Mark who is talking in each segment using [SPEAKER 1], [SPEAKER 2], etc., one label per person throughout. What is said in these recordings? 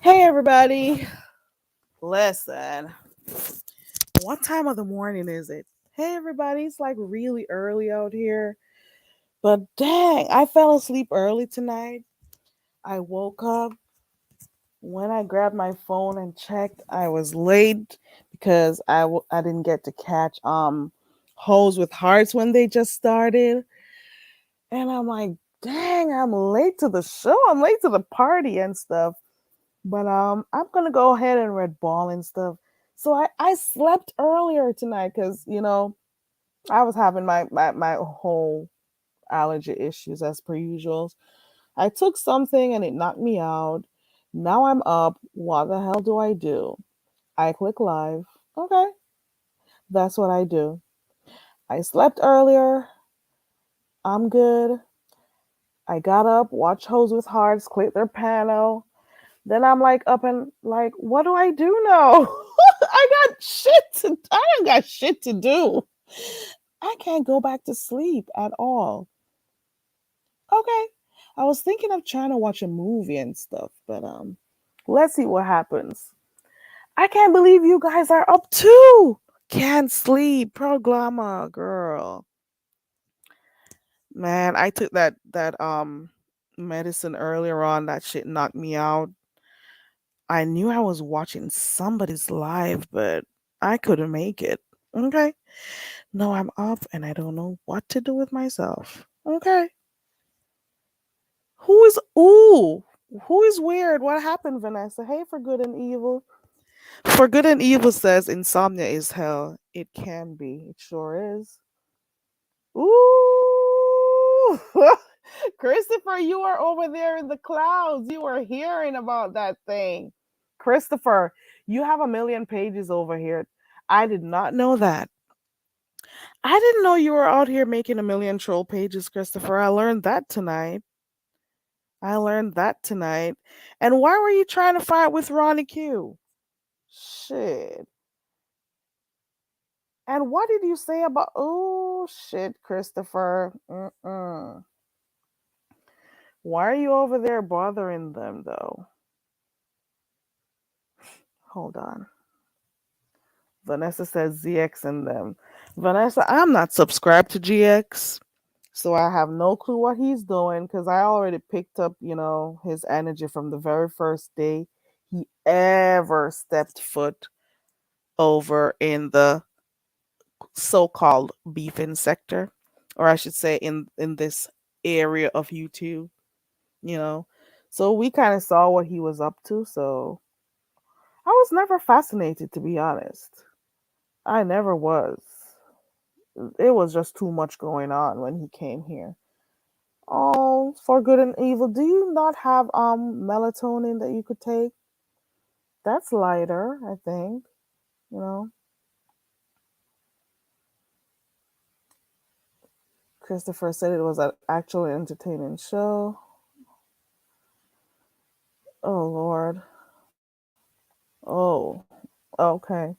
[SPEAKER 1] Hey everybody. Listen, what time of the morning is it? Hey everybody, it's like really early out here. But dang, I fell asleep early tonight. I woke up. When I grabbed my phone and checked, I was late because I didn't get to catch Hoes with Hearts when they just started. And I'm like, dang, I'm late to the show. I'm late to the party and stuff. But I'm gonna go ahead and read ball and stuff. So I slept earlier tonight because I was having my whole allergy issues as per usual. I took something and it knocked me out. Now I'm up. What the hell do I do? I click live. Okay, that's what I do. I slept earlier. I'm good. I got up, watched Hoes with Hearts, clicked their panel. Then I'm like up and like, what do I do now? I don't got shit to do. I can't go back to sleep at all. Okay. I was thinking of trying to watch a movie and stuff, but let's see what happens. I can't believe you guys are up too. Can't sleep. Proglama, girl. Man, I took that medicine earlier on. That shit knocked me out. I knew I was watching somebody's live, but I couldn't make it. Okay. No, I'm up and I don't know what to do with myself. Okay. Who is ooh? Who is weird? What happened, Vanessa? Hey, for good and evil. For good and evil says insomnia is hell. It can be. It sure is. Ooh. Christopher, you are over there in the clouds. You are hearing about that thing. Christopher, you have a million pages over here. I did not know that. I didn't know you were out here making a million troll pages, Christopher. I learned that tonight. I learned that tonight. And why were you trying to fight with Ronnie Q? Shit. And what did you say about? Oh shit, Christopher. Mm-mm. Why are you over there bothering them though? Hold on. Vanessa says ZX and them. Vanessa, I'm not subscribed to GX, so I have no clue what he's doing because I already picked up, his energy from the very first day he ever stepped foot over in the so-called beefing sector, or I should say in this area of YouTube, you know. So we kind of saw what he was up to, so I was never fascinated to be honest. I never was. It was just too much going on when he came here. Oh, for good and evil. Do you not have melatonin that you could take? That's lighter, I think. You know. Christopher said it was an actually entertaining show. Oh Lord. Oh. Okay.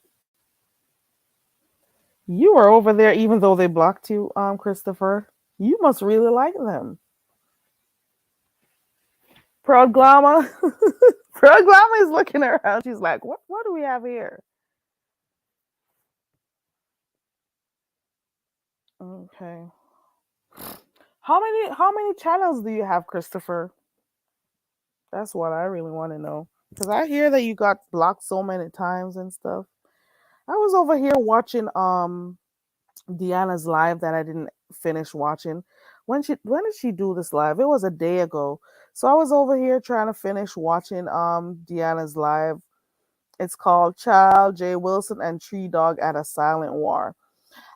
[SPEAKER 1] You were over there even though they blocked you, Christopher. You must really like them. Proglama. Proglama is looking around. She's like, what do we have here? Okay. How many channels do you have, Christopher? That's what I really want to know. Because I hear that you got blocked so many times and stuff. I was over here watching Deanna's live that I didn't finish watching. When did she do this live? It was a day ago. So I was over here trying to finish watching Deanna's live. It's called Child J. Wilson and Tree Dog at a Silent War.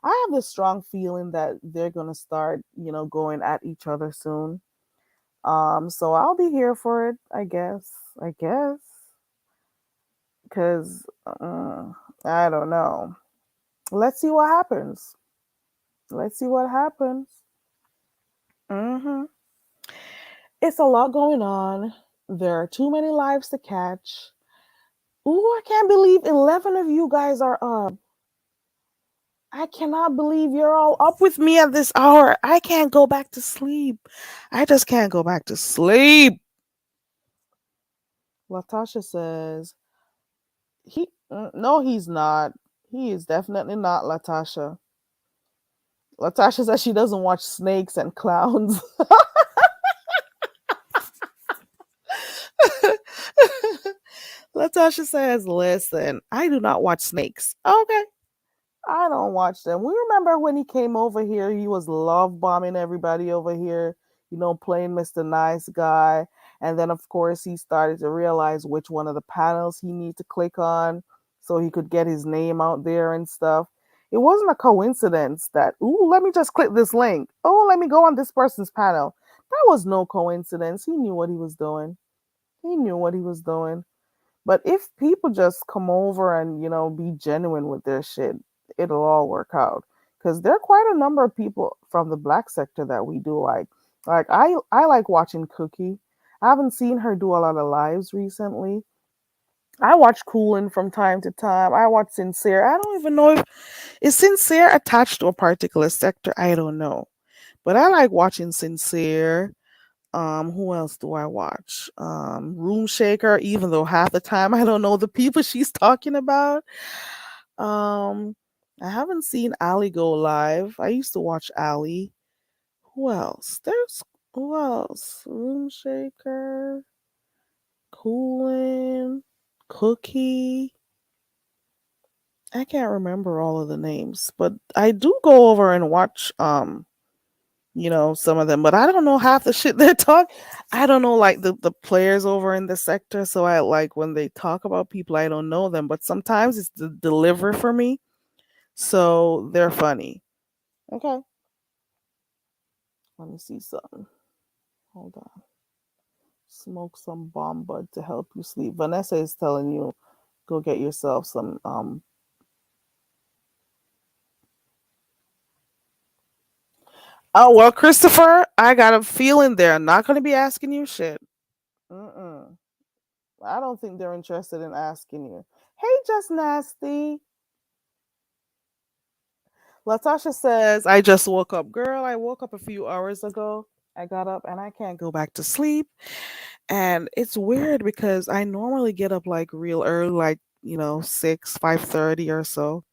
[SPEAKER 1] I have this strong feeling that they're gonna start, going at each other soon. So I'll be here for it, I guess. I guess because I don't know. Let's see what happens. Let's see what happens. hmm It's a lot going on. There are too many lives to catch. Ooh, I can't believe 11 of you guys are up. I cannot believe you're all up with me at this hour. I can't go back to sleep. I just can't go back to sleep. Latasha says, no, he's not. He is definitely not Latasha. Latasha says she doesn't watch snakes and clowns. Latasha says, listen, I do not watch snakes. Okay. I don't watch them. We remember when he came over here, he was love bombing everybody over here, playing Mr. Nice Guy. And then, of course, he started to realize which one of the panels he needed to click on so he could get his name out there and stuff. It wasn't a coincidence that, ooh, let me just click this link. Oh, let me go on this person's panel. That was no coincidence. He knew what he was doing. He knew what he was doing. But if people just come over and, be genuine with their shit, it'll all work out. Because there are quite a number of people from the black sector that we do like. Like I like watching Cookie. I haven't seen her do a lot of lives recently. I watch Coolin from time to time. I watch Sincere. I don't even know if is Sincere attached to a particular sector. I don't know. But I like watching Sincere. Who else do I watch? Room Shaker, even though half the time I don't know the people she's talking about. Um, I haven't seen Ali go live. I used to watch Ali. Who else? Who else? Room Shaker, Coolin, Cookie. I can't remember all of the names, but I do go over and watch some of them, but I don't know half the shit they talk. I don't know like the players over in the sector, so I like when they talk about people I don't know them, but sometimes it's the deliver for me. So they're funny. Okay. Let me see something. Hold on. Smoke some bomb bud to help you sleep. Vanessa is telling you go get yourself some Oh well, Christopher, I got a feeling they're not gonna be asking you shit. Mm-mm. I don't think they're interested in asking you. Hey, just nasty. Latasha says, I just woke up. Girl, I woke up a few hours ago. I got up and I can't go back to sleep. And it's weird because I normally get up like real early, like, 6, 5:30 or so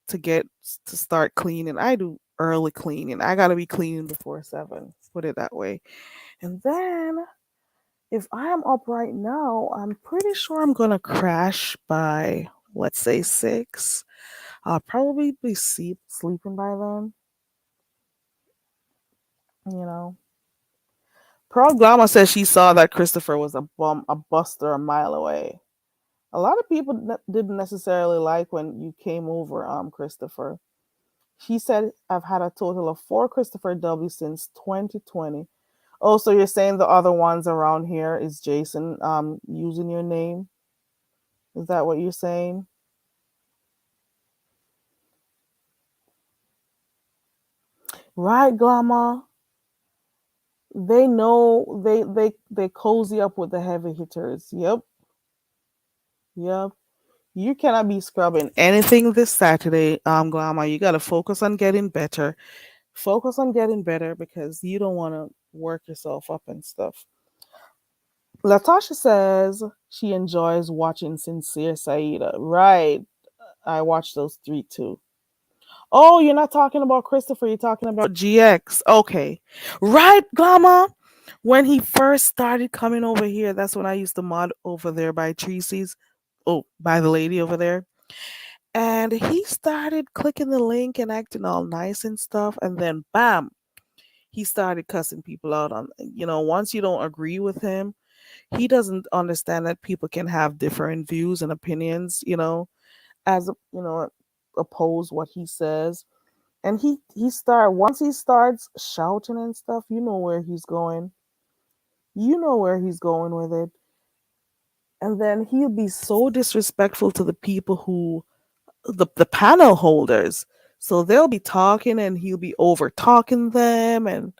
[SPEAKER 1] to start cleaning. I do early cleaning. I gotta be cleaning before 7. Put it that way. And then if I am up right now, I'm pretty sure I'm gonna crash by let's say 6. I'll probably be sleeping by then, you know. Pearl Glama says she saw that Christopher was a buster a mile away. A lot of people didn't necessarily like when you came over, Christopher. She said, I've had a total of 4 Christopher W since 2020. Oh, so you're saying the other ones around here is Jason using your name? Is that what you're saying? Right, Glama. They know they cozy up with the heavy hitters. Yep. Yep. You cannot be scrubbing anything this Saturday, Glama. You gotta focus on getting better. Focus on getting better because you don't wanna work yourself up and stuff. Latasha says she enjoys watching Sincere Saida. Right. I watched those 3 too. Oh, you're not talking about Christopher, you're talking about GX. Okay. Right, Glama. When he first started coming over here, that's when I used to mod over there by Tracy's. Oh, by the lady over there. And he started clicking the link and acting all nice and stuff. And then, bam, he started cussing people out on, once you don't agree with him, he doesn't understand that people can have different views and opinions, as, oppose what he says. And he start once he starts shouting and stuff, you know where he's going. You know where he's going with it. And then he'll be so disrespectful to the people who the panel holders. So they'll be talking and he'll be over talking them, and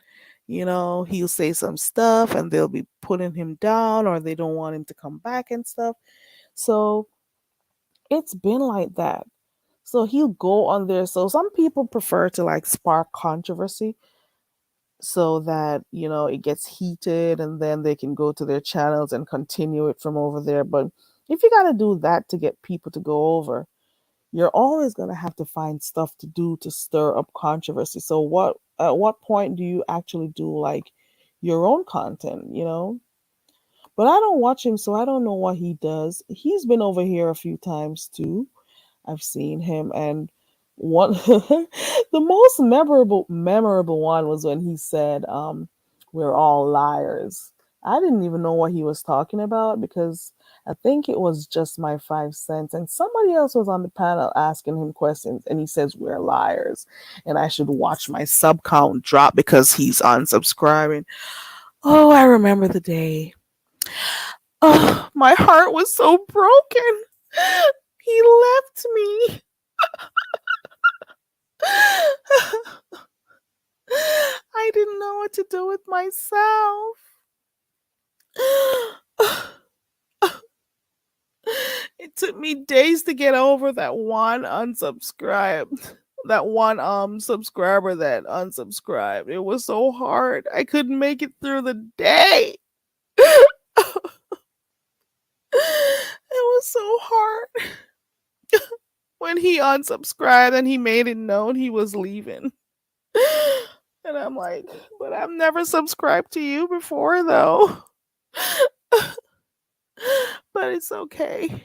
[SPEAKER 1] he'll say some stuff and they'll be putting him down, or they don't want him to come back and stuff. So it's been like that. So he'll go on there. So some people prefer to like spark controversy so that it gets heated, and then they can go to their channels and continue it from over there. But if you got to do that to get people to go over, you're always going to have to find stuff to do to stir up controversy. So at what point do you actually do like your own content? But I don't watch him, so I don't know what he does. He's been over here a few times too. I've seen him, and one the most memorable one was when he said, "We're all liars." I didn't even know what he was talking about, because I think it was just my 5 cents, and somebody else was on the panel asking him questions, and he says we're liars, and I should watch my sub count drop because he's unsubscribing. Oh, I remember the day. Oh, my heart was so broken. He left me. I didn't know what to do with myself. It took me days to get over that one unsubscribed. That one subscriber that unsubscribed. It was so hard. I couldn't make it through the day. It was so hard. When he unsubscribed and he made it known he was leaving. And I'm like, but I've never subscribed to you before though. But it's okay.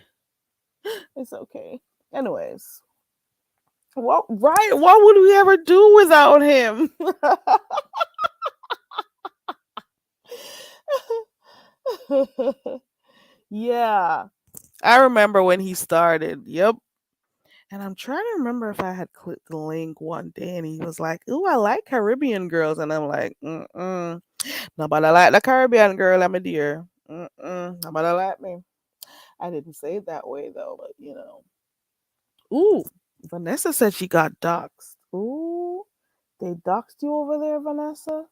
[SPEAKER 1] It's okay. Anyways, what would we ever do without him? Yeah. I remember when he started. Yep. And I'm trying to remember if I had clicked the link one day and he was like, "Ooh, I like Caribbean girls." And I'm like, nobody like the Caribbean girl, I'm a dear. Nobody like me. I didn't say it that way though, but Ooh, Vanessa said she got doxxed. Ooh, they doxed you over there, Vanessa?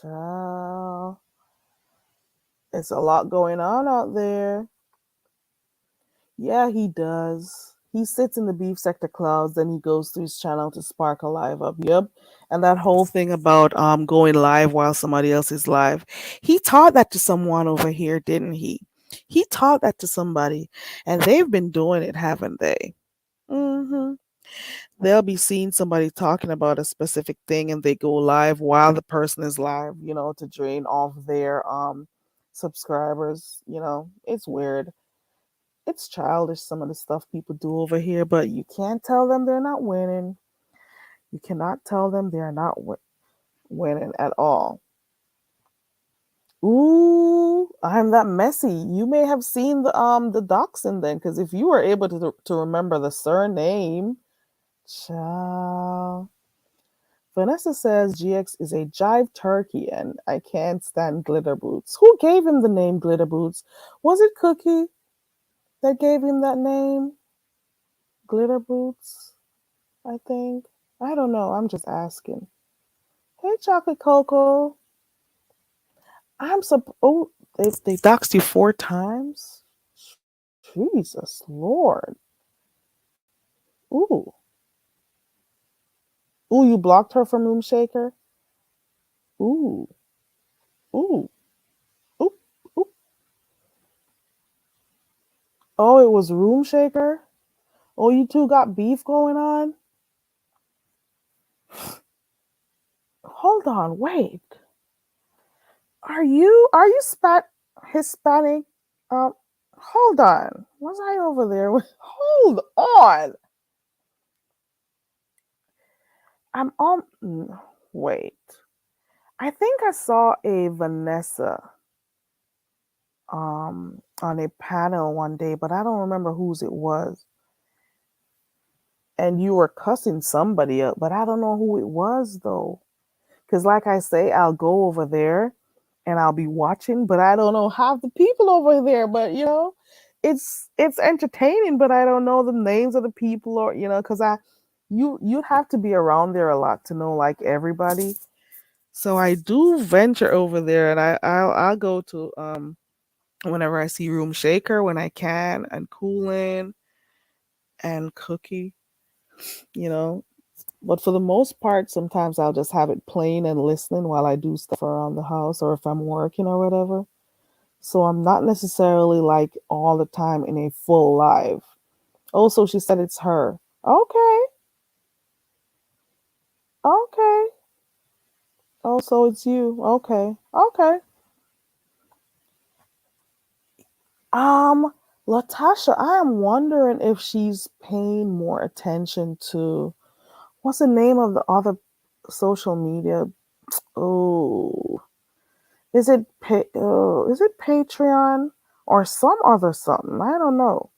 [SPEAKER 1] Child. It's a lot going on out there. Yeah, he does. He sits in the beef sector clouds, then he goes to his channel to spark a live up. Yep. And that whole thing about going live while somebody else is live. He taught that to someone over here, didn't he? He taught that to somebody, and they've been doing it, haven't they? Mhm. They'll be seeing somebody talking about a specific thing and they go live while the person is live, to drain off their subscribers. It's weird. It's childish, some of the stuff people do over here, but you can't tell them they're not winning. You cannot tell them they're not winning at all. Ooh, I'm that messy. You may have seen the dachshund then, because if you were able to remember the surname, child. Vanessa says GX is a jive turkey and I can't stand glitter boots. Who gave him the name glitter boots? Was it Cookie that gave him that name? Glitter boots, I think. I don't know. I'm just asking. Hey, Chocolate Cocoa. Oh, they doxed you 4 times? Jesus Lord. Ooh. Ooh, you blocked her from Room Shaker? Ooh. Ooh. Ooh. Ooh. Oh, it was Room Shaker? Oh, you two got beef going on? Hold on, wait. Are you Hispanic? Hold on. Was I over there? Hold on. I'm on. Wait. I think I saw a Vanessa on a panel one day, but I don't remember whose it was. and you were cussing somebody up, but I don't know who it was though. Because, like I say, I'll go over there and I'll be watching, but I don't know half the people over there. But it's entertaining, but I don't know the names of the people, or because you'd have to be around there a lot to know like everybody. So I do venture over there, and I'll go to whenever I see Room Shaker when I can, and Coolin and Cookie, you know. But for the most part, sometimes I'll just have it playing and listening while I do stuff around the house or if I'm working or whatever. So I'm not necessarily like all the time in a full live. Also, she said it's her. Okay, okay. Oh, so it's you. Okay, okay. Um, Latasha, I am wondering if she's paying more attention to what's the name of the other social media? Oh, is it Patreon or some other something? I don't know.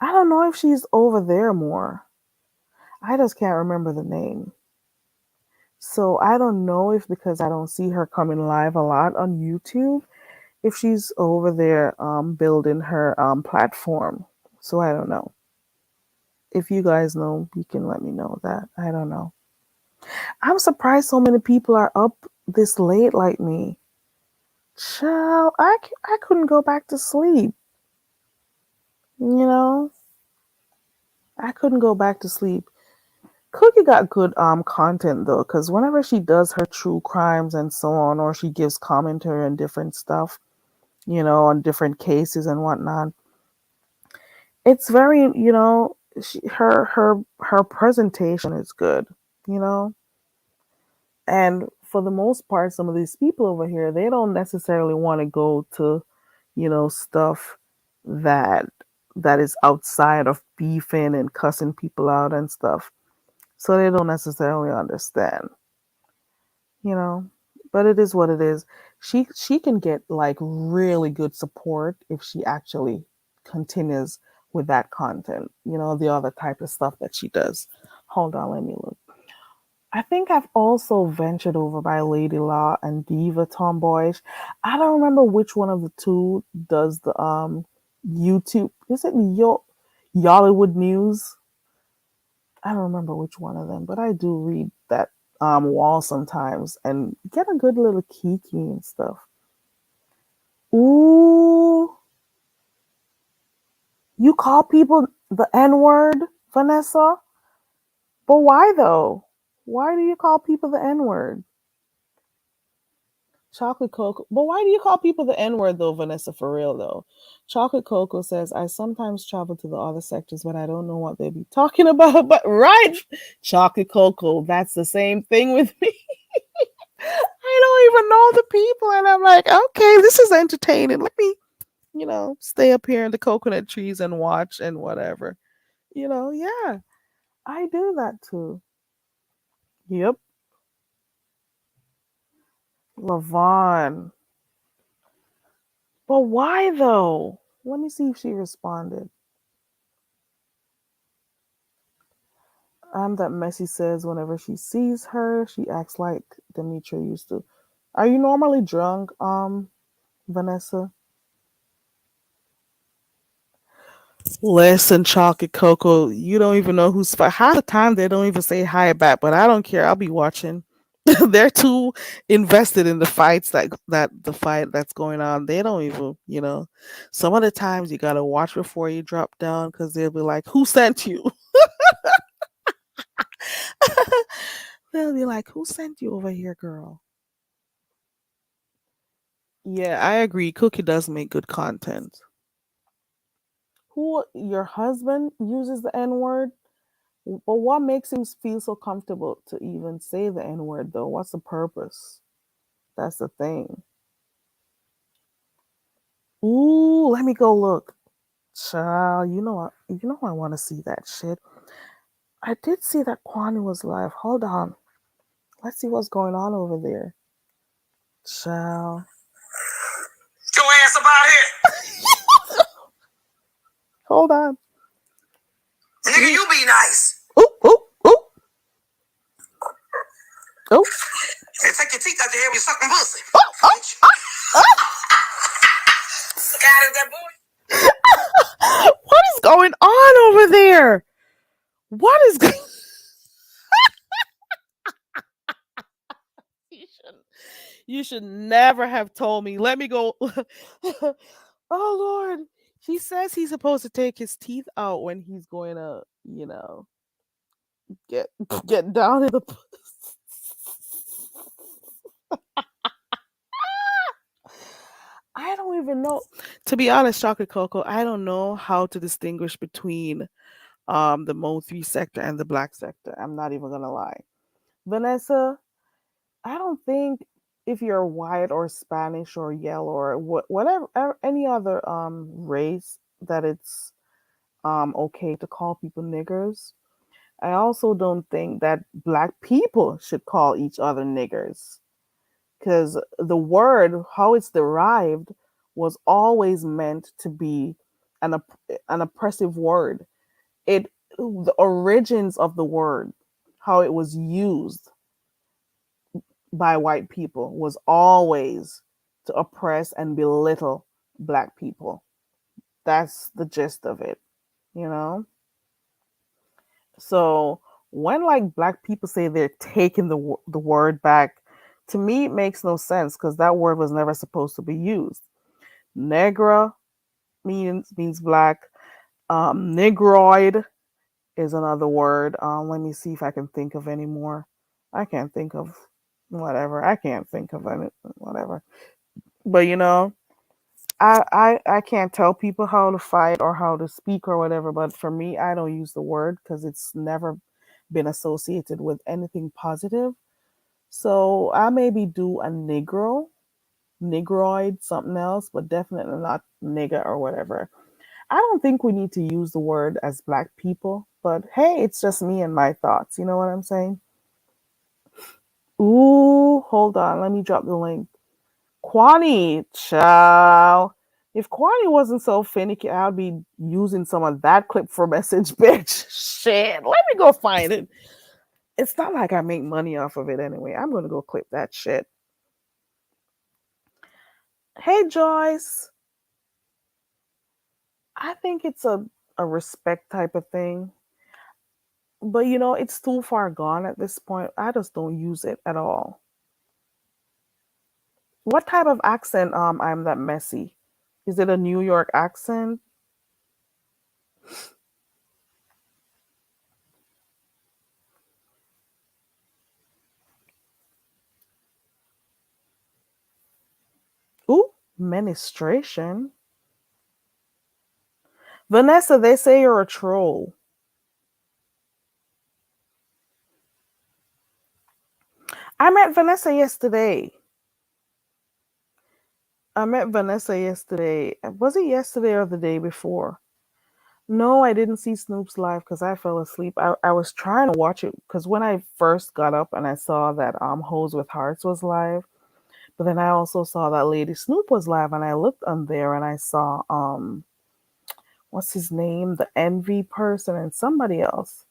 [SPEAKER 1] I don't know if she's over there more. I just can't remember the name. So I don't know if because I don't see her coming live a lot on YouTube, if she's over there building her platform. So I don't know. If you guys know, you can let me know that. I don't know. I'm surprised so many people are up this late like me. Child, I couldn't go back to sleep. You know, I couldn't go back to sleep. Cookie got good content though, because whenever she does her true crimes and so on, or she gives commentary on different stuff, on different cases and whatnot, it's very, her presentation is good, you know. And for the most part, some of these people over here, they don't necessarily want to go to, stuff that that is outside of beefing and cussing people out and stuff. So they don't necessarily understand, you know. But it is what it is. She can get like really good support if she actually continues with that content, the other type of stuff that she does. Hold on, let me look. I think I've also ventured over by Lady Law and Diva Tomboyish. I don't remember which one of the two does the YouTube. Is it Yollywood News? I don't remember which one of them, but I do read that wall sometimes and get a good little kiki and stuff. Ooh, you call people the N word, Vanessa? But why though? Why do you call people the N word? Chocolate Cocoa. But why do you call people the N word though, Vanessa, for real though? Chocolate Cocoa says, I sometimes travel to the other sectors, but I don't know what they be talking about. But right, Chocolate Cocoa, that's the same thing with me. I don't even know the people. And I'm like, okay, this is entertaining. Let me, stay up here in the coconut trees and watch and whatever. Yeah, I do that too. Yep. Lavon. But why though? Let me see if she responded. That Messi says whenever she sees her, she acts like Demetria used to. Are you normally drunk, Vanessa? Listen, Chocolate Cocoa, you don't even know who's half the time they don't even say hi back, but I don't care. I'll be watching. They're too invested in the fights that the fight that's going on. They don't even, Some of the times you gotta watch before you drop down because they'll be like, "Who sent you?" They'll be like, "Who sent you over here, girl?" Yeah, I agree. Cookie does make good content. Who your husband uses the N word? But what makes him feel so comfortable to even say the N word though? What's the purpose? That's the thing. Ooh, let me go look. Child, I want to see that shit. I did see that Kwani was live. Hold on. Let's see what's going on over there. Child. Your ass about here. Hold on. Nigga, you be nice. Ooh, ooh, ooh. Oh. And take your teeth out your head when you sucking pussy. God, is that boy? What is going on over there? What is going you should you should never have told me. Let me go. Oh Lord. He says he's supposed to take his teeth out when he's going to, get get down in the I don't even know. To be honest, Chocolate Cocoa, I don't know how to distinguish between the Mo 3 sector and the black sector. I'm not even gonna lie. Vanessa, I don't think if you're white or Spanish or yellow or whatever any other race that it's okay to call people niggers. I also don't think that black people should call each other niggers because the word, how it's derived, was always meant to be an oppressive word. It the origins of the word, how it was used by white people, was always to oppress and belittle black people. That's the gist of it, you know. So when like black people say they're taking the word back, to me it makes no sense because that word was never supposed to be used. Negra means black. Negroid is another word. Let me see if I can think of any more. I can't think of whatever. I can't think of any whatever. But I can't tell people how to fight or how to speak or whatever. But for me, I don't use the word because it's never been associated with anything positive. So I maybe do a negro, negroid, something else, but definitely not nigger or whatever. I don't think we need to use the word as black people, but hey, it's just me and my thoughts. You know what I'm saying? Ooh, hold on. Let me drop the link. Kwani, child. If Kwani wasn't so finicky, I'd be using some of that clip for message, bitch. Shit. Let me go find it. It's not like I make money off of it anyway. I'm going to go clip that shit. Hey, Joyce. I think it's a respect type of thing. But it's too far gone at this point. I just don't use it at all. What type of accent I'm that messy? Is it a New York accent? Ooh, ministration. Vanessa, they say you're a troll. I met Vanessa yesterday. I met Vanessa yesterday. Was it yesterday or the day before? No, I didn't see Snoop's live because I fell asleep. I was trying to watch it because when I first got up and I saw that Hose with Hearts was live, but then I also saw that Lady Snoop was live and I looked on there and I saw what's his name? The Envy person and somebody else.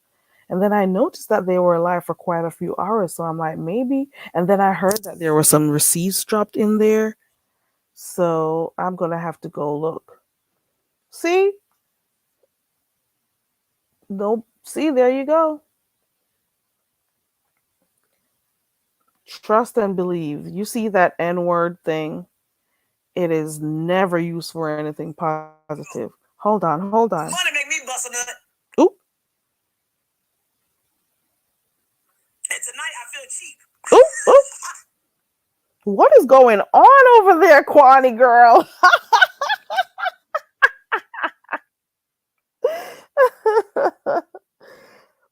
[SPEAKER 1] And then I noticed that they were alive for quite a few hours. So I'm like, maybe. And then I heard that there were some receipts dropped in there. So I'm going to have to go look. See? Nope. See, there you go. Trust and believe. You see that N word thing? It is never used for anything positive. Hold on, hold on. Money make me bust a nut. Oop. And tonight I feel cheap. Oop, oop. What is going on over there, Kwani girl?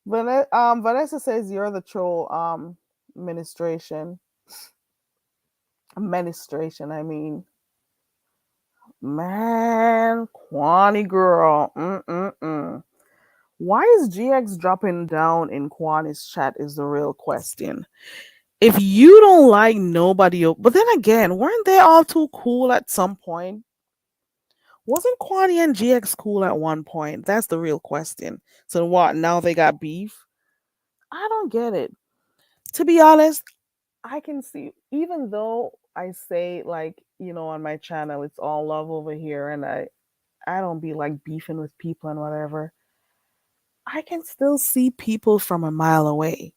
[SPEAKER 1] Vanessa says you're the troll administration. Administration, I mean. Man, Kwani girl. Mm-mm-mm. Why is GX dropping down in Kwani's chat is the real question. If you don't like nobody else, but then again, weren't they all too cool at some point? Wasn't Kwani and GX cool at one point? That's the real question. So what? Now they got beef? I don't get it. To be honest, I can see, even though I say, like, on my channel it's all love over here, and I don't be like beefing with people and whatever. I can still see people from a mile away.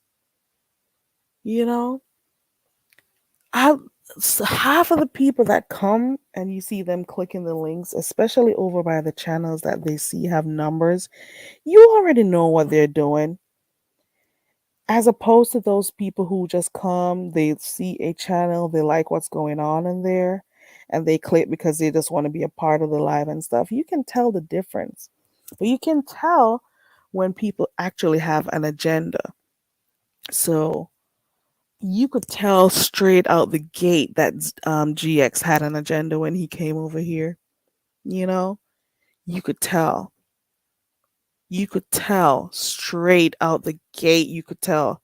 [SPEAKER 1] You know, I half of the people that come and you see them clicking the links, especially over by the channels that they see have numbers, you already know what they're doing. As opposed to those people who just come, they see a channel, they like what's going on in there, and they click because they just want to be a part of the live and stuff. You can tell the difference. But you can tell when people actually have an agenda. So you could tell straight out the gate that GX had an agenda when he came over here. You know, you could tell. You could tell straight out the gate. You could tell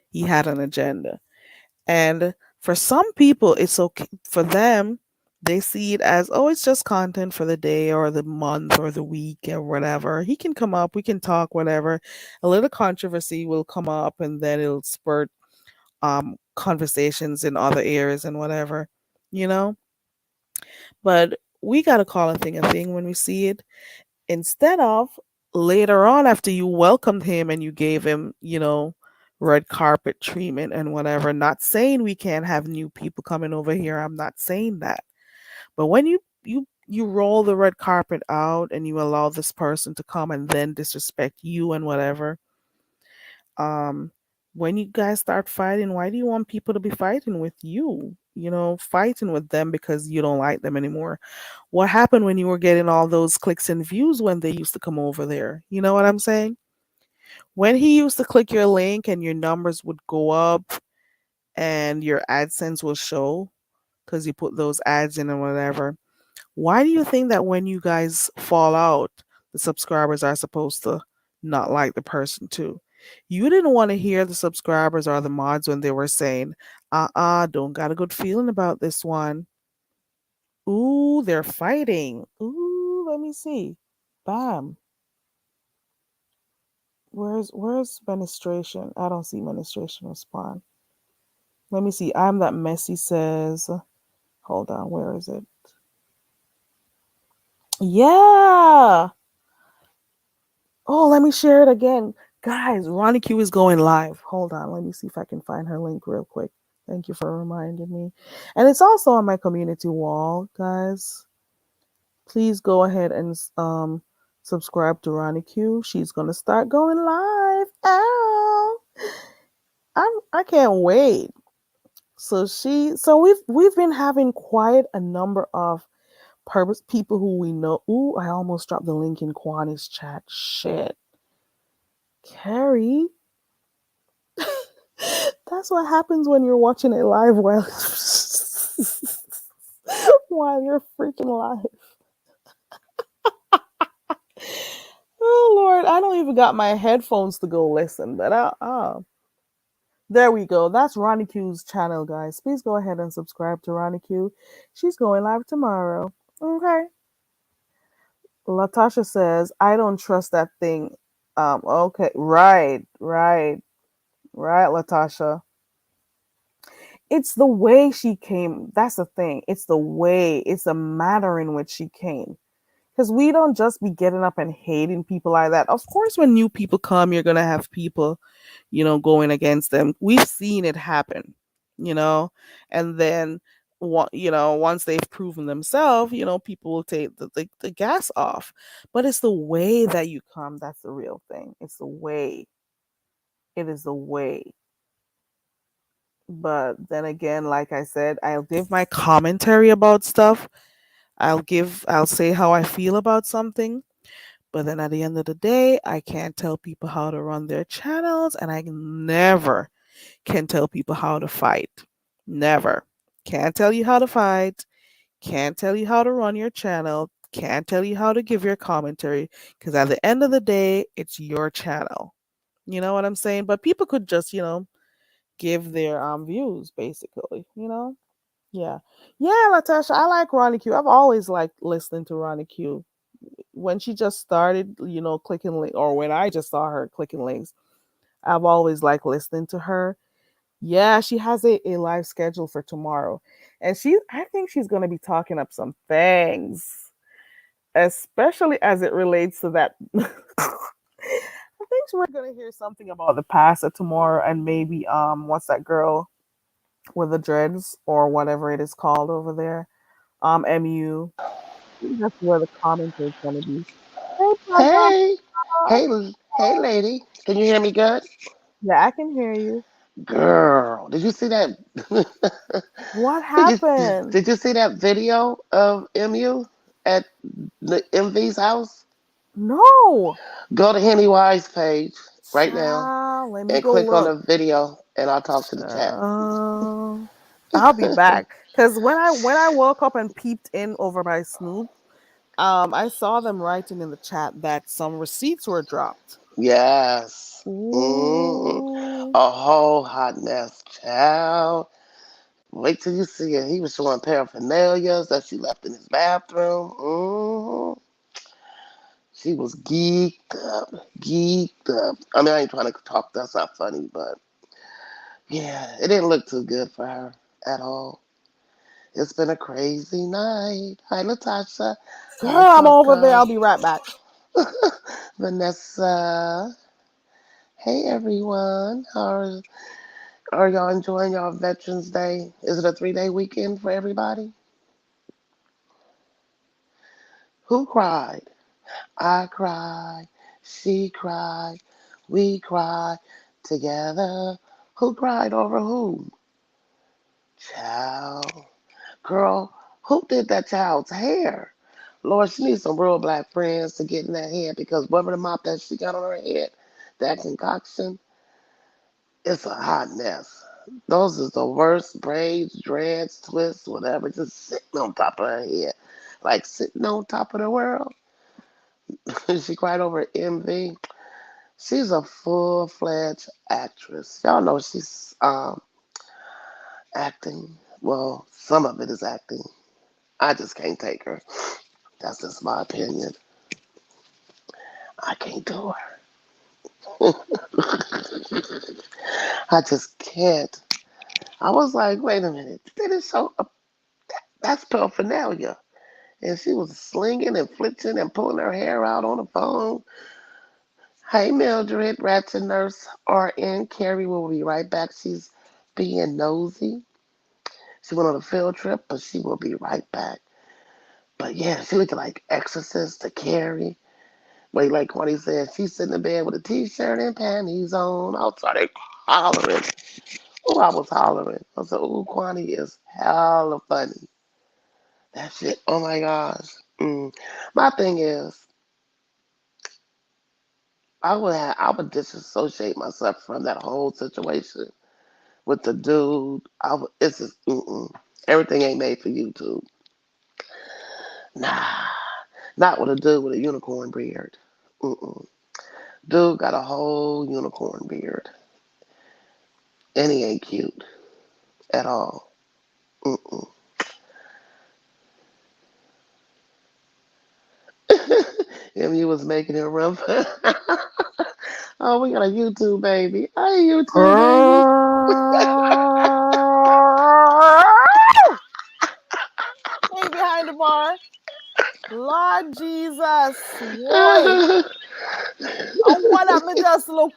[SPEAKER 1] he had an agenda. And for some people, it's okay. For them, they see it as, oh, it's just content for the day or the month or the week or whatever. He can come up, we can talk, whatever. A little controversy will come up, and then it'll spurt conversations in other areas and whatever, you know? But we got to call a thing when we see it, instead of later on after you welcomed him and you gave him, red carpet treatment and whatever. Not saying we can't have new people coming over here. I'm not saying that. But when you roll the red carpet out and you allow this person to come and then disrespect you and whatever, um when you guys start fighting, why do you want people to be fighting with you? Fighting with them because you don't like them anymore. What happened when you were getting all those clicks and views when they used to come over there? You know what I'm saying? When he used to click your link and your numbers would go up and your AdSense will show because you put those ads in and whatever. Why do you think that when you guys fall out, the subscribers are supposed to not like the person too? You didn't want to hear the subscribers or the mods when they were saying, don't got a good feeling about this one. Ooh, they're fighting. Ooh, let me see. Bam. Where's ministration? I don't see ministration respond. Let me see. I'm that messy says. Hold on, where is it? Yeah. Oh, let me share it again. Guys, Ronnie Q is going live. Hold on, let me see if I can find her link real quick. Thank you for reminding me. And it's also on my community wall, guys. Please go ahead and subscribe to Ronnie Q. She's gonna start going live. Ow. I can't wait. So we've been having quite a number of purpose people who we know. Ooh, I almost dropped the link in Kwani's chat. Shit. Carrie. That's what happens when you're watching it live while while you're freaking live. Oh Lord, I don't even got my headphones to go listen, but there we go. That's Ronnie Q's channel, guys. Please go ahead and subscribe to Ronnie Q. She's going live tomorrow. Okay. Latasha says, I don't trust that thing. Okay, right, Latasha. It's the way she came. That's the thing. It's the way, it's the manner in which she came. Because we don't just be getting up and hating people like that. Of course, when new people come, you're going to have people, going against them. We've seen it happen, you know, and then, once they've proven themselves, people will take the gas off. But it's the way that you come that's the real thing. It's the way. It is the way. But then again, like I said, I'll give my commentary about stuff. I'll say how I feel about something. But then at the end of the day, I can't tell people how to run their channels, and I never can tell people how to fight. Never. Can't tell you how to fight. Can't tell you how to run your channel. Can't tell you how to give your commentary. Because at the end of the day, it's your channel. You know what I'm saying? But people could just, give their views, basically, Yeah. Yeah, Latasha, I like Ronnie Q. I've always liked listening to Ronnie Q. When she just started, clicking link, or when I just saw her clicking links, I've always liked listening to her. Yeah, she has a live schedule for tomorrow. And I think she's gonna be talking up some things, especially as it relates to that. I think we're gonna hear something about the past at tomorrow, and maybe what's that girl with the dreads or whatever it is called over there? MU. Think that's where the comment is gonna be. Hey, Papa.
[SPEAKER 2] Hey, hey, lady. Can you hear me good?
[SPEAKER 1] Yeah, I can hear you.
[SPEAKER 2] Girl, did you see that?
[SPEAKER 1] What
[SPEAKER 2] did you
[SPEAKER 1] happened?
[SPEAKER 2] did you see that video of MU at the MV's house?
[SPEAKER 1] No.
[SPEAKER 2] Go to Henny Wise page right now
[SPEAKER 1] Child, let me
[SPEAKER 2] and
[SPEAKER 1] go
[SPEAKER 2] click on
[SPEAKER 1] look.
[SPEAKER 2] the video, and I'll talk to the chat.
[SPEAKER 1] Child. I'll be back. Cause when I woke up and peeped in over by Snoop, I saw them writing in the chat that some receipts were dropped.
[SPEAKER 2] Yes. Mm,
[SPEAKER 1] Ooh.
[SPEAKER 2] a whole hot mess, child. Wait till you see it. He was showing paraphernalias that she left in his bathroom. She was geeked up, geeked up. I mean, I ain't trying to talk. That's not funny, but yeah, it didn't look too good for her at all. It's been a crazy night. Hi, Latasha.
[SPEAKER 1] Girl,
[SPEAKER 2] Hi,
[SPEAKER 1] I'm over there.
[SPEAKER 2] Coco.
[SPEAKER 1] I'll be right back.
[SPEAKER 2] Vanessa. Hey, everyone. Are y'all enjoying y'all Veterans Day? Is it a 3-day weekend for everybody? Who cried? I cried. She cried. We cried together. Who cried over who? Child. Girl, who did that child's hair? Lord, she needs some real black friends to get in that hair because whatever the mop that she got on her head, that concoction, it's a hot mess. Those is the worst braids, dreads, twists, whatever, just sitting on top of her head. Like sitting on top of the world. She cried over MV. She's a full-fledged actress. Y'all know she's acting. Well, some of it is acting. I just can't take her. That's just my opinion. I can't do her. I just can't. I was like, wait a minute. They didn't show that's paraphernalia. And she was slinging and flipping and pulling her hair out on the phone. Hey, Mildred, Ratchet Nurse RN. Carrie will be right back. She's being nosy. She went on a field trip, but she will be right back. But yeah, she looking like Exorcist to Carrie. But like Kwani said, she's sitting in bed with a t-shirt and panties on. I started hollering. Oh, I was hollering. I said, "Ooh, Kwani is hella funny." That shit. Oh my gosh. My thing is, I would disassociate myself from that whole situation with the dude. It's just everything ain't made for YouTube. Nah, not with a dude with a unicorn beard. Mm-mm. Dude got a whole unicorn beard, and he ain't cute at all. Mm-mm. Him, you was making it run. Oh, we got a YouTube baby. Hey, YouTube baby.
[SPEAKER 1] Hey, behind the bar. Lord Jesus. Why? What up? Me just look.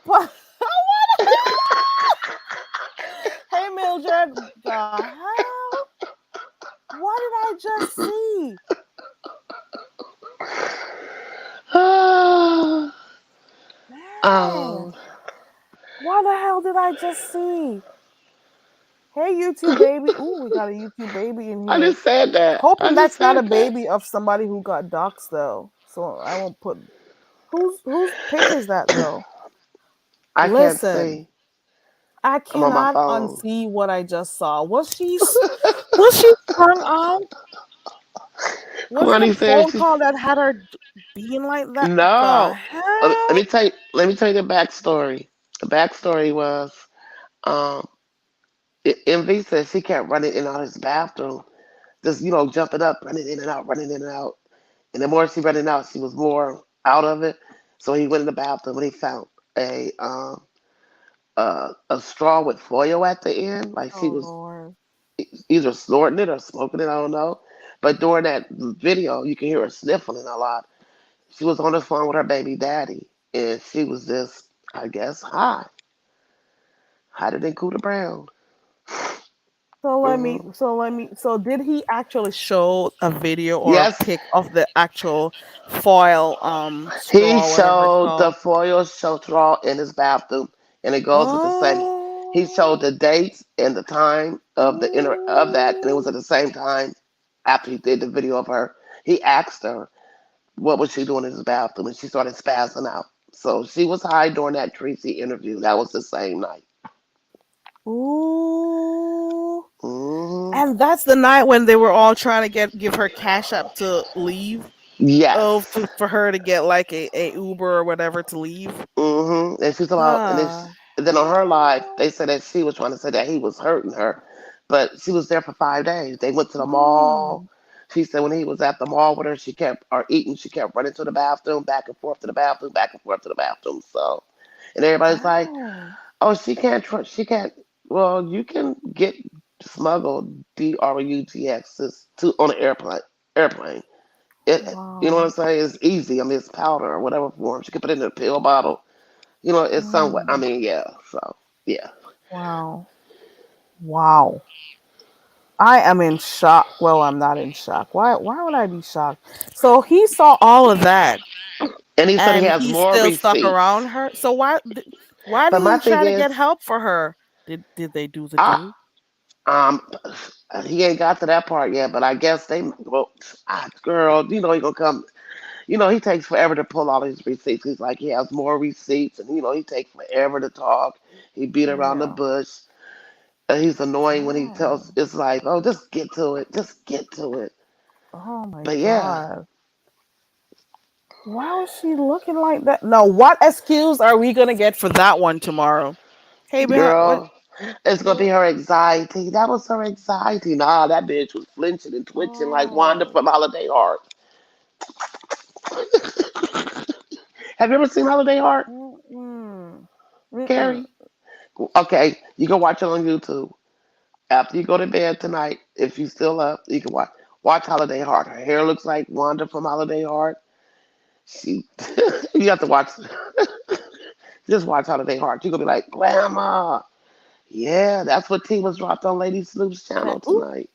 [SPEAKER 1] Hey, Mildred. The hell? What did I just see? Dang.
[SPEAKER 2] um,
[SPEAKER 1] What the hell did I just see? Hey, YouTube baby. Ooh, we got a YouTube baby in
[SPEAKER 2] I
[SPEAKER 1] here.
[SPEAKER 2] just said that. I
[SPEAKER 1] Hoping
[SPEAKER 2] just
[SPEAKER 1] that's not a
[SPEAKER 2] said that.
[SPEAKER 1] baby of somebody who got doxxed though. So I won't put whose pic is that though?
[SPEAKER 2] I can't
[SPEAKER 1] Listen,
[SPEAKER 2] see.
[SPEAKER 1] I
[SPEAKER 2] I'm on my
[SPEAKER 1] cannot
[SPEAKER 2] phone.
[SPEAKER 1] unsee what I just saw. Was she sprung on? Was it a
[SPEAKER 2] Kwani said
[SPEAKER 1] phone
[SPEAKER 2] she's
[SPEAKER 1] call that had her being like that? The
[SPEAKER 2] no. Let
[SPEAKER 1] hell?
[SPEAKER 2] me tell you. Let me tell you the backstory. The backstory was, um, Envy said she kept running in and out of his bathroom, just jumping up, running in and out, running in and out. And the more she running out, she was more out of it. So he went in the bathroom and he found a a straw with foil at the end, like she
[SPEAKER 1] Oh
[SPEAKER 2] was
[SPEAKER 1] Lord.
[SPEAKER 2] either snorting it or smoking it. I don't know. But during that video, you can hear her sniffling a lot. She was on the phone with her baby daddy, and she was just, I guess, high, hotter than Cooter Brown. Hmm.
[SPEAKER 1] So did he actually show a video or a
[SPEAKER 2] Yes,
[SPEAKER 1] pic of the actual foil
[SPEAKER 2] he
[SPEAKER 1] straw, whatever it's
[SPEAKER 2] showed the
[SPEAKER 1] called?
[SPEAKER 2] foil straw in his bathroom, and it goes with the same. He showed
[SPEAKER 1] Oh.
[SPEAKER 2] the dates and the time of the inner of that, and it was
[SPEAKER 1] Ooh.
[SPEAKER 2] at the same time after he did the video of her. He asked her what was she doing in his bathroom, and she started spazzing out. So she was high during that Tracy interview. That was the same night.
[SPEAKER 1] Ooh.
[SPEAKER 2] Hmm.
[SPEAKER 1] And that's the night when they were all trying to give her cash up to leave. Oh,
[SPEAKER 2] Yes.
[SPEAKER 1] for her to get like a Uber or whatever to leave.
[SPEAKER 2] And she's about,
[SPEAKER 1] Ah.
[SPEAKER 2] and then on her live, they said that she was trying to say that he was hurting her, but she was there for 5 days. They went to the mall.
[SPEAKER 1] Oh.
[SPEAKER 2] She said when he was at the mall with her, she kept or eating. She kept running to the bathroom, back and forth to the bathroom, back and forth to the bathroom. So, and everybody's like,
[SPEAKER 1] Dang.
[SPEAKER 2] "Oh, she can't. She can't." Well, you can get smuggled drugs to on an airplane. You know what I'm
[SPEAKER 1] Wow.
[SPEAKER 2] saying? It's easy. I mean, it's powder or whatever form. She can put it in a pill bottle. It's somewhat. I
[SPEAKER 1] Mm.
[SPEAKER 2] mean, yeah. So, yeah.
[SPEAKER 1] Wow. Wow. I am in shock. Well, I'm not in shock. Why would I be shocked? So he saw all of that
[SPEAKER 2] And he said he
[SPEAKER 1] and
[SPEAKER 2] has
[SPEAKER 1] he
[SPEAKER 2] more
[SPEAKER 1] still stuck around
[SPEAKER 2] receipts.
[SPEAKER 1] her. So why
[SPEAKER 2] But
[SPEAKER 1] didn't
[SPEAKER 2] my
[SPEAKER 1] he
[SPEAKER 2] thing
[SPEAKER 1] try to
[SPEAKER 2] is,
[SPEAKER 1] get help for her? Did they do the
[SPEAKER 2] I
[SPEAKER 1] do?
[SPEAKER 2] um, he ain't got to that part yet. But I guess well, girl, he gonna come. He takes forever to pull all his receipts. He's like he has more receipts, and he takes forever to talk. He beat around the
[SPEAKER 1] Yeah.
[SPEAKER 2] bush. He's annoying when he tells.
[SPEAKER 1] Dang.
[SPEAKER 2] It's like, oh, just get to it. Just get to it.
[SPEAKER 1] Oh my
[SPEAKER 2] But yeah,
[SPEAKER 1] god. Why was she looking like that? No, what excuse are we gonna get for that one tomorrow? Hey, what?
[SPEAKER 2] girl, it's gonna be
[SPEAKER 1] What?
[SPEAKER 2] her anxiety. That was her anxiety. Nah, that bitch was flinching and twitching like Wanda
[SPEAKER 1] Oh.
[SPEAKER 2] from Holiday Heart. Have you ever seen Holiday Heart,
[SPEAKER 1] Mm-mm. Mm-mm.
[SPEAKER 2] Carrie? Okay, you can watch it on YouTube. After you go to bed tonight, if you still up, you can watch Holiday Heart. Her hair looks like Wanda from Holiday Heart. She, you have to watch. Just watch Holiday Heart. You're gonna be like, Grandma. Yeah, that's what T was dropped on Lady Snoop's channel
[SPEAKER 1] Ooh,
[SPEAKER 2] tonight.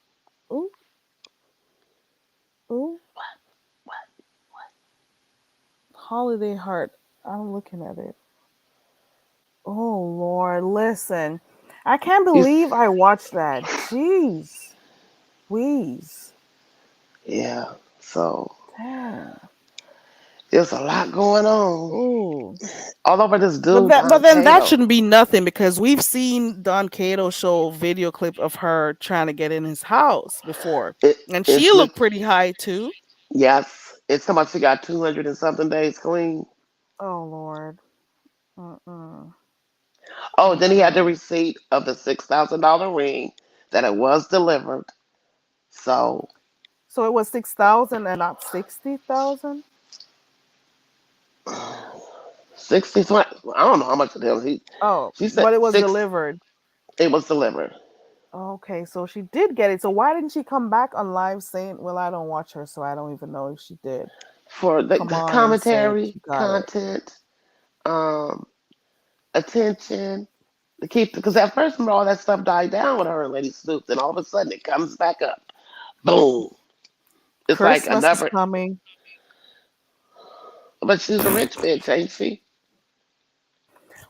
[SPEAKER 1] ooh, ooh. Holiday Heart. I'm looking at it. Oh Lord, listen. I can't
[SPEAKER 2] You,
[SPEAKER 1] believe I watched that. Jeez. Wheeze.
[SPEAKER 2] yeah. So
[SPEAKER 1] Dang.
[SPEAKER 2] there's a lot going on
[SPEAKER 1] Ooh.
[SPEAKER 2] all over this
[SPEAKER 1] But
[SPEAKER 2] dude,
[SPEAKER 1] that
[SPEAKER 2] Don
[SPEAKER 1] but then that
[SPEAKER 2] Cato.
[SPEAKER 1] shouldn't be nothing because we've seen Don Cato show video clip of her trying to get in his house before.
[SPEAKER 2] It,
[SPEAKER 1] And she
[SPEAKER 2] it's lit.
[SPEAKER 1] looked pretty high too.
[SPEAKER 2] Yes, it's so much. She got 200 and something days clean.
[SPEAKER 1] Oh Lord. Mm-mm.
[SPEAKER 2] Oh, then he had the
[SPEAKER 1] Mm-mm.
[SPEAKER 2] receipt of the $6,000 ring that it was delivered. So
[SPEAKER 1] So it was 6,000 and not 60,000?
[SPEAKER 2] 60. I don't know how much it is.
[SPEAKER 1] Oh,
[SPEAKER 2] She said
[SPEAKER 1] but it was
[SPEAKER 2] six.
[SPEAKER 1] delivered.
[SPEAKER 2] It was delivered
[SPEAKER 1] Okay, so she did get it. So why didn't she come back on live saying, well, I don't watch her, so I don't even know if she did
[SPEAKER 2] for
[SPEAKER 1] come
[SPEAKER 2] the
[SPEAKER 1] on and say
[SPEAKER 2] commentary,
[SPEAKER 1] she got it.
[SPEAKER 2] content, um, attention to keep. Because at first, remember, all that stuff died down with her and Lady Snoop. Then all of a sudden, it comes back up. Boom! It's like
[SPEAKER 1] Christmas is
[SPEAKER 2] another.
[SPEAKER 1] coming.
[SPEAKER 2] But she's a rich bitch, ain't she?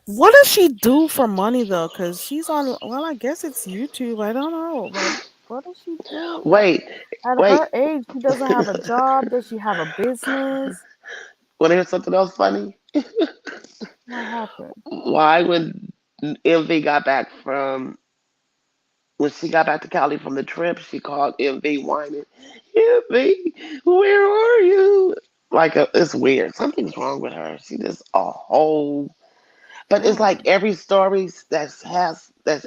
[SPEAKER 1] What does she do for money though? Because she's on, well, I guess it's YouTube. I don't know, but what does she do
[SPEAKER 2] Wait,
[SPEAKER 1] at
[SPEAKER 2] wait.
[SPEAKER 1] her age? She doesn't have a job. Does she have a business?
[SPEAKER 2] Want to hear something else funny?
[SPEAKER 1] What happened?
[SPEAKER 2] Why when MV got back from when she got back to Cali from the trip, she called MV whining, MV, where are you? Like it's weird. Something's wrong with her. She just a whole. But it's like
[SPEAKER 1] Mm,
[SPEAKER 2] every story that's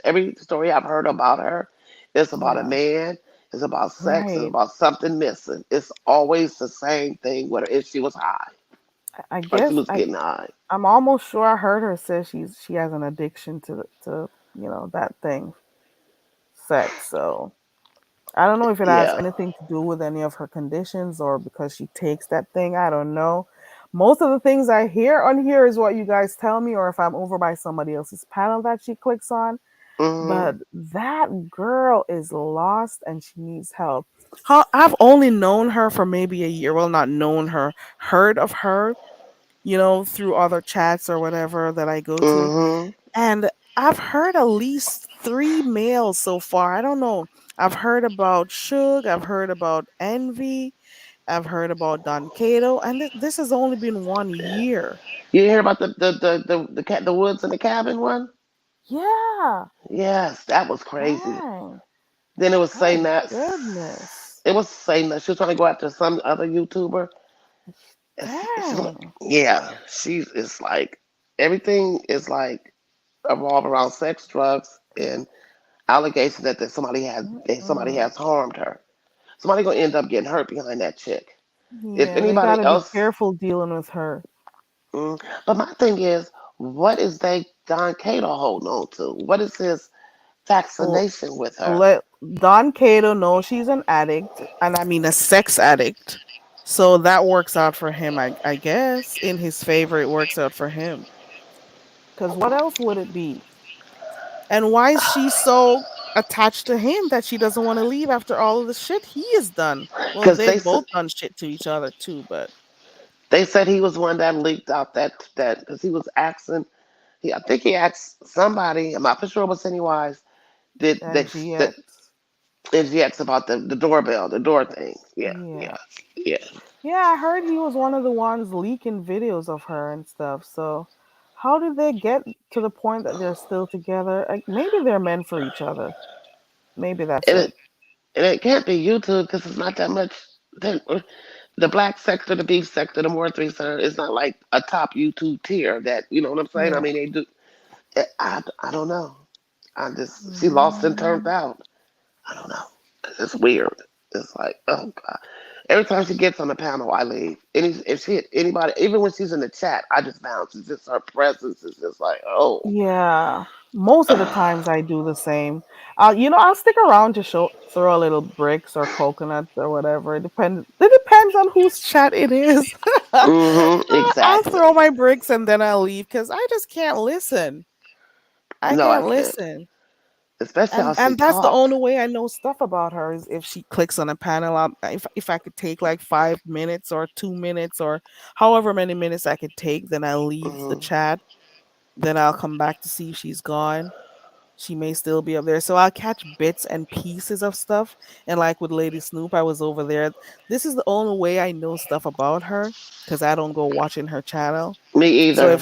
[SPEAKER 2] every story I've heard about her. It's about a
[SPEAKER 1] yeah,
[SPEAKER 2] man. It's about sex. It's
[SPEAKER 1] right.
[SPEAKER 2] about something missing. It's always the same thing. Whether if she was high
[SPEAKER 1] I
[SPEAKER 2] or she
[SPEAKER 1] guess
[SPEAKER 2] was getting high.
[SPEAKER 1] I'm almost sure I heard her say she has an addiction to that thing, sex. So I don't know if it has
[SPEAKER 2] Yeah.
[SPEAKER 1] anything to do with any of her conditions or because she takes that thing. I don't know. Most of the things I hear on here is what you guys tell me, or if I'm over by somebody else's panel that she clicks on.
[SPEAKER 2] Hmm.
[SPEAKER 1] But that girl is lost and she needs help. I've only known her for maybe a year. Well, not known her, heard of her, through other chats or whatever that I go to.
[SPEAKER 2] Hmm.
[SPEAKER 1] And I've heard at least three males so far. I don't know. I've heard about Suge, I've heard about Envy, I've heard about Don Cato, and this has only been 1 year.
[SPEAKER 2] You hear about the woods and the cabin one?
[SPEAKER 1] Yeah.
[SPEAKER 2] Yes, that was crazy.
[SPEAKER 1] Dang.
[SPEAKER 2] Then it was
[SPEAKER 1] My
[SPEAKER 2] saying that
[SPEAKER 1] goodness.
[SPEAKER 2] it was saying that she was trying to go after some other YouTuber. It's like,
[SPEAKER 1] Dang.
[SPEAKER 2] yeah, she's it's like everything is like revolve around sex, drugs, and allegations that somebody
[SPEAKER 1] Mm-mm.
[SPEAKER 2] has harmed her. Somebody gonna end up getting hurt behind that chick. If
[SPEAKER 1] Yeah, they
[SPEAKER 2] anybody
[SPEAKER 1] gotta be
[SPEAKER 2] else,
[SPEAKER 1] careful dealing with her.
[SPEAKER 2] but my thing is, what is they Don Cato holding on to? What is his
[SPEAKER 1] L-
[SPEAKER 2] fascination with her?
[SPEAKER 1] Let Don Cato know she's an addict, and I mean a sex addict. So that works out for him, I guess. In his favor, it works out for him. Because what else would it be? And why is she so attached to him that she doesn't want to leave after all of the shit he has done? Well,
[SPEAKER 2] Because
[SPEAKER 1] they've both done shit to each other too, but
[SPEAKER 2] they said he was one that leaked out that because he was asking. I think he asked somebody. I'm not for sure it was Pennywise. Did
[SPEAKER 1] that
[SPEAKER 2] that that
[SPEAKER 1] GX.
[SPEAKER 2] and she asked about the doorbell, the door thing. Yeah,
[SPEAKER 1] Yeah.
[SPEAKER 2] yeah, yeah.
[SPEAKER 1] Yeah, I heard he was one of the ones leaking videos of her and stuff. So, how did they get to the point that they're still together? Like, maybe they're meant for each other. Maybe that's
[SPEAKER 2] And
[SPEAKER 1] it.
[SPEAKER 2] it can't be YouTube because it's not that much. The black sector, the beef sector, the more things are. It's not like a top YouTube tier that you know what I'm saying. I
[SPEAKER 1] Yeah.
[SPEAKER 2] mean, they do. I don't know. I just she lost and turned
[SPEAKER 1] Mm,
[SPEAKER 2] out. I don't know. It's weird. It's like, oh god. Every time she gets on the panel, I leave. If she anybody, even when she's in the chat, I just bounce. It's just her presence is just like, oh.
[SPEAKER 1] yeah. Most of the times I do the same. I'll stick around to throw a little bricks or coconuts or whatever. It depends on whose chat it is. I'll
[SPEAKER 2] Exactly.
[SPEAKER 1] throw my bricks and then I'll leave because I just can't listen. I
[SPEAKER 2] No, I
[SPEAKER 1] can't
[SPEAKER 2] can't.
[SPEAKER 1] listen.
[SPEAKER 2] Especially how
[SPEAKER 1] and
[SPEAKER 2] she
[SPEAKER 1] and that's the
[SPEAKER 2] talk.
[SPEAKER 1] only way I know stuff about her is if she clicks on a panel. If I could take like 5 minutes or 2 minutes or however many minutes I could take, then I'll leave the
[SPEAKER 2] Hmm.
[SPEAKER 1] chat. Then I'll come back to see if she's gone. She may still be up there, so I'll catch bits and pieces of stuff. And like with Lady Snoop, I was over there. This is the only way I know stuff about her because I don't go watching her channel.
[SPEAKER 2] Me
[SPEAKER 1] So
[SPEAKER 2] either.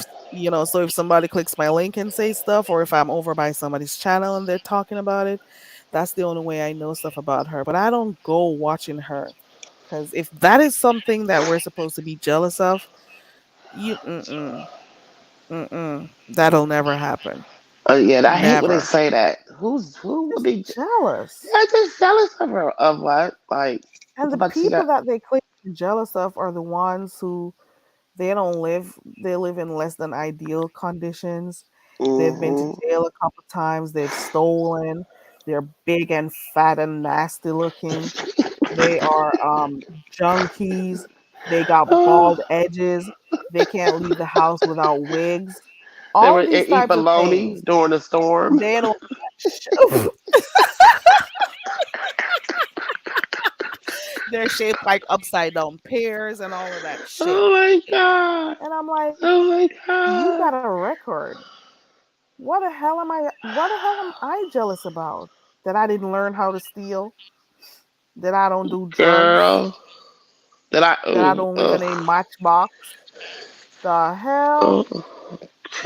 [SPEAKER 1] if somebody clicks my link and say stuff, or if I'm over by somebody's channel and they're talking about it, that's the only way I know stuff about her. But I don't go watching her because if that is something that we're supposed to be jealous of, you that'll never happen.
[SPEAKER 2] Yeah, I hate when they
[SPEAKER 1] Never.
[SPEAKER 2] say that. Who would
[SPEAKER 1] Just
[SPEAKER 2] be?
[SPEAKER 1] jealous.
[SPEAKER 2] Yeah, just jealous of her. Of what? Like,
[SPEAKER 1] And the
[SPEAKER 2] but she
[SPEAKER 1] people
[SPEAKER 2] got.
[SPEAKER 1] that they claim to be jealous of are the ones who they live in less than ideal conditions. They've been to
[SPEAKER 2] Hmm.
[SPEAKER 1] jail a couple times, they've stolen, they're big and fat and nasty looking. They are junkies, they got bald edges, they can't leave the house without wigs.
[SPEAKER 2] They
[SPEAKER 1] All
[SPEAKER 2] were
[SPEAKER 1] these
[SPEAKER 2] eat
[SPEAKER 1] types of
[SPEAKER 2] bologna
[SPEAKER 1] things.
[SPEAKER 2] during the storm.
[SPEAKER 1] They don't they're shaped like upside down pears and all of that shit.
[SPEAKER 2] Oh my god.
[SPEAKER 1] And I'm like,
[SPEAKER 2] Oh my
[SPEAKER 1] you
[SPEAKER 2] god.
[SPEAKER 1] got a record. What the hell am I jealous about? That I didn't learn how to steal? That I don't do drugs?
[SPEAKER 2] Girl. That I
[SPEAKER 1] That I
[SPEAKER 2] oh
[SPEAKER 1] don't live in a
[SPEAKER 2] oh
[SPEAKER 1] matchbox? The hell?
[SPEAKER 2] oh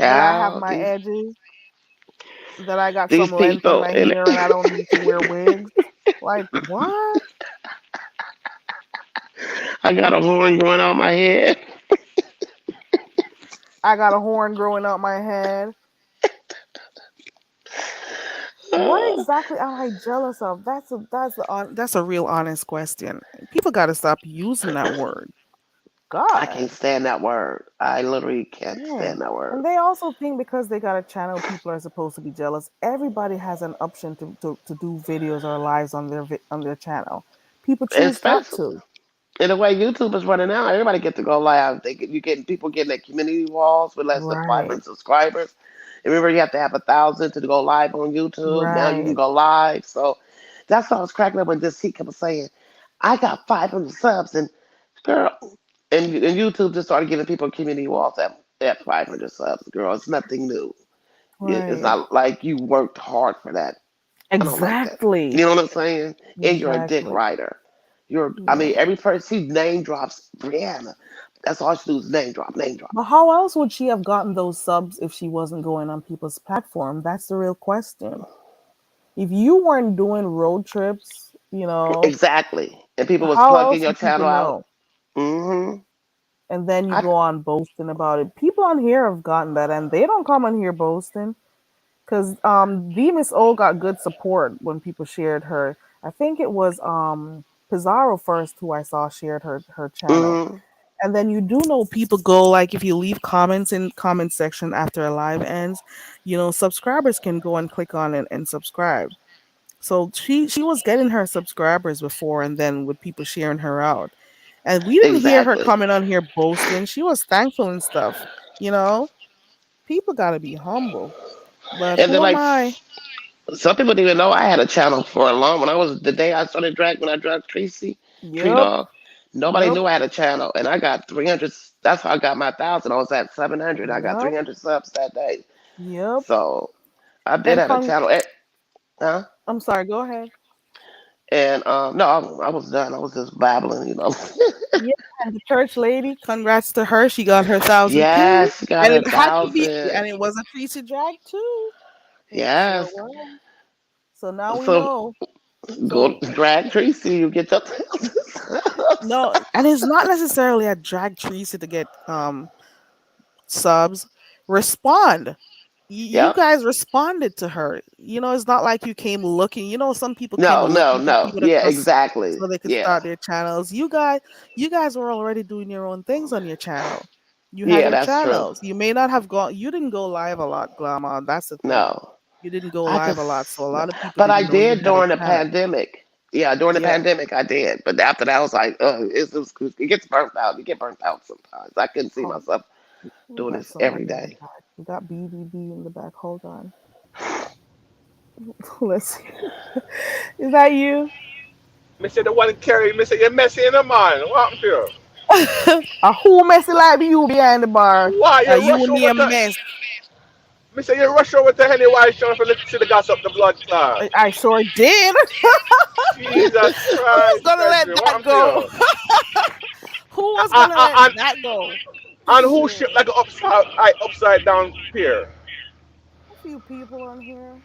[SPEAKER 1] That I have
[SPEAKER 2] child
[SPEAKER 1] my edges? That I got
[SPEAKER 2] these
[SPEAKER 1] some length on
[SPEAKER 2] people
[SPEAKER 1] my
[SPEAKER 2] and
[SPEAKER 1] hair and I don't need to wear wigs? Like what?
[SPEAKER 2] I got a horn going on my head.
[SPEAKER 1] I got a horn growing out my head. What exactly am I jealous of? That's a real honest question. People got to stop using that word.
[SPEAKER 2] I
[SPEAKER 1] God,
[SPEAKER 2] can't stand that word. I literally can't
[SPEAKER 1] dang.
[SPEAKER 2] stand that word.
[SPEAKER 1] And they also think because they got a channel, people are supposed to be jealous. Everybody has an option to do videos or lives on on their channel. People choose not
[SPEAKER 2] Especially
[SPEAKER 1] to.
[SPEAKER 2] in the way YouTube is running now, everybody get to go live. You getting people getting their community walls with less than
[SPEAKER 1] Right,
[SPEAKER 2] 500 subscribers. Remember, you have to have 1,000 to go live on YouTube. Now you can
[SPEAKER 1] right.
[SPEAKER 2] go live. So that's why I was cracking up when this he kept saying, "I got 500 subs," and girl, and YouTube just started giving people community walls at 500 subs. Girl, it's nothing new. It's
[SPEAKER 1] Right.
[SPEAKER 2] not like you worked hard for that. I don't like that. You
[SPEAKER 1] Exactly.
[SPEAKER 2] know what I'm saying? And you're a dick
[SPEAKER 1] Exactly.
[SPEAKER 2] writer. I
[SPEAKER 1] Yeah.
[SPEAKER 2] mean, every person, she name drops Brianna. That's all she do is name drop, name drop.
[SPEAKER 1] But how else would she have gotten those subs if she wasn't going on people's platform? That's the real question. If you weren't doing road trips,
[SPEAKER 2] Exactly. And people was
[SPEAKER 1] how
[SPEAKER 2] plugging
[SPEAKER 1] else
[SPEAKER 2] your
[SPEAKER 1] would people
[SPEAKER 2] channel out.
[SPEAKER 1] know?
[SPEAKER 2] Mm-hmm.
[SPEAKER 1] And then you
[SPEAKER 2] I,
[SPEAKER 1] go on boasting about it. People on here have gotten that, and they don't come on here boasting because the Miss O got good support when people shared her. I think it was Pizarro first who I saw shared her channel.
[SPEAKER 2] mm-hmm.
[SPEAKER 1] And then you do know people go like if you leave comments in comment section after a live ends, subscribers can go and click on it and subscribe. So she was getting her subscribers before and then with people sharing her out. And we didn't hear her
[SPEAKER 2] Exactly.
[SPEAKER 1] coming on here boasting. She was thankful and stuff. You know, people got to be humble. But
[SPEAKER 2] And then
[SPEAKER 1] who am
[SPEAKER 2] like
[SPEAKER 1] I?
[SPEAKER 2] some people didn't even know I had a channel for a long when I was the day I started drag when I dragged Tracy, Tree
[SPEAKER 1] Yep.
[SPEAKER 2] Dog. Nobody
[SPEAKER 1] Yep.
[SPEAKER 2] knew I had a channel, and I got 300. That's how I got my 1,000. I was at 700. I got
[SPEAKER 1] Yep.
[SPEAKER 2] 300 subs that day.
[SPEAKER 1] Yep.
[SPEAKER 2] So I've been
[SPEAKER 1] And
[SPEAKER 2] at a channel. Huh?
[SPEAKER 1] I'm sorry, go ahead.
[SPEAKER 2] And no, I was done. I was just babbling.
[SPEAKER 1] Yeah, and the church lady, congrats to her. She got her 1,000 too.
[SPEAKER 2] Yes, got
[SPEAKER 1] And
[SPEAKER 2] a
[SPEAKER 1] it had to be,
[SPEAKER 2] thousand.
[SPEAKER 1] and it was a Tracy drag too. It sure
[SPEAKER 2] Yes.
[SPEAKER 1] was. So now we
[SPEAKER 2] So
[SPEAKER 1] know.
[SPEAKER 2] go
[SPEAKER 1] So
[SPEAKER 2] drag Tracy. You get your 1,000
[SPEAKER 1] no, and it's not necessarily a drag Tracy to get subs. Respond. You
[SPEAKER 2] Yep.
[SPEAKER 1] guys responded to her. It's not like you came looking. Some people came
[SPEAKER 2] No, no,
[SPEAKER 1] looking for
[SPEAKER 2] no.
[SPEAKER 1] people to
[SPEAKER 2] Yeah,
[SPEAKER 1] cuss
[SPEAKER 2] exactly.
[SPEAKER 1] so they could
[SPEAKER 2] Yeah.
[SPEAKER 1] start their channels. You guys were already doing your own things on your channel. You had
[SPEAKER 2] Yeah,
[SPEAKER 1] your
[SPEAKER 2] that's true.
[SPEAKER 1] channels. You may not have gone. You didn't go live a lot, Glamour. That's the thing.
[SPEAKER 2] No.
[SPEAKER 1] You didn't go
[SPEAKER 2] I
[SPEAKER 1] live a lot,
[SPEAKER 2] just,
[SPEAKER 1] so a lot of people
[SPEAKER 2] but I
[SPEAKER 1] didn't know you
[SPEAKER 2] did
[SPEAKER 1] had a
[SPEAKER 2] during the
[SPEAKER 1] channel.
[SPEAKER 2] pandemic. Yeah, during the
[SPEAKER 1] Yeah.
[SPEAKER 2] pandemic, I did. But after that, I was like, it gets burnt out. You get burnt out sometimes. I couldn't see
[SPEAKER 1] Hold
[SPEAKER 2] myself
[SPEAKER 1] We
[SPEAKER 2] doing
[SPEAKER 1] got
[SPEAKER 2] this every
[SPEAKER 1] somebody in the
[SPEAKER 2] day.
[SPEAKER 1] back. We got BBB in the back. Hold on. Let's see. Is that you?
[SPEAKER 3] Mr. The one carry, Mr. You're messy in the man. What happened to you?
[SPEAKER 1] A who messy like you behind the bar?
[SPEAKER 3] Why you
[SPEAKER 1] You
[SPEAKER 3] rush
[SPEAKER 1] and
[SPEAKER 3] over
[SPEAKER 1] your
[SPEAKER 3] to
[SPEAKER 1] mess.
[SPEAKER 3] Mr. You rush over to Henny White Sean for the see the gas up the blood clot.
[SPEAKER 1] I sure did.
[SPEAKER 3] Jesus
[SPEAKER 1] Who's
[SPEAKER 3] Christ,
[SPEAKER 1] gonna let
[SPEAKER 3] Benjamin, what
[SPEAKER 1] that
[SPEAKER 3] happened to
[SPEAKER 1] go?
[SPEAKER 3] you?
[SPEAKER 1] Who was
[SPEAKER 3] And,
[SPEAKER 1] gonna let
[SPEAKER 3] and,
[SPEAKER 1] that go?
[SPEAKER 3] and who shit
[SPEAKER 1] Shit.
[SPEAKER 3] like an upside down pier?
[SPEAKER 1] A few people on here.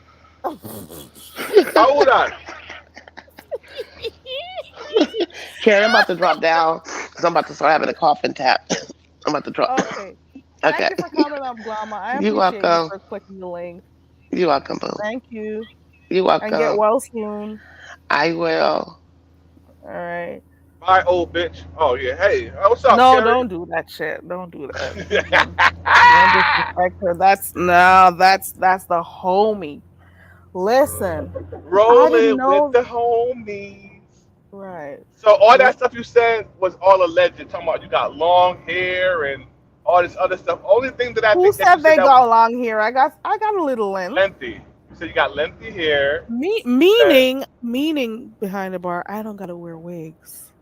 [SPEAKER 3] How old that?
[SPEAKER 2] Carrie, I'm about to drop down because I'm about to start having a cough tap. I'm about to drop.
[SPEAKER 1] Okay. Thank
[SPEAKER 2] Okay.
[SPEAKER 1] you for coming up, Glama. I
[SPEAKER 2] You
[SPEAKER 1] appreciate you
[SPEAKER 2] welcome.
[SPEAKER 1] for clicking the link.
[SPEAKER 2] You welcome, boo.
[SPEAKER 1] Thank you.
[SPEAKER 2] You
[SPEAKER 1] And get
[SPEAKER 2] welcome.
[SPEAKER 1] well soon.
[SPEAKER 2] I will.
[SPEAKER 1] All right.
[SPEAKER 3] Bye, old bitch. Oh yeah, hey, what's up,
[SPEAKER 1] No,
[SPEAKER 3] Carrie?
[SPEAKER 1] don't do that shit. Don't do that. Mm-mm. Don't disrespect her. That's the homie. Listen, I didn't
[SPEAKER 3] Rolling with
[SPEAKER 1] know.
[SPEAKER 3] the homies.
[SPEAKER 1] Right.
[SPEAKER 3] So all
[SPEAKER 1] Le-
[SPEAKER 3] that stuff you said was all alleged. Talking about you got long hair and all this other stuff. Only thing that I
[SPEAKER 1] Who
[SPEAKER 3] think that you
[SPEAKER 1] said
[SPEAKER 3] said
[SPEAKER 1] they
[SPEAKER 3] that
[SPEAKER 1] got long hair? I got a little length.
[SPEAKER 3] lengthy. You said you got lengthy hair.
[SPEAKER 1] Me
[SPEAKER 3] That
[SPEAKER 1] meaning behind the bar. I don't gotta wear wigs.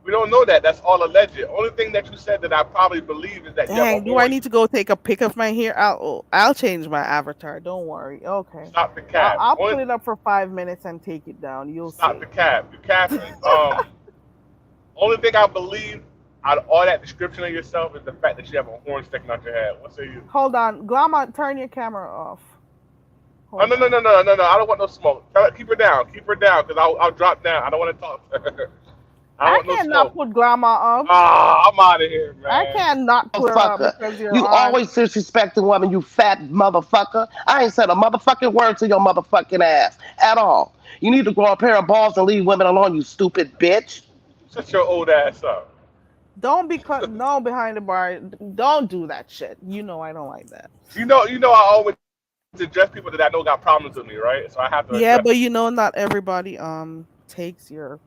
[SPEAKER 3] we don't know that. That's all alleged. Only thing that you said that I probably believe is that you have an
[SPEAKER 1] Dang, do I
[SPEAKER 3] orange.
[SPEAKER 1] need to go take a pic of my hair? I'll change my avatar. Don't worry. Okay.
[SPEAKER 3] Stop the
[SPEAKER 1] I'll,
[SPEAKER 3] cap.
[SPEAKER 1] I'll
[SPEAKER 3] Only
[SPEAKER 1] put it up for 5 minutes and take it down. You'll
[SPEAKER 3] stop the
[SPEAKER 1] see.
[SPEAKER 3] cap. You capping. Only thing I believe out of all that description of yourself is the fact that you have a horn sticking out your head. What say you?
[SPEAKER 1] Hold on, Glama, turn your camera off.
[SPEAKER 3] Oh
[SPEAKER 1] Hold
[SPEAKER 3] no no
[SPEAKER 1] on.
[SPEAKER 3] no no no no! I don't want no smoke. Keep her down. Keep her down because I'll drop down. I don't want to talk to her. I
[SPEAKER 1] I
[SPEAKER 3] want no
[SPEAKER 1] cannot
[SPEAKER 3] smoke.
[SPEAKER 1] put Glamour up.
[SPEAKER 3] Ah, I'm out of here,
[SPEAKER 1] I
[SPEAKER 3] man.
[SPEAKER 1] cannot put her up
[SPEAKER 2] Motherfucker.
[SPEAKER 1] because you're
[SPEAKER 2] You
[SPEAKER 1] on.
[SPEAKER 2] always disrespecting women, you fat motherfucker. I ain't said a motherfucking word to your motherfucking ass at all. You need to grow a pair of balls and leave women alone, you stupid bitch.
[SPEAKER 3] Shut your old ass up.
[SPEAKER 1] Don't be cut. No, behind the bar. Don't do that shit. You know I don't like that.
[SPEAKER 3] I always address people that I know got problems with me, right? So I have to address
[SPEAKER 1] Yeah,
[SPEAKER 3] them.
[SPEAKER 1] but you know, not everybody takes your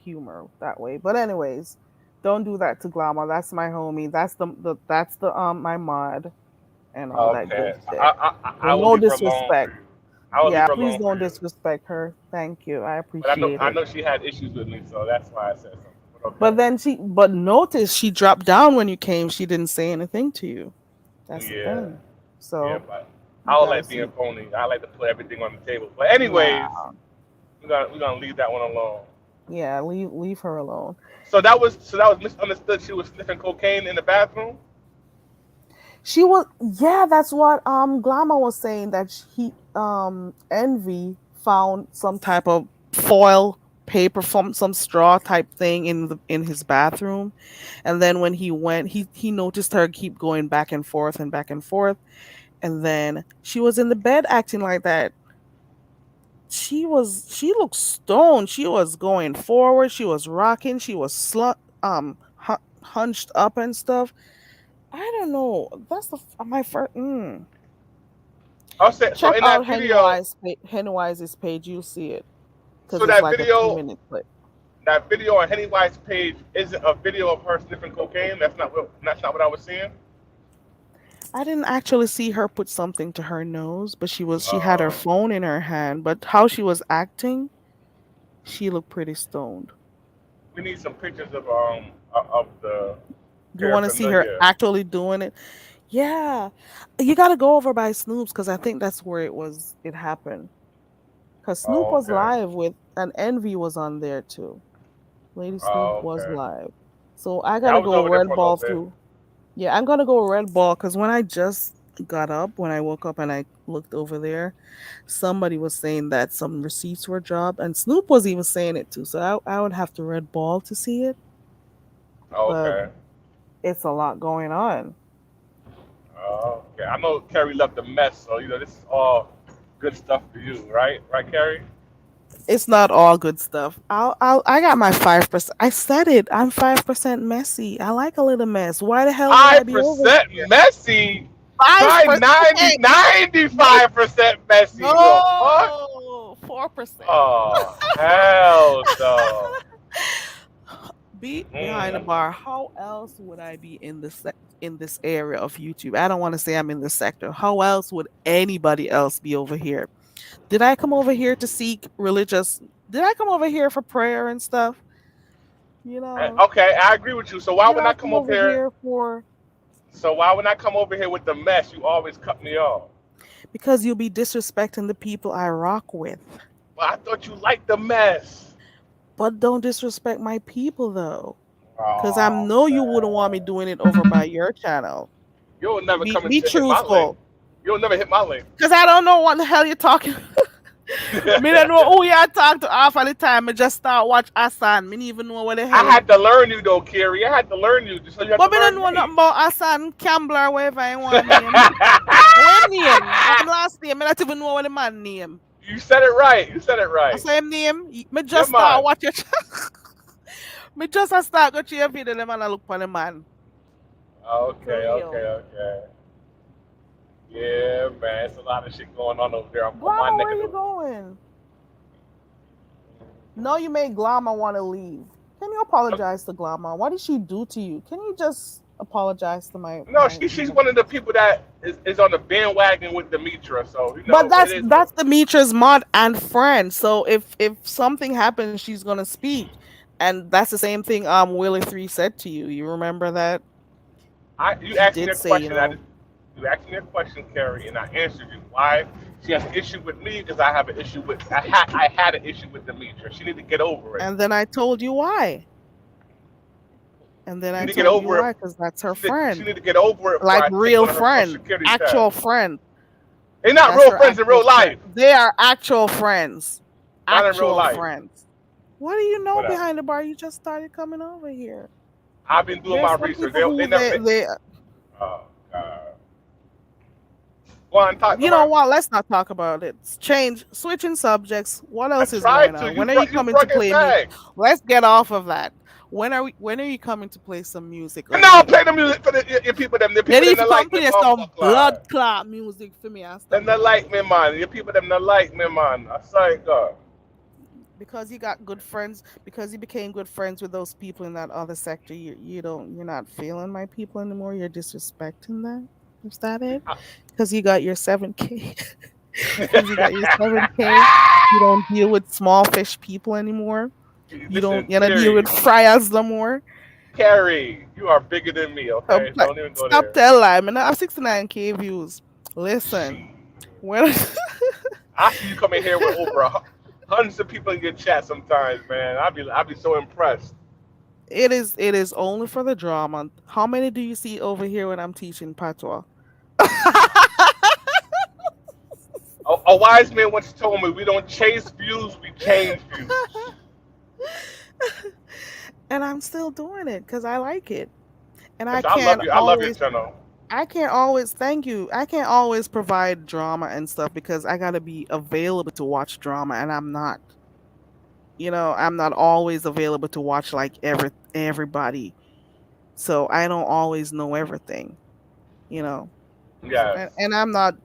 [SPEAKER 1] humor that way. But anyways, don't do that to Glamour. That's my homie. That's the my mod and all that good
[SPEAKER 3] Okay,
[SPEAKER 1] shit.
[SPEAKER 3] I
[SPEAKER 1] So
[SPEAKER 3] will
[SPEAKER 1] no
[SPEAKER 3] leave her alone for
[SPEAKER 1] disrespect.
[SPEAKER 3] you. I will leave
[SPEAKER 1] Yeah,
[SPEAKER 3] her
[SPEAKER 1] please
[SPEAKER 3] alone for
[SPEAKER 1] don't
[SPEAKER 3] you.
[SPEAKER 1] disrespect her. Thank you. I
[SPEAKER 3] But
[SPEAKER 1] appreciate
[SPEAKER 3] I
[SPEAKER 1] it.
[SPEAKER 3] know she had issues with me, so that's why I said something. But okay.
[SPEAKER 1] But notice she dropped down when you came. She didn't say anything to you. That's the
[SPEAKER 3] Yeah,
[SPEAKER 1] thing.
[SPEAKER 3] yeah,
[SPEAKER 1] So
[SPEAKER 3] but
[SPEAKER 1] you
[SPEAKER 3] I don't
[SPEAKER 1] gotta
[SPEAKER 3] like being
[SPEAKER 1] see.
[SPEAKER 3] phony. I like to put everything on the table. But
[SPEAKER 1] Yeah,
[SPEAKER 3] anyways, we're gonna leave that one alone.
[SPEAKER 1] yeah. Leave her alone.
[SPEAKER 3] So that was misunderstood. She was sniffing cocaine in the bathroom.
[SPEAKER 1] She was, yeah, that's what Glamour was saying, that he Envy found some type of foil paper from some straw type thing in his bathroom, and then when he went, he noticed her keep going back and forth, and then she was in the bed acting like that. She looked stoned. She was going forward, she was rocking, she was hunched up and stuff. I don't know. That's my first.
[SPEAKER 3] I'll say so
[SPEAKER 1] Check
[SPEAKER 3] in that
[SPEAKER 1] out
[SPEAKER 3] video.
[SPEAKER 1] Hennywise's page. You'll see it
[SPEAKER 3] So
[SPEAKER 1] because it's
[SPEAKER 3] that
[SPEAKER 1] like a two
[SPEAKER 3] video,
[SPEAKER 1] minute clip.
[SPEAKER 3] that video on Henny White's page isn't a video of her sniffing cocaine. That's not what I was seeing.
[SPEAKER 1] I didn't actually see her put something to her nose, but she had her
[SPEAKER 3] Uh,
[SPEAKER 1] phone in her hand. But how she was acting, she looked pretty stoned.
[SPEAKER 3] we need some pictures of the
[SPEAKER 1] You want to see her
[SPEAKER 3] paraphernalia.
[SPEAKER 1] actually doing it? Yeah, you got to go over by Snoop's because I think that's where it happened. Because Snoop
[SPEAKER 3] Oh,
[SPEAKER 1] was
[SPEAKER 3] okay.
[SPEAKER 1] live with, and Envy was on there too. Lady Snoop
[SPEAKER 3] Oh,
[SPEAKER 1] was
[SPEAKER 3] okay.
[SPEAKER 1] live. So I
[SPEAKER 3] Yeah, I
[SPEAKER 1] gotta
[SPEAKER 3] was
[SPEAKER 1] go
[SPEAKER 3] over there
[SPEAKER 1] red
[SPEAKER 3] for a little
[SPEAKER 1] ball
[SPEAKER 3] bit.
[SPEAKER 1] through. Yeah, I'm gonna go red ball because when I just got up, when I woke up and I looked over there, somebody was saying that some receipts were dropped, and Snoop was even saying it too. So I would have to red ball to see it,
[SPEAKER 3] Oh,
[SPEAKER 1] but
[SPEAKER 3] okay.
[SPEAKER 1] it's a lot going on.
[SPEAKER 3] Oh, okay. I know Kerry left a mess, so this is all good stuff for you, right? Right, Kerry?
[SPEAKER 1] It's not all good stuff. I got my 5%. I said it. I'm 5% messy. I like a little mess. Why the hell would I
[SPEAKER 3] Five
[SPEAKER 1] be over
[SPEAKER 3] percent
[SPEAKER 1] here?
[SPEAKER 3] messy.
[SPEAKER 1] Five
[SPEAKER 3] Try
[SPEAKER 1] percent.
[SPEAKER 3] 95% messy. The fuck?
[SPEAKER 1] No, 4%.
[SPEAKER 3] Oh, hell no.
[SPEAKER 1] Be behind the
[SPEAKER 3] Mm.
[SPEAKER 1] bar. How else would I be in this area of YouTube? I don't want to say I'm in this sector. How else would anybody else be over here? Did I come over here to seek religious? Did I come over here for prayer and stuff? You know,
[SPEAKER 3] Okay, I agree with you. So why
[SPEAKER 1] did
[SPEAKER 3] would
[SPEAKER 1] I
[SPEAKER 3] I come
[SPEAKER 1] come
[SPEAKER 3] over
[SPEAKER 1] over
[SPEAKER 3] here?
[SPEAKER 1] here for
[SPEAKER 3] So why would I come over here with the mess? You always cut me off.
[SPEAKER 1] because you'll be disrespecting the people I rock with.
[SPEAKER 3] Well, I thought you liked the mess.
[SPEAKER 1] But don't disrespect my people though. Cause I
[SPEAKER 3] Oh
[SPEAKER 1] know you wouldn't want me
[SPEAKER 3] man,
[SPEAKER 1] doing it over by your channel.
[SPEAKER 3] you'll never come
[SPEAKER 1] Be
[SPEAKER 3] to hit my link.
[SPEAKER 1] truthful.
[SPEAKER 3] You'll never hit my link.
[SPEAKER 1] Cause I don't know what the hell you're talking. Me don't know who you talk to half of the time. I just start watch Asan. Me don't even know what the
[SPEAKER 3] I
[SPEAKER 1] hell him.
[SPEAKER 3] had to learn you though, Kerry. I had to learn you, just so you have to
[SPEAKER 1] But me don't
[SPEAKER 3] learn
[SPEAKER 1] know
[SPEAKER 3] me.
[SPEAKER 1] nothing about Asan Campbell or whatever I want name. What name? What him last name? I don't even know what the man name.
[SPEAKER 3] You said it right. You said it
[SPEAKER 1] I
[SPEAKER 3] right.
[SPEAKER 1] say him name. Me
[SPEAKER 3] Yeah,
[SPEAKER 1] just start
[SPEAKER 3] man.
[SPEAKER 1] watch your me just a start go to your video them and I look for the man. For
[SPEAKER 3] Okay,
[SPEAKER 1] real.
[SPEAKER 3] okay, okay. Yeah, man. It's a lot of shit going on over there on my
[SPEAKER 1] Glamour,
[SPEAKER 3] neck
[SPEAKER 1] where
[SPEAKER 3] of
[SPEAKER 1] you
[SPEAKER 3] the.
[SPEAKER 1] going? No, you made Glamour want to leave. Can you apologize to Glamour? What did she do to you? Can you just apologize to
[SPEAKER 3] No, she's one of the people that is on the bandwagon with Demetra. So
[SPEAKER 1] But
[SPEAKER 3] it is what.
[SPEAKER 1] that's Demetra's mod and friend. So if something happens, she's gonna speak, and that's the same thing Willie 3 said to you. You remember that
[SPEAKER 3] You
[SPEAKER 1] he
[SPEAKER 3] asked me
[SPEAKER 1] did
[SPEAKER 3] a
[SPEAKER 1] say,
[SPEAKER 3] question. You asked me a question, Carrie, and I answered you. Why she has an issue with me? Because I have an issue with I had an issue with Demetra. She need to get over it.
[SPEAKER 1] and then I told you why. And then
[SPEAKER 3] She
[SPEAKER 1] I
[SPEAKER 3] need to get
[SPEAKER 1] told you
[SPEAKER 3] over it.
[SPEAKER 1] why, because that's her
[SPEAKER 3] She
[SPEAKER 1] friend,
[SPEAKER 3] need to get over it before
[SPEAKER 1] like
[SPEAKER 3] I take
[SPEAKER 1] real
[SPEAKER 3] one of her social
[SPEAKER 1] friend,
[SPEAKER 3] security
[SPEAKER 1] actual
[SPEAKER 3] tabs.
[SPEAKER 1] friend.
[SPEAKER 3] They're not
[SPEAKER 1] That's
[SPEAKER 3] real
[SPEAKER 1] her
[SPEAKER 3] friends in
[SPEAKER 1] actual
[SPEAKER 3] real
[SPEAKER 1] friend.
[SPEAKER 3] life.
[SPEAKER 1] They are actual friends.
[SPEAKER 3] Not in real
[SPEAKER 1] Actual
[SPEAKER 3] life.
[SPEAKER 1] friends. What do you know
[SPEAKER 3] What up?
[SPEAKER 1] behind the bar? You just started coming over here.
[SPEAKER 3] I've been doing
[SPEAKER 1] There's
[SPEAKER 3] my
[SPEAKER 1] some
[SPEAKER 3] research.
[SPEAKER 1] people
[SPEAKER 3] They
[SPEAKER 1] who
[SPEAKER 3] never.
[SPEAKER 1] they
[SPEAKER 3] Oh God. Go on, talk to
[SPEAKER 1] you know
[SPEAKER 3] her.
[SPEAKER 1] what? Let's not talk about it. Change, switching subjects. What
[SPEAKER 3] I
[SPEAKER 1] else is
[SPEAKER 3] tried
[SPEAKER 1] going
[SPEAKER 3] to.
[SPEAKER 1] on? When are you
[SPEAKER 3] You
[SPEAKER 1] coming to
[SPEAKER 3] brought it
[SPEAKER 1] play me?
[SPEAKER 3] back.
[SPEAKER 1] Let's get off of that. When are you coming to play some music
[SPEAKER 3] And
[SPEAKER 1] over
[SPEAKER 3] now
[SPEAKER 1] here?
[SPEAKER 3] play the music for your people. Them the
[SPEAKER 1] You
[SPEAKER 3] people them
[SPEAKER 1] need to
[SPEAKER 3] that
[SPEAKER 1] come
[SPEAKER 3] like me,
[SPEAKER 1] play some blood
[SPEAKER 3] motherfucker.
[SPEAKER 1] clot music for me and
[SPEAKER 3] Them
[SPEAKER 1] stuff
[SPEAKER 3] that
[SPEAKER 1] because
[SPEAKER 3] like me, man. Your people them that like me, man. I say God.
[SPEAKER 1] because you got good friends, because you became good friends with those people in that other sector. You're not feeling my people anymore. You're disrespecting them. Is that it? Because you got your 7K. Because you got your 7K. You don't deal with small fish people anymore.
[SPEAKER 3] Listen,
[SPEAKER 1] You don't deal with
[SPEAKER 3] Terry,
[SPEAKER 1] fryers no more.
[SPEAKER 3] Carrie, you are bigger than me. Okay,
[SPEAKER 1] Like,
[SPEAKER 3] don't even go
[SPEAKER 1] stop
[SPEAKER 3] there.
[SPEAKER 1] telling lie. Man, I have 69K views. Listen,
[SPEAKER 3] She.
[SPEAKER 1] when
[SPEAKER 3] I see you coming here with over hundreds of people in your chat sometimes, man. I be so impressed.
[SPEAKER 1] it is only for the drama. How many do you see over here when I'm teaching patois?
[SPEAKER 3] A wise man once told me we don't chase views, we change views.
[SPEAKER 1] And I'm still doing it because I like it. And
[SPEAKER 3] Yes, I love you. I love your channel.
[SPEAKER 1] I can't always, thank you. I can't always provide drama and stuff because I gotta be available to watch drama, and I'm not. I'm not always available to watch like everybody. So I don't always know everything. You know. So
[SPEAKER 3] Yes.
[SPEAKER 1] and I'm not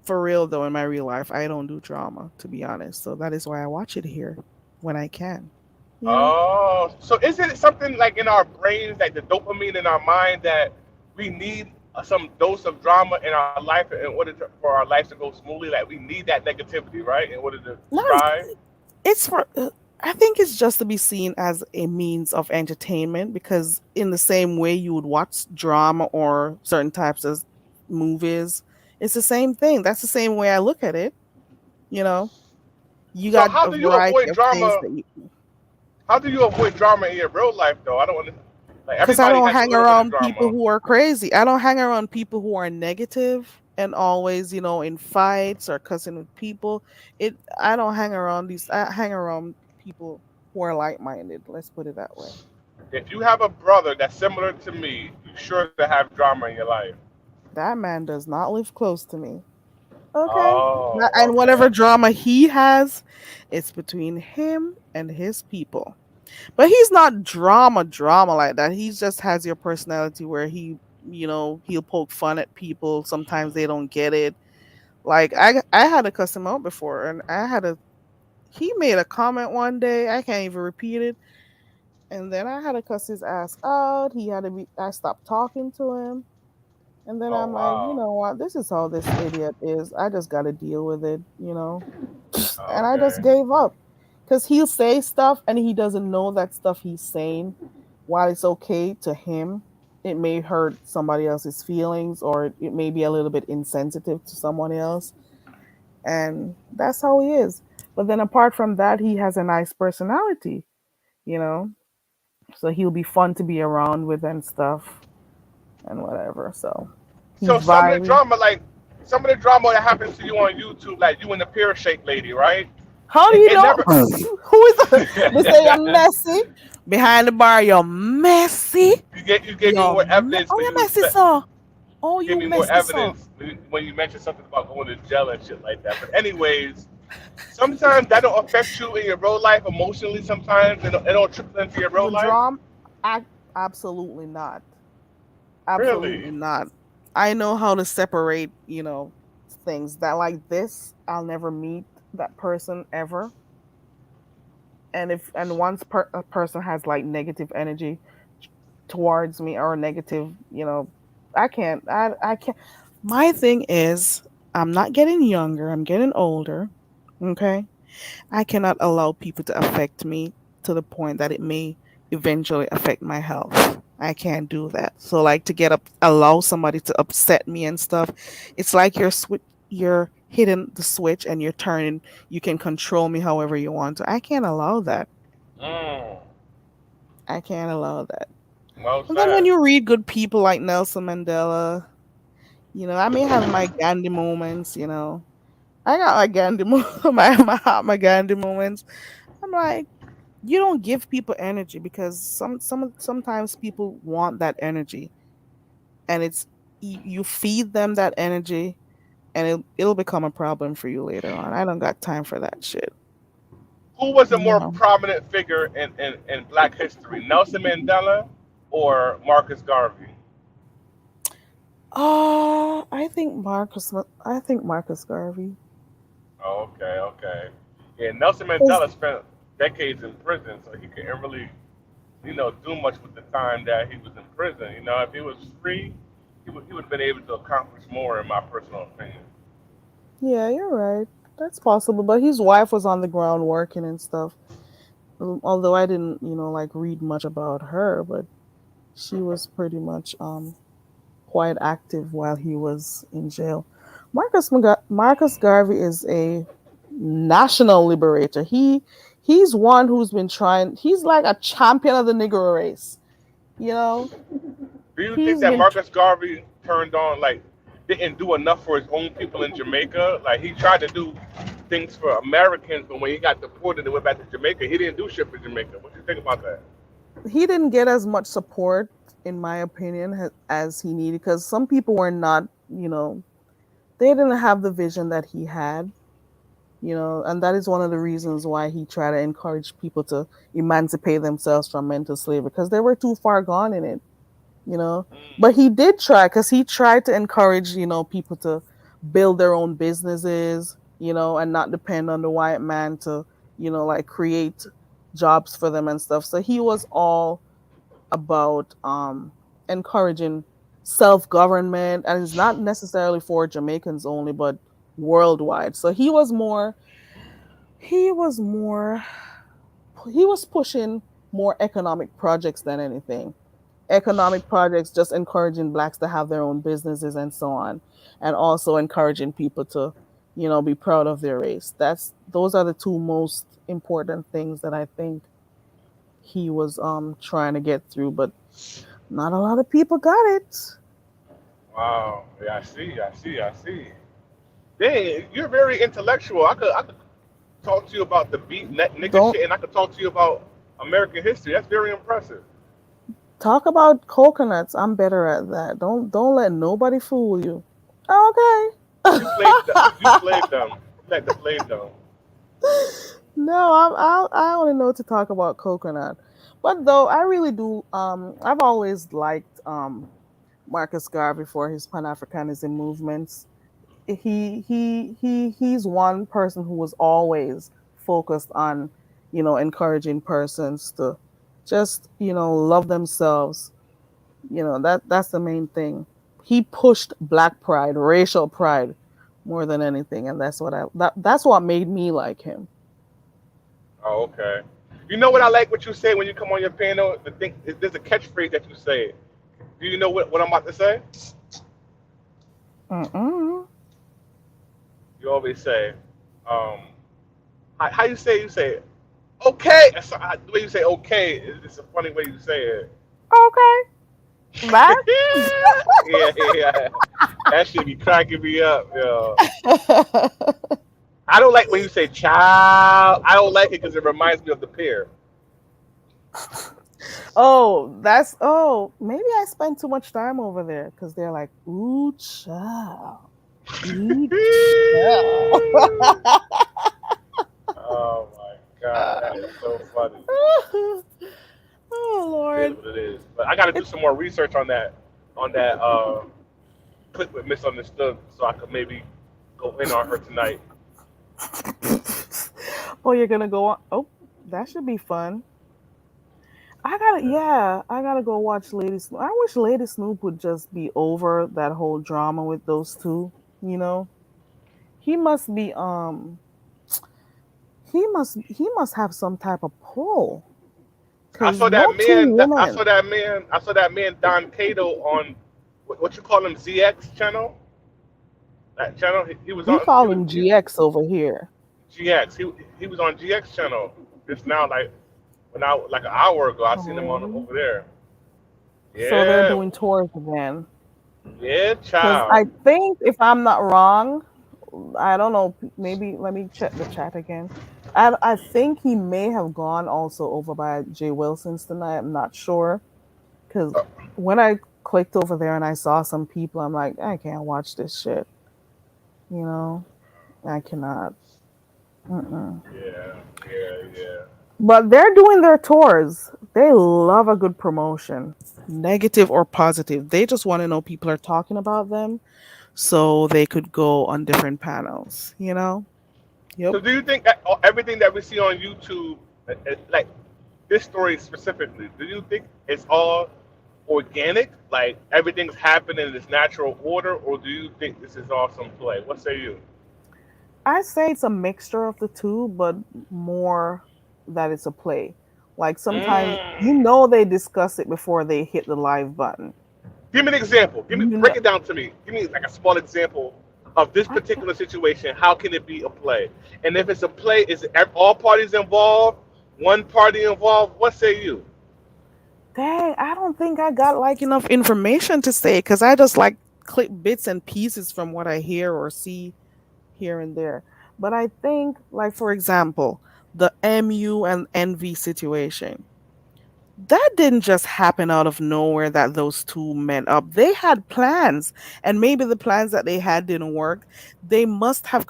[SPEAKER 1] for real though in my real life. I don't do drama to be honest. So that is why I watch it here when I can. You know.
[SPEAKER 3] Oh, so is it something like in our brains, like the dopamine in our mind, that we need some dose of drama in our life in order for our lives to go smoothly? Like we need that negativity, right, in order to
[SPEAKER 1] No,
[SPEAKER 3] thrive.
[SPEAKER 1] it's for I think it's just to be seen as a means of entertainment because in the same way you would watch drama or certain types of movies, it's the same thing. That's the same way I look at it. You know, you
[SPEAKER 3] So
[SPEAKER 1] got
[SPEAKER 3] how
[SPEAKER 1] a
[SPEAKER 3] do you
[SPEAKER 1] variety
[SPEAKER 3] avoid
[SPEAKER 1] of things
[SPEAKER 3] drama?
[SPEAKER 1] that you
[SPEAKER 3] How do you avoid drama in your real life, though? I don't want to. Like
[SPEAKER 1] because I
[SPEAKER 3] everybody
[SPEAKER 1] don't
[SPEAKER 3] has a
[SPEAKER 1] hang
[SPEAKER 3] little bit of
[SPEAKER 1] around people
[SPEAKER 3] drama.
[SPEAKER 1] who are crazy. I don't hang around people who are negative and always, in fights or cussing with people. I don't hang around these. I hang around people who are like minded. Let's put it that way.
[SPEAKER 3] If you have a brother that's similar to me, you're sure to have drama in your life.
[SPEAKER 1] That man does not live close to me. Okay.
[SPEAKER 3] Oh,
[SPEAKER 1] And whatever
[SPEAKER 3] okay.
[SPEAKER 1] drama he has, it's between him and his people. But he's not drama like that. He just has your personality where he'll poke fun at people. Sometimes they don't get it. Like I had to cuss him out before, and he made a comment one day. I can't even repeat it. And then I had to cuss his ass out. I stopped talking to him. And then
[SPEAKER 3] Oh,
[SPEAKER 1] I'm like, you
[SPEAKER 3] wow.
[SPEAKER 1] know what? This is how this idiot is. I just got to deal with it, And I just
[SPEAKER 3] Okay.
[SPEAKER 1] gave up. Because he'll say stuff and he doesn't know that stuff he's saying, while it's okay to him, it may hurt somebody else's feelings or it may be a little bit insensitive to someone else. And that's how he is. But then apart from that, he has a nice personality, you know? So he'll be fun to be around with and stuff and whatever. So
[SPEAKER 3] So
[SPEAKER 1] he's vibey.
[SPEAKER 3] some of the drama that happens to you on YouTube, like you and the pear shaped lady, right?
[SPEAKER 1] How do
[SPEAKER 3] It,
[SPEAKER 1] you
[SPEAKER 3] it
[SPEAKER 1] know?
[SPEAKER 3] never.
[SPEAKER 1] Who is that? They say you're messy. Behind the bar, you're messy.
[SPEAKER 3] You gave me more evidence
[SPEAKER 1] Oh,
[SPEAKER 3] when
[SPEAKER 1] you
[SPEAKER 3] you
[SPEAKER 1] messy, sir. Oh,
[SPEAKER 3] gave
[SPEAKER 1] you
[SPEAKER 3] me more
[SPEAKER 1] messy, sir.
[SPEAKER 3] evidence when you mentioned something about going to jail and shit like that. But anyways, sometimes that don't affect you in your real life emotionally. Sometimes it don't trickle into your real
[SPEAKER 1] The
[SPEAKER 3] life.
[SPEAKER 1] drum, absolutely not. Absolutely
[SPEAKER 3] Really?
[SPEAKER 1] not. I know how to separate, things that like this. I'll never meet that person ever. And once a person has like negative energy towards me or negative, I can't. I can't. My thing is, I'm not getting younger. I'm getting older. Okay, I cannot allow people to affect me to the point that it may eventually affect my health. I can't do that. So like to get up allow somebody to upset me and stuff, it's like you're hitting the switch and you're turning you can control me however you want to. I can't allow that.
[SPEAKER 3] Mm,
[SPEAKER 1] I can't allow that.
[SPEAKER 3] well
[SPEAKER 1] And then when
[SPEAKER 3] said.
[SPEAKER 1] you read good people like Nelson Mandela, I may have my Gandhi moments. I got my Gandhi my Gandhi moments. I'm like, You don't give people energy because sometimes people want that energy, and you feed them that energy, and it'll become a problem for you later on. I don't got time for that shit.
[SPEAKER 3] Who was a
[SPEAKER 1] You
[SPEAKER 3] more
[SPEAKER 1] know.
[SPEAKER 3] prominent figure in Black history, Nelson Mandela or Marcus Garvey?
[SPEAKER 1] I think Marcus Garvey.
[SPEAKER 3] Oh, okay, okay. Yeah, Nelson
[SPEAKER 1] 'Cause
[SPEAKER 3] Mandela spent decades in prison, so he couldn't really, do much with the time that he was in prison. If he was free, he would have been able to accomplish more, in my personal opinion.
[SPEAKER 1] Yeah, you're right. That's possible. But his wife was on the ground working and stuff. Although I didn't, like read much about her, but she was pretty much quite active while he was in jail. Marcus Garvey is a national liberator. He's one who's been trying. He's like a champion of the Negro race. You know,
[SPEAKER 3] Do you think
[SPEAKER 1] he's
[SPEAKER 3] that
[SPEAKER 1] been.
[SPEAKER 3] Marcus Garvey turned on, like, didn't do enough for his own people in Jamaica? Like, he tried to do things for Americans, but when he got deported and went back to Jamaica, he didn't do shit for Jamaica. What do you think about that?
[SPEAKER 1] He didn't get as much support, in my opinion, as he needed because some people were not. They didn't have the vision that he had. And that is one of the reasons why he tried to encourage people to emancipate themselves from mental slavery because they were too far gone in it. you know. But
[SPEAKER 3] Mm,
[SPEAKER 1] he did try because he tried to encourage, people to build their own businesses, and not depend on the white man to, like create jobs for them and stuff. So he was all about encouraging self-government, and it's not necessarily for Jamaicans only, but worldwide. So he was more he was pushing more economic projects than anything, economic projects, just encouraging blacks to have their own businesses and so on, and also encouraging people to, be proud of their race. Those are the two most important things that I think he was trying to get through, but not a lot of people got it.
[SPEAKER 3] wow. Yeah, I see. I see. I see. Dang, you're very intellectual. I could talk to you about the beat nigga
[SPEAKER 1] Don't
[SPEAKER 3] shit, and I could talk to you about American history. That's very impressive.
[SPEAKER 1] talk about coconuts. I'm better at that. Don't let nobody fool you. Okay.
[SPEAKER 3] You played them. You played them. You like to play them.
[SPEAKER 1] No, I only know to talk about coconut. But though I really do, I've always liked Marcus Garvey for his Pan Africanism movements. He's one person who was always focused on, encouraging persons to just, love themselves. That's the main thing. He pushed black pride, racial pride, more than anything, and that's what made me like him.
[SPEAKER 3] Oh, okay. You know what I like what you say when you come on your panel? The thing is, there's a catchphrase that you say. Do you know what I'm about to say?
[SPEAKER 1] Mm-mm.
[SPEAKER 3] You always say, um, how you say? You say, okay. The way you say okay is just a funny way you say it.
[SPEAKER 1] Okay. That
[SPEAKER 3] Yeah, yeah. That should be cracking me up, yo. I don't like when you say child. I don't like it because it reminds me of the pear.
[SPEAKER 1] maybe I spent too much time over there because they're like, ooh, child, ooh, child.
[SPEAKER 3] Oh my god, that is so funny.
[SPEAKER 1] Oh
[SPEAKER 3] It is
[SPEAKER 1] Lord.
[SPEAKER 3] what it is. But I got to do
[SPEAKER 1] It's
[SPEAKER 3] some more research on that clip with Misunderstood, so I could maybe go in on her tonight.
[SPEAKER 1] oh, you're gonna go on. Oh, that should be fun. I gotta go watch Lady Snoop. I wish Lady Snoop would just be over that whole drama with those two. You know, he must be he must have some type of pull
[SPEAKER 3] I
[SPEAKER 1] because
[SPEAKER 3] saw
[SPEAKER 1] no
[SPEAKER 3] that
[SPEAKER 1] two
[SPEAKER 3] man. I
[SPEAKER 1] women.
[SPEAKER 3] saw that man. I saw that man Don Cato on what you call him, ZX channel. That channel he was
[SPEAKER 1] We
[SPEAKER 3] on. He
[SPEAKER 1] call
[SPEAKER 3] was
[SPEAKER 1] him GX over here.
[SPEAKER 3] GX. He was on GX channel just now, like an hour ago. I seen him on
[SPEAKER 1] Oh,
[SPEAKER 3] over there.
[SPEAKER 1] so they're
[SPEAKER 3] Yeah,
[SPEAKER 1] doing tours again.
[SPEAKER 3] yeah,
[SPEAKER 1] Because
[SPEAKER 3] child.
[SPEAKER 1] I think, if I'm not wrong, I don't know. Maybe let me check the chat again. And I think he may have gone also over by Jay Wilson's tonight. I'm not sure. Because when I clicked over there and I saw some people, I'm like, I can't watch this shit. You know, I cannot. Mm-mm.
[SPEAKER 3] Yeah, yeah, yeah.
[SPEAKER 1] But they're doing their tours. They love a good promotion, negative or positive. They just want to know people are talking about them so they could go on different panels, you know? Yep.
[SPEAKER 3] So do you think that everything that we see on YouTube, like this story specifically, do you think it's all organic, like everything's happening in its natural order, or do you think this is all some play? What say you?
[SPEAKER 1] I say it's a mixture of the two, but more that it's a play. Like sometimes you
[SPEAKER 3] Mm.
[SPEAKER 1] know they discuss it before they hit the live button.
[SPEAKER 3] Give me an example. Give me
[SPEAKER 1] You know,
[SPEAKER 3] break it down to me. Give me like a small example of this
[SPEAKER 1] I
[SPEAKER 3] particular situation. How can it be a play? And if it's a play, is all parties involved? One party involved? What say you?
[SPEAKER 1] dang, I don't think I got like enough information to say because I just like clip bits and pieces from what I hear or see here and there. But I think, like for example, the MU and NV situation. That didn't just happen out of nowhere that those two met up. They had plans, and maybe the plans that they had didn't work. They must have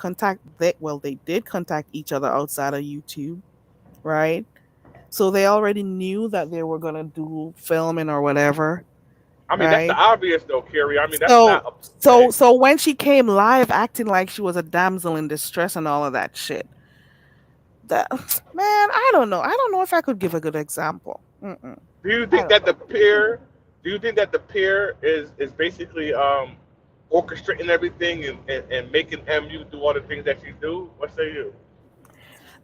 [SPEAKER 1] they did contact each other outside of YouTube, right? So they already knew that they were gonna do filming or whatever,
[SPEAKER 3] I mean, that's the
[SPEAKER 1] right?
[SPEAKER 3] obvious though, Carrie. I mean, that's
[SPEAKER 1] So
[SPEAKER 3] not a
[SPEAKER 1] so
[SPEAKER 3] play.
[SPEAKER 1] so when she came live acting like she was a damsel in distress and all of that shit, that man, I don't know. I don't know if I could give a good example. Mm-mm,
[SPEAKER 3] Do you
[SPEAKER 1] I
[SPEAKER 3] think
[SPEAKER 1] don't
[SPEAKER 3] that the
[SPEAKER 1] know.
[SPEAKER 3] peer? Do you think that the peer is basically orchestrating everything and making MU do all the things that she do? What say you?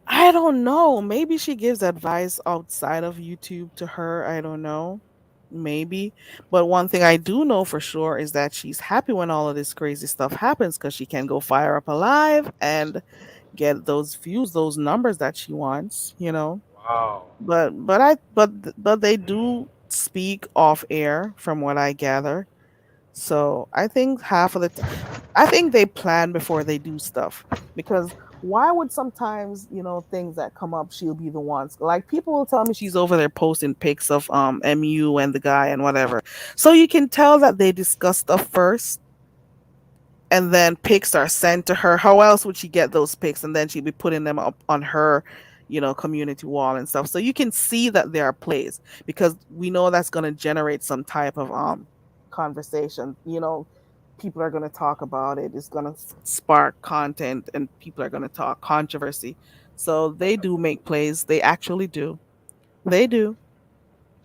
[SPEAKER 1] I don't know. Maybe she gives advice outside of YouTube to her. I don't know. Maybe. But one thing I do know for sure is that she's happy when all of this crazy stuff happens because she can go fire up a live and get those views, those numbers that she wants, you know.
[SPEAKER 3] Wow.
[SPEAKER 1] But they do speak off air from what I gather. So I think I think they plan before they do stuff because why would sometimes things that come up she'll be the ones like people will tell me she's over there posting pics of MU and the guy and whatever, so you can tell that they discuss stuff first and then pics are sent to her. How else would she get those pics? And then she'd be putting them up on her, community wall and stuff. So you can see that there are plays because we know that's going to generate some type of conversation. People are going to talk about it. It's going to spark content, and people are going to talk controversy. So they do make plays. They actually do. They do.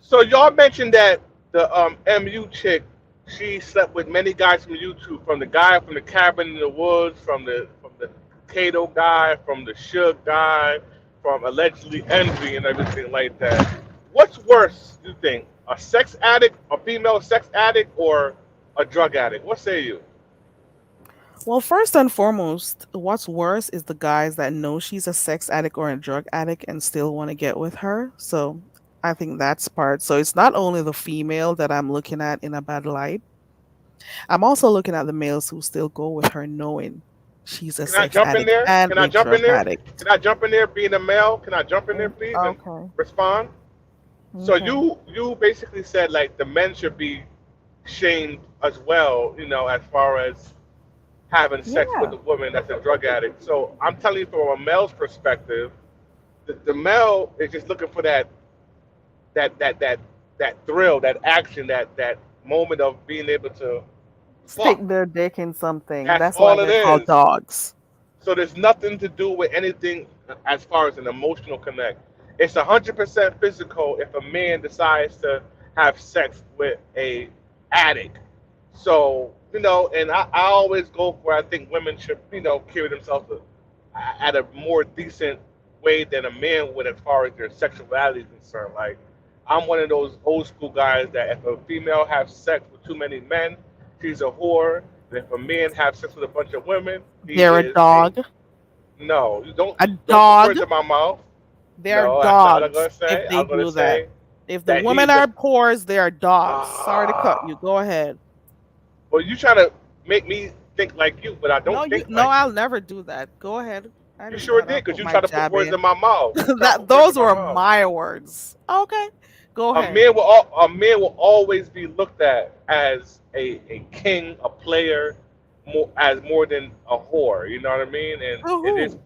[SPEAKER 3] So y'all mentioned that the MU chick, she slept with many guys from YouTube, from the guy from the cabin in the woods, from the Kato guy, from the Suge guy, from allegedly Envy and everything like that. What's worse, you think? A sex addict, a female sex addict, or a drug addict? What say you?
[SPEAKER 1] Well, first and foremost, what's worse is the guys that know she's a sex addict or a drug addict and still want to get with her. So I think that's part. So it's not only the female that I'm looking at in a bad light. I'm also looking at the males who still go with her knowing she's a
[SPEAKER 3] Can I
[SPEAKER 1] sex
[SPEAKER 3] jump in
[SPEAKER 1] addict
[SPEAKER 3] there?
[SPEAKER 1] and
[SPEAKER 3] Can I
[SPEAKER 1] a
[SPEAKER 3] jump in
[SPEAKER 1] drug
[SPEAKER 3] there?
[SPEAKER 1] addict.
[SPEAKER 3] Can I jump in there? Being a male, can I jump in there,
[SPEAKER 1] Mm,
[SPEAKER 3] please, and
[SPEAKER 1] okay.
[SPEAKER 3] respond? So
[SPEAKER 1] Okay.
[SPEAKER 3] you basically said like the men should be shamed as well, as far as having sex with
[SPEAKER 1] Yeah.
[SPEAKER 3] a woman that's a drug addict. So I'm telling you from a male's perspective, the male is just looking for that that that that thrill, that action, that moment of being able to
[SPEAKER 1] Stick
[SPEAKER 3] fuck.
[SPEAKER 1] their dick in something.
[SPEAKER 3] That's
[SPEAKER 1] That's why
[SPEAKER 3] all it
[SPEAKER 1] they're called
[SPEAKER 3] is.
[SPEAKER 1] dogs.
[SPEAKER 3] So there's nothing to do with anything as far as an emotional connect. It's 100% physical if a man decides to have sex with a addict. So and I always go for I think women should carry themselves at a more decent way than a man would as far as their sexuality is concerned. Like I'm one of those old school guys that if a female has sex with too many men, she's a whore. And if a man has sex with a bunch of women, he
[SPEAKER 1] They're a
[SPEAKER 3] is a
[SPEAKER 1] dog.
[SPEAKER 3] no. You don't
[SPEAKER 1] A
[SPEAKER 3] don't put
[SPEAKER 1] dog.
[SPEAKER 3] words in my mouth.
[SPEAKER 1] They're
[SPEAKER 3] No, that's not what I'm
[SPEAKER 1] dogs
[SPEAKER 3] gonna
[SPEAKER 1] if
[SPEAKER 3] say.
[SPEAKER 1] they
[SPEAKER 3] I'm gonna
[SPEAKER 1] do that.
[SPEAKER 3] say
[SPEAKER 1] If the
[SPEAKER 3] that
[SPEAKER 1] women
[SPEAKER 3] he's a
[SPEAKER 1] are whores, they are dogs. Sorry to cut you.
[SPEAKER 3] ah.
[SPEAKER 1] Go ahead.
[SPEAKER 3] Well, you trying to make me think like you, but I
[SPEAKER 1] No,
[SPEAKER 3] don't think
[SPEAKER 1] no,
[SPEAKER 3] like you.
[SPEAKER 1] I'll never do that. Go ahead. I
[SPEAKER 3] You
[SPEAKER 1] just
[SPEAKER 3] sure
[SPEAKER 1] thought I'll
[SPEAKER 3] did, because
[SPEAKER 1] put
[SPEAKER 3] you
[SPEAKER 1] my
[SPEAKER 3] tried to put
[SPEAKER 1] jab
[SPEAKER 3] words
[SPEAKER 1] in.
[SPEAKER 3] in my mouth. You tried to
[SPEAKER 1] That
[SPEAKER 3] put words in
[SPEAKER 1] those
[SPEAKER 3] my
[SPEAKER 1] were
[SPEAKER 3] mouth.
[SPEAKER 1] my words. Okay, go
[SPEAKER 3] A
[SPEAKER 1] ahead.
[SPEAKER 3] man will always be looked at as a king, a player, more than a whore. You know what I mean? And it is
[SPEAKER 1] Who?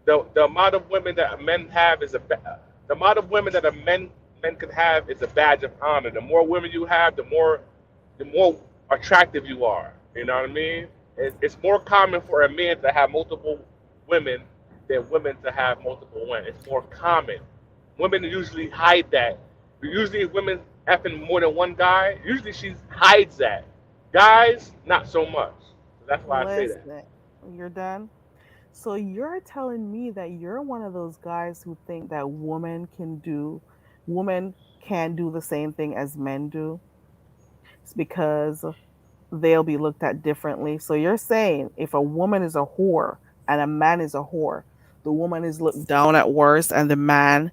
[SPEAKER 3] the amount of women that men have is the amount of women that a men can have is a badge of honor. The more women you have, the more attractive you are. You know what I mean? It's more common for a man to have multiple women than women to have multiple men. It's more common. Women usually hide that. Usually, if women effing more than one guy, usually she hides that. Guys, not so much. So that's why I say that.
[SPEAKER 1] Listen, you're done. So you're telling me that you're one of those guys who think that women can do the same thing as men do? It's because they'll be looked at differently. So you're saying if a woman is a whore and a man is a whore, the woman is looked down at worse and the man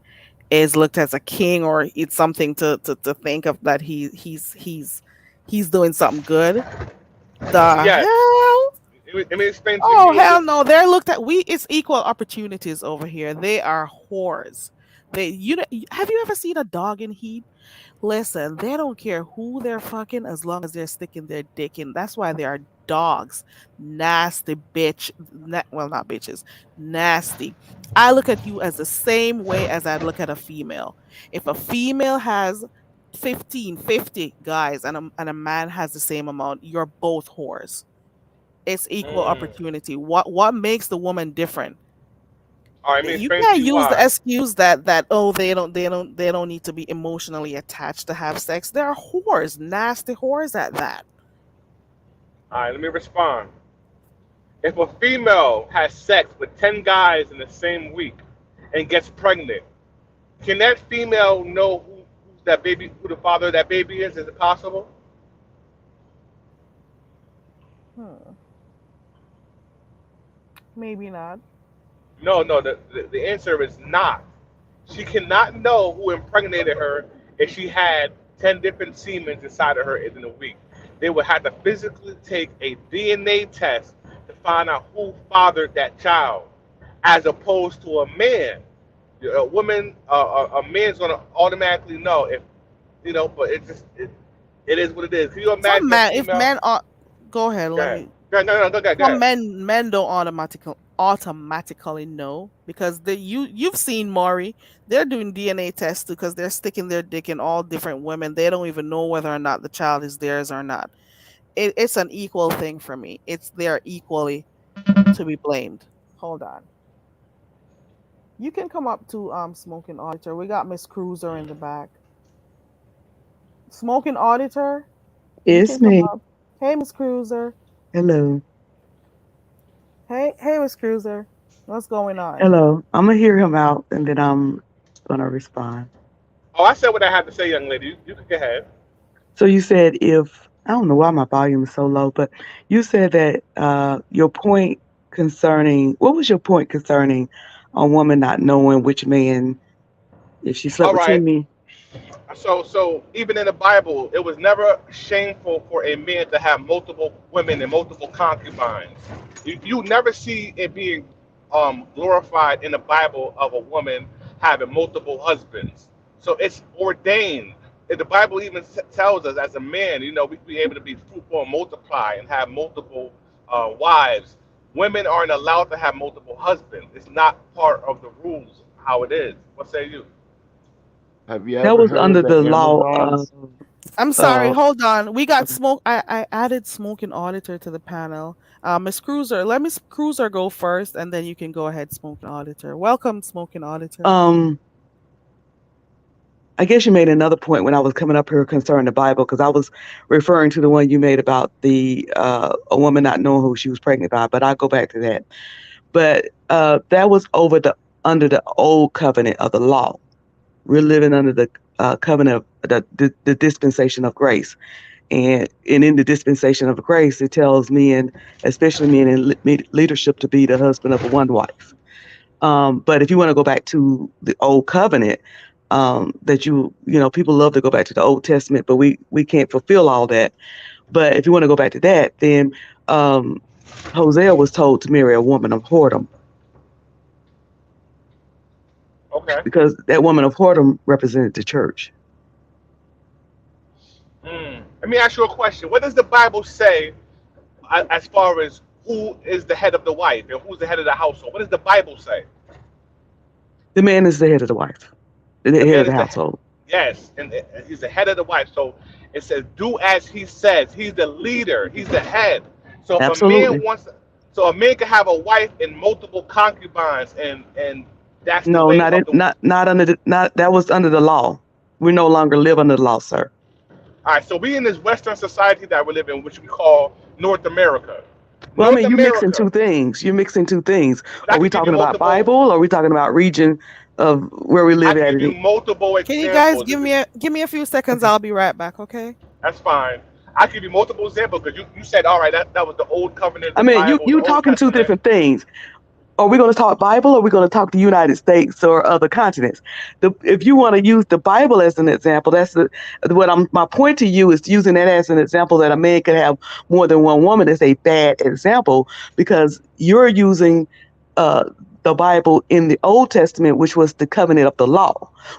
[SPEAKER 1] is looked as a king, or it's something to think of that he's doing something good. The
[SPEAKER 3] Yes.
[SPEAKER 1] hell?
[SPEAKER 3] Let me explain to
[SPEAKER 1] Oh
[SPEAKER 3] you
[SPEAKER 1] hell
[SPEAKER 3] this.
[SPEAKER 1] no! They're looked at. It's equal opportunities over here. They are whores. Have you ever seen a dog in heat? Listen, they don't care who they're fucking as long as they're sticking their dick in. That's why they are dogs. Nasty bitch. Well, not bitches. Nasty. I look at you as the same way as I'd look at a female. If a female has 15, 50 guys and a man has the same amount, you're both whores. It's equal
[SPEAKER 3] Mm.
[SPEAKER 1] opportunity. What makes the woman different?
[SPEAKER 3] All right, let me
[SPEAKER 1] You
[SPEAKER 3] explain to
[SPEAKER 1] can't
[SPEAKER 3] you
[SPEAKER 1] use the
[SPEAKER 3] why.
[SPEAKER 1] excuse that oh they don't need to be emotionally attached to have sex. They're whores, nasty whores at that.
[SPEAKER 3] All right, let me respond. If a female has sex with 10 guys in the same week and gets pregnant, can that female know who the father of that baby is? Is it possible?
[SPEAKER 1] Hmm, maybe not.
[SPEAKER 3] No, no. The answer is not. She cannot know who impregnated her if she had 10 different semen inside of her in a week. They would have to physically take a DNA test to find out who fathered that child, as opposed to a man. A woman, a man's gonna automatically know if but it is what it is. Can you
[SPEAKER 1] Some
[SPEAKER 3] imagine a
[SPEAKER 1] men, if
[SPEAKER 3] female?
[SPEAKER 1] men are, go ahead.
[SPEAKER 3] Go
[SPEAKER 1] Let
[SPEAKER 3] ahead.
[SPEAKER 1] me.
[SPEAKER 3] Go ahead. No, no, no, go ahead. Go
[SPEAKER 1] Some
[SPEAKER 3] ahead.
[SPEAKER 1] men don't automatically know because you've seen Maury. They're doing DNA tests because they're sticking their dick in all different women. They don't even know whether or not the child is theirs or not. It's an equal thing for me. It's they're equally to be blamed. Hold on. You can come up to smoking auditor. We got Miss Cruiser in the back. Smoking auditor, you can
[SPEAKER 4] It's
[SPEAKER 1] come
[SPEAKER 4] me.
[SPEAKER 1] up. Hey Miss Cruiser.
[SPEAKER 4] Hello.
[SPEAKER 1] Hey Miss Cruiser. What's going on?
[SPEAKER 4] Hello. I'm gonna hear him out and then I'm gonna respond.
[SPEAKER 3] Oh, I said what I had to say, young lady. You can go ahead.
[SPEAKER 4] So you said if I don't know why my volume is so low, but you said that your point concerning what was your point concerning a woman not knowing which man if she slept
[SPEAKER 3] All
[SPEAKER 4] with 10
[SPEAKER 3] right.
[SPEAKER 4] men?
[SPEAKER 3] So even in the Bible, it was never shameful for a man to have multiple women and multiple concubines. You never see it being glorified in the Bible of a woman having multiple husbands. So it's ordained. And the Bible even tells us as a man, we be able to be fruitful and multiply and have multiple wives. Women aren't allowed to have multiple husbands. It's not part of the rules how it is. What say you?
[SPEAKER 5] Have you
[SPEAKER 4] That
[SPEAKER 5] ever
[SPEAKER 4] was
[SPEAKER 5] heard
[SPEAKER 4] under
[SPEAKER 5] the
[SPEAKER 4] the law
[SPEAKER 5] Amazons?
[SPEAKER 1] I'm sorry,
[SPEAKER 4] of
[SPEAKER 1] hold on. We got smoke. I added smoking auditor to the panel. Miss Cruiser, let Miss Cruiser go first and then you can go ahead, smoking auditor. Welcome, smoking auditor.
[SPEAKER 4] um I guess you made another point when I was coming up here concerning the Bible because I was referring to the one you made about the a woman not knowing who she was pregnant by, but I'll go back to that. But that was under the old covenant of the law. We're living under the covenant of the dispensation of grace, and in the dispensation of grace, it tells men, especially men in leadership, to be the husband of a one wife. But if you want to go back to the old covenant, that people love to go back to the Old Testament, but we can't fulfill all that. But if you want to go back to that, then um, Hosea was told to marry a woman of whoredom.
[SPEAKER 3] Okay.
[SPEAKER 4] because that woman of whoredom represented the church.
[SPEAKER 3] Let me ask you a question. What does the Bible say as far as who is the head of the wife and who's the head of the household? What does the Bible say?
[SPEAKER 4] The man is the head of the wife, the
[SPEAKER 3] The
[SPEAKER 4] head
[SPEAKER 3] man
[SPEAKER 4] of the
[SPEAKER 3] is the
[SPEAKER 4] household.
[SPEAKER 3] yes, and he's the head of the wife. So it says, "Do as he says." He's the leader. He's the head. So if a man
[SPEAKER 4] Absolutely.
[SPEAKER 3] wants, so a man can have a wife and multiple concubines, and that's the
[SPEAKER 4] No,
[SPEAKER 3] way
[SPEAKER 4] not
[SPEAKER 3] of
[SPEAKER 4] it,
[SPEAKER 3] the.
[SPEAKER 4] not under the not that was under the law. We no longer live under the law, sir.
[SPEAKER 3] All right. So we in this Western society that we live in, which we call North America.
[SPEAKER 4] Well, I
[SPEAKER 3] North
[SPEAKER 4] mean, you're mixing
[SPEAKER 3] America.
[SPEAKER 4] two things. You're mixing two things.
[SPEAKER 3] But I
[SPEAKER 4] Are we
[SPEAKER 3] could give you
[SPEAKER 4] talking about
[SPEAKER 3] multiple.
[SPEAKER 4] Bible? Or are we talking about region of where we
[SPEAKER 3] I
[SPEAKER 4] live
[SPEAKER 3] could
[SPEAKER 4] at?
[SPEAKER 3] give you multiple
[SPEAKER 1] Can you guys
[SPEAKER 3] examples.
[SPEAKER 1] give me a few seconds?
[SPEAKER 4] Okay.
[SPEAKER 1] I'll be right back, okay?
[SPEAKER 3] That's fine. I give you multiple examples because you said, all right, that was the old covenant,
[SPEAKER 4] I
[SPEAKER 3] the
[SPEAKER 4] mean,
[SPEAKER 3] Bible, the
[SPEAKER 4] you
[SPEAKER 3] Old
[SPEAKER 4] talking two
[SPEAKER 3] Testament.
[SPEAKER 4] different things. Are we going to talk Bible or are we going to talk the United States or other continents? If you want to use the Bible as an example, my point to you is using that as an example that a man could have more than one woman is a bad example because you're using uh, the Bible in the Old Testament, which was the covenant of the law.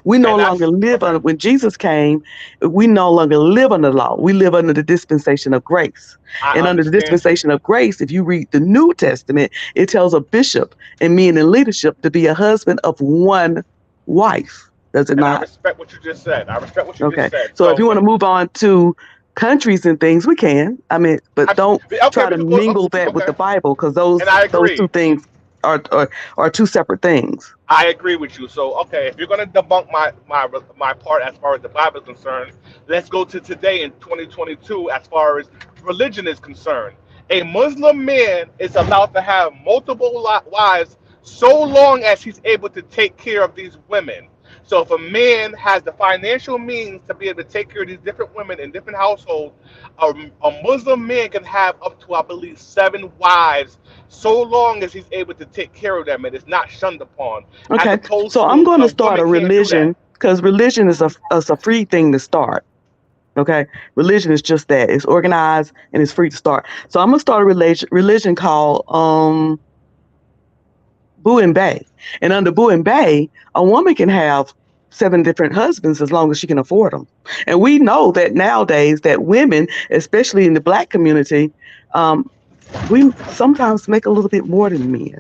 [SPEAKER 4] We no
[SPEAKER 3] And
[SPEAKER 4] longer
[SPEAKER 3] that's
[SPEAKER 4] live
[SPEAKER 3] okay.
[SPEAKER 4] under, when Jesus came, we no longer live under the law. We live under the dispensation of grace.
[SPEAKER 3] I
[SPEAKER 4] And under the
[SPEAKER 3] understand you.
[SPEAKER 4] dispensation of grace, if you read the New Testament, it tells a bishop and men in leadership to be a husband of one wife. Does it
[SPEAKER 3] And I
[SPEAKER 4] not?
[SPEAKER 3] respect what you just said. I respect what you just
[SPEAKER 4] Okay.
[SPEAKER 3] said.
[SPEAKER 4] So if you
[SPEAKER 3] So,
[SPEAKER 4] want to move on to countries and things, we can. I mean, but don't
[SPEAKER 3] okay,
[SPEAKER 4] try
[SPEAKER 3] we
[SPEAKER 4] to
[SPEAKER 3] could go.
[SPEAKER 4] mingle that with
[SPEAKER 3] Okay.
[SPEAKER 4] the Bible because
[SPEAKER 3] And I
[SPEAKER 4] those two
[SPEAKER 3] agree.
[SPEAKER 4] things are two separate things.
[SPEAKER 3] I agree with you. So, okay, if you're going to debunk my part as far as the Bible is concerned, let's go to today in 2022 as far as religion is concerned. A Muslim man is allowed to have multiple wives so long as he's able to take care of these women. So, if a man has the financial means to be able to take care of these different women in different households, a Muslim man can have up to, I believe, 7 wives so long as he's able to take care of them and it's not shunned upon, as
[SPEAKER 4] Okay.
[SPEAKER 3] opposed
[SPEAKER 4] So I'm
[SPEAKER 3] to
[SPEAKER 4] going to
[SPEAKER 3] a
[SPEAKER 4] start
[SPEAKER 3] woman
[SPEAKER 4] a
[SPEAKER 3] can't do that.
[SPEAKER 4] religion because religion is a free thing to start. Okay. Religion is just that. It's organized and it's free to start. So I'm going to start a religion called Boo and Bay. And under Boo and Bay, a woman can have 7 different husbands as long as she can afford them. And we know that nowadays that women, especially in the black community, um, we sometimes make a little bit more than men.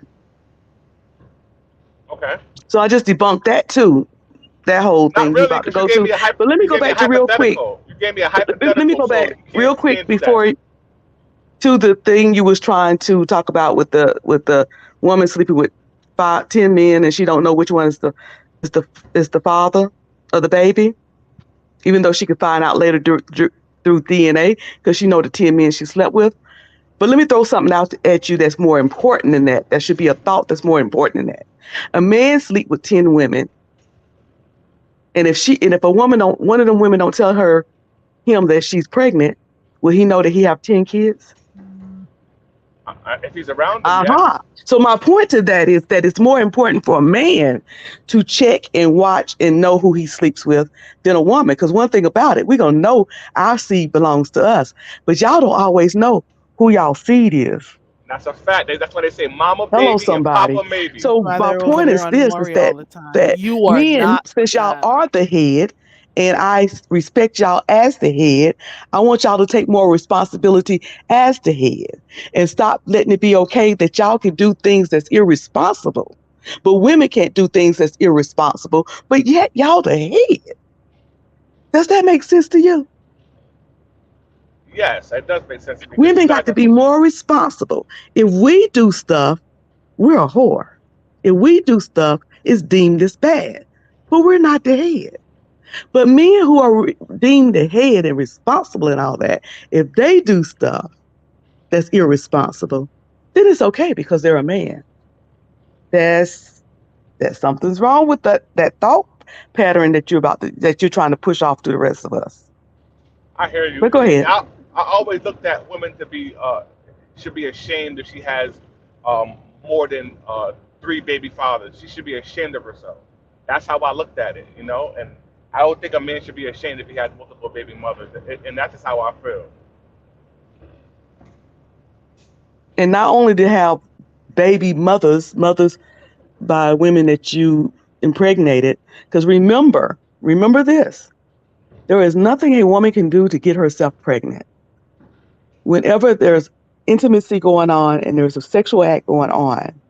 [SPEAKER 3] Okay.
[SPEAKER 4] So I just debunked that too, that whole
[SPEAKER 3] Not
[SPEAKER 4] thing we
[SPEAKER 3] really,
[SPEAKER 4] about to
[SPEAKER 3] because you
[SPEAKER 4] go
[SPEAKER 3] gave
[SPEAKER 4] to.
[SPEAKER 3] me a
[SPEAKER 4] But let me
[SPEAKER 3] you
[SPEAKER 4] go
[SPEAKER 3] gave me a
[SPEAKER 4] back to real quick.
[SPEAKER 3] hypothetical. You gave me a
[SPEAKER 4] Let me
[SPEAKER 3] hypothetical,
[SPEAKER 4] go
[SPEAKER 3] so
[SPEAKER 4] back
[SPEAKER 3] you
[SPEAKER 4] real
[SPEAKER 3] can't
[SPEAKER 4] quick
[SPEAKER 3] do that.
[SPEAKER 4] before to the thing you was trying to talk about with the woman sleeping with 5, 10 men and she don't know which one is the is the father of the baby, even though she could find out later through DNA because she know the 10 men she slept with. But let me throw something out at you that's more important than that. That should be a thought that's more important than that. A man sleep with 10 women, and if a woman don't one of them women don't tell him that she's pregnant, will he know that he have 10 kids?
[SPEAKER 3] If he's around them, yes.
[SPEAKER 4] Uh-huh. So my point to that is that it's more important for a man to check and watch and know who he sleeps with than a woman. Because one thing about it, we're gonna know our seed belongs to us. But y'all don't always know who y'all seed is.
[SPEAKER 3] That's a fact. That's why they say mama
[SPEAKER 4] Hello,
[SPEAKER 3] baby and
[SPEAKER 4] somebody.
[SPEAKER 3] papa maybe.
[SPEAKER 4] So
[SPEAKER 1] Why
[SPEAKER 4] my
[SPEAKER 1] they're over
[SPEAKER 4] point
[SPEAKER 1] there
[SPEAKER 4] is
[SPEAKER 1] on
[SPEAKER 4] this is
[SPEAKER 1] Maury all the time.
[SPEAKER 4] that
[SPEAKER 1] You are
[SPEAKER 4] men,
[SPEAKER 1] not
[SPEAKER 4] since y'all
[SPEAKER 1] that.
[SPEAKER 4] are the head, and I respect y'all as the head, I want y'all to take more responsibility as the head and stop letting it be okay that y'all can do things that's irresponsible. But women can't do things that's irresponsible, but yet y'all the head. Does that make sense to you?
[SPEAKER 3] Yes, it does make sense because you
[SPEAKER 4] Women got
[SPEAKER 3] guys
[SPEAKER 4] to
[SPEAKER 3] are.
[SPEAKER 4] be more responsible. If we do stuff, we're a whore. If we do stuff, it's deemed as bad. But we're not the head. But men who are deemed the head and responsible and all that, if they do stuff that's irresponsible, then it's okay because they're a man. There's something's wrong with that thought pattern that you're trying to push off to the rest of us.
[SPEAKER 3] I hear you.
[SPEAKER 4] But go ahead.
[SPEAKER 3] I always looked at women to be should be ashamed if she has more than 3 baby fathers. She should be ashamed of herself. That's how I looked at it, And I don't think a man should be ashamed if he has multiple baby mothers, and that's just how I feel.
[SPEAKER 4] And not only to have baby mothers by women that you impregnated. Because remember this: there is nothing a woman can do to get herself pregnant. Whenever there's intimacy going on and there's a sexual act going on,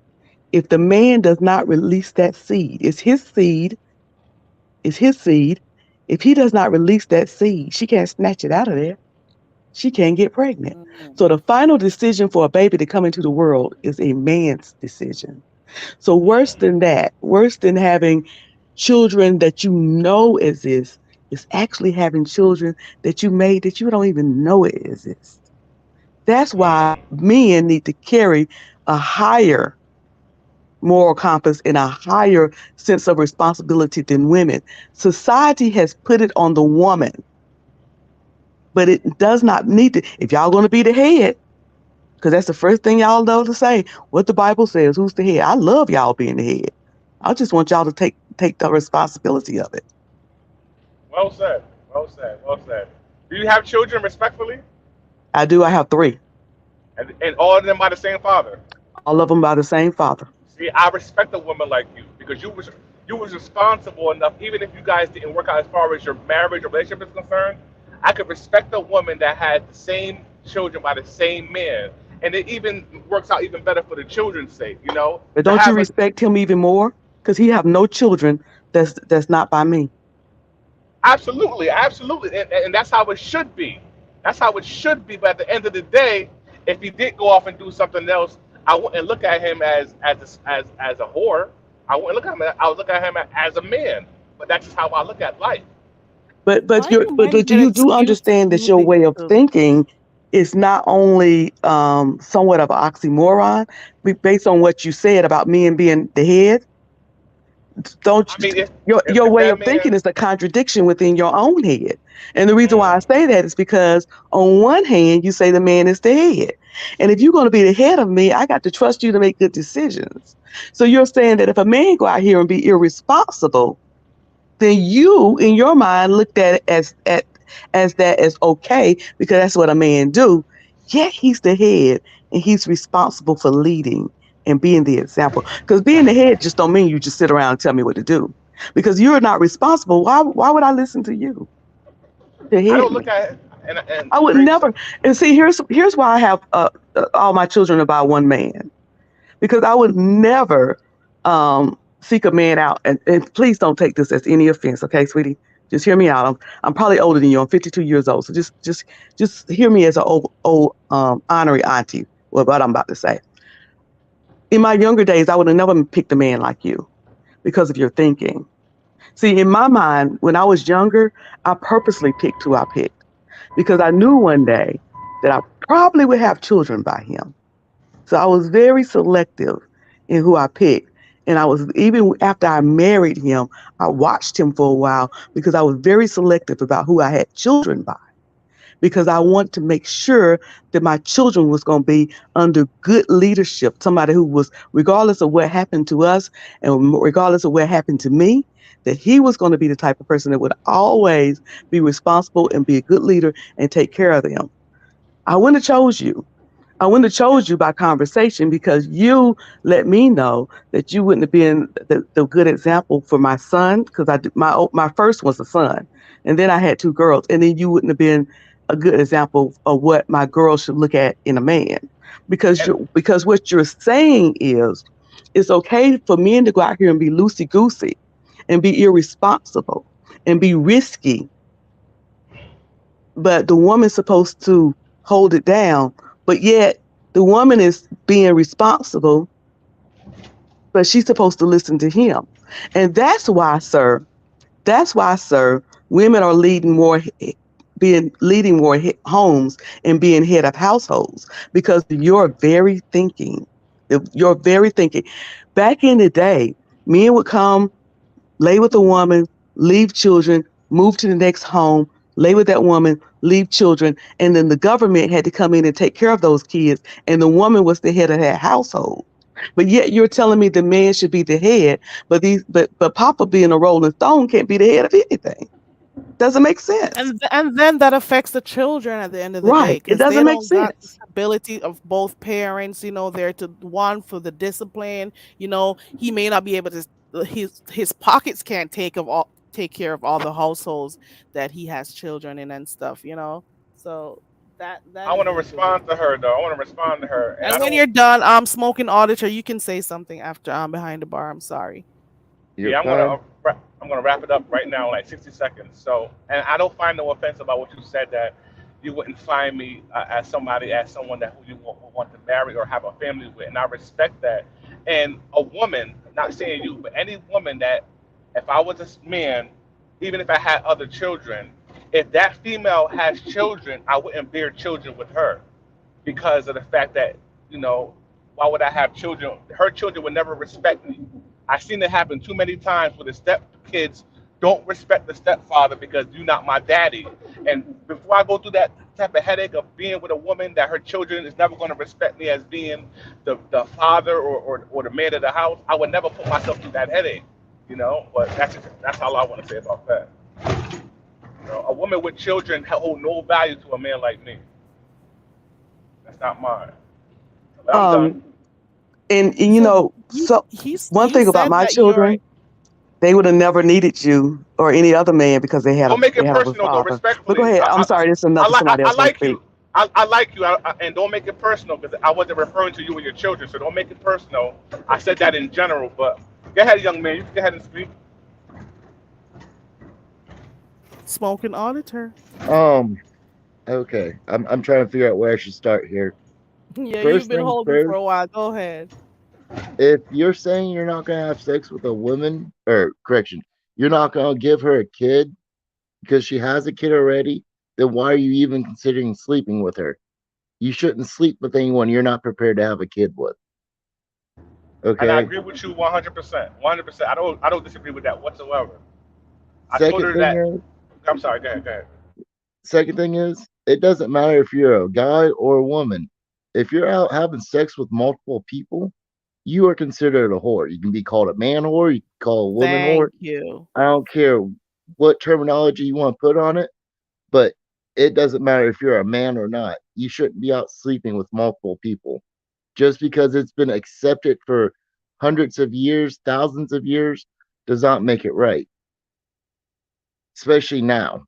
[SPEAKER 4] if the man does not release that seed, it's his seed, it's his seed. If he does not release that seed, she can't snatch it out of there. She can't get pregnant.
[SPEAKER 1] Mm.
[SPEAKER 4] So the final decision for a baby to come into the world is a man's decision. So worse than that, worse than having children that you know exist, is actually having children that you made that you don't even know it exists. That's why men need to carry a higher moral compass and a higher sense of responsibility than women. Society has put it on the woman, but it does not need to. If y'all going to be the head, because that's the first thing y'all know to say, what the Bible says, who's the head. I love y'all being the head. I just want y'all to take the responsibility of it.
[SPEAKER 3] Well said. Well said. Well said. Do you have children respectfully?
[SPEAKER 4] I do. I have 3.
[SPEAKER 3] And all of them by the same father?
[SPEAKER 4] All of them by the same father.
[SPEAKER 3] See, I respect a woman like you because you was responsible enough, even if you guys didn't work out as far as your marriage or relationship is concerned. I could respect a woman that had the same children by the same man, and it even works out even better for the children's sake.
[SPEAKER 4] But
[SPEAKER 3] To
[SPEAKER 4] don't you
[SPEAKER 3] have a
[SPEAKER 4] respect him even more? Because he have no children that's not by me.
[SPEAKER 3] absolutely, absolutely, and that's how it should be. That's how it should be. But at the end of the day, if he did go off and do something else, I wouldn't look at him as a whore. I wouldn't look at him. I would look at him as a man. But that's just how I look at life.
[SPEAKER 1] Why do men
[SPEAKER 4] Do
[SPEAKER 1] get
[SPEAKER 4] you do
[SPEAKER 1] excused
[SPEAKER 4] understand that your
[SPEAKER 1] choosing
[SPEAKER 4] way of
[SPEAKER 1] to?
[SPEAKER 4] thinking is not only somewhat of an oxymoron, based on what you said about men being the head? Don't
[SPEAKER 3] I mean,
[SPEAKER 4] your
[SPEAKER 3] if
[SPEAKER 4] way
[SPEAKER 3] that
[SPEAKER 4] of thinking
[SPEAKER 3] man,
[SPEAKER 4] is a contradiction within your own head. And the reason why I
[SPEAKER 3] mm,
[SPEAKER 4] say that is because on one hand you say the man is the head. And if you're going to be the head of me, I got to trust you to make good decisions. So you're saying that if a man go out here and be irresponsible, then you in your mind looked at it as that as okay because that's what a man do. Yet he's the head and he's responsible for leading and being the example. Because being the head just don't mean you just sit around and tell me what to do. Because you're not responsible. Why would I listen to you to
[SPEAKER 3] I
[SPEAKER 4] head
[SPEAKER 3] don't look
[SPEAKER 4] me?
[SPEAKER 3] at it, and
[SPEAKER 4] I would
[SPEAKER 3] Grace.
[SPEAKER 4] never. And see, here's why I have all my children are by one man because I would never seek a man out. And please don't take this as any offense, okay, sweetie? Just hear me out. I'm probably older than you. I'm 52 years old. So just hear me as an old honorary auntie. What I'm about to say. In my younger days, I would have never picked a man like you because of your thinking. See, in my mind, when I was younger, I purposely picked who I picked because I knew one day that I probably would have children by him. So I was very selective in who I picked. And I was, even after I married him, I watched him for a while because I was very selective about who I had children by. Because I want to make sure that my children was going to be under good leadership, somebody who was, regardless of what happened to us and regardless of what happened to me, that he was going to be the type of person that would always be responsible and be a good leader and take care of them. I wouldn't have chose you. I wouldn't have chose you by conversation because you let me know that you wouldn't have been the good example for my son because my first was a son, and then I had 2 girls, and then you wouldn't have been a good example of what my girls should look at in a man because
[SPEAKER 3] And
[SPEAKER 4] because what you're saying is it's okay for men to go out here and be loosey goosey and be irresponsible and be risky, but the woman's supposed to hold it down. But yet the woman is being responsible, but she's supposed to listen to him. And that's why, sir, women are leading more homes and being head of households because you're very thinking. Back in the day, men would come lay with a woman, leave children, move to the next home, lay with that woman, leave children, and then the government had to come in and take care of those kids, and the woman was the head of that household. But yet you're telling me the man should be the head, but Papa being a Rolling Stone can't be the head of anything. Doesn't make sense.
[SPEAKER 1] And then that affects the children at the end of the day
[SPEAKER 4] Right. It
[SPEAKER 1] because they
[SPEAKER 4] doesn't make
[SPEAKER 1] don't got the
[SPEAKER 4] sense.
[SPEAKER 1] stability of both parents. They're to one for the discipline. He may not be able to his pockets can't take care of all the households that he has children in and stuff, you know. So that
[SPEAKER 3] I want
[SPEAKER 1] is
[SPEAKER 3] to
[SPEAKER 1] individual.
[SPEAKER 3] respond to her though. I want to respond to her, and
[SPEAKER 1] And
[SPEAKER 3] I
[SPEAKER 1] when
[SPEAKER 3] don't.
[SPEAKER 1] you're done, smoking auditor, you can say something after I'm behind the bar. I'm sorry.
[SPEAKER 5] You're
[SPEAKER 3] Yeah,
[SPEAKER 5] fine.
[SPEAKER 3] I'm gonna wrap it up right now, in like 60 seconds. So, and I don't find no offense about what you said that you wouldn't find me as someone that who you want to marry or have a family with, and I respect that. And a woman, not saying you, but any woman that, if I was a man, even if I had other children, if that female has children, I wouldn't bear children with her because of the fact that, you know, why would I have children? Her children would never respect me. I've seen it happen too many times where the step kids don't respect the stepfather because you're not my daddy. And before I go through that type of headache of being with a woman that her children is never going to respect me as being the father or the man of the house, I would never put myself through that headache, you know. But that's all I want to say about that. You know, a woman with children hold no value to a man like me. That's not mine. But I'm done.
[SPEAKER 4] Um, and
[SPEAKER 1] So you
[SPEAKER 4] so one
[SPEAKER 1] you
[SPEAKER 4] thing about
[SPEAKER 1] said
[SPEAKER 4] my
[SPEAKER 1] that you're
[SPEAKER 4] children, they would have never needed you or any other man because
[SPEAKER 3] Don't make
[SPEAKER 4] they
[SPEAKER 3] it
[SPEAKER 4] have a
[SPEAKER 3] personal though.
[SPEAKER 4] father. But go
[SPEAKER 3] Respectfully,
[SPEAKER 4] ahead. I'm sorry. There's another somebody
[SPEAKER 3] I
[SPEAKER 4] else want to
[SPEAKER 3] like
[SPEAKER 4] speak.
[SPEAKER 3] you. I like you, and don't make it personal because I wasn't referring to you and your children. So don't make it personal. I said that in general. But go ahead, young man. You can go ahead and speak.
[SPEAKER 1] smoking auditor.
[SPEAKER 5] Um, okay. I'm trying to figure out where I should start here.
[SPEAKER 1] Yeah, you've
[SPEAKER 5] First
[SPEAKER 1] been
[SPEAKER 5] things
[SPEAKER 1] holding for
[SPEAKER 5] first,
[SPEAKER 1] a while. Go ahead.
[SPEAKER 5] if you're saying you're not gonna have sex with a woman, or correction, you're not gonna give her a kid because she has a kid already, then why are you even considering sleeping with her? You shouldn't sleep with anyone you're not prepared to have a kid with.
[SPEAKER 3] And I
[SPEAKER 5] Okay.
[SPEAKER 3] agree with you 100%. 100%. I don't disagree with that whatsoever. I told
[SPEAKER 5] Second
[SPEAKER 3] her
[SPEAKER 5] thing
[SPEAKER 3] that.
[SPEAKER 5] is,
[SPEAKER 3] I'm sorry. Go ahead. Go ahead.
[SPEAKER 5] it doesn't matter if you're a guy or a woman. If you're out having sex with multiple people, you are considered a whore. You can be called a man whore, you can call a woman whore.
[SPEAKER 1] Thank you.
[SPEAKER 5] I don't care what terminology you want to put on it, but it doesn't matter if you're a man or not. You shouldn't be out sleeping with multiple people. Just because it's been accepted for hundreds of years, thousands of years, does not make it right, especially now.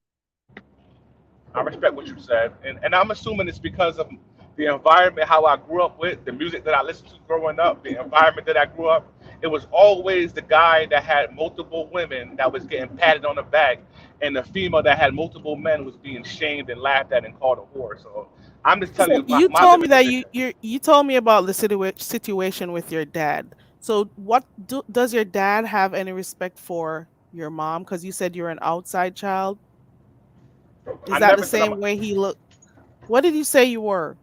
[SPEAKER 3] I respect what you said, and I'm assuming it's because of the environment, how I grew up with, the music that I listened to growing up, the environment that I grew up. It was always the guy that had multiple women that was getting patted on the back, and the female that had multiple men was being shamed and laughed at and called a whore. So I'm just telling
[SPEAKER 1] So
[SPEAKER 3] you
[SPEAKER 1] you
[SPEAKER 3] my
[SPEAKER 1] told me
[SPEAKER 3] living
[SPEAKER 1] that
[SPEAKER 3] condition.
[SPEAKER 1] you told me about the situation with your dad. So does your dad have any respect for your mom? Because you said you're an outside child. Is
[SPEAKER 3] I
[SPEAKER 1] that the
[SPEAKER 3] never said
[SPEAKER 1] same way he looked? What did you say you were?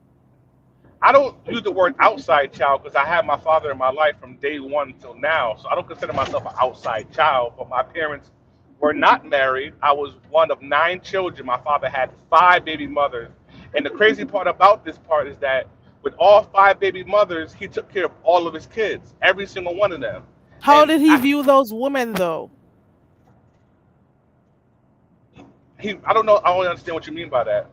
[SPEAKER 3] I don't use the word outside child because I had my father in my life from day one until now. So I don't consider myself an outside child. But my parents were not married. I was one of nine children. My father had five baby mothers. And the crazy part about this part is that with all five baby mothers, he took care of all of his kids, every single one of them.
[SPEAKER 1] How
[SPEAKER 3] And
[SPEAKER 1] did he view those women though?
[SPEAKER 3] I don't know. I don't understand what you mean by that.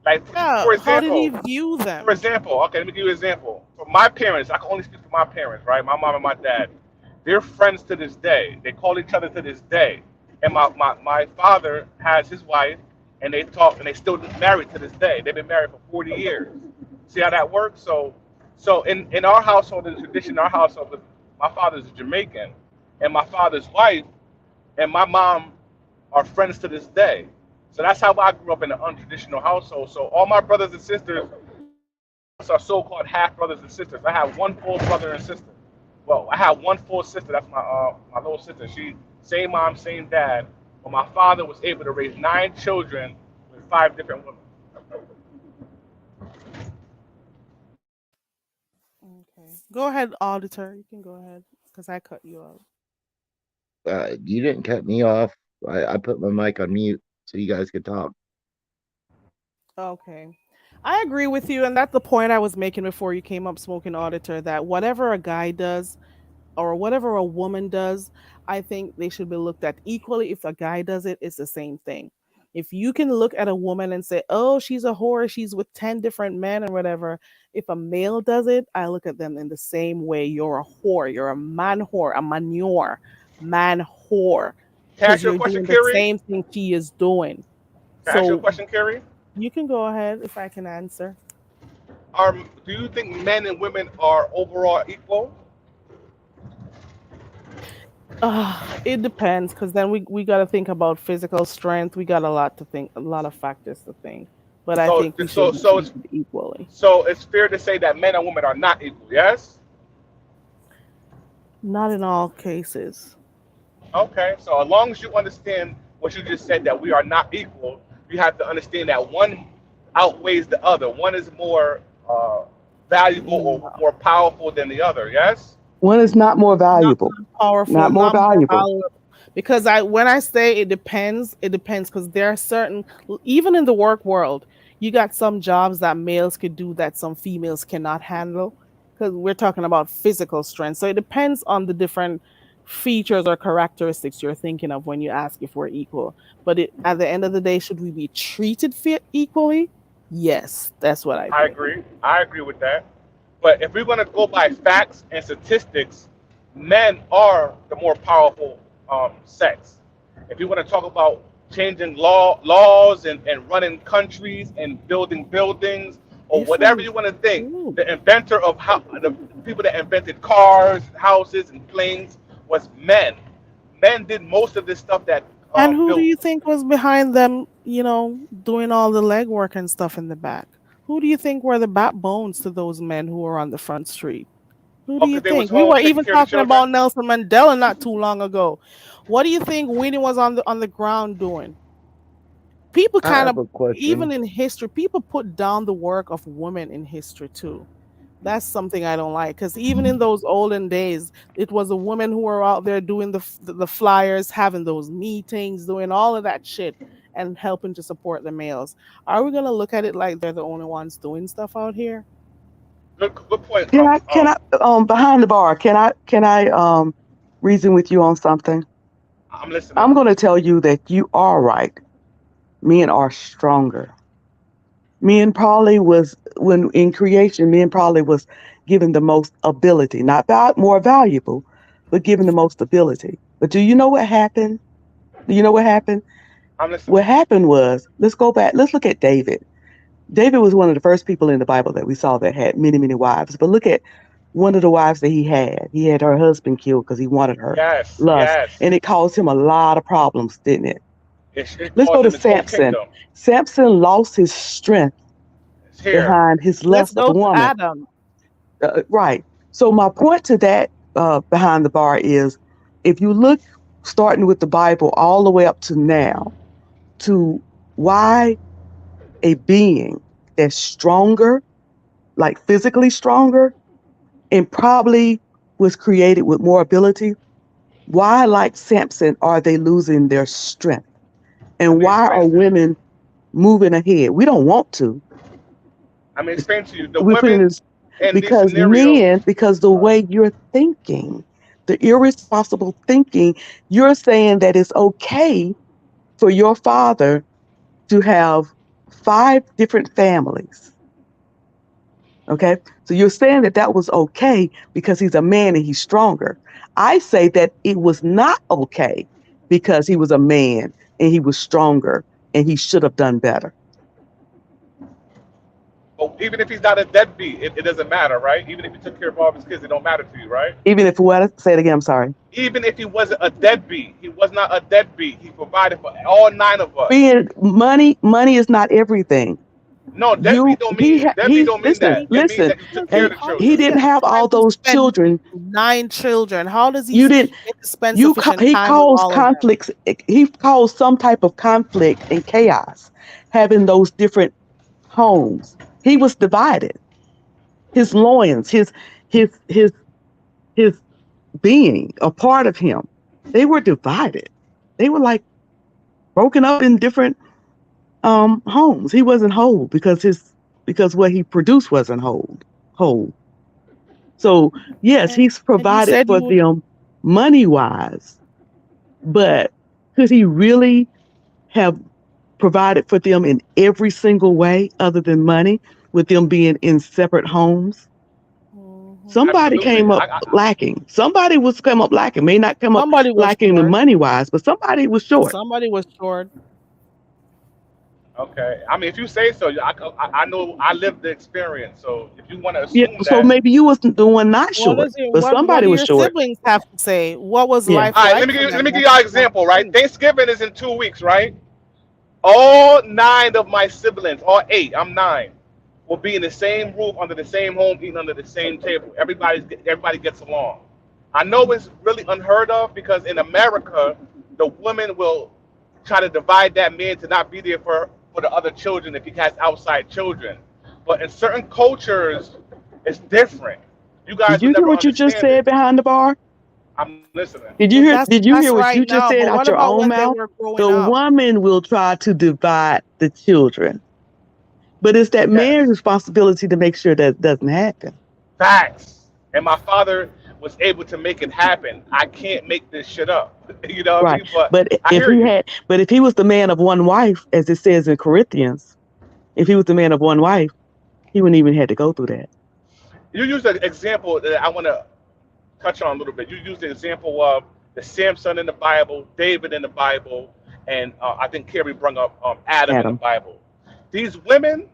[SPEAKER 3] Like, for
[SPEAKER 1] Yeah, how did he
[SPEAKER 3] example,
[SPEAKER 1] view
[SPEAKER 3] For
[SPEAKER 1] them?
[SPEAKER 3] example, okay, let me give you an example. For my parents, I can only speak for my parents, right? My mom and my dad. They're friends to this day. They call each other to this day. And my father has his wife, and they talk, and they still married to this day. They've been married for 40 years. See how that works? So in our household, in the tradition, in our household, my father's a Jamaican, and my father's wife and my mom are friends to this day. So that's how I grew up in an untraditional household. So all my brothers and sisters are so-called half brothers and sisters. I have one full brother and sister. Well, I have one full sister. That's my little sister. She same mom, same dad. But my father was able to raise nine children with five different women.
[SPEAKER 1] Okay. Go ahead, auditor. You can go ahead because I cut you off.
[SPEAKER 5] You didn't cut me off. I put my mic on mute so you guys could talk.
[SPEAKER 1] Okay. I agree with you, and that's the point I was making before you came up, smoking auditor, that whatever a guy does or whatever a woman does, I think they should be looked at equally. If a guy does it, it's the same thing. If you can look at a woman and say, "Oh, she's a whore, she's with 10 different men and whatever," if a male does it, I look at them in the same way. You're a whore. You're a man whore, a manure man whore,
[SPEAKER 3] Can I
[SPEAKER 1] because
[SPEAKER 3] ask you a
[SPEAKER 1] you're
[SPEAKER 3] question,
[SPEAKER 1] doing the
[SPEAKER 3] Carrie?
[SPEAKER 1] same thing she is doing.
[SPEAKER 3] Can I ask you a
[SPEAKER 1] So
[SPEAKER 3] question, Carrie?
[SPEAKER 1] you can go ahead if I can answer.
[SPEAKER 3] Do you think men and women are overall equal?
[SPEAKER 1] It depends, because then we got to think about physical strength. We got a lot to think, a lot of factors to think. But I
[SPEAKER 3] So,
[SPEAKER 1] think we should
[SPEAKER 3] so,
[SPEAKER 1] be
[SPEAKER 3] so it's
[SPEAKER 1] treated equally.
[SPEAKER 3] so it's fair to say that men and women are not equal. Yes.
[SPEAKER 1] Not in all cases.
[SPEAKER 3] Okay. So as long as you understand what you just said, that we are not equal, you have to understand that one outweighs the other. One is more valuable or
[SPEAKER 1] No.
[SPEAKER 3] more powerful than the other. Yes.
[SPEAKER 4] One is not more
[SPEAKER 1] Not
[SPEAKER 4] valuable,
[SPEAKER 1] more powerful,
[SPEAKER 4] not more
[SPEAKER 1] not more
[SPEAKER 4] valuable.
[SPEAKER 1] valuable. Because I when I say it depends, because there are certain, even in the work world, you got some jobs that males could do that some females cannot handle. Because we're talking about physical strength. So it depends on the different features or characteristics you're thinking of when you ask if we're equal. But at the end of the day, should we be treated equally? Yes, that's what I
[SPEAKER 3] I
[SPEAKER 1] think.
[SPEAKER 3] agree. I agree with that. But if we're going to go by facts and statistics, men are the more powerful sex. If you want to talk about changing laws and running countries and building buildings or whatever
[SPEAKER 1] Different.
[SPEAKER 3] you want to think,
[SPEAKER 1] Ooh.
[SPEAKER 3] the inventor of how the people that invented cars, houses, and planes was men. Men did most of this stuff that
[SPEAKER 1] And who do
[SPEAKER 3] built.
[SPEAKER 1] you think was behind them, doing all the legwork and stuff in the back? Who do you think were the backbones to those men who were on the front street? Who do
[SPEAKER 3] Oh,
[SPEAKER 1] you
[SPEAKER 3] because they was
[SPEAKER 1] think? We
[SPEAKER 3] home
[SPEAKER 1] were
[SPEAKER 3] taking
[SPEAKER 1] even
[SPEAKER 3] care of the
[SPEAKER 1] talking
[SPEAKER 3] children.
[SPEAKER 1] about Nelson Mandela not too long ago. What do you think Winnie was on the ground doing? People
[SPEAKER 5] I
[SPEAKER 1] kind
[SPEAKER 5] have
[SPEAKER 1] of,
[SPEAKER 5] a
[SPEAKER 1] even
[SPEAKER 5] question.
[SPEAKER 1] in history, people put down the work of women in history too. That's something I don't like, because even in those olden days, it was the women who were out there doing the flyers, having those meetings, doing all of that shit, and helping to support the males. Are we gonna look at it like they're the only ones doing stuff out here?
[SPEAKER 3] Good point.
[SPEAKER 4] Behind the bar, can I reason with you on something?
[SPEAKER 3] I'm listening.
[SPEAKER 4] I'm going to tell you that you are right. Men are stronger. Men probably was, when in creation, men probably was given the most ability, not more valuable, but given the most ability. But do you know what happened? Do you know what happened?
[SPEAKER 3] I'm
[SPEAKER 4] What
[SPEAKER 3] listening.
[SPEAKER 4] happened was, let's go back, let's look at David. David was one of the first people in the Bible that we saw that had many, many wives. But look at one of the wives that he had. He had her husband killed because he wanted her
[SPEAKER 3] Yes,
[SPEAKER 4] lust.
[SPEAKER 3] yes.
[SPEAKER 4] And it caused him a lot of problems, didn't it?
[SPEAKER 3] It
[SPEAKER 4] Let's
[SPEAKER 3] caused
[SPEAKER 4] go to
[SPEAKER 3] him his whole
[SPEAKER 4] Samson.
[SPEAKER 3] kingdom.
[SPEAKER 4] Samson lost his strength
[SPEAKER 3] It's here.
[SPEAKER 4] behind his
[SPEAKER 1] Let's
[SPEAKER 4] lust of a
[SPEAKER 1] go to
[SPEAKER 4] woman.
[SPEAKER 1] Adam.
[SPEAKER 4] Right. So my point to that behind the bar is, if you look, starting with the Bible all the way up to now, to why a being that's stronger, like physically stronger, and probably was created with more ability, why, like Samson, are they losing their strength?
[SPEAKER 3] Let
[SPEAKER 4] And
[SPEAKER 3] me
[SPEAKER 4] why
[SPEAKER 3] explain
[SPEAKER 4] are
[SPEAKER 3] to you.
[SPEAKER 4] women moving ahead? We don't want to.
[SPEAKER 3] Let me explain to you. The
[SPEAKER 4] We put in
[SPEAKER 3] women
[SPEAKER 4] this
[SPEAKER 3] in these
[SPEAKER 4] because
[SPEAKER 3] scenarios.
[SPEAKER 4] men, because the way you're thinking, the irresponsible thinking, you're saying that it's okay for your father to have 5 different families. Okay. So you're saying that that was okay because he's a man and he's stronger. I say that it was not okay because he was a man and he was stronger and he should have done better.
[SPEAKER 3] But even if he's not a deadbeat, it doesn't matter, right? Even if he took care of all of his kids, it don't matter to you, right?
[SPEAKER 4] Even if what? Say it again. I'm sorry.
[SPEAKER 3] Even if he wasn't a deadbeat, he was not a deadbeat. He provided for all 9 of us.
[SPEAKER 4] Being money is not everything.
[SPEAKER 3] No,
[SPEAKER 4] You
[SPEAKER 3] deadbeat
[SPEAKER 4] he
[SPEAKER 3] don't mean
[SPEAKER 4] listen,
[SPEAKER 3] that. It means
[SPEAKER 4] listen.
[SPEAKER 3] that you took care of
[SPEAKER 4] And
[SPEAKER 3] the
[SPEAKER 1] How does
[SPEAKER 4] he
[SPEAKER 1] he
[SPEAKER 3] children.
[SPEAKER 4] didn't
[SPEAKER 1] get
[SPEAKER 4] have
[SPEAKER 1] time
[SPEAKER 4] all
[SPEAKER 1] to
[SPEAKER 4] those
[SPEAKER 1] spend
[SPEAKER 4] children.
[SPEAKER 1] 9 children? How does he
[SPEAKER 4] You didn't
[SPEAKER 1] get to spend sufficient
[SPEAKER 4] he
[SPEAKER 1] time with
[SPEAKER 4] caused
[SPEAKER 1] all of them?
[SPEAKER 4] conflicts. He caused some type of conflict and chaos having those different homes. He was divided. His loins, his being, a part of him, they were divided. They were like broken up in different homes. He wasn't whole because what he produced wasn't whole. So yes,
[SPEAKER 1] And
[SPEAKER 4] he's
[SPEAKER 1] you
[SPEAKER 4] provided
[SPEAKER 1] said
[SPEAKER 4] for
[SPEAKER 1] you would.
[SPEAKER 4] them money wise, but could he really have provided for them in every single way other than money, with them being in separate homes.
[SPEAKER 1] Mhm.
[SPEAKER 4] Somebody
[SPEAKER 3] Absolutely.
[SPEAKER 4] came up lacking. Somebody was come up lacking. May not come up
[SPEAKER 1] Somebody was
[SPEAKER 4] lacking the
[SPEAKER 1] short.
[SPEAKER 4] money wise, but somebody was short.
[SPEAKER 1] Somebody was short.
[SPEAKER 3] Okay. I mean, if you say so, I know I lived the experience. So if you want to
[SPEAKER 4] Yeah,
[SPEAKER 3] assume
[SPEAKER 4] so
[SPEAKER 3] that,
[SPEAKER 4] maybe you was the one not
[SPEAKER 1] What
[SPEAKER 4] short,
[SPEAKER 1] does your
[SPEAKER 4] but
[SPEAKER 1] what
[SPEAKER 4] somebody
[SPEAKER 1] do
[SPEAKER 4] was
[SPEAKER 1] your
[SPEAKER 4] short.
[SPEAKER 1] siblings have to say? What was
[SPEAKER 4] Yeah.
[SPEAKER 1] life
[SPEAKER 3] all right,
[SPEAKER 1] like for
[SPEAKER 3] let
[SPEAKER 1] them?
[SPEAKER 3] me give
[SPEAKER 1] That's
[SPEAKER 3] y'all an
[SPEAKER 1] what you have
[SPEAKER 3] example,
[SPEAKER 1] to
[SPEAKER 3] right?
[SPEAKER 1] say.
[SPEAKER 3] Thanksgiving is in 2 weeks, right? All 9 of my siblings, all eight, I'm nine, will be in the same roof under the same home, eating under the same table. Everybody gets along. I know it's really unheard of because in America, the woman will try to divide that man to not be there for the other children if he has outside children. But in certain cultures, it's different. You
[SPEAKER 4] Did
[SPEAKER 3] guys will
[SPEAKER 4] you hear
[SPEAKER 3] never
[SPEAKER 4] what you just
[SPEAKER 3] understand it.
[SPEAKER 4] said behind the bar?
[SPEAKER 3] I'm listening.
[SPEAKER 4] Did you
[SPEAKER 1] But
[SPEAKER 4] hear? Did you
[SPEAKER 1] that's
[SPEAKER 4] hear what
[SPEAKER 1] right
[SPEAKER 4] you just
[SPEAKER 1] now.
[SPEAKER 4] said
[SPEAKER 1] But
[SPEAKER 4] out
[SPEAKER 1] what
[SPEAKER 4] your
[SPEAKER 1] about
[SPEAKER 4] own
[SPEAKER 1] when they
[SPEAKER 4] mouth?
[SPEAKER 1] were growing
[SPEAKER 4] The
[SPEAKER 1] up?
[SPEAKER 4] woman will try to divide the children, but it's that man's
[SPEAKER 3] Yes.
[SPEAKER 4] responsibility to make sure that doesn't happen.
[SPEAKER 3] Facts. And my father was able to make it happen. I can't make this shit up. You know what I
[SPEAKER 4] Right.
[SPEAKER 3] mean? But
[SPEAKER 4] But
[SPEAKER 3] I hear you.
[SPEAKER 4] if he was the man of one wife, as it says in Corinthians, if he was the man of one wife, he wouldn't even had to go through that.
[SPEAKER 3] You used an example that I want to touch on a little bit. You used the example of the Samson in the Bible, David in the Bible, and I think Carrie brought up Adam in the
[SPEAKER 4] Adam.
[SPEAKER 3] Bible. These women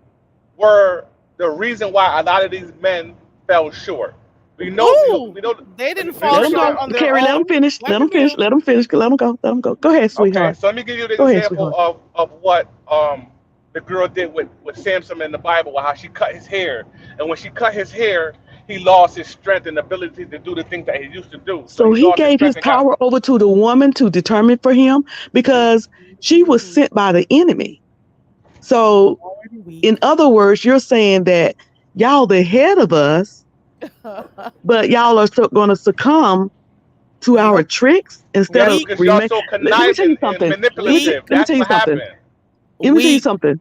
[SPEAKER 3] were the reason why a lot of these men fell short. We know, we know,
[SPEAKER 1] Ooh,
[SPEAKER 3] we know.
[SPEAKER 1] they didn't
[SPEAKER 3] We
[SPEAKER 1] fall
[SPEAKER 4] Let him
[SPEAKER 1] short
[SPEAKER 4] go.
[SPEAKER 1] on their
[SPEAKER 4] Carrie, let him
[SPEAKER 1] own.
[SPEAKER 4] finish.
[SPEAKER 1] Let
[SPEAKER 4] Let
[SPEAKER 1] me
[SPEAKER 4] him finish.
[SPEAKER 1] mute.
[SPEAKER 4] Let him finish. Let him go. Let him go. Go ahead,
[SPEAKER 3] Okay,
[SPEAKER 4] sweetheart.
[SPEAKER 3] so let me give you the
[SPEAKER 4] Go ahead,
[SPEAKER 3] example
[SPEAKER 4] sweetheart.
[SPEAKER 3] of what the girl did with Samson in the Bible, how she cut his hair, and when she cut his hair, he lost his strength and ability to do the things that he used to do. So
[SPEAKER 4] So
[SPEAKER 3] he
[SPEAKER 4] he
[SPEAKER 3] lost his
[SPEAKER 4] gave his
[SPEAKER 3] strength and got
[SPEAKER 4] power over to the woman to determine for him because she was
[SPEAKER 1] Mhm.
[SPEAKER 4] sent by the enemy. So,
[SPEAKER 1] Already
[SPEAKER 4] in
[SPEAKER 1] weak.
[SPEAKER 4] other words, you're saying that y'all the head of us, but y'all are going to succumb to our
[SPEAKER 1] Yep.
[SPEAKER 4] tricks instead
[SPEAKER 3] yes,
[SPEAKER 4] of
[SPEAKER 1] Weak.
[SPEAKER 3] because y'all
[SPEAKER 4] remain.
[SPEAKER 3] so
[SPEAKER 4] Let me tell you
[SPEAKER 3] conniving and
[SPEAKER 4] something.
[SPEAKER 1] Weak.
[SPEAKER 3] manipulative.
[SPEAKER 4] Let me
[SPEAKER 3] That's
[SPEAKER 4] tell you
[SPEAKER 3] what
[SPEAKER 4] something.
[SPEAKER 3] happened.
[SPEAKER 4] Let me tell you
[SPEAKER 1] Weak.
[SPEAKER 4] something.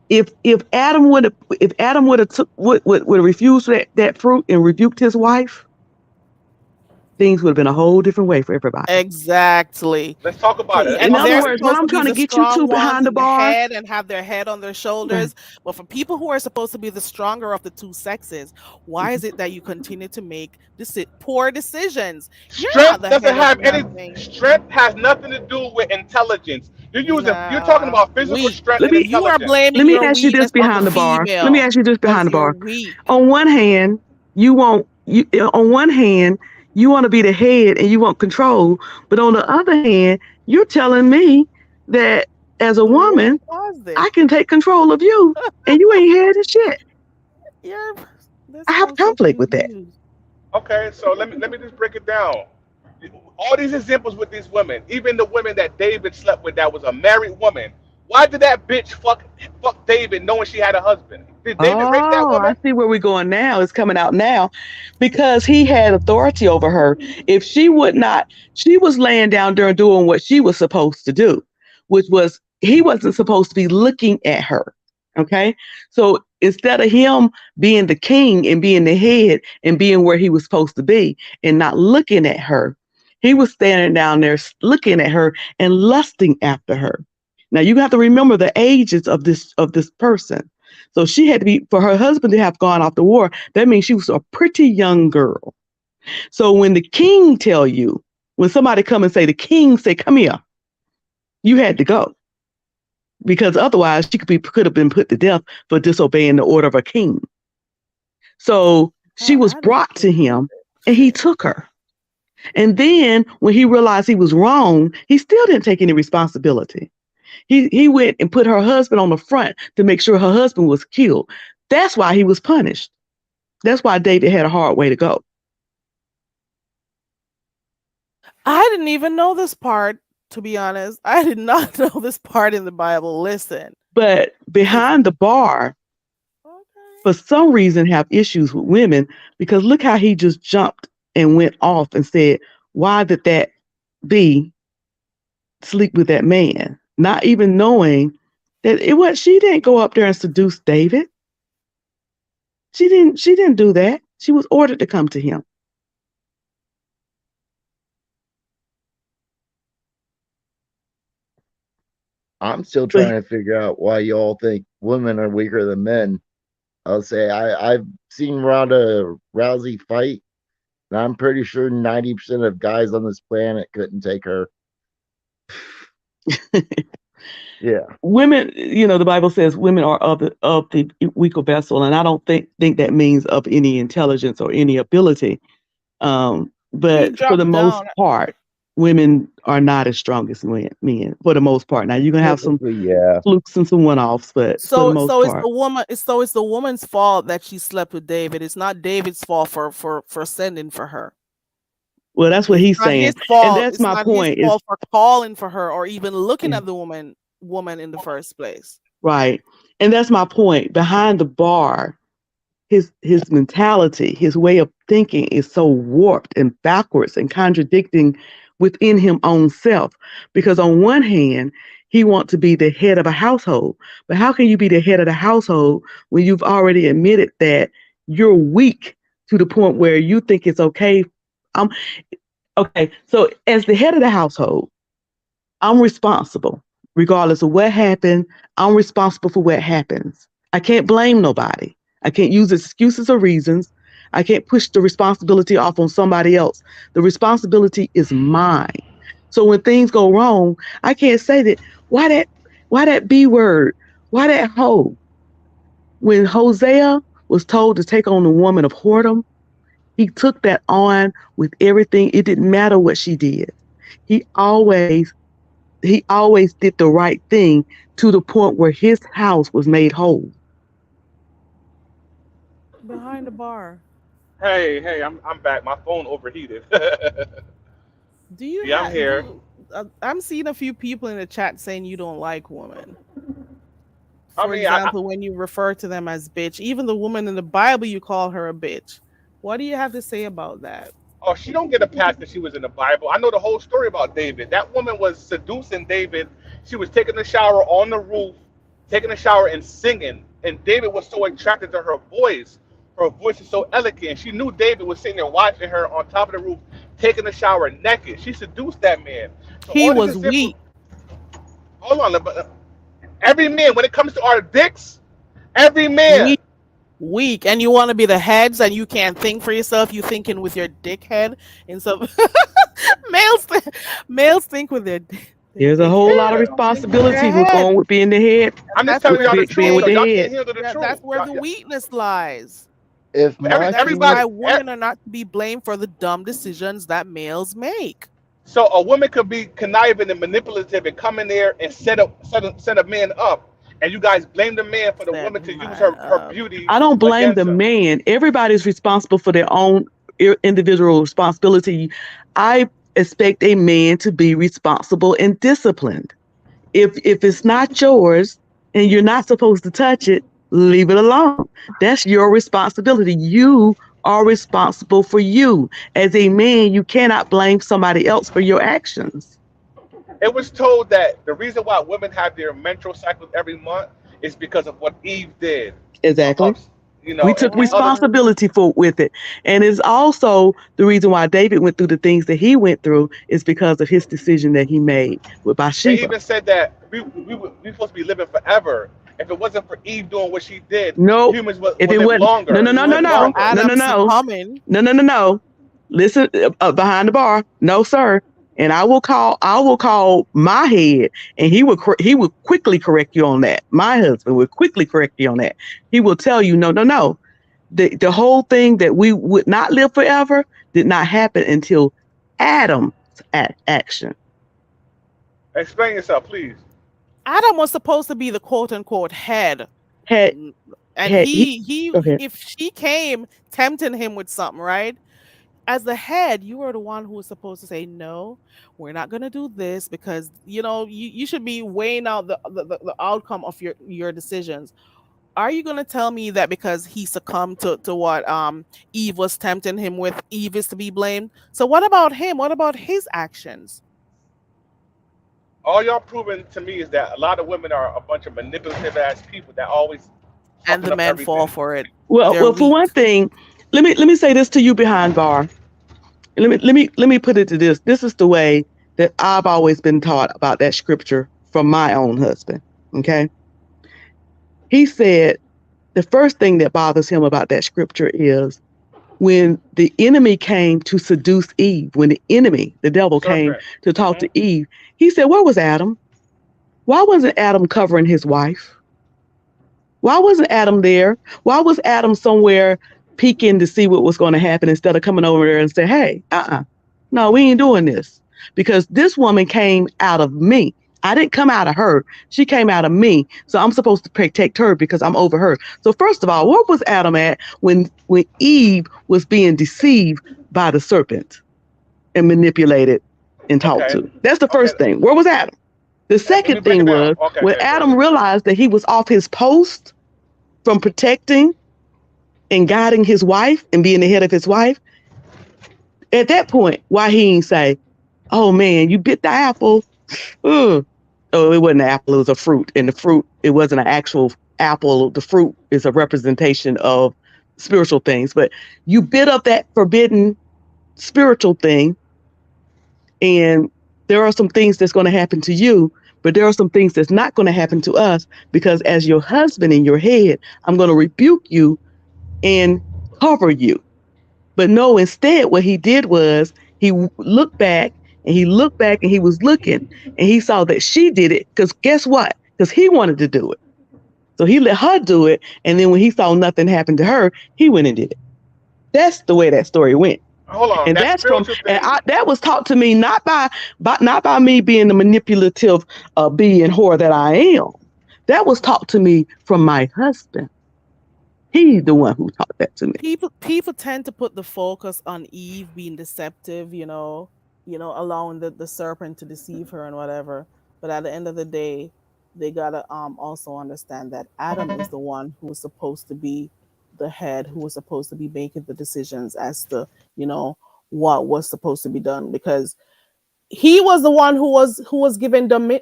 [SPEAKER 4] If Adam would have took would have refused that fruit and rebuked his wife, things would have been a whole different way for everybody.
[SPEAKER 1] Exactly.
[SPEAKER 3] Let's talk about it. Let's
[SPEAKER 4] In
[SPEAKER 1] And
[SPEAKER 3] talk
[SPEAKER 4] other
[SPEAKER 1] they're
[SPEAKER 3] about it.
[SPEAKER 4] words, what
[SPEAKER 1] supposed
[SPEAKER 4] I'm
[SPEAKER 1] to be
[SPEAKER 4] trying to
[SPEAKER 1] the
[SPEAKER 4] get you to
[SPEAKER 1] strong ones
[SPEAKER 4] behind the
[SPEAKER 1] and the
[SPEAKER 4] bar,
[SPEAKER 1] head and have their head on their
[SPEAKER 4] right?
[SPEAKER 1] shoulders. But for people who are supposed to be the stronger of the two sexes, why is it that you continue to make poor decisions? You're not
[SPEAKER 3] Strength
[SPEAKER 1] the
[SPEAKER 3] doesn't
[SPEAKER 1] head of
[SPEAKER 3] have any.
[SPEAKER 1] nothing.
[SPEAKER 3] Strength has nothing to do with intelligence. You're talking
[SPEAKER 1] Nah,
[SPEAKER 3] about physical
[SPEAKER 1] weak.
[SPEAKER 3] strength
[SPEAKER 4] Let
[SPEAKER 3] and
[SPEAKER 4] me
[SPEAKER 1] You are
[SPEAKER 3] intelligence.
[SPEAKER 4] let
[SPEAKER 1] blaming
[SPEAKER 4] me
[SPEAKER 1] your
[SPEAKER 4] ask you this
[SPEAKER 1] weakness on the
[SPEAKER 4] behind the bar. Let me
[SPEAKER 1] female
[SPEAKER 4] ask you this behind
[SPEAKER 1] because
[SPEAKER 4] the
[SPEAKER 1] you're
[SPEAKER 4] bar.
[SPEAKER 1] weak.
[SPEAKER 4] On one hand, you want you on one hand you want to be the head and you want control, but on the other hand, you're telling me that as a
[SPEAKER 1] The woman
[SPEAKER 4] woman,
[SPEAKER 1] caused it.
[SPEAKER 4] I can take control of you, and you ain't had the shit.
[SPEAKER 1] You're this
[SPEAKER 4] I have
[SPEAKER 1] sounds so
[SPEAKER 4] conflict with that.
[SPEAKER 1] confused.
[SPEAKER 3] Okay, so let me just break it down. All these examples with these women, even the women that David slept with, that was a married woman. Why did that bitch fuck David knowing she had a husband? Did David rape that
[SPEAKER 4] Oh, I
[SPEAKER 3] woman?
[SPEAKER 4] see where we're going now. It's coming out now because he had authority over her. If she would not, she was laying down there doing what she was supposed to do, which was he wasn't supposed to be looking at her. Okay. So instead of him being the king and being the head and being where he was supposed to be and not looking at her, he was standing down there looking at her and lusting after her. Now you have to remember the ages of this person. So she had to be for her husband to have gone off the war. That means she was a pretty young girl. So when the king tell you, when somebody come and say the king say come here, you had to go because otherwise she could have been put to death for disobeying the order of a king. So she was
[SPEAKER 1] I didn't
[SPEAKER 4] brought to
[SPEAKER 1] think of
[SPEAKER 4] him
[SPEAKER 1] it.
[SPEAKER 4] and he
[SPEAKER 1] Shit.
[SPEAKER 4] took her. And then when he realized he was wrong, he still didn't take any responsibility. He went and put her husband on the front to make sure her husband was killed. That's why he was punished. That's why David had a hard way to go.
[SPEAKER 1] I didn't even know this part, to be honest. I did not know this part in the Bible. Listen.
[SPEAKER 4] But
[SPEAKER 1] If
[SPEAKER 4] behind the bar,
[SPEAKER 1] okay.
[SPEAKER 4] for some reason, have issues with women because look how he just jumped and went off and said, "Why did that be sleep with that man?" Not even knowing that it was she didn't go up there and seduce David. She didn't do that. She was ordered to come to him.
[SPEAKER 5] I'm still
[SPEAKER 4] But
[SPEAKER 5] trying to figure out why y'all think women are weaker than men. I'll say I've seen Ronda Rousey fight, and I'm pretty sure 90% of guys on this planet couldn't take her. Yeah.
[SPEAKER 4] women, the Bible says women are of the weaker vessel, and I don't think that means of any intelligence or any ability.
[SPEAKER 1] He
[SPEAKER 4] But for the
[SPEAKER 1] dropped
[SPEAKER 4] most
[SPEAKER 1] down.
[SPEAKER 4] part, women are not as strong as men. For the most part, now you're gonna have some
[SPEAKER 5] Typically, yeah.
[SPEAKER 4] flukes and some one-offs, but for the
[SPEAKER 1] So
[SPEAKER 4] most
[SPEAKER 1] so it's
[SPEAKER 4] part,
[SPEAKER 1] the woman. It's the woman's fault that she slept with David. It's not David's fault for sending for her.
[SPEAKER 4] well, that's what
[SPEAKER 1] It's
[SPEAKER 4] he's
[SPEAKER 1] not his
[SPEAKER 4] saying, and
[SPEAKER 1] fault.
[SPEAKER 4] that's
[SPEAKER 1] It's
[SPEAKER 4] my
[SPEAKER 1] not his
[SPEAKER 4] point. Is
[SPEAKER 1] fault for calling for her or even looking at the woman in the first place.
[SPEAKER 4] right, and that's my point. Behind the bar, his mentality, his way of thinking is so warped and backwards and contradicting within him own self. Because on one hand, he wants to be the head of a household, but how can you be the head of the household when you've already admitted that you're weak to the point where you think it's okay? Um, okay, so as the head of the household, I'm responsible. Regardless of what happened, I'm responsible for what happens. I can't blame nobody. I can't use excuses or reasons. I can't push the responsibility off on somebody else. The responsibility is mine. So when things go wrong, I can't say that why that B word? Why that hoe? When Hosea was told to take on the woman of whoredom, he took that on with everything. It didn't matter what she did. He always he always did the right thing to the point where his house was made whole.
[SPEAKER 1] Behind the bar.
[SPEAKER 3] Hey, I'm back. My phone overheated.
[SPEAKER 1] Do you
[SPEAKER 3] Yeah, I'm
[SPEAKER 1] have
[SPEAKER 3] here.
[SPEAKER 1] do I'm seeing a few people in the chat saying you don't like women.
[SPEAKER 3] I
[SPEAKER 1] For
[SPEAKER 3] mean, I
[SPEAKER 1] example, when you refer to them as bitch, even the woman in the Bible you call her a bitch. What do you have to say about that?
[SPEAKER 3] oh, she don't get a pass that she was in the Bible. I know the whole story about David. That woman was seducing David. She was taking a shower on the roof, taking a shower and singing. And David was so attracted to her voice. Her voice is so elegant. She knew David was sitting there watching her on top of the roof, taking a shower naked. She seduced that man. So
[SPEAKER 1] He
[SPEAKER 3] all these
[SPEAKER 1] was
[SPEAKER 3] examples.
[SPEAKER 1] weak,
[SPEAKER 3] Hold on, but every man, when it comes to our dicks, every man.
[SPEAKER 1] weak, weak, and you want to be the heads, and you can't think for yourself. You thinking with your dickhead, and so males, males think with their
[SPEAKER 4] There's a
[SPEAKER 1] dickhead.
[SPEAKER 4] whole lot of
[SPEAKER 1] They
[SPEAKER 3] Yeah,
[SPEAKER 1] don't think with
[SPEAKER 4] responsibility
[SPEAKER 1] their
[SPEAKER 4] with
[SPEAKER 1] head.
[SPEAKER 4] going with being the head,
[SPEAKER 3] I'm just
[SPEAKER 1] That's
[SPEAKER 3] telling
[SPEAKER 1] where
[SPEAKER 3] y'all
[SPEAKER 1] the
[SPEAKER 3] the
[SPEAKER 4] being
[SPEAKER 3] truth,
[SPEAKER 4] with
[SPEAKER 3] so
[SPEAKER 4] the
[SPEAKER 3] y'all
[SPEAKER 1] shame.
[SPEAKER 3] can't
[SPEAKER 4] head.
[SPEAKER 3] handle the truth.
[SPEAKER 1] That's where the weakness lies.
[SPEAKER 5] If
[SPEAKER 3] Every
[SPEAKER 1] That is
[SPEAKER 5] masculine,
[SPEAKER 1] why
[SPEAKER 3] everybody.
[SPEAKER 1] women are not to be blamed for the dumb decisions that males make.
[SPEAKER 3] So a woman could be conniving and manipulative and come in there and set a man up, and you guys blame the man for the
[SPEAKER 1] Set
[SPEAKER 3] woman to use
[SPEAKER 1] man
[SPEAKER 3] her
[SPEAKER 1] up.
[SPEAKER 3] beauty
[SPEAKER 4] I don't blame the
[SPEAKER 3] against him.
[SPEAKER 4] man. Everybody's responsible for their own individual responsibility. I expect a man to be responsible and disciplined. If it's not yours and you're not supposed to touch it, leave it alone. That's your responsibility. You are responsible for you. As a man, you cannot blame somebody else for your actions.
[SPEAKER 3] It was told that the reason why women have their menstrual cycles every month is because of what Eve did.
[SPEAKER 4] Exactly.
[SPEAKER 3] Amongst,
[SPEAKER 4] We
[SPEAKER 3] and
[SPEAKER 4] took
[SPEAKER 3] the other.
[SPEAKER 4] responsibility for with it. And it's also the reason why David went through the things that he went through is because of his decision that he made with
[SPEAKER 3] They
[SPEAKER 4] Bathsheba.
[SPEAKER 3] even said that we supposed to be living forever. If it wasn't for Eve doing what she did,
[SPEAKER 4] Nope.
[SPEAKER 3] humans would,
[SPEAKER 4] If
[SPEAKER 3] would
[SPEAKER 4] it
[SPEAKER 3] live
[SPEAKER 4] wasn't, no,
[SPEAKER 3] longer,
[SPEAKER 4] no, no, no,
[SPEAKER 3] live
[SPEAKER 1] Without
[SPEAKER 4] no,
[SPEAKER 3] longer.
[SPEAKER 4] no, no,
[SPEAKER 1] Adam
[SPEAKER 4] no,
[SPEAKER 1] succumbing,
[SPEAKER 4] no, no, no, no. Listen, behind the bar, no, sir. And I will call my head, and he will quickly correct you on that. My husband will quickly correct you on that. He will tell you, no, no, no. The whole thing that we would not live forever did not happen until Adam's action
[SPEAKER 3] Explain yourself, please.
[SPEAKER 1] Adam was supposed to be the quote unquote head.
[SPEAKER 4] had
[SPEAKER 1] And
[SPEAKER 4] had he. Okay.
[SPEAKER 1] if she came tempting him with something, right? As the head, you were the one who was supposed to say, no, we're not going to do this because, you should be weighing out the outcome of your decisions. Are you going to tell me that because he succumbed to what Eve was tempting him with, Eve is to be blamed? So what about him? What about his actions?
[SPEAKER 3] All y'all proving to me is that a lot of women are a bunch of manipulative ass people that always
[SPEAKER 1] And
[SPEAKER 3] fucking
[SPEAKER 1] the
[SPEAKER 3] up
[SPEAKER 1] men fall
[SPEAKER 3] everything.
[SPEAKER 1] for it. They're
[SPEAKER 4] Well, for
[SPEAKER 1] weak.
[SPEAKER 4] one thing, let me say this to you behind bar. Let me put it to this. This is the way that I've always been taught about that scripture from my own husband. Okay. He said the first thing that bothers him about that scripture is when the enemy came to seduce Eve, when the enemy, the devil, came
[SPEAKER 3] Serpent.
[SPEAKER 4] to talk to Eve, he said, where was Adam? Why wasn't Adam covering his wife? Why wasn't Adam there? Why was Adam somewhere peeking to see what was going to happen instead of coming over there and say, hey, no, we ain't doing this? Because this woman came out of me. I didn't come out of her. She came out of me. So I'm supposed to protect her because I'm over her. So first of all, where was Adam at when Eve was being deceived by the serpent and manipulated and talked to? That's the first thing. Where was Adam? The second thing was when Adam realized that he was off his post from protecting and guiding his wife and being the head of his wife. At that point, why he ain't say, oh man, you bit the apple. Oh, it wasn't an apple, it was a fruit. And the fruit, it wasn't an actual apple. The fruit is a representation of spiritual things. But you bit up that forbidden spiritual thing. And there are some things that's going to happen to you, but there are some things that's not going to happen to us because as your husband in your head, I'm going to rebuke you and cover you. But no, instead, what he did was he looked back and he looked back and he was looking and he saw that she did it because guess what? Because he wanted to do it. So he let her do it. And then when he saw nothing happen to her, he went and did it. That's the way that story went.
[SPEAKER 3] Hold on,
[SPEAKER 4] and that's from that was taught to me not by me being the manipulative bee and whore that I am. That was taught to me from my husband. He's the one who taught that to me.
[SPEAKER 1] People tend to put the focus on Eve being deceptive, allowing the serpent to deceive her and whatever. But at the end of the day, they gotta also understand that Adam is the one who was supposed to be the head, who was supposed to be making the decisions as to what was supposed to be done, because he was the one who was given dominion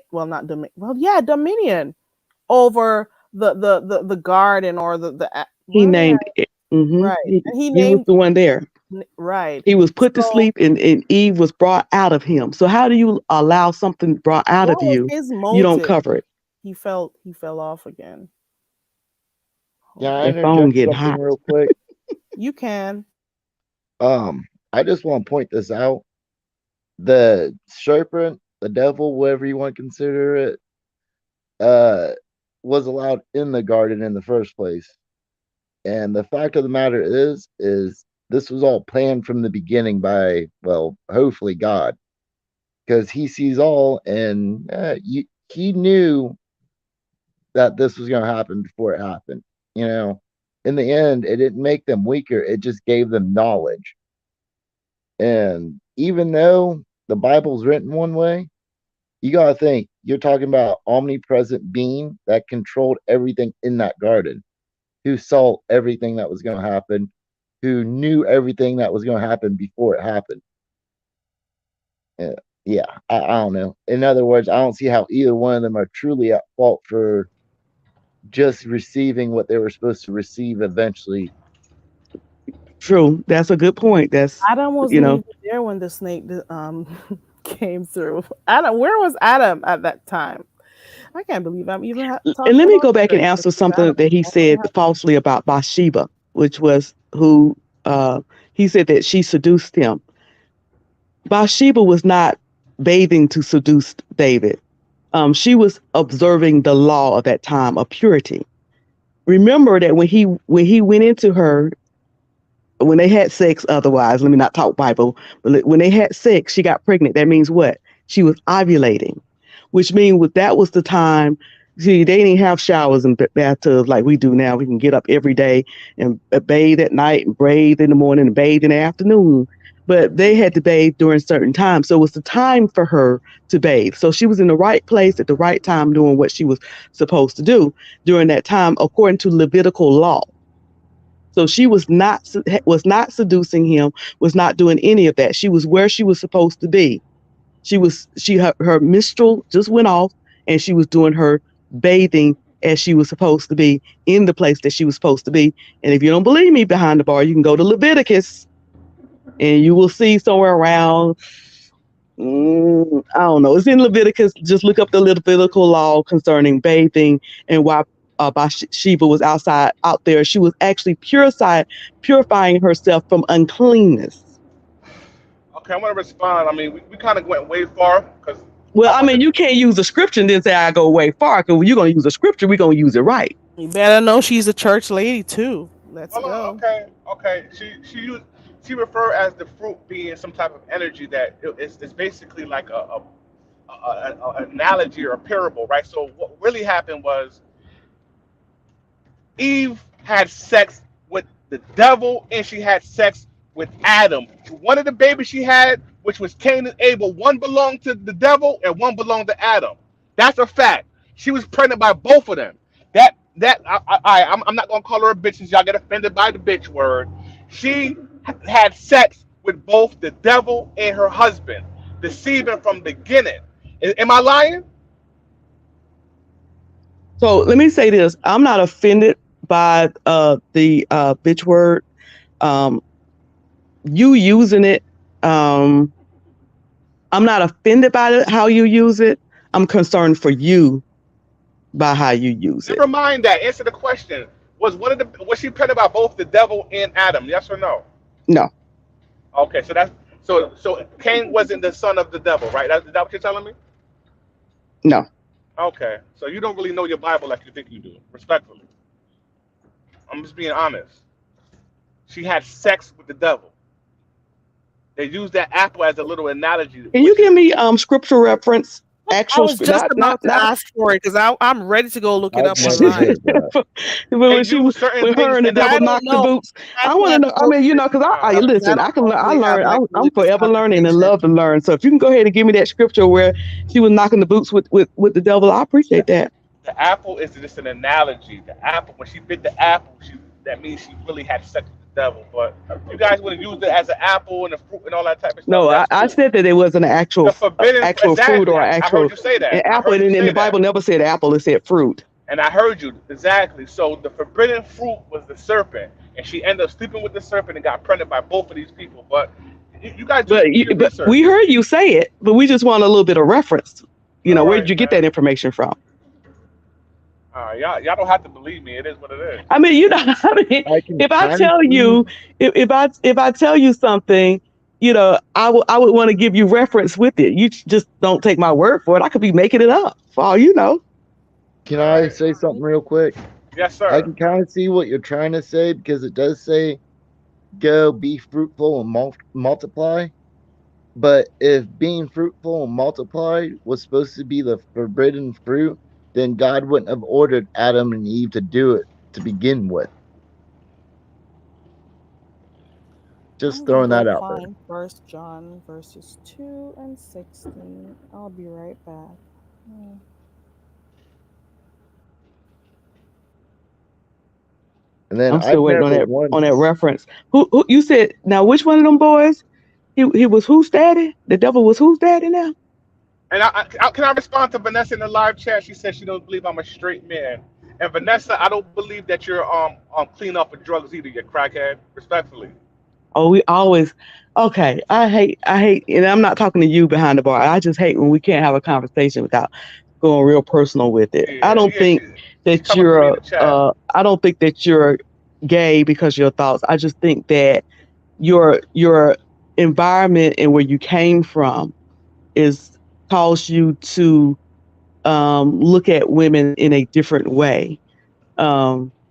[SPEAKER 1] over the garden or the
[SPEAKER 4] he named it.
[SPEAKER 1] Right.
[SPEAKER 4] He was the one there.
[SPEAKER 1] Right.
[SPEAKER 4] He was put to sleep and Eve was brought out of him. So how do you allow something brought out of you? You don't cover it.
[SPEAKER 1] He fell off again.
[SPEAKER 5] Yeah, I interject something real quick.
[SPEAKER 1] You can.
[SPEAKER 5] I just want to point this out. The serpent, the devil, whatever you want to consider it, was allowed in the garden in the first place. And the fact of the matter is this was all planned from the beginning by, well, hopefully God, because he sees all, and he knew that this was going to happen before it happened. In the end, it didn't make them weaker. It just gave them knowledge. And even though the Bible's written one way, you got to think, you're talking about omnipresent being that controlled everything in that garden, who saw everything that was going to happen, who knew everything that was going to happen before it happened. Yeah, I don't know. In other words, I don't see how either one of them are truly at fault for just receiving what they were supposed to receive eventually.
[SPEAKER 4] True. That's a good point. That's
[SPEAKER 1] Adam wasn't even there when the snake came through. Adam, where was Adam at that time? I can't believe I'm even talking.
[SPEAKER 4] And let me go back and answer something that he said falsely about Bathsheba, which was who he said that she seduced him. Bathsheba was not bathing to seduce David. She was observing the law of that time of purity. Remember that when he went into her, when they had sex, otherwise, let me not talk Bible, but when they had sex, she got pregnant. That means what? She was ovulating, which means that was the time. See, they didn't have showers and bathtubs like we do now. We can get up every day and bathe at night and bathe in the morning and bathe in the afternoon. But they had to bathe during certain times. So it was the time for her to bathe. So she was in the right place at the right time doing what she was supposed to do during that time, according to Levitical law. So she was not seducing him, was not doing any of that. She was where she was supposed to be. Her minstrel just went off and she was doing her bathing as she was supposed to be in the place that she was supposed to be. And if you don't believe me behind the bar, you can go to Leviticus and you will see somewhere around I don't know. It's in Leviticus. Just look up the Levitical law concerning bathing and why Bathsheba was out there. She was actually purifying herself from uncleanness.
[SPEAKER 3] Okay, I want to respond. I mean, we kind of went way far because
[SPEAKER 4] Well,
[SPEAKER 3] I
[SPEAKER 4] I
[SPEAKER 3] want
[SPEAKER 4] mean,
[SPEAKER 3] to.
[SPEAKER 4] you can't use the scripture and then say I go way far, because when you're going to use the scripture, we're going to use it right.
[SPEAKER 1] You better know she's a church lady too. Let's
[SPEAKER 3] Hold on.
[SPEAKER 1] go.
[SPEAKER 3] Okay. Okay. She referred as the fruit being some type of energy that it's basically like an analogy or a parable, right? So what really happened was Eve had sex with the devil and she had sex with Adam. One of the babies she had, which was Cain and Abel, one belonged to the devil and one belonged to Adam. That's a fact. She was pregnant by both of them. I'm not gonna call her a bitch since y'all get offended by the bitch word. She had sex with both the devil and her husband, deceiving from the beginning. Am I lying?
[SPEAKER 4] So let me say this. I'm not offended by the bitch word. You using it. I'm not offended by how you use it. I'm concerned for you by how you use it.
[SPEAKER 3] Never mind that. Answer the question. Was she pregnant by both the devil and Adam? Yes or no?
[SPEAKER 4] No,
[SPEAKER 3] Okay, so Cain wasn't the son of the devil, right? Is that what you're telling me?
[SPEAKER 4] no.
[SPEAKER 3] Okay, so you don't really know your Bible like you think you do. Respectfully, I'm just being honest. She had sex with the devil. They used that apple as a little analogy,
[SPEAKER 4] Can you
[SPEAKER 3] which
[SPEAKER 4] give me scripture reference?
[SPEAKER 1] I
[SPEAKER 4] Actual
[SPEAKER 1] was just about to
[SPEAKER 4] not
[SPEAKER 1] ask for it because I'm ready to go look it
[SPEAKER 5] I've
[SPEAKER 1] up
[SPEAKER 5] never
[SPEAKER 1] online.
[SPEAKER 5] heard that.
[SPEAKER 3] they
[SPEAKER 4] when
[SPEAKER 3] use certain
[SPEAKER 4] when her
[SPEAKER 3] things
[SPEAKER 4] and the
[SPEAKER 3] in the.
[SPEAKER 1] I
[SPEAKER 4] devil
[SPEAKER 1] don't
[SPEAKER 4] knocked the
[SPEAKER 1] know.
[SPEAKER 4] boots.
[SPEAKER 1] I
[SPEAKER 4] I want to
[SPEAKER 1] can't
[SPEAKER 4] know. I mean,
[SPEAKER 1] post it
[SPEAKER 4] because I
[SPEAKER 3] Uh,
[SPEAKER 1] because I
[SPEAKER 4] listen. I
[SPEAKER 1] don't
[SPEAKER 4] can. I
[SPEAKER 1] normally have
[SPEAKER 4] learn.
[SPEAKER 1] like
[SPEAKER 4] I'm
[SPEAKER 1] religious
[SPEAKER 4] forever learning and
[SPEAKER 1] conversation.
[SPEAKER 4] love to learn. So if you can go ahead and give me that scripture where she was knocking the boots with the devil, I appreciate that.
[SPEAKER 3] the apple is just an analogy. The apple, when she bit the apple, that means she really had sex with the devil. But you guys want to use it as an apple and a fruit and all that type of stuff.
[SPEAKER 4] No,
[SPEAKER 3] That's
[SPEAKER 4] I
[SPEAKER 3] cool.
[SPEAKER 4] said that it was an
[SPEAKER 3] The forbidden,
[SPEAKER 4] actual fruit
[SPEAKER 3] exactly.
[SPEAKER 4] or
[SPEAKER 3] I heard
[SPEAKER 4] actual
[SPEAKER 3] you say
[SPEAKER 4] an
[SPEAKER 3] that. I
[SPEAKER 4] apple,
[SPEAKER 3] heard you
[SPEAKER 4] and
[SPEAKER 3] say
[SPEAKER 4] the
[SPEAKER 3] that.
[SPEAKER 4] Bible never said apple; it said fruit.
[SPEAKER 3] And I heard you exactly. So the forbidden fruit was the serpent, and she ended up sleeping with the serpent and got pregnant by both of these people. But you guys do your
[SPEAKER 4] But
[SPEAKER 3] research.
[SPEAKER 4] we heard you say it, but we just want a little bit of reference.
[SPEAKER 3] All
[SPEAKER 4] Where did
[SPEAKER 3] right,
[SPEAKER 4] you get
[SPEAKER 3] man.
[SPEAKER 4] that information from?
[SPEAKER 3] Y'all don't have to believe me. It is what it is.
[SPEAKER 4] I mean, I mean,
[SPEAKER 5] I can
[SPEAKER 4] if I
[SPEAKER 5] kind of
[SPEAKER 4] tell
[SPEAKER 5] see.
[SPEAKER 4] you, if I tell you something, I would want to give you reference with it. You just don't take my word for it. I could be making it up for all you know.
[SPEAKER 5] Can
[SPEAKER 3] All
[SPEAKER 5] I
[SPEAKER 3] right.
[SPEAKER 5] say something real quick?
[SPEAKER 3] Yes,
[SPEAKER 5] I
[SPEAKER 3] sir.
[SPEAKER 5] can kind of see what you're trying to say because it does say go be fruitful and multiply. But if being fruitful and multiply was supposed to be the forbidden fruit, then God wouldn't have ordered Adam and Eve to do it to begin with. Just
[SPEAKER 1] I'm gonna
[SPEAKER 5] throwing
[SPEAKER 1] go
[SPEAKER 5] that out there.
[SPEAKER 1] find First John verses 2 and 16. I'll be right back. Hmm.
[SPEAKER 5] And then
[SPEAKER 4] I'm
[SPEAKER 5] I've
[SPEAKER 4] still waiting
[SPEAKER 5] never
[SPEAKER 4] on that
[SPEAKER 5] once.
[SPEAKER 4] reference. Who you said now? Which one of them boys? He was whose daddy? The devil was whose daddy now?
[SPEAKER 3] And can I respond to Vanessa in the live chat? She said she don't believe I'm a straight man. And Vanessa, I don't believe that you're clean off of drugs either. You crackhead. Respectfully.
[SPEAKER 4] Oh, we always okay. I hate, and I'm not talking to you behind the bar. I just hate when we can't have a conversation without going real personal with it. I
[SPEAKER 3] Yeah,
[SPEAKER 4] don't
[SPEAKER 3] yeah.
[SPEAKER 4] think
[SPEAKER 3] She
[SPEAKER 4] that
[SPEAKER 3] coming for me in the chat.
[SPEAKER 4] I don't think that you're gay because of your thoughts. I just think that your environment and where you came from is caused you to look at women in a different way.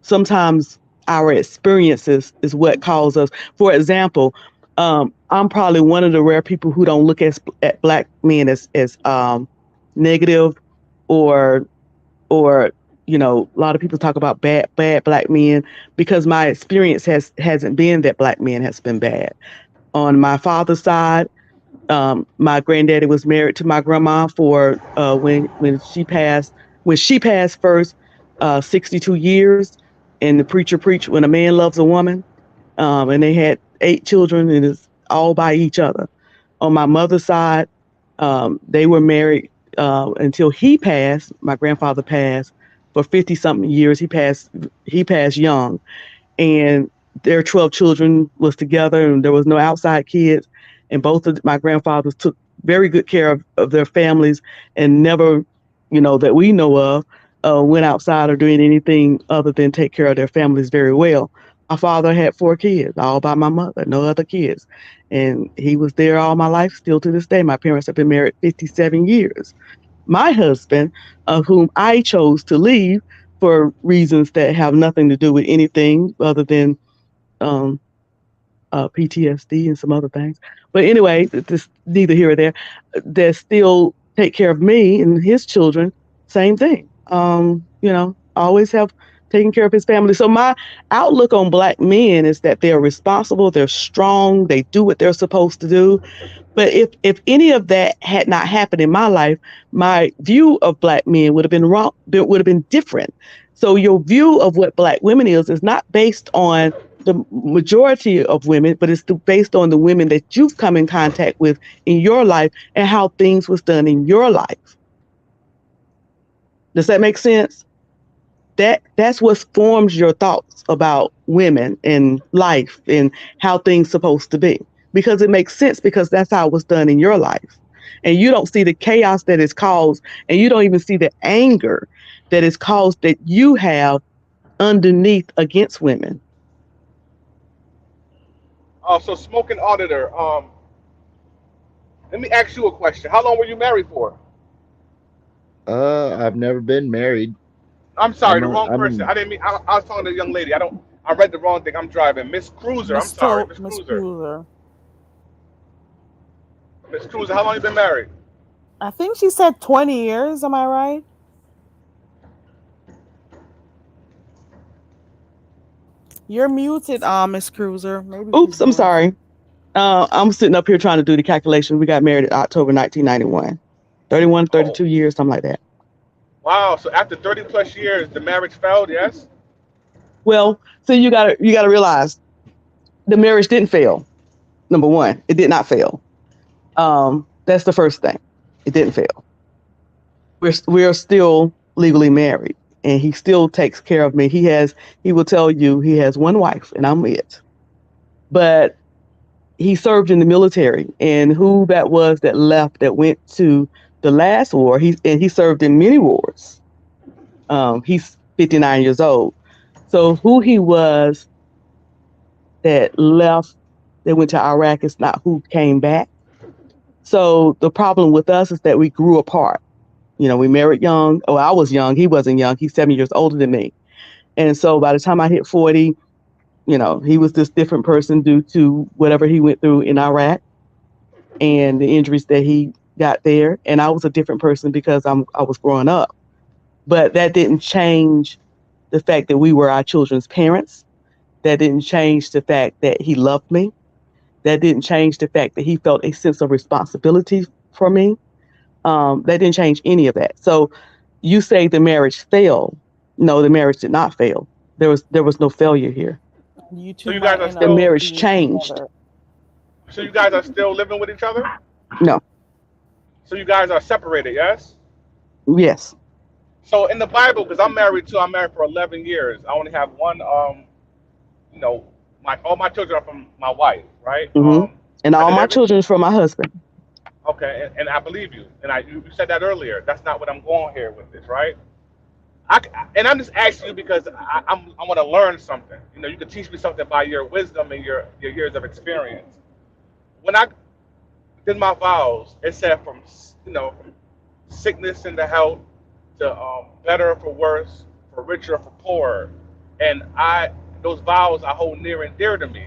[SPEAKER 4] Sometimes our experiences is what calls us. For example, I'm probably one of the rare people who don't look at black men as negative or or a lot of people talk about bad black men because my experience hasn't been that black men has been bad. On my father's side, my granddaddy was married to my grandma for when she passed first 62 years, and the preacher preached when a man loves a woman, and they had 8 children, and it's all by each other. On my mother's side, they were married until he passed. My grandfather passed for 50 something years. He passed young, and their 12 children was together, and there was no outside kids. And both of my grandfathers took very good care of their families and never, that we know of, went outside or doing anything other than take care of their families very well. My father had 4 kids, all by my mother, no other kids. And he was there all my life, still to this day. My parents have been married 57 years. My husband, of whom I chose to leave for reasons that have nothing to do with anything other than um, PTSD and some other things. But anyway, this neither here or there. That still take care of me and his children. Same thing. Always have taken care of his family. So my outlook on Black men is that they're responsible, they're strong, they do what they're supposed to do. But if any of that had not happened in my life, my view of Black men would have been wrong. It would have been different. So your view of what Black women is not based on the majority of women, but it's based on the women that you've come in contact with in your life and how things was done in your life. Does that make sense? That's what forms your thoughts about women and life and how things supposed to be. Because it makes sense, because that's how it was done in your life. And you don't see the chaos that is caused, and you don't even see the anger that is caused that you have underneath against women.
[SPEAKER 3] So smoking auditor, let me ask you a question. How long were you married for?
[SPEAKER 5] I've never been married.
[SPEAKER 3] I'm sorry, the
[SPEAKER 5] I'm
[SPEAKER 3] wrong
[SPEAKER 5] I'm
[SPEAKER 3] person. I didn't mean. I was talking to a young lady. I read the wrong thing. I'm driving. Miss Cruiser. I'm sorry, Miss
[SPEAKER 1] Miss
[SPEAKER 3] Cruiser.
[SPEAKER 1] Cruiser.
[SPEAKER 3] Miss Cruiser, how long you been married?
[SPEAKER 1] I think she said 20 years. Am I right? You're muted, Miss Cruiser. Maybe she's
[SPEAKER 4] Oops, I'm
[SPEAKER 1] doing.
[SPEAKER 4] sorry. I'm sitting up here trying to do the calculation. We got married in October 1991. 31, 32
[SPEAKER 3] Oh,
[SPEAKER 4] years, something like that.
[SPEAKER 3] wow. So after 30 plus years, the marriage failed. Yes.
[SPEAKER 4] Well, so you gotta realize the marriage didn't fail. Number one, it did not fail. That's the first thing. It didn't fail. We're still legally married, and he still takes care of me. He will tell you he has one wife, and I'm it. But he served in the military, and who that was that left that went to the last war. He served in many wars. He's 59 years old. So who he was that left that went to Iraq is not who came back. So the problem with us is that we grew apart. We married young. Oh, I was young. He wasn't young. He's 7 years older than me. And so by the time I hit 40, he was this different person due to whatever he went through in Iraq and the injuries that he got there. And I was a different person because I was growing up. But that didn't change the fact that we were our children's parents. That didn't change the fact that he loved me. That didn't change the fact that he felt a sense of responsibility for me. That didn't change any of that. So you say the marriage failed. No, the marriage did not fail. There was no failure here.
[SPEAKER 1] You
[SPEAKER 3] So
[SPEAKER 1] two
[SPEAKER 3] you guys
[SPEAKER 1] might
[SPEAKER 3] are
[SPEAKER 1] end
[SPEAKER 4] The
[SPEAKER 1] up
[SPEAKER 3] still.
[SPEAKER 4] marriage
[SPEAKER 1] being
[SPEAKER 4] changed.
[SPEAKER 1] together.
[SPEAKER 3] So you guys are still living with each other.
[SPEAKER 4] No.
[SPEAKER 3] So you guys are separated. Yes.
[SPEAKER 4] Yes.
[SPEAKER 3] So in the Bible, because I'm married too. I'm married for 11 years. I only have one. You know, all my children are from my wife, right?
[SPEAKER 4] Hmm. And
[SPEAKER 3] I
[SPEAKER 4] all
[SPEAKER 3] did
[SPEAKER 4] my
[SPEAKER 3] every.
[SPEAKER 4] children is from my husband.
[SPEAKER 3] Okay, and I believe you. And you said that earlier. That's not what I'm going here with this, right? And I'm just asking you because I want to learn something. You can teach me something by your wisdom and your years of experience. When I did my vows, it said from sickness into health to better for worse, for richer for poorer, and those vows I hold near and dear to me.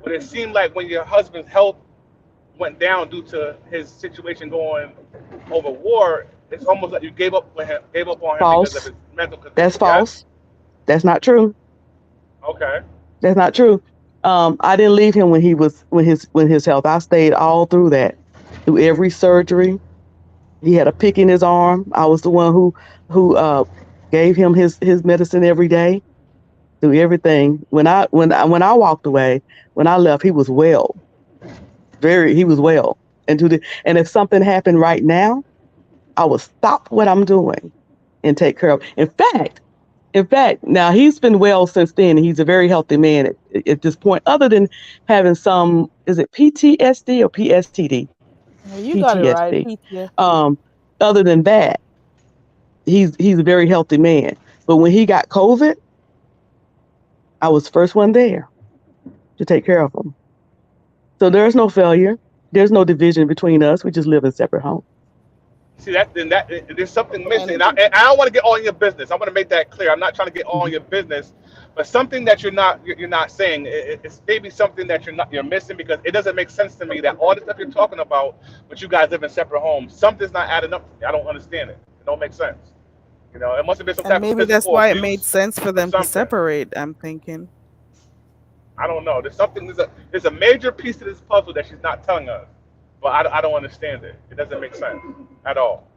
[SPEAKER 3] But it seemed like when your husband's health went down due to his situation going over war, it's almost like you gave up on him because of
[SPEAKER 4] False.
[SPEAKER 3] his mental
[SPEAKER 4] That's
[SPEAKER 3] condition. Yes.
[SPEAKER 4] false. That's not true.
[SPEAKER 3] Okay.
[SPEAKER 4] That's not true. I didn't leave him when his health. I stayed all through that, through every surgery. He had a pick in his arm. I was the one who gave him his medicine every day, through everything. When I walked away, when I left, he was well. He was well. And if something happened right now, I would stop what I'm doing and take care of. In fact, now he's been well since then. He's a very healthy man at this point, other than having some, is it PTSD or PSTD?
[SPEAKER 1] Well, you got it right.
[SPEAKER 4] PTSD.
[SPEAKER 1] PTSD.
[SPEAKER 4] Other than that, he's a very healthy man. But when he got COVID, I was the first one there to take care of him. So there's no failure. There's no division between us. We just live in separate homes.
[SPEAKER 3] See that? Then that there's something missing.
[SPEAKER 1] And
[SPEAKER 3] And I don't want to get all in your business. I want to make that clear. I'm not trying to get all in your business, but something that you're not saying. It's maybe something that you're missing, because it doesn't make sense to me that all the stuff you're talking about, but you guys live in separate homes. Something's not adding up to me. I don't understand it. It don't make sense. You know, it must have been some
[SPEAKER 1] and
[SPEAKER 3] type of
[SPEAKER 1] maybe that's
[SPEAKER 3] physical
[SPEAKER 1] why it made
[SPEAKER 3] abuse
[SPEAKER 1] sense for
[SPEAKER 3] or
[SPEAKER 1] them to
[SPEAKER 3] something.
[SPEAKER 1] separate. I'm thinking.
[SPEAKER 3] I don't know. There's a major piece to this puzzle that she's not telling us, but I don't understand it. It doesn't make sense at all.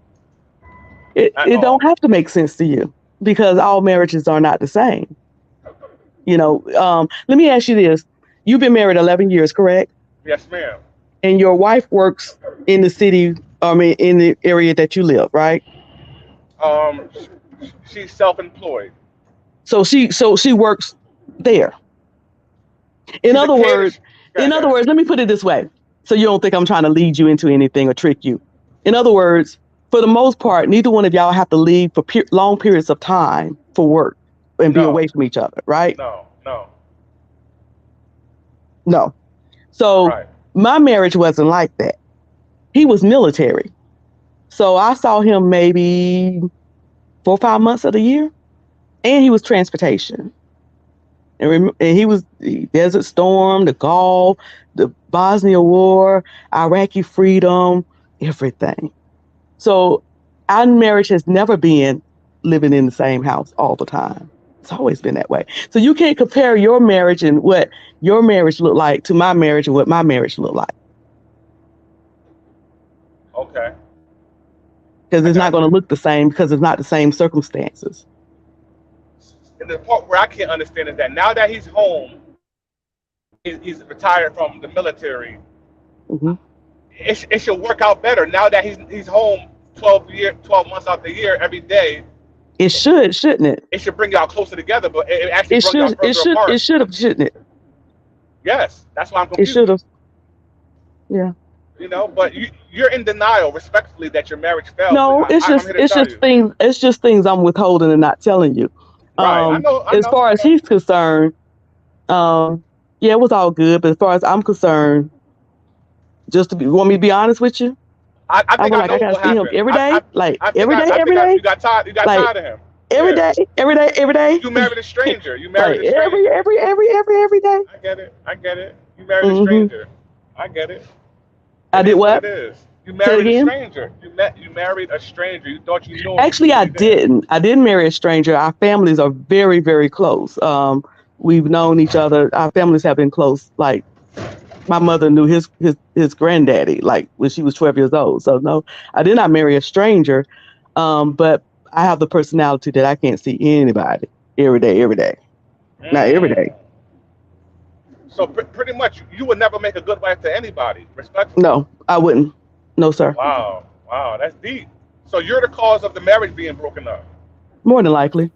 [SPEAKER 3] At
[SPEAKER 4] It don't
[SPEAKER 3] all.
[SPEAKER 4] have to make sense to you because all marriages are not the same. You know, let me ask you this. You've been married 11 years, correct?
[SPEAKER 3] Yes, ma'am.
[SPEAKER 4] And your wife works in the city, I mean, in the area that you live, right?
[SPEAKER 3] Um, she's self-employed.
[SPEAKER 4] So she works there. In
[SPEAKER 3] She's a
[SPEAKER 4] other
[SPEAKER 3] cater.
[SPEAKER 4] words, let me put it this way, so you don't think I'm trying to lead you into anything or trick you. In other words, for the most part, neither one of y'all have to leave for long periods of time for work and be
[SPEAKER 3] No,
[SPEAKER 4] away from each other, right?
[SPEAKER 3] no, no.
[SPEAKER 4] No. So
[SPEAKER 3] Right.
[SPEAKER 4] my marriage wasn't like that. He was military. So I saw him maybe 4 or 5 months of the year, and he was transportation. And he was the Desert Storm, the Gulf, the Bosnia War, Iraqi freedom, everything. So our marriage has never been living in the same house all the time. It's always been that way. So you can't compare your marriage and what your marriage looked like to my marriage and what my marriage looked like,
[SPEAKER 3] Okay.
[SPEAKER 4] because
[SPEAKER 3] I
[SPEAKER 4] it's not
[SPEAKER 3] got
[SPEAKER 4] going
[SPEAKER 3] you.
[SPEAKER 4] to look the same because it's not the same circumstances.
[SPEAKER 3] And the part where I can't understand is that now that he's home, he's retired from the military.
[SPEAKER 4] Hmm.
[SPEAKER 3] It should work out better now that he's home 12 months out the year every day.
[SPEAKER 4] It should, shouldn't it?
[SPEAKER 3] It should bring y'all closer together, but it actually brought y'all further
[SPEAKER 4] It
[SPEAKER 3] apart.
[SPEAKER 4] should have, shouldn't it?
[SPEAKER 3] Yes, that's why I'm
[SPEAKER 4] It should have.
[SPEAKER 3] confused.
[SPEAKER 4] Yeah.
[SPEAKER 3] You know, but you're in denial, respectfully, that your marriage failed. But
[SPEAKER 4] No,
[SPEAKER 3] I'm here to tell you.
[SPEAKER 4] it's just things I'm withholding and not telling you.
[SPEAKER 3] Right. I know. I
[SPEAKER 4] As
[SPEAKER 3] know.
[SPEAKER 4] far as he's concerned, yeah, it was all good. But as far as I'm concerned, you want me to be honest with you?
[SPEAKER 3] I
[SPEAKER 4] I
[SPEAKER 3] think
[SPEAKER 4] was
[SPEAKER 3] I
[SPEAKER 4] like,
[SPEAKER 3] know
[SPEAKER 4] I gotta
[SPEAKER 3] what
[SPEAKER 4] see him
[SPEAKER 3] happened.
[SPEAKER 4] every day, like
[SPEAKER 3] I think
[SPEAKER 4] every day,
[SPEAKER 3] I
[SPEAKER 4] every
[SPEAKER 3] think
[SPEAKER 4] day,
[SPEAKER 3] you got tired. You got
[SPEAKER 4] like
[SPEAKER 3] tired of him.
[SPEAKER 4] every
[SPEAKER 3] Yeah.
[SPEAKER 4] day, every day, every day,
[SPEAKER 3] You married a stranger. You
[SPEAKER 4] like
[SPEAKER 3] married a stranger.
[SPEAKER 4] every day.
[SPEAKER 3] I get it. I get it. You married a
[SPEAKER 4] Hmm.
[SPEAKER 3] stranger. I get it.
[SPEAKER 4] I
[SPEAKER 3] It
[SPEAKER 4] did
[SPEAKER 3] is what
[SPEAKER 4] what?
[SPEAKER 3] it is. You
[SPEAKER 4] Say it
[SPEAKER 3] married a
[SPEAKER 4] again.
[SPEAKER 3] stranger. You married a stranger. You thought you knew him, but
[SPEAKER 4] Actually,
[SPEAKER 3] you
[SPEAKER 4] I
[SPEAKER 3] really didn't.
[SPEAKER 4] didn't. I didn't marry a stranger. Our families are very, very close. We've known each other. Our families have been close. Like my mother knew his granddaddy, like when she was 12 years old. So no, I did not marry a stranger. But I have the personality that I can't see anybody every day, every day. Not every day.
[SPEAKER 3] Mm. So pretty much, you would never make a good wife to anybody, respectfully.
[SPEAKER 4] No, I wouldn't. No, sir.
[SPEAKER 3] Wow. Wow. That's deep. So you're the cause of the marriage being broken up.
[SPEAKER 4] More than likely.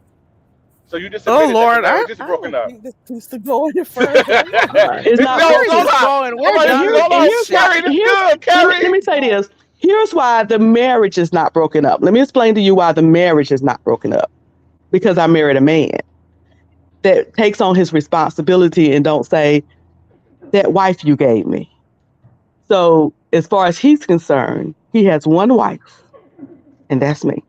[SPEAKER 3] So you just
[SPEAKER 1] Oh
[SPEAKER 3] admitted that the
[SPEAKER 1] Lord,
[SPEAKER 3] marriage is
[SPEAKER 1] I
[SPEAKER 3] broken
[SPEAKER 1] don't
[SPEAKER 3] up.
[SPEAKER 1] think this needs to go any further.
[SPEAKER 4] It's
[SPEAKER 1] The
[SPEAKER 4] not
[SPEAKER 3] No,
[SPEAKER 1] marriage
[SPEAKER 4] broken.
[SPEAKER 1] is going.
[SPEAKER 3] hold
[SPEAKER 1] We're
[SPEAKER 3] on,
[SPEAKER 1] done
[SPEAKER 4] Here's
[SPEAKER 1] with
[SPEAKER 3] hold on.
[SPEAKER 1] this
[SPEAKER 4] here's why
[SPEAKER 3] Carrie,
[SPEAKER 1] shit.
[SPEAKER 3] this
[SPEAKER 4] here's
[SPEAKER 3] good,
[SPEAKER 4] let me
[SPEAKER 3] Carrie.
[SPEAKER 4] say this. Here's why the marriage is not broken up. Let me explain to you why the marriage is not broken up. Because I married a man that takes on his responsibility and don't say, that wife you gave me. So as far as he's concerned, he has one wife, and that's me.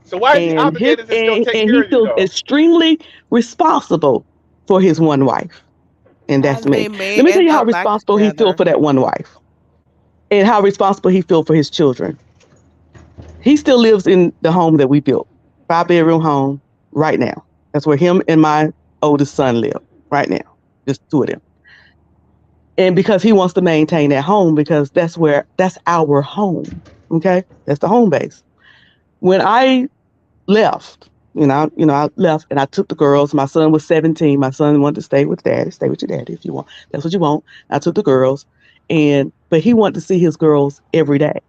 [SPEAKER 3] So why is he
[SPEAKER 4] And his
[SPEAKER 3] obligated to still take
[SPEAKER 4] and
[SPEAKER 3] care
[SPEAKER 4] he
[SPEAKER 3] of you,
[SPEAKER 4] feels
[SPEAKER 3] though?
[SPEAKER 4] extremely responsible for his one wife, and that's
[SPEAKER 1] And they
[SPEAKER 4] me.
[SPEAKER 1] may
[SPEAKER 4] Let me tell
[SPEAKER 1] end
[SPEAKER 4] you how
[SPEAKER 1] up back
[SPEAKER 4] responsible he feels
[SPEAKER 1] together.
[SPEAKER 4] for that one wife, and how responsible he feels for his children. He still lives in the home that we built, 5-bedroom home right now. That's where him and my oldest son live right now, just two of them. And because he wants to maintain that home, because that's our home. Okay, that's the home base. When I left, I left and I took the girls. My son was 17. My son wanted to stay with daddy. Stay with your daddy if you want. That's what you want. I took the girls, but he wanted to see his girls every day.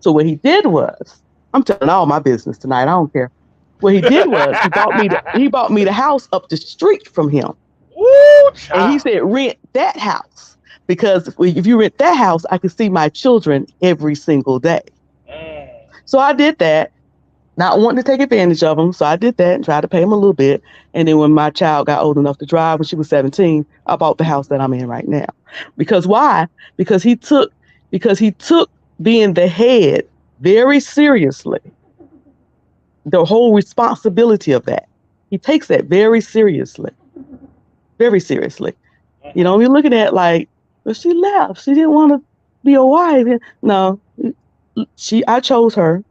[SPEAKER 4] So what he did was, I'm telling all my business tonight. I don't care. What he did was he bought me the house up the street from him.
[SPEAKER 3] Woo,
[SPEAKER 4] And he
[SPEAKER 3] child.
[SPEAKER 4] said, rent that house. because if you rent that house, I could see my children every single day.
[SPEAKER 3] Mm.
[SPEAKER 4] So I did that, not wanting to take advantage of them. So I did that and tried to pay them a little bit. And then when my child got old enough to drive, when she was 17, I bought the house that I'm in right now. Because why? Because he took being the head very seriously. The whole responsibility of that. He takes that very seriously. Very seriously. You know, we're looking at like, well, she left. She didn't want to be a wife. No, I chose her.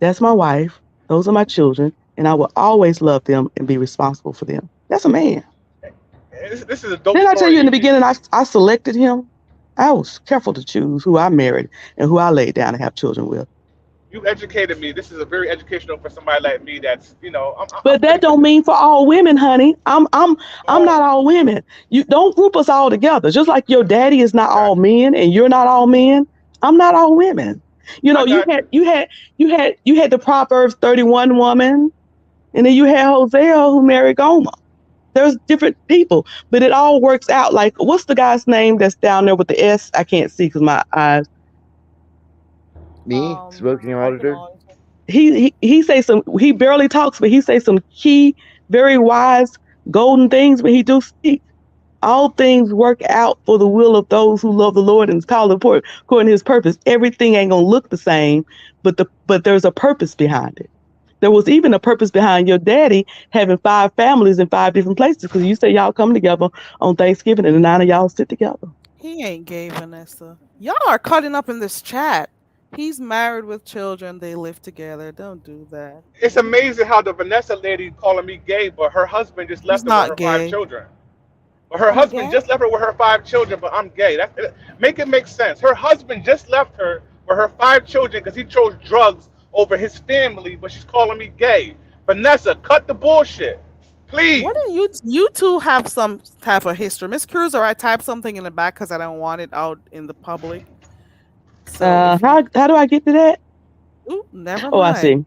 [SPEAKER 4] That's my wife. Those are my children. And I will always love them and be responsible for them. That's a man.
[SPEAKER 3] This is a dope
[SPEAKER 4] Didn't I tell
[SPEAKER 3] story.
[SPEAKER 4] you in the beginning, I selected him? I was careful to choose who I married and who I laid down to have children with.
[SPEAKER 3] You educated me. This is a very educational for somebody like me. That's
[SPEAKER 4] But that don't mean for all women, honey. I'm not all women. You don't group us all together. Just like your daddy is not all men and you're not all men. I'm not all women. You know, you had the Proverbs 31 woman, and then you had Hosea who married Gomer. There's different people, but it all works out. Like, what's the guy's name that's down there with the S? I can't see because my eyes.
[SPEAKER 5] Me, smoking auditor.
[SPEAKER 4] He say some. He barely talks, but he say some key, very wise, golden things when he do speak. All things work out for the will of those who love the Lord and is called according to His purpose. Everything ain't gonna look the same, but there's a purpose behind it. There was even a purpose behind your daddy having 5 families in 5 different places, because you say y'all come together on Thanksgiving and the 9 of y'all sit together.
[SPEAKER 1] He ain't gay, Vanessa. Y'all are cutting up in this chat. He's married with children. They live together. Don't do that.
[SPEAKER 3] It's amazing how the Vanessa lady calling me gay, but her husband just left her with her 5 children. But her husband just left her with her 5 children, but I'm gay. Make it make sense. Her husband just left her with her 5 children because he chose drugs over his family, but she's calling me gay. Vanessa, cut the bullshit. Please.
[SPEAKER 1] What do you two have some type of history? Miss Cruiser, I typed something in the back because I don't want it out in the public. So
[SPEAKER 4] how do I get to that?
[SPEAKER 1] Ooh, never mind.
[SPEAKER 4] Oh, I see.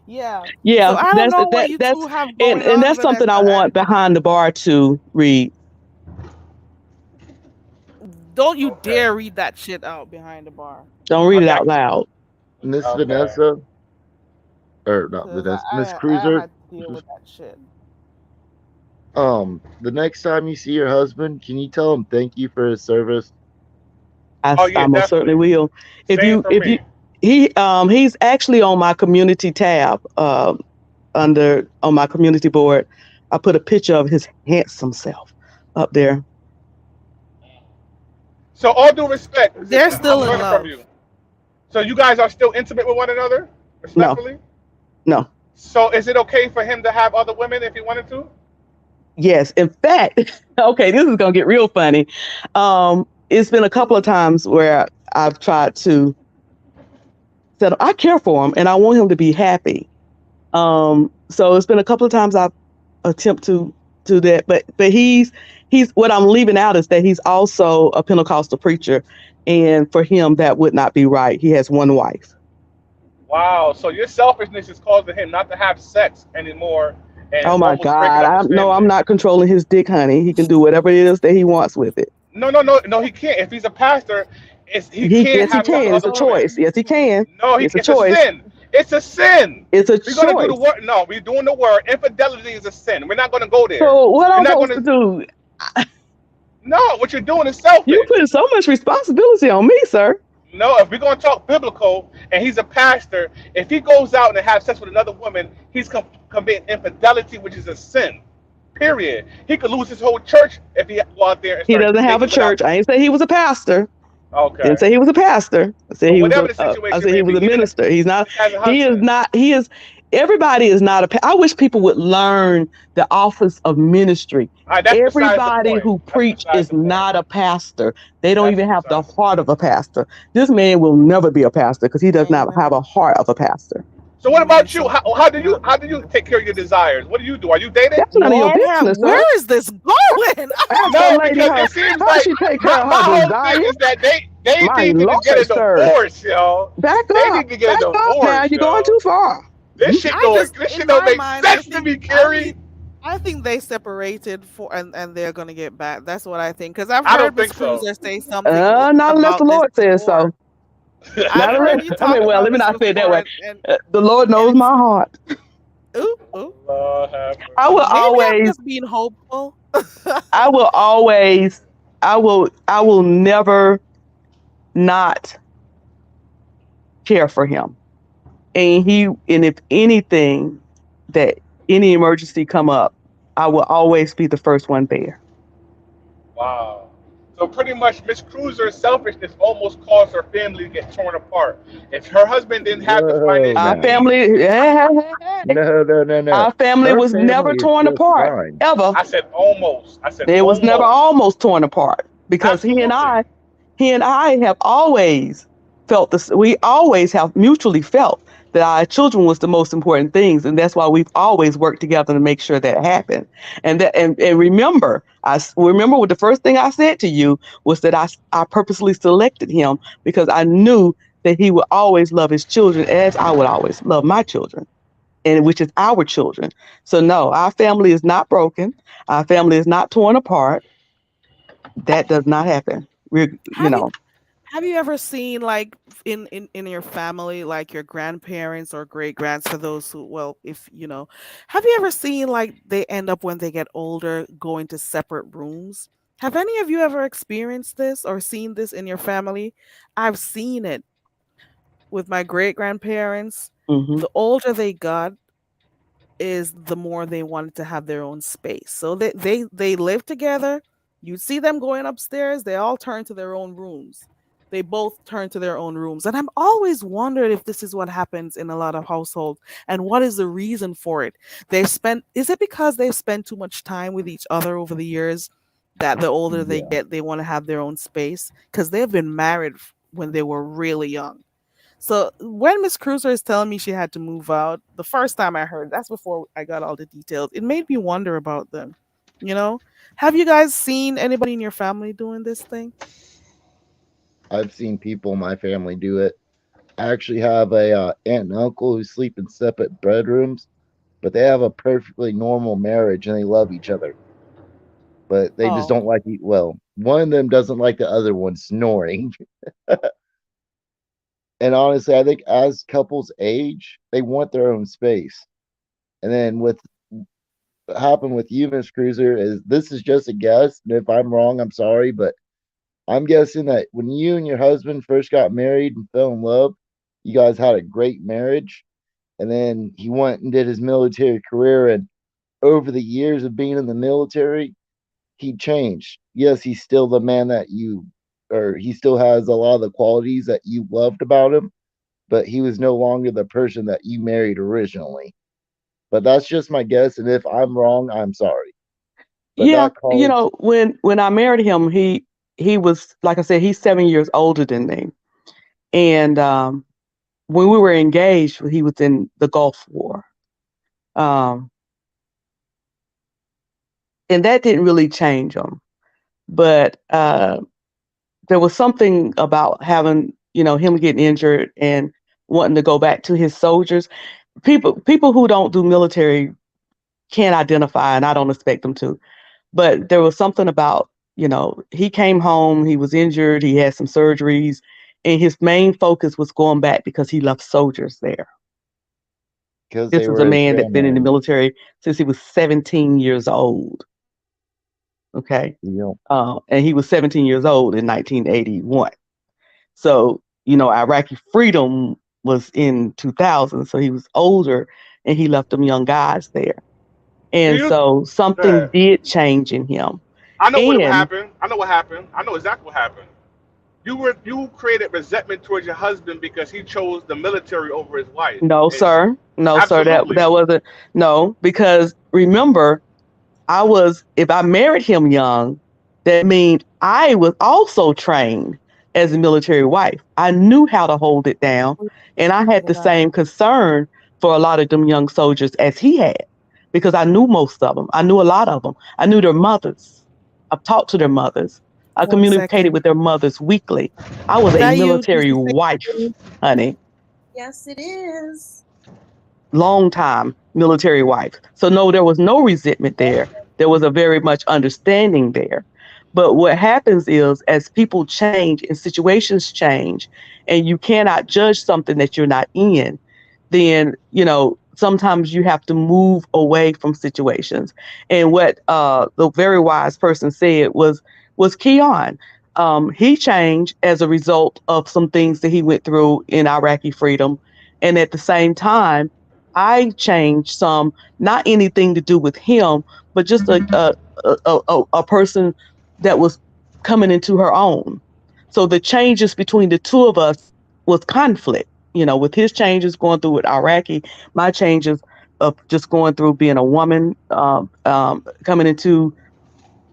[SPEAKER 1] Yeah.
[SPEAKER 4] Yeah,
[SPEAKER 1] so I don't know what you two have going on,
[SPEAKER 4] and that's something I want behind the bar to read.
[SPEAKER 1] Don't you dare read that shit out behind the bar.
[SPEAKER 4] Don't read it out loud.
[SPEAKER 5] Miss Vanessa, or not Vanessa, Miss Cruiser.
[SPEAKER 1] I had to deal with that shit.
[SPEAKER 5] The next time you see your husband, can you tell him thank you for his service?
[SPEAKER 4] I most certainly will. He's actually on my community tab on my community board. I put a picture of his handsome self up there.
[SPEAKER 3] So all due respect,
[SPEAKER 1] they're still in love.
[SPEAKER 3] From you. So you guys are still intimate with one another, respectfully?
[SPEAKER 4] No.
[SPEAKER 3] So is it okay for him to have other women if he wanted to?
[SPEAKER 4] Yes. In fact, okay, this is gonna get real funny. It's been a couple of times where I've tried to settle. I care for him and I want him to be happy. So it's been a couple of times I've attempted to do that, but he's what I'm leaving out is that he's also a Pentecostal preacher, and for him that would not be right. He has one wife.
[SPEAKER 3] Wow. So your selfishness is causing him not to have sex anymore. And
[SPEAKER 4] oh my God! I'm not controlling his dick, honey. He can do whatever it is that he wants with it.
[SPEAKER 3] No, he can't. If he's a pastor, he can't.
[SPEAKER 4] Yes, he can. It's a choice. Yes, he can.
[SPEAKER 3] No, it's a choice. It's a sin.
[SPEAKER 4] It's a
[SPEAKER 3] choice.
[SPEAKER 4] We're
[SPEAKER 3] gonna do the word. No, we're doing the word. Infidelity is a sin. We're not gonna go there.
[SPEAKER 4] So what I'm supposed to do?
[SPEAKER 3] No, what you're doing is selfish.
[SPEAKER 4] You're putting so much responsibility on me, sir.
[SPEAKER 3] No, if we're gonna talk biblical, and he's a pastor, if he goes out and has sex with another woman, he's committing infidelity, which is a sin. Period. He could lose his whole church if he go out there. And
[SPEAKER 4] he doesn't have a church. I didn't say he was a pastor.
[SPEAKER 3] Okay.
[SPEAKER 4] Didn't say he was a pastor. I said he was. I said he was a minister. He's not. He is not. He is. Everybody is not a. I wish people would learn the office of ministry. Everybody who preach is not a pastor. They don't even have the heart of a pastor. This man will never be a pastor because he does not have a heart of a pastor.
[SPEAKER 3] So what about you? How do you take care of your desires? What do you do? Are you dating?
[SPEAKER 4] That's none of your business.
[SPEAKER 1] Where is this going?
[SPEAKER 3] No, because it seems like
[SPEAKER 4] she take care of her desires.
[SPEAKER 3] Is that they need to get a divorce, yo.
[SPEAKER 4] Back up.
[SPEAKER 3] They need to get a divorce.
[SPEAKER 4] Now you're going too far.
[SPEAKER 3] This shit don't make sense to me, Carrie.
[SPEAKER 1] I think they separated for and they're gonna get back. That's what I think. Because I've
[SPEAKER 3] I
[SPEAKER 1] heard
[SPEAKER 3] don't
[SPEAKER 1] Miss
[SPEAKER 3] think so.
[SPEAKER 1] Cruiser say something
[SPEAKER 4] Not unless the
[SPEAKER 1] about this
[SPEAKER 4] Lord says
[SPEAKER 1] before.
[SPEAKER 4] so.
[SPEAKER 1] I've
[SPEAKER 4] Not
[SPEAKER 1] heard
[SPEAKER 4] unless,
[SPEAKER 1] you
[SPEAKER 4] I
[SPEAKER 1] talk
[SPEAKER 4] mean, well,
[SPEAKER 1] about
[SPEAKER 4] let me
[SPEAKER 1] this
[SPEAKER 4] not say it that
[SPEAKER 1] before,
[SPEAKER 4] way.
[SPEAKER 1] and
[SPEAKER 4] The Lord knows
[SPEAKER 1] it's
[SPEAKER 4] my heart.
[SPEAKER 1] ooh, ooh.
[SPEAKER 3] Lord have
[SPEAKER 4] I
[SPEAKER 3] mercy.
[SPEAKER 4] will
[SPEAKER 1] Maybe I'm
[SPEAKER 4] always,
[SPEAKER 1] just being hopeful.
[SPEAKER 4] I will always, I will never not care for him. And if anything, that any emergency come up, I will always be the first one there.
[SPEAKER 3] Wow. So pretty much Miss Cruiser's selfishness almost caused her family to get torn apart. If her husband didn't have the
[SPEAKER 5] Whoa,
[SPEAKER 3] financial
[SPEAKER 4] Our
[SPEAKER 5] now.
[SPEAKER 3] means,
[SPEAKER 4] family,
[SPEAKER 5] No.
[SPEAKER 4] our family
[SPEAKER 5] Her
[SPEAKER 4] was never
[SPEAKER 5] family is
[SPEAKER 4] torn
[SPEAKER 5] just
[SPEAKER 4] apart
[SPEAKER 5] fine.
[SPEAKER 4] ever.
[SPEAKER 3] I said almost. I said
[SPEAKER 4] It was never
[SPEAKER 3] almost.
[SPEAKER 4] almost torn apart because
[SPEAKER 3] Absolutely.
[SPEAKER 4] he and I have always felt this. We always have mutually felt that our children was the most important things, and that's why we've always worked together to make sure that happened. And remember, remember what the first thing I said to you was that I purposely selected him because I knew that he would always love his children as I would always love my children, and which is our children. So no, our family is not broken. Our family is not torn apart. That does not happen. You
[SPEAKER 1] Have you
[SPEAKER 4] know,
[SPEAKER 1] have you ever seen like in your family, like your grandparents or great grands for those who well, if you know, have you ever seen like they end up when they get older going to separate rooms? Have any of you ever experienced this or seen this in your family? I've seen it with my great grandparents.
[SPEAKER 4] hmm
[SPEAKER 1] The older they got, is the more they wanted to have their own space. So they live together. You see them going upstairs, they all turn to their own rooms. They both turn to their own rooms. And I'm always wondered if this is what happens in a lot of households and what is the reason for it. They've spent is it because they've spent too much time with each other over the years that the older they
[SPEAKER 5] Yeah.
[SPEAKER 1] get, they want to have their own space because they've been married when they were really young. So when Miss Cruiser is telling me she had to move out, the first time I heard, that's before I got all the details. It made me wonder about them. You know, have you guys seen anybody in your family doing this thing?
[SPEAKER 5] I've seen people in my family do it. I actually have a aunt and uncle who sleep in separate bedrooms, but they have a perfectly normal marriage and they love each other. But they just
[SPEAKER 1] Oh,
[SPEAKER 5] don't like eat well. One of them doesn't like the other one snoring. And honestly, I think as couples age, they want their own space. And then with what happened with you, Miss Cruiser, is this is just a guess. And if I'm wrong, I'm sorry, but I'm guessing that when you and your husband first got married and fell in love, you guys had a great marriage. And then he went and did his military career. And over the years of being in the military, he changed. Yes, he's still the man that or he still has a lot of the qualities that you loved about him, but he was no longer the person that you married originally. But that's just my guess. And if I'm wrong, I'm sorry. But
[SPEAKER 4] yeah.
[SPEAKER 5] that caused,
[SPEAKER 4] When I married him, he was, like I said, he's 7 years older than me, and when we were engaged, he was in the Gulf War, um, and that didn't really change him. But there was something about having, him getting injured and wanting to go back to his soldiers. People who don't do military can't identify, and I don't expect them to. But there was something about, he came home, he was injured, he had some surgeries, and his main focus was going back because he left soldiers there.
[SPEAKER 5] because
[SPEAKER 4] This
[SPEAKER 5] they
[SPEAKER 4] is a
[SPEAKER 5] were his
[SPEAKER 4] man that's been in the
[SPEAKER 5] family.
[SPEAKER 4] military since he was 17 years old. Okay.
[SPEAKER 5] You know,
[SPEAKER 4] And he was 17 years old in 1981. So, Iraqi freedom was in 2000. So he was older and he left them young guys there.
[SPEAKER 3] Do
[SPEAKER 4] And
[SPEAKER 3] you?
[SPEAKER 4] so
[SPEAKER 3] Go
[SPEAKER 4] something
[SPEAKER 3] ahead.
[SPEAKER 4] did change in him.
[SPEAKER 3] I know what
[SPEAKER 4] And
[SPEAKER 3] happened. I know what happened. I know exactly what happened. You created resentment towards your husband because he chose the military over his wife.
[SPEAKER 4] no,
[SPEAKER 3] It's
[SPEAKER 4] sir. No, sir. That
[SPEAKER 3] absolutely.
[SPEAKER 4] that wasn't no, because remember, if I married him young, that means I was also trained as a military wife. I knew how to hold it down. And I had the
[SPEAKER 1] yeah.
[SPEAKER 4] same concern for a lot of them young soldiers as he had, because I knew most of them. I knew a lot of them. I knew their mothers. I've talked to their mothers. I
[SPEAKER 1] One
[SPEAKER 4] communicated
[SPEAKER 1] second.
[SPEAKER 4] with their mothers weekly. I was
[SPEAKER 1] Is
[SPEAKER 4] a
[SPEAKER 1] that you,
[SPEAKER 4] military
[SPEAKER 1] Juicy
[SPEAKER 4] wife,
[SPEAKER 1] Sexy?
[SPEAKER 4] honey.
[SPEAKER 6] Yes, it is.
[SPEAKER 4] long time military wife. So no, there was no resentment there. There was a very much understanding there. But what happens is as people change and situations change and you cannot judge something that you're not in, then sometimes you have to move away from situations. And what the very wise person said was Keon. He changed as a result of some things that he went through in Iraqi freedom, and at the same time, I changed some, not anything to do with him, but just a person that was coming into her own. So the changes between the two of us was conflict. With his changes going through with Iraqi, my changes of just going through being a woman, coming into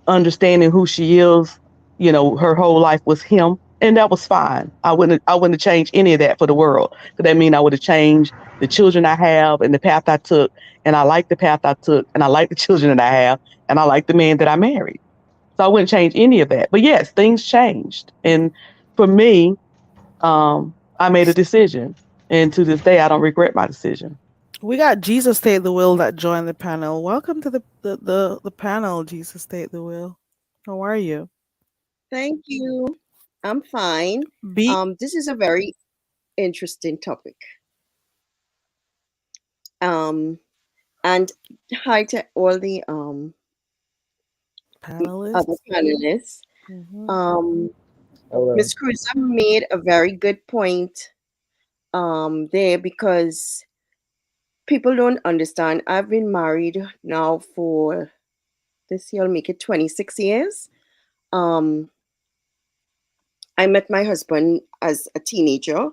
[SPEAKER 4] understanding who she is. Her whole life was him, and that was fine. I wouldn't have changed any of that for the world. Because that mean I would have changed the children I have and the path I took, and I like the path I took, and I like the children that I have, and I like the man that I married. So I wouldn't change any of that. But yes, things changed, and for me, I made a decision, and to this day, I don't regret my decision.
[SPEAKER 1] We got Jesus State the Will that joined the panel. Welcome to the panel, Jesus State the Will. How are you?
[SPEAKER 6] Thank you. I'm fine.
[SPEAKER 1] Be
[SPEAKER 6] This is a very interesting topic. And hi to all the other
[SPEAKER 1] panelists.
[SPEAKER 6] panelists.
[SPEAKER 1] Mhm.
[SPEAKER 5] Hello.
[SPEAKER 6] Ms. Cruiser made a very good point there because people don't understand. I've been married now for this year, I'll make it 26 years. I met my husband as a teenager.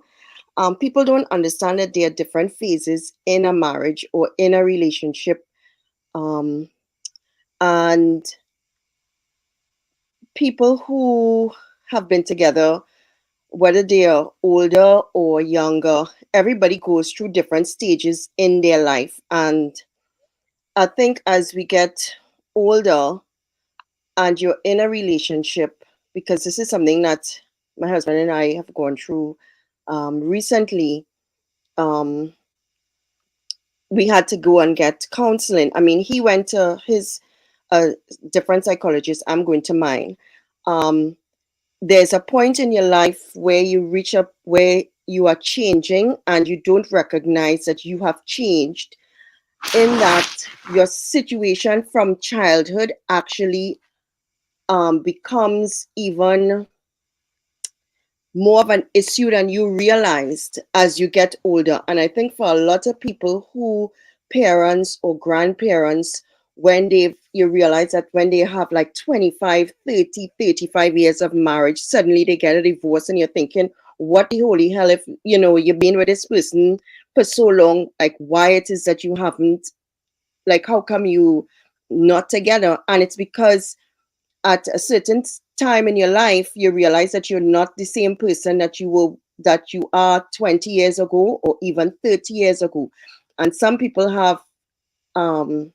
[SPEAKER 6] People don't understand that there are different phases in a marriage or in a relationship. Um, and people who have been together, whether they are older or younger, everybody goes through different stages in their life. And I think as we get older and you're in a relationship, because this is something that my husband and I have gone through recently, um, we had to go and get counseling. I mean, he went to his different psychologist. I'm going to mine. Um, there's a point in your life where you reach up where you are changing and you don't recognize that you have changed, in that your situation from childhood actually becomes even more of an issue than you realized as you get older. And I think for a lot of people who parents or grandparents, when you realize that when they have like 25, 30, 35 years of marriage, suddenly they get a divorce and you're thinking, what the holy hell, if you've been with this person for so long, like why it is that you haven't, like how come you not together? And it's because at a certain time in your life you realize that you're not the same person that you are 20 years ago or even 30 years ago. And some people have um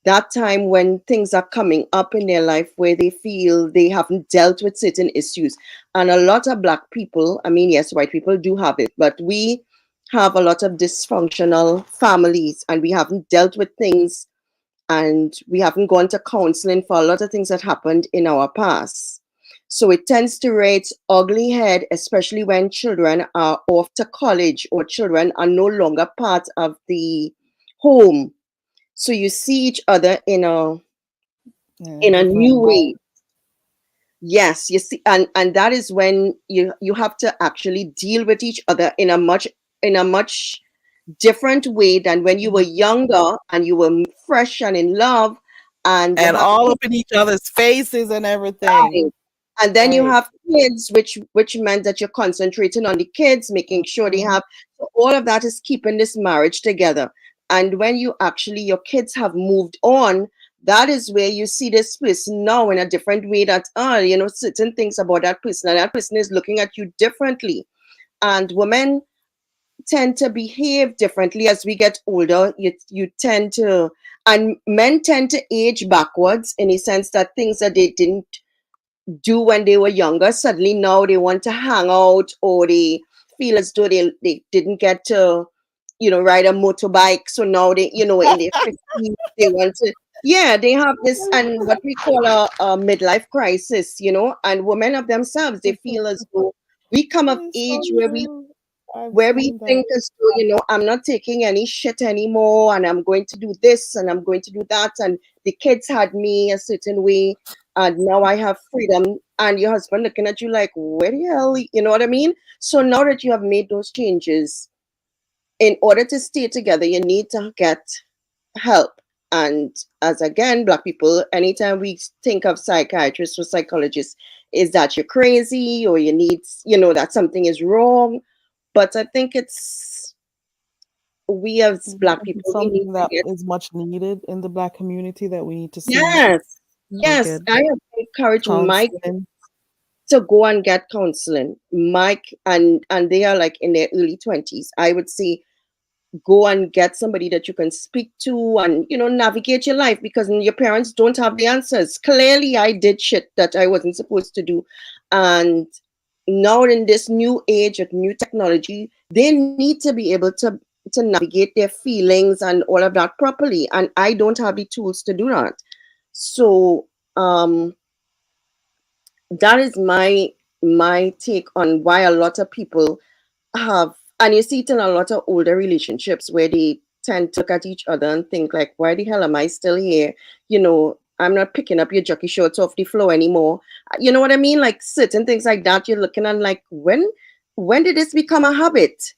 [SPEAKER 6] that time when things are coming up in their life where they feel they haven't dealt with certain issues. And a lot of Black people, I mean, yes, white people do have it, but we have a lot of dysfunctional families and we haven't dealt with things, and we haven't gone to counseling for a lot of things that happened in our past. So it tends to rear its ugly head, especially when children are off to college or children are no longer part of the home. So you see each other in a new way. Yes, you see, and that is when you have to actually deal with each other in a much different way than when you were younger and you were fresh and in love, and you
[SPEAKER 1] And
[SPEAKER 6] have
[SPEAKER 1] all up in each other's faces and everything.
[SPEAKER 6] right. And then you
[SPEAKER 1] Right.
[SPEAKER 6] have kids, which meant that you're concentrating on the kids, making sure they have, so all of that is keeping this marriage together. And when your kids have moved on, that is where you see this person now in a different way, that certain things about that person, and that person is looking at you differently. And women tend to behave differently as we get older. You tend to, and men tend to age backwards in a sense that things that they didn't do when they were younger, suddenly now they want to hang out, or they feel as though they didn't get to ride a motorbike. So now they, in their 50s, they want to, yeah, they have this, and what we call a midlife crisis, and women of themselves, they feel as though we come of
[SPEAKER 1] It's
[SPEAKER 6] age
[SPEAKER 1] so
[SPEAKER 6] where we
[SPEAKER 1] true. I've
[SPEAKER 6] where we
[SPEAKER 1] seen that.
[SPEAKER 6] think as though, I'm not taking any shit anymore, and I'm going to do this and I'm going to do that. And the kids had me a certain way, and now I have freedom. And your husband looking at you like, where the hell, you know what I mean? So now that you have made those changes, in order to stay together, you need to get help. And as again, Black people, anytime we think of psychiatrists or psychologists, is that you're crazy or you need, that something is wrong. But I think we as Black
[SPEAKER 1] It's
[SPEAKER 6] people, we need
[SPEAKER 1] something
[SPEAKER 6] to
[SPEAKER 1] that
[SPEAKER 6] get,
[SPEAKER 1] is much needed in the Black community that we need to see
[SPEAKER 6] yes,
[SPEAKER 1] and
[SPEAKER 6] yes.
[SPEAKER 1] get
[SPEAKER 6] I have encouraged my kids
[SPEAKER 1] counseling.
[SPEAKER 6] to go and get counseling. Mike, and they are like in their early 20s. I would say go and get somebody that you can speak to and navigate your life, because your parents don't have the answers. Clearly I did shit that I wasn't supposed to do, and now in this new age of new technology, they need to be able to navigate their feelings and all of that properly, and I don't have the tools to do that. So that is my take on why a lot of people have, and you see it in a lot of older relationships where they tend to look at each other and think like, why the hell am I still here? I'm not picking up your jockey shorts off the floor anymore. You know what I mean? Like certain things like that, you're looking at like, when did this become a habit?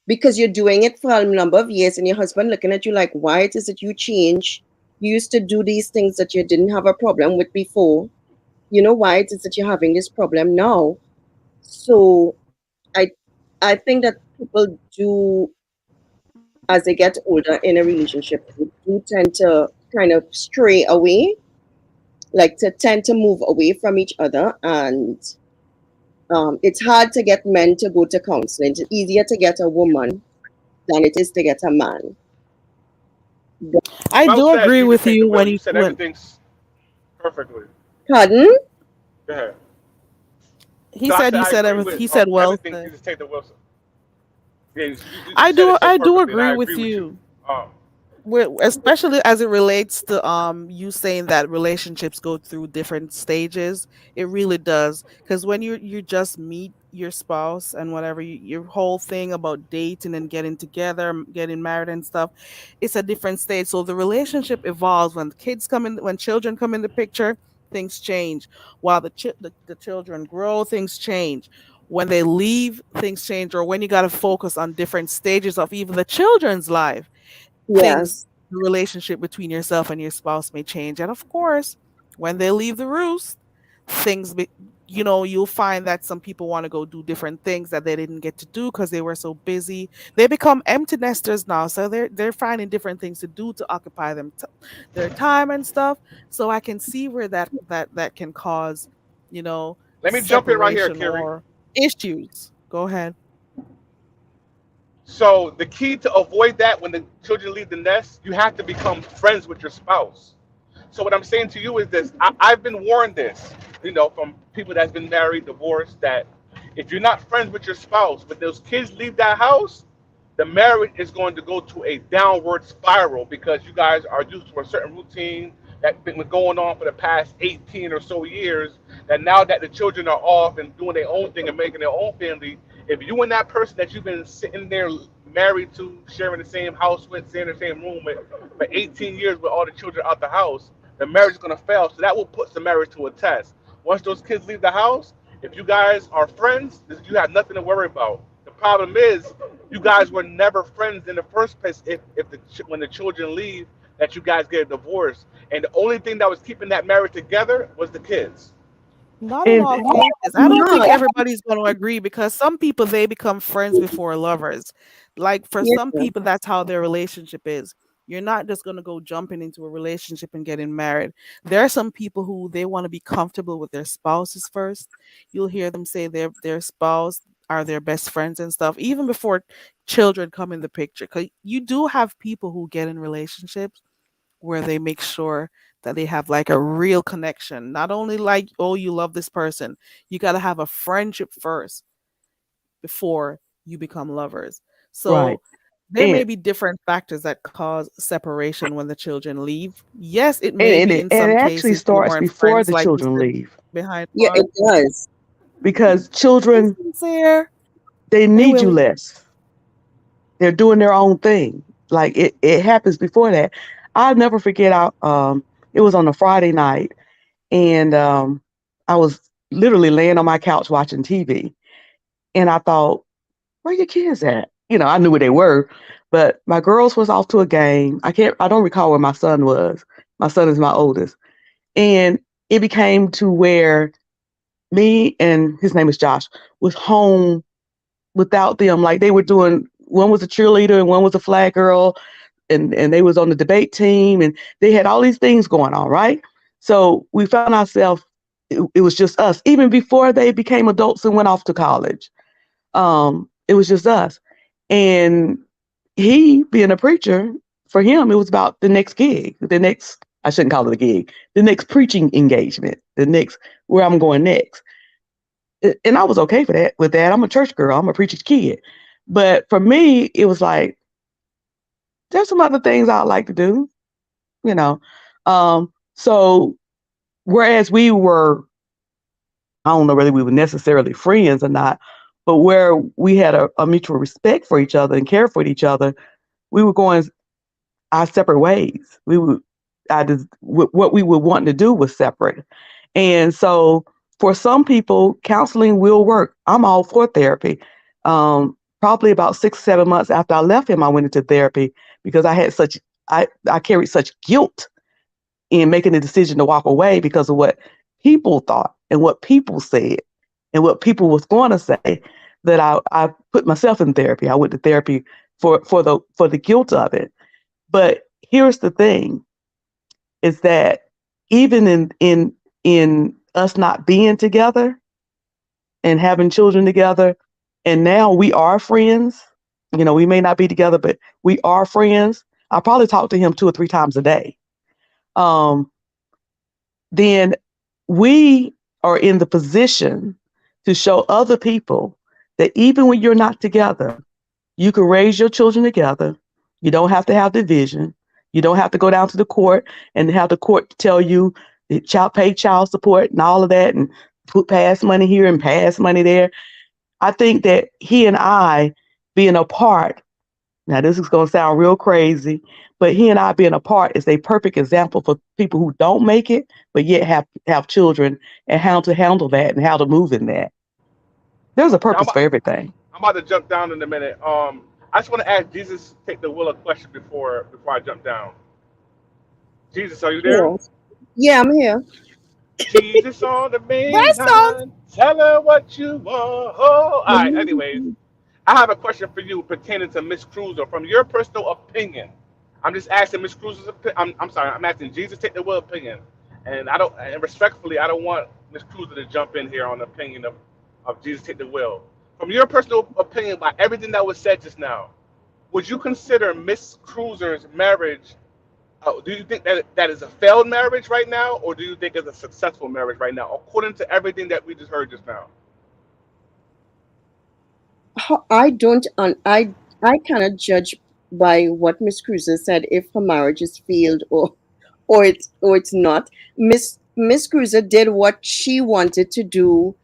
[SPEAKER 6] Because you're doing it for a number of years, and your husband looking at you like, why it is that you change? You used to do these things that you didn't have a problem with before. Why it is that you're having this problem now? So I I think that people do, as they get older in a relationship, they do tend to kind of stray away, like to tend to move away from each other. And it's hard to get men to go to counseling. It's easier to get a woman than it is to get a man. But,
[SPEAKER 1] I
[SPEAKER 3] Well
[SPEAKER 1] do
[SPEAKER 3] said,
[SPEAKER 1] agree
[SPEAKER 3] Jesus.
[SPEAKER 1] with
[SPEAKER 3] Take the
[SPEAKER 1] you
[SPEAKER 3] wheel. You said
[SPEAKER 1] when
[SPEAKER 3] everything's perfectly.
[SPEAKER 6] pardon?
[SPEAKER 3] Go ahead.
[SPEAKER 1] he
[SPEAKER 3] No, I
[SPEAKER 1] said
[SPEAKER 3] said
[SPEAKER 1] he
[SPEAKER 3] I
[SPEAKER 1] said
[SPEAKER 3] agree
[SPEAKER 1] everything.
[SPEAKER 3] with
[SPEAKER 1] He said well
[SPEAKER 3] everything.
[SPEAKER 1] said.
[SPEAKER 3] Jesus, take the wheel. Yeah, you said it so
[SPEAKER 1] I do
[SPEAKER 3] perfectly, and
[SPEAKER 1] agree
[SPEAKER 3] I
[SPEAKER 1] with
[SPEAKER 3] agree with you.
[SPEAKER 1] you.
[SPEAKER 3] Um,
[SPEAKER 1] Especially as it relates to you saying that relationships go through different stages. It really does, because when you just meet your spouse and whatever, your whole thing about dating and getting together, getting married and stuff, it's a different stage. So the relationship evolves when when children come in the picture. Things change. While the children grow, things change. When they leave, things change. Or when you got to focus on different stages of even the children's life, things,
[SPEAKER 6] Yes,
[SPEAKER 1] the relationship between yourself and your spouse may change. And of course, when they leave the roost, things be, you'll find that some people want to go do different things that they didn't get to do because they were so busy. They become empty nesters now, so they're finding different things to do to occupy their time and stuff. So I can see where that can cause, you know
[SPEAKER 3] Let me jump in right here,
[SPEAKER 1] separation
[SPEAKER 3] Kiri.
[SPEAKER 1] or issues. Go ahead.
[SPEAKER 3] So the key to avoid that when the children leave the nest, you have to become friends with your spouse. So what I'm saying to you is this: I've been warned this, from people that's been married, divorced, that if you're not friends with your spouse, when those kids leave that house, the marriage is going to go to a downward spiral because you guys are used to a certain routine that's been going on for the past 18 or so years. That now that the children are off and doing their own thing and making their own family, if you and that person that you've been sitting there married to, sharing the same house with, sharing the same room with for 18 years with all the children out the house, the marriage is going to fail. So that will put the marriage to a test. Once those kids leave the house, if you guys are friends, you have nothing to worry about. The problem is, you guys were never friends in the first place. When the children leave, that you guys get a divorce, and the only thing that was keeping that marriage together was the kids.
[SPEAKER 1] Not in
[SPEAKER 4] And
[SPEAKER 1] all cases. I don't
[SPEAKER 6] no,
[SPEAKER 1] think everybody's going to agree, because some people, they become friends before lovers. Like for
[SPEAKER 6] yeah,
[SPEAKER 1] some people, that's how their relationship is. You're not just going to go jumping into a relationship and getting married. There are some people who they want to be comfortable with their spouses first. You'll hear them say their spouse are their best friends and stuff, even before children come in the picture. Because you do have people who get in relationships where they make sure that they have like a real connection. Not only like, oh, you love this person, you got to have a friendship first before you become lovers.
[SPEAKER 4] right.
[SPEAKER 1] So there may
[SPEAKER 4] And
[SPEAKER 1] be different factors that cause separation when the children leave. Yes, it
[SPEAKER 4] and,
[SPEAKER 1] may
[SPEAKER 4] and
[SPEAKER 1] be
[SPEAKER 4] it,
[SPEAKER 1] in
[SPEAKER 4] and
[SPEAKER 1] some
[SPEAKER 4] it actually
[SPEAKER 1] cases
[SPEAKER 4] starts
[SPEAKER 1] more
[SPEAKER 4] before
[SPEAKER 1] friends,
[SPEAKER 4] the
[SPEAKER 1] like you
[SPEAKER 4] children
[SPEAKER 1] said,
[SPEAKER 4] leave,
[SPEAKER 1] behind
[SPEAKER 6] Yeah, it
[SPEAKER 1] bars.
[SPEAKER 6] does.
[SPEAKER 4] because
[SPEAKER 1] Hey,
[SPEAKER 4] children,
[SPEAKER 1] sincere.
[SPEAKER 4] they
[SPEAKER 1] Hey,
[SPEAKER 4] need you
[SPEAKER 1] Willie.
[SPEAKER 4] less. They're doing their own thing. Like it happens before that. I'll never forget. It was on a Friday night, and I was literally laying on my couch watching TV, and I thought, where your kids at? I knew where they were, but my girls was off to a game. I don't recall where my son was. My son is my oldest. And it became to where me and his name is Josh was home without them. Like they were doing, one was a cheerleader and one was a flag girl, and they was on the debate team, and they had all these things going on, right? So we found ourselves, it was just us. Even before they became adults and went off to college, it was just us. And he, being a preacher, for him, it was about the next gig, the next, I shouldn't call it a gig, the next preaching engagement, the next, where I'm going next. And I was okay for that, with that. I'm a church girl, I'm a preacher's kid. But for me, it was like, there's some other things I'd like to do, you know. So whereas we were, I don't know whether we were necessarily friends or not, but where we had a mutual respect for each other and care for each other, we were going our separate ways. What we were wanting to do was separate. And so for some people, counseling will work. I'm all for therapy. Probably about 6, 7 months after I left him, I went into therapy because I carried such guilt in making the decision to walk away because of what people thought and what people said and what people was going to say, that I put myself in therapy. I went to therapy for the guilt of it. But here's the thing, is that even in us not being together and having children together, and now we are friends. We may not be together, but we are friends. I probably talk to him 2 or 3 times a day. Um, then we are in the position to show other people that even when you're not together, you can raise your children together. You don't have to have division. You don't have to go down to the court and have the court tell you pay child support and all of that, and put pass money here and pass money there. I think that he and I being apart, now this is going to sound real crazy, but he and I being apart is a perfect example for people who don't make it, but yet have children, and how to handle that and how to move in that. There's a
[SPEAKER 3] Now
[SPEAKER 4] purpose for everything.
[SPEAKER 3] I'm about to jump down in a minute. I just want to ask Jesus take the will a question before I jump down. Jesus, are you there?
[SPEAKER 6] Sure. Yeah, I'm here.
[SPEAKER 3] Jesus on the main
[SPEAKER 1] That sounds
[SPEAKER 3] line. Tell her what you want. Oh, all right. Anyways,
[SPEAKER 6] Mhm.
[SPEAKER 3] I have a question for you pertaining to Miss Cruiser. From your personal opinion, I'm just asking Miss Cruiser's opinion. I'm sorry. I'm asking Jesus take the will opinion, and respectfully, I don't want Miss Cruiser to jump in here on the opinion of Jesus take the will. From your personal opinion, by everything that was said just now, would you consider Miss Cruiser's marriage? Do you think that is a failed marriage right now, or do you think it's a successful marriage right now, according to everything that we just heard just now?
[SPEAKER 6] I don't I cannot judge by what Miss Cruiser said if her marriage is failed or it's not. Miss Cruiser did what she wanted to do,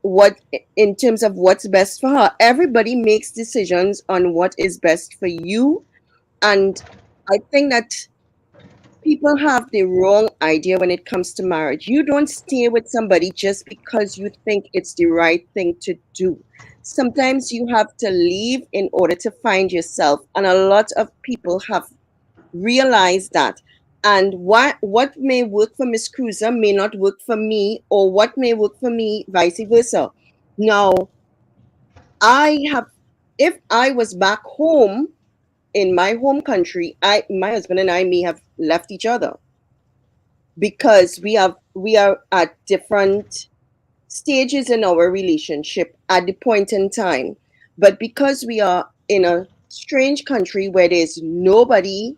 [SPEAKER 6] what in terms of what's best for her. Everybody makes decisions on what is best for you, and I think that people have the wrong idea when it comes to marriage. You don't stay with somebody just because you think it's the right thing to do. Sometimes you have to leave in order to find yourself. And a lot of people have realized that. And what may work for Miss Cruiser may not work for me, or what may work for me, vice versa. Now, I have, if I was back home in my home country, my husband and I may have left each other because we are at different stages in our relationship at the point in time. But because we are in a strange country where there's nobody,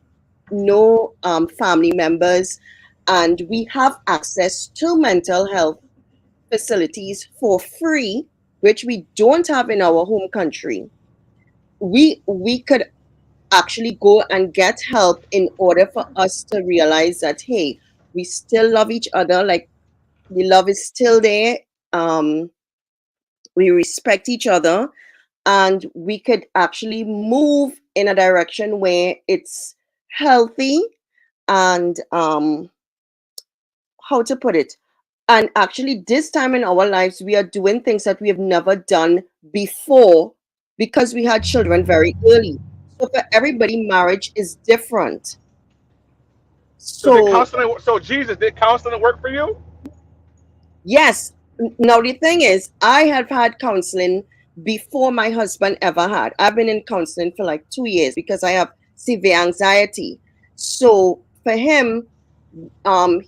[SPEAKER 6] no family members, and we have access to mental health facilities for free, which we don't have in our home country, we could actually go and get help in order for us to realize that, hey, we still love each other, like the love is still there. Um, we respect each other, and we could actually move in a direction where it's healthy and how to put it, and actually this time in our lives we are doing things that we have never done before because we had children very early. So for everybody, marriage is different.
[SPEAKER 3] So did
[SPEAKER 6] So
[SPEAKER 3] counseling? So Jesus, did counseling work for you?
[SPEAKER 6] yes. Now the thing is, I have had counseling before my husband ever had. I've been in counseling for like 2 years because I have severe anxiety. So for him,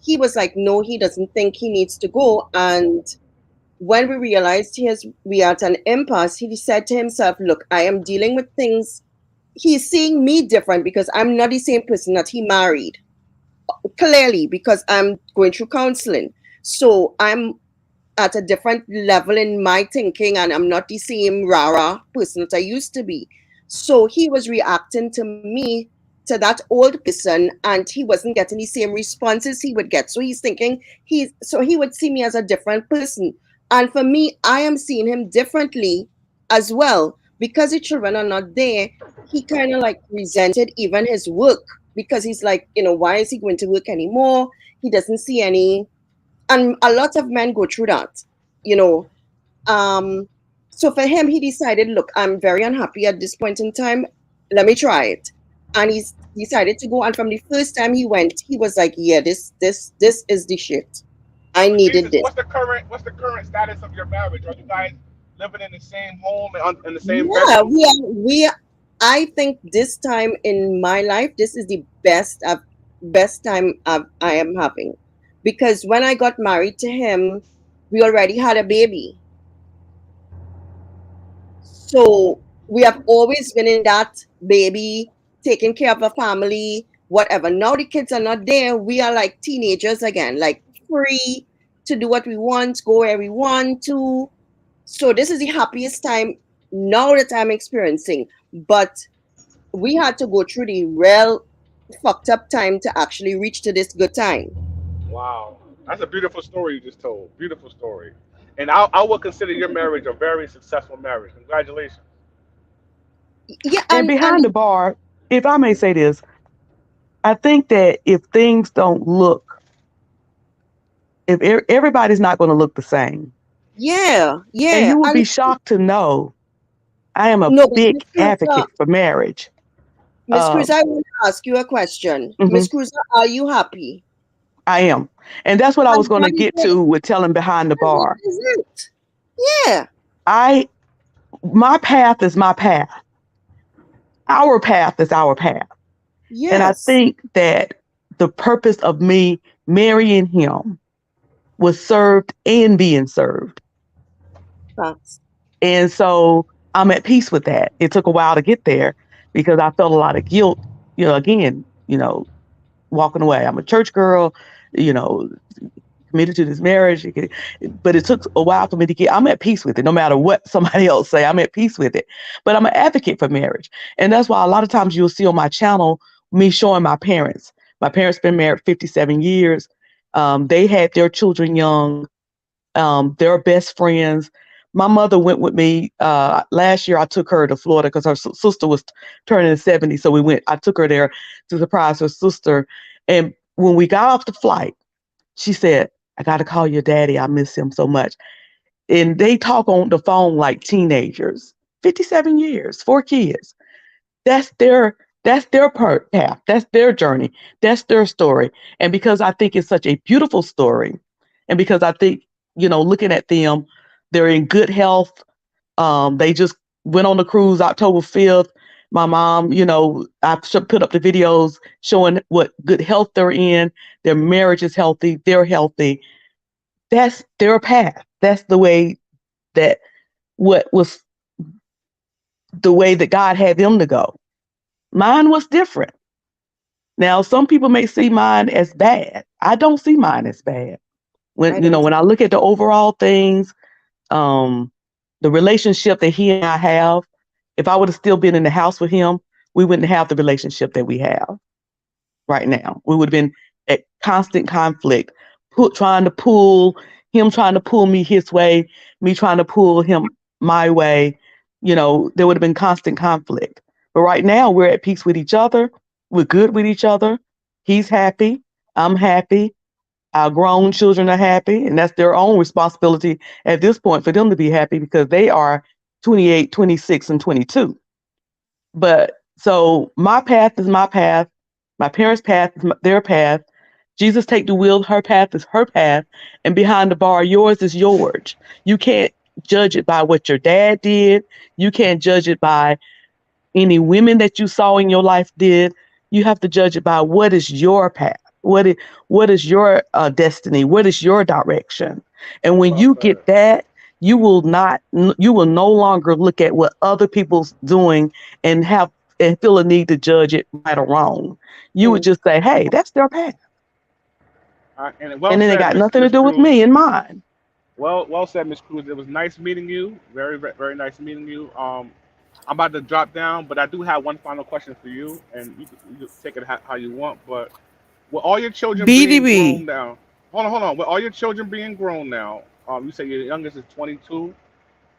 [SPEAKER 6] he was like, no, he doesn't think he needs to go. And when we realized we are at an impasse, he said to himself, look, I am dealing with things. He's seeing me different because I'm not the same person that he married, clearly, because I'm going through counseling. So I'm at a different level in my thinking, and I'm not the same rara person that I used to be. So he was reacting to me, to that old person, and he wasn't getting the same responses he would get. So he's thinking he would see me as a different person. And for me, I am seeing him differently as well. Because the children are not there, he kind of like resented even his work, because he's like, why is he going to work anymore? He doesn't see any, and a lot of men go through that, you know. Um, so for him, he decided, look, I'm very unhappy at this point in time. Let me try it. And he's decided to go. And from the first time he went, he was like, yeah, this is the shit. I
[SPEAKER 3] So
[SPEAKER 6] needed
[SPEAKER 3] Jesus,
[SPEAKER 6] this.
[SPEAKER 3] what's the current status of your marriage? Are you guys living in the same home and in the same
[SPEAKER 6] Yeah,
[SPEAKER 3] bedroom?
[SPEAKER 6] I think this time in my life, this is the best time I am having. Because when I got married to him, we already had a baby. So we have always been in that baby, taking care of a family, whatever. Now the kids are not there. We are like teenagers again, like free to do what we want, go where we want to. So this is the happiest time now that I'm experiencing. But we had to go through the real fucked up time to actually reach to this good time.
[SPEAKER 3] Wow, that's a beautiful story you just told. Beautiful story. And I would consider your marriage a very successful marriage. Congratulations.
[SPEAKER 6] Yeah,
[SPEAKER 4] And
[SPEAKER 6] and
[SPEAKER 4] behind the bar, if I may say this, I think that if things don't look, if everybody's not going to look the same,
[SPEAKER 6] yeah,
[SPEAKER 4] and
[SPEAKER 6] yeah.
[SPEAKER 4] you will
[SPEAKER 6] And
[SPEAKER 4] be shocked to know I am a
[SPEAKER 6] no, but
[SPEAKER 4] big advocate for marriage.
[SPEAKER 6] Miss Cruz,
[SPEAKER 4] Um,
[SPEAKER 6] I want to ask you a question.
[SPEAKER 4] mhm,
[SPEAKER 6] Miss Cruz, are you happy?
[SPEAKER 4] I am, and that's what I was
[SPEAKER 6] And
[SPEAKER 4] going
[SPEAKER 6] that
[SPEAKER 4] to
[SPEAKER 6] is
[SPEAKER 4] get
[SPEAKER 6] it.
[SPEAKER 4] to with telling behind the
[SPEAKER 6] That
[SPEAKER 4] bar.
[SPEAKER 6] is it. Yeah.
[SPEAKER 4] I My path is my path. Our path is our path, and I
[SPEAKER 6] Yes.
[SPEAKER 4] think that the purpose of me marrying him was served and being served.
[SPEAKER 6] Facts.
[SPEAKER 4] And so I'm at peace with that. It took a while to get there because I felt a lot of guilt, again, walking away. I'm a church girl, you know, committed to this marriage. But it took a while for me to I'm at peace with it. No matter what somebody else say, I'm at peace with it. But I'm an advocate for marriage. And that's why a lot of times you'll see on my channel me showing my parents. My parents been married 57 years. They had their children young. They're best friends. My mother went with me last year. I took her to Florida because her sister was turning 70. So we went. I took her there to surprise her sister. And when we got off the flight, she said, "I got to call your daddy. I miss him so much." And they talk on the phone like teenagers. 57 years, 4 kids. That's their path. That's their journey. That's their story. And because I think it's such a beautiful story, and because I think, looking at them, they're in good health. They just went on the cruise October 5th. My mom, I put up the videos showing what good health they're in. Their marriage is healthy. They're healthy. That's their path. That's that what was the way that God had them to go. Mine was different. Now, some people may see mine as bad. I don't see mine as bad.
[SPEAKER 6] I
[SPEAKER 4] When
[SPEAKER 6] don't.
[SPEAKER 4] when I look at the overall things, um, the relationship that he and I have, if I would have still been in the house with him, we wouldn't have the relationship that we have right now. We would have been at constant conflict, trying to pull me his way, me trying to pull him my way. There would have been constant conflict. But right now, we're at peace with each other. We're good with each other. He's happy. I'm happy. Our grown children are happy. And that's their own responsibility at this point for them to be happy because they are 28, 26, and 22. But so my path is my path. My parents' path is their path. Jesus take the wheel. Her path is her path. And behind the bar, yours is yours. You can't judge it by what your dad did. You can't judge it by any women that you saw in your life did. You have to judge it by what is your path. What is your destiny? What is your direction? And when you get that, you will no longer look at what other people's doing and feel a need to judge it right or wrong. You would just say, hey, that's their path.
[SPEAKER 3] And
[SPEAKER 4] then it got nothing to do with me and mine.
[SPEAKER 3] Well said, Ms. Cruz. It was nice meeting you. Very, very nice meeting you. I'm about to drop down, but I do have one final question for you, and you can take it how you want. But with all your children being grown now, hold on. With all your children being grown now, you say your youngest is 22,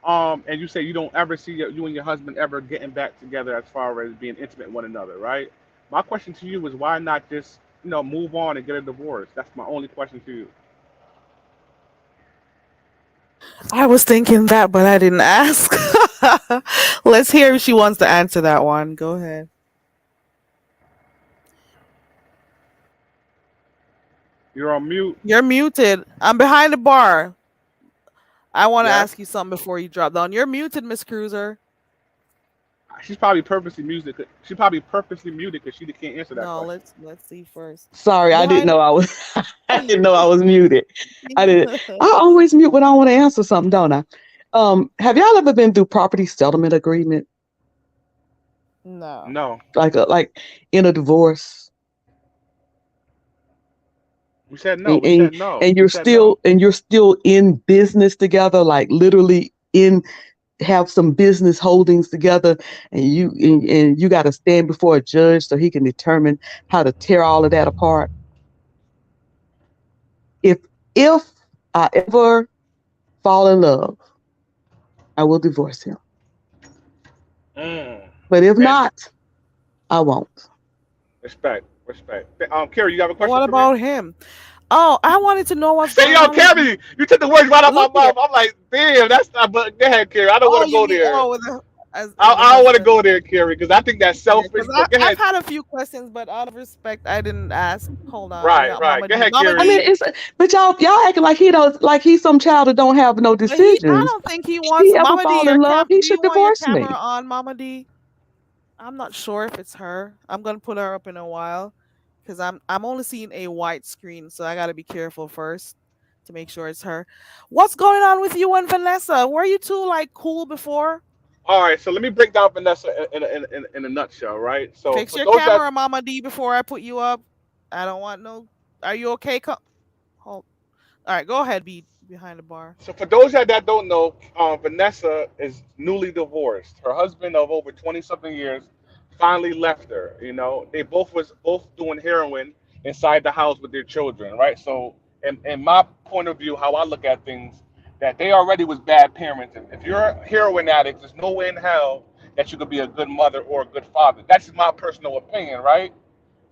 [SPEAKER 3] and you say you don't ever see you and your husband ever getting back together as far as being intimate with one another, right? My question to you is why not just move on and get a divorce? That's my only question to you.
[SPEAKER 1] I was thinking that, but I didn't ask. Let's hear if she wants to answer that one. Go ahead.
[SPEAKER 3] You're on mute.
[SPEAKER 1] You're muted. I'm behind the bar. I want to ask you something before you drop down. You're muted, Miss Cruiser.
[SPEAKER 3] She's probably purposely muted. She's probably purposely muted because she can't answer that question.
[SPEAKER 1] Let's see first.
[SPEAKER 4] Sorry, I didn't know I was. I didn't know I was muted. I always mute when I want to answer something, don't I? Have y'all ever been through property settlement agreement?
[SPEAKER 1] No.
[SPEAKER 4] Like in a divorce.
[SPEAKER 3] We said no.
[SPEAKER 4] And you're still in business together, like literally have some business holdings together, and you got to stand before a judge so he can determine how to tear all of that apart. If I ever fall in love, I will divorce him. But if not, I won't.
[SPEAKER 3] Respect. Carrie, you have a question?
[SPEAKER 1] What about him? Oh, I wanted to know what's
[SPEAKER 3] going on. Carrie, you took the words right out of my mouth. I'm like, damn, that's not. But go ahead, Carrie. I don't want to go there. I don't want to go there, Carrie, because I think that's selfish.
[SPEAKER 1] I've had a few questions, but out of respect, I didn't ask. Hold on.
[SPEAKER 3] Right. Go ahead, Carrie.
[SPEAKER 4] I mean, but y'all acting like he's some child that don't have no decisions.
[SPEAKER 1] I don't think he wants.
[SPEAKER 4] If he ever fall in love, he should divorce me.
[SPEAKER 1] On Mama D. I'm not sure if it's her. I'm gonna put her up in a while. Because I'm only seeing a white screen, so I gotta be careful first to make sure it's her. What's going on with you and Vanessa? Were you two like cool before?
[SPEAKER 3] All right, so let me break down Vanessa in a nutshell, right? So
[SPEAKER 1] fix your camera, Mama D, before I put you up. I don't want no. Are you okay? Hold. All right, go ahead. Be behind the bar.
[SPEAKER 3] So for those that don't know, Vanessa is newly divorced. Her husband of over 20-something years finally left her. They both doing heroin inside the house with their children, right? So in my point of view, how I look at things, that they already was bad parents. If you're a heroin addict, there's no way in hell that you could be a good mother or a good father. That's just my personal opinion, right?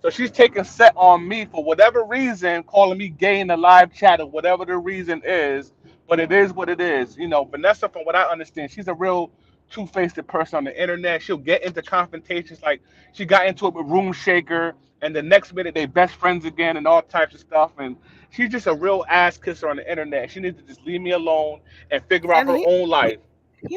[SPEAKER 3] So she's taking set on me for whatever reason, calling me gay in the live chat or whatever the reason is, but it is what it is. Vanessa, from what I understand, she's a real two-faced person on the internet. She'll get into confrontations, like she got into it with Room Shaker, and the next minute they best friends again and all types of stuff. And she's just a real ass kisser on the internet. She needs to just leave me alone and figure out her own life.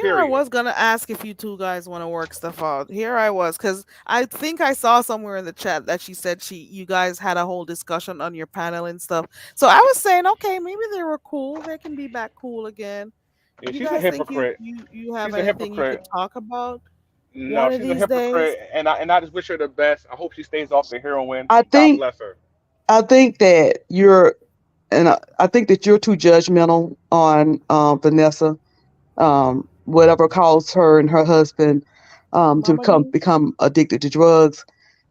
[SPEAKER 1] I was gonna ask if you two guys want to work stuff out. I was, because I think I saw somewhere in the chat that she said you guys had a whole discussion on your panel and stuff. So I was saying, okay, maybe they were cool. They can be back cool again.
[SPEAKER 3] Yeah, she's a hypocrite.
[SPEAKER 1] You have anything you could talk about?
[SPEAKER 3] No, she's a hypocrite, and I just wish her the best. I hope she stays off the heroin.
[SPEAKER 4] God bless
[SPEAKER 3] her.
[SPEAKER 4] I think that you're too judgmental on Vanessa. Whatever caused her and her husband
[SPEAKER 1] Mama D.
[SPEAKER 4] become addicted to drugs.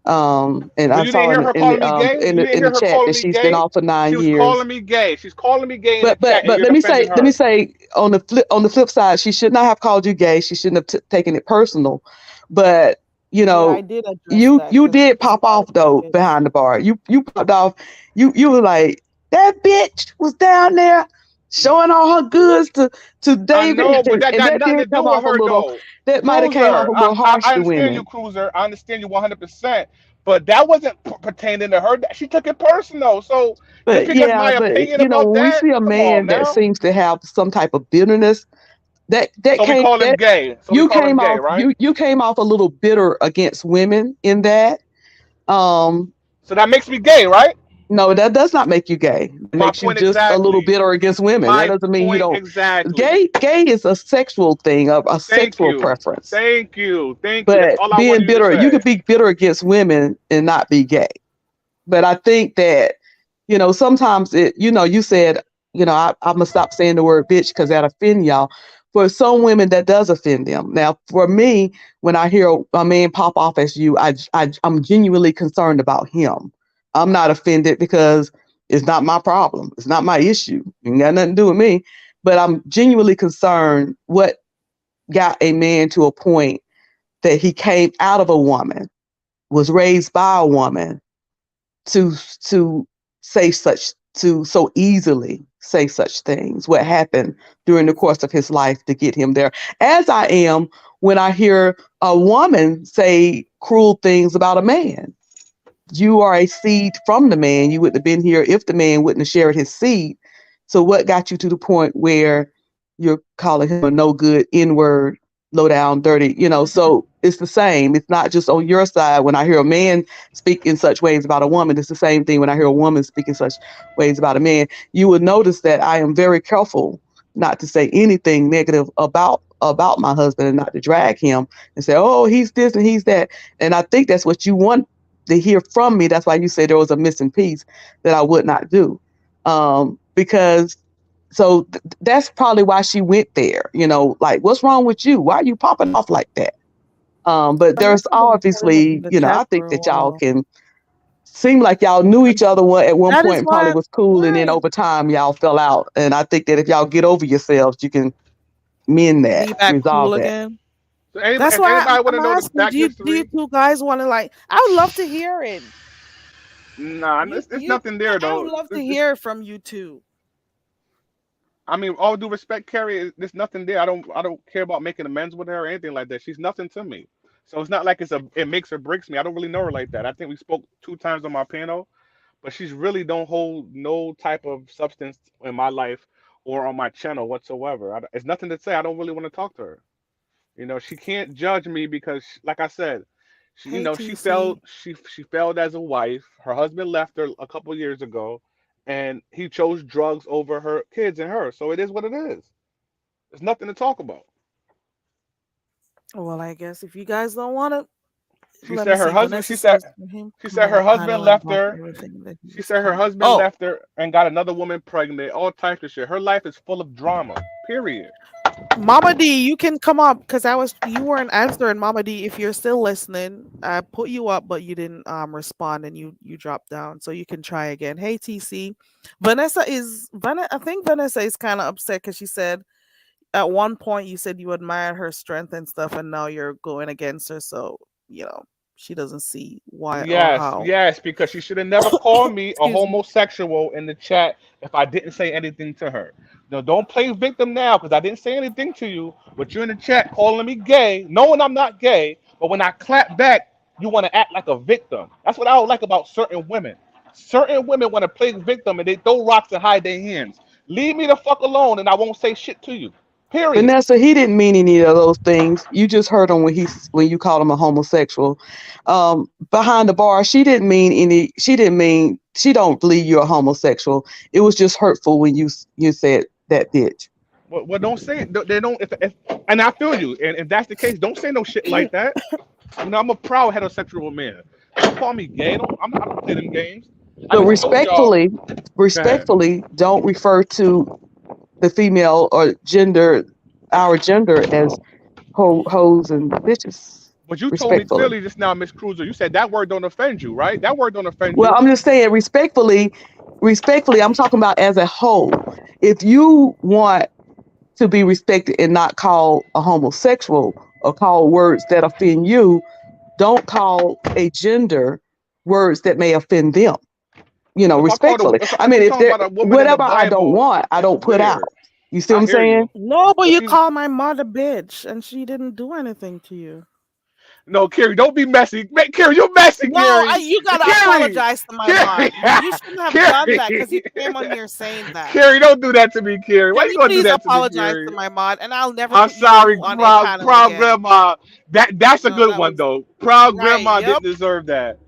[SPEAKER 4] And
[SPEAKER 3] So
[SPEAKER 4] I
[SPEAKER 3] you didn't
[SPEAKER 4] saw
[SPEAKER 3] hear her calling me gay? You didn't
[SPEAKER 4] in the
[SPEAKER 3] hear her
[SPEAKER 4] chat
[SPEAKER 3] calling
[SPEAKER 4] that
[SPEAKER 3] me
[SPEAKER 4] she's been
[SPEAKER 3] gay?
[SPEAKER 4] off for
[SPEAKER 3] She
[SPEAKER 4] 9
[SPEAKER 3] was
[SPEAKER 4] years.
[SPEAKER 3] calling me gay. She's calling me gay in the
[SPEAKER 4] But
[SPEAKER 3] chat, and
[SPEAKER 4] but
[SPEAKER 3] you're
[SPEAKER 4] let
[SPEAKER 3] defending
[SPEAKER 4] me
[SPEAKER 3] her.
[SPEAKER 4] say on the flip side, she should not have called you gay. She shouldn't have taken it personal. But you
[SPEAKER 1] Yeah, I
[SPEAKER 4] know,
[SPEAKER 1] did address that
[SPEAKER 4] you
[SPEAKER 1] because
[SPEAKER 4] did
[SPEAKER 1] she's
[SPEAKER 4] pop
[SPEAKER 1] not
[SPEAKER 4] off
[SPEAKER 1] a
[SPEAKER 4] though
[SPEAKER 1] bitch.
[SPEAKER 4] behind the bar. You popped off. You were like, that bitch was down there showing all her goods to
[SPEAKER 3] I
[SPEAKER 4] David,
[SPEAKER 3] know, but that
[SPEAKER 4] and
[SPEAKER 3] got
[SPEAKER 4] that
[SPEAKER 3] nothing to
[SPEAKER 4] did
[SPEAKER 3] do
[SPEAKER 4] come
[SPEAKER 3] with
[SPEAKER 4] off a
[SPEAKER 3] her,
[SPEAKER 4] little.
[SPEAKER 3] though.
[SPEAKER 4] That might have came off
[SPEAKER 3] Cruiser,
[SPEAKER 4] a little harsh
[SPEAKER 3] I
[SPEAKER 4] to
[SPEAKER 3] understand you,
[SPEAKER 4] women.
[SPEAKER 3] Cruiser. I understand you 100%. But that wasn't pertaining to her. She took it personal. So just
[SPEAKER 4] But
[SPEAKER 3] because
[SPEAKER 4] yeah,
[SPEAKER 3] my
[SPEAKER 4] but
[SPEAKER 3] opinion
[SPEAKER 4] you know,
[SPEAKER 3] about
[SPEAKER 4] when we
[SPEAKER 3] that,
[SPEAKER 4] see a
[SPEAKER 3] come on
[SPEAKER 4] man that
[SPEAKER 3] now.
[SPEAKER 4] seems to have some type of bitterness, that
[SPEAKER 3] So we
[SPEAKER 4] came
[SPEAKER 3] call him
[SPEAKER 4] that
[SPEAKER 3] gay. So we call him gay, right?
[SPEAKER 4] you came off a little bitter against women in that. Um,
[SPEAKER 3] So that makes me gay, right?
[SPEAKER 4] no, that does not make you gay. It
[SPEAKER 3] My
[SPEAKER 4] makes you
[SPEAKER 3] point
[SPEAKER 4] just a little
[SPEAKER 3] exactly.
[SPEAKER 4] bitter against women. That
[SPEAKER 3] My
[SPEAKER 4] doesn't mean you
[SPEAKER 3] point
[SPEAKER 4] don't.
[SPEAKER 3] exactly.
[SPEAKER 4] Gay is a sexual thing, a
[SPEAKER 3] Thank
[SPEAKER 4] sexual
[SPEAKER 3] you.
[SPEAKER 4] preference.
[SPEAKER 3] Thank you. Thank you. That's
[SPEAKER 4] But
[SPEAKER 3] all I
[SPEAKER 4] being
[SPEAKER 3] wanted you to
[SPEAKER 4] bitter, you
[SPEAKER 3] say.
[SPEAKER 4] could be bitter against women and not be gay. But I think that, you know, sometimes you said, I'm gonna stop saying the word bitch because that offend y'all. For some women, that does offend them. Now, for me, when I hear a man pop off as you, I'm genuinely concerned about him. I'm not offended because it's not my problem. It's not my issue. It ain't got nothing to do with me. But I'm genuinely concerned what got a man to a point that he came out of a woman, was raised by a woman, to to say such to so easily say such things. What happened during the course of his life to get him there? As I am when I hear a woman say cruel things about a man. You are a seed from the man. You wouldn't have been here if the man wouldn't have shared his seed. So what got you to the point where you're calling him a no good N-word, low down, dirty, so it's the same. It's not just on your side. When I hear a man speak in such ways about a woman, it's the same thing when I hear a woman speak in such ways about a man. You would notice that I am very careful not to say anything negative about my husband and not to drag him and say, oh, he's this and he's that. And I think that's what you want to hear from me. That's why you say there was a missing piece that I would not do. Because that's probably why she went there. Like, what's wrong with you? Why are you popping off like that? But there's
[SPEAKER 1] Vanessa been telling us in
[SPEAKER 4] obviously,
[SPEAKER 1] the
[SPEAKER 4] I
[SPEAKER 1] chat
[SPEAKER 4] think
[SPEAKER 1] for a
[SPEAKER 4] that y'all
[SPEAKER 1] while.
[SPEAKER 4] can seem like y'all knew each other at one
[SPEAKER 1] That
[SPEAKER 4] point
[SPEAKER 1] is
[SPEAKER 4] and probably
[SPEAKER 1] why,
[SPEAKER 4] was cool, and then
[SPEAKER 1] right.
[SPEAKER 4] over time y'all fell out. And I think that if y'all get over yourselves, you can mend that,
[SPEAKER 1] Be back
[SPEAKER 4] resolve
[SPEAKER 1] cool
[SPEAKER 4] that.
[SPEAKER 1] again.
[SPEAKER 3] So
[SPEAKER 1] That's
[SPEAKER 3] if
[SPEAKER 1] why
[SPEAKER 3] anybody want
[SPEAKER 1] I'm
[SPEAKER 3] to know the
[SPEAKER 1] asking.
[SPEAKER 3] back
[SPEAKER 1] Do you
[SPEAKER 3] history,
[SPEAKER 1] two guys want to like? I would love to hear it.
[SPEAKER 3] nah, it's nothing there
[SPEAKER 1] I would
[SPEAKER 3] though.
[SPEAKER 1] love to hear it from you two.
[SPEAKER 3] I mean, all due respect, Carrie, there's nothing there. I don't care about making amends with her or anything like that. She's nothing to me. So it's not like it makes or breaks me. I don't really know her like that. I think we spoke 2 times on my panel, but she's really don't hold no type of substance in my life or on my channel whatsoever. It's nothing to say. I don't really want to talk to her. She can't judge me because, like I said, she,
[SPEAKER 1] Hey
[SPEAKER 3] she
[SPEAKER 1] TC.
[SPEAKER 3] failed. She failed as a wife. Her husband left her a couple years ago, and he chose drugs over her kids and her. So it is what it is. There's nothing to talk about.
[SPEAKER 1] Well, I guess if you guys don't want to,
[SPEAKER 3] She
[SPEAKER 1] let me
[SPEAKER 3] said her
[SPEAKER 1] see.
[SPEAKER 3] husband.
[SPEAKER 1] Vanessa
[SPEAKER 3] She said
[SPEAKER 1] says for him
[SPEAKER 3] she said
[SPEAKER 1] coming
[SPEAKER 3] her
[SPEAKER 1] up kind of
[SPEAKER 3] husband
[SPEAKER 1] like
[SPEAKER 3] left
[SPEAKER 1] about
[SPEAKER 3] her.
[SPEAKER 1] everything that he
[SPEAKER 3] She
[SPEAKER 1] was
[SPEAKER 3] said her
[SPEAKER 1] coming.
[SPEAKER 3] husband
[SPEAKER 1] Oh,
[SPEAKER 3] left her and got another woman pregnant. All types of shit. Her life is full of drama. Period.
[SPEAKER 1] Mama D, you can come up because you weren't answering. Mama D, if you're still listening, I put you up, but you didn't respond and you dropped down, so you can try again. Hey TC, I think Vanessa is kind of upset because she said at one point you said you admired her strength and stuff, and now you're going against her. So you know she doesn't see why or
[SPEAKER 3] Yes,
[SPEAKER 1] how.
[SPEAKER 3] yes, because she should have never called me a
[SPEAKER 1] Excuse me.
[SPEAKER 3] homosexual in the chat if I didn't say anything to her. No, don't play victim now because I didn't say anything to you, but you're in the chat calling me gay, knowing I'm not gay. But when I clap back, you want to act like a victim. That's what I don't like about certain women. Certain women want to play victim and they throw rocks and hide their hands. Leave me the fuck alone and I won't say shit to you. Period.
[SPEAKER 4] Vanessa, he didn't mean any of those things. You just heard him when you called him a homosexual. Behind the bar, she didn't mean any. She didn't mean. She don't believe you're a homosexual. It was just hurtful when you said that bitch.
[SPEAKER 3] Well, don't say it. They don't. If and I feel you. And if that's the case, don't say no shit like that. I'm a proud heterosexual man. Don't call me gay. I don't play them games. I
[SPEAKER 4] But
[SPEAKER 3] just told y'all. Go ahead.
[SPEAKER 4] respectfully, don't refer to the female or gender, our gender, as hoes and bitches.
[SPEAKER 3] But you told me
[SPEAKER 4] respectfully.
[SPEAKER 3] clearly just now, Miss Cruiser. You said that word don't offend you, right? That word don't offend
[SPEAKER 4] Well,
[SPEAKER 3] you.
[SPEAKER 4] I'm just saying respectfully, I'm talking about as a whole. If you want to be respected and not called a homosexual or call words that offend you, don't call a gender words that may offend them.
[SPEAKER 3] If I call
[SPEAKER 4] Respectfully. I
[SPEAKER 3] if
[SPEAKER 4] mean,
[SPEAKER 3] you're
[SPEAKER 4] if
[SPEAKER 3] talking
[SPEAKER 4] there
[SPEAKER 3] about a woman in the
[SPEAKER 4] whatever I don't
[SPEAKER 3] Bible,
[SPEAKER 4] want, I
[SPEAKER 3] it's
[SPEAKER 4] don't put out.
[SPEAKER 3] weird.
[SPEAKER 4] You see what
[SPEAKER 3] I
[SPEAKER 4] I'm
[SPEAKER 3] hear
[SPEAKER 4] saying?
[SPEAKER 3] you.
[SPEAKER 1] No, but
[SPEAKER 3] But
[SPEAKER 1] you
[SPEAKER 3] she's
[SPEAKER 1] called my mother bitch, and she didn't do anything to you.
[SPEAKER 3] no, Carrie. Don't be messy. Carrie, you're messy,
[SPEAKER 1] No,
[SPEAKER 3] Carrie.
[SPEAKER 1] you gotta
[SPEAKER 3] Carrie,
[SPEAKER 1] apologize to my
[SPEAKER 3] Carrie,
[SPEAKER 1] mod. You shouldn't have done that because you
[SPEAKER 3] Carrie,
[SPEAKER 1] came on here saying that.
[SPEAKER 3] Carrie. Don't do that to me, Carrie. Why
[SPEAKER 1] Can
[SPEAKER 3] you
[SPEAKER 1] you
[SPEAKER 3] gonna do
[SPEAKER 1] please
[SPEAKER 3] that to me,
[SPEAKER 1] apologize to
[SPEAKER 3] Carrie?
[SPEAKER 1] my mod, and I'll never
[SPEAKER 3] I'm
[SPEAKER 1] put
[SPEAKER 3] sorry,
[SPEAKER 1] you on a panel
[SPEAKER 3] proud
[SPEAKER 1] again.
[SPEAKER 3] grandma. That's a
[SPEAKER 1] No,
[SPEAKER 3] good
[SPEAKER 1] that
[SPEAKER 3] one
[SPEAKER 1] was
[SPEAKER 3] though. Proud
[SPEAKER 1] right.
[SPEAKER 3] grandma
[SPEAKER 1] Yep,
[SPEAKER 3] didn't deserve that.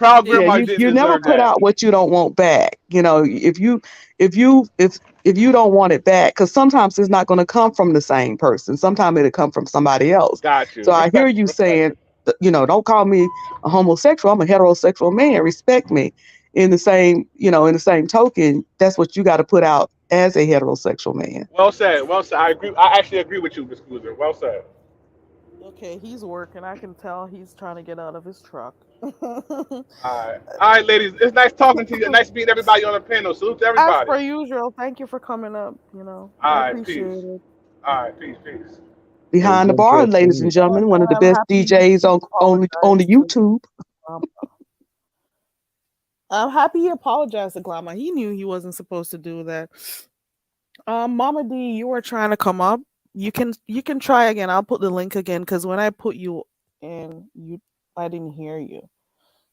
[SPEAKER 1] you
[SPEAKER 3] Proud
[SPEAKER 4] Yeah,
[SPEAKER 3] grandma
[SPEAKER 1] didn't.
[SPEAKER 3] didn't
[SPEAKER 4] you never
[SPEAKER 3] deserve
[SPEAKER 4] put
[SPEAKER 3] that.
[SPEAKER 4] out what you don't want back. If you don't want it back, because sometimes it's not going to come from the same person. Sometimes it'll come from somebody else.
[SPEAKER 3] Got
[SPEAKER 4] So
[SPEAKER 3] you.
[SPEAKER 4] I hear
[SPEAKER 3] Respect it.
[SPEAKER 4] you
[SPEAKER 3] Respect
[SPEAKER 4] saying,
[SPEAKER 3] it.
[SPEAKER 4] don't call me a homosexual. I'm a heterosexual man. Respect me. In the same token, that's what you got to put out as a heterosexual man.
[SPEAKER 3] Well said. Well said. I agree. I actually agree with you, Miss Cruiser. Well said.
[SPEAKER 1] Okay, he's working. I can tell he's trying to get out of his truck.
[SPEAKER 3] All right, ladies. It's nice talking to you. Nice meeting everybody on the panel. Salute to
[SPEAKER 1] As
[SPEAKER 3] everybody.
[SPEAKER 1] per usual, thank you for coming up. I
[SPEAKER 3] All right,
[SPEAKER 1] appreciate
[SPEAKER 3] peace.
[SPEAKER 1] it.
[SPEAKER 3] All right, peace, peace.
[SPEAKER 5] It was
[SPEAKER 4] Behind the bar, ladies and
[SPEAKER 5] interesting.
[SPEAKER 4] gentlemen, one of the
[SPEAKER 1] I'm
[SPEAKER 4] best
[SPEAKER 1] happy
[SPEAKER 4] DJs
[SPEAKER 1] he
[SPEAKER 4] on the
[SPEAKER 1] apologized to.
[SPEAKER 4] YouTube.
[SPEAKER 1] Um, I'm happy he apologized to Glama. He knew he wasn't supposed to do that. Mama D, you were trying to come up. You can try again. I'll put the link again because when I put you in, I didn't hear you.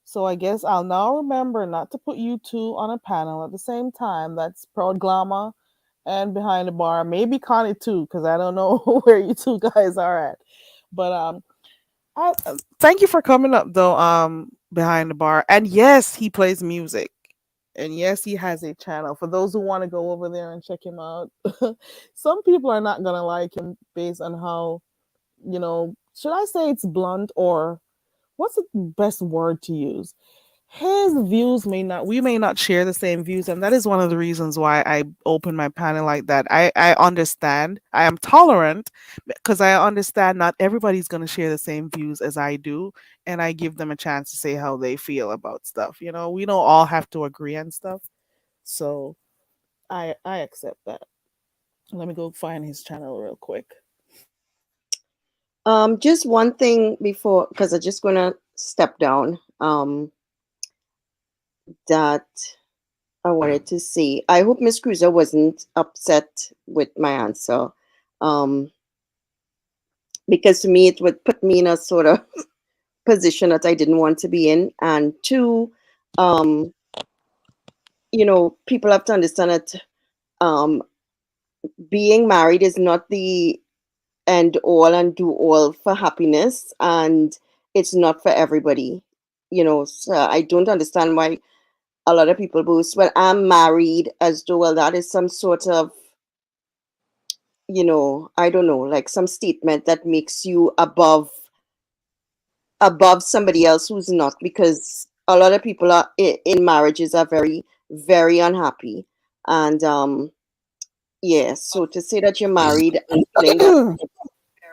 [SPEAKER 1] So I guess I'll now remember not to put you two on a panel at the same time. That's Proud Glama and Behind the Bar. Maybe Connie too, because I don't know where you two guys are at. But thank you for coming up though. Behind the Bar, and yes, he plays music. And yes, he has a channel. For those who want to go over there and check him out, some people are not gonna like him based on how, should I say it's blunt or what's the best word to use? His views we may not share the same views, and that is one of the reasons why I open my panel like that. I understand. I am tolerant because I understand not everybody's going to share the same views as I do, and I give them a chance to say how they feel about stuff. We don't all have to agree on stuff, so I accept that. Let me go find his channel real quick.
[SPEAKER 6] Just one thing before, because I'm just gonna step down. That I wanted to say. I hope Miss Cruiser wasn't upset with my answer. Um, because to me it would put me in a sort of position that I didn't want to be in. And two, um, people have to understand that um, being married is not the end all and do all for happiness, and it's not for everybody. So I don't understand why a lot of people boast, well, I'm married, as though, well, that is some sort of, I don't know, like some statement that makes you above somebody else who's not, because a lot of people are in marriages are very, very unhappy. And yeah, so to say that you're married and feeling that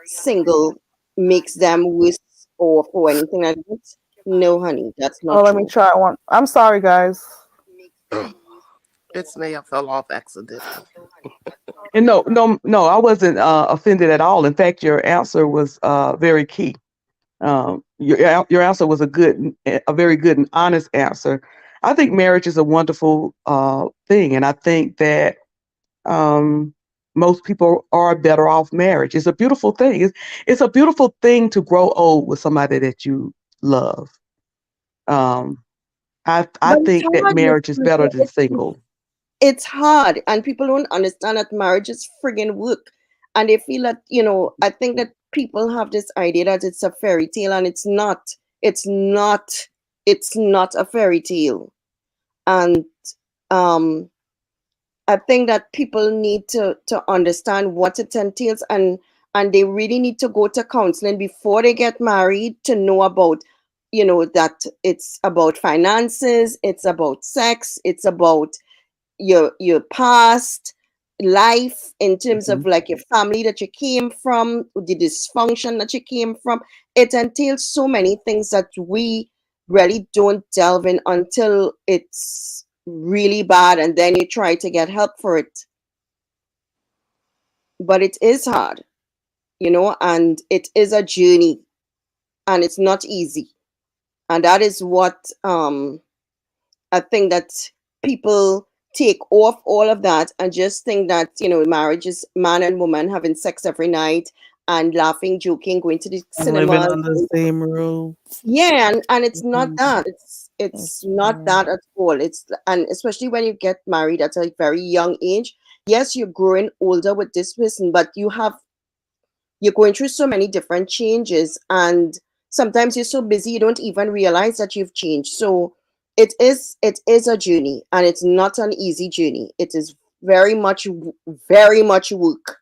[SPEAKER 6] single makes them worse off or anything like that, no, honey, that's
[SPEAKER 1] Oh,
[SPEAKER 6] not
[SPEAKER 1] let me
[SPEAKER 6] true.
[SPEAKER 1] try one. I'm sorry, guys.
[SPEAKER 2] It's me. I fell off accidentally.
[SPEAKER 4] And no, no, no, I wasn't offended at all. In fact, your answer was very key. Your answer was a very good and honest answer. I think marriage is a wonderful thing, and I think that um, most people are better off marriage. It's a beautiful thing. It's a beautiful thing to grow old with somebody that you love. Um, I
[SPEAKER 6] But it's
[SPEAKER 4] think that
[SPEAKER 6] hard, Miss
[SPEAKER 4] marriage is better
[SPEAKER 6] Cruiser.
[SPEAKER 4] than single.
[SPEAKER 6] It's hard, and people don't understand that marriage is friggin' work, and they feel that, I think that people have this idea that it's a fairy tale, and it's not a fairy tale. And um I think that people need to understand what it entails, and they really need to go to counseling before they get married to know about, that it's about finances, it's about sex, it's about your past, life, in terms of
[SPEAKER 4] Mhm.
[SPEAKER 6] like your family that you came from, the dysfunction that you came from. It entails so many things that we really don't delve in until it's really bad, and then you try to get help for it. But it is hard, and it is a journey, and it's not easy. And that is what I think that people take off all of that and just think that, marriage is man and woman having sex every night and laughing, joking, going to the
[SPEAKER 1] And living
[SPEAKER 6] cinemas.
[SPEAKER 1] under the same roof.
[SPEAKER 6] Yeah, and it's not
[SPEAKER 1] Mhm.
[SPEAKER 6] that. It's
[SPEAKER 1] That's
[SPEAKER 6] not
[SPEAKER 1] true.
[SPEAKER 6] that at all. And especially when you get married at a very young age. Yes, you're growing older with this person, but you're going through so many different changes, and sometimes you're so busy you don't even realize that you've changed. So it is a journey, and it's not an easy journey. It is very much work.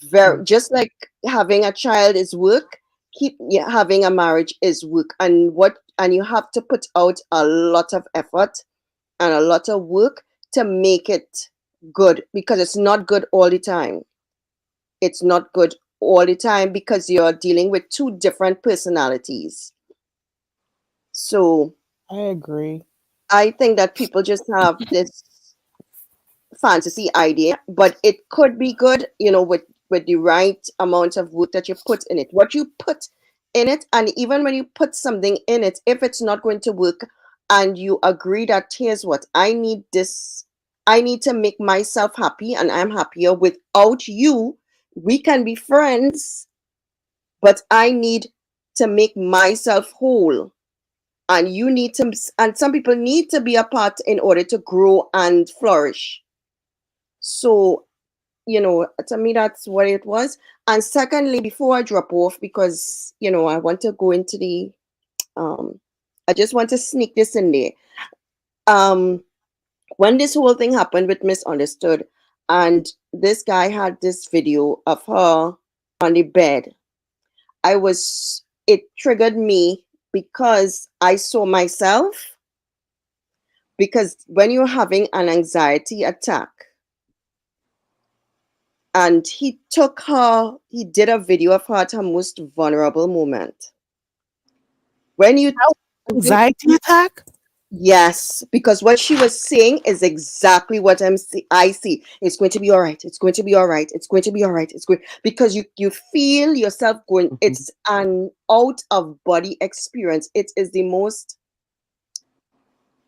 [SPEAKER 6] Very,
[SPEAKER 4] Mm.
[SPEAKER 6] just like having a child is work, having a marriage is work, and you have to put out a lot of effort and a lot of work to make it good, because it's not good all the time. It's not good all the time because you're dealing with two different personalities. So
[SPEAKER 1] I agree.
[SPEAKER 6] I think that people just have this fantasy idea, but it could be good, with the right amount of work that you put in it. What you put in it, and even when you put something in it, if it's not going to work, and you agree that here's what I need, this I need to make myself happy, and I'm happier without you. We can be friends, but I need to make myself whole. And and some people need to be apart in order to grow and flourish. So, to me, that's what it was. And secondly, before I drop off, because, I want to go into um, I just want to sneak this in there. Um, when this whole thing happened with Misunderstood, and this guy had this video of her on the bed, it triggered me because I saw myself. Because when you're having an anxiety attack, and he did a video of her at her most vulnerable moment. When you, when,
[SPEAKER 1] Anxiety attack?
[SPEAKER 6] yes, because what she was saying is exactly what I see. It's going to be all right. It's going to be all right. It's going to be all right. It's going, because you feel yourself going.
[SPEAKER 4] Mhm.
[SPEAKER 6] It's an out of body experience. It is the most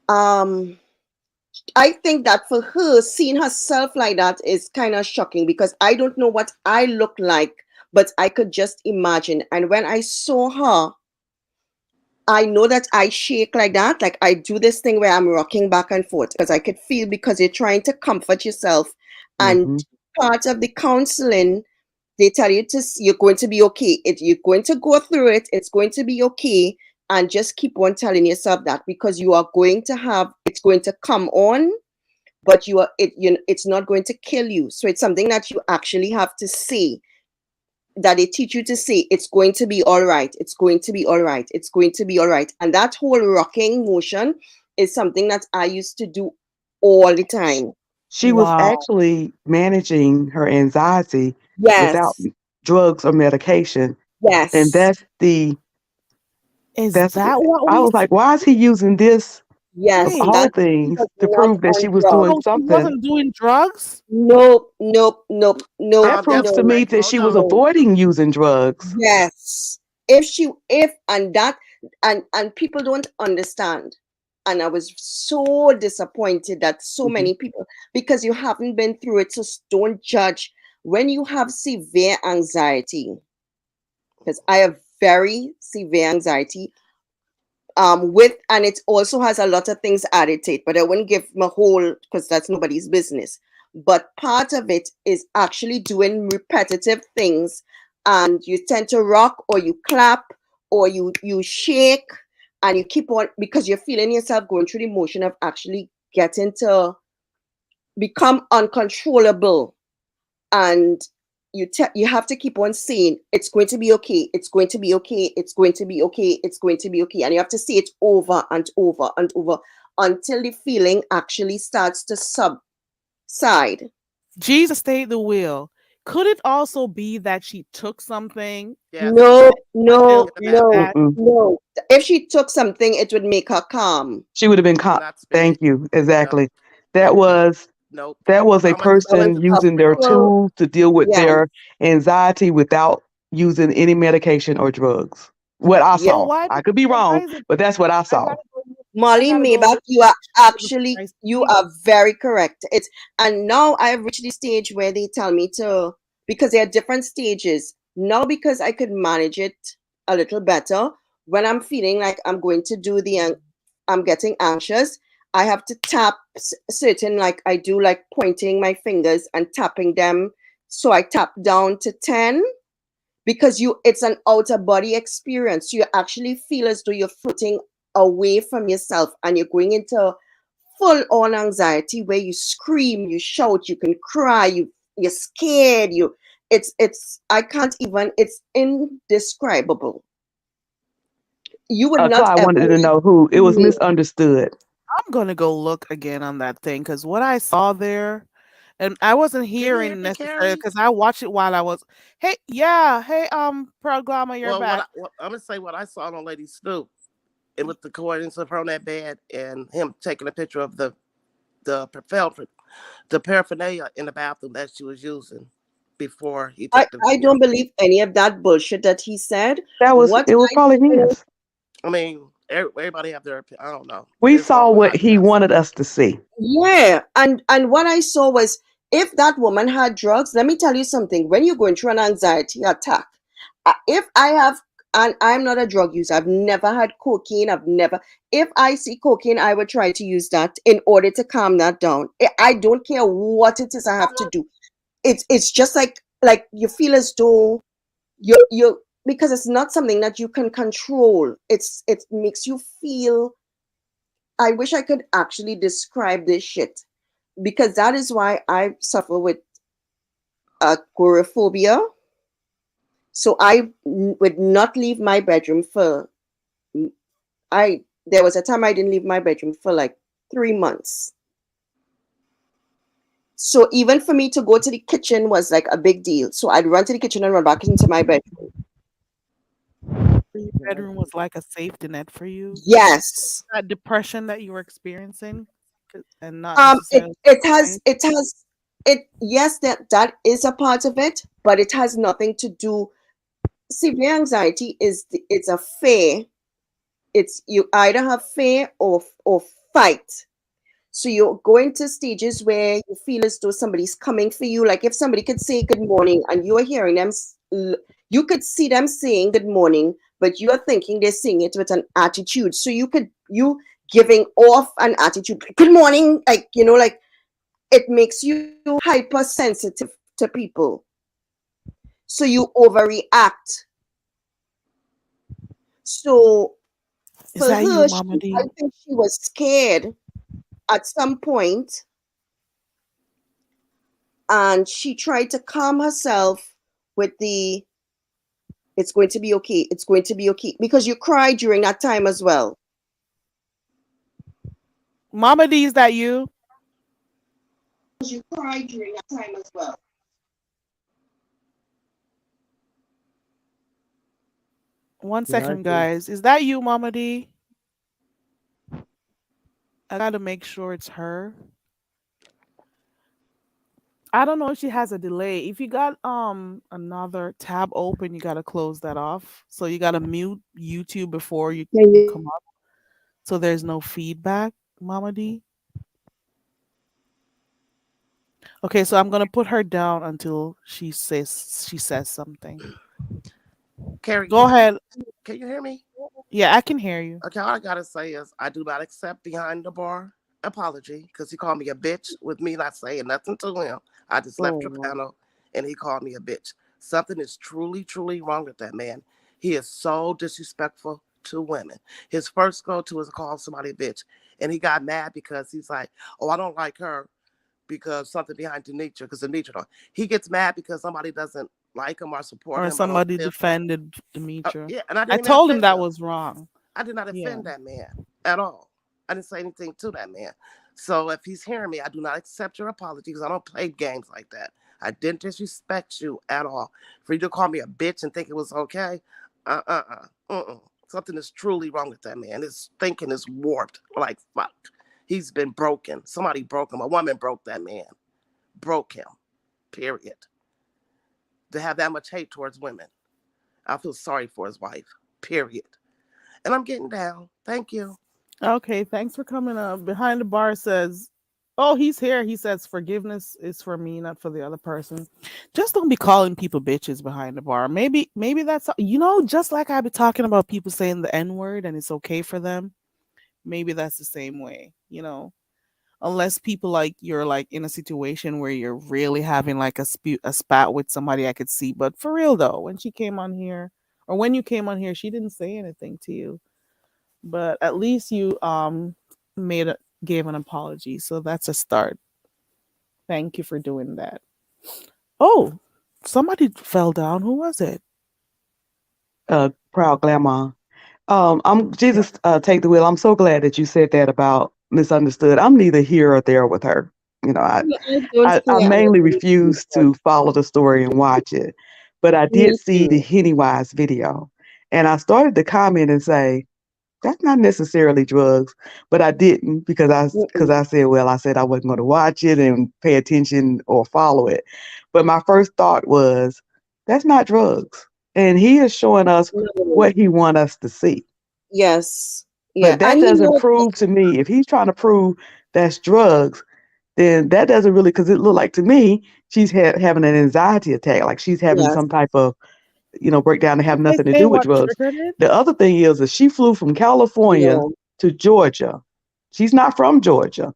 [SPEAKER 6] um I think that for her, seeing herself like that is kind of shocking, because I don't know what I look like, but I could just imagine. And when I saw her, I know that I shake like that. Like I do this thing where I'm rocking back and forth because I could feel, because you're trying to comfort yourself. And
[SPEAKER 4] Mhm.
[SPEAKER 6] part of the counseling, they tell you you're going to be okay. You're going to go through it. It's going to be okay. And just keep on telling yourself that, because it's going to come on, but it's not going to kill you. So it's something that you actually have to say, that they teach you to say, it's going to be all right, it's going to be all right, it's going to be all right. And that whole rocking motion is something that I used to do all the time.
[SPEAKER 4] She was
[SPEAKER 1] Wow.
[SPEAKER 4] actually managing her anxiety without
[SPEAKER 6] Yes,
[SPEAKER 4] drugs or medication, and
[SPEAKER 6] yes,
[SPEAKER 1] Is
[SPEAKER 4] that's
[SPEAKER 1] that what
[SPEAKER 4] I
[SPEAKER 1] we
[SPEAKER 4] was like, "Why is he using this of
[SPEAKER 6] yes,
[SPEAKER 4] all
[SPEAKER 1] think?
[SPEAKER 6] that she
[SPEAKER 4] things
[SPEAKER 6] was
[SPEAKER 4] to
[SPEAKER 6] not
[SPEAKER 4] prove that
[SPEAKER 6] on
[SPEAKER 4] she was
[SPEAKER 6] drugs.
[SPEAKER 4] doing
[SPEAKER 1] So she
[SPEAKER 4] something?"
[SPEAKER 1] wasn't doing drugs?
[SPEAKER 6] Nope, nope, nope, nope,
[SPEAKER 4] That
[SPEAKER 3] That's
[SPEAKER 4] proves to
[SPEAKER 6] no,
[SPEAKER 4] me
[SPEAKER 3] like,
[SPEAKER 4] that
[SPEAKER 3] hold
[SPEAKER 4] she was
[SPEAKER 3] on.
[SPEAKER 6] no.
[SPEAKER 4] avoiding using drugs.
[SPEAKER 6] Yes. If and that, and people don't understand. And I was so disappointed that so
[SPEAKER 4] Mhm.
[SPEAKER 6] many people, because you haven't been through it, so don't judge. When you have severe anxiety, because I have very severe anxiety, and it also has a lot of things added to it, but I wouldn't give my whole, because that's nobody's business. But part of it is actually doing repetitive things, and you tend to rock, or you clap, or you shake, and you keep on, because you're feeling yourself going through the motion of actually getting to become uncontrollable. And you have to keep on saying, it's going to be okay, it's going to be okay, it's going to be okay, it's going to be okay. And you have to say it over and over and over until the feeling actually starts to subside.
[SPEAKER 1] Jesus stayed the will. Could it also be that she took something
[SPEAKER 2] Yes.
[SPEAKER 6] No,
[SPEAKER 1] until
[SPEAKER 6] no,
[SPEAKER 2] In the
[SPEAKER 1] she
[SPEAKER 6] no,
[SPEAKER 2] bathroom.
[SPEAKER 1] said,
[SPEAKER 6] no. If she took something, it would make her calm.
[SPEAKER 4] She would have been
[SPEAKER 2] Did
[SPEAKER 4] caught.
[SPEAKER 2] not spit.
[SPEAKER 4] Thank you. Exactly. That
[SPEAKER 2] Nope.
[SPEAKER 4] was
[SPEAKER 2] Nope.
[SPEAKER 4] that was a
[SPEAKER 2] I'm gonna
[SPEAKER 6] That
[SPEAKER 2] tell
[SPEAKER 6] was
[SPEAKER 2] you
[SPEAKER 4] person
[SPEAKER 2] the
[SPEAKER 6] a
[SPEAKER 4] using their
[SPEAKER 6] full,
[SPEAKER 4] tools to deal with
[SPEAKER 6] yeah,
[SPEAKER 4] their anxiety without using any medication or drugs. What I
[SPEAKER 6] yeah.
[SPEAKER 1] so
[SPEAKER 4] saw.
[SPEAKER 1] why
[SPEAKER 4] I could be
[SPEAKER 1] so why
[SPEAKER 4] wrong,
[SPEAKER 1] is it
[SPEAKER 4] but that's what I
[SPEAKER 1] I
[SPEAKER 4] saw.
[SPEAKER 1] gotta go with I
[SPEAKER 6] Molly
[SPEAKER 1] gotta go
[SPEAKER 6] Maybach,
[SPEAKER 1] with
[SPEAKER 6] you are
[SPEAKER 1] Jesus
[SPEAKER 6] actually,
[SPEAKER 1] Christ
[SPEAKER 6] you
[SPEAKER 1] people.
[SPEAKER 6] are very correct. It's, and now I have reached the stage where they tell me to, because there are different stages. Now, because I could manage it a little better, when I'm feeling like I'm going to do I'm getting anxious, I have to tap certain, like I do, like pointing my fingers and tapping them. So I tap down to 10 because it's an outer body experience. You actually feel as though you're floating away from yourself and you're going into full on anxiety where you scream, you shout, you can cry, you're scared, it's I can't even, it's indescribable. You would not
[SPEAKER 4] Clyde
[SPEAKER 6] ever
[SPEAKER 4] wanted to
[SPEAKER 6] like
[SPEAKER 4] know who. It was
[SPEAKER 6] me.
[SPEAKER 4] misunderstood.
[SPEAKER 1] I'm gonna go look again on that thing because what I saw there, and I wasn't
[SPEAKER 2] Can you hear
[SPEAKER 1] hearing
[SPEAKER 2] me,
[SPEAKER 1] necessarily
[SPEAKER 2] Carrie?
[SPEAKER 1] because I watched it while I was. Hey, yeah, hey, Pearl Glamour, you're
[SPEAKER 2] Well,
[SPEAKER 1] back.
[SPEAKER 2] I'm gonna say what I saw on Lady Snoop, and with the coordinates of her on that bed, and him taking a picture of the the paraphernalia in the bathroom that she was using before he
[SPEAKER 6] I,
[SPEAKER 2] took the
[SPEAKER 6] I
[SPEAKER 2] video.
[SPEAKER 6] don't believe any of that bullshit that he said.
[SPEAKER 4] That was
[SPEAKER 6] What
[SPEAKER 4] it was
[SPEAKER 6] I
[SPEAKER 4] probably
[SPEAKER 6] saw,
[SPEAKER 4] his.
[SPEAKER 2] I mean, everybody have their. I don't know.
[SPEAKER 4] We
[SPEAKER 2] It's
[SPEAKER 4] saw
[SPEAKER 2] all
[SPEAKER 4] what
[SPEAKER 2] behind the
[SPEAKER 4] he
[SPEAKER 2] mask.
[SPEAKER 4] wanted us to see.
[SPEAKER 6] yeah, and what I saw was, if that woman had drugs, let me tell you something. When you're going through an anxiety attack, if I have, and I'm not a drug user, I've never had cocaine, I've never, if I see cocaine, I would try to use that in order to calm that down. I don't care what it is I have to do. It's just like you feel as though you're, because it's not something that you can control. It makes you feel, I wish I could actually describe this shit, because that is why I suffer with agoraphobia. So would not leave my bedroom for, I there was a time I didn't leave my bedroom for like 3 months. So even for me to go to the kitchen was like a big deal. So I'd run to the kitchen and run back into my bedroom.
[SPEAKER 1] Your bedroom was like a safety net for you.
[SPEAKER 6] Yes.
[SPEAKER 1] That depression that you were experiencing, and not
[SPEAKER 6] It
[SPEAKER 1] necessarily
[SPEAKER 6] it has
[SPEAKER 1] anxiety.
[SPEAKER 6] it has it yes, that is a part of it, but it has nothing to do. Severe anxiety it's a fear. It's, you either have fear or fight. So you're going to stages where you feel as though somebody's coming for you. Like if somebody could say good morning and you are hearing them, you could see them saying good morning, but you are thinking they're saying it with an attitude. So you giving off an attitude, good morning, like, like it makes you hypersensitive to people. So you overreact. So
[SPEAKER 1] Is
[SPEAKER 6] for
[SPEAKER 1] that you,
[SPEAKER 6] her,
[SPEAKER 1] Mama
[SPEAKER 6] I
[SPEAKER 1] D?
[SPEAKER 6] think she was scared at some point, and she tried to calm herself with the, it's going to be okay, it's going to be okay, because you cried during that time as well.
[SPEAKER 1] Mama D, is that you?
[SPEAKER 6] You cried during that time as well.
[SPEAKER 1] One
[SPEAKER 5] Yeah, I
[SPEAKER 1] second,
[SPEAKER 5] did.
[SPEAKER 1] guys. Is that you, Mama D? I gotta make sure it's her. I don't know if she has a delay. If you got another tab open, you gotta close that off. So you gotta mute YouTube before you
[SPEAKER 6] Can
[SPEAKER 1] come up, so there's no feedback, Mama D. Okay, so I'm gonna put her down until she says something.
[SPEAKER 2] Carrie,
[SPEAKER 1] Go ahead.
[SPEAKER 2] can you hear me?
[SPEAKER 1] Yeah, I can hear you.
[SPEAKER 2] Okay, all I gotta say is I do not accept behind the bar apology because he called me a bitch with me not saying nothing to him. I just left your
[SPEAKER 6] Oh,
[SPEAKER 2] panel and he called me a bitch. Something is truly, truly wrong with that man. He is so disrespectful to women. His first go to is to call somebody a bitch. And he got mad because he's like, oh, I don't like her because something behind Denitra, because Denitra don't. He gets mad because somebody doesn't like him or support
[SPEAKER 1] Or
[SPEAKER 2] him. I don't
[SPEAKER 1] somebody
[SPEAKER 2] feel.
[SPEAKER 1] defended Demetra.
[SPEAKER 2] Yeah, and I
[SPEAKER 1] I
[SPEAKER 2] didn't even
[SPEAKER 1] told him
[SPEAKER 2] offend
[SPEAKER 1] that
[SPEAKER 2] him.
[SPEAKER 1] was wrong.
[SPEAKER 2] I did not
[SPEAKER 1] Yeah.
[SPEAKER 2] offend that man at all. I didn't say anything to that man. So if he's hearing me, I do not accept your apology because I don't play games like that. I didn't disrespect you at all. For you to call me a bitch and think it was okay, something is truly wrong with that man. His thinking is warped. Like, fuck. He's been broken. Somebody broke him. A woman broke that man. Broke him. Period. To have that much hate towards women. I feel sorry for his wife. Period. And I'm getting down. Thank you.
[SPEAKER 1] Okay, thanks for coming up. Behind the bar says, "Oh, he's here." He says, "Forgiveness is for me, not for the other person." Just don't be calling people bitches behind the bar. Maybe that's just like I be talking about people saying the N word and it's okay for them. Maybe that's the same way. Unless people like you're like in a situation where you're really having like a spat with somebody, I could see. But for real though, when she came on here, or when you came on here, she didn't say anything to you. But at least you gave an apology, so that's a start. Thank you for doing that. Oh, somebody fell down. Who was it?
[SPEAKER 4] Proud Glamour. I'm Jesus. Take the wheel. I'm so glad that you said that about misunderstood. I'm neither here or there with her. I
[SPEAKER 6] Yeah, I don't
[SPEAKER 4] I
[SPEAKER 6] care. I
[SPEAKER 4] mainly
[SPEAKER 6] agree with
[SPEAKER 4] refuse
[SPEAKER 6] you.
[SPEAKER 4] to follow the story and watch it, but I did
[SPEAKER 6] Me
[SPEAKER 4] see the
[SPEAKER 6] too.
[SPEAKER 4] Pennywise video, and I started to comment and say that's not necessarily drugs, but I didn't because
[SPEAKER 6] Mm-mm.
[SPEAKER 4] I said, well, I said I wasn't going to watch it and pay attention or follow it. But my first thought was that's not drugs, and he is showing us
[SPEAKER 6] No.
[SPEAKER 4] what he want us to see.
[SPEAKER 6] Yes. Yeah.
[SPEAKER 4] But that
[SPEAKER 6] And
[SPEAKER 4] doesn't prove to me if he's trying to prove that's drugs, then that doesn't really because it looked like to me she's having an anxiety attack, like she's having
[SPEAKER 6] yes.
[SPEAKER 4] some type of breakdown to have
[SPEAKER 1] Did they
[SPEAKER 4] nothing to
[SPEAKER 1] say
[SPEAKER 4] do with
[SPEAKER 1] what
[SPEAKER 4] drugs.
[SPEAKER 1] triggered it?
[SPEAKER 4] The other thing is that she flew from California
[SPEAKER 6] No.
[SPEAKER 4] to Georgia. She's not from Georgia.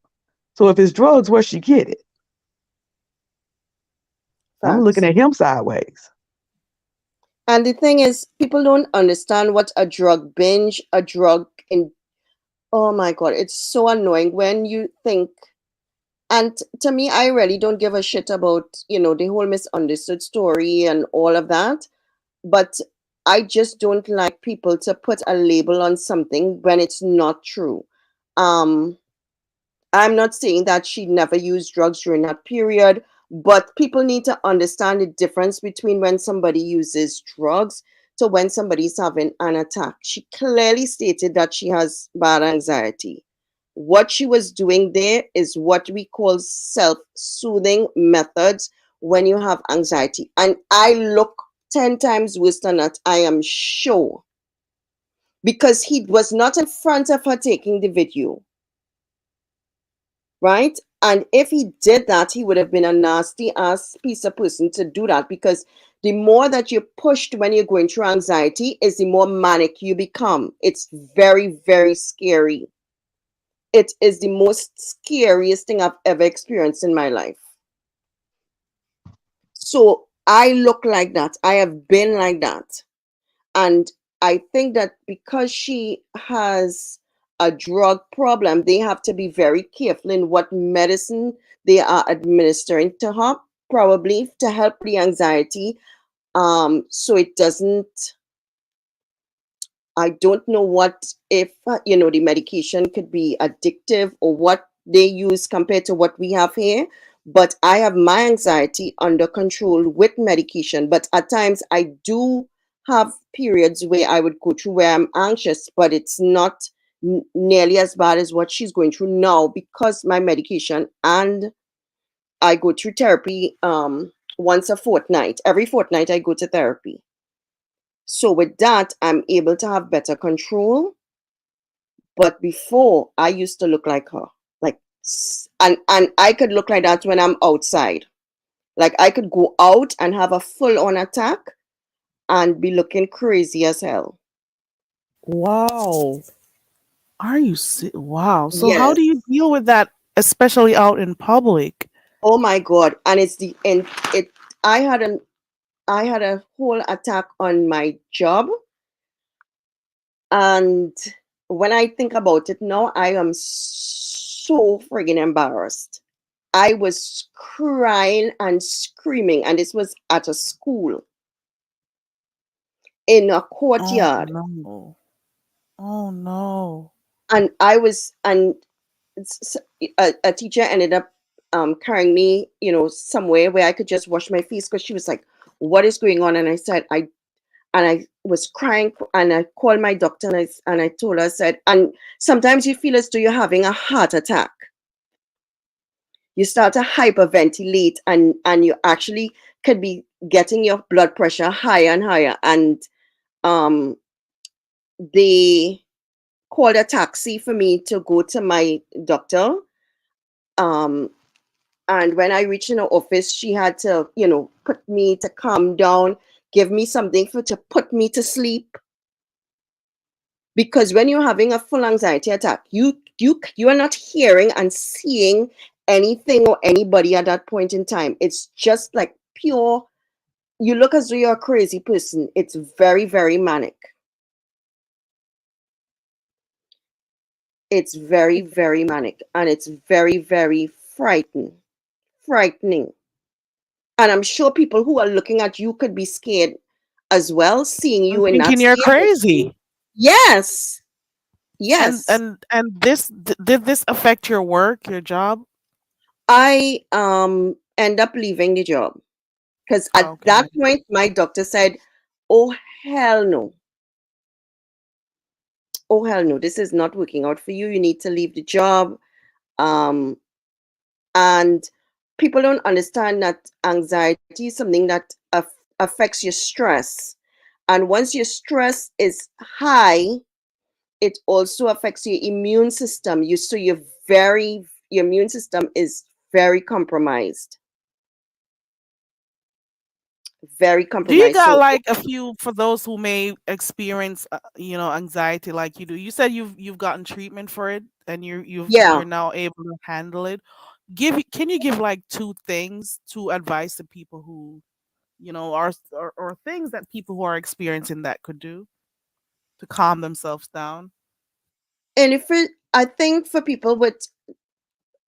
[SPEAKER 4] So if it's drugs, where she get it? I'm looking
[SPEAKER 6] Facts.
[SPEAKER 4] at him sideways.
[SPEAKER 6] And the thing is, people don't understand what a drug binge, a drug in. Oh my God, it's so annoying when you think. And to me, I really don't give a shit about, the whole misunderstood story and all of that. But I just don't like people to put a label on something when it's not true. Um, I'm not saying that she never used drugs during that period, but people need to understand the difference between when somebody uses drugs to when somebody's having an attack. She clearly stated that she has bad anxiety. What she was doing there is what we call self soothing methods when you have anxiety. And I look 10 times worse than that, I am sure, because he was not in front of her taking the video, right? And if he did that, he would have been a nasty ass piece of person to do that, because the more that you're pushed when you're going through anxiety is the more manic you become. It's very, very scary. It is the most scariest thing I've ever experienced in my life. So I look like that. I have been like that. And I think that because she has a drug problem, they have to be very careful in what medicine they are administering to her, probably to help the anxiety. So it doesn't, I don't know what if, the medication could be addictive or what they use compared to what we have here. But I have my anxiety under control with medication. But at times I do have periods where I would go through where I'm anxious, but it's not nearly as bad as what she's going through now because my medication, and I go through therapy once a fortnight. Every fortnight I go to therapy. So with that, I'm able to have better control. But before, I used to look like her, like, and I could look like that when I'm outside. Like I could go out and have a full on attack and be looking crazy as hell.
[SPEAKER 1] Wow. Wow. So how
[SPEAKER 6] Yes.
[SPEAKER 1] do you deal with that, especially out in public?
[SPEAKER 6] Oh my God. And it's the and it. I had an I had a whole attack on my job, and when I think about it now, I am so friggin' embarrassed. I was crying and screaming, and this was at a school in a
[SPEAKER 1] Oh
[SPEAKER 6] courtyard.
[SPEAKER 1] no. Oh no.
[SPEAKER 6] And I was, and a teacher ended up carrying me, somewhere where I could just wash my face, because she was like, "What is going on?" And I said, and I was crying, and I called my doctor, and I told her, I said, and sometimes you feel as though you're having a heart attack. You start to hyperventilate, and you actually could be getting your blood pressure higher and higher. And um, they called a taxi for me to go to my doctor. Um, and when I reached in her office, she had to, put me to calm down, give me something to put me to sleep. Because when you're having a full anxiety attack, you are not hearing and seeing anything or anybody at that point in time. It's just like pure, you look as though you're a crazy person. It's very, very manic. It's very, very manic, and it's very, very frightening. And I'm sure people who are looking at you could be scared as well, seeing
[SPEAKER 1] I'm
[SPEAKER 6] you in that
[SPEAKER 1] thinking you're
[SPEAKER 6] state.
[SPEAKER 1] crazy.
[SPEAKER 6] Yes,
[SPEAKER 1] And
[SPEAKER 6] yes.
[SPEAKER 1] did this affect your work, your job?
[SPEAKER 6] I end up leaving the job, because at that
[SPEAKER 1] Okay.
[SPEAKER 6] point my doctor said, "Oh hell no. Oh hell no. This is not working out for you. You need to leave the job." Um and people don't understand that anxiety is something that affects your stress. And once your stress is high, it also affects your immune system. Your immune system is very compromised. Very
[SPEAKER 1] Do you
[SPEAKER 6] compromised.
[SPEAKER 1] got
[SPEAKER 6] So
[SPEAKER 1] like a few for those who may experience, anxiety like you do? You said you've gotten treatment for it, and
[SPEAKER 6] yeah.
[SPEAKER 1] you're now able to handle it. Can you give like two advice to people who, or things that people who are experiencing that could do to calm themselves down?
[SPEAKER 6] And I think for people with,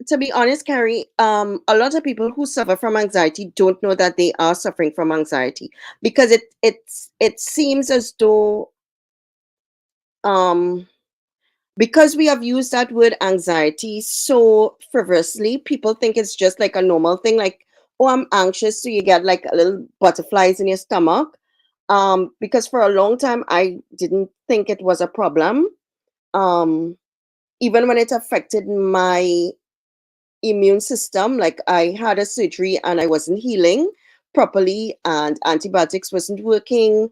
[SPEAKER 6] to be honest, Carrie, a lot of people who suffer from anxiety don't know that they are suffering from anxiety, because it seems as though, um because we have used that word anxiety so frivolously, people think it's just like a normal thing, like, "Oh, I'm anxious," so you get like a little butterflies in your stomach. Because for a long time I didn't think it was a problem. Um, Even when it affected my immune system, like I had a surgery and I wasn't healing properly, and antibiotics wasn't working.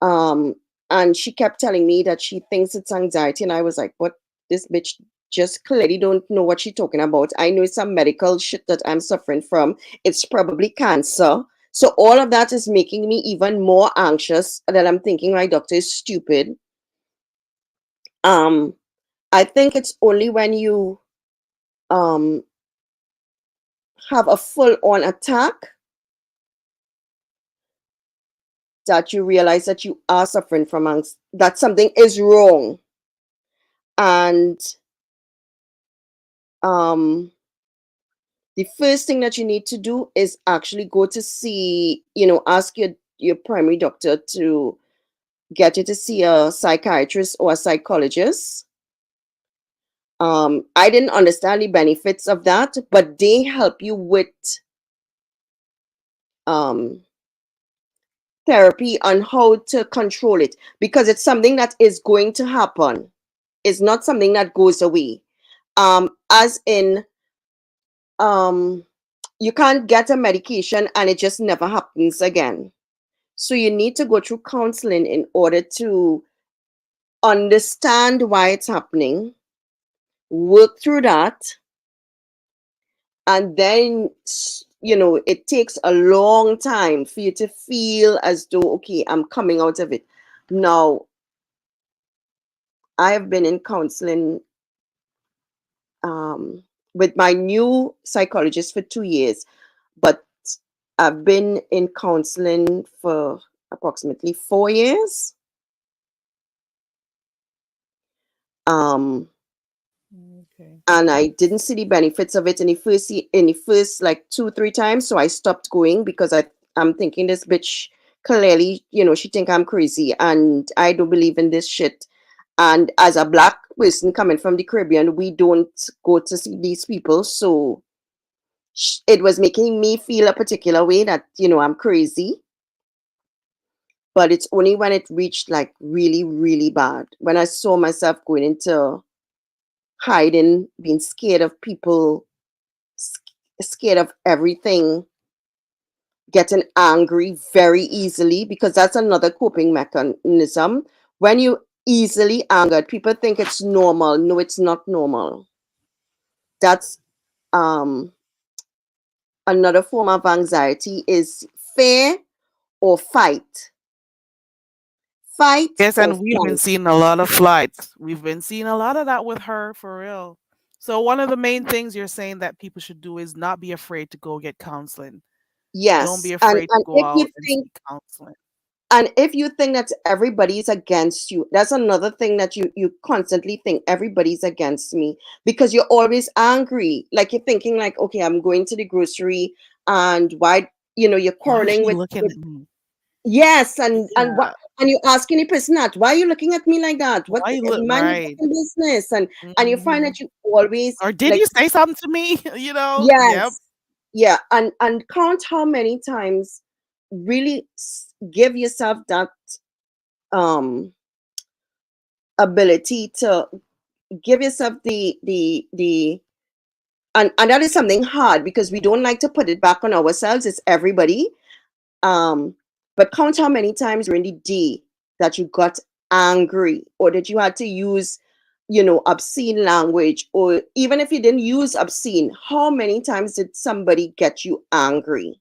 [SPEAKER 6] Um, and she kept telling me that she thinks it's anxiety, and I was like, "What? This bitch just clearly don't know what she's talking about. I know it's some medical shit that I'm suffering from. It's probably cancer." So all of that is making me even more anxious, that I'm thinking my doctor is stupid. Um, I think it's only when you um have a full on attack that you realize that you are suffering from that something is wrong. And um the first thing that you need to do is actually go to see, ask your primary doctor to get you to see a psychiatrist or a psychologist. I didn't understand the benefits of that, but they help you with um therapy on how to control it, because it's something that is going to happen. It's not something that goes away. As in, um, you can't get a medication and it just never happens again. So you need to go through counseling in order to understand why it's happening, work through that, and then it takes a long time for you to feel as though, okay, I'm coming out of it. Now, I have been in counseling um, with my new psychologist for 2 years, but I've been in counseling for approximately 4 years. Um,
[SPEAKER 1] Okay.
[SPEAKER 6] and I didn't see the benefits of it in the first like 2-3 times, so I stopped going, because I'm thinking, this bitch clearly, she think I'm crazy, and I don't believe in this shit. And as a black person coming from the Caribbean, we don't go to see these people. So it was making me feel a particular way that, I'm crazy. But it's only when it reached like really, really bad, when I saw myself going into hiding, being scared of people, scared of everything, getting angry very easily, because that's another coping mechanism. When you easily angered, people think it's normal. No, it's not normal. That's um another form of anxiety is fear or fight. Fight
[SPEAKER 1] Yes,
[SPEAKER 6] or
[SPEAKER 1] and we've been
[SPEAKER 6] flight.
[SPEAKER 1] seeing a lot of flights. We've been seeing a lot of that with her for real. So one of the main things you're saying that people should do is not be afraid to go get counseling. Don't be
[SPEAKER 6] Yes. And
[SPEAKER 1] afraid to
[SPEAKER 6] and
[SPEAKER 1] go
[SPEAKER 6] if you
[SPEAKER 1] out and
[SPEAKER 6] think
[SPEAKER 1] seek counseling.
[SPEAKER 6] and if you think that everybody's against you, that's another thing that you constantly think everybody's against me, because you're always angry. Like you're thinking like, okay, I'm going to the grocery, and why, you're
[SPEAKER 1] Why is
[SPEAKER 6] quarreling
[SPEAKER 1] she
[SPEAKER 6] with,
[SPEAKER 1] looking at me?
[SPEAKER 6] yes, and what,
[SPEAKER 1] Yeah.
[SPEAKER 6] and you're asking the person that, why are you looking at me like that? What,
[SPEAKER 1] Why you look
[SPEAKER 6] mind your
[SPEAKER 1] right?
[SPEAKER 6] fucking business. And you find
[SPEAKER 1] Hmm.
[SPEAKER 6] that you always
[SPEAKER 1] Or did
[SPEAKER 6] like,
[SPEAKER 1] you say something to me? Yep.
[SPEAKER 6] yes, yeah, and count how many times, really give yourself that um ability to give yourself the and that is something hard, because we don't like to put it back on ourselves. It's everybody. um but count how many times during the day that you got angry, or that you had to use, obscene language, or even if you didn't use obscene, how many times did somebody get you angry?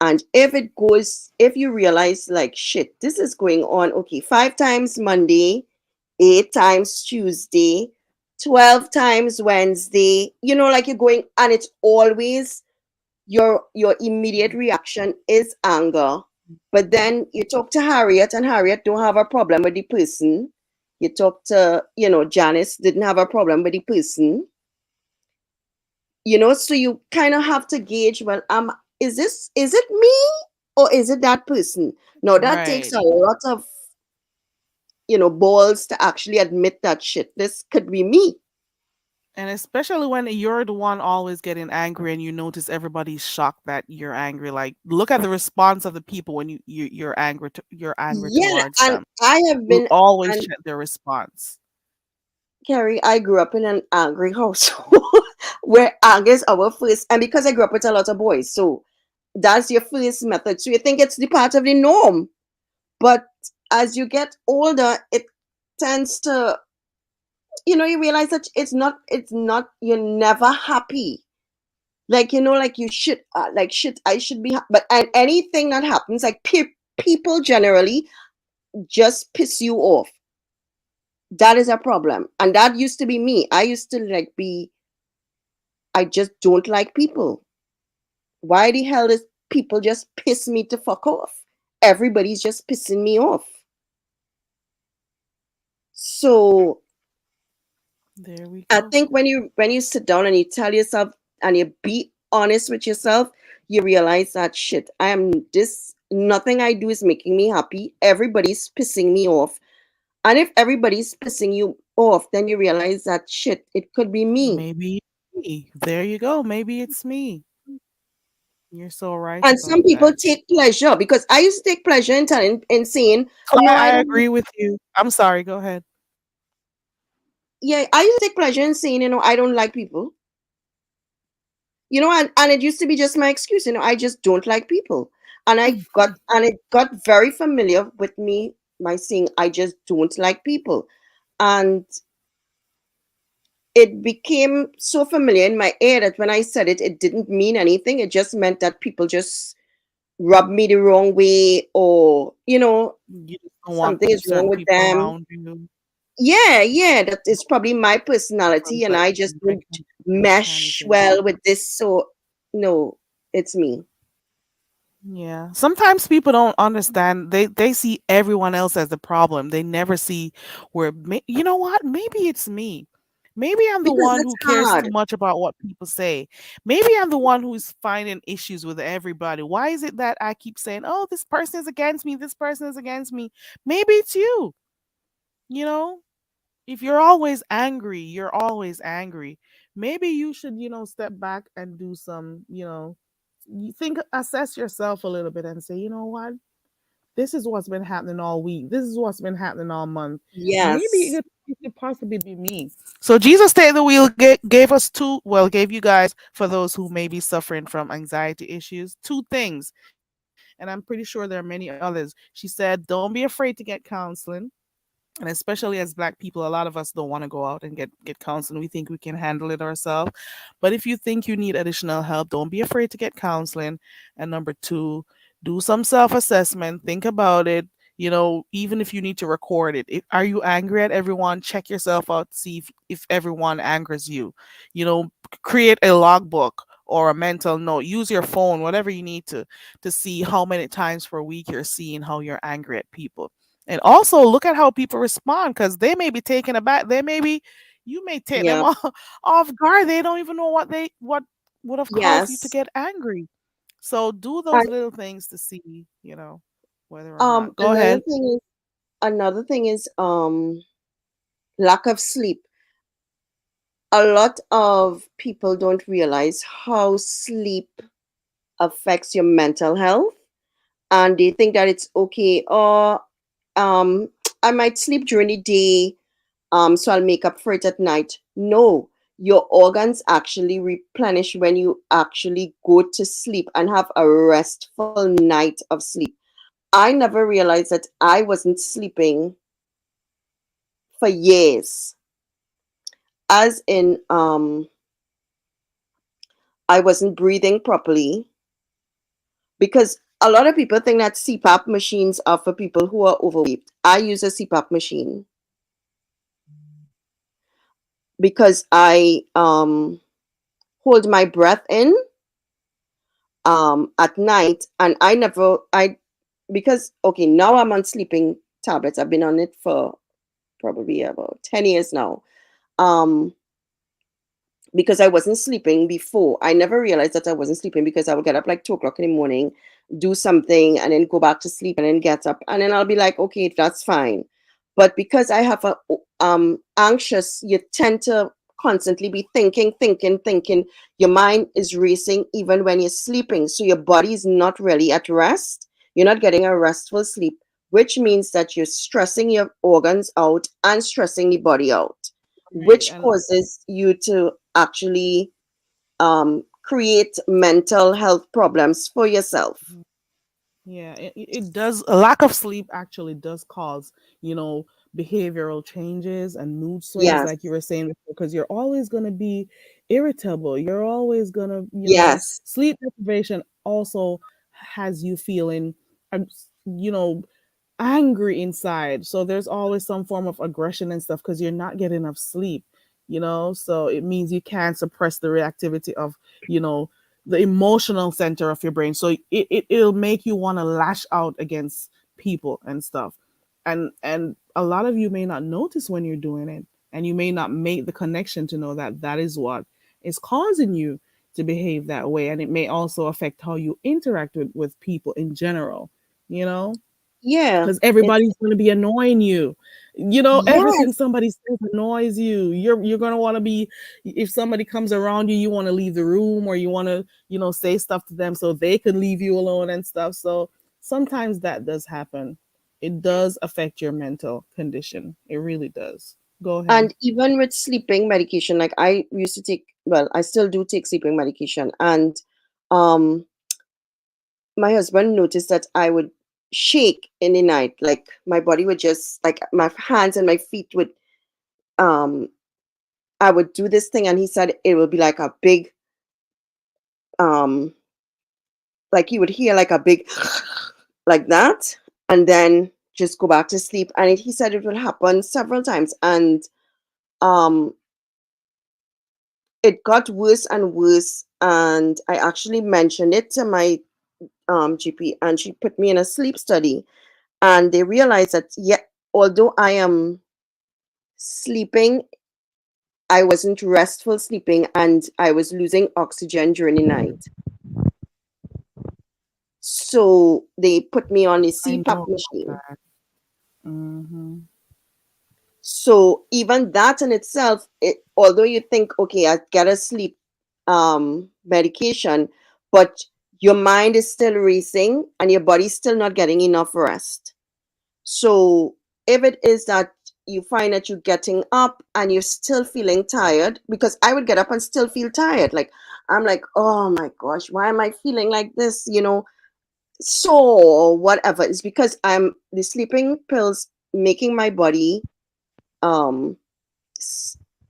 [SPEAKER 6] And if you realize like, shit, this is going on, okay, 5 times Monday, 8 times Tuesday, 12 times Wednesday, like you're going, and it's always your immediate reaction is anger. But then you talk to Harriet, and Harriet don't have a problem with the person. You talk to, Janice didn't have a problem with the person. So you kind of have to gauge, well, is it me, or is it that person? Now that takes
[SPEAKER 1] Right.
[SPEAKER 6] a lot of, balls to actually admit that, shit, this could be me.
[SPEAKER 1] And especially when you're the one always getting angry and you notice everybody's shocked that you're angry. Like look at the response of the people when you're angry
[SPEAKER 6] Yeah,
[SPEAKER 1] towards
[SPEAKER 6] and
[SPEAKER 1] them.
[SPEAKER 6] I have
[SPEAKER 1] You
[SPEAKER 6] been,
[SPEAKER 1] always
[SPEAKER 6] and
[SPEAKER 1] check their response.
[SPEAKER 6] Carrie, I grew up in an angry household where anger is our first, and because I grew up with a lot of boys, so that's your first method. So you think it's the part of the norm, but as you get older, it tends to, you realize that it's not, you're never happy. Like, like you should, like, shit, I should be, but and anything that happens, like, people generally just piss you off. That is a problem, and that used to be me. I used to like be, I just don't like people. Why the hell does people just piss me to fuck off? Everybody's just pissing me off. So
[SPEAKER 1] There we
[SPEAKER 6] I
[SPEAKER 1] go.
[SPEAKER 6] think when you sit down and you tell yourself, and you be honest with yourself, you realize that, shit, I am this, nothing I do is making me happy. Everybody's pissing me off. And if everybody's pissing you off, then you realize that, shit, it could be me.
[SPEAKER 1] Maybe it's me. There you go. Maybe it's me. You're so right
[SPEAKER 6] And some
[SPEAKER 1] about
[SPEAKER 6] people
[SPEAKER 1] that.
[SPEAKER 6] take pleasure, because I used to take pleasure in telling, in saying, oh no, I
[SPEAKER 1] I
[SPEAKER 6] don't.
[SPEAKER 1] agree with you. I'm sorry. Go ahead.
[SPEAKER 6] Yeah, I used to take pleasure in saying, I don't like people. And it used to be just my excuse, I just don't like people. And it got very familiar with me, my saying, I just don't like people. And it became so familiar in my ear that when I said it, it didn't mean anything. It just meant that people just rub me the wrong way, or,
[SPEAKER 1] You just don't want
[SPEAKER 6] something is wrong
[SPEAKER 1] certain
[SPEAKER 6] with
[SPEAKER 1] people
[SPEAKER 6] them.
[SPEAKER 1] around you.
[SPEAKER 6] Yeah, that is probably my
[SPEAKER 1] Sounds
[SPEAKER 6] personality, and
[SPEAKER 1] like
[SPEAKER 6] I
[SPEAKER 1] you've
[SPEAKER 6] just
[SPEAKER 1] been
[SPEAKER 6] don't
[SPEAKER 1] drinking too much
[SPEAKER 6] mesh
[SPEAKER 1] Hennessy.
[SPEAKER 6] well with this. So no, it's me.
[SPEAKER 1] Yeah. Sometimes people don't understand. They see everyone else as the problem. They never see where you know what? Maybe it's me. Maybe I'm the
[SPEAKER 6] Because
[SPEAKER 1] one
[SPEAKER 6] that's
[SPEAKER 1] who cares too
[SPEAKER 6] hard.
[SPEAKER 1] much about what people say. Maybe I'm the one who's finding issues with everybody. Why is it that I keep saying, "Oh, this person is against me. This person is against me." Maybe it's you. You know, if you're always angry, you're always angry. Maybe you should, step back and do some, you think, assess yourself a little bit and say, you know what? This is what's been happening all week. This is what's been happening all month. Maybe
[SPEAKER 6] Yes.
[SPEAKER 1] it could possibly be me. So Jesus take the wheel, gave us two, well, gave you guys, for those who may be suffering from anxiety issues, two things. And I'm pretty sure there are many others. She said, don't be afraid to get counseling. And especially as black people, a lot of us don't want to go out and get counseling. We think we can handle it ourselves. But if you think you need additional help, don't be afraid to get counseling. And number two, do some self-assessment, think about it. Even if you need to record it, are you angry at everyone? Check yourself out, see if everyone angers you. Create a logbook or a mental note. Use your phone, whatever you need to see how many times per week you're seeing how you're angry at people. And also look at how people respond, because they may be taken aback. You may take them
[SPEAKER 6] Yeah.
[SPEAKER 1] off guard. They don't even know what would have caused you to
[SPEAKER 6] Yes.
[SPEAKER 1] get angry. So do those
[SPEAKER 6] And
[SPEAKER 1] little things to see, whether or not. Go
[SPEAKER 6] another
[SPEAKER 1] ahead.
[SPEAKER 6] thing is lack of sleep. A lot of people don't realize how sleep affects your mental health, and they think that it's okay, or um I might sleep during the day, so I'll make up for it at night. No, your organs actually replenish when you actually go to sleep and have a restful night of sleep. I never realized that I wasn't sleeping for years, as in I wasn't breathing properly, because a lot of people think that CPAP machines are for people who are overweight. I use a CPAP machine because I hold my breath in at night, and I because okay, now I'm on sleeping tablets. I've been on it for probably about 10 years now. Um because I wasn't sleeping before. I never realized that I wasn't sleeping because I would get up like 2 o'clock in the morning, do something, and then go back to sleep, and then get up, and then I'll be like, okay, that's fine. But because I have a anxious, you tend to constantly be thinking, thinking, thinking. Your mind is racing even when you're sleeping, so your body is not really at rest. You're not getting a restful sleep, which means that you're stressing your organs out and stressing the body out,
[SPEAKER 1] Right.
[SPEAKER 6] which
[SPEAKER 1] And
[SPEAKER 6] causes you to actually create mental health problems for yourself.
[SPEAKER 1] yeah, it does. A lack of sleep actually does cause, you know, behavioral changes and mood swings,
[SPEAKER 6] Yes,
[SPEAKER 1] like you were saying before, because you're always going to be irritable. You're always going to,
[SPEAKER 6] yes,
[SPEAKER 1] sleep deprivation also has you feeling, um, you know, angry inside. So there's always some form of aggression and stuff because you're not getting enough sleep, So it means you can't suppress the reactivity of, you know, the emotional center of your brain. So it'll make you want to lash out against people and stuff. And a lot of you may not notice when you're doing it, and you may not make the connection to know that that is what is causing you to behave that way. And it may also affect how you interact with people in general, you know?
[SPEAKER 6] yeah,
[SPEAKER 1] Because
[SPEAKER 6] it,
[SPEAKER 1] everybody's going to be annoying you. Everything
[SPEAKER 6] yes,
[SPEAKER 1] somebody says annoys you. You're going to want to be, if somebody comes around you, you want to leave the room, or you want to, say stuff to them so they can leave you alone and stuff. So sometimes that does happen. It does affect your mental condition. It really does. Go ahead.
[SPEAKER 6] and even with sleeping medication, like I used to take, well, I still do take sleeping medication, and um, my husband noticed that I would shake in the night, like my body would just, like my hands and my feet would, um, I would do this thing, and he said it would be like a big, um, like you would hear like a big like that, and then just go back to sleep. And he said it will happen several times, and um it got worse and worse, and I actually mentioned it to my GP, and she put me in a sleep study, and they realized that, yeah, although I am sleeping, I wasn't restful sleeping, and I was losing oxygen during the night. So they put me on a
[SPEAKER 1] I
[SPEAKER 6] CPAP
[SPEAKER 1] know about
[SPEAKER 6] machine.
[SPEAKER 1] that. Hmm.
[SPEAKER 6] So even that in itself, although you think, okay, I get a sleep medication, but your mind is still racing and your body's still not getting enough rest. So if it is that you find that you're getting up and you're still feeling tired, because I would get up and still feel tired. Like I'm like, oh my gosh, why am I feeling like this? So whatever. It's because the sleeping pills making my body um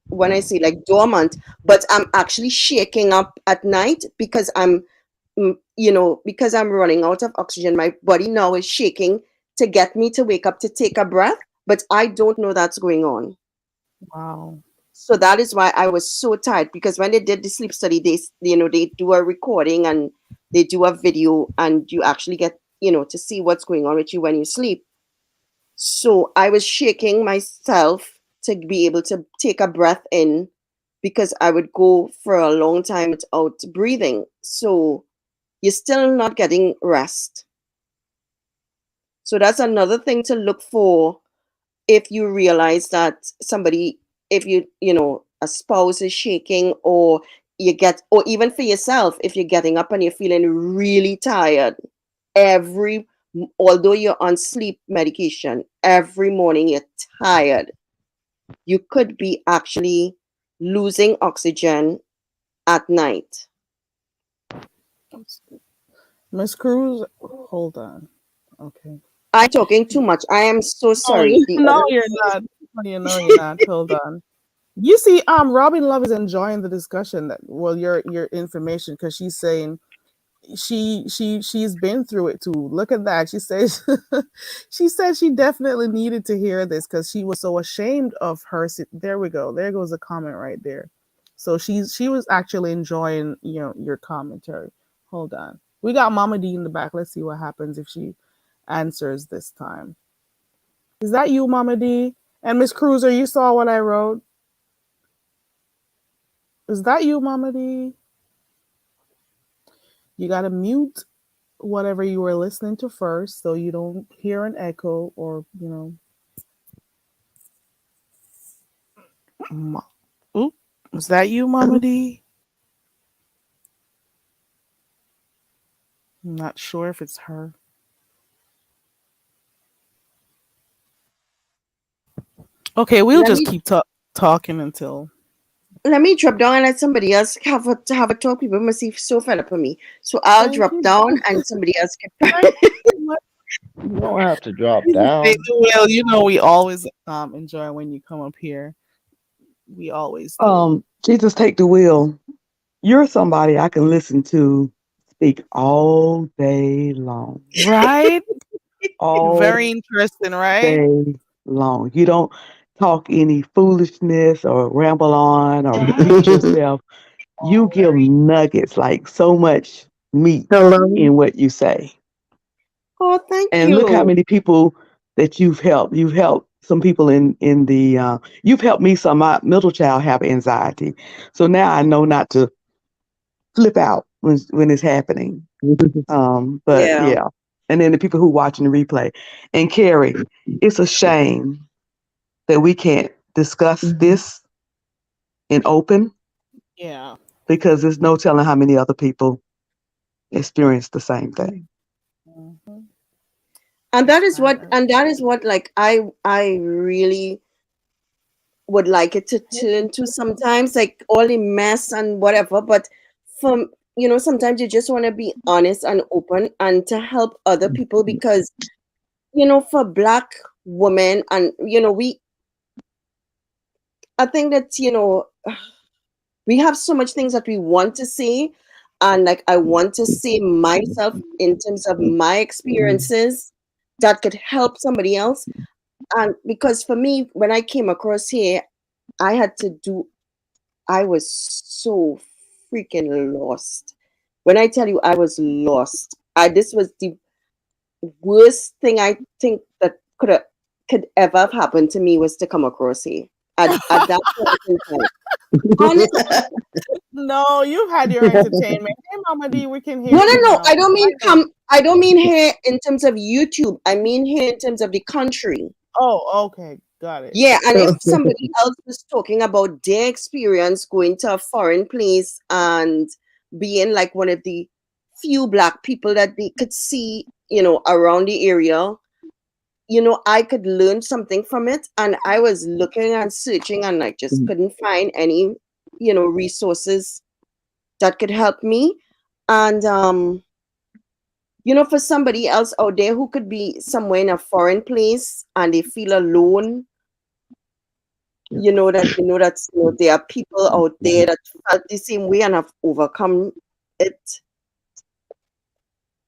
[SPEAKER 6] when I say like dormant, but I'm actually shaking up at night because because I'm running out of oxygen. My body now is shaking to get me to wake up to take a breath, but I don't know that's going on.
[SPEAKER 1] Wow.
[SPEAKER 6] So that is why I was so tired, because when they did the sleep study, they do a recording and they do a video, and you actually get to see what's going on with you when you sleep. So I was shaking myself to be able to take a breath in, because I would go for a long time without breathing. So you're still not getting rest. So that's another thing to look for if you realize that if a spouse is shaking, or or even for yourself, if you're getting up and you're feeling really tired, although you're on sleep medication, every morning you're tired, you could be actually losing oxygen at night.
[SPEAKER 1] Miss Cruz, hold on. Okay.
[SPEAKER 6] I'm talking too much. I am so
[SPEAKER 1] Oh,
[SPEAKER 6] sorry. The
[SPEAKER 1] no,
[SPEAKER 6] other
[SPEAKER 1] you're not. No, you're not. Hold on. You see, Robin Love is enjoying the discussion your information, because she's saying she's been through it too. Look at that. She says she said she definitely needed to hear this because she was so ashamed of her. There we go. There goes a comment right there. So she was actually enjoying your commentary. Hold on. We got Mama D in the back. Let's see what happens if she answers this time. Is that you, Mama D? And Miss Cruiser, you saw what I wrote? Is that you, Mama D? You gotta mute whatever you were listening to first so you don't hear an echo or Oop, is that you, Mama D? I'm not sure if it's her. Okay, we'll
[SPEAKER 6] let
[SPEAKER 1] just
[SPEAKER 6] me
[SPEAKER 1] keep talking until
[SPEAKER 6] let me drop down and let somebody else have a talk. People must be so fed up with me. So I'll
[SPEAKER 1] thank
[SPEAKER 6] drop
[SPEAKER 1] you.
[SPEAKER 6] down and somebody else can.
[SPEAKER 1] Thank you so much.
[SPEAKER 5] You don't have to drop
[SPEAKER 1] Hey,
[SPEAKER 5] down.
[SPEAKER 1] Well, we always enjoy when you come up here. We always do.
[SPEAKER 4] Jesus, take the wheel. You're somebody I can listen to speak all day long.
[SPEAKER 1] Right?
[SPEAKER 4] All
[SPEAKER 1] Very interesting, right?
[SPEAKER 4] day long. You don't talk any foolishness or ramble on or repeat yourself. You give nuggets, like so much meat
[SPEAKER 5] Hello.
[SPEAKER 4] in what you say.
[SPEAKER 6] Oh, thank
[SPEAKER 4] And look how
[SPEAKER 6] you.
[SPEAKER 4] many people that you've helped. You've helped some people in the you've helped me some. My middle child have anxiety. So now I know not to flip out when it's happening. But
[SPEAKER 6] Yeah.
[SPEAKER 4] yeah. And then the people who watching the replay. And Carrie, it's a shame that we can't discuss this in open,
[SPEAKER 1] Yeah.
[SPEAKER 4] because there's no telling how many other people experience the same thing.
[SPEAKER 1] Mhm.
[SPEAKER 6] And
[SPEAKER 1] It's
[SPEAKER 6] that is what like I really would like it to turn to sometimes, like all the mess and whatever, but from sometimes you just want to be honest and open and to help other people, because for Black women, and I think that we have so much things that we want to say, and like I want to say myself in terms of my experiences that could help somebody else. And because for me, when I came across here, I had to do I was so freaking lost. When I tell you I was lost, this was the worst thing I think that could ever have happened to me, was to come across here at that point in time. Honestly,
[SPEAKER 1] No, you've had your entertainment. Hey, Mama D, we can hear
[SPEAKER 6] no, no,
[SPEAKER 1] you
[SPEAKER 6] no.
[SPEAKER 1] now.
[SPEAKER 6] I don't mean
[SPEAKER 1] Finally.
[SPEAKER 6] I don't mean here in terms of YouTube. I mean here in terms of the country.
[SPEAKER 1] Oh, okay. Got it.
[SPEAKER 6] Yeah, and if somebody else was talking about their experience going to a foreign place and being like one of the few black people that they could see, around the area, I could learn something from it. And I was looking and searching and like just couldn't find any, resources that could help me. And for somebody else out there who could be somewhere in a foreign place and they feel alone, that there are people out there that felt the same way and have overcome it,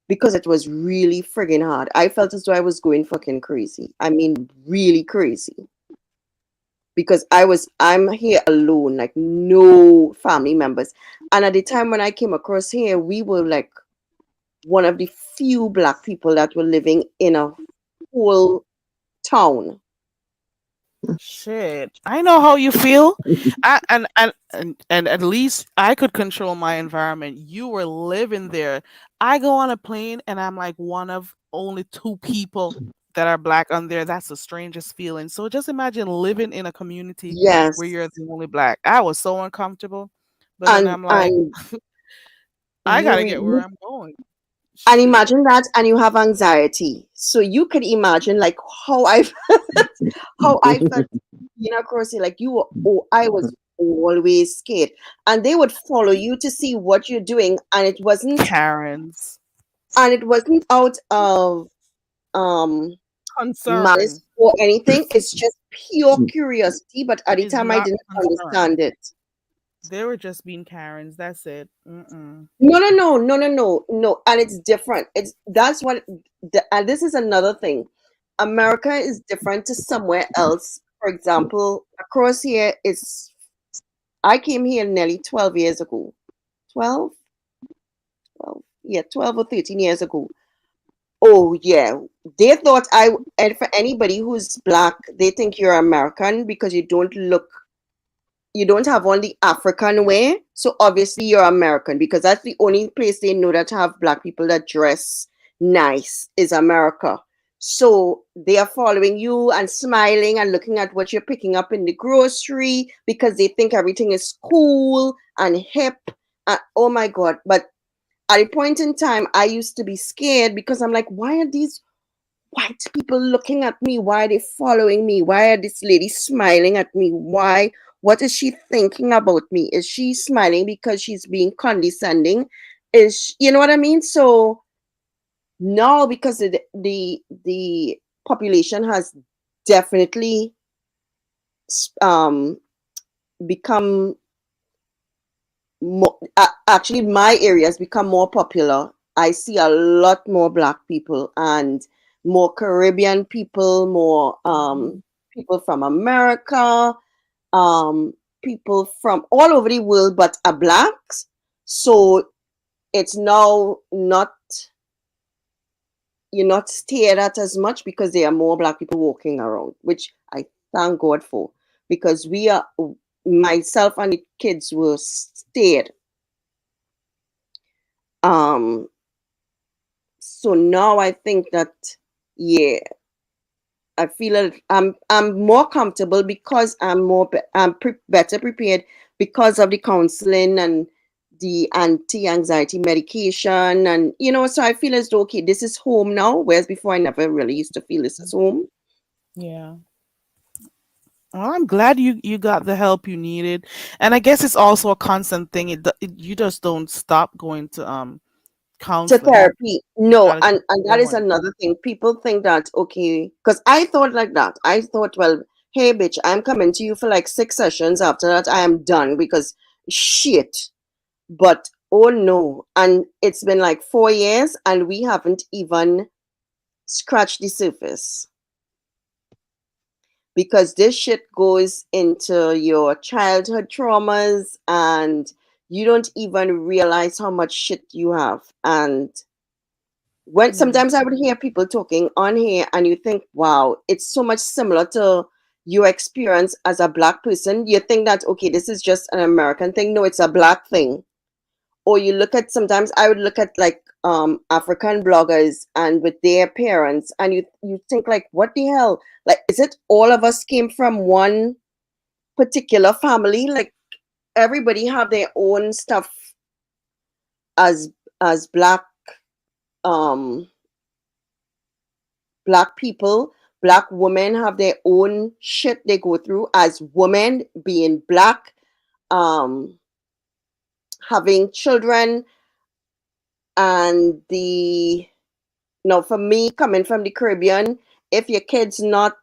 [SPEAKER 6] because it was really friggin' hard. I felt as though I was going fucking crazy. I mean, really crazy. Because I'm here alone, like no family members. And at the time when I came across here, we were like one of the few black people that were living in a whole town.
[SPEAKER 1] Shit, I know how you feel. And at least I could control my environment. You were living there. I go on a plane and I'm like one of only two people that are black on there. That's the strangest feeling. So just imagine living in a community
[SPEAKER 6] Yes.
[SPEAKER 1] where you're the only black. I was so uncomfortable. But then
[SPEAKER 6] And
[SPEAKER 1] I'm like, I gotta get where
[SPEAKER 6] you
[SPEAKER 1] I'm going.
[SPEAKER 6] and
[SPEAKER 1] Shit.
[SPEAKER 6] imagine that, and you have anxiety. So you could imagine like how I felt being across here. Like I was always scared. And they would follow you to see what you're doing. And it wasn't
[SPEAKER 1] Karens.
[SPEAKER 6] out of um
[SPEAKER 1] Concern.
[SPEAKER 6] malice or anything. It's just pure curiosity. But at the
[SPEAKER 1] Is
[SPEAKER 6] time I
[SPEAKER 1] not
[SPEAKER 6] didn't
[SPEAKER 1] concern.
[SPEAKER 6] understand it.
[SPEAKER 1] They were just being Karens. That's it.
[SPEAKER 6] No. And it's different. And this is another thing. America is different to somewhere else. For example, across here I came here nearly 12 years ago. 12? 12? Yeah, 12 or 13 years ago. Oh, yeah. They thought and for anybody who's black, they think you're American because you don't have on the African way. So obviously you're American, because that's the only place they know that have black people that dress nice is America. So they are following you and smiling and looking at what you're picking up in the grocery because they think everything is cool and hip. Oh my God. But at a point in time, I used to be scared because I'm like, why are these white people looking at me? Why are they following me? Why are this lady smiling at me? Why? What is she thinking about me? Is she smiling because she's being condescending? You know what I mean? So now, because the population has definitely become more, actually my area has become more popular. I see a lot more black people and more Caribbean people, more people from America, people from all over the world, but are blacks. So it's now you're not stared at as much because there are more black people walking around, which I thank God for, because myself and the kids were stared. So now I think that, yeah, I feel that I'm more comfortable because I'm better prepared because of the counseling and the anti-anxiety medication, and so I feel as though, okay, this is home now, whereas before I never really used to feel this is home.
[SPEAKER 1] Yeah. Well, I'm glad you got the help you needed, and I guess it's also a constant thing. You just don't stop going to
[SPEAKER 6] To
[SPEAKER 1] counseling.
[SPEAKER 6] therapy, no,
[SPEAKER 1] Gotta
[SPEAKER 6] and
[SPEAKER 1] keep
[SPEAKER 6] that is
[SPEAKER 1] going.
[SPEAKER 6] another thing. People think that, okay, because I thought like that. I thought, well, hey, bitch, I'm coming to you for like 6 sessions. After that, I am done because shit. But oh no, and it's been like 4 years, and we haven't even scratched the surface, because this shit goes into your childhood traumas and you don't even realize how much shit you have. And when sometimes I would hear people talking on here and you think, wow, it's so much similar to your experience as a black person. You think that, okay, this is just an American thing. No, it's a black thing. Or sometimes I would look at like African bloggers and with their parents, and you think like, what the hell? Like, is it all of us came from one particular family? Like, everybody have their own stuff as black um black people. Black women have their own shit they go through as women being black, um having children, and the now for me coming from the Caribbean, if your kid's not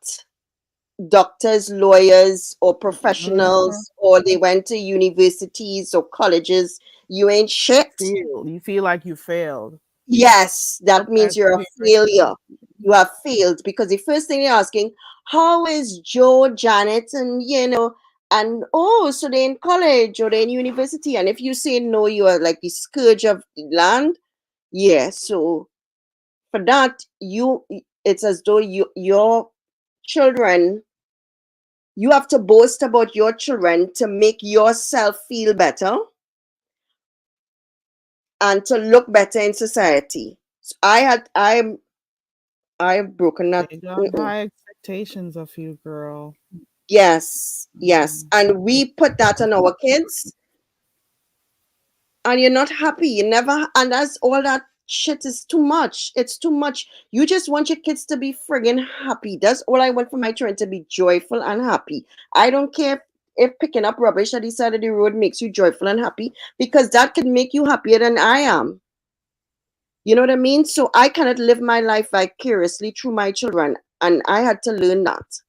[SPEAKER 6] doctors, lawyers, or
[SPEAKER 1] Mhm.
[SPEAKER 6] professionals, or they went to universities or colleges, you ain't shit.
[SPEAKER 1] You feel like you failed.
[SPEAKER 6] Yes, that means
[SPEAKER 1] Sometimes
[SPEAKER 6] you're a
[SPEAKER 1] parents,
[SPEAKER 6] failure. You have failed because the first thing you're asking, how is Joe, Janet, and and oh, so they're in college or they're in university. And if you say no, you are like the scourge of the land. Yeah, so for that, it's as though your children, you have to boast about your children to make yourself feel better and to look better in society. So I've broken that.
[SPEAKER 1] they got
[SPEAKER 6] Mm-mm.
[SPEAKER 1] high expectations of you, girl.
[SPEAKER 6] Yes, yes.
[SPEAKER 1] Mhm.
[SPEAKER 6] And we put that on our kids, and you're not happy. You never, and that's all that shit is too much. It's too much. You just want your kids to be friggin' happy. That's all I want for my children, to be joyful and happy. I don't care if picking up rubbish at the side of the road makes you joyful and happy, because that could make you happier than I am. You know what I mean? So I cannot live my life vicariously through my children. And I had to learn that.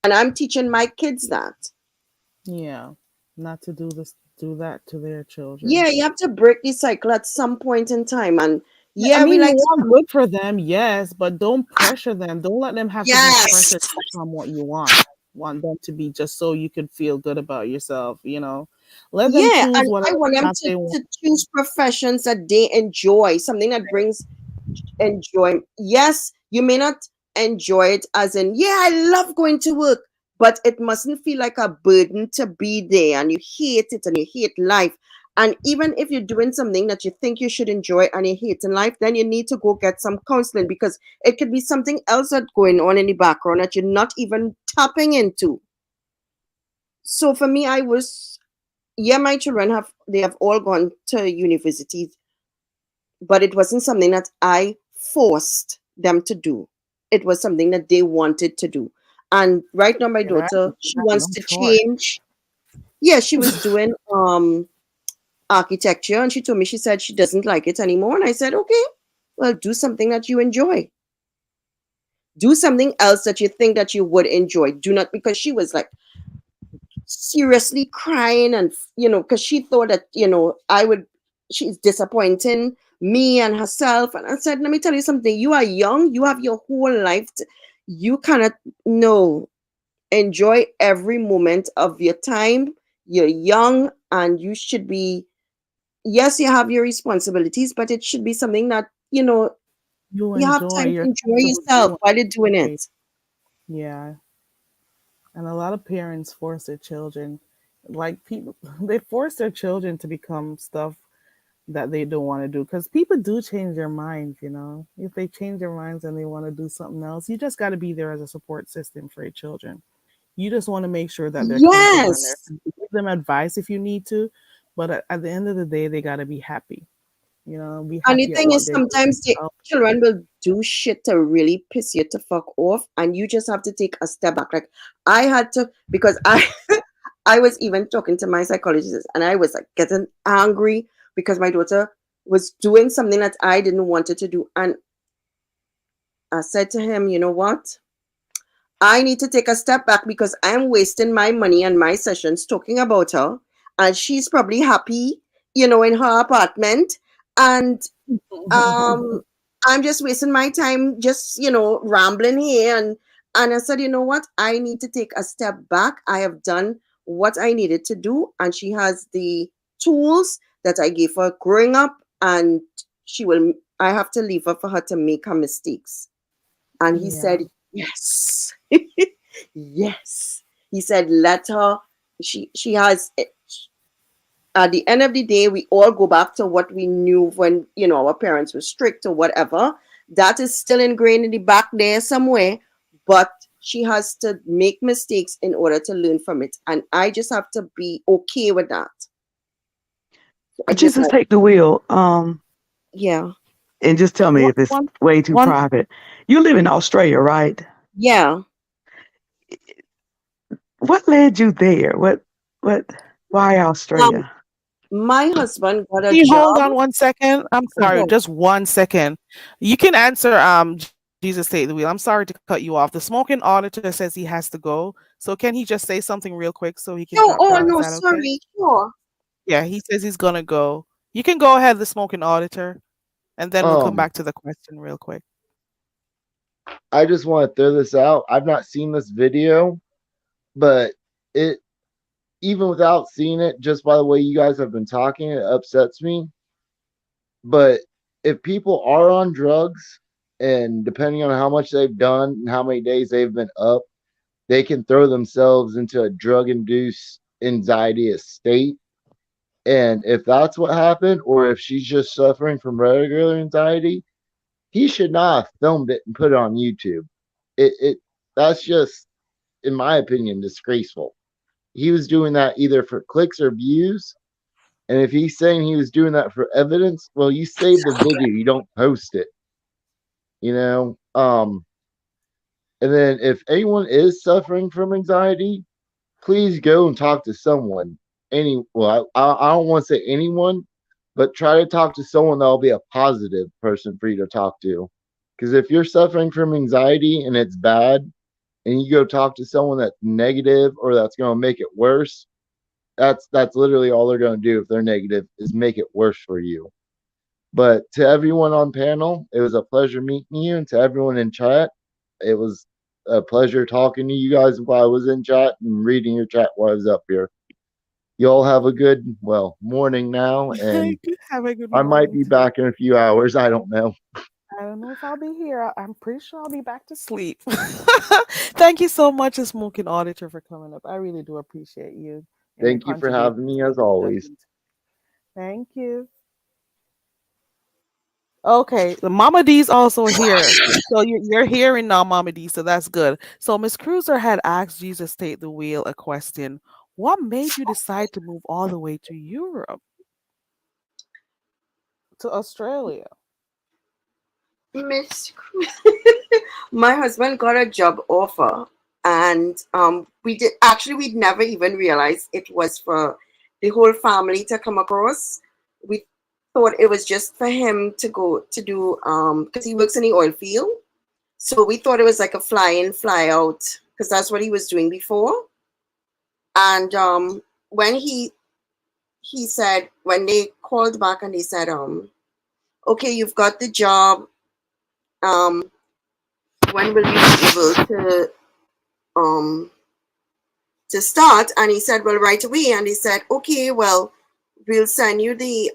[SPEAKER 6] And I'm teaching my kids that.
[SPEAKER 1] Yeah, not to do that to their children.
[SPEAKER 6] Yeah, you have to break the cycle at some point in time. And
[SPEAKER 1] Yeah, I
[SPEAKER 6] yeah, we
[SPEAKER 1] mean, you
[SPEAKER 6] like to
[SPEAKER 1] want good for them, yes, but don't pressure them. Don't let them have to be
[SPEAKER 6] yes.
[SPEAKER 1] pressured to become what you want. Want them to be just so you can feel good about yourself, Let them
[SPEAKER 6] Yeah.
[SPEAKER 1] choose
[SPEAKER 6] And I
[SPEAKER 1] whatever
[SPEAKER 6] want them
[SPEAKER 1] path they want.
[SPEAKER 6] to choose professions that they enjoy, something that brings enjoy. Yes, you may not enjoy it as in, yeah, I love going to work, but it mustn't feel like a burden to be there and you hate it and you hate life. And even if you're doing something that you think you should enjoy and you hate in life, then you need to go get some counseling, because it could be something else that's going on in the background that you're not even tapping into. So for me, yeah, my children they have all gone to university, but it wasn't something that I forced them to do. It was something that they wanted to do. And right now, my
[SPEAKER 1] Yeah, right?
[SPEAKER 6] daughter,
[SPEAKER 1] You
[SPEAKER 6] she
[SPEAKER 1] have
[SPEAKER 6] wants
[SPEAKER 1] no
[SPEAKER 6] to
[SPEAKER 1] choice.
[SPEAKER 6] change. Yeah, she was doing architecture, and she told me, she said she doesn't like it anymore. And I said, okay, well, do something that you enjoy. Do something else that you think that you would enjoy. Do not, because she was like seriously crying, and because she thought that she's disappointing me and herself. And I said, let me tell you something, you are young, you have your whole life you cannot, no, enjoy every moment of your time. You're young and you should be, yes, you have your responsibilities, but it should be something that
[SPEAKER 1] You
[SPEAKER 6] you have
[SPEAKER 1] enjoy,
[SPEAKER 6] time to
[SPEAKER 1] you're
[SPEAKER 6] enjoy
[SPEAKER 1] comfortable
[SPEAKER 6] yourself
[SPEAKER 1] doing
[SPEAKER 6] while you're doing
[SPEAKER 1] it.
[SPEAKER 6] it.
[SPEAKER 1] Yeah. And a lot of parents force their children, like people, they force their children to become stuff that they don't want to do, because people do change their minds. If they change their minds and they want to do something else, you just got to be there as a support system for your children. You just want to make sure that they're comfortable in there.
[SPEAKER 6] Yes.
[SPEAKER 1] Give them advice if you need to, but at the end of the day, they got to be happy. Be
[SPEAKER 6] And the
[SPEAKER 1] happy at
[SPEAKER 6] thing
[SPEAKER 1] what
[SPEAKER 6] is,
[SPEAKER 1] they're doing.
[SPEAKER 6] sometimes the children will do shit to really piss you to fuck off, and you just have to take a step back. Like I had to, because I I was even talking to my psychologist, and I was like getting angry because my daughter was doing something that I didn't want her to do. And I said to him, you know what? I need to take a step back because I'm wasting my money and my sessions talking about her. And she's probably happy, in her apartment. And um I'm just wasting my time just rambling here. And I said, you know what, I need to take a step back. I have done what I needed to do, and she has the tools that I gave her growing up, and I have to leave her for her to make her mistakes. And he said,
[SPEAKER 1] Yeah.
[SPEAKER 6] yes. Yes, he said, let her. She has, at the end of the day, we all go back to what we knew when, our parents were strict or whatever. That is still ingrained in the back there somewhere, but she has to make mistakes in order to learn from it. And I just have to be okay with that. I just
[SPEAKER 4] Jesus, take the wheel.
[SPEAKER 6] Yeah.
[SPEAKER 4] And just tell me if it's
[SPEAKER 1] One,
[SPEAKER 4] way too
[SPEAKER 1] one,
[SPEAKER 4] private. You live in Australia, right?
[SPEAKER 6] Yeah.
[SPEAKER 4] What led you there? Why Australia?
[SPEAKER 6] My husband got a
[SPEAKER 1] can you hold
[SPEAKER 6] job.
[SPEAKER 1] on 1 second? I'm sorry,
[SPEAKER 6] Sure.
[SPEAKER 1] just 1 second. You can answer Jesus take the wheel. I'm sorry to cut you off. The smoking auditor says he has to go. So can he just say something real quick so he can
[SPEAKER 6] No,
[SPEAKER 1] drop
[SPEAKER 6] oh
[SPEAKER 1] down? Is
[SPEAKER 6] no,
[SPEAKER 1] that okay?
[SPEAKER 6] sorry. Sure.
[SPEAKER 1] Yeah, he says he's gonna go. You can go ahead, the smoking auditor, and then we'll come
[SPEAKER 5] Um,
[SPEAKER 1] back to the question real quick.
[SPEAKER 5] I just want to throw this out. I've not seen this video, but it even without seeing it, just by the way you guys have been talking, it upsets me. But if people are on drugs and depending on how much they've done and how many days they've been up, they can throw themselves into a drug induced anxiety state. And if that's what happened, or if she's just suffering from regular anxiety, he should not have filmed it and put it on YouTube. It that's just, in my opinion, disgraceful. He was doing that either for clicks or views. And if he's saying he was doing that for evidence, well, you save the video, you don't post it. You know? And then if anyone is suffering from anxiety, please go and talk to someone. I don't want to say anyone, but try to talk to someone that'll be a positive person for you to talk to. Because if you're suffering from anxiety and it's bad, and you go talk to someone that's negative or that's going to make it worse, that's literally all they're going to do if they're negative is make it worse for you. But to everyone on panel, it was a pleasure meeting you, and to everyone in chat, it was a pleasure talking to you guys while I was in chat and reading your chat while I was up here. You all have a good, morning now, and
[SPEAKER 1] Have a good
[SPEAKER 5] I might
[SPEAKER 1] morning
[SPEAKER 5] be
[SPEAKER 1] too.
[SPEAKER 5] back in a few hours. I don't know.
[SPEAKER 1] I don't know if I'll be here. I'm pretty sure I'll be back to sleep. Thank you so much, Smoking Auditor, for coming up. I really do appreciate you and your
[SPEAKER 5] Thank you for having
[SPEAKER 1] contributions
[SPEAKER 5] me
[SPEAKER 1] to the
[SPEAKER 5] as always.
[SPEAKER 1] discussion. Thank you. Okay, the Mama D's also here. So you're hearing now, Mama D. So that's good. So Miss Cruiser had asked Jesus Take the Wheel a question. What made you decide to move all the way to Europe, to Australia?
[SPEAKER 6] Miss My husband got a job offer, and we'd never even realized it was for the whole family to come across. We thought it was just for him to go to do, because he works in the oil field. So we thought it was like a fly in, fly out, because that's what he was doing before. And when he said, when they called back and they said, okay, you've got the job, um when will you be able um to start? And he said, well, right away. And he said, okay, well, we'll send you the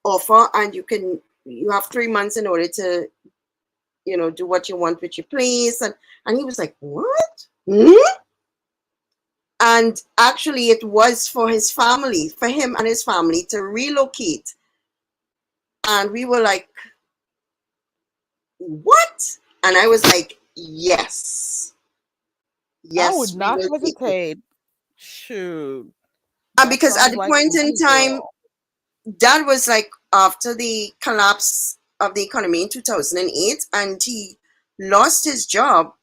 [SPEAKER 6] offer, and you have 3 months in order to do what you want with your place. And he was like, what? And actually it was for his family, for him and his family, to relocate. And we were like, what? And I was like, yes,
[SPEAKER 1] I would
[SPEAKER 6] we
[SPEAKER 1] not
[SPEAKER 6] will take it.
[SPEAKER 1] hesitate. Shoot,
[SPEAKER 6] And
[SPEAKER 1] that
[SPEAKER 6] because at
[SPEAKER 1] sounds
[SPEAKER 6] the
[SPEAKER 1] like
[SPEAKER 6] point in
[SPEAKER 1] my
[SPEAKER 6] time,
[SPEAKER 1] girl.
[SPEAKER 6] that was like after the collapse of the economy in 2008, and he lost his job.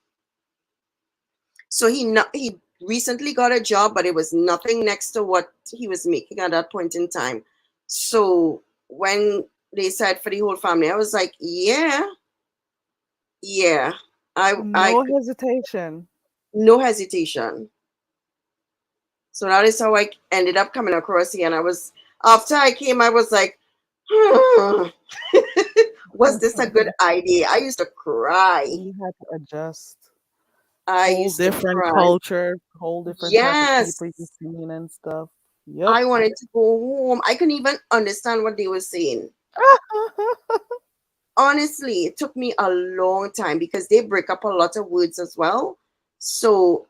[SPEAKER 6] So he recently got a job, but it was nothing next to what he was making at that point in time. So when they said for the whole family, I was like, yeah, I
[SPEAKER 1] No hesitation.
[SPEAKER 6] no hesitation. So that is how I ended up coming across here. And after I came, I was like, was this a good idea? I used to cry.
[SPEAKER 1] You had to adjust.
[SPEAKER 6] I
[SPEAKER 1] Whole
[SPEAKER 6] used to
[SPEAKER 1] different
[SPEAKER 6] cry.
[SPEAKER 1] culture, whole different type of
[SPEAKER 6] Yes.
[SPEAKER 1] people you're seeing and stuff. Yep.
[SPEAKER 6] I wanted to go home. I couldn't even understand what they were saying. Honestly, it took me a long time because they break up a lot of words as well. So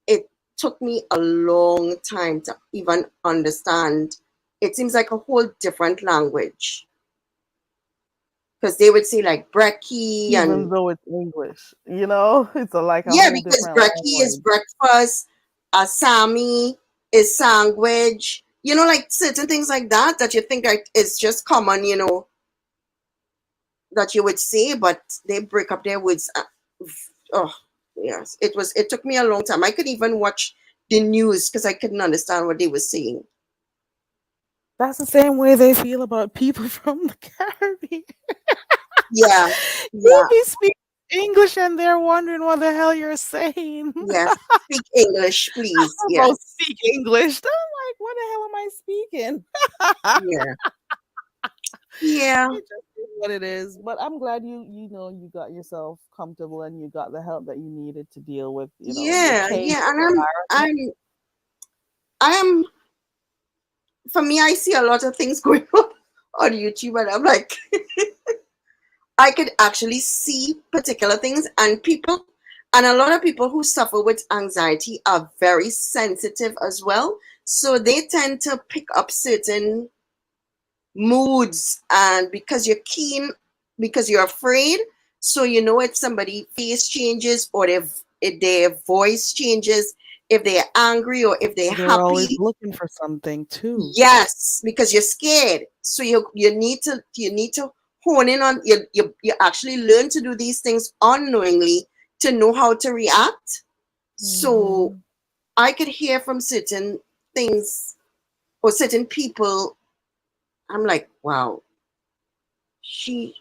[SPEAKER 6] it took me a long time to even understand. It seems like a whole different language. Because they would say like brekkie
[SPEAKER 1] Even
[SPEAKER 6] and
[SPEAKER 1] though it's English, it's like a
[SPEAKER 6] yeah,
[SPEAKER 1] whole
[SPEAKER 6] because
[SPEAKER 1] different
[SPEAKER 6] brekkie is
[SPEAKER 1] language.
[SPEAKER 6] breakfast, asami is sandwich, like certain things like that you think like it's just common, that you would say, but they break up their words. Oh, yes. It took me a long time. I couldn't even watch the news because I couldn't understand what they were saying.
[SPEAKER 1] That's the same way they feel about people from the Caribbean.
[SPEAKER 6] Yeah,
[SPEAKER 1] You
[SPEAKER 6] yeah,
[SPEAKER 1] be speaking English and they're wondering what the hell you're saying.
[SPEAKER 6] yes. Speak English, please.
[SPEAKER 1] About
[SPEAKER 6] Yes,
[SPEAKER 1] speak English. I'm like, what the hell am I speaking?
[SPEAKER 6] yeah, yeah,
[SPEAKER 1] It just is what it is. But I'm glad you got yourself comfortable and you got the help that you needed to deal with, your
[SPEAKER 6] yeah,
[SPEAKER 1] case.
[SPEAKER 6] yeah. And I am. For me, I see a lot of things going on YouTube, and I'm like, I could actually see particular things, and a lot of people who suffer with anxiety are very sensitive as well. So they tend to pick up certain moods, and because you're keen, because you're afraid, so if somebody face changes or if their voice changes, if they're angry or if they're
[SPEAKER 1] They're always
[SPEAKER 6] happy.
[SPEAKER 1] looking for something too.
[SPEAKER 6] Yes, because you're scared. So you need to hone in on you actually learn to do these things unknowingly to know how to react. So
[SPEAKER 1] Mhm.
[SPEAKER 6] I could hear from certain things or certain people. I'm like, wow, she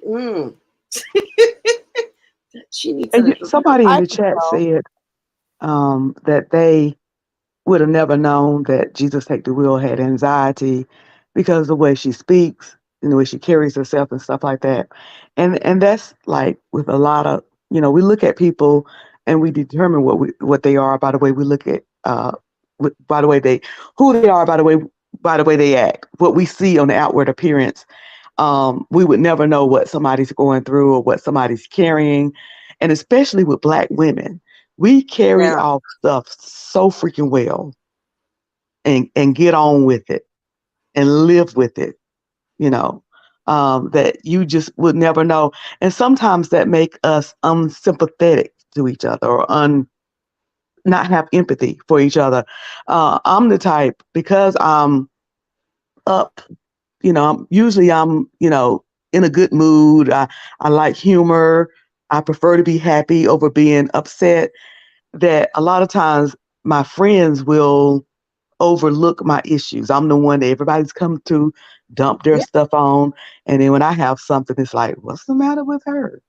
[SPEAKER 6] she needs a
[SPEAKER 4] And
[SPEAKER 6] little help.
[SPEAKER 4] somebody in
[SPEAKER 1] I
[SPEAKER 4] the
[SPEAKER 1] could
[SPEAKER 4] chat
[SPEAKER 1] tell.
[SPEAKER 4] said that they would have never known that Jesus Take the Wheel had anxiety because of the way she speaks and the way she carries herself and stuff like that. And that's like with a lot of, we look at people and we determine what they are by the way we look at by the way who they are by the way they act, what we see on the outward appearance. We would never know what somebody's going through or what somebody's carrying. And especially with Black women, we carry
[SPEAKER 6] Yeah.
[SPEAKER 4] our stuff so freaking well and get on with it and live with it, you know, that you just would never know. And sometimes that make us unsympathetic to each other or not have empathy for each other. I'm the type, because I'm up, usually I'm, in a good mood. I like humor. I prefer to be happy over being upset. That a lot of times my friends will overlook my issues. I'm the one that everybody's come to dump their
[SPEAKER 6] Yeah.
[SPEAKER 4] stuff on. And then when I have something, it's like, what's the matter with her?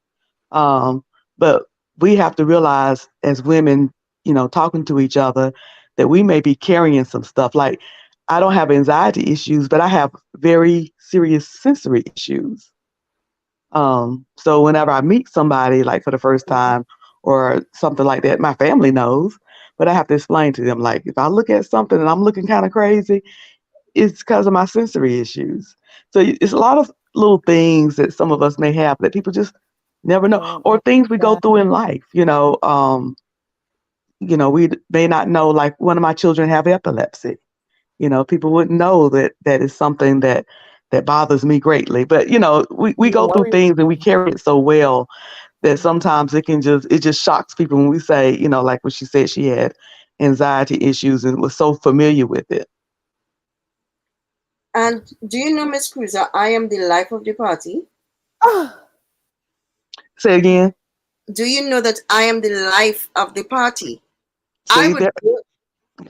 [SPEAKER 4] But we have to realize as women, talking to each other, that we may be carrying some stuff. Like, I don't have anxiety issues, but I have very serious sensory issues. So whenever I meet somebody, like for the first time or something like that, my family knows, but I have to explain to them, like, if I look at something and I'm looking kind of crazy, it's because of my sensory issues. So it's a lot of little things that some of us may have that people just never know,
[SPEAKER 1] Don't
[SPEAKER 4] or things we go
[SPEAKER 1] understand.
[SPEAKER 4] through in life. We may not know. Like, one of my children have epilepsy. People wouldn't know that is something that bothers me greatly. But we
[SPEAKER 1] You
[SPEAKER 4] go through
[SPEAKER 1] worry.
[SPEAKER 4] things and we carry it so well that sometimes it just shocks people when we say, like when she said she had anxiety issues and was so familiar with it.
[SPEAKER 6] And do you know, Miss Cruiser, I am the life of the party.
[SPEAKER 4] Say again.
[SPEAKER 6] Do you know that I am the life of the party? I
[SPEAKER 4] See
[SPEAKER 6] would
[SPEAKER 4] that?
[SPEAKER 6] go,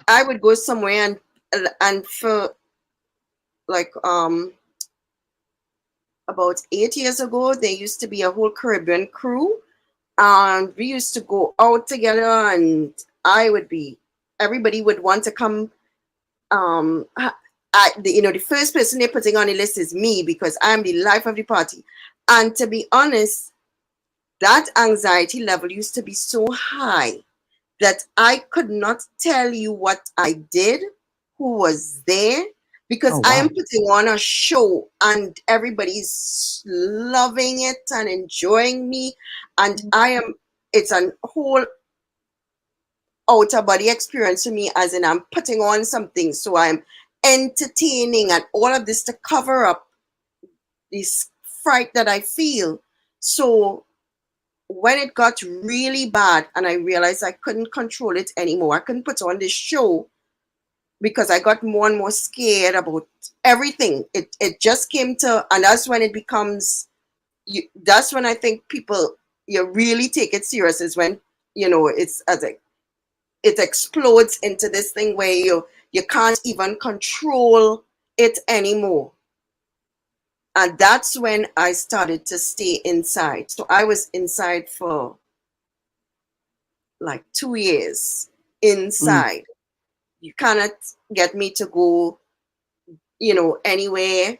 [SPEAKER 6] I would go somewhere and for like about 8 years ago, there used to be a whole Caribbean crew, and we used to go out together, and everybody would want to come. The first person they're putting on the list is me because I'm the life of the party. And to be honest, that anxiety level used to be so high that I could not tell you what I did, who was there, because
[SPEAKER 4] Oh,
[SPEAKER 6] I am
[SPEAKER 4] wow.
[SPEAKER 6] putting on a show and everybody's loving it and enjoying me. And it's a whole outer body experience to me, as in I'm putting on something, so I'm entertaining and all of this to cover up this fright that I feel. So when it got really bad and I realized I couldn't control it anymore, I couldn't put on this show because I got more and more scared about everything. It just came to, and that's when it becomes, that's when I think people, you really take it serious, is when, it's as it explodes into this thing where you can't even control it anymore. And that's when I started to stay inside. So I was inside for like 2 years inside. You cannot get me to go, anywhere.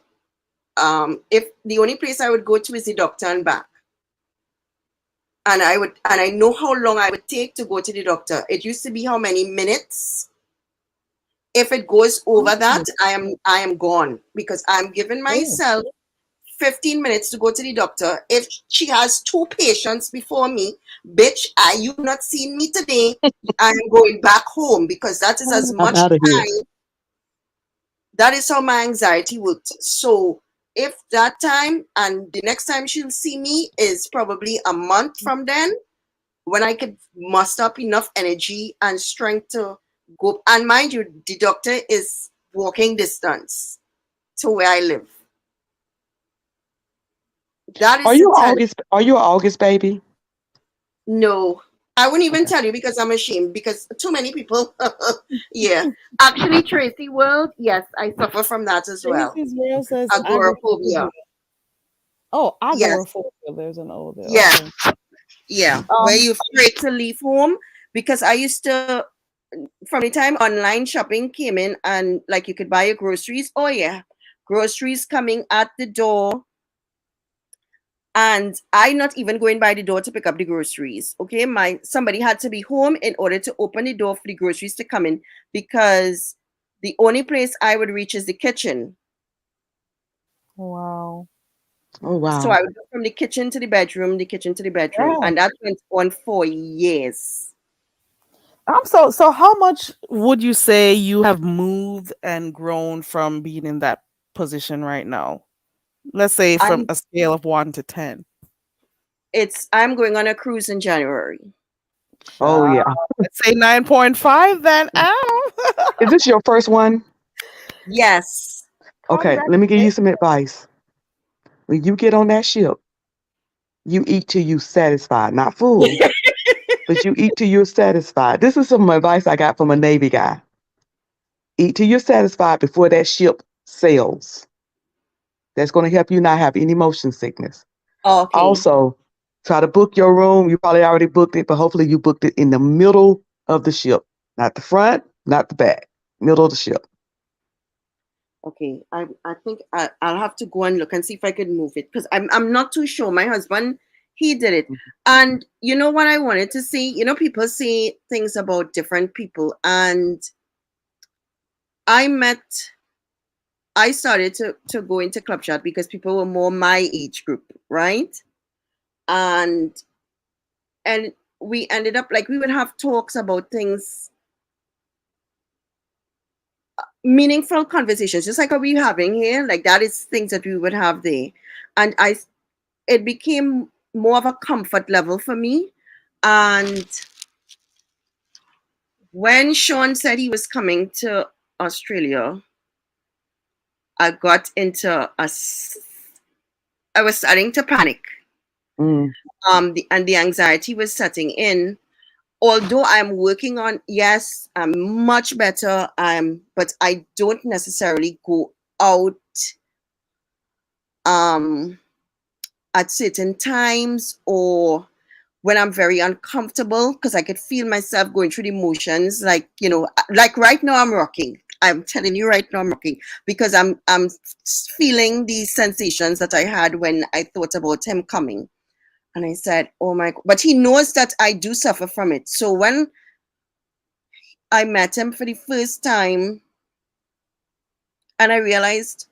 [SPEAKER 6] If the only place I would go to is the doctor and back. And I know how long I would take to go to the doctor. It used to be how many minutes. If it goes over that, I am gone, because I'm giving myself 15 minutes to go to the doctor. If she has 2 patients before me, bitch, you not seen me today, I'm going back home, because that is as
[SPEAKER 4] I'm
[SPEAKER 6] much
[SPEAKER 4] out of here.
[SPEAKER 6] time. That is how my anxiety worked. So if that time and the next time she'll see me is probably a month from then, when I could muster up enough energy and strength to go. And mind you, the doctor is walking distance to where I live. That is
[SPEAKER 4] Are you
[SPEAKER 6] to tell
[SPEAKER 4] August? Are you an August baby?
[SPEAKER 6] no. I wouldn't even
[SPEAKER 4] Okay.
[SPEAKER 6] tell you, because I'm ashamed, because too many people. Yeah. Actually, Tracy World, yes, I suffer from that as well.
[SPEAKER 1] Tracy's World says
[SPEAKER 6] Agoraphobia.
[SPEAKER 1] agoraphobia. Oh,
[SPEAKER 6] Yes.
[SPEAKER 1] agoraphobia. There's an O there.
[SPEAKER 6] Yeah.
[SPEAKER 1] Okay.
[SPEAKER 6] Yeah. Where you're afraid to leave home. Because I used to, from the time online shopping came in and like you could buy your groceries. Oh yeah. Groceries coming at the door. And I not even going by the door to pick up the groceries. Okay. Somebody had to be home in order to open the door for the groceries to come in, because the only place I would reach is the kitchen.
[SPEAKER 1] Wow.
[SPEAKER 4] Oh
[SPEAKER 6] So
[SPEAKER 4] wow.
[SPEAKER 6] I would go from the kitchen to the bedroom,
[SPEAKER 1] Yeah.
[SPEAKER 6] and that went on for years.
[SPEAKER 1] So how much would you say you have moved and grown from being in that position right now? Let's say from
[SPEAKER 6] I'm
[SPEAKER 1] a scale of 1 to 10.
[SPEAKER 6] I'm going on a cruise in January.
[SPEAKER 4] Oh yeah.
[SPEAKER 1] Let's say 9.5 then. Ow.
[SPEAKER 4] Is this your first one?
[SPEAKER 6] Yes.
[SPEAKER 4] Okay. Let me give you some advice. When you get on that ship, you eat till you satisfied, not full, but you eat till you're satisfied. This is some advice I got from a Navy guy. Eat till you're satisfied before that ship sails. That's going to help you not have any motion sickness.
[SPEAKER 6] Okay.
[SPEAKER 4] Also, try to book your room. You probably already booked it, but hopefully you booked it in the middle of the ship, not the front, not the back, middle of the ship.
[SPEAKER 6] Okay. I think I'll have to go and look and see if I could move it, because I'm not too sure. My husband, he did it. And you know what I wanted to say? People say things about different people, and I started to go into Club Chat because people were more my age group, right? And we ended up, like, we would have talks about things, meaningful conversations, just like what we're having here. Like, that is things that we would have there. And it became more of a comfort level for me. And when Sean said he was coming to Australia, I got into I was starting to panic.
[SPEAKER 4] Mm.
[SPEAKER 6] The anxiety was setting in. Although I'm working on, yes, I'm much better. But I don't necessarily go out at certain times, or when I'm very uncomfortable, because I could feel myself going through the motions. Like, like right now I'm rocking. I'm telling you right now I'm rocking, because I'm feeling these sensations that I had when I thought about him coming. And I said, oh my God. But he knows that I do suffer from it. So when I met him for the first time and I realized,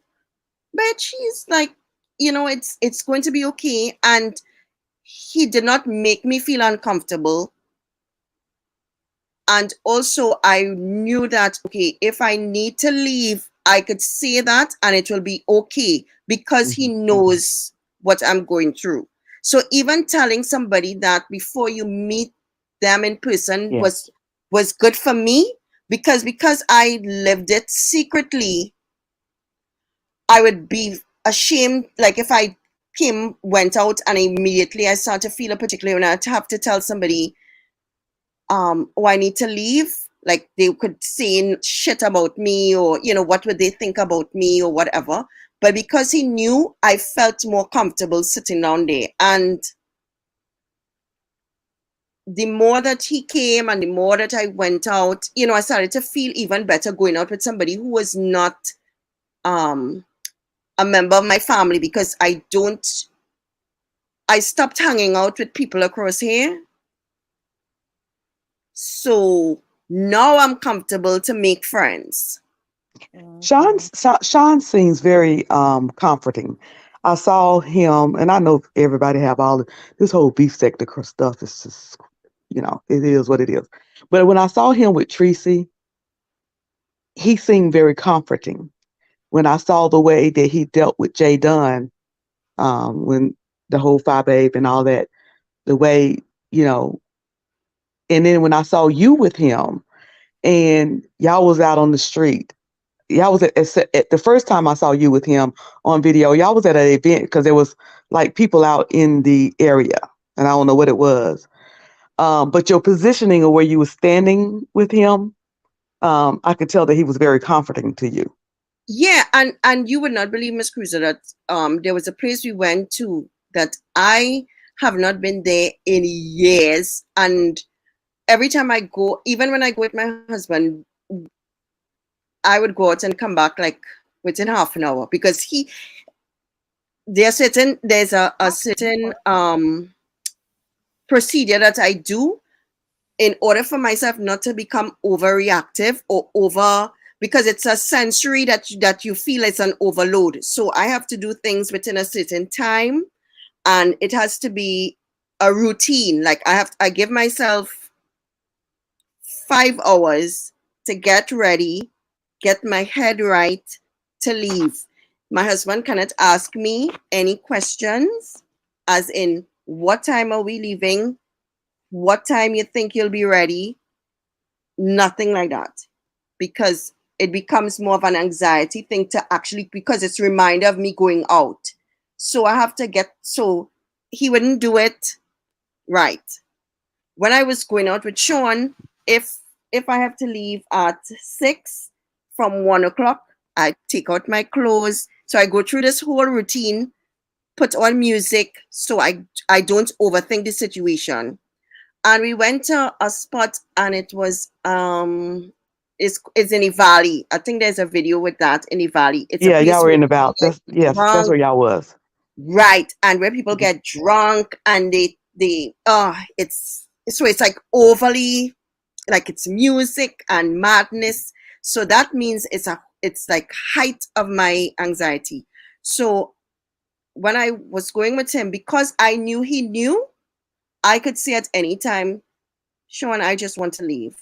[SPEAKER 6] but she's like, it's going to be okay. And he did not make me feel uncomfortable. And also I knew that, okay, if I need to leave, I could say that and it will be okay because he knows what I'm going through. So even telling somebody that before you meet them in person
[SPEAKER 4] Yes.
[SPEAKER 6] was good for me because I lived it secretly. I would be ashamed, like if I went out and immediately I started to feel a particular and I'd have to tell somebody, oh, I need to leave. Like they could say shit about me or, you know, what would they think about me or whatever. But because he knew, I felt more comfortable sitting down there. And the more that he came and the more that I went out, you know, I started to feel even better going out with somebody who was not a member of my family because I stopped hanging out with people across here. So now I'm comfortable to make friends.
[SPEAKER 4] Sean seems very comforting. I saw him, and I know everybody have all this whole beef sector stuff. Is just, you know, it is what it is. But when I saw him with Tracy, he seemed very comforting. When I saw the way that he dealt with Jay Dunn, when the whole Phi Babe and all that, the way, you know, and then when I saw you with him and y'all was out on the street, y'all was at the first time I saw you with him on video, y'all was at an event because there was like people out in the area and I don't know what it was. But your positioning of where you were standing with him, I could tell that he was very comforting to you.
[SPEAKER 6] Yeah, and you would not believe, Miss Cruiser, that there was a place we went to that I have not been there in years, and every time I go, even when I go with my husband, I would go out and come back like within half an hour because there's a certain procedure that I do in order for myself not to become overreactive or because it's a sensory that you feel it's an overload. So I have to do things within a certain time and it has to be a routine. Like I give myself 5 hours to get ready, get my head right to leave. My husband cannot ask me any questions as in what time are we leaving? What time you think you'll be ready? Nothing like that. Because it becomes more of an anxiety thing to actually, because it's a reminder of me going out. So I have to so he wouldn't do it right. When I was going out with Sean, if I have to leave at 6 from 1 o'clock, I take out my clothes. So I go through this whole routine, put on music so I don't overthink the situation. And we went to a spot and it was it's in the valley. I think there's a video with that in the valley. It's a
[SPEAKER 4] Yeah,
[SPEAKER 6] place
[SPEAKER 4] y'all were
[SPEAKER 6] where
[SPEAKER 4] in
[SPEAKER 6] people
[SPEAKER 4] about
[SPEAKER 6] get
[SPEAKER 4] that's
[SPEAKER 6] drunk,
[SPEAKER 4] where y'all was.
[SPEAKER 6] right? And where people get drunk and it's like overly, like it's music and madness. So that means it's like height of my anxiety. So when I was going with him, because I knew he knew, I could say at any time, Sean, I just want to leave.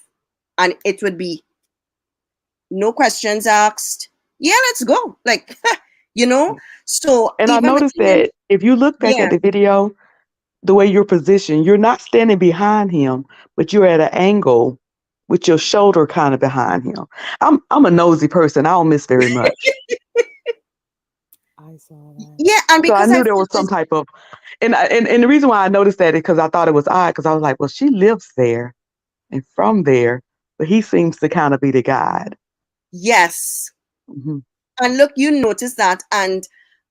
[SPEAKER 6] And it would be no questions asked. Yeah, let's go. Like, you know? So
[SPEAKER 4] And I
[SPEAKER 6] even with
[SPEAKER 4] noticed
[SPEAKER 6] him,
[SPEAKER 4] that if you look back at
[SPEAKER 6] yeah,
[SPEAKER 4] the video, the way you're positioned, you're not standing behind him, but you're at an angle with your shoulder kind of behind him. I'm a nosy person. I don't miss very much.
[SPEAKER 1] I saw that.
[SPEAKER 6] yeah, and
[SPEAKER 4] So I
[SPEAKER 6] because I
[SPEAKER 4] knew there was
[SPEAKER 6] felt
[SPEAKER 4] some
[SPEAKER 6] this,
[SPEAKER 4] type of and the reason why I noticed that is because I thought it was odd because I was like, well, she lives there and from there, but he seems to kind of be the guide.
[SPEAKER 6] yes.
[SPEAKER 4] Hmm.
[SPEAKER 6] And look, you noticed that. And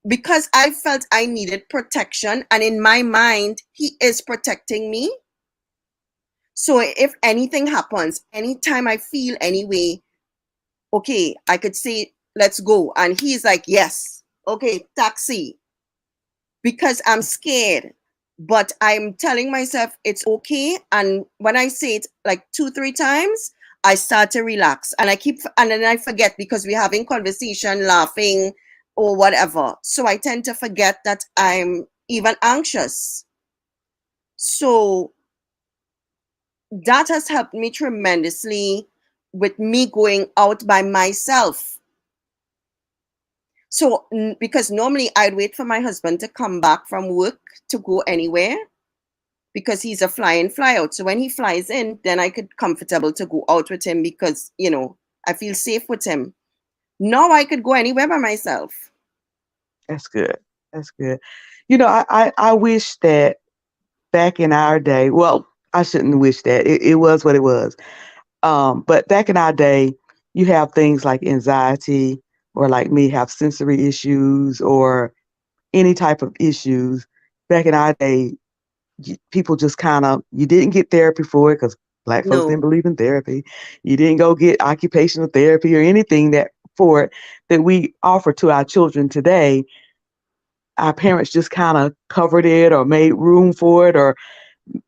[SPEAKER 6] because I felt I needed protection, and in my mind, he is protecting me. So if anything happens, anytime I feel anyway, okay, I could say, let's go. And he's like, yes, okay, taxi. Because I'm scared. But I'm telling myself it's okay. And when I say it like 2-3 times, I start to relax. And and then I forget because we're having conversation, laughing, or whatever. So I tend to forget that I'm even anxious. So that has helped me tremendously with me going out by myself. So, because normally I'd wait for my husband to come back from work to go anywhere because he's a fly in, fly out. So when he flies in, then I could comfortable to go out with him because, you know, I feel safe with him. Now I could go anywhere by myself.
[SPEAKER 4] That's good. That's good. You know, I wish that back in our day, well, I shouldn't wish that. It was what it was. But back in our day, you have things like anxiety or like me have sensory issues or any type of issues. Back in our day, people just kind of, you didn't get therapy for it because Black folks didn't
[SPEAKER 6] No,
[SPEAKER 4] believe in therapy. You didn't go get occupational therapy or anything that for it that we offer to our children today. Our parents just kind of covered it or made room for it, or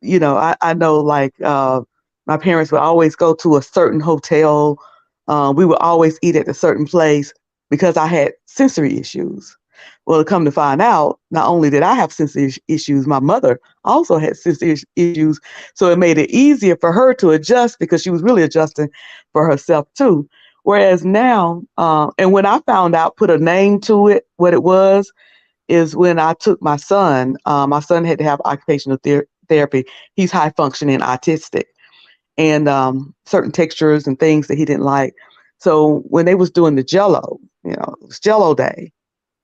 [SPEAKER 4] you know, I know like my parents would always go to a certain hotel. We would always eat at a certain place because I had sensory issues. Well, to come to find out, not only did I have sensory issues, my mother also had sensory issues. So it made it easier for her to adjust because she was really adjusting for herself too. Whereas now, and when I found out, put a name to it, what it was, is when I took my son. My son had to have occupational therapy. He's high functioning autistic, and certain textures and things that he didn't like. So when they was doing the Jello, you know, it was Jello day.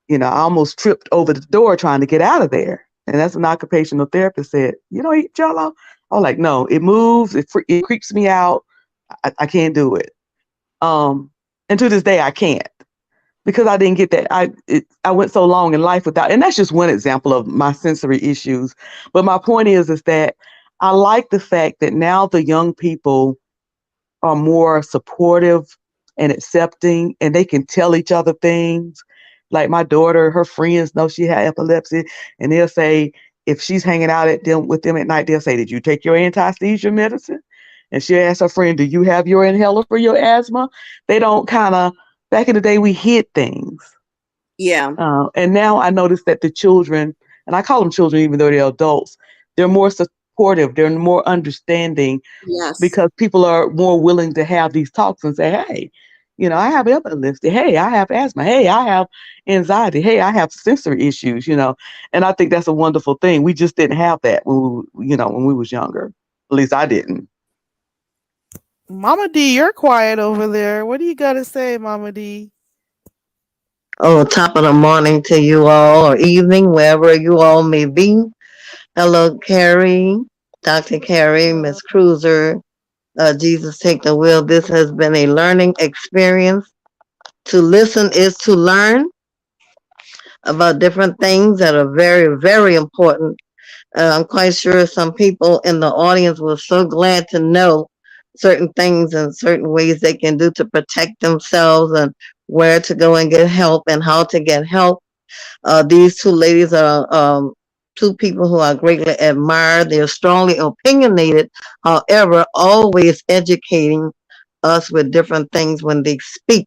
[SPEAKER 4] You know, I almost tripped over the door trying to get out of there. And that's when occupational therapist said, "You don't eat Jello?" I was like, "No, it moves. It creeps me out. I can't do it." And to this day, I can't, because I didn't get that. I went so long in life without, and that's just one example of my sensory issues. But my point is that I like the fact that now the young people are more supportive and accepting, and they can tell each other things. Like my daughter, her friends know she had epilepsy, and they'll say, if she's hanging out with them at night, they'll say, "Did you take your anti-seizure medicine?" And she'll ask her friend, "Do you have your inhaler for your asthma?" They don't kind of, back in the day, we hid things.
[SPEAKER 6] yeah,
[SPEAKER 4] And now I notice that the children, and I call them children even though they're adults, they're more supportive, they're more understanding,
[SPEAKER 6] yes,
[SPEAKER 4] because people are more willing to have these talks and say, "Hey, you know, I have epilepsy. Hey, I have asthma. Hey, I have anxiety. Hey, I have sensory issues," you know. And I think that's a wonderful thing. We just didn't have that when we was younger. At least I didn't.
[SPEAKER 1] Mama D, you're quiet over there. What do you got to say, Mama D?
[SPEAKER 7] Oh, top of the morning to you all, or evening, wherever you all may be. Hello, Carrie, Dr. Carrie, Miss Cruiser. Jesus, take the wheel. This has been a learning experience. To listen is to learn about different things that are very, very important. I'm quite sure some people in the audience were so glad to know certain things and certain ways they can do to protect themselves and where to go and get help and how to get help. These two ladies are two people who I greatly admire. They're strongly opinionated, however, always educating us with different things when they speak.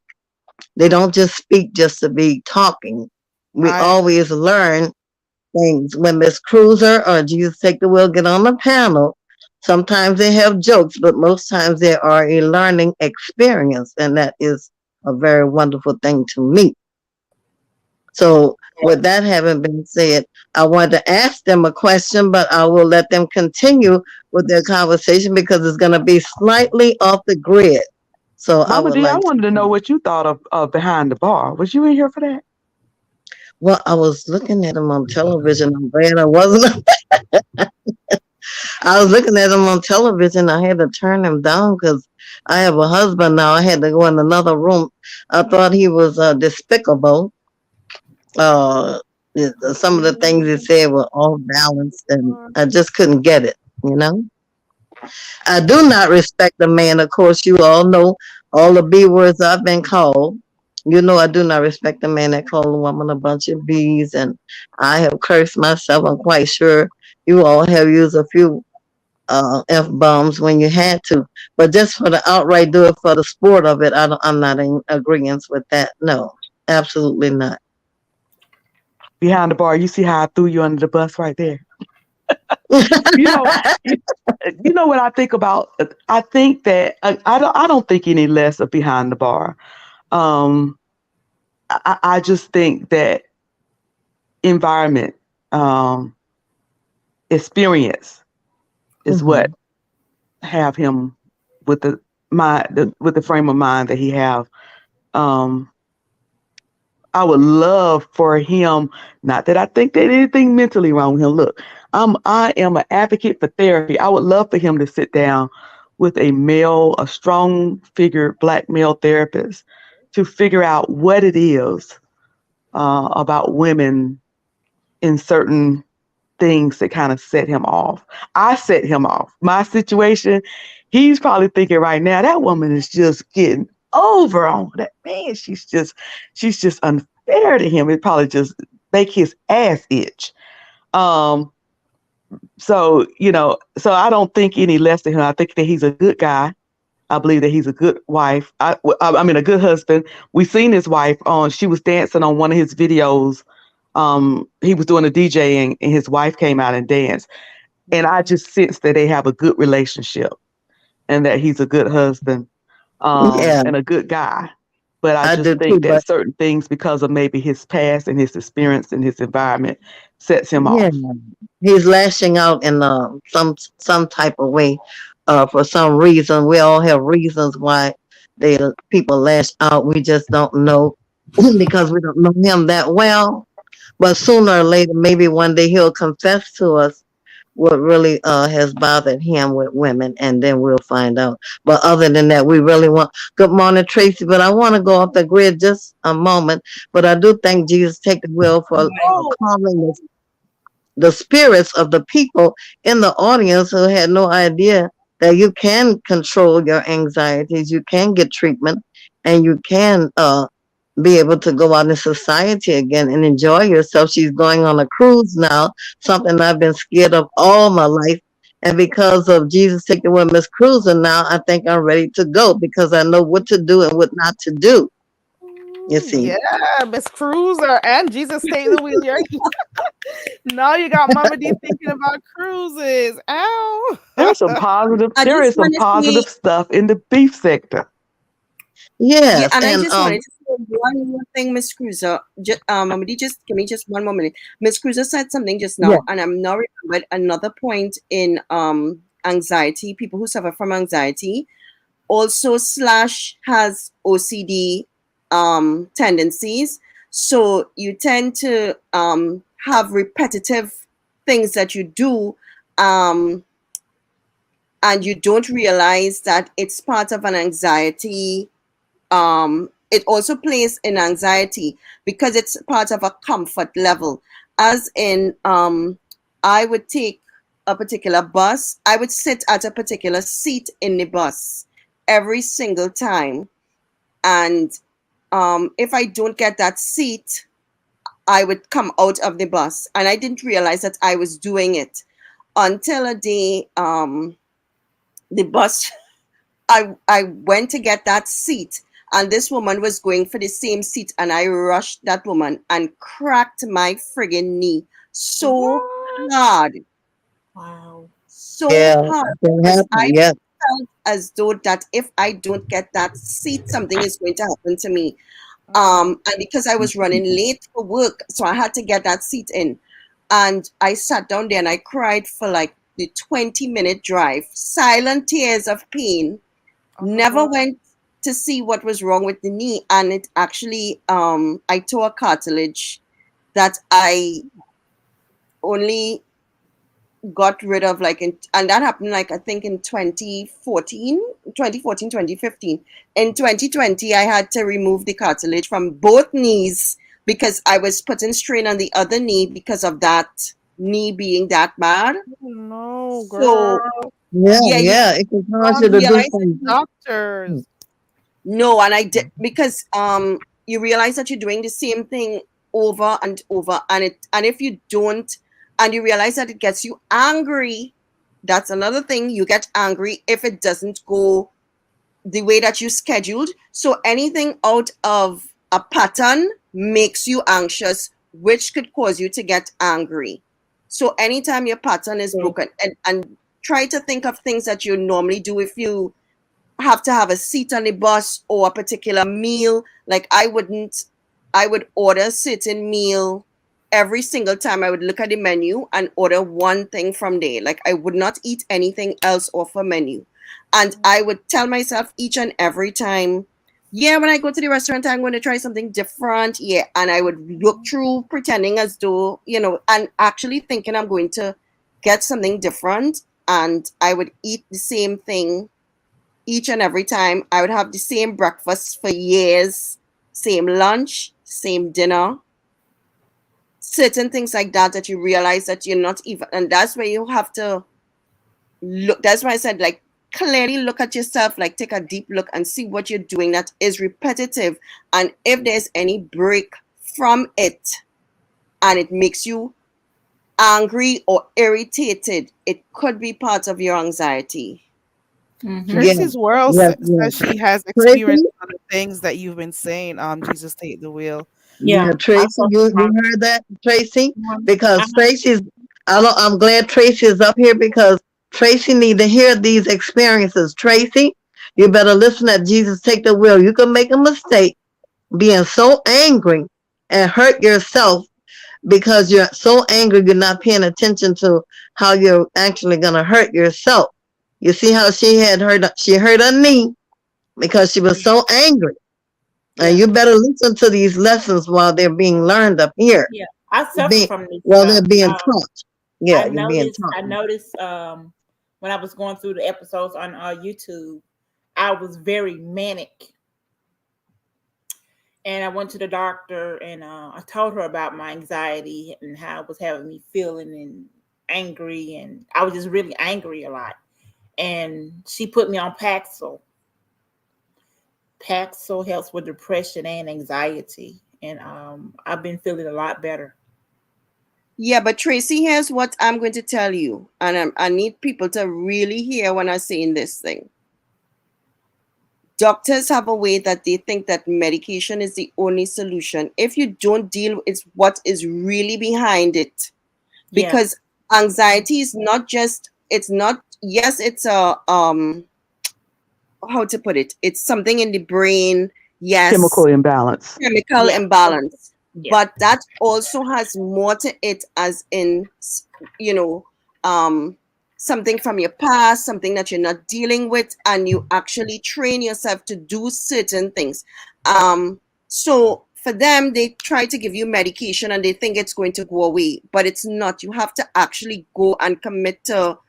[SPEAKER 7] They don't just speak just to be talking. We
[SPEAKER 1] I
[SPEAKER 7] always learn things. When Miss Cruiser or Jesus Take the Wheel get on the panel, sometimes they have jokes, but most times they are a learning experience, and that is a very wonderful thing to me. So, with that having been said, I wanted to ask them a question, but I will let them continue with their conversation because it's going to be slightly off the grid. So, I
[SPEAKER 4] Mama
[SPEAKER 7] would
[SPEAKER 4] D, I
[SPEAKER 7] like
[SPEAKER 4] wanted to know
[SPEAKER 7] to.
[SPEAKER 4] what you thought of Behind the Bar. Was you in here for that?
[SPEAKER 7] Well, I was looking at them on television. I'm glad I wasn't. I was looking at them on television. I had to turn them down because I have a husband now. I had to go in another room. I thought he was despicable. Uh, some of the things he said were all balanced, and I just couldn't get it. You know, I do not respect the man. Of course, you all know all the B words I've been called. You know, I do not respect the man that called a woman a bunch of bees, and I have cursed myself. I'm quite sure you all have used a few f bombs when you had to, but just for the outright do it for the sport of it, I'm not in agreement with that. No, absolutely not.
[SPEAKER 4] Behind the Bar, you see how I threw you under the bus right there? You know, you, you know what I think about? I think that I don't think any less of behind the bar. Um, I just think that environment, um, experience is what
[SPEAKER 7] Mhm.
[SPEAKER 4] have him with the mind, with the frame of mind that he have. Um, I would love for him, not that I think that anything mentally wrong with him. Look, I am an advocate for therapy. I would love for him to sit down with a strong figure black male therapist to figure out what it is about women in certain things that kind of set him off. I set him off. My situation, he's probably thinking right now, that woman is just getting over on that man. She's just unfair to him. It probably just make his ass itch. Um, so I don't think any less of him. I think that he's a good guy. I believe that he's a good wife. I mean, a good husband. We seen his wife on. She was dancing on one of his videos. He was doing a DJing, and his wife came out and danced. And I just sense that they have a good relationship, and that he's a good husband,
[SPEAKER 7] Yeah,
[SPEAKER 4] and a good guy. But I
[SPEAKER 7] I
[SPEAKER 4] just
[SPEAKER 7] do too.
[SPEAKER 4] think that
[SPEAKER 7] But
[SPEAKER 4] certain things, because of maybe his past and his experience and his environment, sets him
[SPEAKER 7] yeah,
[SPEAKER 4] off.
[SPEAKER 7] he's lashing out in some type of way. For some reason, we all have reasons why they people lash out. We just don't know because we don't know him that well. But sooner or later, maybe one day he'll confess to us what really has bothered him with women, and then we'll find out. But other than that, we really want. Good morning, Tracy. But I want to go off the grid just a moment. But I do thank Jesus take the will for
[SPEAKER 1] Oh,
[SPEAKER 7] calming the spirits of the people in the audience who had no idea that you can control your anxieties, you can get treatment, and you can be able to go out in society again and enjoy yourself. She's going on a cruise now, something I've been scared of all my life. And because of Jesus taking with Miss Cruiser now, I think I'm ready to go because I know what to do and what not to do. You see.
[SPEAKER 1] yeah, Miss Cruiser and Jesus take the wheel. Now you got Mama D thinking about cruises. Ow.
[SPEAKER 6] I
[SPEAKER 4] There
[SPEAKER 6] just
[SPEAKER 4] is some
[SPEAKER 6] want to say,
[SPEAKER 4] positive stuff in the beef sector.
[SPEAKER 6] yeah,
[SPEAKER 7] Yes.
[SPEAKER 6] and I
[SPEAKER 7] And
[SPEAKER 6] just wanted to say one more thing, Miss Cruiser. Mamadi, just give me just one more minute. Miss Cruiser said something just
[SPEAKER 7] yeah.
[SPEAKER 6] now, and I'm now remembered another point in anxiety. People who suffer from anxiety also slash has OCD tendencies. So you tend to have repetitive things that you do, um, and you don't realize that it's part of an anxiety. It also plays in anxiety because it's part of a comfort level. As in, I would take a particular bus, I would sit at a particular seat in the bus every single time. And if I don't get that seat, I would come out of the bus. And I didn't realize that I was doing it until a day the bus I went to get that seat, and this woman was going for the same seat, and I rushed that woman and cracked my friggin' knee so
[SPEAKER 1] What?
[SPEAKER 6] hard,
[SPEAKER 1] Wow.
[SPEAKER 6] so
[SPEAKER 7] Yeah,
[SPEAKER 6] hard,
[SPEAKER 7] it can
[SPEAKER 6] because
[SPEAKER 7] happen.
[SPEAKER 6] I
[SPEAKER 7] Yes.
[SPEAKER 6] felt as though that if I don't get that seat, something is going to happen to me. And because I was running late for work, so I had to get that seat in. And I sat down there and I cried for like the 20-minute drive, silent tears of pain.
[SPEAKER 1] Oh my
[SPEAKER 6] Never
[SPEAKER 1] God.
[SPEAKER 6] went to see what was wrong with the knee, and it actually I tore a cartilage that I only got rid of and that happened like I think in 2015. In 2020 I had to remove the cartilage from both knees because I was putting strain on the other knee because of that knee being that bad.
[SPEAKER 1] Oh, no,
[SPEAKER 6] So
[SPEAKER 1] girl.
[SPEAKER 7] Yeah,
[SPEAKER 6] yeah, you
[SPEAKER 7] yeah. It can cause
[SPEAKER 1] Run
[SPEAKER 7] you
[SPEAKER 1] to
[SPEAKER 7] to do
[SPEAKER 6] realize
[SPEAKER 1] the
[SPEAKER 7] some.
[SPEAKER 1] doctors.
[SPEAKER 6] no, and I did because you realize that you're doing the same thing over and over, and if you don't, and you realize that it gets you angry, that's another thing. You get angry if it doesn't go the way that you scheduled. So anything out of a pattern makes you anxious, which could cause you to get angry. So anytime your pattern is broken, and try to think of things that you normally do. If you have to have a seat on the bus or a particular meal, like I would order a certain meal every single time. I would look at the menu and order one thing from there. Like I would not eat anything else off a menu. And I would tell myself each and every time, yeah, when I go to the restaurant, I'm going to try something different. Yeah. And I would look through pretending as though, and actually thinking I'm going to get something different. And I would eat the same thing each and every time. I would have the same breakfast for years, same lunch, same dinner, certain things like that you realize that you're not even, and that's where you have to look. That's why I said, like, clearly look at yourself, like take a deep look and see what you're doing that is repetitive. And if there's any break from it and it makes you angry or irritated, it could be part of your anxiety.
[SPEAKER 1] Tracy's World
[SPEAKER 7] yes,
[SPEAKER 1] says she has
[SPEAKER 7] Tracy?
[SPEAKER 1] experienced some of the things that you've been saying. Jesus, take the wheel.
[SPEAKER 7] Yeah, Tracy, you heard that, Tracy? Because Tracy's, I'm glad Tracy is up here because Tracy need to hear these experiences. Tracy, you better listen at Jesus Take the Wheel. You can make a mistake being so angry and hurt yourself because you're so angry you're not paying attention to how you're actually going to hurt yourself. You see how she hurt her knee because she was so angry. And you better listen to these lessons while they're being learned up here.
[SPEAKER 8] Yeah, I suffer from these.
[SPEAKER 7] While they're being taught. Yeah, you're being taught.
[SPEAKER 8] I noticed when I was going through the episodes on YouTube, I was very manic. And I went to the doctor and I told her about my anxiety and how it was having me feeling and angry. And I was just really angry a lot. And she put me on Paxil. Paxil helps with depression and anxiety. And I've been feeling a lot better.
[SPEAKER 6] Yeah, but Tracy, here's what I'm going to tell you. And I need people to really hear when I'm saying this thing. Doctors have a way that they think that medication is the only solution. If you don't deal with what is really behind it, because anxiety is not just, it's not, yes, it's a, how to put it? It's something in the brain. Yes.
[SPEAKER 4] Chemical imbalance.
[SPEAKER 6] Chemical imbalance. Yeah. But that also has more to it, as in, something from your past, something that you're not dealing with, and you actually train yourself to do certain things. So for them, they try to give you medication and they think it's going to go away, but it's not. You have to actually go and commit to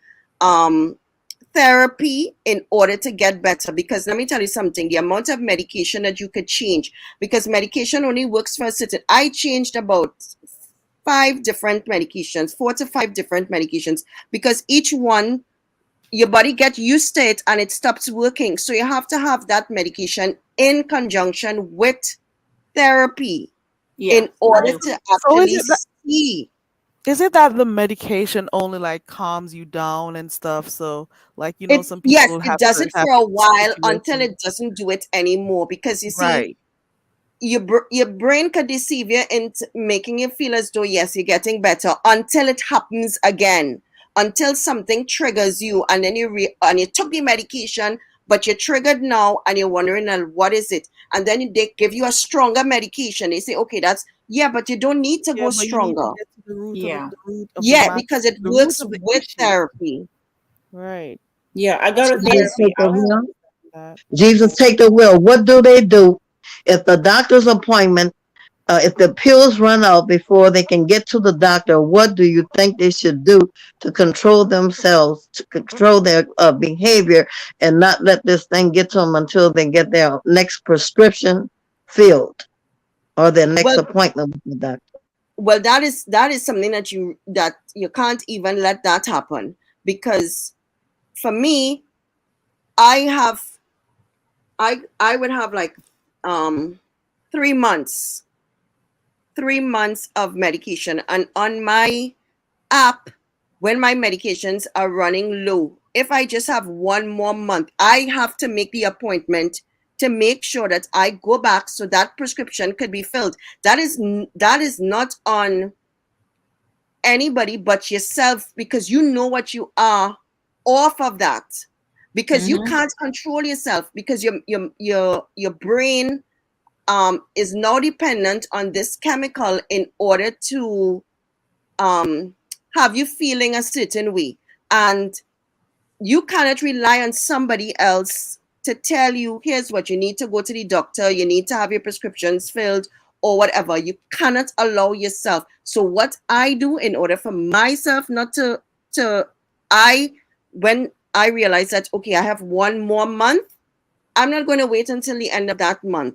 [SPEAKER 6] therapy in order to get better. Because let me tell you something, the amount of medication that you could change, because medication only works for a certain, I changed about 4 to 5 different medications, because each one, your body gets used to it and it stops working. So you have to have that medication in conjunction with therapy in order to actually see.
[SPEAKER 1] Is it that the medication only like calms you down and stuff? So like, some people
[SPEAKER 6] it does it for a while until it doesn't do it anymore, because you see, your brain could deceive you into making you feel as though, yes, you're getting better, until it happens again, until something triggers you, and then you took the medication, but you're triggered now and you're wondering, what is it? And then they give you a stronger medication. They say, okay, but you don't need to go stronger. Because it works with therapy.
[SPEAKER 1] Right.
[SPEAKER 8] Yeah, I go to therapy.
[SPEAKER 7] Jesus Take the Wheel. What do they do if the doctor's appointment, if the pills run out before they can get to the doctor? What do you think they should do to control themselves, to control their behavior, and not let this thing get to them until they get their next prescription filled or their next appointment with the doctor?
[SPEAKER 6] Well, that is something that you can't even let that happen, because for me, I would have like 3 months of medication, and on my app, when my medications are running low, if I just have 1 more month, I have to make the appointment to make sure that I go back so that prescription could be filled. That is not on anybody but yourself, because you know what you are off of that, because you can't control yourself, because your brain is now dependent on this chemical in order to have you feeling a certain way, and you cannot rely on somebody else to tell you, here's what you need to go to the doctor, you need to have your prescriptions filled or whatever. You cannot allow yourself. So what I do in order for myself not to when I realize that, okay, I have one more month, I'm not going to wait until the end of that month,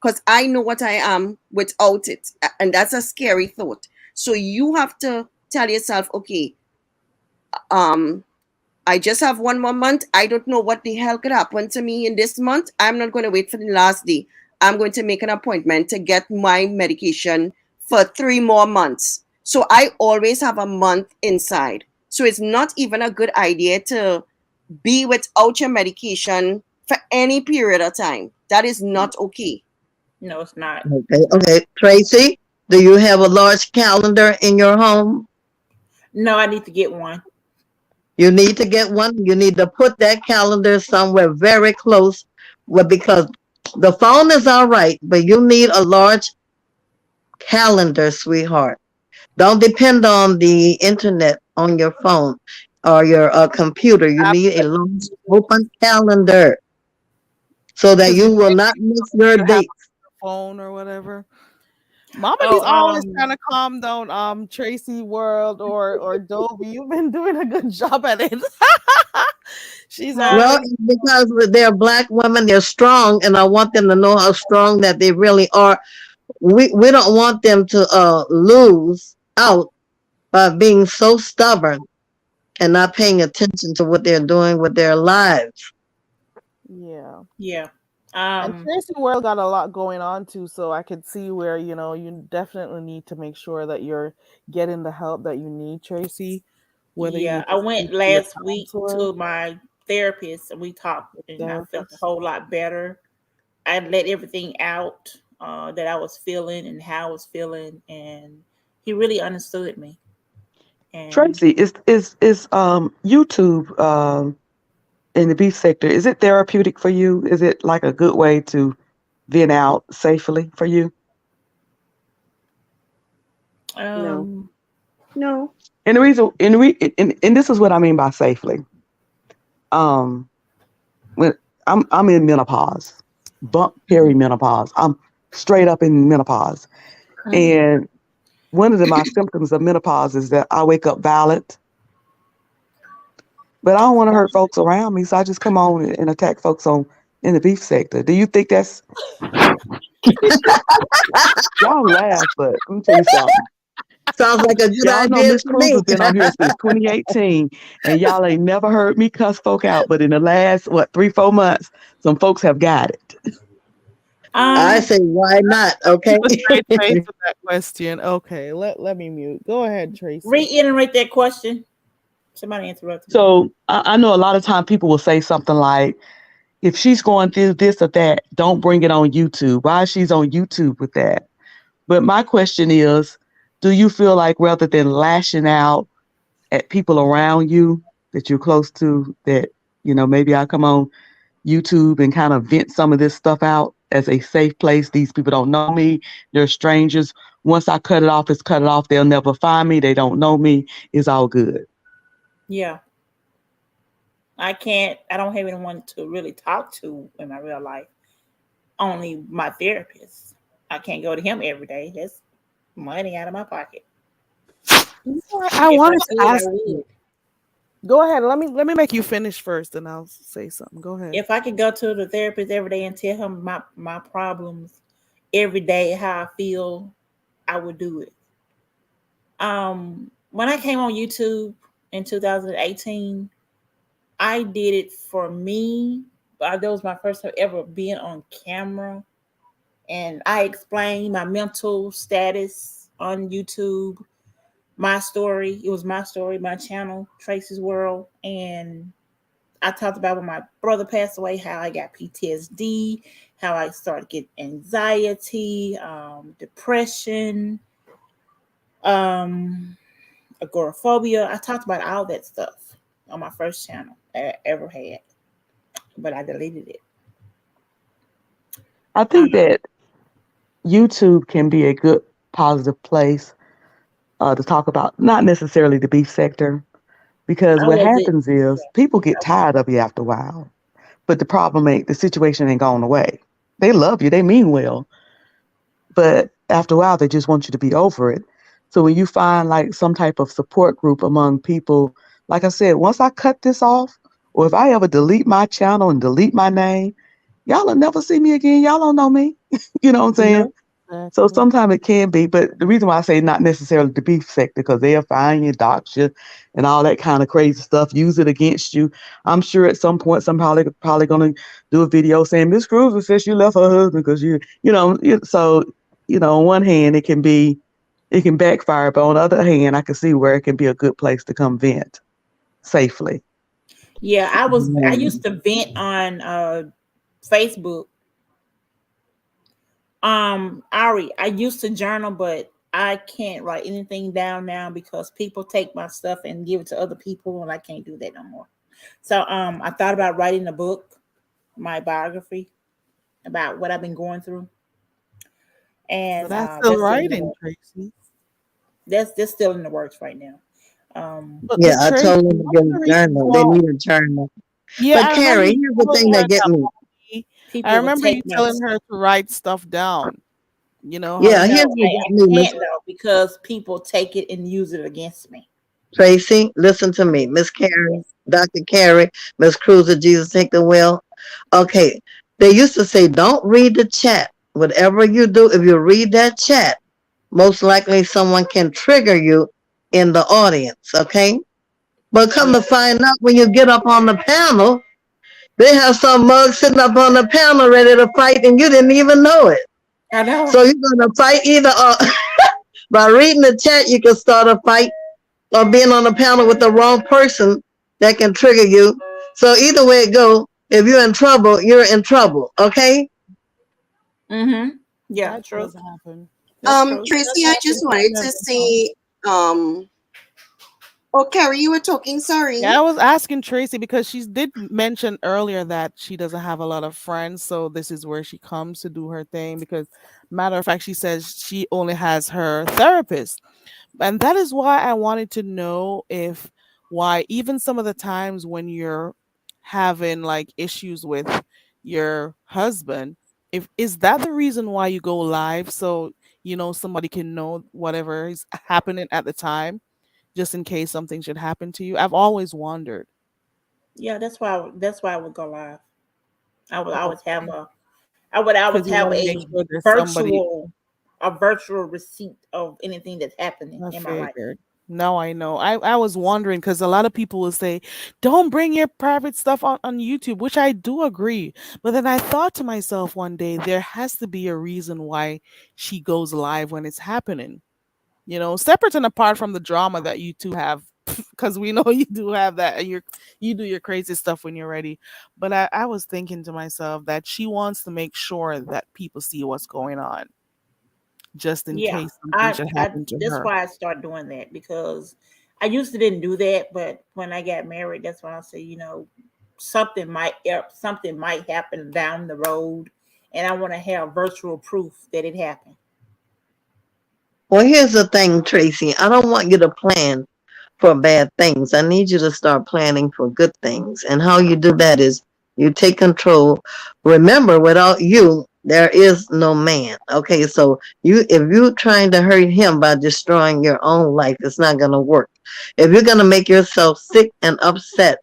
[SPEAKER 6] because I know what I am without it. And that's a scary thought. So you have to tell yourself, okay, I just have one more month. I don't know what the hell could happen to me in this month. I'm not going to wait for the last day. I'm going to make an appointment to get my medication for 3 more months. So I always have a month inside. So it's not even a good idea to be without your medication for any period of time. That is not okay.
[SPEAKER 8] No, it's not.
[SPEAKER 7] Okay. Tracy, do you have a large calendar in your home?
[SPEAKER 8] No, I need to get one.
[SPEAKER 7] You need to get one. You need to put that calendar somewhere very close, because the phone is all right, but you need a large calendar, sweetheart. Don't depend on the internet on your phone or your computer. You need a large open calendar so that you will not miss your dates.
[SPEAKER 1] Phone or whatever. Mama
[SPEAKER 8] Oh,
[SPEAKER 1] D's always trying to calm down Tracy World or Dobie. You've been doing a good job at it. She's
[SPEAKER 7] Well,
[SPEAKER 1] always
[SPEAKER 7] because they're Black women, they're strong, and I want them to know how strong that they really are. We don't want them to lose out by being so stubborn and not paying attention to what they're doing with their lives.
[SPEAKER 1] yeah.
[SPEAKER 8] yeah.
[SPEAKER 1] And Tracy World got a lot going on too, so I could see where, you definitely need to make sure that you're getting the help that you need, Tracy. Whether you
[SPEAKER 8] Yeah,
[SPEAKER 1] need
[SPEAKER 8] I
[SPEAKER 1] to
[SPEAKER 8] went
[SPEAKER 1] speak to your
[SPEAKER 8] last week
[SPEAKER 1] counselor,
[SPEAKER 8] to my therapist and we talked, and I felt a
[SPEAKER 1] therapist.
[SPEAKER 8] whole lot better. I let everything out that I was feeling and how I was feeling, and he really understood me. And
[SPEAKER 4] Tracy, is YouTube in the beef sector, is it therapeutic for you? Is it like a good way to vent out safely for you?
[SPEAKER 6] No.
[SPEAKER 4] And the reason, and this is what I mean by safely. When I'm in menopause, bump perimenopause, I'm straight up in menopause, and one of my symptoms of menopause is that I wake up violent, but I don't want to hurt folks around me, so I just come on and attack folks in the beef sector. Do you think that's y'all laugh, but let me tell you something.
[SPEAKER 7] Sounds like a good
[SPEAKER 4] Y'all know
[SPEAKER 7] idea
[SPEAKER 4] Miss
[SPEAKER 7] to me.
[SPEAKER 4] Cruz has been on here since 2018, and y'all ain't never heard me cuss folk out. But in the last 3-4 months, some folks have got it.
[SPEAKER 7] I say, why not? Okay.
[SPEAKER 1] Keep a straight face with that question. Okay, let me mute. Go ahead, Tracy.
[SPEAKER 8] reiterate that question. Somebody interrupted me.
[SPEAKER 4] So I know a lot of time people will say something like, if she's going through this or that, don't bring it on YouTube. Why she's on YouTube with that? But my question is, do you feel like rather than lashing out at people around you that you're close to, that, maybe I come on YouTube and kind of vent some of this stuff out as a safe place? These people don't know me. They're strangers. Once I cut it off, it's cut it off. They'll never find me. They don't know me. It's all good.
[SPEAKER 8] Yeah. I don't have anyone to really talk to in my real life. Only my therapist. I can't go to him every day. That's money out of my pocket.
[SPEAKER 1] I wanted to ask you. Go ahead. Let me make you finish first, and I'll say something. Go ahead.
[SPEAKER 8] If I could go to the therapist every day and tell him my problems every day, how I feel, I would do it. When I came on YouTube in 2018, I did it for me. That was my first time ever being on camera, and I explained my mental status on YouTube. My story. It was my story, my channel, Tracy's World. And I talked about when my brother passed away, how I got PTSD, how I started getting anxiety, depression. agoraphobia. I talked about all that stuff on my first channel I ever had, but I deleted it.
[SPEAKER 4] I think that YouTube can be a good positive place to talk about, not necessarily the beef sector, because
[SPEAKER 8] I
[SPEAKER 4] what
[SPEAKER 8] was it.
[SPEAKER 4] happens is people get tired of you after a while. But the situation ain't gone away. They love you, they mean well, but after a while, they just want you to be over it. So when you find like some type of support group among people, like I said, once I cut this off, or if I ever delete my channel and delete my name, y'all will never see me again. Y'all don't know me. You know what I'm saying? So
[SPEAKER 1] Exactly.
[SPEAKER 4] sometimes it can be, but the reason why I say not necessarily the beef sector, because they'll find you, dox you, and all that kind of crazy stuff, use it against you. I'm sure at some point somebody probably gonna do a video saying Miss Cruiser says she left her husband because so on one hand it can backfire, but on the other hand, I can see where it can be a good place to come vent safely.
[SPEAKER 8] Yeah, I
[SPEAKER 7] Mm.
[SPEAKER 8] used to vent on Facebook. Ari, I used to journal, but I can't write anything down now because people take my stuff and give it to other people, and I can't do that no more. So I thought about writing a book, my biography about what I've been going through,
[SPEAKER 1] But
[SPEAKER 8] and
[SPEAKER 1] that's still
[SPEAKER 8] that's still in the
[SPEAKER 1] writing,
[SPEAKER 8] works.
[SPEAKER 1] Tracy.
[SPEAKER 8] That's still in the works right now.
[SPEAKER 7] Yeah,
[SPEAKER 1] But
[SPEAKER 7] I
[SPEAKER 1] Tracy,
[SPEAKER 7] told them to
[SPEAKER 1] what's
[SPEAKER 7] get
[SPEAKER 1] the
[SPEAKER 7] a
[SPEAKER 1] reason
[SPEAKER 7] journal. They
[SPEAKER 1] why?
[SPEAKER 7] need a journal.
[SPEAKER 1] Yeah,
[SPEAKER 7] But
[SPEAKER 1] I remember
[SPEAKER 7] Carrie,
[SPEAKER 1] you
[SPEAKER 7] here's the
[SPEAKER 1] telling
[SPEAKER 7] thing
[SPEAKER 1] her
[SPEAKER 7] that get
[SPEAKER 1] that
[SPEAKER 7] me.
[SPEAKER 1] I
[SPEAKER 8] People will
[SPEAKER 1] remember you
[SPEAKER 8] take my
[SPEAKER 1] telling her to write stuff down. You know how
[SPEAKER 7] Yeah,
[SPEAKER 1] to
[SPEAKER 8] no,
[SPEAKER 7] here's
[SPEAKER 1] do
[SPEAKER 7] what
[SPEAKER 8] I
[SPEAKER 7] get me, Miss
[SPEAKER 8] can't though because people take it and use it against me.
[SPEAKER 7] Tracy. Listen to me, Miss Carrie,
[SPEAKER 8] Yes.
[SPEAKER 7] Dr. Carrie, Miss Cruiser, Jesus take the wheel. Okay, they used to say, don't read the chat. Whatever you do, if you read that chat, most likely someone can trigger you in the audience, okay? But come to find out when you get up on the panel, they have some mug sitting up on the panel ready to fight and you didn't even know it.
[SPEAKER 8] I know.
[SPEAKER 7] So you're going to fight either by reading the chat, you can start a fight, or being on the panel with the wrong person that can trigger you. So either way it go, if you're in trouble, you're in trouble, okay?
[SPEAKER 8] Mm-hmm. Yeah,
[SPEAKER 1] that
[SPEAKER 8] true.
[SPEAKER 1] does happen.
[SPEAKER 8] That's true.
[SPEAKER 6] Tracy, I just wanted to say, oh, Carrie, you were talking, sorry.
[SPEAKER 1] Yeah, I was asking Tracy because she did mention earlier that she doesn't have a lot of friends, so this is where she comes to do her thing. Because, matter of fact, she says she only has her therapist, and that is why I wanted to know if why even some of the times when you're having like issues with your husband, if is that the reason why you go live so somebody can know whatever is happening at the time, just in case something should happen to you. I've always wondered.
[SPEAKER 8] Yeah, that's why I would go live. I would
[SPEAKER 1] Oh,
[SPEAKER 8] always have I would always
[SPEAKER 1] because you
[SPEAKER 8] have
[SPEAKER 1] want to make
[SPEAKER 8] a
[SPEAKER 1] sure there's somebody.
[SPEAKER 8] virtual a virtual receipt of anything that's happening
[SPEAKER 1] I
[SPEAKER 8] in my life.
[SPEAKER 1] figured. Now I know. I was wondering because a lot of people will say, don't bring your private stuff on YouTube, which I do agree. But then I thought to myself one day, there has to be a reason why she goes live when it's happening. Separate and apart from the drama that you two have, because we know you do have that and you do your crazy stuff when you're ready. But I was thinking to myself that she wants to make sure that people see what's going on, just in
[SPEAKER 8] Yeah,
[SPEAKER 1] case something should happen to
[SPEAKER 8] that's
[SPEAKER 1] her.
[SPEAKER 8] why I started doing that because I used to didn't do that, but when I got married, that's when I say, something might happen down the road, and I want to have virtual proof that it happened.
[SPEAKER 7] Well, here's the thing, Tracy. I don't want you to plan for bad things. I need you to start planning for good things. And how you do that is you take control. Remember, without you, there is no man. Okay, so if you're trying to hurt him by destroying your own life, it's not gonna work. If you're gonna make yourself sick and upset,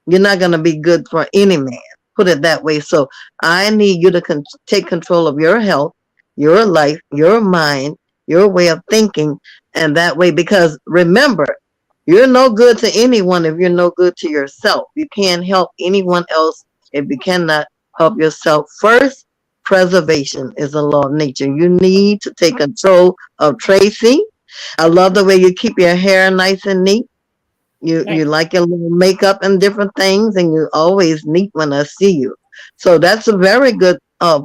[SPEAKER 7] you're not gonna be good for any man. Put it that way. So I need you to take control of your health, your life, your mind, your way of thinking, and that way, because remember, you're no good to anyone if you're no good to yourself. You can't help anyone else if you cannot help yourself. First, preservation is a law of nature. You need to take control of Tracy. I love the way you keep your hair nice and neat. You
[SPEAKER 8] Thank
[SPEAKER 7] like your little makeup and different things, and you're always neat when I see you. So that's a very good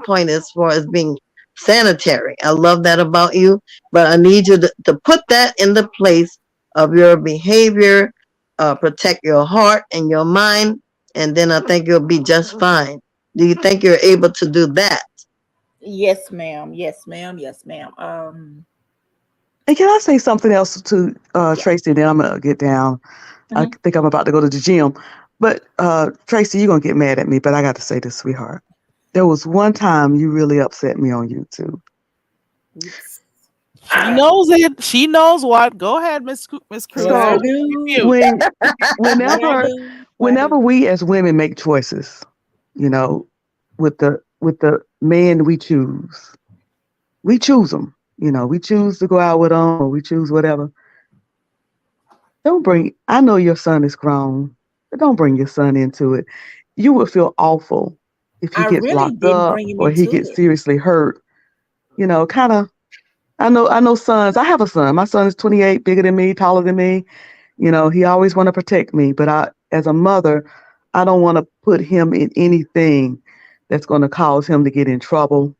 [SPEAKER 7] point as far as being sanitary. I love that about you, but I need you to put that in the place of your behavior, protect your heart and your mind, and then I think you'll be just fine. Do you think you're able to do that?
[SPEAKER 8] Yes, ma'am. Yes, ma'am. Yes, ma'am.
[SPEAKER 4] And can I say something else to
[SPEAKER 8] Yeah.
[SPEAKER 4] Tracy? Then I'm gonna get down. I
[SPEAKER 8] Mhm.
[SPEAKER 4] think I'm about to go to the gym. But Tracy, you're gonna get mad at me, but I got to say this, sweetheart. There was one time you really upset me on YouTube.
[SPEAKER 8] Oops.
[SPEAKER 1] She knows it. She knows what. Go ahead, Miss
[SPEAKER 8] What I
[SPEAKER 1] Cruiser.
[SPEAKER 4] So
[SPEAKER 8] do?
[SPEAKER 1] Mute.
[SPEAKER 4] when
[SPEAKER 8] What I
[SPEAKER 4] whenever
[SPEAKER 8] do? What I
[SPEAKER 4] whenever
[SPEAKER 8] do?
[SPEAKER 4] we as women make choices, you know, with the man we choose them. You know, we choose to go out with them or we choose whatever. Don't bring. I know your son is grown, but don't bring your son into it. You would feel awful if he
[SPEAKER 8] I
[SPEAKER 4] gets
[SPEAKER 8] really
[SPEAKER 4] locked
[SPEAKER 8] didn't
[SPEAKER 4] up
[SPEAKER 8] bring him
[SPEAKER 4] or he
[SPEAKER 8] into
[SPEAKER 4] gets
[SPEAKER 8] it.
[SPEAKER 4] seriously hurt. You know, kind of. I know sons. I have a son. My son is 28, bigger than me, taller than me. You know, he always want to protect me, but as a mother, I don't want to put him in anything that's going to cause him to get in trouble,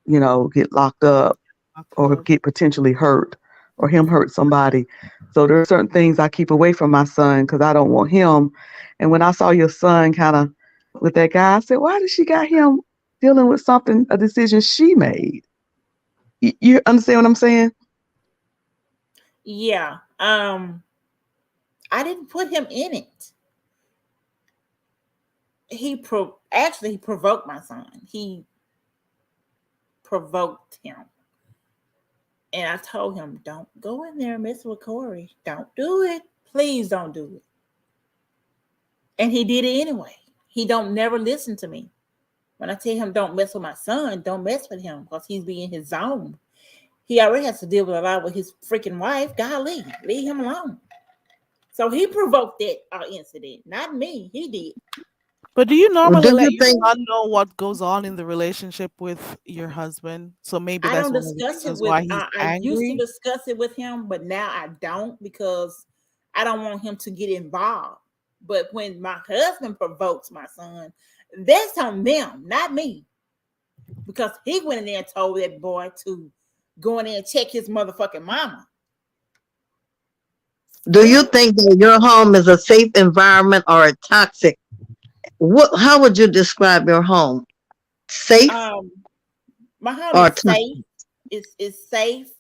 [SPEAKER 4] you know, get locked up or get potentially hurt or him hurt somebody. So there are certain things I keep away from my son because I don't want him. And when I saw your son kind of with that guy, I said, why did she got him dealing with something, a decision she made? You understand what I'm saying?
[SPEAKER 8] Yeah. I didn't put him in it. Actually he provoked my son. He provoked him. And I told him, don't go in there and mess with Corey. Don't do it. Please don't do it. And he did it anyway. He don't never listen to me. When I tell him don't mess with my son, don't mess with him because he's being his zone. He already has to deal with a lot with his freaking wife. Golly, leave him alone. So he provoked that incident, not me. He did.
[SPEAKER 1] But do you normally
[SPEAKER 7] Do
[SPEAKER 1] let
[SPEAKER 7] you
[SPEAKER 1] your
[SPEAKER 7] think
[SPEAKER 1] son know what goes on in the relationship with your husband? So maybe
[SPEAKER 8] I
[SPEAKER 1] that's
[SPEAKER 8] don't
[SPEAKER 1] one of the
[SPEAKER 8] discuss it
[SPEAKER 1] reasons
[SPEAKER 8] with.
[SPEAKER 1] why he's
[SPEAKER 8] I used to
[SPEAKER 1] angry.
[SPEAKER 8] discuss it with him, but now I don't because I don't want him to get involved. But when my husband provokes my son, that's on them, not me, because he went in there and told that boy to go in there and check his motherfucking mama.
[SPEAKER 7] do you think that your home is a safe environment or a toxic? How would you describe your home? Safe
[SPEAKER 8] Um, my home
[SPEAKER 7] or
[SPEAKER 8] is
[SPEAKER 7] toxic?
[SPEAKER 8] safe. It's safe,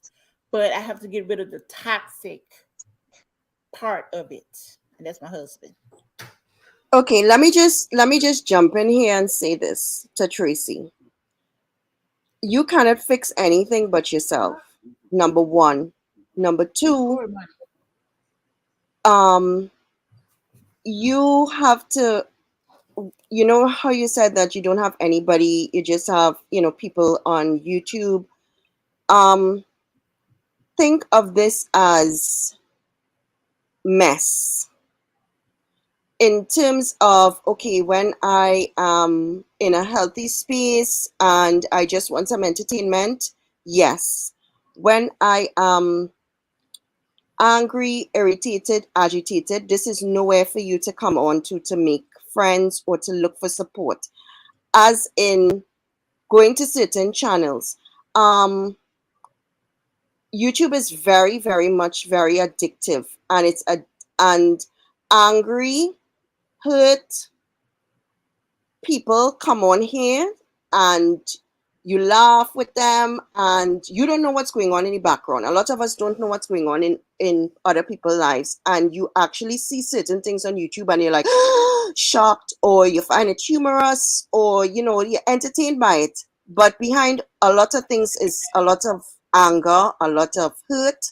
[SPEAKER 8] but I have to get rid of the toxic part of it, and that's my husband.
[SPEAKER 6] Okay, let me just jump in here and say this to Tracy. You cannot fix anything but yourself. Number one. Number two, um, you have to, you know how you said that you don't have anybody, you just have, people on YouTube. Um, think of this as mess. In terms of, okay, when I am in a healthy space and I just want some entertainment, yes. When I am angry, irritated, agitated, this is nowhere for you to come on to make friends or to look for support. As in going to certain channels. YouTube is very, very much very addictive, and and angry, hurt people come on here and you laugh with them and you don't know what's going on in the background. A lot of us don't know what's going on in other people's lives, and you actually see certain things on YouTube and you're like shocked, or you find it humorous, or you're entertained by it. But behind a lot of things is a lot of anger, a lot of hurt,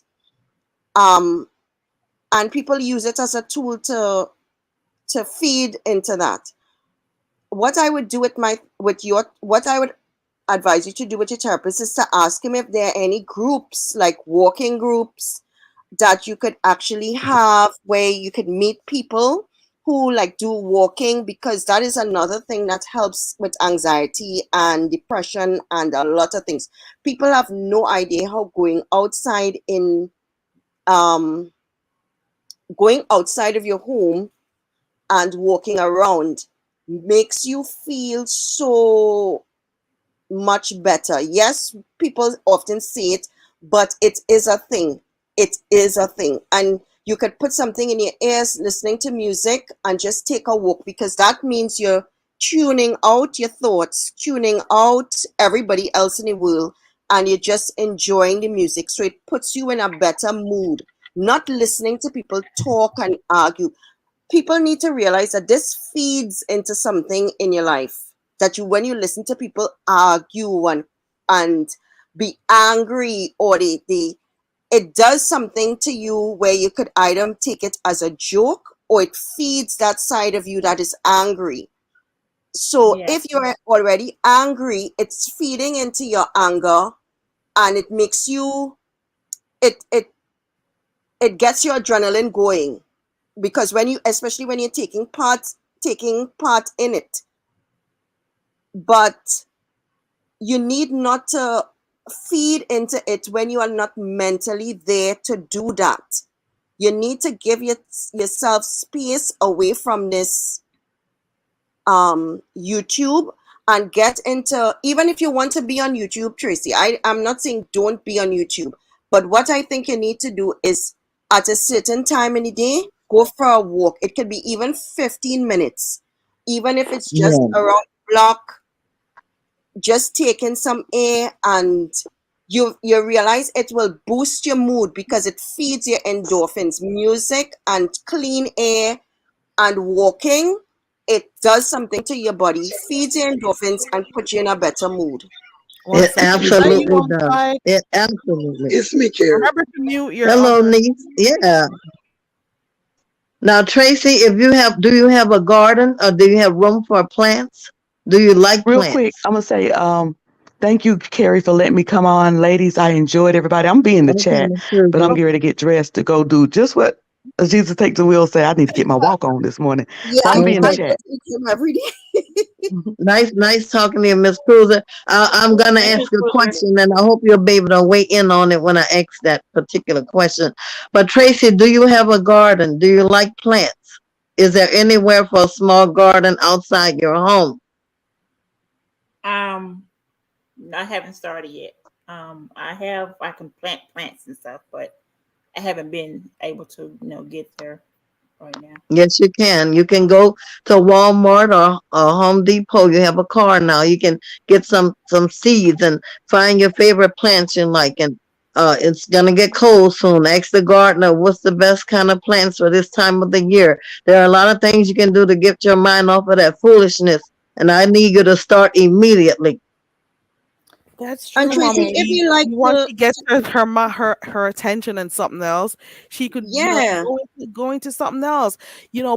[SPEAKER 6] and people use it as a tool to feed into that. What I would do what I would advise you to do with your therapist is to ask him if there are any groups, like walking groups, that you could actually have where you could meet people who like do walking, because that is another thing that helps with anxiety and depression and a lot of things. People have no idea how um going outside of your home and walking around makes you feel so much better. Yes, people often say it, but it is a thing. it is a thing. And you could put something in your ears, listening to music, and just take a walk, because that means you're tuning out your thoughts, tuning out everybody else in the world, and you're just enjoying the music. So it puts you in a better mood, not listening to people talk and argue. People need to realize that this feeds into something in your life, that you, when you listen to people argue and be angry, or they it does something to you where you could either take it as a joke, or it feeds that side of you that is angry. So
[SPEAKER 8] Yeah.
[SPEAKER 6] if you're already angry, it's feeding into your anger, and it makes you, it gets your adrenaline going, because when you, especially when you're taking part in it. But you need not to feed into it when you are not mentally there to do that. You need to give yourself space away from this YouTube, and get into, even if you want to be on YouTube, Tracy, I'm not saying don't be on YouTube, but what I think you need to do is, at a certain time in the day, go for a walk. It could be even 15 minutes, even if it's just
[SPEAKER 7] Yeah.
[SPEAKER 6] around the block, just taking some air, and you realize it will boost your mood, because it feeds your endorphins. Music and clean air and walking, it does something to your body, feeds your endorphins, and puts you in a better mood.
[SPEAKER 1] One
[SPEAKER 7] It
[SPEAKER 1] second. Is that you
[SPEAKER 7] absolutely
[SPEAKER 1] on the
[SPEAKER 7] does.
[SPEAKER 1] side?
[SPEAKER 7] It absolutely.
[SPEAKER 2] It's me, Carrie.
[SPEAKER 1] Remember to mute your
[SPEAKER 7] Hello,
[SPEAKER 1] other.
[SPEAKER 7] niece. Yeah. Now, Tracy, do you have a garden, or do you have room for plants? Do you like
[SPEAKER 4] Real quick,
[SPEAKER 7] plants?
[SPEAKER 4] I'm gonna say thank you, Carrie, for letting me come on. Ladies, I enjoyed everybody. I'm be in the
[SPEAKER 7] Okay,
[SPEAKER 4] chat,
[SPEAKER 7] Miss
[SPEAKER 4] but I'm
[SPEAKER 7] Susan.
[SPEAKER 4] getting ready to get dressed to go do just what Jesus Take the Wheel say. I need to get my walk on this morning.
[SPEAKER 6] Yeah,
[SPEAKER 4] So I'm gonna be in the
[SPEAKER 6] I
[SPEAKER 7] Okay.
[SPEAKER 4] chat.
[SPEAKER 6] just eat them every day.
[SPEAKER 7] Nice talking to you, Miss Cruiser. I'm gonna
[SPEAKER 8] Thank
[SPEAKER 7] ask
[SPEAKER 8] you,
[SPEAKER 7] you a
[SPEAKER 8] Cruiser.
[SPEAKER 7] question, and I hope you'll be able to weigh in on it when I ask that particular question. But Tracy, do you have a garden? Do you like plants? Is there anywhere for a small garden outside your home?
[SPEAKER 8] Um, I haven't started yet. I can plant plants and stuff, but I haven't been able to, get there right now.
[SPEAKER 7] Yes, you can. You can go to Walmart or Home Depot. You have a car now. You can get some seeds and find your favorite plants you like. And it's gonna get cold soon. Ask the gardener what's the best kind of plants for this time of the year. There are a lot of things you can do to get your mind off of that foolishness. And I need you to start immediately.
[SPEAKER 1] That's
[SPEAKER 6] And
[SPEAKER 1] true,
[SPEAKER 6] Tracy,
[SPEAKER 1] Mama
[SPEAKER 6] if
[SPEAKER 1] E.
[SPEAKER 6] you like
[SPEAKER 1] Once
[SPEAKER 6] to,
[SPEAKER 1] she gets her attention and something else, she could,
[SPEAKER 6] yeah,
[SPEAKER 1] go into something else.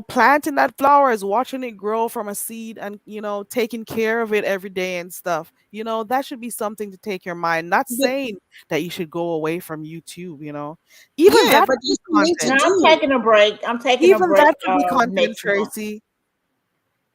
[SPEAKER 1] Planting that flower is watching it grow from a seed, and taking care of it every day and stuff. That should be something to take your mind. Not
[SPEAKER 6] but,
[SPEAKER 1] saying that you should go away from YouTube. Even
[SPEAKER 6] yeah,
[SPEAKER 1] that
[SPEAKER 6] but
[SPEAKER 1] could be
[SPEAKER 6] there's something to
[SPEAKER 8] No,
[SPEAKER 1] content.
[SPEAKER 8] I'm
[SPEAKER 6] do.
[SPEAKER 8] taking a break. I'm taking a
[SPEAKER 1] Even
[SPEAKER 8] break
[SPEAKER 1] that could be content,
[SPEAKER 8] next month.
[SPEAKER 1] Tracy.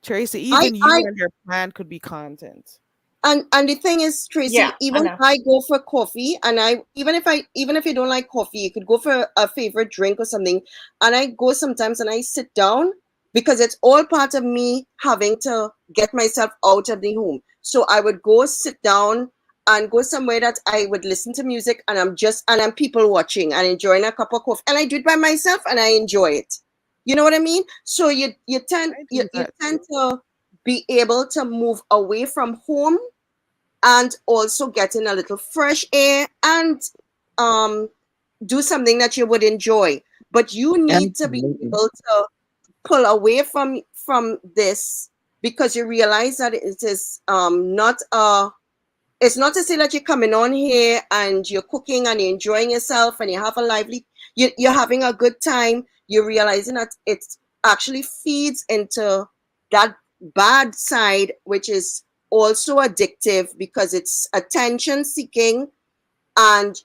[SPEAKER 1] Tracy,
[SPEAKER 6] I
[SPEAKER 1] even you
[SPEAKER 6] I
[SPEAKER 1] and your plan could be content.
[SPEAKER 6] and the thing is,
[SPEAKER 8] Yeah,
[SPEAKER 6] Tracy,
[SPEAKER 8] I
[SPEAKER 6] even
[SPEAKER 8] know.
[SPEAKER 6] I go for coffee, and even if you don't like coffee, you could go for a favorite drink or something. And I go sometimes, and I sit down, because it's all part of me having to get myself out of the home. So I would go sit down and go somewhere that I would listen to music, and I'm people watching and enjoying a cup of coffee. And I do it by myself, and I enjoy it. You know what I mean? So you tend
[SPEAKER 1] I
[SPEAKER 6] you,
[SPEAKER 1] do
[SPEAKER 6] you
[SPEAKER 1] that
[SPEAKER 6] tend
[SPEAKER 1] too.
[SPEAKER 6] to be able to move away from home, and also getting a little fresh air, and um, do something that you would enjoy. But you need to be
[SPEAKER 7] Absolutely.
[SPEAKER 6] able to pull away from this, because you realize that it is not it's not to say that you're coming on here and you're cooking and you're enjoying yourself and you have a lively, you're having a good time. You're realizing that it actually feeds into that bad side, which is also addictive, because it's attention seeking. And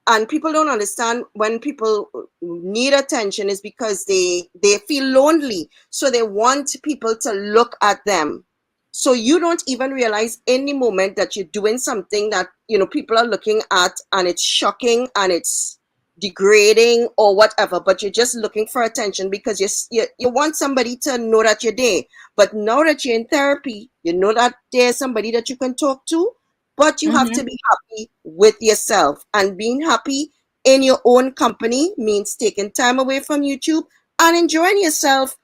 [SPEAKER 6] and people don't understand, when people need attention is because they feel lonely, so they want people to look at them. So you don't even realize in the moment that you're doing something that people are looking at, and it's shocking and it's degrading or whatever, but you're just looking for attention, because you want somebody to know that you're there. But now that you're in therapy, you know that there's somebody that you can talk to, but you have to
[SPEAKER 8] Mm-hmm.
[SPEAKER 6] be happy with yourself. And being happy in your own company means taking time away from YouTube and enjoying yourself,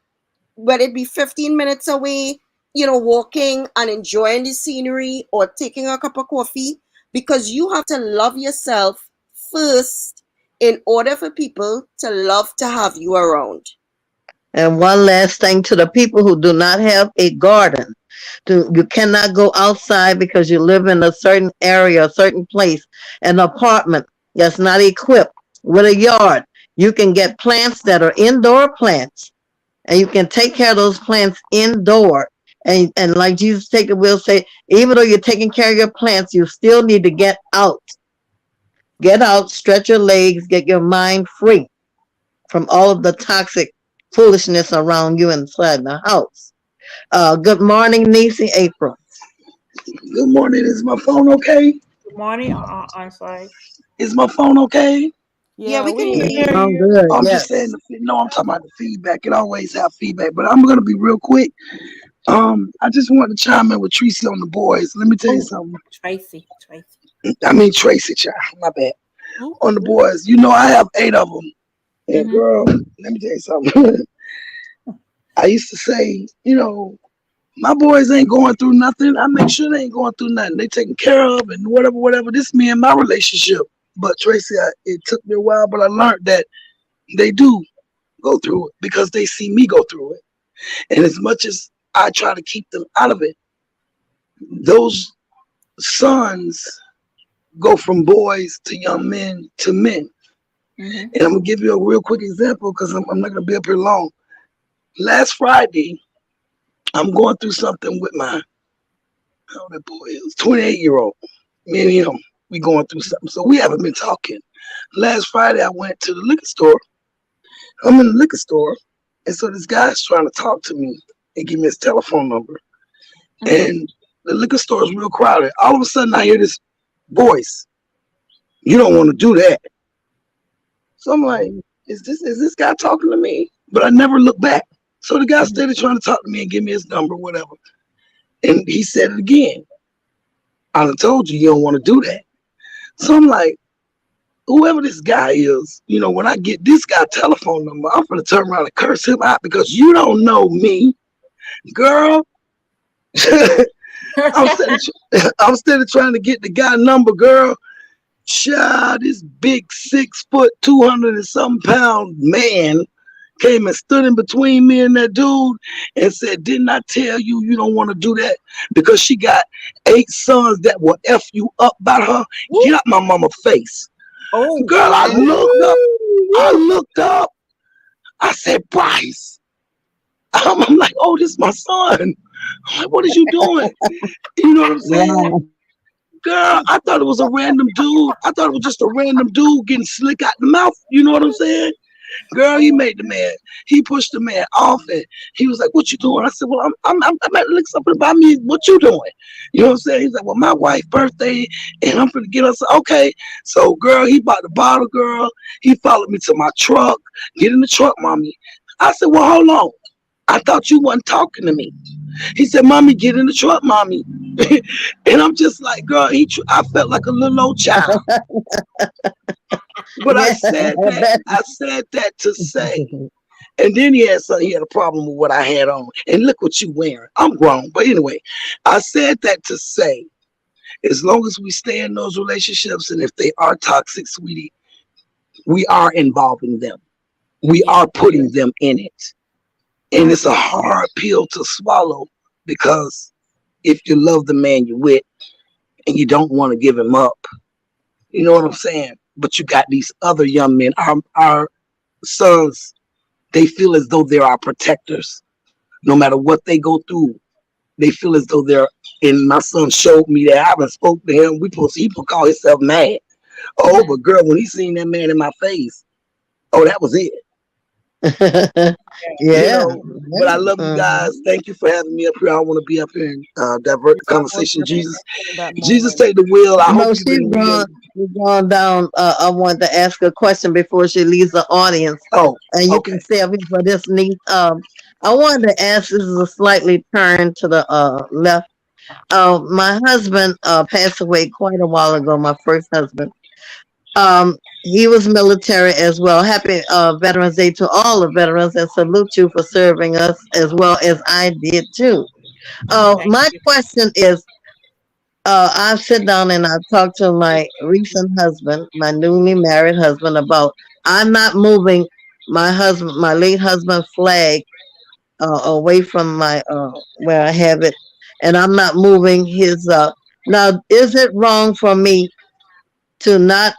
[SPEAKER 6] whether it be 15 minutes away, walking and enjoying the scenery or taking a cup of coffee, because you have to love yourself first in order for people to love to have you around.
[SPEAKER 7] And one last thing to the people who do not have a garden. You cannot go outside because you live in a certain area, a certain place, an apartment that's not equipped with a yard. You can get plants that are indoor plants, and you can take care of those plants indoor. And like Jesus will say, even though you're taking care of your plants, you still need to get out. Get out, stretch your legs, get your mind free from all of the toxic foolishness around you inside the house. Good morning, Niecy April.
[SPEAKER 9] Good morning. Is my phone okay?
[SPEAKER 8] Good morning. I'm sorry.
[SPEAKER 9] Is my phone okay?
[SPEAKER 6] Yeah, we can
[SPEAKER 1] we
[SPEAKER 6] hear
[SPEAKER 1] hear
[SPEAKER 7] I'm
[SPEAKER 1] you.
[SPEAKER 7] good.
[SPEAKER 9] I'm
[SPEAKER 7] Yes.
[SPEAKER 9] just saying. No, I'm talking about the feedback. It always have feedback, but I'm gonna be real quick. I just wanted to chime in with Tracy on the boys. Let me tell you something.
[SPEAKER 8] Tracy.
[SPEAKER 9] I mean Tracy, child. My bad.
[SPEAKER 1] Ooh,
[SPEAKER 9] On the
[SPEAKER 1] ooh.
[SPEAKER 9] boys, I have 8 of them. And girl, let me tell you something. I used to say, my boys ain't going through nothing. I make sure they ain't going through nothing. They taken care of and whatever. This me and my relationship. But Tracy, it took me a while, but I learned that they do go through it because they see me go through it. And as much as I try to keep them out of it, those sons go from boys to young men to men. And I'm gonna give you a real quick example because I'm not gonna be up here long. Last Friday, I'm going through something with my that boy is 28-year-old. Me and him, we going through something. So we haven't been talking. Last Friday, I went to the liquor store. I'm in the liquor store, and so this guy's trying to talk to me and give me his telephone number. And the liquor store is real crowded. All of a sudden, I hear this voice. You don't want to do that. So I'm like, is this guy talking to me? But I never looked back. So the guy started trying to talk to me and give me his number, whatever. And he said it again. I done told you don't want to do that. So I'm like, whoever this guy is, when I get this guy's telephone number, I'm gonna turn around and curse him out because you don't know me, girl. I'm still trying to get the guy number, girl. Child, this big 6 foot, 200 and some pound man came and stood in between me and that dude and said, didn't I tell you don't want to do that because she got 8 sons that will F you up about her? Get out my mama face.
[SPEAKER 8] Oh,
[SPEAKER 9] girl, I looked up. I said, Bryce. I'm like, oh, this is my son. I'm like, what is you doing? You know what I'm saying? Girl, I thought it was a random dude. I thought it was just a random dude getting slick out the mouth. You know what I'm saying? Girl, he made the man. He pushed the man off, and he was like, "What you doing?" I said, "Well, I'm at look something about me. What you doing?" You know what I'm saying? He's like, "Well, my wife's birthday, and I'm gonna get us." Okay, so girl, he bought the bottle, girl. He followed me to my truck. Get in the truck, mommy. I said, "Well, hold on. I thought you wasn't talking to me." He said, "Mommy, get in the truck, mommy." And I'm just like, girl, I felt like a little old child. But I said that to say. And then he had a problem with what I had on. And look what you wearing. I'm grown. But anyway, I said that to say, as long as we stay in those relationships, and if they are toxic, sweetie, we are involving them. We are putting them in it. And it's a hard pill to swallow because if you love the man you're with and you don't want to give him up, you know what I'm saying? But you got these other young men, our sons, they feel as though they're our protectors. No matter what they go through, they feel as though they're, and my son showed me that. I haven't spoke to him. He call himself mad. Oh, but girl, when he seen that man in my face, oh, that was it.
[SPEAKER 7] Yeah.
[SPEAKER 9] But I love you guys. Thank you for having me up here. I want to be up here and divert the conversation. Jesus take the wheel. I hope
[SPEAKER 7] she's gone down. I want to ask a question before she leaves the audience.
[SPEAKER 9] Oh,
[SPEAKER 7] and you can stay up here for this, niece. I wanted to ask. This is a slightly turn to the left. My husband passed away quite a while ago. My first husband. he was military as well. Happy Veterans Day to all the veterans, and salute you for serving us as well as I did too.
[SPEAKER 8] Thank
[SPEAKER 7] My
[SPEAKER 8] you.
[SPEAKER 7] question is, I sit down and I talk to my recent husband, my newly married husband, about I'm not moving my late husband flag away from my where I have it, and I'm not moving his. Now, is it wrong for me to not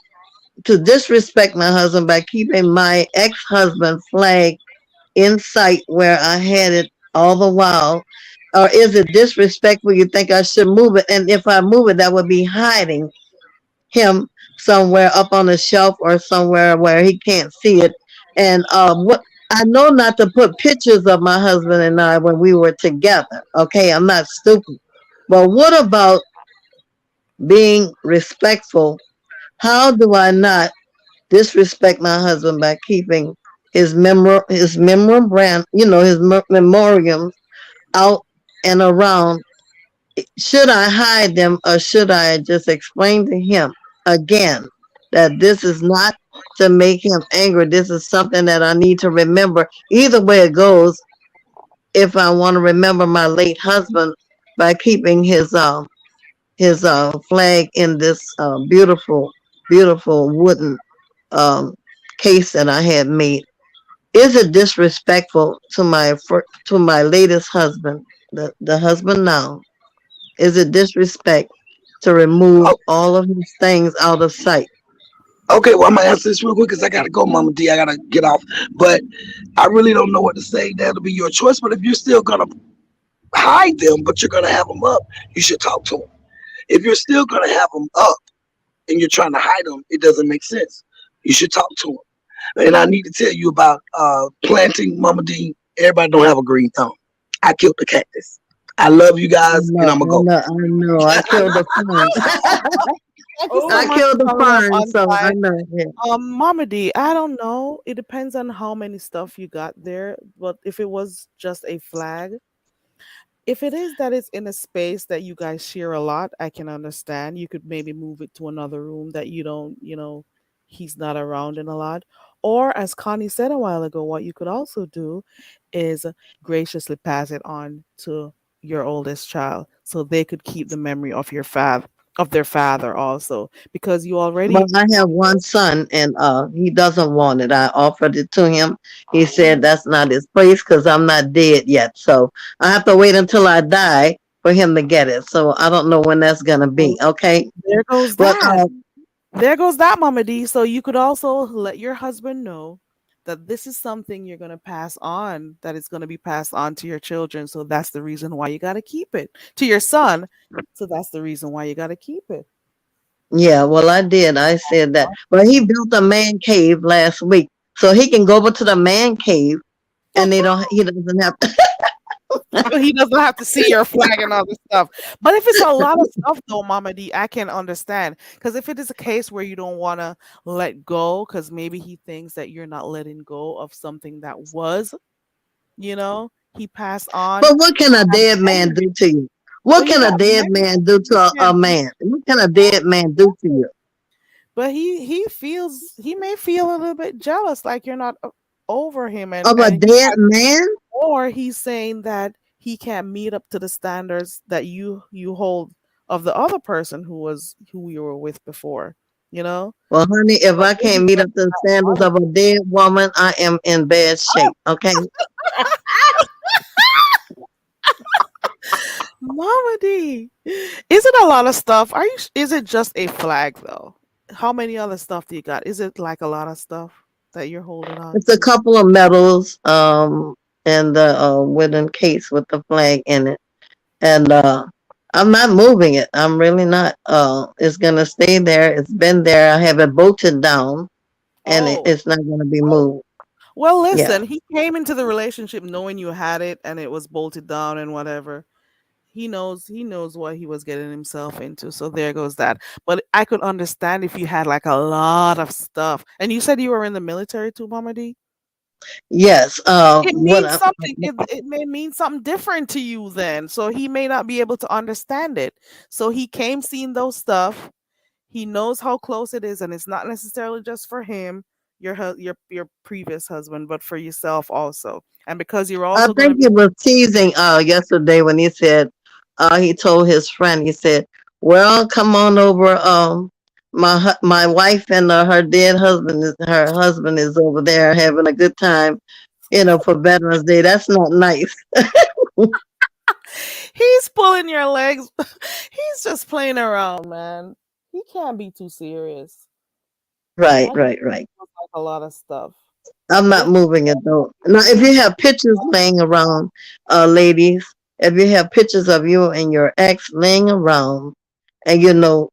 [SPEAKER 7] to disrespect my husband by keeping my ex-husband flag in sight where I had it all the while? Or is it disrespectful? You think I should move it? And if I move it, that would be hiding him somewhere up on a shelf or somewhere where he can't see it. And what I know not to put pictures of my husband and I when we were together. Okay, I'm not stupid. But what about being respectful? How do I not disrespect my husband by keeping his memorandum, his memoriams out and around? Should I hide them, or should I just explain to him again that this is not to make him angry? This is something that I need to remember. Either way it goes, if I want to remember my late husband by keeping his flag in this beautiful wooden um, case that I had made. Is it disrespectful to my latest husband, the husband now? Is it disrespect to remove
[SPEAKER 9] Oh,
[SPEAKER 7] all of his things out of sight?
[SPEAKER 9] okay, well, I'm gonna answer this real quick because I gotta go, Mama D. I gotta get off. But I really don't know what to say. That'll be your choice. But if you're still gonna hide them, but you're gonna have them up, you should talk to them. If you're still gonna have them up and you're trying to hide them, it doesn't make sense. You should talk to them. And I need to tell you about planting, Mama D. Everybody don't have a green thumb. I killed the cactus. I love you
[SPEAKER 7] I
[SPEAKER 9] guys, and
[SPEAKER 7] know,
[SPEAKER 9] I'm gonna
[SPEAKER 7] I
[SPEAKER 9] go.
[SPEAKER 7] know, I know. I killed the fern.
[SPEAKER 1] Thank you so
[SPEAKER 7] I
[SPEAKER 1] much
[SPEAKER 8] Oh,
[SPEAKER 7] killed
[SPEAKER 1] for
[SPEAKER 7] the
[SPEAKER 1] coming up
[SPEAKER 7] fern,
[SPEAKER 1] on
[SPEAKER 7] so I
[SPEAKER 1] time.
[SPEAKER 7] know. Yeah.
[SPEAKER 1] Mama D, I don't know. It depends on how many stuff you got there. But if it was just a flag, if it is that it's in a space that you guys share a lot, I can understand. You could maybe move it to another room that you don't, he's not around in a lot. Or as Connie said a while ago, what you could also do is graciously pass it on to your oldest child so they could keep the memory of their father also because you
[SPEAKER 7] But
[SPEAKER 1] already.
[SPEAKER 7] I have one son, and he doesn't want it. I offered it to him. He said
[SPEAKER 1] Mhm.
[SPEAKER 7] that's not his place because I'm not dead yet. So I have to wait until I die for him to get it. So I don't know when that's gonna
[SPEAKER 1] Well,
[SPEAKER 7] be. Okay,
[SPEAKER 1] there goes
[SPEAKER 7] but
[SPEAKER 1] that. There goes that, Mama D. So you could also let your husband know that this is something you're going to pass on, that it's going to be passed on to your children. So that's the reason why you got to keep it. To your son. So that's the reason why you got to keep it.
[SPEAKER 7] yeah, well, I did. I said that. But he built a man cave last week, so he can go over to the man cave, and he doesn't have to.
[SPEAKER 1] So he doesn't have to see your flag and all this stuff. But if it's a lot of stuff, though, Mama D, I can understand. Because if it is a case where you don't want to let go, because maybe he thinks that you're not letting go of something that was, he passed on.
[SPEAKER 7] But what can a
[SPEAKER 1] Have
[SPEAKER 7] dead man
[SPEAKER 1] memories.
[SPEAKER 7] do to you?
[SPEAKER 1] Well,
[SPEAKER 7] What
[SPEAKER 1] you
[SPEAKER 7] can a
[SPEAKER 1] got
[SPEAKER 7] dead
[SPEAKER 1] memories.
[SPEAKER 7] man do to
[SPEAKER 1] You
[SPEAKER 7] a
[SPEAKER 1] can,
[SPEAKER 7] man? What can a dead man do to you?
[SPEAKER 1] but he may feel a little bit jealous, like you're not over him, and
[SPEAKER 7] Of a
[SPEAKER 1] and he
[SPEAKER 7] dead
[SPEAKER 1] has,
[SPEAKER 7] man?
[SPEAKER 1] or he's saying that he can't meet up to the standards that you hold of the other person who you were with before. You know,
[SPEAKER 7] Well, honey, if
[SPEAKER 1] so
[SPEAKER 7] I
[SPEAKER 1] maybe
[SPEAKER 7] can't meet up to the standards of a dead woman, I am in bad shape. Okay.
[SPEAKER 1] Mama D, is it a lot of stuff? Is it just a flag though? How many other stuff do you got? Is it like a lot of stuff that you're holding on
[SPEAKER 7] It's a
[SPEAKER 1] to?
[SPEAKER 7] couple of medals, and the wooden case with the flag in it. And I'm not moving it. I'm really not. It's gonna stay there. It's been there. I have it bolted down, and
[SPEAKER 1] Oh,
[SPEAKER 7] it's not gonna be moved.
[SPEAKER 1] well,
[SPEAKER 7] Yeah.
[SPEAKER 1] listen, he came into the relationship knowing you had it and it was bolted down and whatever. He knows what he was getting himself into. So there goes that. But I could understand if you had like a lot of stuff. And you said you were in the military too, Mama D?
[SPEAKER 7] Yes.
[SPEAKER 1] It means something. It may mean something different to you then. So he may not be able to understand it. So he came seeing those stuff. He knows how close it is, and it's not necessarily just for him, your previous husband, but for yourself also. And because you're
[SPEAKER 7] I
[SPEAKER 1] also going to
[SPEAKER 7] think
[SPEAKER 1] be
[SPEAKER 7] he was teasing yesterday when he said he told his friend, he said, well, come on over, my wife and her dead husband is over there having a good time, for Veterans Day. That's not nice.
[SPEAKER 1] he's pulling your legs. He's just playing around, man. He can't be too serious.
[SPEAKER 7] Right,
[SPEAKER 1] That
[SPEAKER 7] right, right.
[SPEAKER 1] feels like a lot of stuff.
[SPEAKER 7] I'm not
[SPEAKER 1] Just
[SPEAKER 7] moving it though. Now, if you have pictures laying around, ladies, if you have pictures of you and your ex laying around, and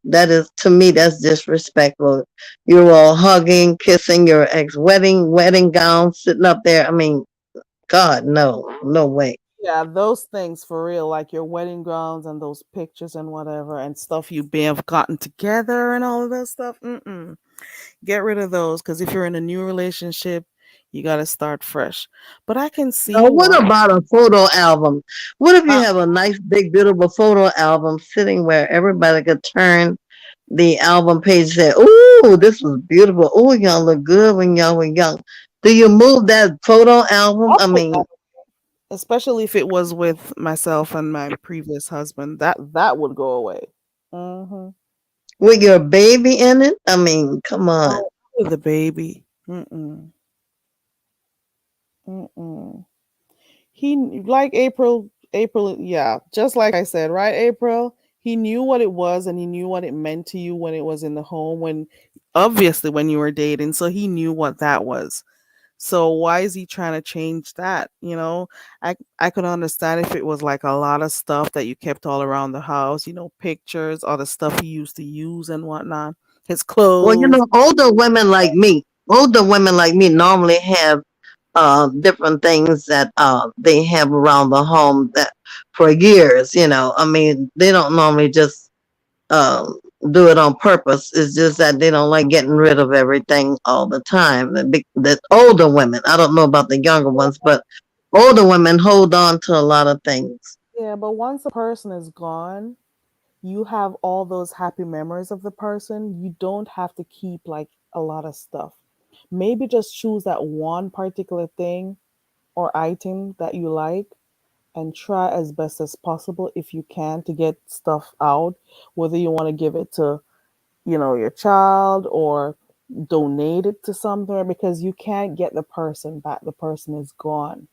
[SPEAKER 7] that is, to me, that's disrespectful. You're all hugging, kissing your ex wedding gown, sitting up there. I mean, God, no, no way.
[SPEAKER 1] yeah, those things for real, like your wedding gowns and those pictures and whatever and stuff you may have gotten together and all of that stuff. Get rid of those because if you're in a new relationship, you got to start fresh. But I can see
[SPEAKER 7] What
[SPEAKER 1] why.
[SPEAKER 7] about a photo album? What if you
[SPEAKER 1] Uh,
[SPEAKER 7] have a nice, big, beautiful photo album sitting where everybody could turn the album page and say, "Ooh, this was beautiful. Ooh, y'all look good when y'all were young." Do you move that photo album?
[SPEAKER 1] I'll
[SPEAKER 7] I
[SPEAKER 1] put
[SPEAKER 7] mean,
[SPEAKER 1] that, especially if it was with myself and my previous husband, that would go away. Mm-hmm.
[SPEAKER 7] with your baby in it? I mean, come on.
[SPEAKER 1] Oh, with the baby. Mm-mm. Mm-mm. He like April, yeah, just like I said, right, April? He knew what it was and he knew what it meant to you when it was in the home, when obviously when you were dating, so he knew what that was. So why is he trying to change that? I could understand if it was like a lot of stuff that you kept all around the house, pictures, all the stuff he used to use and whatnot, his
[SPEAKER 7] Well,
[SPEAKER 1] clothes.
[SPEAKER 7] older women like me normally have different things that they have around the home that for years. I mean, they don't normally just um, do it on purpose. It's just that they don't like getting rid of everything all the time. The older women, I don't know about the younger ones, but older women hold on to a lot of things.
[SPEAKER 1] Yeah, but once a person is gone, you have all those happy memories of the person. You don't have to keep like a lot of stuff. Maybe just choose that one particular thing or item that you like and try as best as possible if you can to get stuff out, whether you want to give it to, your child or donate it to somewhere because you can't get the person back. The person is gone.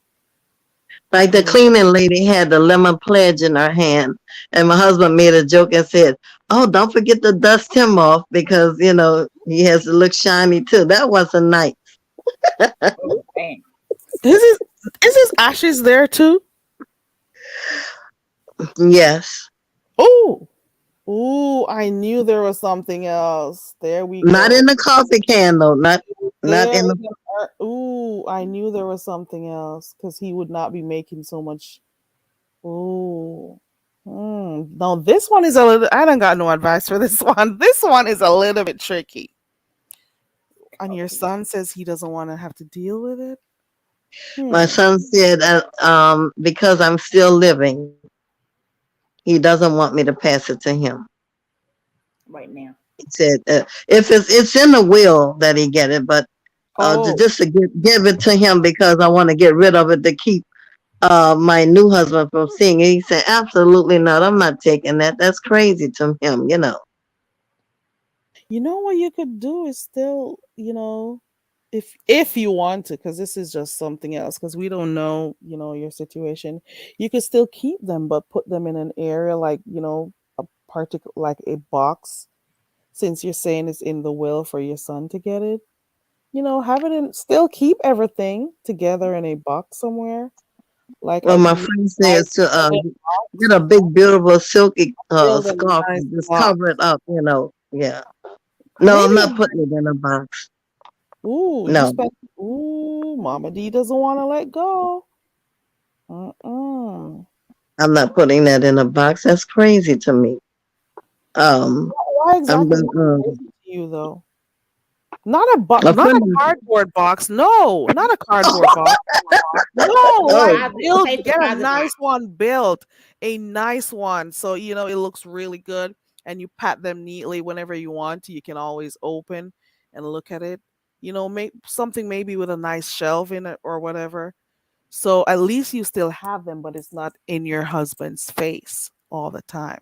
[SPEAKER 7] Like the
[SPEAKER 1] You know,
[SPEAKER 7] cleaning lady had the lemon pledge in her hand, and my husband made a joke and said, "Oh, don't forget to dust him off because he has to look shiny too." That wasn't nice.
[SPEAKER 8] Oh, dang.
[SPEAKER 1] is his ashes there too?
[SPEAKER 7] Yes,
[SPEAKER 1] Oh, ooh, I knew there was something else. There we
[SPEAKER 7] not
[SPEAKER 1] go.
[SPEAKER 7] in the coffee can though. Not
[SPEAKER 1] There
[SPEAKER 7] in
[SPEAKER 1] is
[SPEAKER 7] the.
[SPEAKER 1] ooh, I knew there was something else because he would not be making so much. Ooh. No, this one is a little. I don't got no advice for this one. This one is a little bit tricky. And your son says he doesn't want to have to deal with it.
[SPEAKER 7] My
[SPEAKER 1] Hmm.
[SPEAKER 7] son said, because I'm still living, he doesn't want me to pass it to him.
[SPEAKER 8] Right now.
[SPEAKER 7] He said, if it's in the will that he get it, but
[SPEAKER 1] Oh,
[SPEAKER 7] just to give it to him because I want to get rid of it to keep my new husband from seeing it. He said, absolutely not. I'm not taking that. That's crazy to him.
[SPEAKER 1] you know what you could do is still, if you want to, because this is just something else, because we don't know, your situation. You could still keep them, but put them in an area like, a particular, like a box. Since you're saying it's in the will for your son to get it, have it in. Still keep everything together in a box somewhere, like
[SPEAKER 7] Well,
[SPEAKER 1] a
[SPEAKER 7] my
[SPEAKER 1] nice
[SPEAKER 7] friend says to get
[SPEAKER 1] box.
[SPEAKER 7] a big, beautiful, silky
[SPEAKER 1] Build a
[SPEAKER 7] scarf
[SPEAKER 1] nice
[SPEAKER 7] and just
[SPEAKER 1] box.
[SPEAKER 7] cover it up. Yeah. No, I'm
[SPEAKER 1] Maybe
[SPEAKER 7] not putting it in a box.
[SPEAKER 1] ooh, you
[SPEAKER 7] No,
[SPEAKER 1] spent ooh, Mama D doesn't want to let go. Mm-mm.
[SPEAKER 7] I'm not putting that in a box. That's crazy to me. Um,
[SPEAKER 1] Why
[SPEAKER 7] I'm
[SPEAKER 1] exactly
[SPEAKER 7] going
[SPEAKER 1] is it
[SPEAKER 7] to,
[SPEAKER 1] crazy to you though? Not a box,
[SPEAKER 7] a
[SPEAKER 1] not a
[SPEAKER 7] friend
[SPEAKER 1] cardboard box. No, not a
[SPEAKER 7] of,
[SPEAKER 1] cardboard box. No, like
[SPEAKER 7] oh,
[SPEAKER 8] A
[SPEAKER 1] build,
[SPEAKER 8] paper
[SPEAKER 1] get a
[SPEAKER 8] deposit box.
[SPEAKER 1] nice one built, a nice one. So it looks really good, and you pat them neatly whenever you want to. You can always open and look at it. Make something maybe with a nice shelf in it or whatever. So at least you still have them, but it's not in your husband's face all the time.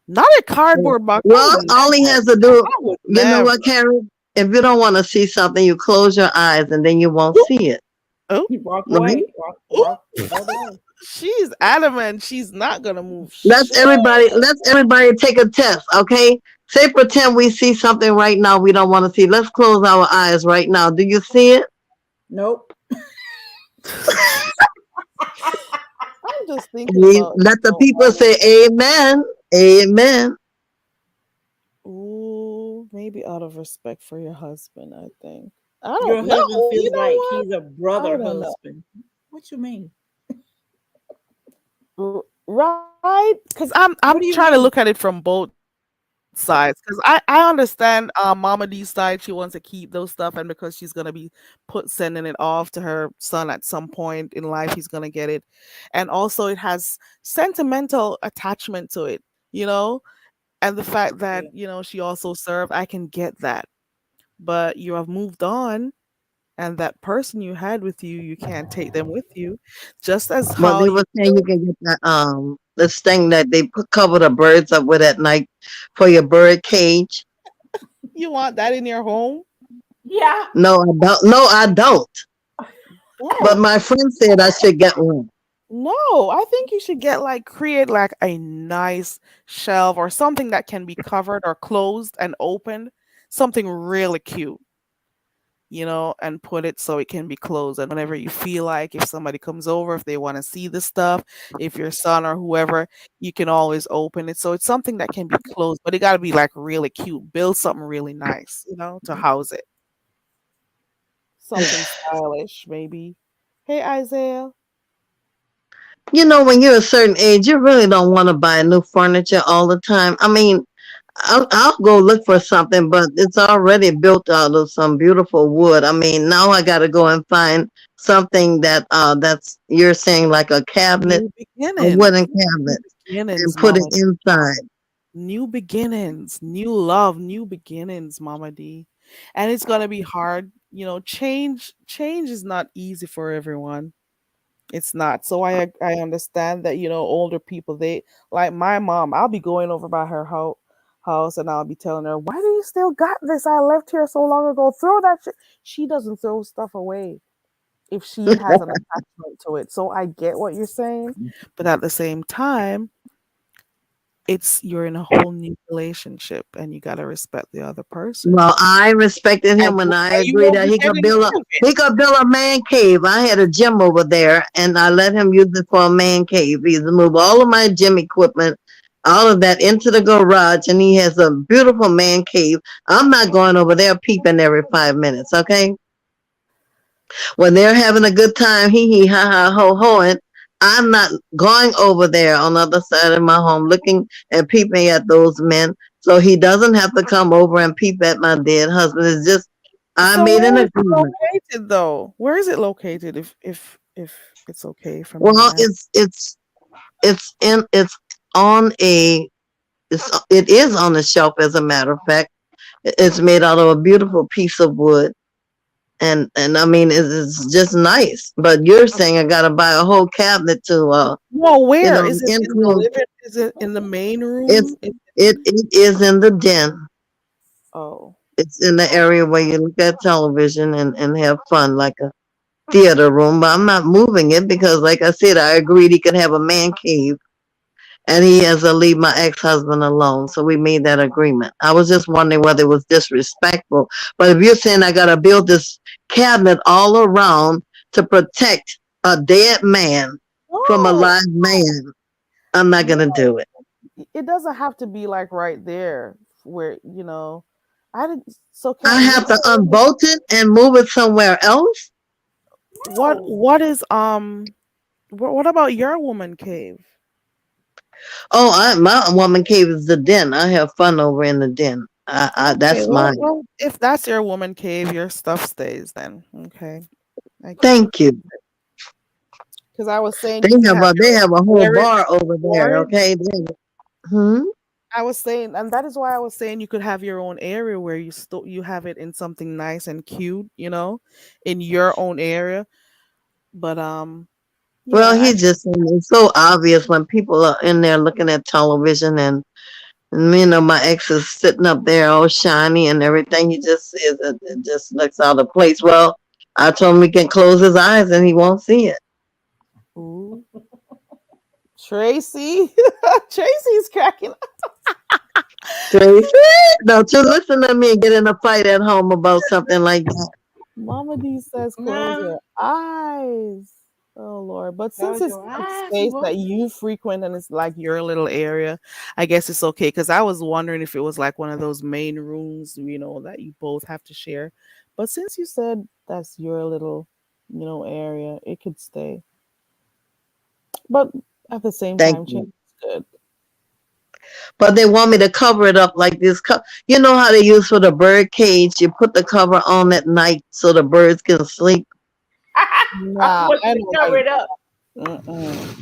[SPEAKER 1] Not a cardboard box.
[SPEAKER 7] Well, all he has to do,
[SPEAKER 1] I would
[SPEAKER 7] you know
[SPEAKER 1] never.
[SPEAKER 7] what, Carrie? If you don't want to see something, you close your eyes and then you won't see it.
[SPEAKER 1] Oh,
[SPEAKER 8] You walk
[SPEAKER 7] Right?
[SPEAKER 8] away. Walk away.
[SPEAKER 1] she's adamant. She's not gonna move.
[SPEAKER 7] Let's everybody take a test, okay? Say pretend we see something right now we don't want to see. Let's close our eyes right now. Do you see it?
[SPEAKER 8] Nope.
[SPEAKER 1] I'm just thinking about.
[SPEAKER 7] Let the people say amen. Amen.
[SPEAKER 1] Ooh, maybe out of respect for your husband, I think. I
[SPEAKER 8] Your
[SPEAKER 1] don't know.
[SPEAKER 8] husband feels
[SPEAKER 1] You know
[SPEAKER 8] like
[SPEAKER 1] what?
[SPEAKER 8] he's a brother
[SPEAKER 1] I don't know.
[SPEAKER 8] husband. What you mean?
[SPEAKER 1] Right? Because I'm
[SPEAKER 8] What do you
[SPEAKER 1] trying to
[SPEAKER 8] mean?
[SPEAKER 1] look at it from both sides. Because I understand Mama D's side. She wants to keep those stuff, and because she's gonna be sending it off to her son at some point in life, he's gonna get it, and also it has sentimental attachment to it. And the fact that
[SPEAKER 8] Yeah.
[SPEAKER 1] she also served, I can get that. But you have moved on, and that person you had with you, you can't take them with you. Just as
[SPEAKER 7] Well,
[SPEAKER 1] how
[SPEAKER 7] they
[SPEAKER 1] you
[SPEAKER 7] were saying you can get that this thing that they cover the birds up with at night for your bird cage.
[SPEAKER 1] want that in your home.
[SPEAKER 8] Yeah.
[SPEAKER 7] No, I don't. No, I don't. But
[SPEAKER 1] No,
[SPEAKER 7] my friend said I should get one.
[SPEAKER 1] no, I think you should create like a nice shelf or something that can be covered or closed and opened, something really cute, and put it so it can be closed. And whenever you feel like, if somebody comes over, if they want to see the stuff, if your son or whoever, you can always open it. So it's something that can be closed, but it got to be like really cute. Build something really nice, to house it. Something stylish, maybe. Hey, Isaiah.
[SPEAKER 7] You know, when you're a certain age, you really don't want to buy new furniture all the time. I mean, I'll go look for something, but it's already built out of some beautiful wood. I mean, now I got to go and find something that's you're saying like a cabinet,
[SPEAKER 1] New
[SPEAKER 7] a
[SPEAKER 1] beginnings.
[SPEAKER 7] wooden
[SPEAKER 1] New
[SPEAKER 7] cabinet, and
[SPEAKER 1] beginnings,
[SPEAKER 7] put it
[SPEAKER 1] Mama.
[SPEAKER 7] inside.
[SPEAKER 1] New beginnings, new love, new beginnings, Mama D. And it's gonna be hard. Change is not easy for everyone. It's not. So I understand that, older people, they like my mom, I'll be going over by her house and I'll be telling her, why do you still got this? I left here so long ago. Throw that shit. She doesn't throw stuff away if she has an attachment to it. So I get what you're saying, but at the same time, you're in a whole new relationship and you gotta respect the other person.
[SPEAKER 7] Well, I respected
[SPEAKER 1] And
[SPEAKER 7] him when I
[SPEAKER 1] you
[SPEAKER 7] agreed
[SPEAKER 1] won't
[SPEAKER 7] that
[SPEAKER 1] be getting rid of it.
[SPEAKER 7] he could build a man cave. I had a gym over there, and I let him use it for a man cave. He's moved all of my gym equipment, all of that into the garage, and he has a beautiful man cave. I'm not going over there peeping every 5 minutes. Okay, when they're having a good time, hee hee ha ha ho hoing. I'm not going over there on the other side of my home looking and peeping at those men. So he doesn't have to come over and peep at my dead husband. It's just I
[SPEAKER 1] So
[SPEAKER 7] made an
[SPEAKER 1] where is it
[SPEAKER 7] agreement.
[SPEAKER 1] located though? Where is it located if it's okay for me to
[SPEAKER 7] Well,
[SPEAKER 1] ask?
[SPEAKER 7] it's on a it is on the shelf as a matter of fact. It's made out of a beautiful piece of wood. And I mean it's just nice. But you're saying I gotta buy a whole cabinet to
[SPEAKER 1] Well, where is it? In the
[SPEAKER 7] include
[SPEAKER 1] living? Is it in the main
[SPEAKER 7] it's
[SPEAKER 1] room?
[SPEAKER 7] it is in the den.
[SPEAKER 1] Oh,
[SPEAKER 7] It's in the area where you look at television and have fun like a theater room. But I'm not moving it because like I said, I agreed he could have a man cave and he has to leave my ex-husband alone. So we made that agreement. I was just wondering whether it was disrespectful. But if you're saying I gotta build this cabinet all around to protect a dead man from a
[SPEAKER 1] no,
[SPEAKER 7] live man, I'm not
[SPEAKER 1] no.
[SPEAKER 7] gonna do it.
[SPEAKER 1] It doesn't have to be like right there where I didn't. So
[SPEAKER 7] I
[SPEAKER 1] can
[SPEAKER 7] have to unbolt it and move it somewhere else.
[SPEAKER 1] what is what about your woman cave?
[SPEAKER 7] Oh, my woman cave is the den. I have fun over in the den.
[SPEAKER 1] Okay,
[SPEAKER 7] That's mine.
[SPEAKER 1] well, if that's your woman cave, your stuff stays then. Okay,
[SPEAKER 7] Thank you.
[SPEAKER 1] because I was saying
[SPEAKER 7] They
[SPEAKER 1] you can
[SPEAKER 7] have
[SPEAKER 1] have
[SPEAKER 7] a whole
[SPEAKER 1] storage,
[SPEAKER 7] bar over there.
[SPEAKER 1] storage.
[SPEAKER 7] Okay. Hmm?
[SPEAKER 1] I was saying, and that is why I was saying you could have your own area where you have it in something nice and cute, in your own area. But
[SPEAKER 7] Well,
[SPEAKER 1] yeah,
[SPEAKER 7] he just it's so obvious when people are in there looking at television and my ex is sitting up there all shiny and everything. He just says it just looks out of place. Well, I told him he can close his eyes and he won't see it.
[SPEAKER 1] ooh, Tracy, Tracy's cracking up.
[SPEAKER 7] Tracy, don't you listen to me and get in a fight at home about something like that.
[SPEAKER 1] Mama D says close
[SPEAKER 8] No,
[SPEAKER 1] your eyes. Oh Lord. But since
[SPEAKER 8] close
[SPEAKER 1] it's
[SPEAKER 8] your
[SPEAKER 1] a
[SPEAKER 8] eyes. He
[SPEAKER 1] space that
[SPEAKER 8] won't see.
[SPEAKER 1] you frequent and it's like your little area, I guess it's okay. Because I was wondering if it was like one of those main rooms, that you both have to share. But since you said that's your little, area, it could stay. But at the same
[SPEAKER 7] Thank
[SPEAKER 1] time, change
[SPEAKER 7] you.
[SPEAKER 1] is good.
[SPEAKER 7] But they want me to cover it up like this. You know how they use for the bird cage? You put the cover on at night so the birds can sleep.
[SPEAKER 8] I
[SPEAKER 1] Nah,
[SPEAKER 8] want
[SPEAKER 1] I
[SPEAKER 8] you to
[SPEAKER 1] don't
[SPEAKER 8] cover
[SPEAKER 1] like
[SPEAKER 8] it up.
[SPEAKER 1] that. Mm-mm.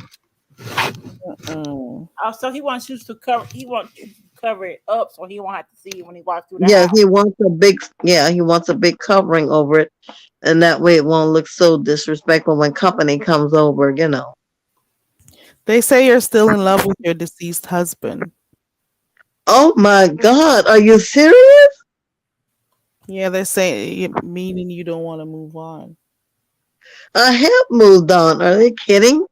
[SPEAKER 1] Mm-mm.
[SPEAKER 8] Oh, so he wants you to cover. He wants you to cover it up so he won't have to see it when he walks through the
[SPEAKER 7] Yeah,
[SPEAKER 8] house.
[SPEAKER 7] he wants a big covering over it, and that way it won't look so disrespectful when company comes over.
[SPEAKER 1] They say you're still in love with your deceased husband.
[SPEAKER 7] Oh my God, are you serious?
[SPEAKER 1] Yeah, they're saying meaning you don't want to move on.
[SPEAKER 7] I have moved on. Are they kidding?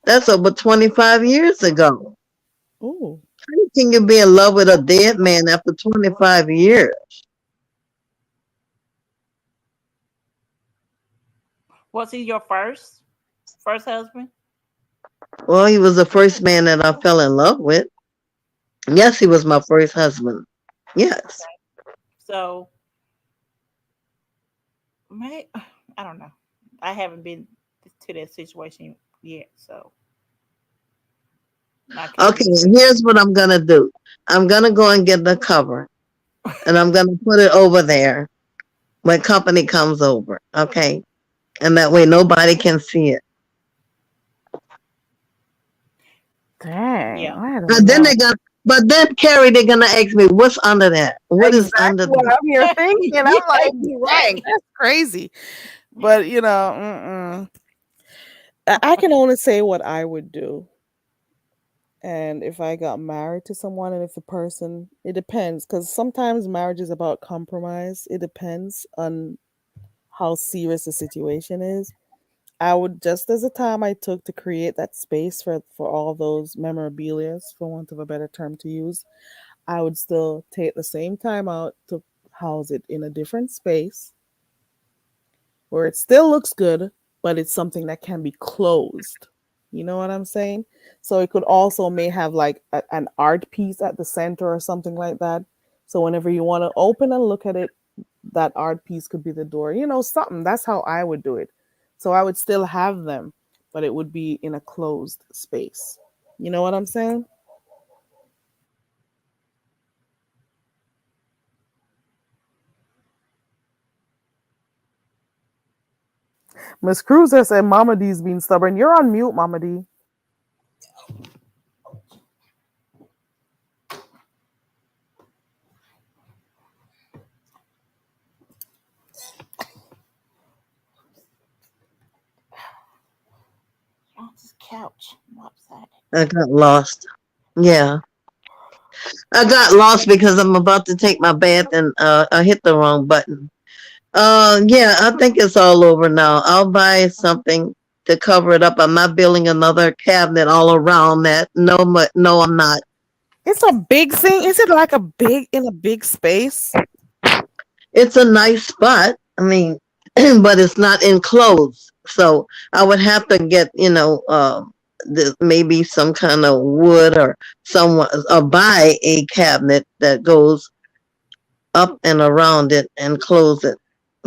[SPEAKER 7] That's over 25 years ago.
[SPEAKER 1] Ooh.
[SPEAKER 7] How can you be in love with a dead man after 25 years?
[SPEAKER 8] Was he your first husband?
[SPEAKER 7] Well, he was the first man that I fell in love with. Yes, he was my first husband. Yes.
[SPEAKER 8] So, may I don't know. I haven't been to that situation yet, so I couldn't
[SPEAKER 7] Okay,
[SPEAKER 8] really say.
[SPEAKER 7] here's what I'm going to do. I'm going to go and get the cover and I'm going to put it over there when company comes over. Okay. And that way nobody can see it.
[SPEAKER 1] Dang,
[SPEAKER 8] Yeah.
[SPEAKER 1] I don't
[SPEAKER 7] And then
[SPEAKER 1] know.
[SPEAKER 7] but then Carrie, they're going to ask me, what's under that? What is under
[SPEAKER 1] Exactly what
[SPEAKER 7] that?
[SPEAKER 1] I'm here thinking. I'm
[SPEAKER 8] Yeah,
[SPEAKER 1] like,
[SPEAKER 8] you're
[SPEAKER 1] dang,
[SPEAKER 8] right.
[SPEAKER 1] that's crazy. But mm-mm. I can only say what I would do. And if I got married to someone, and if the person, it depends, because sometimes marriage is about compromise. It depends on how serious the situation is. I would, just as the time I took to create that space for all those memorabilias, for want of a better term to use, I would still take the same time out to house it in a different space where it still looks good, but it's something that can be closed. You know what I'm saying? So it could also may have like an art piece at the center or something like that. So whenever you want to open and look at it, that art piece could be the door. Something. That's how I would do it. So I would still have them, but it would be in a closed space. You know what I'm saying? Miss Cruiser said Mama D's being stubborn. You're on mute, Mama D.
[SPEAKER 8] On this couch, lopsided.
[SPEAKER 7] I got lost. Yeah. I got lost because I'm about to take my bath and I hit the wrong button. Yeah, I think it's all over now. I'll buy something to cover it up. I'm not building another cabinet all around that. No, no, I'm not.
[SPEAKER 1] It's a big thing. Is it like in a big space?
[SPEAKER 7] It's a nice spot. I mean, but it's not enclosed. So I would have to get, maybe some kind of wood or someone or buy a cabinet that goes up and around it and close it.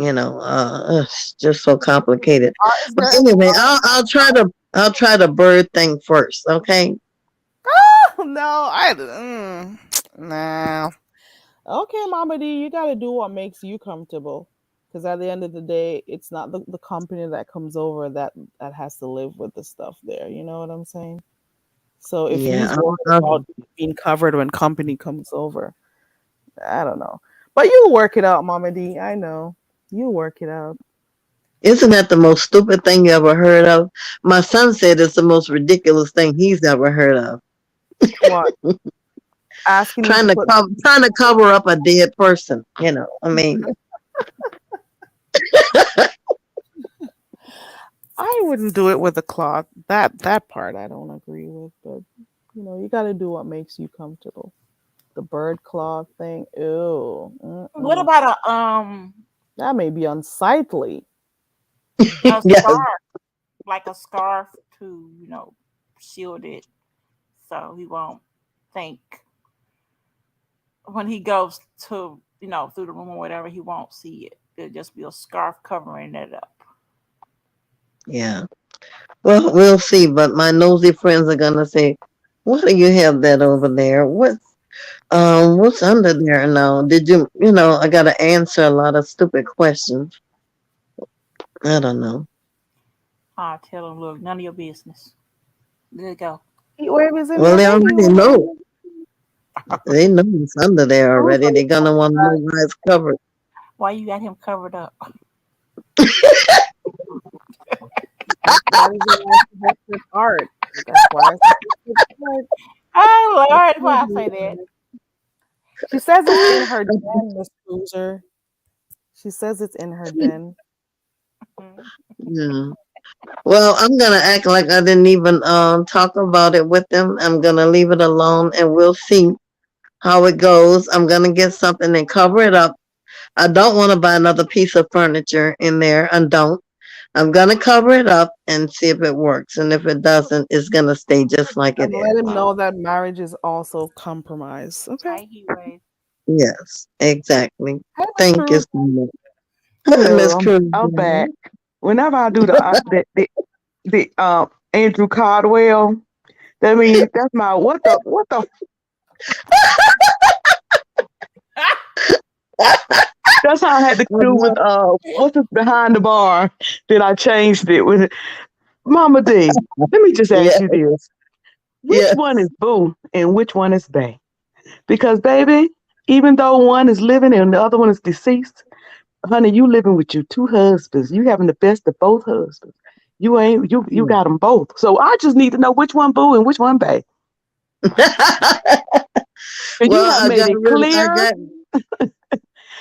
[SPEAKER 7] It's just so complicated.
[SPEAKER 1] Is
[SPEAKER 7] But
[SPEAKER 1] there
[SPEAKER 7] anyway, I'll try the bird thing first. Okay.
[SPEAKER 1] no, nah. Okay, Mama D, you gotta do what makes you comfortable. Because at the end of the day, it's not the company that comes over that has to live with the stuff there. You know what I'm saying? So if
[SPEAKER 7] Yeah,
[SPEAKER 1] he's worried
[SPEAKER 7] I'm,
[SPEAKER 1] about being covered when company comes over, I don't know. But you'll work it out, Mama D. I know. You'll work it out.
[SPEAKER 7] isn't that the most stupid thing you ever heard of? My son said it's the most ridiculous thing he's ever heard of.
[SPEAKER 1] What? Asking you to put
[SPEAKER 7] Trying to cover up a dead person. You know, I mean,
[SPEAKER 1] I wouldn't do it with a cloth. That part I don't agree with, but you got to do what makes you comfortable. The bird cloth thing, ew.
[SPEAKER 8] What
[SPEAKER 1] Mm-mm.
[SPEAKER 8] about
[SPEAKER 1] That may be unsightly.
[SPEAKER 8] a
[SPEAKER 7] yeah,
[SPEAKER 8] scarf, like a scarf to shield it, so he won't think when he goes to through the room or whatever, he won't see it. It'll just be a scarf covering it up.
[SPEAKER 7] yeah. Well, we'll see. But my nosy friends are gonna say, "Why do you have that over there? What's under there now? Did you, I got to answer a lot of stupid questions. I don't know.
[SPEAKER 8] I tell him, look, none of your business. There you go.
[SPEAKER 1] Heat is in
[SPEAKER 7] Well,
[SPEAKER 1] the
[SPEAKER 7] they
[SPEAKER 1] baby
[SPEAKER 7] already
[SPEAKER 1] oil.
[SPEAKER 7] know. They know it's under there
[SPEAKER 1] Who's
[SPEAKER 7] already. They're gonna want to know why it's covered.
[SPEAKER 8] Why you got him covered up?
[SPEAKER 1] That is a protected art. That's why it's art.
[SPEAKER 8] Oh Lord, why I say that?
[SPEAKER 1] She says it's in her den, Miss Cruiser. She says it's in her den.
[SPEAKER 7] Yeah. Well, I'm gonna act like I didn't even talk about it with them. I'm gonna leave it alone, and we'll see how it goes. I'm gonna get something and cover it up. I don't want to buy another piece of furniture in there. I don't. I'm gonna cover it up and see if it works. And if it doesn't, it's gonna stay just like it
[SPEAKER 1] And let
[SPEAKER 7] is.
[SPEAKER 1] him know that marriage is also compromise. Okay.
[SPEAKER 8] Tight he ways.
[SPEAKER 7] Yes, exactly.
[SPEAKER 1] Hey, Miss
[SPEAKER 7] Thank you
[SPEAKER 1] Cruz.
[SPEAKER 7] so much. Miss
[SPEAKER 4] Hello,
[SPEAKER 7] Cruz.
[SPEAKER 4] I'm back. Whenever I do the Andrew Cardwell, that means that's my what the that's how I had to do with what's this behind the bar. Then I changed it with Mama D. Let me just ask
[SPEAKER 7] Yeah,
[SPEAKER 4] you this: which
[SPEAKER 7] yeah.
[SPEAKER 4] one is Boo and which one is Bay? Because baby, even though one is living and the other one is deceased, honey, you living with your two husbands. You having the best of both husbands. You got them both. So I just need to know which one Boo and which one Bay. And you
[SPEAKER 7] Well,
[SPEAKER 4] have made it clear.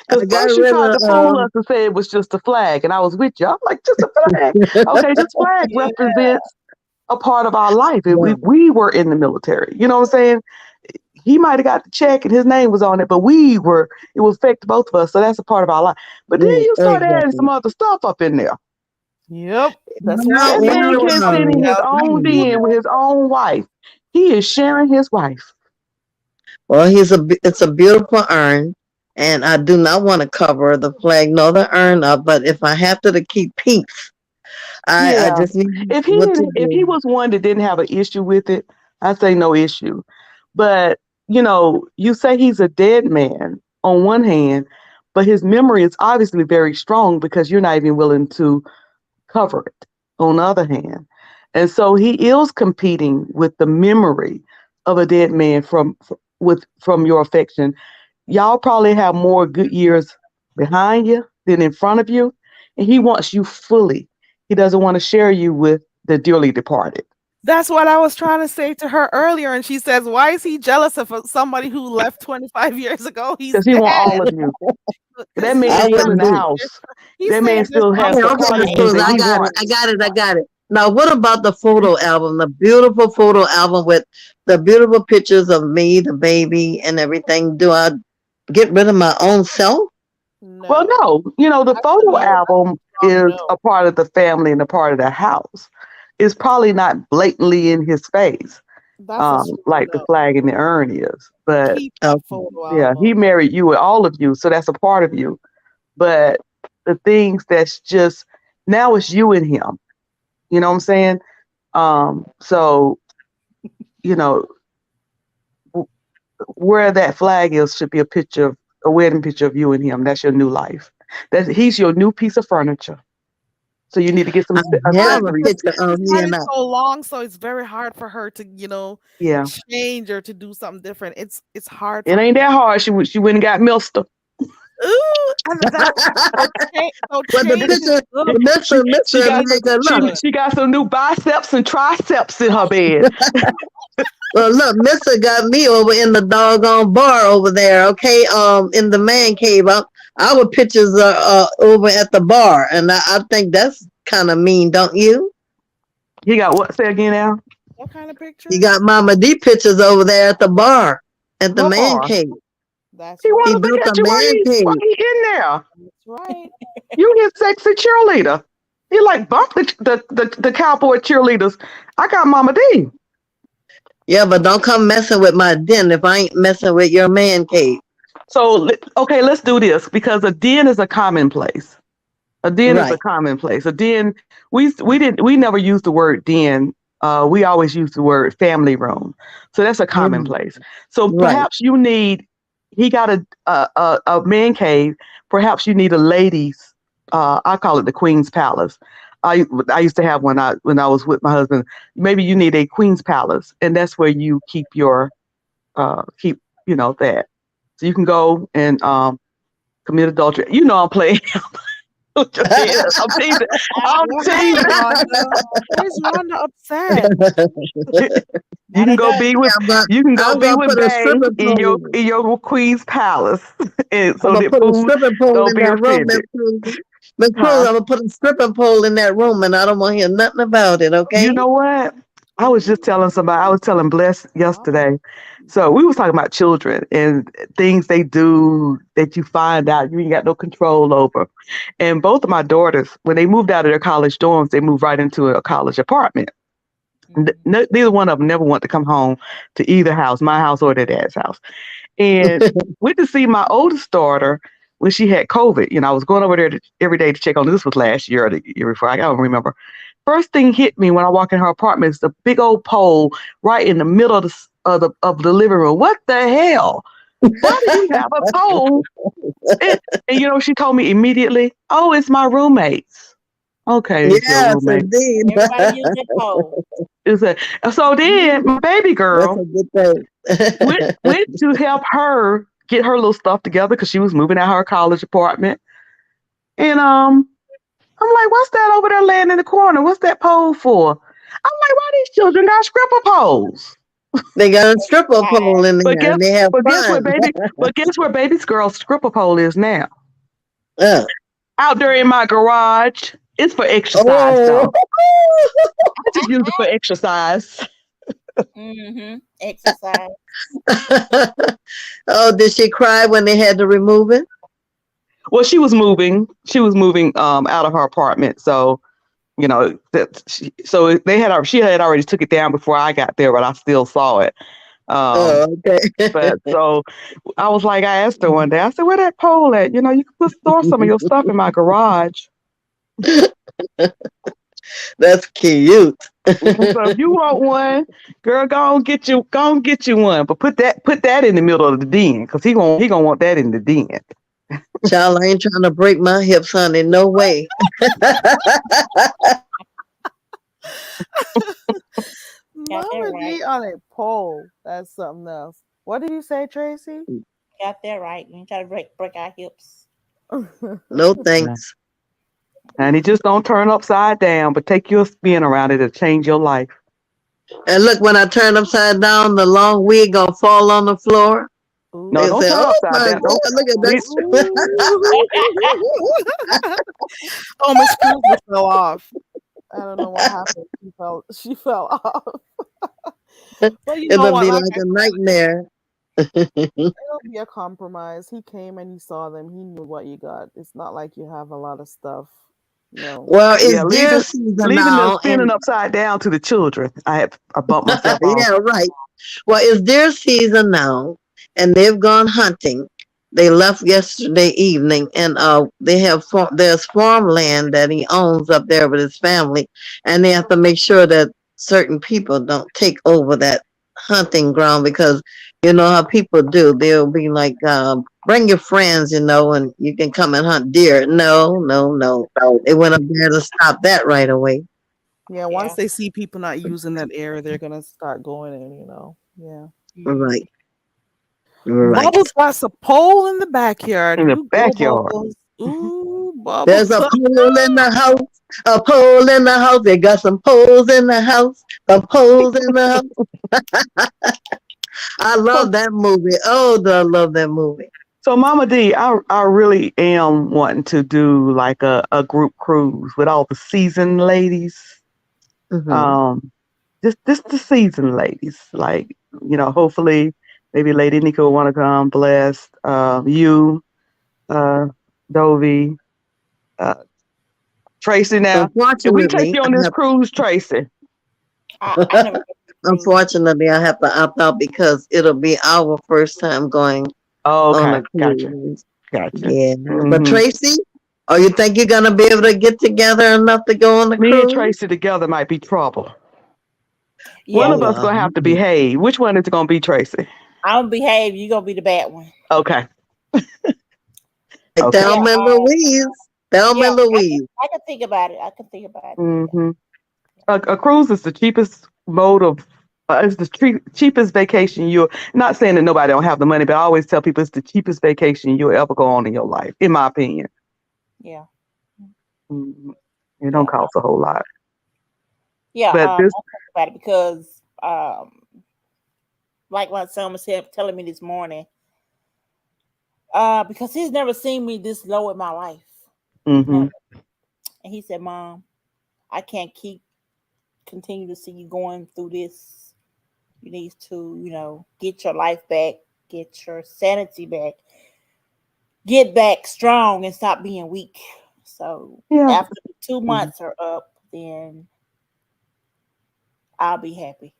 [SPEAKER 4] Because
[SPEAKER 7] got
[SPEAKER 4] first you
[SPEAKER 7] rid
[SPEAKER 4] tried to fool
[SPEAKER 7] of
[SPEAKER 4] us and say it was just a flag, and I was with you. I'm like, just a flag. Okay, this flag
[SPEAKER 1] Yeah.
[SPEAKER 4] represents a part of our life. And
[SPEAKER 7] Yeah.
[SPEAKER 4] we were in the military. You know what I'm saying? He might have got the check and his name was on it, but it will affect both of us. So that's a part of our life. But then you start adding some
[SPEAKER 7] Exactly.
[SPEAKER 4] other stuff up in there.
[SPEAKER 1] Yep. That's why
[SPEAKER 7] Well,
[SPEAKER 1] I
[SPEAKER 4] That
[SPEAKER 1] said
[SPEAKER 4] man
[SPEAKER 1] you were
[SPEAKER 4] can't sit
[SPEAKER 1] coming
[SPEAKER 4] in his
[SPEAKER 1] out.
[SPEAKER 4] own den with his own wife. He is sharing his wife.
[SPEAKER 7] Well, it's a beautiful urn, and I do not want to cover the flag nor the urn up. But if I have to keep peace, I
[SPEAKER 4] Yeah.
[SPEAKER 7] just need
[SPEAKER 4] If
[SPEAKER 7] what to
[SPEAKER 4] he
[SPEAKER 7] do.
[SPEAKER 4] was one that didn't have an issue with it, I'd say no issue. But you say he's a dead man on one hand, but his memory is obviously very strong because you're not even willing to cover it on the other hand. And so he is competing with the memory of a dead man from your affection. Y'all probably have more good years behind you than in front of you, and he wants you fully. He doesn't want to share you with the dearly departed.
[SPEAKER 1] That's what I was trying to say to her earlier. And she says, why is he jealous of somebody who left 25 years ago? He's
[SPEAKER 4] Because he want all
[SPEAKER 1] dead.
[SPEAKER 4] of you. That
[SPEAKER 1] Because
[SPEAKER 4] man
[SPEAKER 7] I
[SPEAKER 1] he's
[SPEAKER 4] still in
[SPEAKER 7] wouldn't
[SPEAKER 4] the
[SPEAKER 7] do.
[SPEAKER 4] house.
[SPEAKER 1] he's
[SPEAKER 4] That man
[SPEAKER 1] saying there's
[SPEAKER 4] still has
[SPEAKER 7] Okay,
[SPEAKER 4] the
[SPEAKER 1] something
[SPEAKER 7] okay,
[SPEAKER 4] part
[SPEAKER 7] Miss
[SPEAKER 4] of you
[SPEAKER 7] Cruz,
[SPEAKER 4] that
[SPEAKER 1] missing.
[SPEAKER 7] I
[SPEAKER 4] he
[SPEAKER 7] got it.
[SPEAKER 4] wants.
[SPEAKER 7] I got it. I got it. Now, what about the photo album? The beautiful photo album with the beautiful pictures of me, the baby, and everything. Do I get rid of my own self?
[SPEAKER 4] Well,
[SPEAKER 1] No.
[SPEAKER 4] no, the
[SPEAKER 1] That's a
[SPEAKER 4] photo
[SPEAKER 1] no. That's
[SPEAKER 4] album
[SPEAKER 1] a strong
[SPEAKER 4] is
[SPEAKER 1] no.
[SPEAKER 4] a part of the family and a part of the house. It's probably not blatantly in his face,
[SPEAKER 1] That's a strong
[SPEAKER 4] like the
[SPEAKER 1] no.
[SPEAKER 4] flag and the urn is. But
[SPEAKER 1] Keep that
[SPEAKER 7] Okay.
[SPEAKER 1] photo
[SPEAKER 4] yeah, he
[SPEAKER 1] album.
[SPEAKER 4] married you and all of you, so that's a part of you. But the things that's just now it's you and him. You know what I'm saying? So you know w- where that flag is should be a wedding picture of you and him. That's your new life. He's your new piece of furniture. So you need to get some
[SPEAKER 7] I have a
[SPEAKER 4] accessories.
[SPEAKER 7] picture of
[SPEAKER 1] He's
[SPEAKER 7] he
[SPEAKER 1] had
[SPEAKER 7] and
[SPEAKER 1] it
[SPEAKER 7] I.
[SPEAKER 1] so long, so it's very hard for her to,
[SPEAKER 4] Yeah,
[SPEAKER 1] change or to do something different. It's hard
[SPEAKER 4] it
[SPEAKER 1] for
[SPEAKER 4] ain't
[SPEAKER 1] people.
[SPEAKER 4] that hard. She went and got Mister.
[SPEAKER 1] Ooh, and so
[SPEAKER 7] But the
[SPEAKER 1] changes
[SPEAKER 7] picture,
[SPEAKER 1] look
[SPEAKER 7] the
[SPEAKER 4] she she
[SPEAKER 7] Mr.
[SPEAKER 4] got
[SPEAKER 7] make her look.
[SPEAKER 4] she got some new biceps and triceps in her bed.
[SPEAKER 7] Well, look, Mister got me over in the doggone bar over there. Okay, in the man cave. Our pictures are over at the bar, and I think that's kind of mean, don't you?
[SPEAKER 4] He got what? Say again now.
[SPEAKER 1] what kind of
[SPEAKER 7] You
[SPEAKER 1] pictures?
[SPEAKER 7] got Mama D pictures over there at the bar, at the man
[SPEAKER 4] Bar.
[SPEAKER 7] cave.
[SPEAKER 1] That's
[SPEAKER 4] He
[SPEAKER 7] He
[SPEAKER 1] right.
[SPEAKER 4] want to look
[SPEAKER 7] built a
[SPEAKER 4] at you
[SPEAKER 7] man
[SPEAKER 4] while
[SPEAKER 7] cave.
[SPEAKER 4] he in there.
[SPEAKER 1] That's right.
[SPEAKER 4] You his sexy cheerleader. He like bump the cowboy cheerleaders. I got Mama D.
[SPEAKER 7] Yeah, but don't come messing with my den if I ain't messing with your man cave.
[SPEAKER 4] So okay, let's do this because a den is a commonplace. A den is a
[SPEAKER 7] Right.
[SPEAKER 4] commonplace. A den. We never used the word den. We always use the word family room. So that's a
[SPEAKER 7] Mhm.
[SPEAKER 4] commonplace. So
[SPEAKER 7] Right.
[SPEAKER 4] perhaps you need. He got a man cave. Perhaps you need a ladies. I call it the Queen's Palace. I used to have one when I was with my husband. Maybe you need a Queen's Palace, and that's where you keep your keep that. So you can go and commit adultery. You know I'm playing. I'm teasing. I'm
[SPEAKER 1] What
[SPEAKER 4] teasing.
[SPEAKER 1] happened, Rhonda? Why is Rhonda upset?
[SPEAKER 4] You can go be with
[SPEAKER 7] I'm gonna put a
[SPEAKER 4] Bay
[SPEAKER 7] stripper pole.
[SPEAKER 4] in your Queen's Palace, and
[SPEAKER 7] I'm
[SPEAKER 4] so
[SPEAKER 7] gonna
[SPEAKER 4] the
[SPEAKER 7] put a
[SPEAKER 4] food
[SPEAKER 7] stripper pole
[SPEAKER 4] don't
[SPEAKER 7] in
[SPEAKER 4] be
[SPEAKER 7] that room, Miss
[SPEAKER 4] offended.
[SPEAKER 7] Cruz. Miss Cruz,
[SPEAKER 4] Huh?
[SPEAKER 7] I'm gonna put a stripper pole in that room, and I don't want to hear nothing about it.
[SPEAKER 4] You
[SPEAKER 7] Okay?
[SPEAKER 4] know what? I was just telling somebody. I was telling Bless
[SPEAKER 1] Wow.
[SPEAKER 4] yesterday. So we was talking about children and things they do that you find out you ain't got no control over. And both of my daughters, when they moved out of their college dorms, they moved right into a college apartment. Neither one of them never want to come home to either house, my house or their dad's house. And went to see my oldest daughter when she had COVID. I was going over there every day to check on her. This was last year or the year before. I don't remember. First thing hit me when I walk in her apartment is the big old pole right in the middle of the living room. What the hell? Why do you have a pole? And she told me immediately, "Oh, it's my roommates." Okay, it's your
[SPEAKER 7] Yes,
[SPEAKER 4] roommate.
[SPEAKER 7] indeed.
[SPEAKER 8] Everybody use that pole.
[SPEAKER 4] So then my baby
[SPEAKER 7] That's
[SPEAKER 4] girl
[SPEAKER 7] a good thing.
[SPEAKER 4] went to help her get her little stuff together because she was moving out her college apartment. And I'm like, what's that over there laying in the corner? What's that pole for? I'm like, why these children got stripper poles?
[SPEAKER 7] They got a stripper pole in
[SPEAKER 4] But
[SPEAKER 7] there,
[SPEAKER 4] guess
[SPEAKER 7] and they have
[SPEAKER 4] but guess
[SPEAKER 7] fun.
[SPEAKER 4] what guess where baby's girl's stripper pole is now?
[SPEAKER 7] Uh,
[SPEAKER 4] Out there in my garage. It's for exercise
[SPEAKER 7] oh,
[SPEAKER 4] though. I just use it for exercise.
[SPEAKER 8] Exercise.
[SPEAKER 7] oh, did she cry when they had to remove it?
[SPEAKER 4] Well, she was moving. She was moving out of her apartment. So she had already took it down before I got there, but I still saw it.
[SPEAKER 7] Oh, okay.
[SPEAKER 4] But so I was like, I asked her one day, I said, where that pole at? You can store some of your stuff in my garage.
[SPEAKER 7] That's cute.
[SPEAKER 4] So if you want one, girl, go and get you one. But put that in the middle of the den, because he gonna want that in the den.
[SPEAKER 7] Child, I ain't trying to break my hips, honey. No way.
[SPEAKER 1] Mama D on a pole. That's something else. What did you say, Tracy?
[SPEAKER 8] Got that right. You ain't try to break our hips.
[SPEAKER 7] No thanks.
[SPEAKER 4] And it just don't turn upside down, but take you a spin around it. It'll change your life.
[SPEAKER 7] And look, when I turn upside down, the long wig gonna fall on the floor.
[SPEAKER 4] No,
[SPEAKER 7] They'll
[SPEAKER 4] don't
[SPEAKER 7] say,
[SPEAKER 4] turn
[SPEAKER 7] "Oh
[SPEAKER 4] upside
[SPEAKER 7] my
[SPEAKER 4] down.
[SPEAKER 7] God, look at that!"
[SPEAKER 1] Oh, Miss Cruz fell off. I don't know what happened. She fell off. But you know
[SPEAKER 7] It'll
[SPEAKER 1] what?
[SPEAKER 7] be
[SPEAKER 1] Like
[SPEAKER 7] like
[SPEAKER 1] I
[SPEAKER 7] a
[SPEAKER 1] said,
[SPEAKER 7] nightmare.
[SPEAKER 1] it'll be a compromise. He came and he saw them. He knew what you got. It's not like you have a lot of stuff. No.
[SPEAKER 7] Well, it's
[SPEAKER 4] Yeah,
[SPEAKER 7] deer season
[SPEAKER 4] leaving them
[SPEAKER 7] now,
[SPEAKER 4] spinning
[SPEAKER 7] and
[SPEAKER 4] upside down to the children. I bumped myself off.
[SPEAKER 7] yeah, right. Well, it's deer season now, and they've gone hunting. They left yesterday evening, and there's farmland that he owns up there with his family, and they have to make sure that certain people don't take over that hunting ground because you know how people do. They'll be like bring your friends, you know, and you can come and hunt deer. No, no, no. They went up there to stop that right away.
[SPEAKER 1] Yeah, once
[SPEAKER 8] Yeah.
[SPEAKER 1] they see people not using that area, they're gonna start going in, Yeah.
[SPEAKER 7] Right,
[SPEAKER 8] Mhm.
[SPEAKER 7] right.
[SPEAKER 1] Bubbles got a pole in the backyard.
[SPEAKER 4] In the
[SPEAKER 1] You go,
[SPEAKER 4] backyard.
[SPEAKER 1] Bubbles. Ooh,
[SPEAKER 7] There's
[SPEAKER 1] Bubbles.
[SPEAKER 7] a pole in the house, a pole in the house. They got some poles in the house, some poles in the house. I
[SPEAKER 4] So,
[SPEAKER 7] love that movie. Oh, do I love that movie.
[SPEAKER 4] so Mama D, I really am wanting to do like a group cruise with all the seasoned ladies.
[SPEAKER 7] Hmm.
[SPEAKER 4] Um, just the seasoned ladies. Like, hopefully maybe Lady Nico will want to come, Blessed, you, uh, Dovey, uh, Tracy. Now, if we take
[SPEAKER 7] Unfortunately,
[SPEAKER 4] you on this cruise, Tracy.
[SPEAKER 8] I never been to a cruise.
[SPEAKER 7] unfortunately, I have to opt out because it'll be our first time going
[SPEAKER 4] Oh,
[SPEAKER 7] on
[SPEAKER 4] okay,
[SPEAKER 7] a
[SPEAKER 4] gotcha,
[SPEAKER 7] cruise.
[SPEAKER 4] gotcha.
[SPEAKER 7] Yeah, but
[SPEAKER 4] Hmm.
[SPEAKER 7] Tracy, oh, you think you're gonna be able to get together enough to go on the
[SPEAKER 4] Me and
[SPEAKER 7] cruise?
[SPEAKER 4] Tracy together might be trouble. One
[SPEAKER 8] Yeah,
[SPEAKER 4] of
[SPEAKER 7] Oh,
[SPEAKER 4] us gonna have to behave. Which one is it gonna be, Tracy?
[SPEAKER 8] I'm gonna behave. You gonna be the bad one.
[SPEAKER 4] Okay,
[SPEAKER 7] like
[SPEAKER 4] okay.
[SPEAKER 8] Yeah,
[SPEAKER 7] Thelma and Louise. Thelma
[SPEAKER 8] yeah.
[SPEAKER 7] and Louise.
[SPEAKER 8] I can think about it. I can think about it. Yeah.
[SPEAKER 4] Hmm. A cruise is the cheapest mode of. It's the cheapest vacation you're not saying that nobody don't have the money, but I always tell people it's the cheapest vacation you'll ever go on in your life, in my opinion.
[SPEAKER 8] Yeah.
[SPEAKER 4] Mhm. It don't
[SPEAKER 8] Yeah.
[SPEAKER 4] cost a whole lot.
[SPEAKER 8] Yeah.
[SPEAKER 4] But
[SPEAKER 8] I'll
[SPEAKER 4] this,
[SPEAKER 8] think about it because, like my son was telling me this morning, because he's never seen me this low in my life,
[SPEAKER 4] hmm
[SPEAKER 8] never. And he said, "Mom, I can't continue to see you going through this. You need to, get your life back, get your sanity back, get back strong, and stop being weak." So
[SPEAKER 4] yeah,
[SPEAKER 8] after the 2
[SPEAKER 4] mhm,
[SPEAKER 8] months are up, then I'll be happy.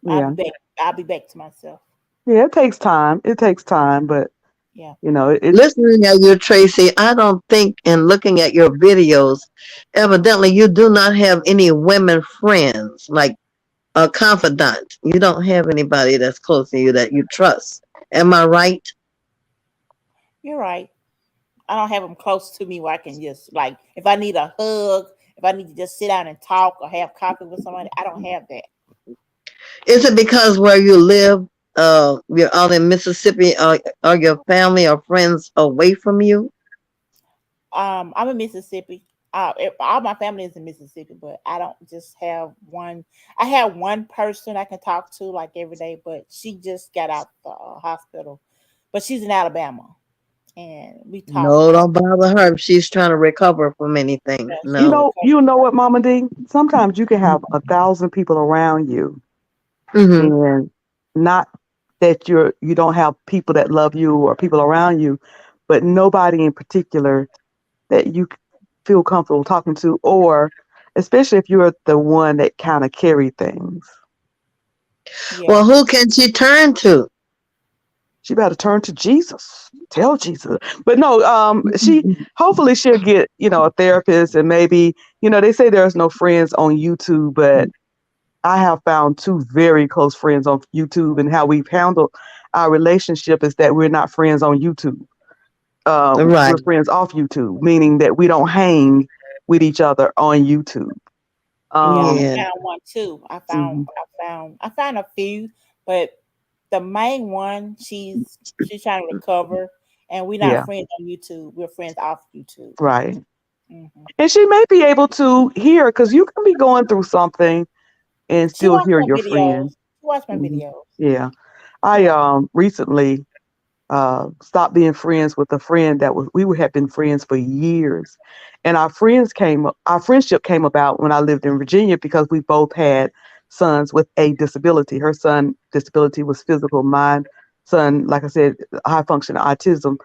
[SPEAKER 8] I'll
[SPEAKER 4] yeah,
[SPEAKER 8] be back. I'll be back to myself.
[SPEAKER 4] yeah. It takes time. It takes time, but
[SPEAKER 8] Yeah.
[SPEAKER 4] it's
[SPEAKER 7] Listening at you, Tracy, I don't think in looking at your videos, evidently you do not have any women friends, like a confidant. You don't have anybody that's close to you that you trust. Am I right?
[SPEAKER 8] You're right. I don't have them close to me where I can just like if I need a hug, if I need to just sit down and talk or have coffee with somebody, I don't have that.
[SPEAKER 7] Is it because where you live, you're out in Mississippi, are your family or friends away from you?
[SPEAKER 8] I'm in Mississippi. All my family is in Mississippi, but I don't just have one. I have one person I can talk to like every day, but she just got out the hospital. But she's in Alabama, and we talk.
[SPEAKER 7] No, don't bother her if she's trying to recover from anything.
[SPEAKER 8] She's
[SPEAKER 7] No.
[SPEAKER 4] what, Mama D. Sometimes you can have 1,000 people around you,
[SPEAKER 7] Hmm.
[SPEAKER 4] and not that you don't have people that love you or people around you, but nobody in particular that you feel comfortable talking to, or especially if you're the one that kind of carry things.
[SPEAKER 8] Yeah.
[SPEAKER 7] Well, who can she turn to?
[SPEAKER 4] She better turn to Jesus. Tell Jesus. But no, she hopefully she'll get, a therapist, and maybe, they say there's no friends on YouTube, but I have found two very close friends on YouTube, and how we've handled our relationship is that we're not friends on YouTube.
[SPEAKER 7] Right.
[SPEAKER 4] We're friends off YouTube, meaning that we don't hang with each other on YouTube.
[SPEAKER 8] Yeah, I
[SPEAKER 7] Yeah.
[SPEAKER 8] found one too.
[SPEAKER 4] Mhm.
[SPEAKER 8] I found a few, but the main one, she's trying to recover, and we're not
[SPEAKER 4] Yeah,
[SPEAKER 8] friends on YouTube. We're friends off YouTube.
[SPEAKER 4] right.
[SPEAKER 8] Hmm.
[SPEAKER 4] And she may be able to hear, because you can be going through something and
[SPEAKER 8] She
[SPEAKER 4] still
[SPEAKER 8] watched
[SPEAKER 4] hear
[SPEAKER 8] my
[SPEAKER 4] your
[SPEAKER 8] videos.
[SPEAKER 4] friend.
[SPEAKER 8] She watched my
[SPEAKER 4] Mhm.
[SPEAKER 8] videos.
[SPEAKER 4] Yeah. I recently stopped being friends with a friend that had been friends for years. And our friendship came about when I lived in Virginia, because we both had sons with a disability. Her son disability was physical. Mine son, like I said, high function autism.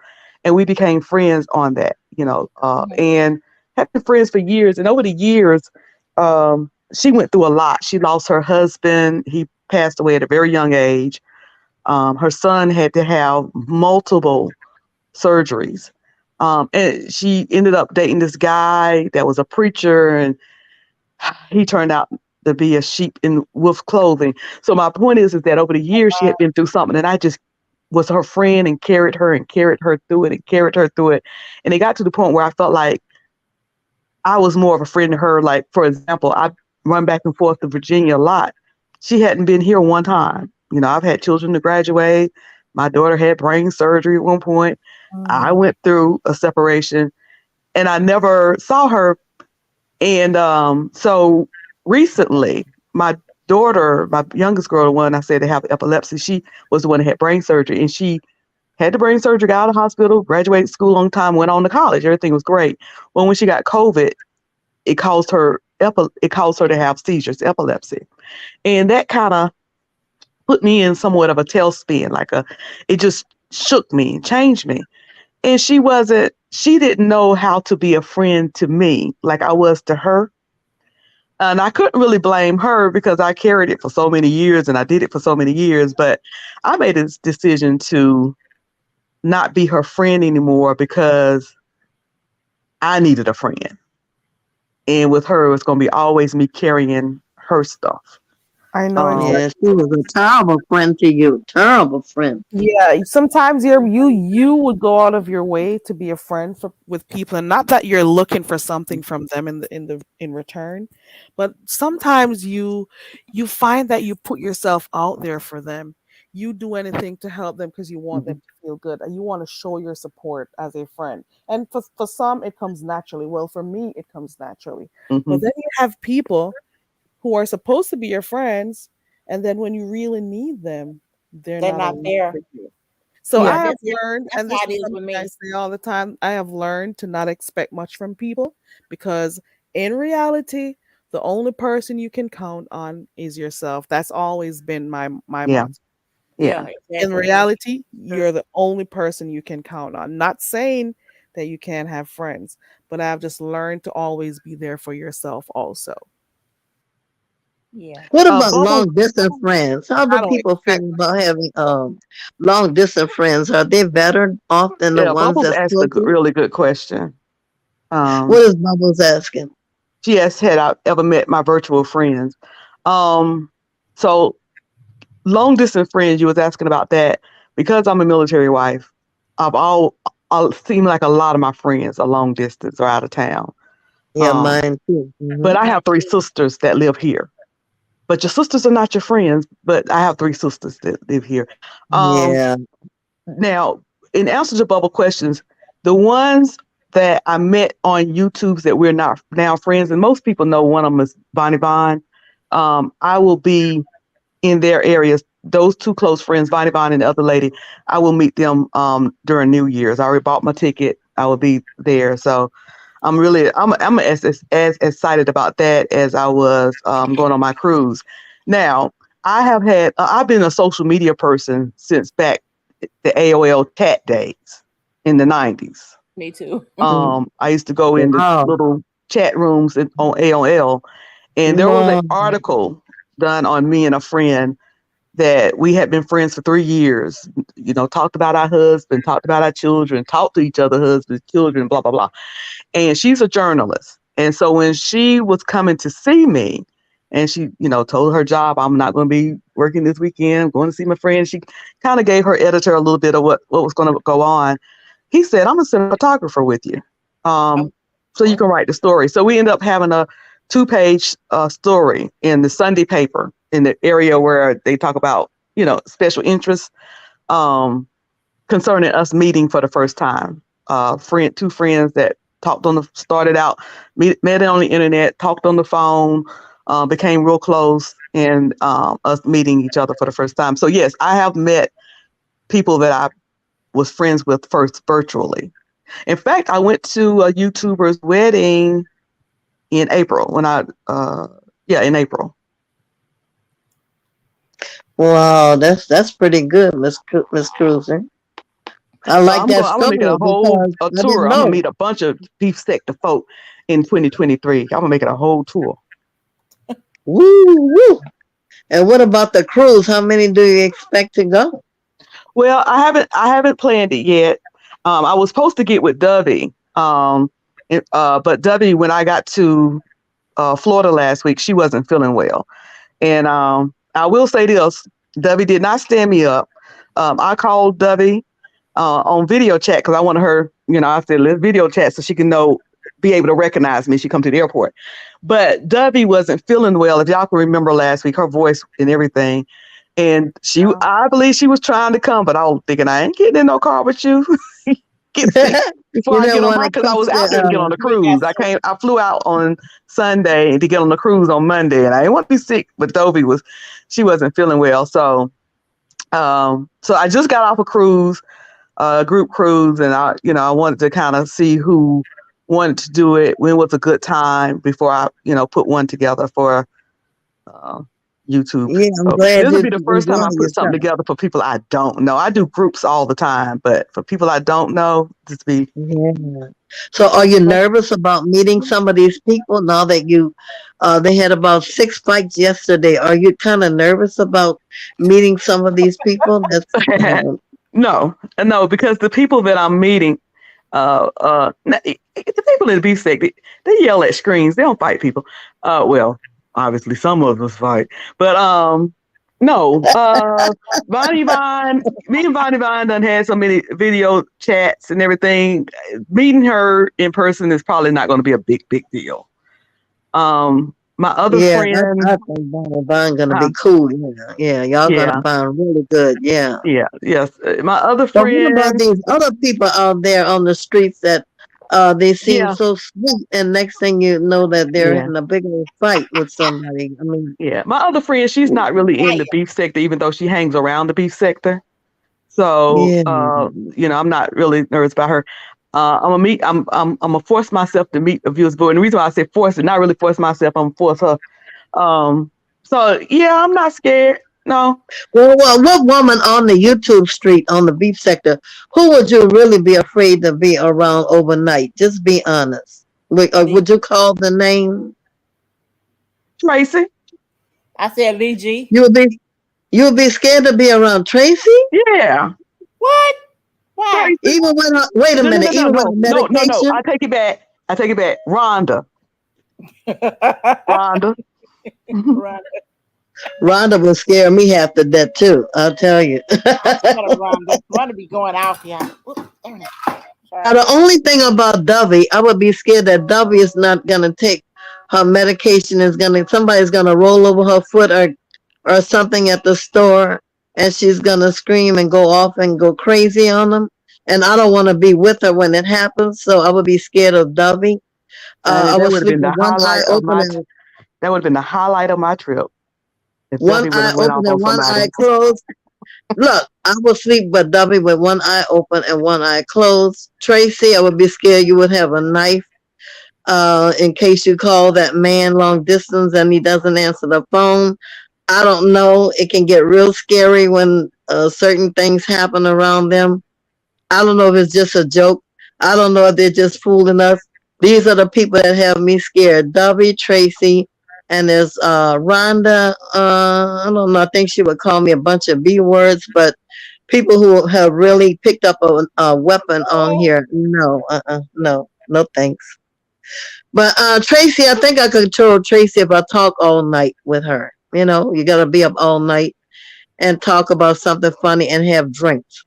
[SPEAKER 4] And we became friends on that,
[SPEAKER 8] Mhm.
[SPEAKER 4] and had been friends for years. And over the years, she went through a lot. She lost her husband. He passed away at a very young age. Her son had to have multiple surgeries. And she ended up dating this guy that was a preacher, and he turned out to be a sheep in wolf clothing. So my point is that over the years she had been through something, and I just was her friend and carried her through it and carried her through it. And it got to the point where I felt like I was more of a friend to her. Like, for example, I run back and forth to Virginia a lot. She hadn't been here one time. You know, I've had children to graduate. My daughter had brain surgery at one point. I went through a separation and I never saw her. And so recently, my daughter, my youngest girl, the one I said they have epilepsy, she was the one that had brain surgery, and she had the brain surgery, got out of the hospital, graduated school on time, went on to college. Everything was great. Well, when she got COVID, it caused her to have seizures, epilepsy. And that kind of put me in somewhat of a tailspin, it just shook me, changed me. And she didn't know how to be a friend to me like I was to her. And I couldn't really blame her because I carried it for so many years and I did it for so many years. But I made a decision to not be her friend anymore because I needed a friend. And with her, it's going to be always me carrying her stuff.
[SPEAKER 1] I know exactly.
[SPEAKER 7] Yeah, she was a terrible friend to you. Terrible friend.
[SPEAKER 1] Yeah, sometimes you would go out of your way to be a friend with people, and not that you're looking for something from them in return, but sometimes you find that you put yourself out there for them. You do anything to help them because you want them to feel good, and you want to show your support as a friend. And for some, it comes naturally. Well, for me, it comes naturally. But then you have people who are supposed to be your friends, and then when you really need them, they're not
[SPEAKER 8] there.
[SPEAKER 1] So
[SPEAKER 8] Yeah,
[SPEAKER 1] I have learned, and this
[SPEAKER 8] how it
[SPEAKER 1] is
[SPEAKER 8] is with
[SPEAKER 1] something
[SPEAKER 8] me.
[SPEAKER 1] I say all the time, I have learned to not expect much from people, because in reality, the only person you can count on is yourself. That's always been my
[SPEAKER 4] Yeah.
[SPEAKER 1] motto.
[SPEAKER 4] Yeah.
[SPEAKER 1] In reality, you're the only person you can count on. Not saying that you can't have friends, but I've just learned to always be there for yourself also.
[SPEAKER 8] Yeah.
[SPEAKER 7] What about
[SPEAKER 4] Bubbles,
[SPEAKER 7] long distance friends? How
[SPEAKER 1] I
[SPEAKER 7] do
[SPEAKER 1] don't
[SPEAKER 7] people
[SPEAKER 1] expect
[SPEAKER 7] feel about having long distance friends? Are they better off than the
[SPEAKER 4] yeah,
[SPEAKER 7] ones
[SPEAKER 4] Bubbles
[SPEAKER 7] that's
[SPEAKER 4] asked a
[SPEAKER 7] closer?
[SPEAKER 4] really good question.
[SPEAKER 7] What is Bubbles asking?
[SPEAKER 4] She asked, had I ever met my virtual friends? So long distance friends, you was asking about that. Because I'm a military wife, I seem like a lot of my friends are long distance or out of town.
[SPEAKER 7] Yeah, mine too.
[SPEAKER 4] But I have 3 sisters that live here. But your sisters are not your friends, but I have 3 sisters that live here.
[SPEAKER 7] Yeah.
[SPEAKER 4] Now, in answer to Bubble questions, the ones that I met on YouTube that we're not now friends, and most people know one of them is Bonnie Vaughn. I will be in their areas. Those 2 close friends, Bonnie Vaughn and the other lady, I will meet them during New Year's. I already bought my ticket. I will be there. So I'm as excited about that as I was going on my cruise. Now, I've been a social media person since back the AOL chat days in the 90s.
[SPEAKER 8] Me too.
[SPEAKER 4] I used to go into little chat rooms on AOL, and there was an article done on me and a friend that we had been friends for 3 years, you know, talked about our husband, talked about our children, talked to each other, husbands, children, blah, blah, blah. And she's a journalist. And so when she was coming to see me and she, you know, told her job, I'm not going to be working this weekend, I'm going to see my friend. She kind of gave her editor a little bit of what was going to go on. He said, I'm going to send a photographer with you. So you can write the story. So we ended up having a 2-page story in the Sunday paper in the area where they talk about, you know, special interests concerning us meeting for the first time. 2 friends that started out, met on the internet, talked on the phone, became real close, and us meeting each other for the first time. So yes, I have met people that I was friends with first virtually. In fact, I went to a YouTuber's wedding in April in April.
[SPEAKER 7] Wow, that's pretty good, Miss Cruiser. I like that
[SPEAKER 4] I'm gonna make it a whole tour. I'm gonna meet a bunch of beefsteak to folk in 2023. I'm gonna make it a whole tour.
[SPEAKER 7] Woo woo! And what about the cruise? How many do you expect to go?
[SPEAKER 4] Well, I haven't planned it yet. I was supposed to get with Dovey, but Dovey, when I got to Florida last week, she wasn't feeling well. And I will say this, Dovey did not stand me up. I called Dovey on video chat because I wanted her, I said, let's video chat so she can be able to recognize me. She come to the airport. But Dovey wasn't feeling well. If y'all can remember last week, her voice and everything. And I believe she was trying to come, but I was thinking, I ain't getting in no car with you. Get sick before I get on my, because I was out there to get on the cruise. I flew out on Sunday to get on the cruise on Monday, and I didn't want to be sick, but Dovey she wasn't feeling well. So I just got off a cruise, group cruise, and I wanted to kind of see who wanted to do it, when was a good time before I, put one together for YouTube.
[SPEAKER 7] Yeah, I'm
[SPEAKER 4] So
[SPEAKER 7] glad
[SPEAKER 4] this will be the
[SPEAKER 7] you're
[SPEAKER 4] first time I
[SPEAKER 7] enjoying
[SPEAKER 4] put something
[SPEAKER 7] yourself.
[SPEAKER 4] together for people I don't know. I do groups all the time, but for people I don't know, just be.
[SPEAKER 7] Yeah. So are you nervous about meeting some of these people now that they had about 6 fights yesterday? Are you kind of nervous about meeting some of these people?
[SPEAKER 4] No, because the people that I'm meeting, the people in the beef sect, they yell at screens. They don't fight people. Well, obviously some of us fight, but no. Bonnie Vine, me and Bonnie Vine done had so many video chats and everything. Meeting her in person is probably not going to be a big deal. My other friend,
[SPEAKER 7] I think Bonnie gonna be cool. Yeah, y'all gonna bond really good. Yeah.
[SPEAKER 4] Yes. My other
[SPEAKER 7] But
[SPEAKER 4] friend.
[SPEAKER 7] what about these other people out there on the streets that they seem so sweet, and next thing you know that they're having a big old fight with somebody? I mean,
[SPEAKER 4] my other friend, she's not really in the beef sector, even though she hangs around the beef sector. So I'm not really nervous about her. I'm gonna force myself to meet a viewers board. And the reason why I say force it, not really force myself, I'm gonna force her. So yeah, I'm not scared. No.
[SPEAKER 7] Well, what woman on the YouTube street on the beef sector, who would you really be afraid to be around overnight? Just be honest. Would you call the name?
[SPEAKER 4] Tracy.
[SPEAKER 8] I said Lee G.
[SPEAKER 7] You would be scared to be around Tracy?
[SPEAKER 4] Yeah.
[SPEAKER 8] What? Why?
[SPEAKER 7] Even when wait a minute. Even when medication?
[SPEAKER 4] No. I take it back. Rhonda. Rhonda.
[SPEAKER 7] Rhonda will scare me half to death too. I'll tell you.
[SPEAKER 8] Rhonda be going out here.
[SPEAKER 7] Now, the only thing about Dovey, I would be scared that Dovey is not gonna take her medication. Somebody's gonna roll over her foot or something at the store, and she's gonna scream and go off and go crazy on them. And I don't want to be with her when it happens, so I would be scared of Dovey. I would sleep with one eye open.
[SPEAKER 4] That would have been the highlight of my trip.
[SPEAKER 7] One eye open and one eye closed. Look, I would sleep with Dovey with one eye open and one eye closed. Tracy, I would be scared you would have a knife in case you call that man long distance and he doesn't answer the phone. I don't know. It can get real scary when certain things happen around them. I don't know if it's just a joke. I don't know if they're just fooling us. These are the people that have me scared. Dovey, Tracy, and there's Rhonda. I don't know. I think she would call me a bunch of B words, but people who have really picked up a weapon on here, no, thanks. But Tracy, I think I control Tracy if I talk all night with her. You got to be up all night and talk about something funny and have drinks.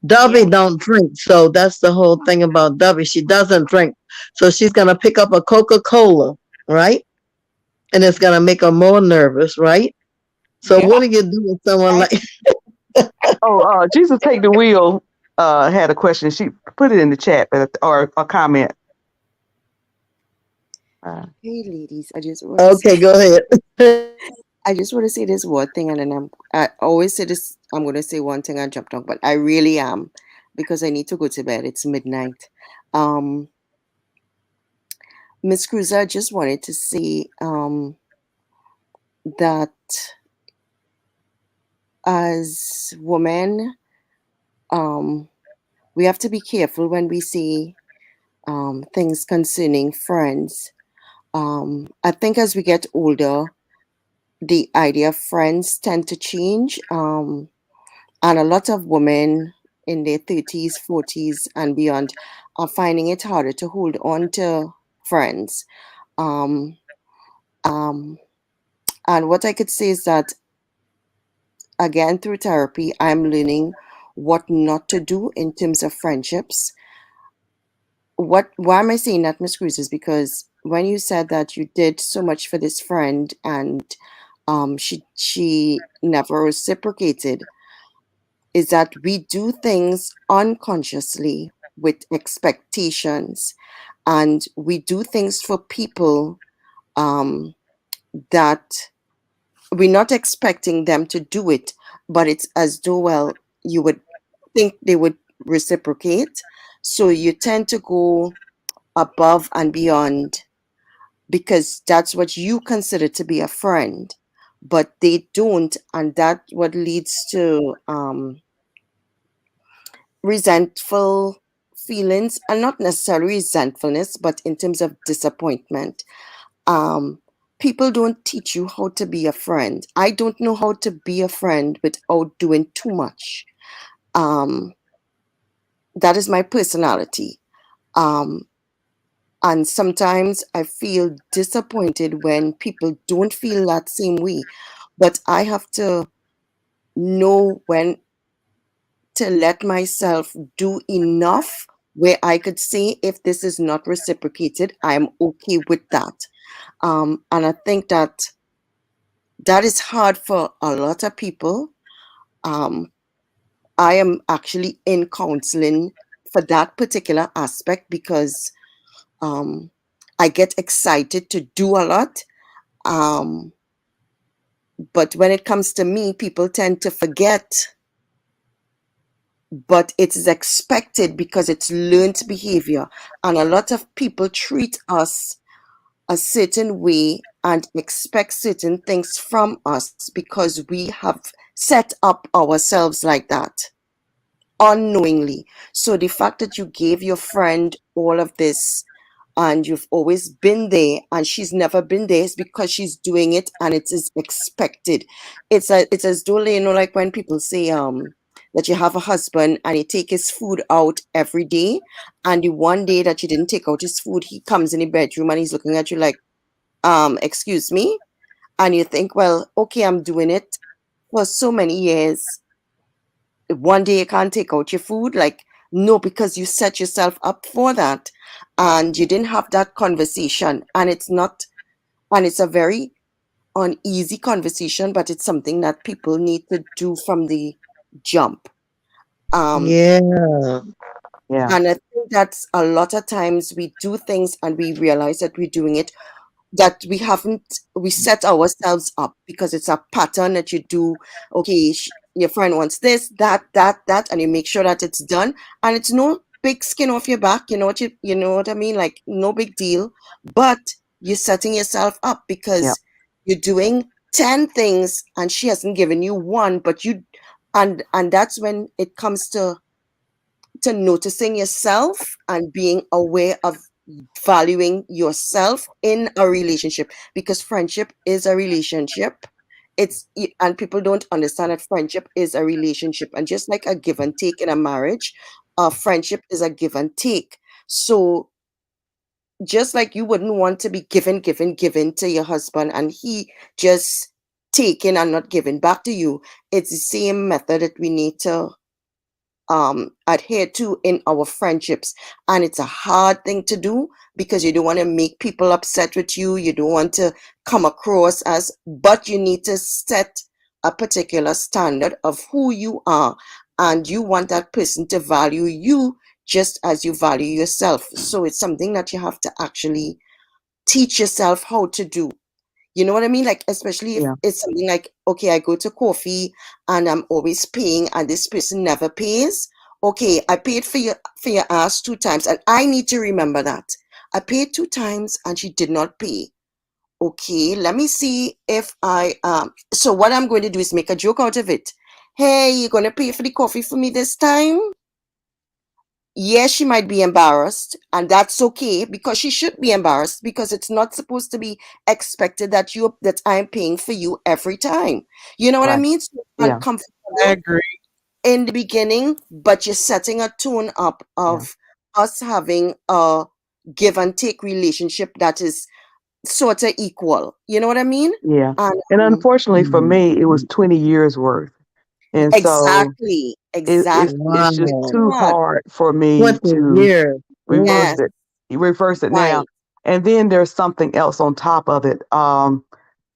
[SPEAKER 7] Dovey don't drink, so that's the whole thing about Dovey. She doesn't drink, so she's gonna pick up a Coca-Cola, right? And it's gonna make her more nervous, right? So what do you do with someone like?
[SPEAKER 4] Jesus Take the Wheel had a question. She put it in the chat or a comment.
[SPEAKER 6] Hey, ladies, I just
[SPEAKER 7] go ahead.
[SPEAKER 6] I just want to say this one thing, and then I always say this. I'm going to say one thing and jump down, but I really am, because I need to go to bed. It's midnight. Miss Cruiser, I just wanted to say that as women, we have to be careful when we see things concerning friends. I think as we get older, the idea of friends tend to change. And a lot of women in their 30s, 40s, and beyond are finding it harder to hold on to friends. And what I could say is that again, through therapy, I'm learning what not to do in terms of friendships. Why am I saying that, Miss Cruz? Is because when you said that you did so much for this friend and she never reciprocated, is that we do things unconsciously with expectations, and we do things for people that we're not expecting them to do it, but it's as though, well, you would think they would reciprocate. So you tend to go above and beyond because that's what you consider to be a friend, but they don't, and that what leads to resentful feelings, and not necessarily resentfulness, but in terms of disappointment. Um, People don't teach you how to be a friend. I don't know how to be a friend without doing too much. Um, that is my personality. Um, and sometimes I feel disappointed when people don't feel that same way. But I have to know when to let myself do enough where I could say, if this is not reciprocated, I'm okay with that. And I think that that is hard for a lot of people. Um, I am actually in counseling for that particular aspect because I get excited to do a lot. But when it comes to me, people tend to forget, but it is expected because it's learned behavior. And a lot of people treat us a certain way and expect certain things from us because we have set up ourselves like that unknowingly. So the fact that you gave your friend all of this and you've always been there and she's never been there is because she's doing it and it is expected. It's as though, you know, like when people say that you have a husband and he take his food out every day, and the one day that you didn't take out his food, he comes in the bedroom and he's looking at you like, excuse me. And you think, well, okay, I'm doing it for so many years. One day you can't take out your food. Like, no, because you set yourself up for that and you didn't have that conversation. And it's a very uneasy conversation, but it's something that people need to do from the jump.
[SPEAKER 7] Yeah.
[SPEAKER 4] Yeah.
[SPEAKER 6] And I think that's a lot of times we do things and we realize that we're doing it, that we set ourselves up because it's a pattern that you do. Okay, your friend wants this, that, and you make sure that it's done, and it's no big skin off your back. You know what I mean? Like, no big deal, but you're setting yourself up
[SPEAKER 4] Yeah.
[SPEAKER 6] because you're doing 10 things and she hasn't given you one, but and that's when it comes to noticing yourself and being aware of valuing yourself in a relationship, because friendship is a relationship. And people don't understand that friendship is a relationship, and just like a give and take in a marriage, a friendship is a give and take. So just like you wouldn't want to be given to your husband and he just taking and not giving back to you, it's the same method that we need to adhere to in our friendships. And it's a hard thing to do because you don't want to make people upset with you. You don't want to come across as, but you need to set a particular standard of who you are. And you want that person to value you just as you value yourself. So it's something that you have to actually teach yourself how to do. You know what I mean? Like, especially if
[SPEAKER 4] Yeah.
[SPEAKER 6] it's something like, okay, I go to coffee and I'm always paying and this person never pays. Okay, I paid for your ass 2 times and I need to remember that. I paid 2 times and she did not pay. Okay, let me see if so what I'm going to do is make a joke out of it. Hey, you're gonna pay for the coffee for me this time? Yes, she might be embarrassed, and that's okay because she should be embarrassed because it's not supposed to be expected that I'm paying for you every time. You know what I
[SPEAKER 4] Right.
[SPEAKER 6] mean? So it's
[SPEAKER 4] Yeah.
[SPEAKER 1] I
[SPEAKER 6] uncomfortable
[SPEAKER 1] agree.
[SPEAKER 6] in the beginning, but you're setting a tone up
[SPEAKER 4] Yeah.
[SPEAKER 6] of us having a give and take relationship that is sort of equal. You know what I mean?
[SPEAKER 4] Yeah.
[SPEAKER 6] And
[SPEAKER 4] And unfortunately for
[SPEAKER 5] Mhm.
[SPEAKER 4] me, it was 20 years worth. And so
[SPEAKER 6] Exactly.
[SPEAKER 4] it's just
[SPEAKER 7] Wow.
[SPEAKER 4] too
[SPEAKER 6] God.
[SPEAKER 4] hard for me
[SPEAKER 7] 20
[SPEAKER 4] to
[SPEAKER 7] years.
[SPEAKER 4] reverse
[SPEAKER 6] Yes.
[SPEAKER 4] it. You reverse it now.
[SPEAKER 6] Right.
[SPEAKER 4] And then there's something else on top of it. And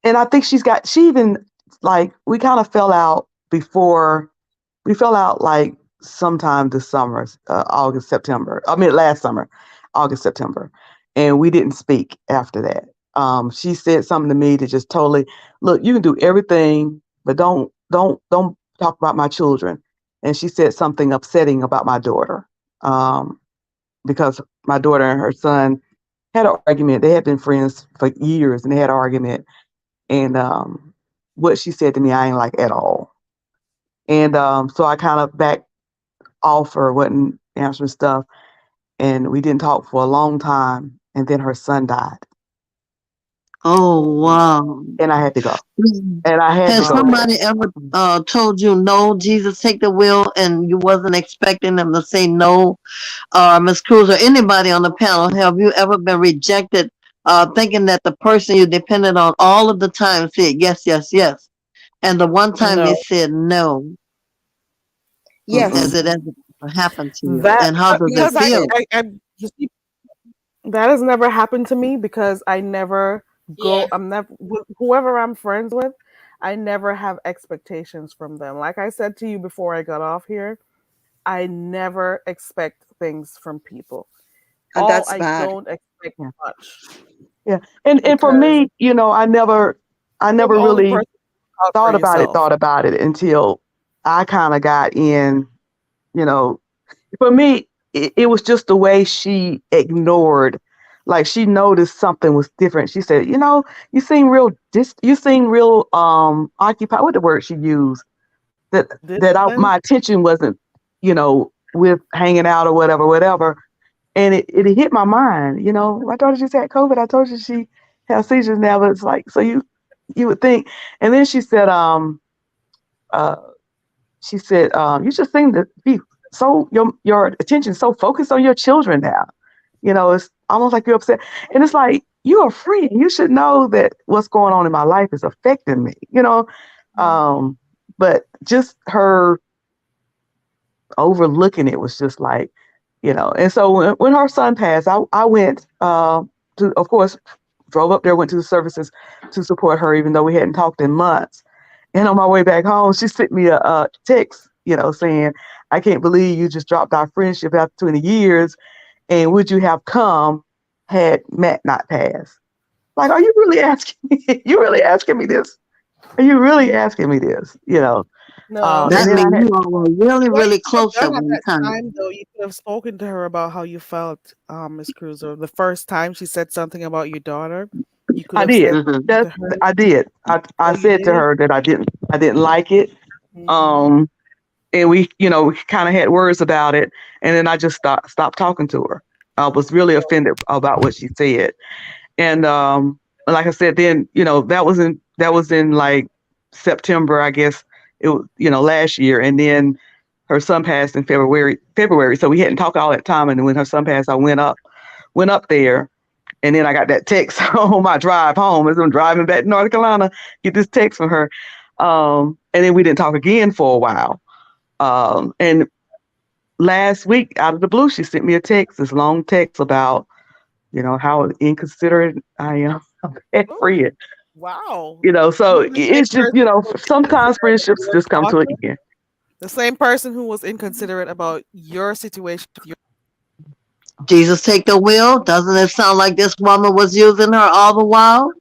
[SPEAKER 4] I think she even like we kind of fell out before we fell out like sometime this summer, August, September. I mean last summer, August, September. And we didn't speak after that. She said something to me to just totally look, you can do everything, but don't talk about my children. And she said something upsetting about my daughter. Because my daughter and her son had an argument. They had been friends for years and they had an argument. And what she said to me, I ain't like at all. And so I kind of backed off her, wasn't answering stuff. And we didn't talk for a long time. And then her son died.
[SPEAKER 7] Oh, wow.
[SPEAKER 4] And I had to go. And I had to
[SPEAKER 7] Has
[SPEAKER 4] go.
[SPEAKER 7] somebody ever told you no, Jesus take the wheel, and you wasn't expecting them to say no? Miss Cruz or anybody on the panel, have you ever been rejected thinking that the person you depended on all of the time said yes, yes, yes, and the one time they
[SPEAKER 1] No.
[SPEAKER 7] said no?
[SPEAKER 6] Yes.
[SPEAKER 7] Has it ever happened to you?
[SPEAKER 1] That
[SPEAKER 7] And how does it
[SPEAKER 1] because
[SPEAKER 7] feel?
[SPEAKER 1] you see, that has never happened to me because I never go.
[SPEAKER 8] Yeah.
[SPEAKER 1] I'm never whoever I'm friends with. I never have expectations from them. Like I said to you before I got off here, I never expect things from people.
[SPEAKER 6] And that's
[SPEAKER 1] I
[SPEAKER 6] bad.
[SPEAKER 1] don't expect
[SPEAKER 4] Yeah.
[SPEAKER 1] much
[SPEAKER 4] Yeah. And for
[SPEAKER 1] because
[SPEAKER 4] me, I never
[SPEAKER 1] you're the only
[SPEAKER 4] really
[SPEAKER 1] person out for
[SPEAKER 4] thought
[SPEAKER 1] yourself.
[SPEAKER 4] about it until I kind of got in, you know, for me, it was just the way she ignored, like she noticed something was different. She said, you seem real occupied. What the word she used?
[SPEAKER 1] Discipline.
[SPEAKER 4] My attention wasn't, with hanging out or whatever. And it hit my mind, my daughter just had COVID. I told you she has seizures now, but it's like, so you would think. And then uh, she said, you just seem to be so your attention so focused on your children now. It's almost like you're upset. And it's like, you're a friend. You should know that what's going on in my life is affecting me. But just her overlooking it was just like, and so when her son passed, I went to, of course, drove up there, went to the services to support her, even though we hadn't talked in months. And on my way back home, she sent me a text, saying, I can't believe you just dropped our friendship after 20 years. And would you have come had Matt not passed? Like, are you really asking me? You really asking me this? Are you really asking me this?
[SPEAKER 1] No.
[SPEAKER 4] And
[SPEAKER 7] That
[SPEAKER 4] then I
[SPEAKER 7] means
[SPEAKER 4] had,
[SPEAKER 7] you all were really,
[SPEAKER 1] What you
[SPEAKER 7] really
[SPEAKER 1] could have
[SPEAKER 7] close at
[SPEAKER 1] done at
[SPEAKER 7] one
[SPEAKER 1] that
[SPEAKER 7] time.
[SPEAKER 1] time, though, you could have spoken to her about how you felt, Miss Cruiser. The first time she said something about your daughter, you could
[SPEAKER 4] I
[SPEAKER 1] have
[SPEAKER 4] did.
[SPEAKER 1] said
[SPEAKER 7] Mhm.
[SPEAKER 1] something
[SPEAKER 4] That
[SPEAKER 1] to her.
[SPEAKER 4] I did. I
[SPEAKER 1] Oh, you
[SPEAKER 4] said to
[SPEAKER 1] did?
[SPEAKER 4] her that I didn't like it.
[SPEAKER 1] Hmm.
[SPEAKER 4] And we kind of had words about it, and then I just stopped talking to her. I was really offended about what she said. And like I said, then that was in like September, I guess it was, last year. And then her son passed in February. So we hadn't talked all that time. And then when her son passed, I went up there. And then I got that text on my drive home as I'm driving back to North Carolina, get this text from her. And then we didn't talk again for a while. And last week, out of the blue, she sent me a text, this long text about, how inconsiderate I am. I'm
[SPEAKER 1] Oh,
[SPEAKER 4] free.
[SPEAKER 1] wow.
[SPEAKER 4] So
[SPEAKER 1] This is the same
[SPEAKER 4] it's just,
[SPEAKER 1] person who was
[SPEAKER 4] sometimes
[SPEAKER 1] inconsiderate about
[SPEAKER 4] friendships
[SPEAKER 1] your
[SPEAKER 4] just come to an
[SPEAKER 1] daughter?
[SPEAKER 4] end.
[SPEAKER 1] The same person who was inconsiderate about your situation.
[SPEAKER 7] Jesus take the wheel. Doesn't it sound like this woman was using her all the while?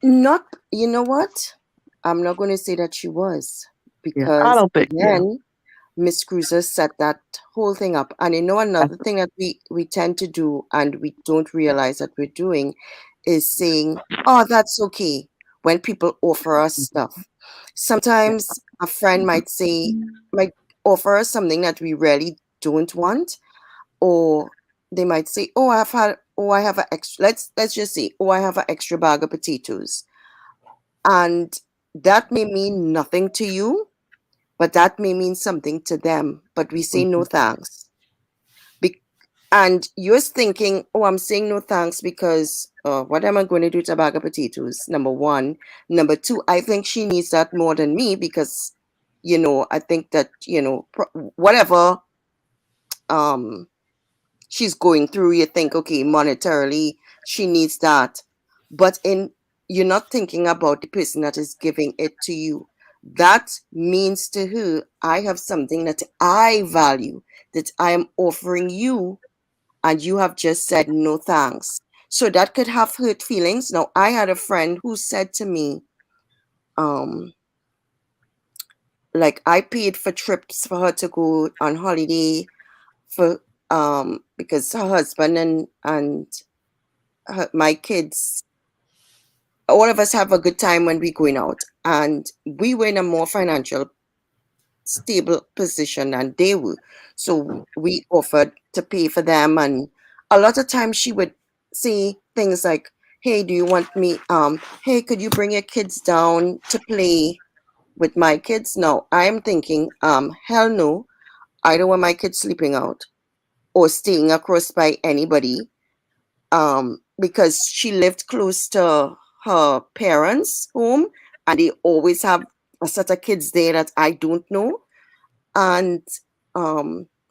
[SPEAKER 6] Not, you know what? I'm not going to say that she was,
[SPEAKER 4] Yeah, I
[SPEAKER 6] because
[SPEAKER 4] don't think, yeah.
[SPEAKER 6] again, Miss Cruiser set that whole thing up. And another thing that we tend to do and we don't realize that we're doing is saying, oh, that's okay, when people offer us stuff. Sometimes a friend might offer us something that we really don't want, or they might say, I have an extra, let's just say, I have an extra bag of potatoes. And that may mean nothing to you, but that may mean something to them. But we say no thanks. And you're thinking, I'm saying no thanks because what am I going to do to a bag of potatoes? Number one. Number two, I think she needs that more than me because I think that, whatever um she's going through, you think, okay, monetarily she needs that, but you're not thinking about the person that is giving it to you. That means to her, I have something that I value, that I am offering you, and you have just said no thanks. So that could have hurt feelings. Now, I had a friend who said to me, um like, I paid for trips for her to go on holiday, for because her husband and my kids, all of us have a good time when we're going out, and we were in a more financial stable position than they were, so we offered to pay for them. And a lot of times she would say things like, hey, do you want me, hey, could you bring your kids down to play with my kids? No, I'm thinking, hell no, I don't want my kids sleeping out or staying across by anybody, because she lived close to her parents' home, and they always have a set of kids there that I don't know. And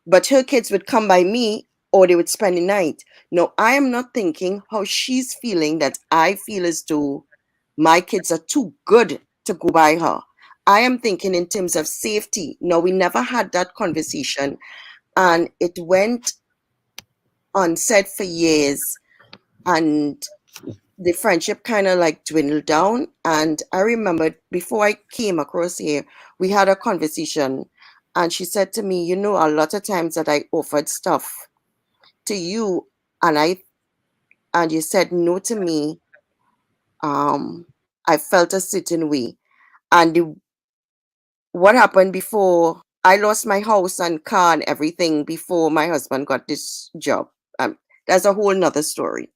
[SPEAKER 6] but her kids would come by me, or they would spend the night. No, I am not thinking how she's feeling, that I feel as though my kids are too good to go by her. I am thinking in terms of safety. No, we never had that conversation, and it went unsaid for years, and the friendship kind of like dwindled down. And I remember before I came across here, we had a conversation, and she said to me, a lot of times that I offered stuff to you, and you said no to me, I felt a certain way. And what happened before I lost my house and car and everything before my husband got this job. That's a whole nother story.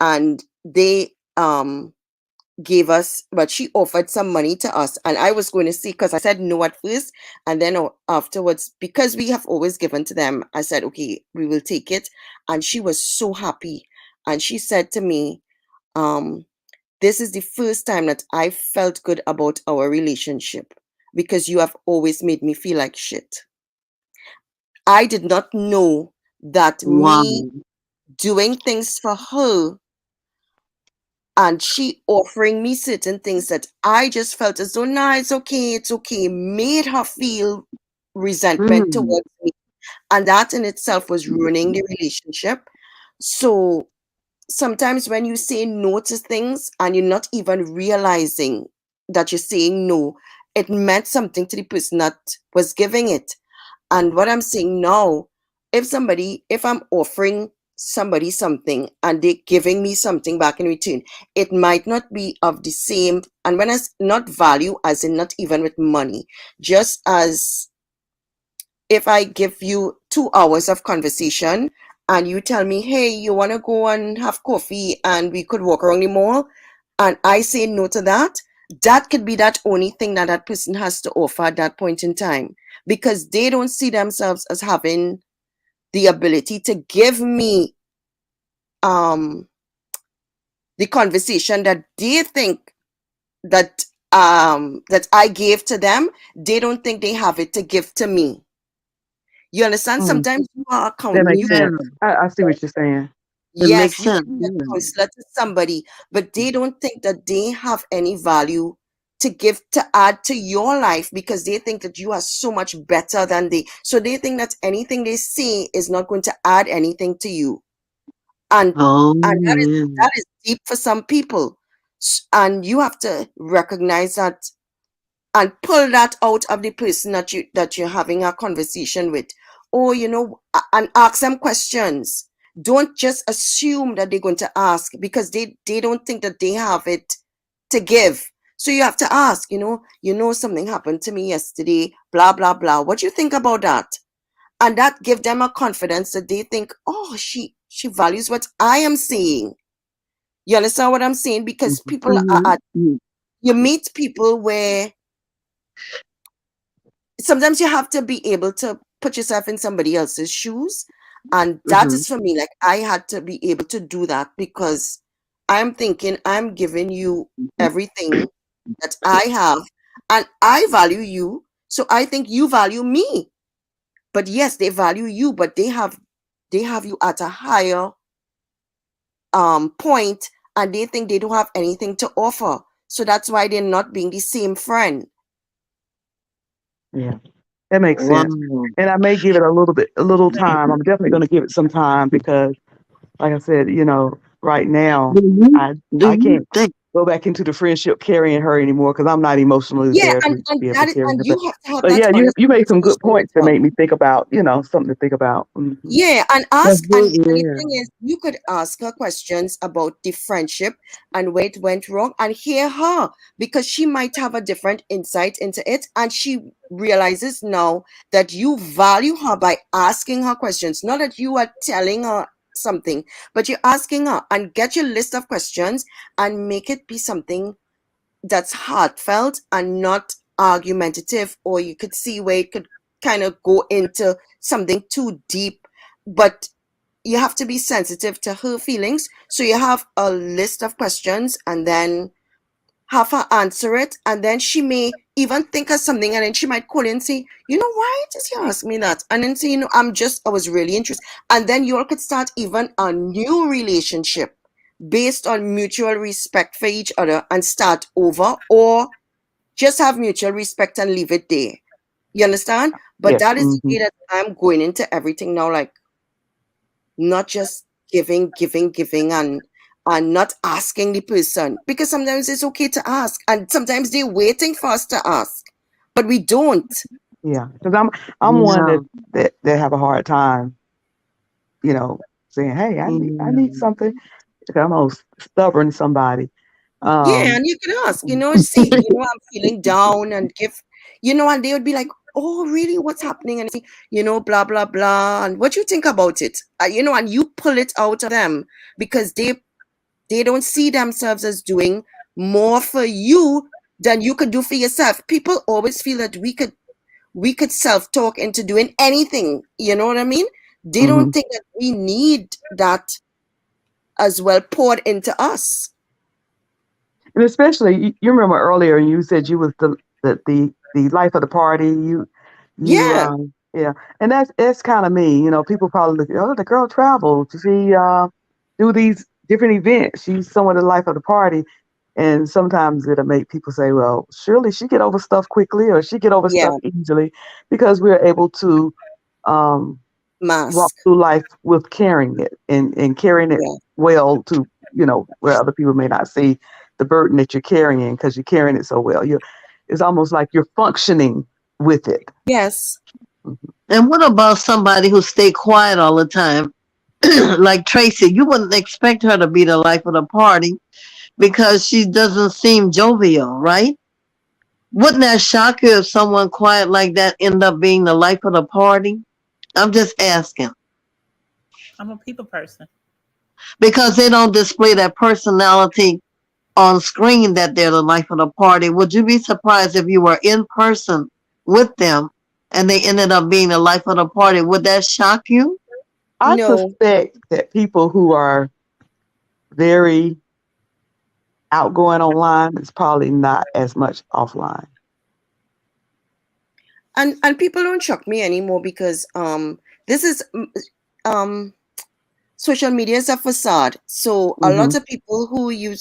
[SPEAKER 6] And they gave us, but she offered some money to us, and I was going to see, because I said no at first, and then afterwards, because we have always given to them, I said, okay, we will take it. And she was so happy, and she said to me, this is the first time that I felt good about our relationship, because you have always made me feel like shit. I did not know that
[SPEAKER 7] Wow.
[SPEAKER 6] me doing things for her and she offering me certain things that I just felt as though, nah, it's okay, made her feel resentment
[SPEAKER 7] Mm.
[SPEAKER 6] towards me. And that in itself was ruining the relationship. So sometimes when you say no to things and you're not even realizing that you're saying no, it meant something to the person that was giving it. And what I'm saying now, if I'm offering somebody something and they're giving me something back in return, it might not be of the same. And when I not value, as in not even with money, just as if I give you 2 hours of conversation and you tell me, hey, you want to go and have coffee and we could walk around the mall, and I say no to that, that could be that only thing that that person has to offer at that point in time, because they don't see themselves as having the ability to give me the conversation that they think that that I gave to them. They don't think they have it to give to me. You understand?
[SPEAKER 4] Mm,
[SPEAKER 6] Sometimes you are
[SPEAKER 4] that makes
[SPEAKER 6] you
[SPEAKER 7] Yeah,
[SPEAKER 4] sense. I see what you're saying.
[SPEAKER 7] it makes
[SPEAKER 6] yes, you
[SPEAKER 7] sense.
[SPEAKER 6] can be a
[SPEAKER 7] Yeah.
[SPEAKER 6] counselor to somebody, but they don't think that they have any value to give, to add to your life, because they think that you are so much better than they. So they think that anything they say is not going to add anything to you. And
[SPEAKER 7] Oh,
[SPEAKER 6] that is
[SPEAKER 7] yeah.
[SPEAKER 6] deep for some people. And you have to recognize that and pull that out of the person that you're having a conversation with, or and ask them questions. Don't just assume that they're going to ask, because they don't think that they have it to give. So you have to ask, something happened to me yesterday, blah blah blah, what do you think about that? And that give them a confidence that they think, oh, she values what I am saying. You understand what I'm saying? Because people
[SPEAKER 7] Mm-hmm.
[SPEAKER 6] you meet people where sometimes you have to be able to put yourself in somebody else's shoes. And that
[SPEAKER 7] Mm-hmm.
[SPEAKER 6] is for me, like, I had to be able to do that, because I'm thinking I'm giving you everything that I have, and I value you. So I think you value me. But yes, they value you, but they have you at a higher point, and they think they don't have anything to offer. So that's why they're not being the same friend.
[SPEAKER 4] Yeah, that makes
[SPEAKER 7] Wow.
[SPEAKER 4] sense. And I may give it a little time. I'm definitely going to give it some time because, like I said, right now
[SPEAKER 7] Do you
[SPEAKER 4] I
[SPEAKER 7] do
[SPEAKER 4] I
[SPEAKER 7] you
[SPEAKER 4] can't
[SPEAKER 7] think
[SPEAKER 4] go back into the friendship carrying her anymore because I'm not emotionally
[SPEAKER 6] Yeah,
[SPEAKER 4] there to
[SPEAKER 6] and
[SPEAKER 4] be able to
[SPEAKER 6] that is,
[SPEAKER 4] carry
[SPEAKER 6] and
[SPEAKER 4] her.
[SPEAKER 6] you have to have
[SPEAKER 4] But
[SPEAKER 6] that
[SPEAKER 4] yeah,
[SPEAKER 6] honest
[SPEAKER 4] you made some good
[SPEAKER 6] conversation with
[SPEAKER 4] points that
[SPEAKER 6] her.
[SPEAKER 4] made me think about, something to think about.
[SPEAKER 6] Yeah, and
[SPEAKER 7] that's
[SPEAKER 6] ask, and
[SPEAKER 7] good?
[SPEAKER 6] the
[SPEAKER 7] Yeah.
[SPEAKER 6] thing is, you could ask her questions about the friendship and where it went wrong, and hear her, because she might have a different insight into it, and she realizes now that you value her by asking her questions, not that you are telling her something, but you're asking her, and get your list of questions and make it be something that's heartfelt and not argumentative, or you could see where it could kind of go into something too deep. But you have to be sensitive to her feelings. So you have a list of questions and then have her answer it. And then she may even think of something, and then she might call in and say, why did you ask me that? And then say, I was really interested. And then you all could start even a new relationship based on mutual respect for each other and start over, or just have mutual respect and leave it there. You understand? But
[SPEAKER 4] Yes.
[SPEAKER 6] that is the way that I'm going into everything now, like not just giving, and not asking the person, because sometimes it's okay to ask, and sometimes they're waiting for us to ask, but we don't.
[SPEAKER 4] Yeah, because I'm one
[SPEAKER 7] Yeah.
[SPEAKER 4] that have a hard time, saying, "Hey, I need
[SPEAKER 7] Yeah.
[SPEAKER 4] something." Because I'm almost stubborn somebody.
[SPEAKER 6] Yeah,
[SPEAKER 4] Um,
[SPEAKER 6] and you can ask, say, I'm feeling down, and give, and they would be like, oh, really? What's happening? And say, blah, blah, blah. And what you think about it? And you pull it out of them, because they don't see themselves as doing more for you than you could do for yourself. People always feel that we could self-talk into doing anything. You know what I mean? They don't
[SPEAKER 4] mhm.
[SPEAKER 6] think that we need that as well poured into us.
[SPEAKER 4] And especially you remember earlier you said you was the life of the party. You
[SPEAKER 6] Yeah.
[SPEAKER 4] yeah, and that's kind of me. People probably look, oh, the girl travels. She do these different events. She's somewhat the life of the party. And sometimes it'll make people say, well, surely she get over stuff quickly or she get over
[SPEAKER 6] Yeah.
[SPEAKER 4] stuff easily because we're able to um, walk
[SPEAKER 6] Mask.
[SPEAKER 4] through life with carrying it and carrying it
[SPEAKER 6] Yeah.
[SPEAKER 4] well to, where other people may not see the burden that you're carrying because you're carrying it so well. It's almost like you're functioning with it.
[SPEAKER 6] Yes.
[SPEAKER 4] Mhm.
[SPEAKER 7] And what about somebody who stay quiet all the time? Like Tracy, you wouldn't expect her to be the life of the party because she doesn't seem jovial, right? Wouldn't that shock you if someone quiet like that end up being the life of the party? I'm just asking.
[SPEAKER 8] I'm a people person.
[SPEAKER 7] Because they don't display that personality on screen that they're the life of the party. Would you be surprised if you were in person with them and they ended up being the life of the party? Would that shock you?
[SPEAKER 4] I
[SPEAKER 6] No.
[SPEAKER 4] suspect that people who are very outgoing online is probably not as much offline.
[SPEAKER 6] And people don't shock me anymore, because this is um social media is a facade. So a
[SPEAKER 4] Hmm.
[SPEAKER 6] lot of people who you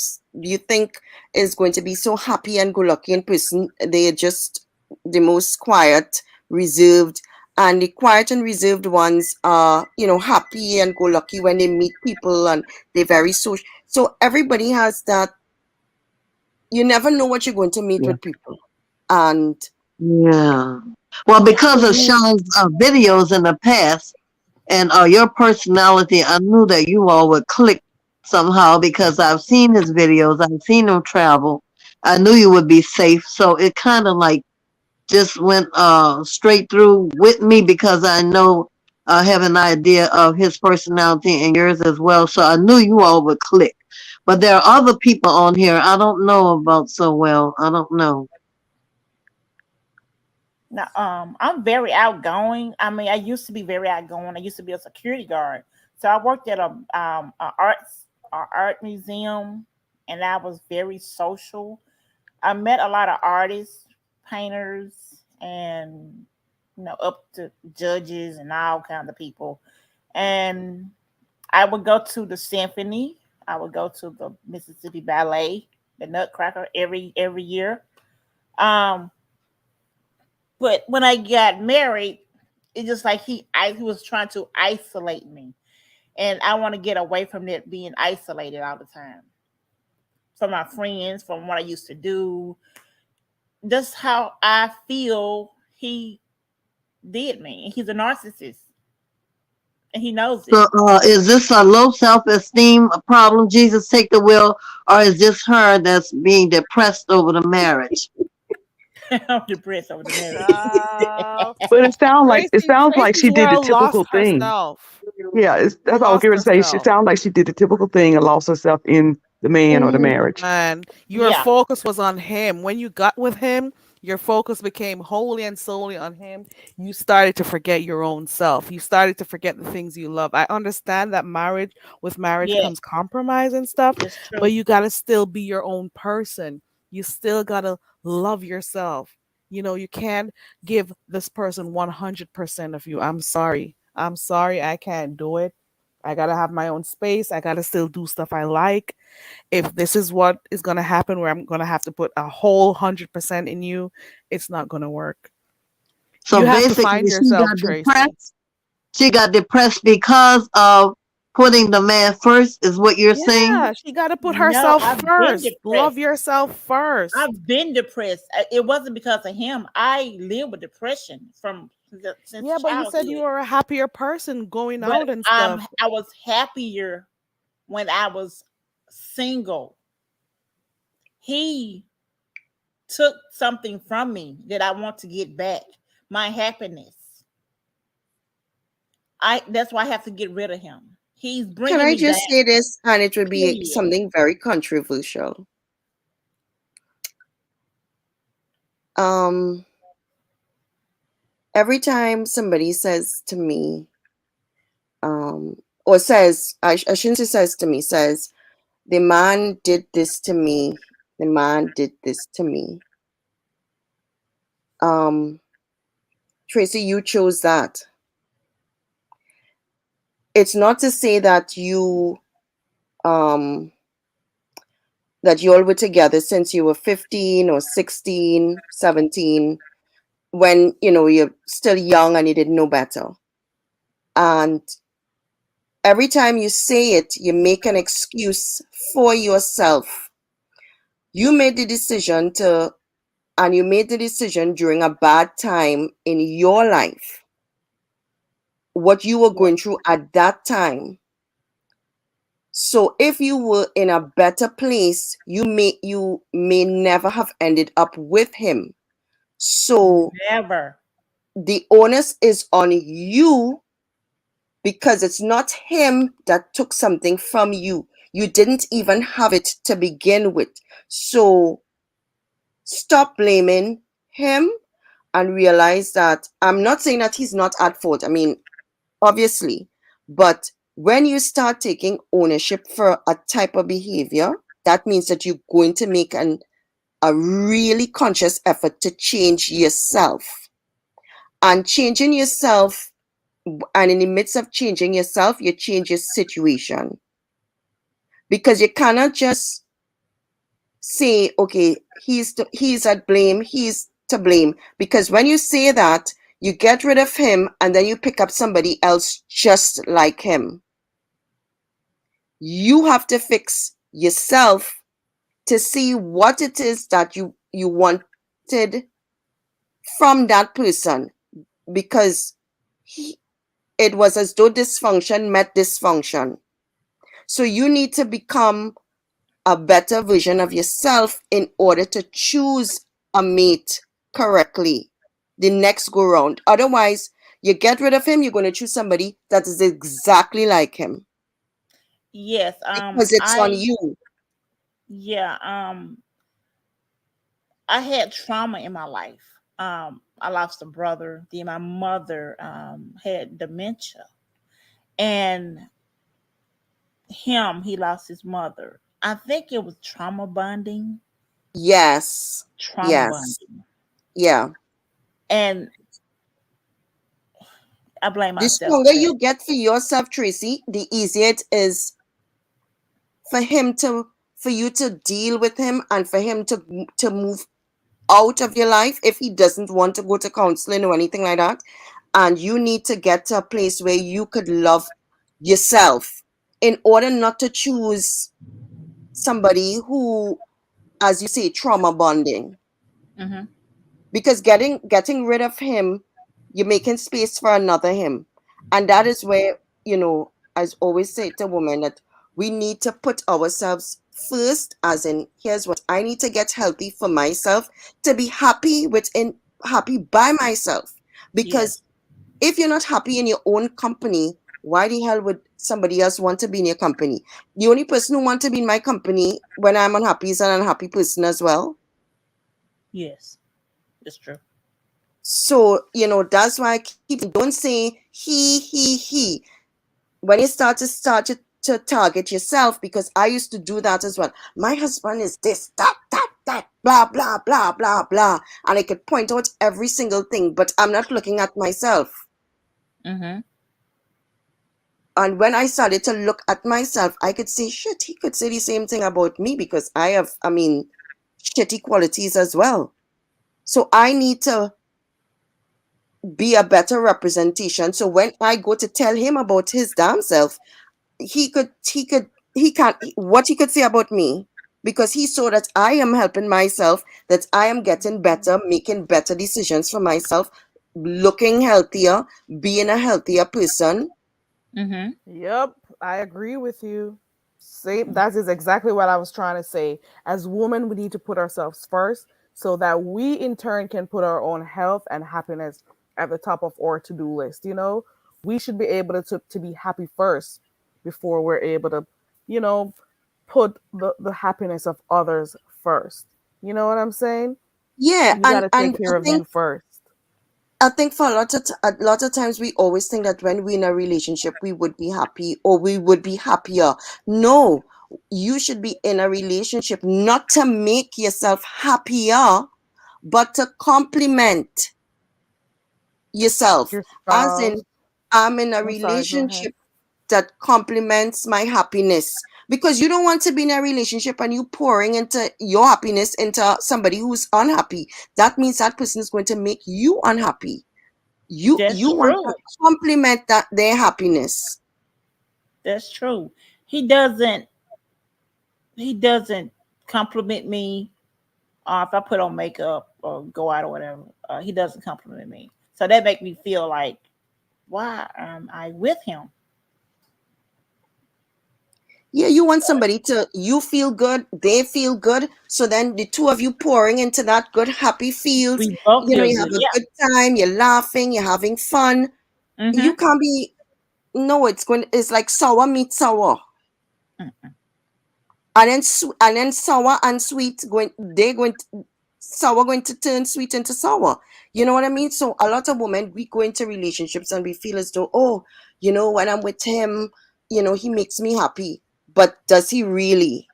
[SPEAKER 6] think is going to be so happy and go lucky in person, they're just the most quiet, reserved. And the quiet and reserved ones are, happy and go lucky when they meet people, and they're very social. So everybody has that. You never know what you're going to meet
[SPEAKER 4] Yeah.
[SPEAKER 6] with people. And
[SPEAKER 7] Yeah. Well,
[SPEAKER 6] so
[SPEAKER 7] because of
[SPEAKER 6] you,
[SPEAKER 7] Sean's videos in the past and your personality, I knew that you all would click somehow because I've seen his videos, I've seen him travel. I knew you would be safe. So it kind of like just went straight through with me because I know I have an idea of his personality and yours as well. So I knew you all would click. But there are other people on here I don't know about so well. I don't know.
[SPEAKER 8] Now, I'm very outgoing. I mean, I used to be very outgoing. I used to be a security guard, so I worked at a art museum, and I was very social. I met a lot of artists, painters, and up to judges and all kinds of people. And I would go to the symphony. I would go to the Mississippi Ballet, the Nutcracker every year. Um, but when I got married, it's just like he was trying to isolate me, and I want to get away from that being isolated all the time from my friends, from what I used to do. That's how I feel he did me. He's a narcissist, and he knows it.
[SPEAKER 7] So, is this a low self-esteem problem? Jesus, take the wheel, or is this her that's being depressed over the marriage?
[SPEAKER 8] I'm depressed over the marriage.
[SPEAKER 4] But it sounds like she
[SPEAKER 1] Tracy's
[SPEAKER 4] did the
[SPEAKER 1] world lost
[SPEAKER 4] typical thing.
[SPEAKER 1] herself.
[SPEAKER 4] Yeah, that's all I was
[SPEAKER 1] Lost
[SPEAKER 4] going to say. She
[SPEAKER 1] herself.
[SPEAKER 4] sounds like she did the typical thing and lost herself in the man or the marriage.
[SPEAKER 1] And your
[SPEAKER 8] Yeah.
[SPEAKER 1] focus was on him. When you got with him, your focus became wholly and solely on him. You started to forget your own self. You started to forget the things you love. I understand that with marriage
[SPEAKER 8] Yes,
[SPEAKER 1] comes compromise and stuff,
[SPEAKER 8] it's
[SPEAKER 1] but
[SPEAKER 8] true.
[SPEAKER 1] you got to still be your own person. You still got to love yourself. You can't give this person 100% of you. I'm sorry. I'm sorry. I can't do it. I got to have my own space. I got to still do stuff I like. If this is what is going to happen where I'm going to have to put a whole 100% in you, it's not going to work.
[SPEAKER 7] So
[SPEAKER 1] You have to
[SPEAKER 7] basically,
[SPEAKER 1] find
[SPEAKER 7] she
[SPEAKER 1] yourself,
[SPEAKER 7] got
[SPEAKER 1] Tracy.
[SPEAKER 7] depressed. She got depressed because of putting the man first, is what you're saying?
[SPEAKER 1] Yeah, she got to put
[SPEAKER 8] No,
[SPEAKER 1] herself
[SPEAKER 8] I've been
[SPEAKER 1] first. Love
[SPEAKER 8] depressed.
[SPEAKER 1] yourself first.
[SPEAKER 8] I've been depressed. It wasn't because of him. I live with depression since
[SPEAKER 1] Yeah, but you said you
[SPEAKER 8] childhood.
[SPEAKER 1] were a happier person going
[SPEAKER 8] But
[SPEAKER 1] out and stuff.
[SPEAKER 8] I was happier when I was single. He took something from me that I want to get back. My happiness. That's why I have to get rid of him. He's
[SPEAKER 6] Can
[SPEAKER 8] bringing
[SPEAKER 6] I
[SPEAKER 8] me
[SPEAKER 6] just
[SPEAKER 8] down.
[SPEAKER 6] say this, and it would be
[SPEAKER 8] Period.
[SPEAKER 6] something very controversial. Every time somebody says to me, or says, I shouldn't say says to me, says, the man did this to me, the man did this to me. Tracy, you chose that. It's not to say that you that you all were together since you were 15 or 16, 17, when you're still young and you didn't know better. And every time you say it, you make an excuse for yourself. You made the decision during a bad time in your life, what you were going through at that time. So if you were in a better place, you may never have ended up with him. So
[SPEAKER 8] Never.
[SPEAKER 6] the onus is on you, because it's not him that took something from you. You didn't even have it to begin with. So stop blaming him and realize that I'm not saying that he's not at fault. I mean, obviously, but when you start taking ownership for a type of behavior, that means that you're going to make a really conscious effort to change yourself. And changing yourself, and in the midst of changing yourself, you change your situation. Because you cannot just say, okay, he's at blame, he's to blame. Because when you say that, you get rid of him and then you pick up somebody else just like him. You have to fix yourself to see what it is that you wanted from that person, because it was as though dysfunction met dysfunction. So you need to become a better version of yourself in order to choose a mate correctly the next go round. Otherwise, you get rid of him, you're going to choose somebody that is exactly like him.
[SPEAKER 8] Yes.
[SPEAKER 6] Because it's on you.
[SPEAKER 8] Yeah. I had trauma in my life. I lost a brother. Then my mother had dementia, and he lost his mother. I think it was trauma bonding.
[SPEAKER 6] Yes.
[SPEAKER 8] Trauma
[SPEAKER 6] Yes.
[SPEAKER 8] bonding.
[SPEAKER 6] Yeah.
[SPEAKER 8] And I blame
[SPEAKER 6] The
[SPEAKER 8] myself
[SPEAKER 6] stronger
[SPEAKER 8] for that.
[SPEAKER 6] you get for yourself, Tracy, the easier it is for you to deal with him and for him to move out of your life if he doesn't want to go to counseling or anything like that. And you need to get to a place where you could love yourself in order not to choose somebody who, as you say, trauma bonding.
[SPEAKER 8] Mm-hmm.
[SPEAKER 6] Because getting rid of him, you're making space for another him. And that is where, I always say to women that we need to put ourselves first, as in, here's what I need to get healthy for myself to be happy by myself. Because
[SPEAKER 8] Yes.
[SPEAKER 6] if you're not happy in your own company, why the hell would somebody else want to be in your company? The only person who want to be in my company when I'm unhappy is an unhappy person as well.
[SPEAKER 8] Yes. It's true.
[SPEAKER 6] So, that's why I keep, don't say he. When you start to target yourself, because I used to do that as well. My husband is this, that, blah, blah, blah, blah, blah. And I could point out every single thing, but I'm not looking at myself.
[SPEAKER 8] Mm-hmm.
[SPEAKER 6] And when I started to look at myself, I could say, shit, he could say the same thing about me because I have, shitty qualities as well. So I need to be a better representation. So when I go to tell him about his damn self, he can't, what he could say about me, because he saw that I am helping myself, that I am getting better, making better decisions for myself, looking healthier, being a healthier person.
[SPEAKER 8] Mm-hmm.
[SPEAKER 1] Yep, I agree with you. Same. That is exactly what I was trying to say. As women, we need to put ourselves first so that we in turn can put our own health and happiness at the top of our to-do list. We should be able to be happy first before we're able to, you know, put the happiness of others first. You know what I'm saying?
[SPEAKER 6] Yeah,
[SPEAKER 1] You got
[SPEAKER 6] and
[SPEAKER 1] to take
[SPEAKER 6] and
[SPEAKER 1] care of you first.
[SPEAKER 6] I think for a lot of times we always think that when we're in a relationship we would be happy or we would be happier. No, you should be in a relationship not to make yourself happier, but to complement yourself.
[SPEAKER 1] Your
[SPEAKER 6] As in,
[SPEAKER 1] spouse.
[SPEAKER 6] I'm in a
[SPEAKER 1] I'm sorry, go ahead.
[SPEAKER 6] relationship that complements my happiness. Because you don't want to be in a relationship and you pouring into your happiness into somebody who's unhappy. That means that person is going to make you unhappy. You
[SPEAKER 8] That's
[SPEAKER 6] want to
[SPEAKER 8] true.
[SPEAKER 6] complement their happiness.
[SPEAKER 8] That's true. He doesn't. He doesn't compliment me. If I put on makeup or go out or whatever, he doesn't compliment me. So that make me feel like, why am I with him?
[SPEAKER 6] Yeah, you want somebody to, you feel good, they feel good. So then the two of you pouring into that good, happy feels.
[SPEAKER 8] We both feel
[SPEAKER 6] You
[SPEAKER 8] good.
[SPEAKER 6] have a
[SPEAKER 8] Yeah.
[SPEAKER 6] good time, you're laughing, you're having fun. You
[SPEAKER 8] Mm-hmm.
[SPEAKER 6] can't be, no, it's like sour meets sour.
[SPEAKER 8] Mm-mm.
[SPEAKER 6] And then sour and sweet sour going to turn sweet into sour. You know what I mean? So a lot of women, we go into relationships and we feel as though, oh, when I'm with him, he makes me happy. But does he really?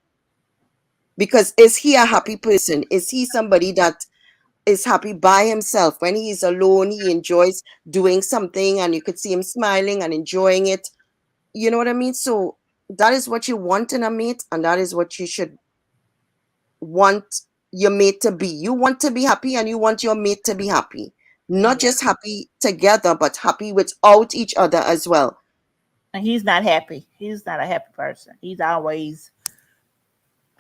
[SPEAKER 6] Because is he a happy person? Is he somebody that is happy by himself? When he's alone, he enjoys doing something and you could see him smiling and enjoying it. You know what I mean? So that is what you want in a mate, and that is what you should want your mate to be. You want to be happy and you want your mate to be happy. Not
[SPEAKER 8] Yeah.
[SPEAKER 6] just happy together, but happy without each other as well.
[SPEAKER 8] And he's not happy. He's not a happy person. He's always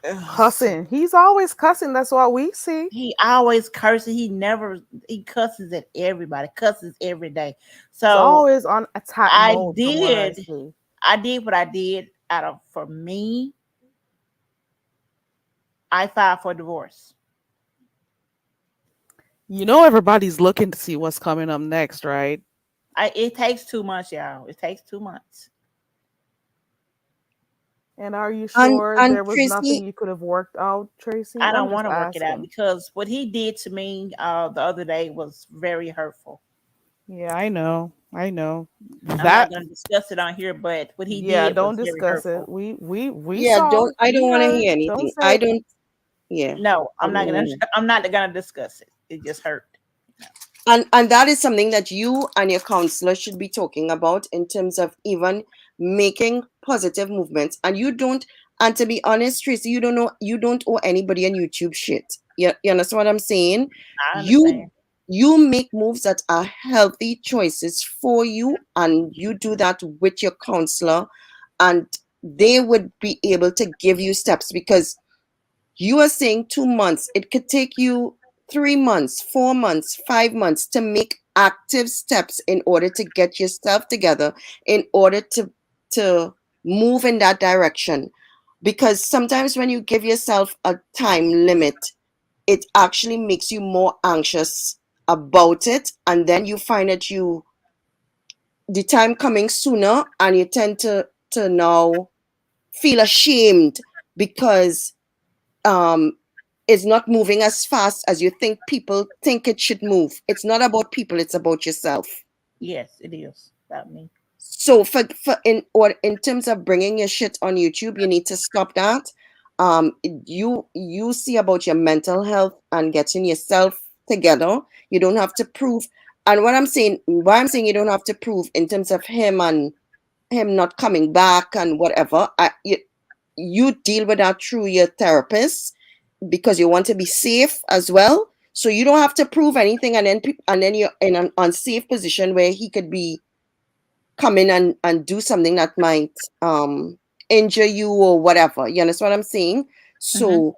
[SPEAKER 1] Cussing. He's always cussing. That's what we see.
[SPEAKER 8] he always curses. He cusses at everybody. Cusses every day.
[SPEAKER 1] He's
[SPEAKER 8] So
[SPEAKER 1] always on attack
[SPEAKER 8] I
[SPEAKER 1] mode from what I
[SPEAKER 8] did
[SPEAKER 1] see.
[SPEAKER 8] I did what I did out of for me. I filed for divorce.
[SPEAKER 1] Everybody's looking to see what's coming up next, right?
[SPEAKER 8] It takes 2 months, y'all. It takes 2 months.
[SPEAKER 1] And are you
[SPEAKER 6] And
[SPEAKER 1] sure
[SPEAKER 6] and
[SPEAKER 1] there was nothing
[SPEAKER 6] Tracy,
[SPEAKER 1] you could have worked out, Tracy?
[SPEAKER 8] I
[SPEAKER 1] I'm
[SPEAKER 8] don't
[SPEAKER 1] just
[SPEAKER 8] want to work it out
[SPEAKER 1] asking.
[SPEAKER 8] because what he did to me the other day was very hurtful.
[SPEAKER 1] Yeah, I know. I know.
[SPEAKER 8] I'm not
[SPEAKER 1] That
[SPEAKER 8] going to discuss it on here, but what he
[SPEAKER 1] yeah,
[SPEAKER 8] did
[SPEAKER 1] don't
[SPEAKER 8] was very
[SPEAKER 1] discuss it.
[SPEAKER 8] hurtful.
[SPEAKER 1] We
[SPEAKER 6] yeah,
[SPEAKER 1] saw,
[SPEAKER 6] I
[SPEAKER 1] we
[SPEAKER 6] don't want to
[SPEAKER 1] heard.
[SPEAKER 6] hear
[SPEAKER 1] Don't
[SPEAKER 6] anything.
[SPEAKER 1] say
[SPEAKER 6] Yeah,
[SPEAKER 8] No,
[SPEAKER 6] I don't
[SPEAKER 8] I'm not
[SPEAKER 6] wanna
[SPEAKER 8] gonna.
[SPEAKER 6] hear.
[SPEAKER 8] I'm not gonna discuss it. It just hurt.
[SPEAKER 6] And that is something that you and your counselor should be talking about in terms of even making positive movements. And you don't, and to be honest, Tracy, you don't owe anybody on YouTube shit. You understand what I'm saying?
[SPEAKER 8] I
[SPEAKER 6] You
[SPEAKER 8] understand.
[SPEAKER 6] you make moves that are healthy choices for you, and you do that with your counselor, and they would be able to give you steps, because you are saying 2 months. It could take you 3 months, 4 months, 5 months to make active steps in order to get yourself together, in order to move in that direction. Because sometimes when you give yourself a time limit, it actually makes you more anxious about it. And then you find that the time coming sooner, and you tend to now feel ashamed because is not moving as fast as you think people think it should move. It's not about people, it's about yourself.
[SPEAKER 8] Yes, it is about me.
[SPEAKER 6] So in terms of bringing your shit on YouTube, you need to stop that. You see about your mental health and getting yourself together. You don't have to prove. And why I'm saying you don't have to prove in terms of him and him not coming back and whatever. You deal with that through your therapist, because you want to be safe as well. So you don't have to prove anything, and then you're in an unsafe position where he could be come in and do something that might injure you or whatever. You understand what I'm saying? So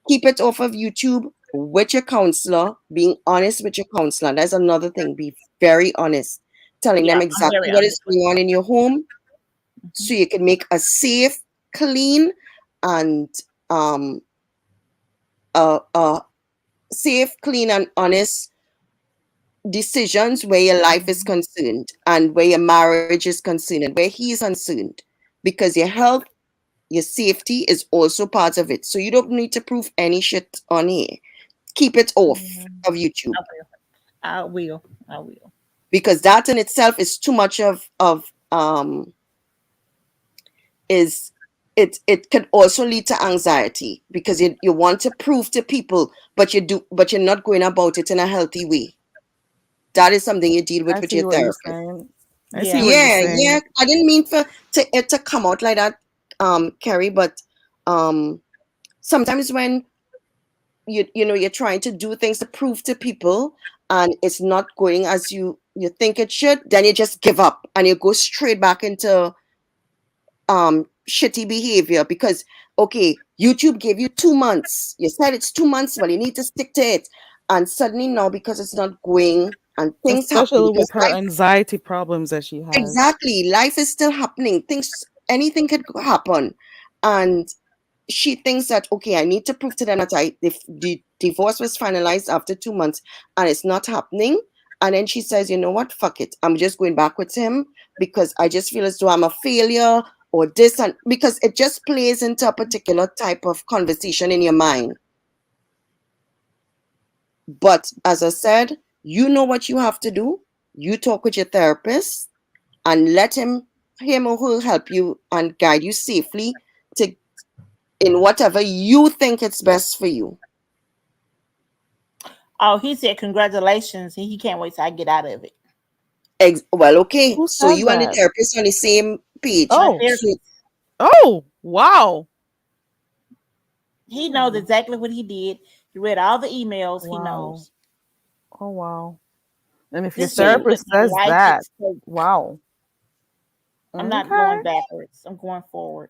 [SPEAKER 6] keep it off of YouTube with your counselor, being honest with your counselor. That's another thing. Be very honest, telling
[SPEAKER 8] Yeah,
[SPEAKER 6] them
[SPEAKER 8] I'm
[SPEAKER 6] exactly
[SPEAKER 8] very
[SPEAKER 6] what is
[SPEAKER 8] honest with
[SPEAKER 6] going on in your home, so
[SPEAKER 8] Mhm.
[SPEAKER 6] you can make a safe, clean, and a safe, clean, and honest decisions where your life is concerned, and where your marriage is concerned, and where he is concerned, because your health, your safety is also part of it. So you don't need to prove any shit on here. Keep it off of YouTube,
[SPEAKER 8] I will. I will. I will.
[SPEAKER 6] because that in itself is too much of is it could also lead to anxiety, because you want to prove to people, but you're not going about it in a healthy way. That is something you deal
[SPEAKER 1] I
[SPEAKER 6] with
[SPEAKER 1] see
[SPEAKER 6] your
[SPEAKER 1] what you're
[SPEAKER 6] therapist.
[SPEAKER 1] saying. I see
[SPEAKER 8] Yeah.
[SPEAKER 1] what you're
[SPEAKER 6] Yeah, yeah.
[SPEAKER 1] saying.
[SPEAKER 6] I didn't mean for it to come out like that, Carrie, but um sometimes when you're trying to do things to prove to people, and it's not going as you think it should, then you just give up and you go straight back into shitty behavior, because okay, YouTube gave you 2 months. You said it's 2 months, well, you need to stick to it. And suddenly now, because it's not going and things happen,
[SPEAKER 1] Especially
[SPEAKER 6] because
[SPEAKER 1] with her
[SPEAKER 6] life,
[SPEAKER 1] anxiety problems that she has.
[SPEAKER 6] exactly, life is still happening. Things, anything could happen. And she thinks that, okay, I need to prove to them that the divorce was finalized after 2 months, and it's not happening. And then she says, you know what, fuck it, I'm just going back with him, because I just feel as though I'm a failure, or this, and because it just plays into a particular type of conversation in your mind. But as I said, you know what you have to do. You talk with your therapist, and let him or her help you and guide you safely to in whatever you think it's best for you.
[SPEAKER 8] Oh, he said congratulations. He can't wait till I get out of it.
[SPEAKER 6] Well, okay.
[SPEAKER 1] Who
[SPEAKER 6] So
[SPEAKER 1] said
[SPEAKER 6] you and the
[SPEAKER 1] that?
[SPEAKER 6] therapist on the same page.
[SPEAKER 8] My
[SPEAKER 1] Oh,
[SPEAKER 6] So
[SPEAKER 8] therapist,
[SPEAKER 1] oh, wow,
[SPEAKER 8] he knows exactly what he did. He read all the emails. He
[SPEAKER 1] wow,
[SPEAKER 8] knows.
[SPEAKER 1] oh, wow. And if your
[SPEAKER 8] This man put
[SPEAKER 1] therapist
[SPEAKER 8] my
[SPEAKER 1] says
[SPEAKER 8] life at
[SPEAKER 1] that,
[SPEAKER 8] stake.
[SPEAKER 1] wow,
[SPEAKER 8] I'm not
[SPEAKER 1] okay.
[SPEAKER 8] going backwards. I'm going forward.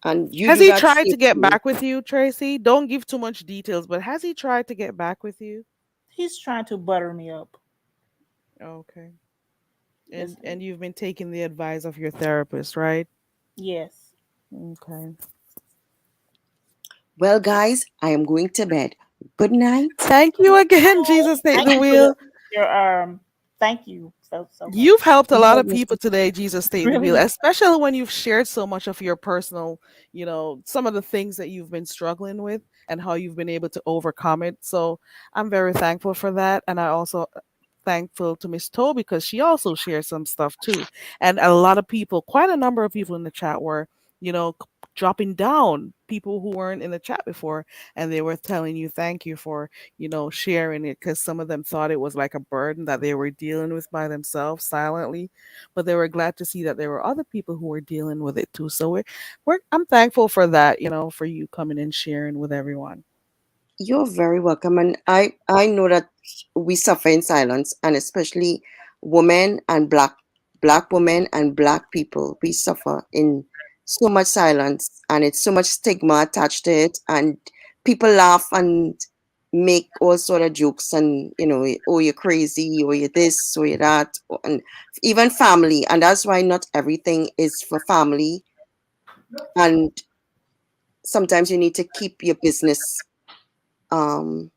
[SPEAKER 6] and you
[SPEAKER 1] Has
[SPEAKER 6] do
[SPEAKER 1] he
[SPEAKER 6] that
[SPEAKER 1] tried to get
[SPEAKER 6] safely.
[SPEAKER 1] back with you, Tracy? Don't give too much details, but has he tried to get back with you?
[SPEAKER 8] He's trying to butter me up.
[SPEAKER 1] Okay.
[SPEAKER 8] Yes,
[SPEAKER 1] And you've been taking the advice of your therapist, right?
[SPEAKER 8] yes.
[SPEAKER 1] Okay.
[SPEAKER 6] Well, guys, I am going to bed. Good night.
[SPEAKER 1] Thank you again, Jesus Take
[SPEAKER 8] Thank
[SPEAKER 1] the
[SPEAKER 8] you for
[SPEAKER 1] wheel.
[SPEAKER 8] your thank you so
[SPEAKER 1] You've
[SPEAKER 8] much.
[SPEAKER 1] helped a lot of
[SPEAKER 6] You're
[SPEAKER 1] people today, Jesus Take the wheel,
[SPEAKER 8] Really,
[SPEAKER 1] especially when you've shared so much of your personal, some of the things that you've been struggling with and how you've been able to overcome it. So I'm very thankful for that. And I also thankful to Miss Toe because she also shared some stuff too. And a lot of people, quite a number of people in the chat were, dropping down people who weren't in the chat before, and they were telling you thank you for, sharing it, because some of them thought it was like a burden that they were dealing with by themselves silently, but they were glad to see that there were other people who were dealing with it too. So I'm thankful for that, for you coming and sharing with everyone.
[SPEAKER 6] You're very welcome. And I know that we suffer in silence, and especially women and black women and black people, we suffer in so much silence, and it's so much stigma attached to it, and people laugh and make all sort of jokes, and oh, you're crazy, or you're this, or you're that, and even family. And that's why not everything is for family, and sometimes you need to keep your business, when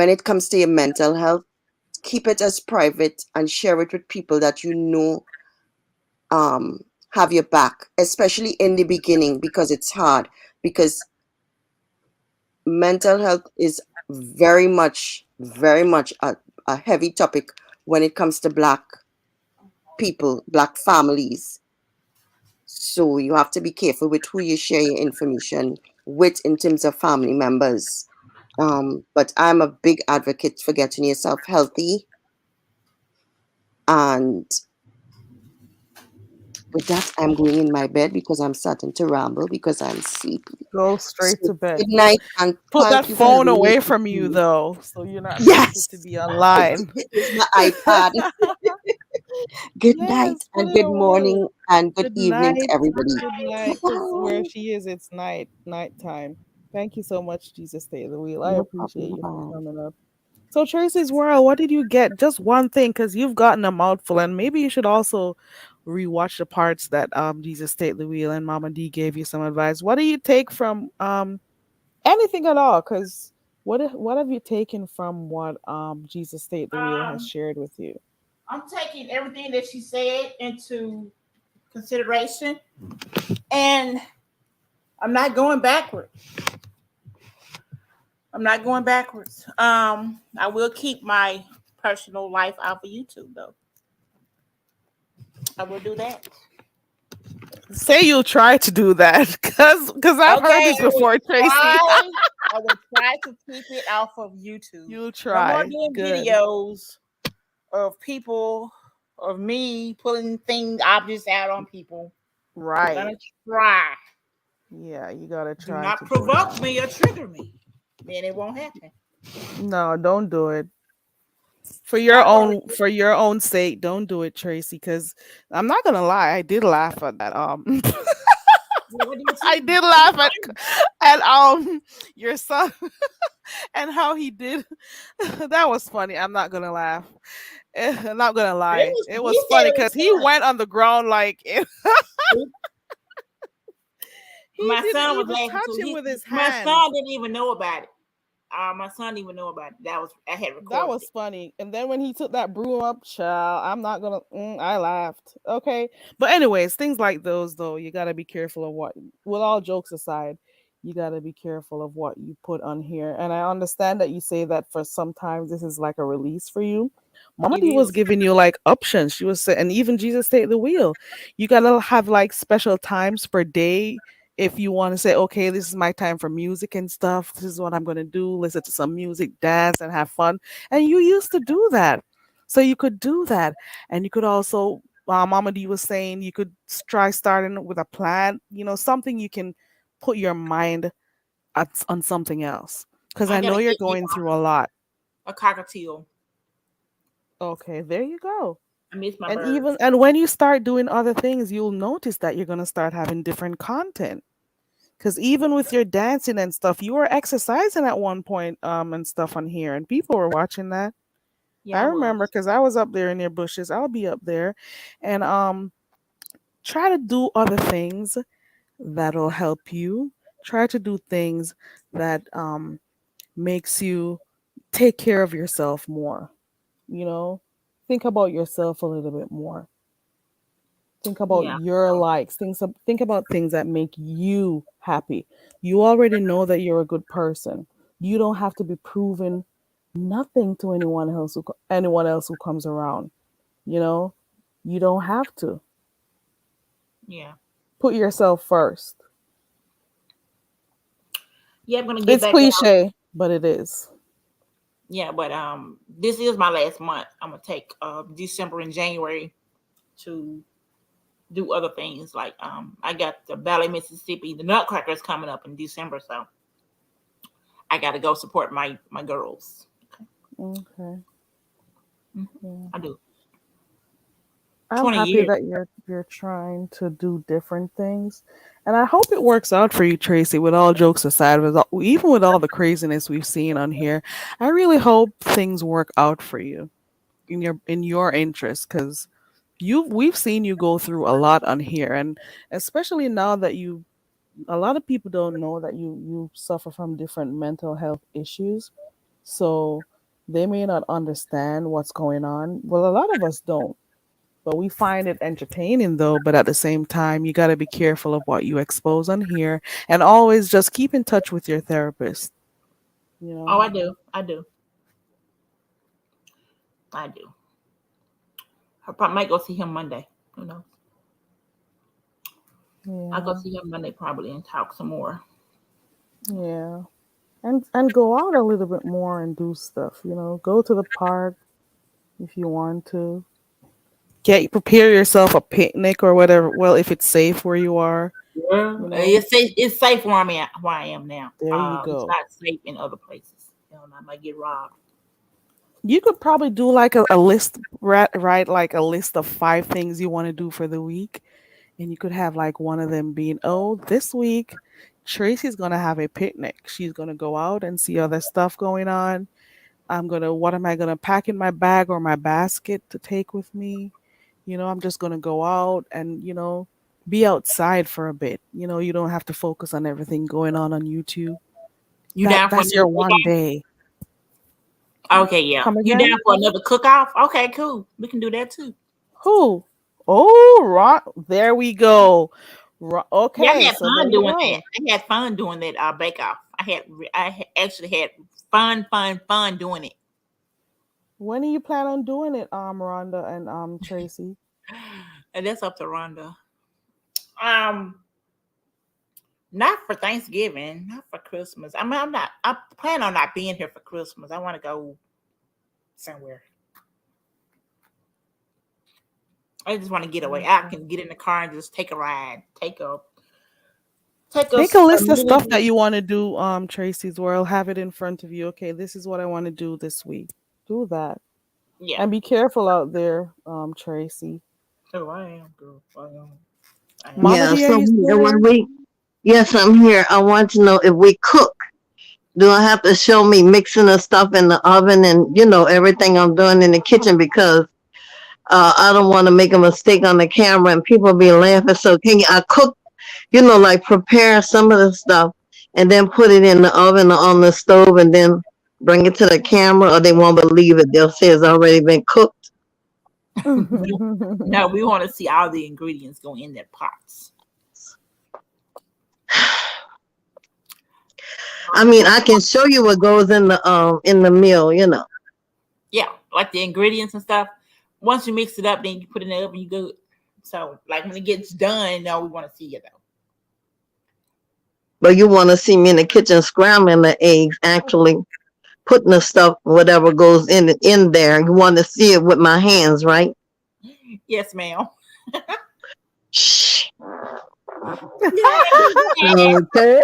[SPEAKER 6] it comes to your mental health, keep it as private and share it with people that have your back, especially in the beginning, because it's hard, because mental health is very much a heavy topic when it comes to black people, black families. So you have to be careful with who you share your information with in terms of family members. But I'm a big advocate for getting yourself healthy. And with that, I'm going in my bed because I'm starting to ramble because I'm sleepy.
[SPEAKER 1] Go straight
[SPEAKER 6] So
[SPEAKER 1] to bed.
[SPEAKER 6] good night, and
[SPEAKER 1] Put that
[SPEAKER 6] thank you for
[SPEAKER 1] phone
[SPEAKER 6] listening
[SPEAKER 1] away
[SPEAKER 6] to
[SPEAKER 1] from you,
[SPEAKER 6] me.
[SPEAKER 1] though, so you're not tempted to
[SPEAKER 6] Yes,
[SPEAKER 1] be online.
[SPEAKER 6] it is my iPad. Good night
[SPEAKER 1] Yes, put
[SPEAKER 6] and
[SPEAKER 1] it
[SPEAKER 6] good
[SPEAKER 1] away.
[SPEAKER 6] morning and good
[SPEAKER 1] Good
[SPEAKER 6] evening to
[SPEAKER 1] night.
[SPEAKER 6] everybody.
[SPEAKER 1] Good night. Because where
[SPEAKER 6] Bye-bye.
[SPEAKER 1] she is, it's nighttime. Thank you so much, Jesus Stay the Wheel. I
[SPEAKER 6] No
[SPEAKER 1] appreciate
[SPEAKER 6] problem.
[SPEAKER 1] you for
[SPEAKER 6] Bye-bye.
[SPEAKER 1] coming up. So Tracy's World, what did you get? Just one thing, because you've gotten a mouthful, and maybe you should also rewatch the parts that Jesus Take the Wheel and Mama D gave you some advice. What do you take from anything at all? Because what have you taken from what Jesus Take the Wheel has
[SPEAKER 8] Um,
[SPEAKER 1] shared with you?
[SPEAKER 8] I'm taking everything that she said into consideration, and I'm not going backwards. I will keep my personal life out of YouTube, though. I will do that.
[SPEAKER 1] Say you'll try to do that, because I've heard
[SPEAKER 8] Okay,
[SPEAKER 1] this before, Tracy.
[SPEAKER 8] I will try to keep it off of YouTube.
[SPEAKER 1] You'll
[SPEAKER 8] No more
[SPEAKER 1] try.
[SPEAKER 8] doing
[SPEAKER 1] Good.
[SPEAKER 8] videos of people, of me pulling objects out on people. I'm
[SPEAKER 1] Right.
[SPEAKER 8] gonna try.
[SPEAKER 1] Yeah, you gotta
[SPEAKER 8] Do
[SPEAKER 1] try
[SPEAKER 8] not
[SPEAKER 1] to do
[SPEAKER 8] provoke
[SPEAKER 1] that.
[SPEAKER 8] me or trigger me. Then it won't happen.
[SPEAKER 1] No, don't do it. For
[SPEAKER 8] I
[SPEAKER 1] your
[SPEAKER 8] already
[SPEAKER 1] own sake, don't do it, Tracy. Because I'm not gonna lie, I did laugh at that.
[SPEAKER 8] what do you
[SPEAKER 1] I
[SPEAKER 8] see?
[SPEAKER 1] did laugh at your son and how he did. That was funny. I'm not gonna laugh. I'm not gonna lie. It
[SPEAKER 8] He
[SPEAKER 1] was
[SPEAKER 8] said
[SPEAKER 1] funny
[SPEAKER 8] it
[SPEAKER 1] because he
[SPEAKER 8] was
[SPEAKER 1] went on the ground like
[SPEAKER 8] fun.
[SPEAKER 1] he
[SPEAKER 8] My
[SPEAKER 1] didn't
[SPEAKER 8] son was
[SPEAKER 1] even
[SPEAKER 8] laughing
[SPEAKER 1] touch
[SPEAKER 8] too.
[SPEAKER 1] him with his
[SPEAKER 8] My
[SPEAKER 1] hands.
[SPEAKER 8] son didn't even know about it. My son didn't even know about it. I had
[SPEAKER 1] That
[SPEAKER 8] recorded
[SPEAKER 1] was
[SPEAKER 8] it.
[SPEAKER 1] funny. And then when he took that broom up, child, I'm not gonna. I laughed. Okay, but anyways, things like those though, you gotta be careful of what. With all jokes aside, you gotta be careful of what you put on here. And I understand that you say that for sometimes this is like a release for you. Mama
[SPEAKER 8] It
[SPEAKER 1] D was
[SPEAKER 8] is.
[SPEAKER 1] giving you like options. She was saying, and even Jesus take the wheel. You gotta have like special times per day if you want to say, okay, this is my time for music and stuff. This is what I'm gonna do. Listen to some music, dance, and have fun. And you used to do that, so you could do that, and you could also. Mama D was saying you could try starting with a plan. Something you can put your mind on something else. Because
[SPEAKER 8] I
[SPEAKER 1] I know
[SPEAKER 8] gotta
[SPEAKER 1] you're
[SPEAKER 8] get me
[SPEAKER 1] going through a lot.
[SPEAKER 8] a cockatiel.
[SPEAKER 1] Okay, there you go.
[SPEAKER 8] I miss my
[SPEAKER 1] And
[SPEAKER 8] birds.
[SPEAKER 1] when you start doing other things, you'll notice that you're gonna start having different content. Because even with your dancing and stuff, you were exercising at one point, and stuff on here, and people were watching that. I
[SPEAKER 8] Yeah, I
[SPEAKER 1] remember
[SPEAKER 8] was.
[SPEAKER 1] because I was up there in their bushes. I'll be up there, and try to do other things that'll help you. Try to do things that makes you take care of yourself more. You know, think about yourself a little bit more. Think about
[SPEAKER 8] Yeah.
[SPEAKER 1] your likes. Think about things that make you happy. You already know that you're a good person. You don't have to be proving nothing to anyone else who comes around. You know, you don't have to.
[SPEAKER 8] Yeah.
[SPEAKER 1] Put yourself first.
[SPEAKER 8] Yeah, I'm gonna get
[SPEAKER 1] It's
[SPEAKER 8] back out.
[SPEAKER 1] cliche, but it is.
[SPEAKER 8] Yeah, but this is my last month. I'm gonna take December and January to do other things. Like I got the Ballet Mississippi, the Nutcrackers coming up in December, so I got to go support my girls.
[SPEAKER 1] Okay.
[SPEAKER 8] Mhm.
[SPEAKER 1] Yeah.
[SPEAKER 8] I do.
[SPEAKER 1] I'm
[SPEAKER 8] 20
[SPEAKER 1] happy
[SPEAKER 8] years.
[SPEAKER 1] that you're trying to do different things, and I hope it works out for you, Tracy. With all jokes aside, even with all the craziness we've seen on here, I really hope things work out for you in your interest, because we've seen you go through a lot on here, and especially now that a lot of people don't know that you suffer from different mental health issues, so they may not understand what's going on. Well, a lot of us don't, but we find it entertaining though. But at the same time, you got to be careful of what you expose on here, and always just keep in touch with your therapist, you
[SPEAKER 8] Oh,
[SPEAKER 1] know.
[SPEAKER 8] I do. I do. I do. I probably might go see him Monday. Who knows? I'll go
[SPEAKER 1] Yeah.
[SPEAKER 8] see him Monday probably and talk some more.
[SPEAKER 1] Yeah. And go out a little bit more and do stuff, go to the park if you want to. Prepare yourself a picnic or whatever, well, if it's safe where you are,
[SPEAKER 8] Yeah,
[SPEAKER 1] you know.
[SPEAKER 8] it's safe where I am now.
[SPEAKER 1] There you
[SPEAKER 8] It's
[SPEAKER 1] go.
[SPEAKER 8] not safe in other places. I might get robbed.
[SPEAKER 1] You could probably do like a list, right, like a list of 5 things you want to do for the week, and you could have like one of them being, oh, this week Tracy's gonna have a picnic. She's gonna go out and see other stuff going on. What am I gonna pack in my bag or my basket to take with me? I'm just gonna go out and be outside for a bit. You don't have to focus on everything going on YouTube.
[SPEAKER 8] You
[SPEAKER 1] That
[SPEAKER 8] down for
[SPEAKER 1] that's
[SPEAKER 8] another
[SPEAKER 1] your one
[SPEAKER 8] cook-off?
[SPEAKER 1] day.
[SPEAKER 8] Okay, yeah.
[SPEAKER 1] Come
[SPEAKER 8] You
[SPEAKER 1] again?
[SPEAKER 8] down for another cook-off? Okay, cool. We can do that too.
[SPEAKER 1] Who? Oh, right. There we go.
[SPEAKER 8] Yeah, I
[SPEAKER 1] Okay,
[SPEAKER 8] had
[SPEAKER 1] so there
[SPEAKER 8] fun
[SPEAKER 1] you
[SPEAKER 8] doing that.
[SPEAKER 1] go.
[SPEAKER 8] I had fun doing that bake off. Actually had fun doing it.
[SPEAKER 1] When do you plan on doing it, Rhonda and Tracy?
[SPEAKER 8] And that's up to Rhonda. Um, Not for Thanksgiving, not for Christmas. I mean, I plan on not being here for Christmas. I want to go somewhere. I just want to get away. I
[SPEAKER 1] Okay.
[SPEAKER 8] can get in the car and just take a ride. Take
[SPEAKER 1] Make a
[SPEAKER 8] a
[SPEAKER 1] list of stuff that
[SPEAKER 8] mini.
[SPEAKER 1] you want to do, Tracy's world. Have it in front of you. Okay, this is what I want to do this week. Do that.
[SPEAKER 8] Yeah.
[SPEAKER 1] And be careful out there, Tracy.
[SPEAKER 8] Oh, I am, girl. I am. I am.
[SPEAKER 1] Mama
[SPEAKER 7] Yeah,
[SPEAKER 1] dear,
[SPEAKER 7] so
[SPEAKER 1] you still
[SPEAKER 7] when
[SPEAKER 1] there?
[SPEAKER 7] we, yes, I'm here. I want to know if we cook, do I have to show me mixing the stuff in the oven and, everything I'm doing in the kitchen because I don't want to make a mistake on the camera and people be laughing. So I cook, like prepare some of the stuff and then put it in the oven or on the stove and then bring it to the camera or they won't believe it. They'll say it's already been cooked.
[SPEAKER 8] No, we want to see all the ingredients go in their pots.
[SPEAKER 7] I mean, I can show you what goes in the meal,
[SPEAKER 8] Yeah, like the ingredients and stuff. Once you mix it up, then you put it in the oven. You go. So, like when it gets done, now we want to see it though.
[SPEAKER 7] But you want to see me in the kitchen scrambling the eggs, actually putting the stuff, whatever goes in there. You want to see it with my hands, right?
[SPEAKER 8] Yes, ma'am.
[SPEAKER 7] Shh.
[SPEAKER 8] Yeah.
[SPEAKER 7] Okay.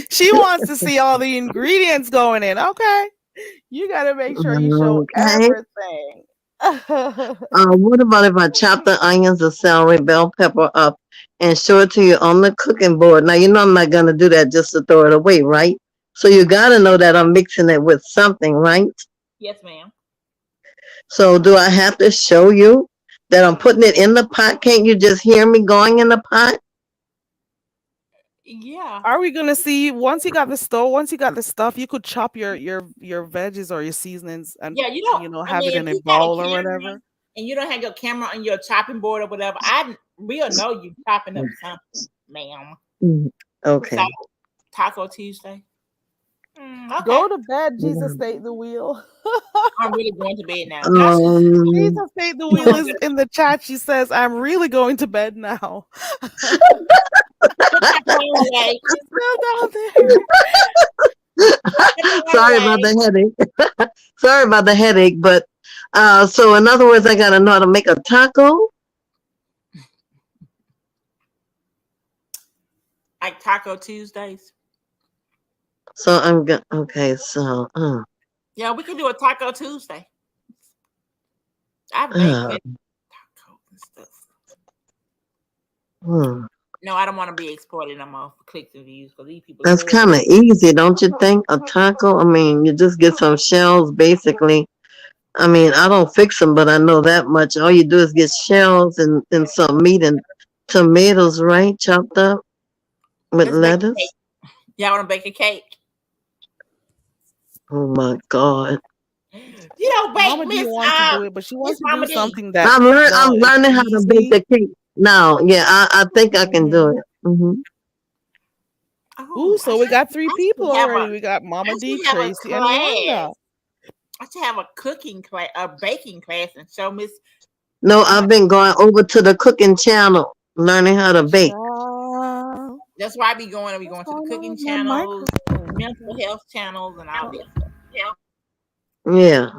[SPEAKER 1] She wants to see all the ingredients going in. Okay. You got to make sure you show
[SPEAKER 7] Okay.
[SPEAKER 1] everything.
[SPEAKER 7] What about if I chop the onions, the celery, bell pepper up and show it to you on the cooking board? Now, I'm not going to do that just to throw it away, right? So you got to know that I'm mixing it with something, right?
[SPEAKER 8] Yes, ma'am.
[SPEAKER 7] So do I have to show you that I'm putting it in the pot? Can't you just hear me going in the pot?
[SPEAKER 8] Yeah.
[SPEAKER 1] Are we gonna see once you got the stuff, you could chop your veggies or your seasonings and
[SPEAKER 8] Yeah, I
[SPEAKER 1] have it
[SPEAKER 8] mean,
[SPEAKER 1] in
[SPEAKER 8] if
[SPEAKER 1] a
[SPEAKER 8] you got a
[SPEAKER 1] bowl or
[SPEAKER 8] camera
[SPEAKER 1] whatever.
[SPEAKER 8] and you don't have your camera on your chopping board or whatever, we'll know you chopping up something, ma'am.
[SPEAKER 7] Okay.
[SPEAKER 8] Taco Tuesday. Okay.
[SPEAKER 1] Go to bed, Jesus take the wheel.
[SPEAKER 8] I'm really going to bed now.
[SPEAKER 1] Jesus take the wheel is in the chat. She says, I'm really going to bed now.
[SPEAKER 8] Put that phone away.
[SPEAKER 1] She's still down there.
[SPEAKER 7] Sorry about the headache. Sorry about the headache, but so in other words, I gotta know how to make a taco.
[SPEAKER 8] Like Taco Tuesdays.
[SPEAKER 7] So I'm gonna okay. So
[SPEAKER 8] Yeah, we can do a Taco Tuesday. I make tacos and stuff. No, I don't want to be exploited no more for clicks and views because these people.
[SPEAKER 7] That's kind of easy, don't you think? A taco. I mean, you just get some shells, basically. I mean, I don't fix them, but I know that much. All you do is get shells and some meat and tomatoes, right? Chopped up with lettuce.
[SPEAKER 8] Y'all want to bake a cake?
[SPEAKER 7] Oh my God.
[SPEAKER 8] You know,
[SPEAKER 1] Mama D wants to do it, but she wants to do something that
[SPEAKER 7] I'm learning how to bake the cake now. Yeah, I think I can do it.
[SPEAKER 1] Ooh, so we got 3 people already. We got Mama D, Tracy, and Wanda.
[SPEAKER 8] I should have a cooking class, a baking class, and show Miss.
[SPEAKER 7] No, I've been going over to the cooking channel, learning how to bake.
[SPEAKER 8] That's why I be going. We going to the cooking channels, mental health channels, and all that stuff.
[SPEAKER 7] Yeah.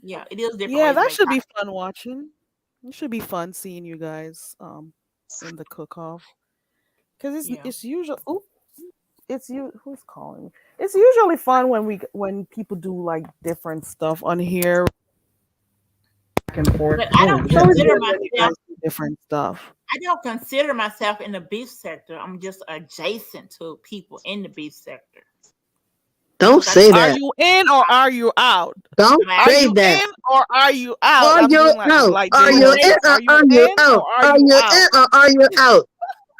[SPEAKER 8] Yeah, it is different.
[SPEAKER 1] Yeah, that should be fun watching. It should be fun seeing you guys in the cook-off. Because it's usually who's calling? It's usually fun when people do like different stuff on here. Back and forth.
[SPEAKER 8] But I don't consider myself
[SPEAKER 1] different stuff.
[SPEAKER 8] I don't consider myself in the beef sector. I'm just adjacent to people in the beef sector.
[SPEAKER 7] Don't say that.
[SPEAKER 1] Are you in or are you out?
[SPEAKER 7] Don't say that.
[SPEAKER 1] Are you in or are you out?
[SPEAKER 7] Are you out? Are you in or are you out? Are you in or are you out?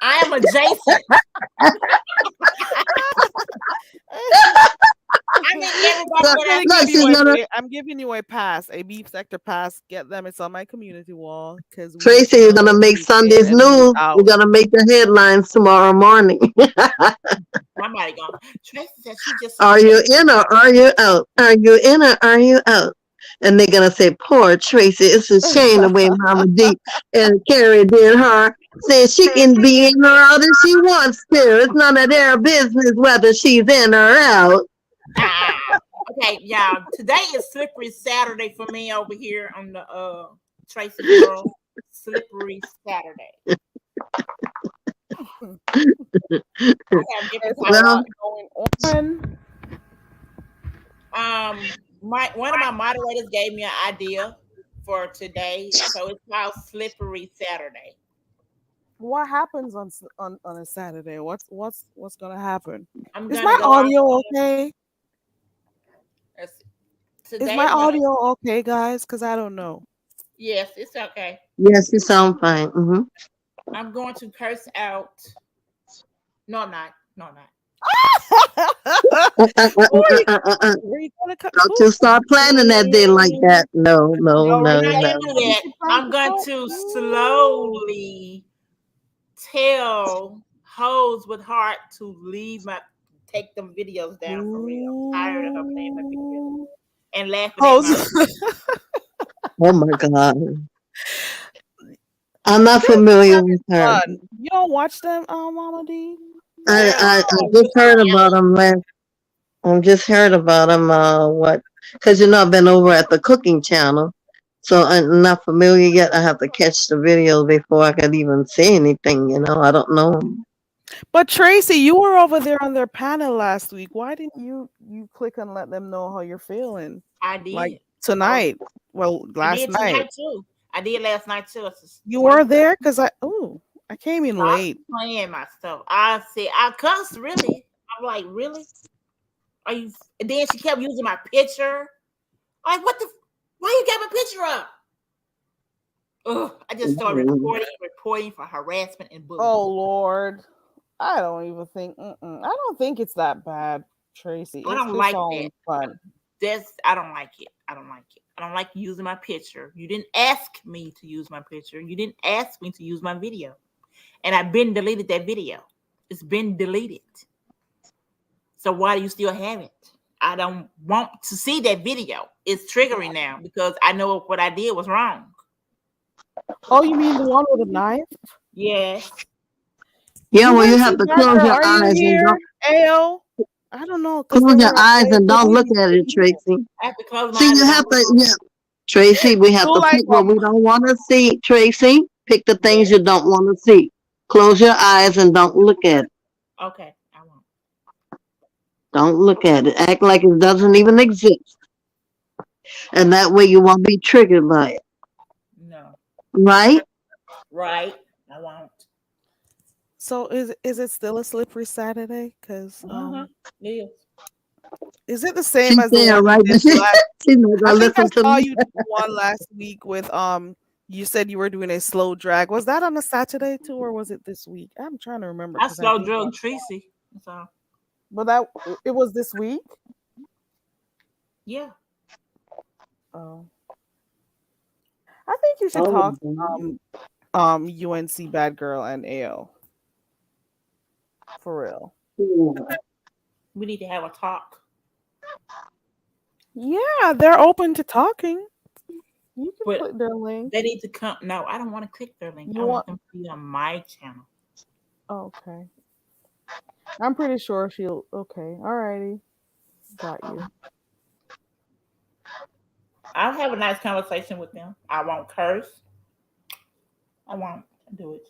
[SPEAKER 8] I am adjacent.
[SPEAKER 1] I'm giving you a pass, a beef sector pass. Get them. It's on my community wall. Because
[SPEAKER 7] Tracy, you're gonna make Sunday's news. We're gonna make the headlines tomorrow morning.
[SPEAKER 8] Somebody going. Tracy said she just.
[SPEAKER 7] Are you in or are you out? Are you in or are you out? And they're gonna say, "Poor Tracy. It's a shame the way Mama D and Carrie did her. Saying she can be in or out if she wants to. It's none of their business whether she's in or out."
[SPEAKER 8] Okay, y'all. Today is Slippery Saturday for me over here on the Tracy Girl. Slippery Saturday. One of my moderators gave me an idea for today, so it's called Slippery Saturday.
[SPEAKER 1] What happens on a Saturday? What's gonna happen? Is my audio okay? Is my audio okay, guys? Because I don't know.
[SPEAKER 8] Yes, it's okay.
[SPEAKER 7] Yes, you sound fine.
[SPEAKER 8] I'm going to curse out. No, I'm not.
[SPEAKER 7] Don't you start planning that day like that. No.
[SPEAKER 8] I'm going to slowly tell hoes with heart to take them videos down for real. I'm tired of her playing my videos and laughing at
[SPEAKER 7] Oh my God. I'm not familiar with her.
[SPEAKER 1] You don't watch them, Mama D?
[SPEAKER 7] I just heard about them I just heard about them. Because I've been over at the cooking channel, so I'm not familiar yet. I have to catch the videos before I could even say anything. I don't know.
[SPEAKER 1] But Tracy, you were over there on their panel last week. Why didn't you click and let them know how you're feeling?
[SPEAKER 8] I did.
[SPEAKER 1] Like tonight. Well, last night.
[SPEAKER 8] Too. I did last night too.
[SPEAKER 1] You were there? Because I came in late.
[SPEAKER 8] Playing my stuff. I said, I cussed, really. I'm like, really? Are you? And then she kept using my picture. I'm like, why you got my picture up? Ugh, I just started reporting for harassment and bullying.
[SPEAKER 1] Oh, Lord. I don't even think, I don't think it's that bad, Tracy.
[SPEAKER 8] I don't like that. Fun. I don't like it. I don't like using my picture. You didn't ask me to use my picture. You didn't ask me to use my video. And I've been deleted that video. It's been deleted. So why do you still have it? I don't want to see that video. It's triggering now because I know what I did was wrong.
[SPEAKER 1] Oh, you mean the one with the knife?
[SPEAKER 8] Yes.
[SPEAKER 7] Yeah, well, you
[SPEAKER 1] UNC
[SPEAKER 7] have to
[SPEAKER 1] Bad
[SPEAKER 7] close
[SPEAKER 1] Girl,
[SPEAKER 7] your
[SPEAKER 1] are you
[SPEAKER 7] eyes and
[SPEAKER 1] here?
[SPEAKER 7] don't
[SPEAKER 1] Ayo? I don't know, because they
[SPEAKER 7] close your
[SPEAKER 1] were
[SPEAKER 7] eyes
[SPEAKER 1] they
[SPEAKER 7] and
[SPEAKER 1] told
[SPEAKER 7] don't
[SPEAKER 1] me
[SPEAKER 7] look
[SPEAKER 1] you
[SPEAKER 7] at it,
[SPEAKER 1] couldn't do it.
[SPEAKER 7] Tracy.
[SPEAKER 8] I have to close my
[SPEAKER 7] See,
[SPEAKER 8] eyes.
[SPEAKER 7] you have to, yeah, Tracy, we have
[SPEAKER 1] Do
[SPEAKER 7] to
[SPEAKER 1] like
[SPEAKER 7] pick what we don't want to see. Tracy, pick the things you don't want to see. Close your eyes and don't look at it.
[SPEAKER 8] Okay, I won't.
[SPEAKER 7] Don't look at it. Act like it doesn't even exist. And that way you won't be triggered by it.
[SPEAKER 8] No.
[SPEAKER 7] Right?
[SPEAKER 8] Right. I won't.
[SPEAKER 1] So is it still a slippery Saturday? Because
[SPEAKER 8] Yes.
[SPEAKER 1] is it the same
[SPEAKER 7] She's
[SPEAKER 1] as the
[SPEAKER 7] there,
[SPEAKER 1] one
[SPEAKER 7] right?
[SPEAKER 1] you did last?
[SPEAKER 7] She's not
[SPEAKER 1] I
[SPEAKER 7] gonna
[SPEAKER 1] think I
[SPEAKER 7] listen to
[SPEAKER 1] saw
[SPEAKER 7] me.
[SPEAKER 1] you do one last week with you said you were doing a slow drag. Was that on a Saturday too, or was it this week? I'm trying to remember
[SPEAKER 8] I
[SPEAKER 1] because I
[SPEAKER 8] slow
[SPEAKER 1] did
[SPEAKER 8] drug
[SPEAKER 1] one.
[SPEAKER 8] Tracy. So
[SPEAKER 1] But it was this week.
[SPEAKER 8] yeah.
[SPEAKER 1] Oh, I think you should talk UNC Bad Girl and AO for real.
[SPEAKER 8] We need to have a talk.
[SPEAKER 1] Yeah, they're open to talking. You can
[SPEAKER 8] But
[SPEAKER 1] click their link.
[SPEAKER 8] they need to come. No, I don't want to click their link. I want them to be on my channel.
[SPEAKER 1] Okay. I'm pretty sure she'll. Okay. Alrighty. Got you.
[SPEAKER 8] I'll have a nice conversation with them. I won't curse. I won't do it.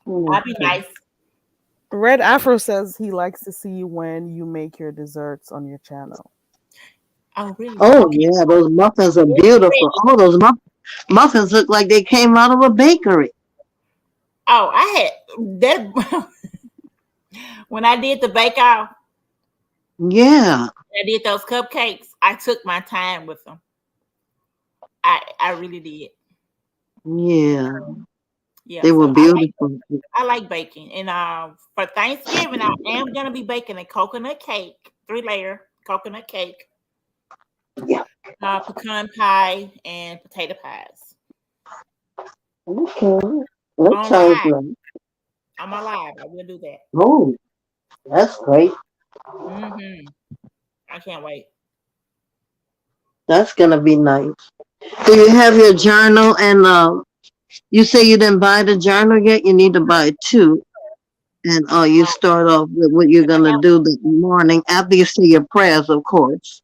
[SPEAKER 8] I'll be nice.
[SPEAKER 1] Red Afro says he likes to see when you make your desserts on your channel.
[SPEAKER 8] Oh, really?
[SPEAKER 7] Oh, yeah, those muffins are beautiful. Oh, those muffins look like they came out of a bakery.
[SPEAKER 8] Oh, I had that when I did the bake off.
[SPEAKER 7] Yeah.
[SPEAKER 8] I did those cupcakes. I took my time with them. I really did.
[SPEAKER 7] Yeah.
[SPEAKER 8] Yeah,
[SPEAKER 7] They were beautiful.
[SPEAKER 8] I like baking. And for Thanksgiving, I am gonna be baking a coconut cake, 3-layer coconut cake.
[SPEAKER 7] Yeah.
[SPEAKER 8] Pecan pie and potato pies.
[SPEAKER 7] Okay. That sounds good.
[SPEAKER 8] I'm alive. I will do that.
[SPEAKER 7] Oh, that's great.
[SPEAKER 8] I can't wait.
[SPEAKER 7] That's gonna be nice. Do you have your journal? And you say you didn't buy the journal yet. You need to buy 2. And you start off with what you're gonna do the morning after you say your prayers, of course.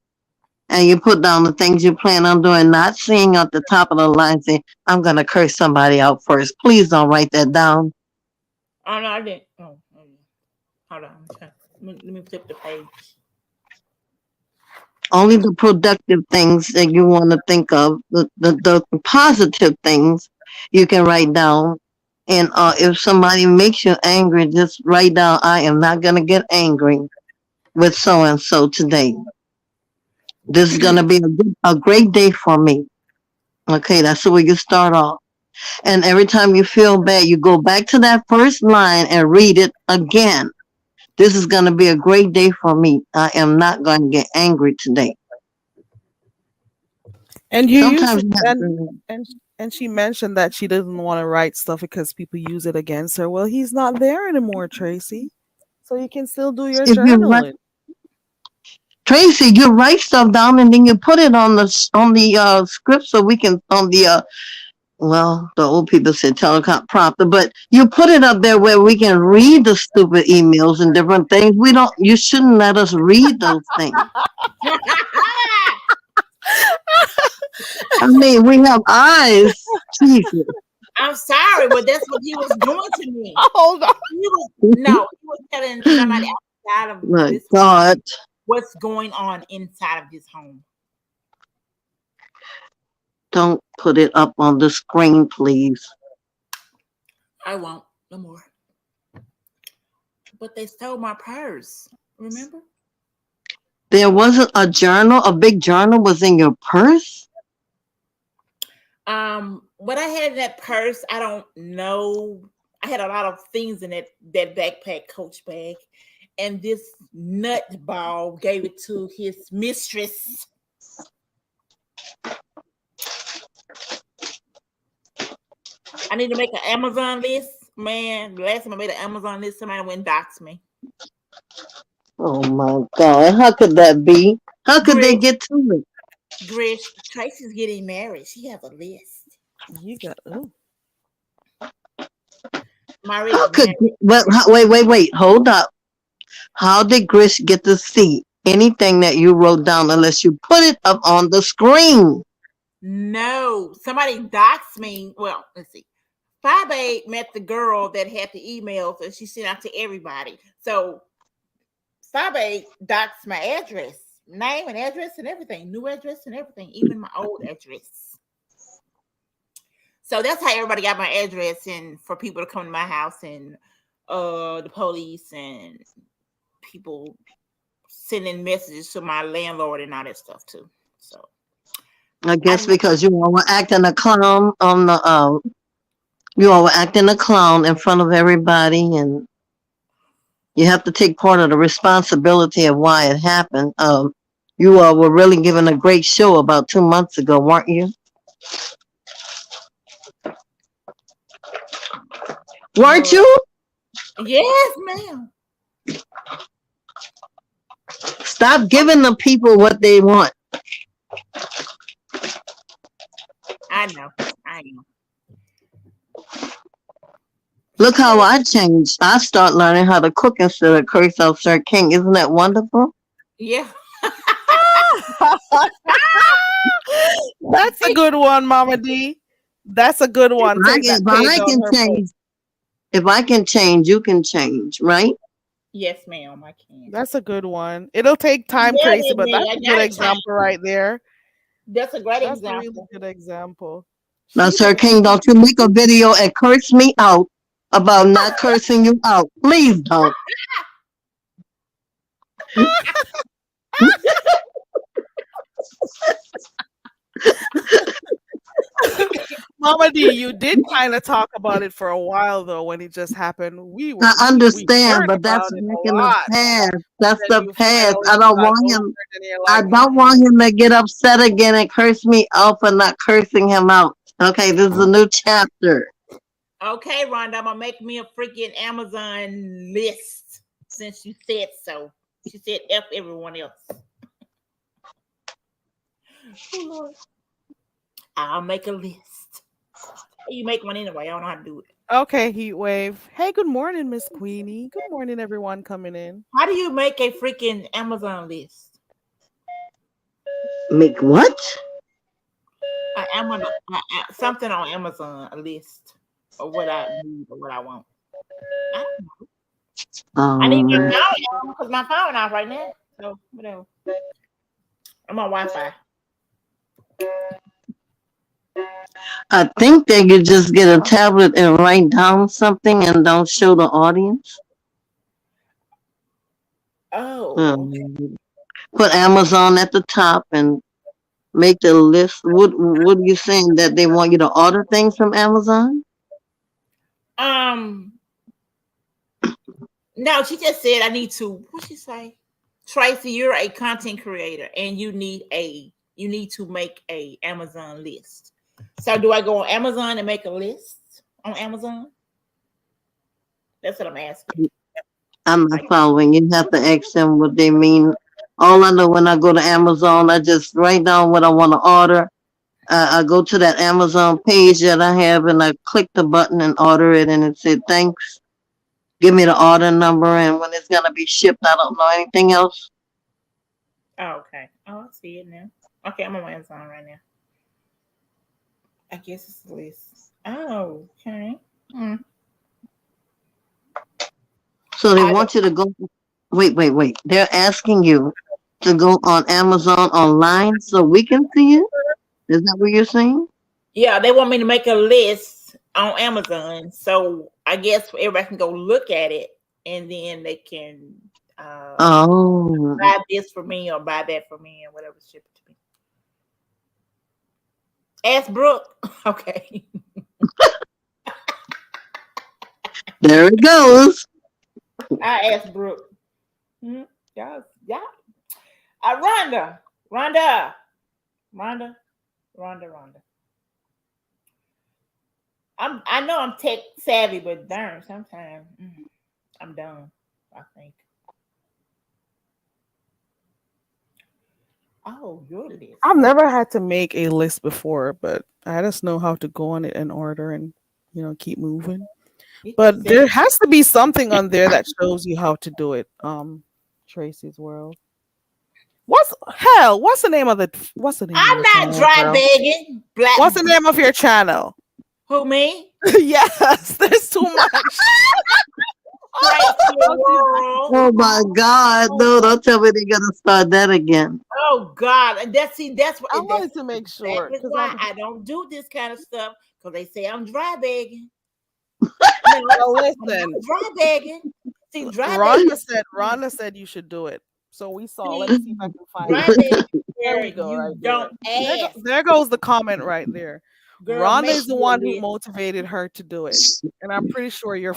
[SPEAKER 7] And you put down the things you plan on doing, not seeing at the top of the line saying, I'm gonna curse somebody out first. Please don't write that down.
[SPEAKER 8] Oh no, I didn't. Oh, hold on. Let me flip the page.
[SPEAKER 7] Only the productive things that you want to think of, the positive things you can write down. And if somebody makes you angry, just write down, I am not going to get angry with so-and-so today. This is going to be a great day for me. Okay, that's the way you start off. And every time you feel bad, you go back to that first line and read it again. This is going to be a great day for me. I am not going to get angry today.
[SPEAKER 1] And and she mentioned that she doesn't want to write stuff because people use it against her. Well, he's not there anymore, Tracy. So you can still do your journaling.
[SPEAKER 7] Tracy, you write stuff down and then you put it on the script so we can well, the old people said teleprompter, but you put it up there where we can read the stupid emails and different things. You shouldn't let us read those things. I mean, we have eyes. Jesus.
[SPEAKER 8] I'm sorry, but that's what he was doing to me.
[SPEAKER 1] Hold on.
[SPEAKER 8] He was telling somebody outside of
[SPEAKER 7] My God.
[SPEAKER 8] What's going on inside of his home.
[SPEAKER 7] Don't put it up on the screen, please.
[SPEAKER 8] I won't no more. But they stole my purse. Remember?
[SPEAKER 7] There wasn't a journal. A big journal was in your purse?
[SPEAKER 8] What I had in that purse, I don't know. I had a lot of things in that backpack, Coach bag. And this nutball gave it to his mistress. I need to make an Amazon list Man, the last time I made an Amazon list, somebody went and doxed me.
[SPEAKER 7] Oh my God. How could that be? How could they get to it?
[SPEAKER 8] Grish, Tracy's getting married. She has a list.
[SPEAKER 1] You got
[SPEAKER 7] How could wait, hold up. How did Grish get to see anything that you wrote down unless you put it up on the screen?
[SPEAKER 8] No, somebody doxed me. Well, let's see. 5A met the girl that had the emails and she sent out to everybody. So 5A doxed my address, name and address and everything, new address and everything, even my old address. So that's how everybody got my address and for people to come to my house and the police and people sending messages to my landlord and all that stuff too. So
[SPEAKER 7] I guess because you all were acting a clown on the you all were acting a clown in front of everybody, and you have to take part of the responsibility of why it happened. You all were really giving a great show about 2 months ago, weren't you? Weren't you?
[SPEAKER 8] Yes, ma'am.
[SPEAKER 7] Stop giving the people what they want.
[SPEAKER 8] I know.
[SPEAKER 7] Look how I changed. I start learning how to cook instead of curse out Sir King. Isn't that wonderful?
[SPEAKER 8] Yeah.
[SPEAKER 1] That's a good one, Mama D. That's a good one.
[SPEAKER 7] If I can change, you can change, right?
[SPEAKER 8] Yes, ma'am, I can.
[SPEAKER 1] That's a good one. It'll take time, Tracy, but that's a good example right there.
[SPEAKER 8] That's a great example.
[SPEAKER 1] That's a really good example.
[SPEAKER 7] Now, Sir King, don't you make a video and curse me out about not cursing you out. Please don't.
[SPEAKER 1] Mama D, you did kind of talk about it for a while though when it just happened.
[SPEAKER 7] I understand, but that's back in the past. That's the past. I don't want him. I don't want him to get upset again and curse me out for not cursing him out. Okay, this is a new chapter.
[SPEAKER 8] Okay, Rhonda, I'm gonna make me a freaking Amazon list since you said so. She said F everyone else. Oh, Lord. I'll make a list. You make one anyway. I don't know how to do it.
[SPEAKER 1] Okay, Heat Wave. Hey, good morning, Miss Queenie. Good morning, everyone coming in.
[SPEAKER 8] How do you make a freaking Amazon list?
[SPEAKER 7] Make what?
[SPEAKER 8] Something on Amazon, a list of what I need or what I want. I don't know. I need my phone because my phone off right now. So whatever. I'm on Wi-Fi.
[SPEAKER 7] I think they could just get a tablet and write down something and don't show the audience.
[SPEAKER 8] Oh.
[SPEAKER 7] Put Amazon at the top and make the list. What are you saying, that they want you to order things from Amazon?
[SPEAKER 8] No, she just said I need to. What'd she say? Tracy, you're a content creator and you need to make a Amazon list. So do I go on Amazon and make a list on Amazon? That's what I'm asking.
[SPEAKER 7] I'm not following. You have to ask them what they mean. All I know, when I go to Amazon, I just write down what I want to order. I go to that Amazon page that I have and I click the button and order it, and it said, thanks. Give me the order number and when it's going to be shipped. I don't know anything else.
[SPEAKER 8] Oh, okay. Oh, I see it now. Okay, I'm on Amazon right now. I guess it's the list. Oh, okay.
[SPEAKER 7] So they want you to go. Wait. They're asking you to go on Amazon online so we can see you? Is that what you're saying?
[SPEAKER 8] Yeah, they want me to make a list on Amazon. So I guess everybody can go look at it and then they can buy this for me or buy that for me and whatever, ship it to me. Ask Brooke. Okay.
[SPEAKER 7] There it goes.
[SPEAKER 8] I asked Brooke. Yeah. Rhonda. I know I'm tech savvy, but darn, sometimes I'm dumb, I think. Oh, your list.
[SPEAKER 1] I've never had to make a list before, but I just know how to go on it in order and keep moving.
[SPEAKER 8] It
[SPEAKER 1] But
[SPEAKER 8] just
[SPEAKER 1] there
[SPEAKER 8] says
[SPEAKER 1] has to be something on there that shows you how to do it. Tracy's World. What's the name of
[SPEAKER 8] I'm
[SPEAKER 1] your
[SPEAKER 8] not
[SPEAKER 1] channel,
[SPEAKER 8] dry
[SPEAKER 1] girl?
[SPEAKER 8] begging. Black
[SPEAKER 1] What's the name of your channel?
[SPEAKER 8] who me?
[SPEAKER 1] Yes, there's too much.
[SPEAKER 8] Tracy World.
[SPEAKER 7] Oh my God. No, don't tell me they're gonna start that again.
[SPEAKER 8] Oh God, and that's what
[SPEAKER 1] I
[SPEAKER 8] that's
[SPEAKER 1] wanted to make sure
[SPEAKER 8] exactly
[SPEAKER 1] because
[SPEAKER 8] why I don't do this kind of stuff because they say I'm dry begging.
[SPEAKER 1] well,
[SPEAKER 8] I'm
[SPEAKER 1] listen,
[SPEAKER 8] not dry begging. See, dry begging,
[SPEAKER 1] Rhonda said you should do it. So we saw. Let me see if I can find
[SPEAKER 8] dry
[SPEAKER 1] it.
[SPEAKER 8] begging
[SPEAKER 1] There
[SPEAKER 8] where
[SPEAKER 1] we go,
[SPEAKER 8] you
[SPEAKER 1] right there.
[SPEAKER 8] don't ask.
[SPEAKER 1] There goes the comment right there.
[SPEAKER 8] Girl,
[SPEAKER 1] Rhonda
[SPEAKER 8] make
[SPEAKER 1] is the
[SPEAKER 8] me a
[SPEAKER 1] one who
[SPEAKER 8] list.
[SPEAKER 1] motivated her to do it, and I'm pretty sure your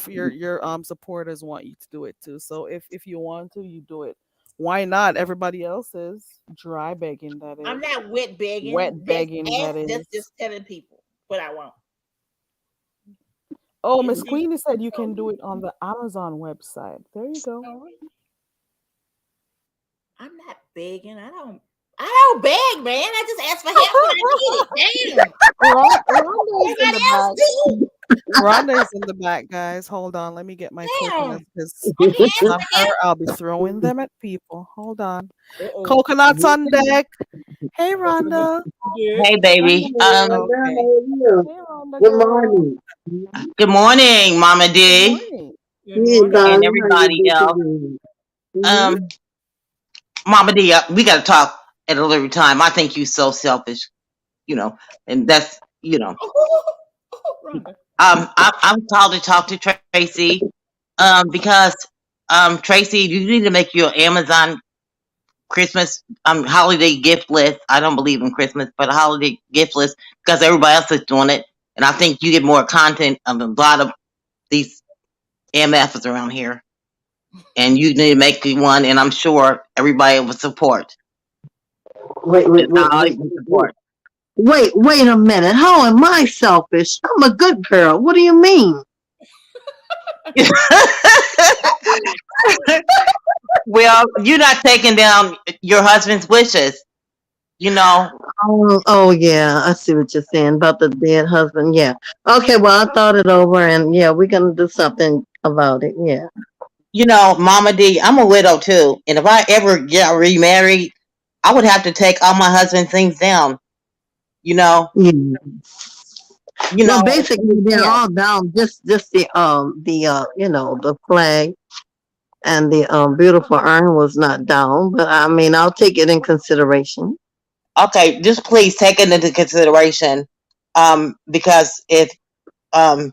[SPEAKER 1] supporters want you to do it too. So if you want to, you do it. Why not? Everybody else is dry begging. That
[SPEAKER 8] I'm
[SPEAKER 1] is
[SPEAKER 8] not wet begging.
[SPEAKER 1] wet begging. That
[SPEAKER 8] That's
[SPEAKER 1] is.
[SPEAKER 8] just telling people what I want.
[SPEAKER 1] Oh,
[SPEAKER 8] And
[SPEAKER 1] Miss
[SPEAKER 8] then-
[SPEAKER 1] Queenie said you can do it on the Amazon website. There you go.
[SPEAKER 8] I'm not begging. I don't beg, man. I just ask for help when I need it. Damn.
[SPEAKER 1] Rhonda is in
[SPEAKER 8] Everybody
[SPEAKER 1] the
[SPEAKER 8] else
[SPEAKER 1] back.
[SPEAKER 8] do.
[SPEAKER 1] Rhonda is in the back, guys. Hold on. Let me get my
[SPEAKER 8] Damn.
[SPEAKER 1] coconuts because
[SPEAKER 8] I can ask
[SPEAKER 1] not
[SPEAKER 8] for
[SPEAKER 1] her.
[SPEAKER 8] help.
[SPEAKER 1] I'll be throwing them at people. Hold on.
[SPEAKER 8] Uh-oh.
[SPEAKER 1] Coconuts on deck. Hey, Rhonda.
[SPEAKER 10] Hey, baby.
[SPEAKER 1] Okay. Hey, Rhonda
[SPEAKER 7] Good
[SPEAKER 1] girl.
[SPEAKER 7] morning.
[SPEAKER 10] Good morning, Mama
[SPEAKER 1] Good
[SPEAKER 10] D,
[SPEAKER 1] morning.
[SPEAKER 8] Good
[SPEAKER 7] Hey,
[SPEAKER 8] morning.
[SPEAKER 10] and
[SPEAKER 7] darling, how you
[SPEAKER 10] everybody else.
[SPEAKER 7] doing?
[SPEAKER 10] Um, Mama D, we got to talk at a later time. I think you so selfish, and that's,
[SPEAKER 8] Rhonda.
[SPEAKER 10] I'm called to talk to Tracy, because, Tracy, you need to make your Amazon Christmas, holiday gift list. I don't believe in Christmas, but a holiday gift list because everybody else is doing it, and I think you get more content of a lot of these MFs around here. And you need to make one, and I'm sure everybody will support.
[SPEAKER 7] Wait,
[SPEAKER 10] Support.
[SPEAKER 7] wait a minute. How am I selfish? I'm a good girl. What do you mean?
[SPEAKER 10] Well, you're not taking down your husband's wishes,
[SPEAKER 7] Oh yeah, I see what you're saying about the dead husband. Yeah. Okay, well I thought it over and yeah, we're gonna do something about it. Yeah.
[SPEAKER 10] Mama D, I'm a widow too. And if I ever get remarried, I would have to take all my husband's things down.
[SPEAKER 7] Yeah. Well, basically they're
[SPEAKER 10] yeah.
[SPEAKER 7] all down. Just the the flag and the beautiful urn was not down, but I mean I'll take it in consideration.
[SPEAKER 10] Okay, just please take it into consideration. Because if you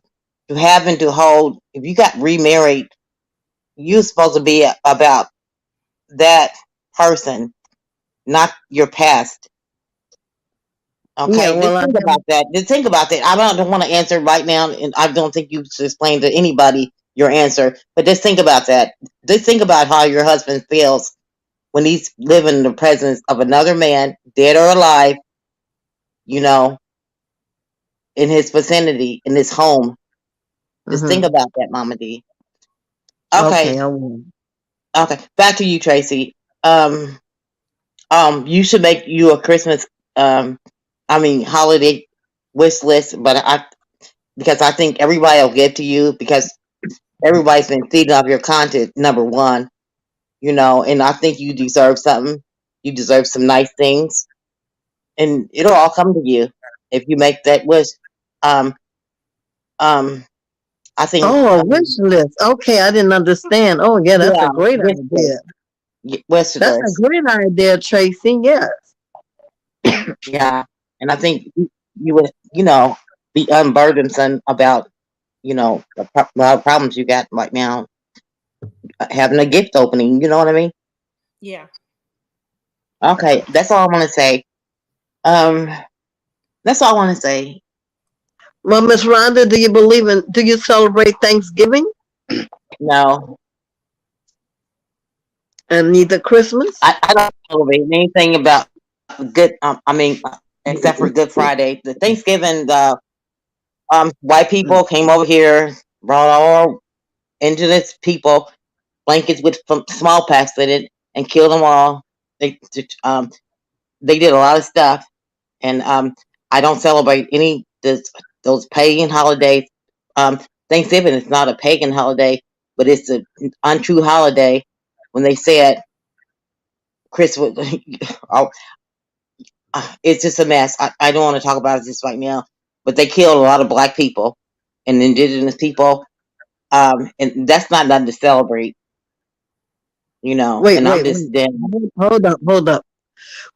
[SPEAKER 10] happen to hold, if you got remarried, you're supposed to be about that person, not your past. Okay,
[SPEAKER 7] Yeah, well,
[SPEAKER 10] just think about that. Just think about that. I don't want to answer right now, and I don't think you should explain to anybody your answer. But just think about that. Just think about how your husband feels when he's living in the presence of another man, dead or alive. In his vicinity, in his home. Just think about that, Mama D. Okay.
[SPEAKER 7] I will.
[SPEAKER 10] Okay. Back to you, Tracy. You should make you a Christmas, holiday wish list, because I think everybody will get to you because everybody's been feeding off your content, number one, and I think you deserve something. You deserve some nice things, and it'll all come to you if you make that wish. I think.
[SPEAKER 7] Oh, a wish list. Okay, I didn't understand. Oh, yeah, that's a great idea.
[SPEAKER 10] Wish
[SPEAKER 7] That's
[SPEAKER 10] list.
[SPEAKER 7] a great idea, Tracy. Yes.
[SPEAKER 10] Yeah, and I think you would, be unburdensome about, a lot of problems you got right now. Having a gift opening, you know what I mean?
[SPEAKER 8] Yeah.
[SPEAKER 10] Okay, that's all I want to say. That's all I want to say.
[SPEAKER 7] Well, Miss Rhonda, do you celebrate Thanksgiving?
[SPEAKER 10] No.
[SPEAKER 7] And neither Christmas?
[SPEAKER 10] I don't celebrate anything about good, except for Good Friday. The Thanksgiving, White people came over here, brought all indigenous people blankets with smallpox in it, and killed them all. They they did a lot of stuff, and I don't celebrate any those pagan holidays. Thanksgiving is not a pagan holiday, but it's an untrue holiday. When they said Christmas, oh, it's just a mess. I don't want to talk about it just right now, but they killed a lot of black people and indigenous people, and that's not nothing to celebrate,
[SPEAKER 7] Wait,
[SPEAKER 10] And I'm
[SPEAKER 7] wait,
[SPEAKER 10] just
[SPEAKER 7] wait.
[SPEAKER 10] then.
[SPEAKER 7] Hold up, hold up.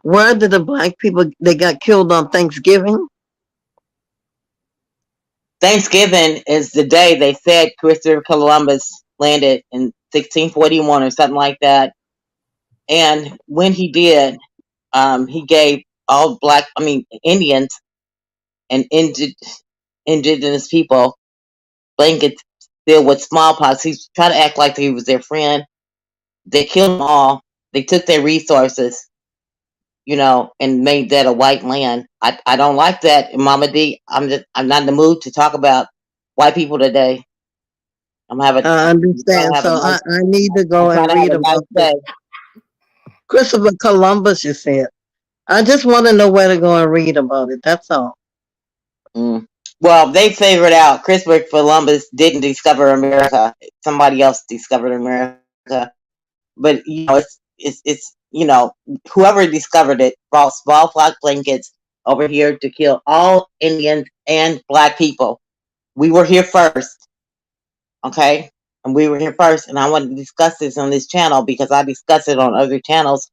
[SPEAKER 7] Where did the black people they got killed on Thanksgiving?
[SPEAKER 10] Thanksgiving is the day they said Christopher Columbus landed in 1641 or something like that. And when he did, he gave all Indians and indigenous people blankets filled with smallpox. He tried to act like he was their friend. They killed them all. They took their resources, and made that a white land. I don't like that, Mama D. I'm not in the mood to talk about white people today.
[SPEAKER 7] I understand. So I need to go and read about this. Christopher Columbus, you said. I just want to know where to go and read about it. That's all.
[SPEAKER 10] Well, they figured out Christopher Columbus didn't discover America. Somebody else discovered America. But it's whoever discovered it brought smallpox blankets over here to kill all Indians and black people. We were here first, okay? And we were here first, and I want to discuss this on this channel because I discuss it on other channels.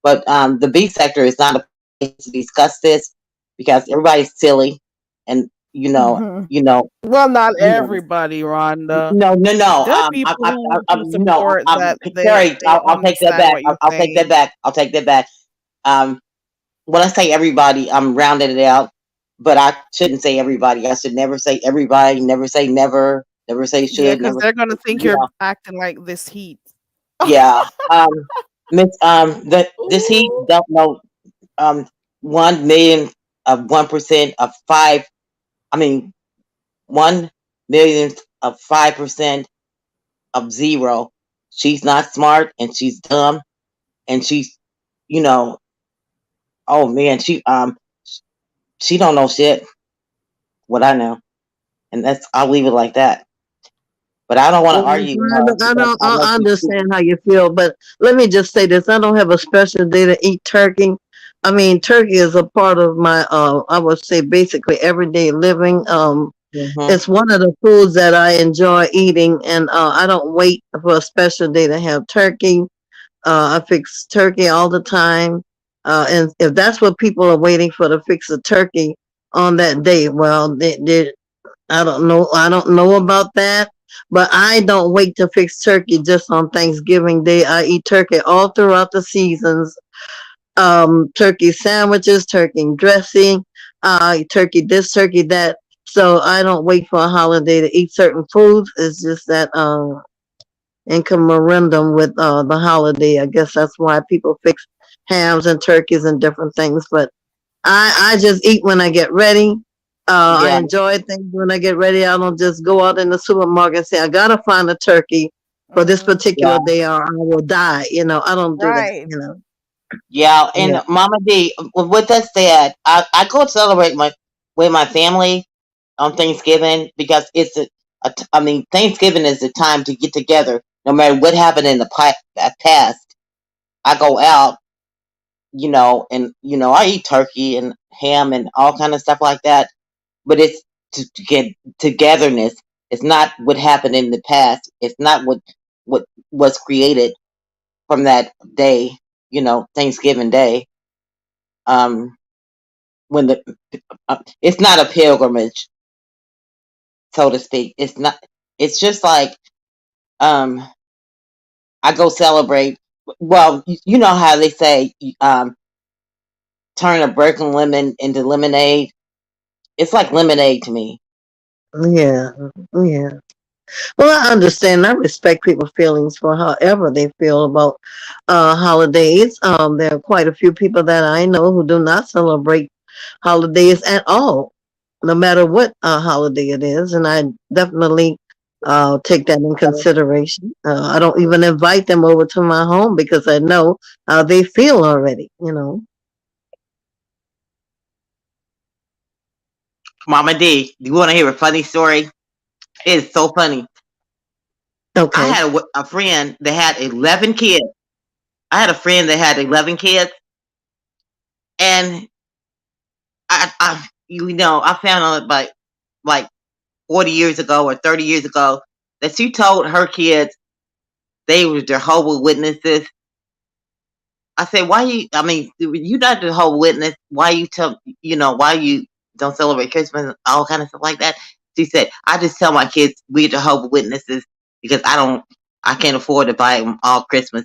[SPEAKER 10] But the B sector is not a place to discuss this because everybody's silly, and
[SPEAKER 1] Well, not everybody, Rhonda.
[SPEAKER 10] No.
[SPEAKER 1] There are people who support that.
[SPEAKER 10] Terry,
[SPEAKER 1] They
[SPEAKER 10] I'll take that
[SPEAKER 1] understand
[SPEAKER 10] back.
[SPEAKER 1] what you're
[SPEAKER 10] I'll take that
[SPEAKER 1] saying.
[SPEAKER 10] back. I'll take that back. When I say everybody, I'm rounding it out, but I shouldn't say everybody. I should never say everybody. Never say never. Never say should.
[SPEAKER 1] Yeah, because
[SPEAKER 10] Never.
[SPEAKER 1] they're gonna think you're acting like this heat.
[SPEAKER 10] Yeah. This heat don't know 1 million of 1% of 5. 1 millionth of 5% of 0. She's not smart and she's dumb and she's, oh man, she don't know shit. What I know, and I'll leave it like that. But I don't want to argue with her.
[SPEAKER 7] I understand how you feel, but let me just say this: I don't have a special day to eat turkey. I mean, turkey is a part of my, I would say, basically everyday living. It's one of the foods that I enjoy eating, and I don't wait for a special day to have turkey. I fix turkey all the time, and if that's what people are waiting for to fix a turkey on that day, well, I don't know. I don't know about that. But I don't wait to fix turkey just on Thanksgiving Day. I eat turkey all throughout the seasons. Turkey sandwiches, turkey dressing, turkey this, turkey that. So I don't wait for a holiday to eat certain foods. It's just that in memorandum with the holiday. I guess that's why people fix hams and turkeys and different things. But I just eat when I get ready. I enjoy things when I get ready. I don't just go out in the supermarket and say, I gotta find a turkey for this particular day or I will die. I don't do that,
[SPEAKER 10] Yeah, and Mama D, with that said, I go celebrate with my family on Thanksgiving because Thanksgiving is the time to get together. No matter what happened in the past, I go out, and I eat turkey and ham and all kind of stuff like that. But it's to get togetherness. It's not what happened in the past. It's not what was created from that day. Thanksgiving Day. When it's not a pilgrimage, so to speak. It's not. It's just like I go celebrate. Well, you know how they say turn a broken lemon into lemonade. It's like lemonade to me.
[SPEAKER 7] Yeah. Well, I understand. I respect people's feelings for however they feel about holidays. There are quite a few people that I know who do not celebrate holidays at all. no matter what holiday it is, and I definitely take that in consideration. I don't even invite them over to my home because I know how they feel already.
[SPEAKER 10] Mama D, you want to hear a funny story? It's so funny. I
[SPEAKER 7] Okay.
[SPEAKER 10] had a friend that had 11 kids. I had a friend that had 11 kids, and I found out like 40 years ago or 30 years ago that she told her kids they were Jehovah's Witnesses. I said, you're not Jehovah's Witness. Why you don't celebrate Christmas and all kind of stuff like that? She said, I just tell my kids we're Jehovah's Witnesses because I can't afford to buy them all Christmas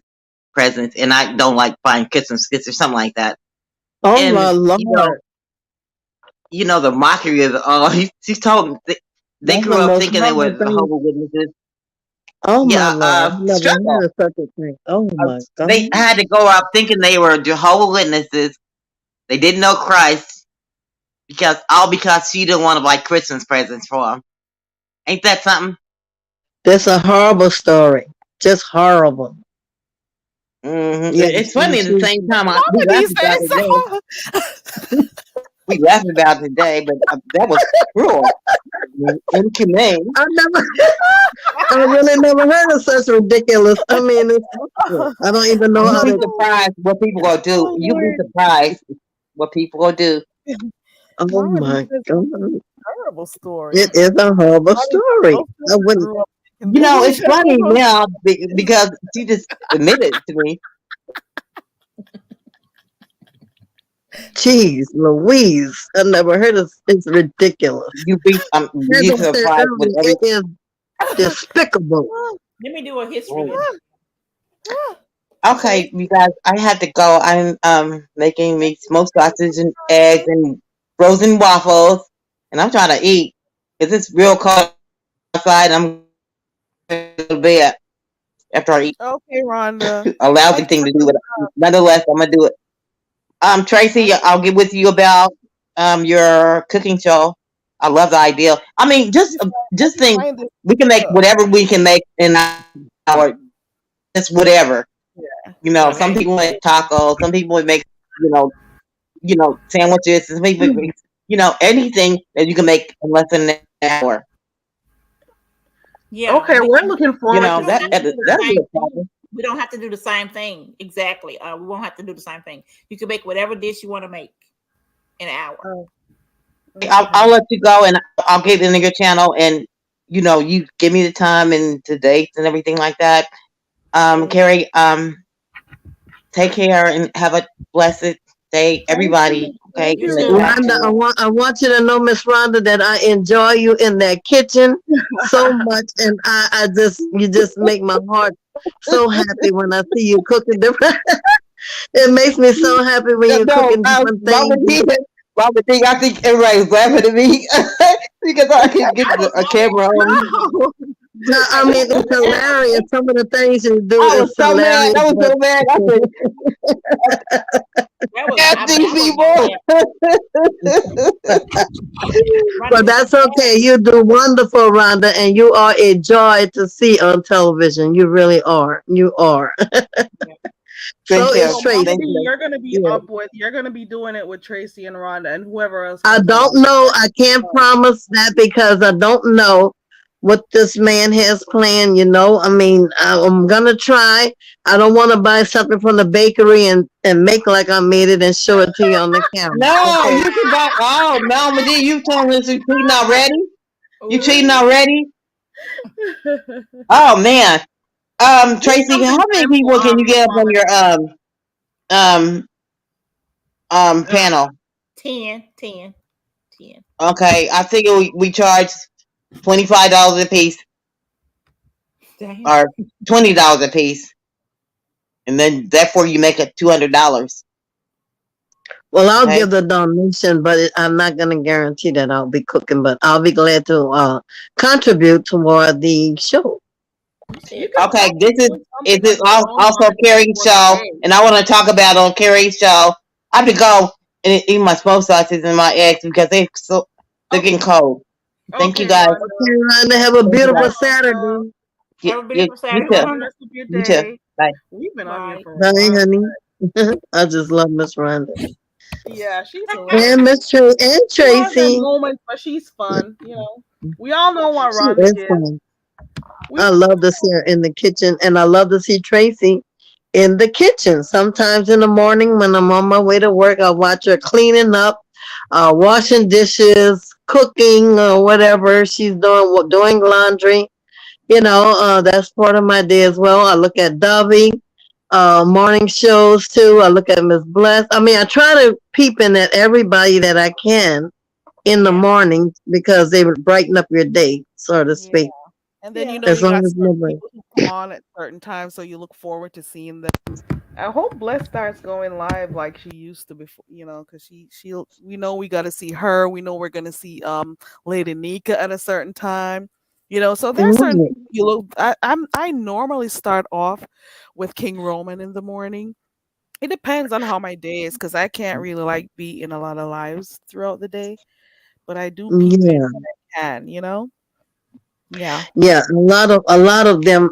[SPEAKER 10] presents, and I don't like buying Christmas gifts or something like that.
[SPEAKER 7] Oh
[SPEAKER 10] And
[SPEAKER 7] my Lord.
[SPEAKER 10] the mockery of it all. She told them they
[SPEAKER 7] That's
[SPEAKER 10] grew
[SPEAKER 7] the
[SPEAKER 10] up
[SPEAKER 7] most
[SPEAKER 10] thinking they were
[SPEAKER 7] horrible thing.
[SPEAKER 10] Jehovah's Witnesses.
[SPEAKER 7] Oh my
[SPEAKER 10] Yeah,
[SPEAKER 7] Lord. I've never
[SPEAKER 10] struggle.
[SPEAKER 7] heard of such a thing. Oh my God.
[SPEAKER 10] They had to go up thinking they were Jehovah's Witnesses. They didn't know Christ because she didn't want to buy Christmas presents for them. Ain't that something?
[SPEAKER 7] That's a horrible story. Just horrible.
[SPEAKER 10] Yeah, it's funny at the same time. We laugh about it today. We laugh about it today, but that was cruel, inhumane.
[SPEAKER 7] I really never heard of such ridiculous. I mean, I don't even know how
[SPEAKER 10] You'll
[SPEAKER 7] to.
[SPEAKER 10] be surprised what people gonna do. You'll be surprised what people gonna do.
[SPEAKER 7] Oh my God.
[SPEAKER 1] Terrible story.
[SPEAKER 7] It is a horrible story. I wouldn't.
[SPEAKER 10] It's funny now because she just admitted it to me.
[SPEAKER 7] Jeez, Louise, I never heard of. It's ridiculous.
[SPEAKER 10] You surprised with
[SPEAKER 7] it is despicable.
[SPEAKER 8] Let me do a history.
[SPEAKER 10] Okay, you guys, I had to go. I'm making me smoked sausage and eggs and frozen waffles, and I'm trying to eat. It's real cold outside. I'm going to bed after I eat.
[SPEAKER 1] Okay, Rhonda.
[SPEAKER 10] A lousy thing to do, but nonetheless, I'm gonna do it. Tracy, I'll get with you about your cooking show. I love the idea. I mean, just think we can make whatever we can make in our just whatever. Yeah. Some people make tacos, some people would make sandwiches, some people make, anything that you can make in less than an hour.
[SPEAKER 8] Yeah.
[SPEAKER 1] Okay, we're looking forward to
[SPEAKER 10] that.
[SPEAKER 8] We don't have to do the same thing. Exactly. We won't have to do the same thing. You can make whatever dish you want to make in an hour.
[SPEAKER 10] I'll let you go, and I'll get into your channel, and you give me the time and the dates and everything like that. Carrie, take care and have a blessed day, everybody. Okay.
[SPEAKER 7] Rhonda, I want you to know, Miss Rhonda, that I enjoy you in that kitchen so much, and you just make my heart so happy when I see you cooking different. It makes me so happy when you're cooking different things.
[SPEAKER 10] Mama D, I think everybody's laughing at me because I can't get a camera on.
[SPEAKER 7] No, I mean, it's hilarious. Some of the things you do is
[SPEAKER 10] so
[SPEAKER 7] hilarious.
[SPEAKER 10] Mad. I was so mad.
[SPEAKER 7] But that's okay. You do wonderful, Rhonda, and you are a joy to see on television. You really are. You are. So is Tracy.
[SPEAKER 1] You're gonna be you're gonna be doing it with Tracy and Rhonda and whoever else.
[SPEAKER 7] I don't know. I can't promise that because I don't know what this man has planned. I mean, I'm gonna try. I don't want to buy something from the bakery and make like I made it and show it to you on the camera.
[SPEAKER 10] No, okay. You can buy. Oh, Mama D, you telling us you're cheating already? You cheating already? Oh man. Tracy, how many people can you get up on your panel?
[SPEAKER 8] 10.
[SPEAKER 10] Okay, I think we charge $25 a piece.
[SPEAKER 8] Damn.
[SPEAKER 10] Or $20 a piece, and then therefore you make it $200.
[SPEAKER 7] Well, I'll give the donation, but I'm not going to guarantee that I'll be cooking. But I'll be glad to contribute toward the show.
[SPEAKER 10] Okay, this is also Carrie's show, and I want to talk about on Carrie's show. I have to go and eat my smoked sausage and my eggs because Looking cold. Thank you
[SPEAKER 8] Okay,
[SPEAKER 10] guys.
[SPEAKER 8] Rhonda.
[SPEAKER 7] Okay, Rhonda, have a
[SPEAKER 10] Thank you
[SPEAKER 7] beautiful
[SPEAKER 10] guys.
[SPEAKER 7] Saturday.
[SPEAKER 10] You,
[SPEAKER 8] Have a
[SPEAKER 10] you,
[SPEAKER 8] beautiful
[SPEAKER 10] you
[SPEAKER 8] Saturday,
[SPEAKER 10] too.
[SPEAKER 1] Enjoy the
[SPEAKER 8] Rhonda.
[SPEAKER 1] rest of your
[SPEAKER 10] You too.
[SPEAKER 1] day.
[SPEAKER 10] Bye.
[SPEAKER 1] We've been on here
[SPEAKER 8] Bye.
[SPEAKER 1] for a
[SPEAKER 7] Bye,
[SPEAKER 1] while.
[SPEAKER 7] honey. I just love Miss Rhonda.
[SPEAKER 1] Yeah, she's
[SPEAKER 7] And
[SPEAKER 1] hilarious.
[SPEAKER 7] And
[SPEAKER 1] She has her
[SPEAKER 7] Tracy.
[SPEAKER 1] moments, but she's fun. You know, we all know what
[SPEAKER 7] She
[SPEAKER 1] Rhonda
[SPEAKER 7] is
[SPEAKER 1] is.
[SPEAKER 7] fun.
[SPEAKER 1] We
[SPEAKER 7] I love to see her in the kitchen, and I love to see Tracy in the kitchen. Sometimes in the morning when I'm on my way to work, I watch her cleaning up, washing dishes, cooking, or whatever she's doing laundry. That's part of my day as well. I look at Dovey, morning shows too. I look at Miss Bless. I mean, I try to peep in at everybody that I can in the
[SPEAKER 8] Yeah.
[SPEAKER 7] morning because they would brighten up your day, so to
[SPEAKER 1] yeah.
[SPEAKER 7] speak.
[SPEAKER 1] And then
[SPEAKER 8] Yeah.
[SPEAKER 7] As
[SPEAKER 1] you
[SPEAKER 7] long
[SPEAKER 1] got
[SPEAKER 7] as
[SPEAKER 1] certain
[SPEAKER 7] nobody.
[SPEAKER 1] people who come on at certain times, so you look forward to seeing them. I hope Bless starts going live like she used to before, because we know we got to see her. We know we're gonna see Lady Nika at a certain time. So there's certain
[SPEAKER 7] Right.
[SPEAKER 1] things I normally start off with King Roman in the morning. It depends on how my day is because I can't really like be in a lot of lives throughout the day, but I do peep in
[SPEAKER 7] Yeah.
[SPEAKER 1] when I can. Yeah.
[SPEAKER 7] Yeah, a lot of them.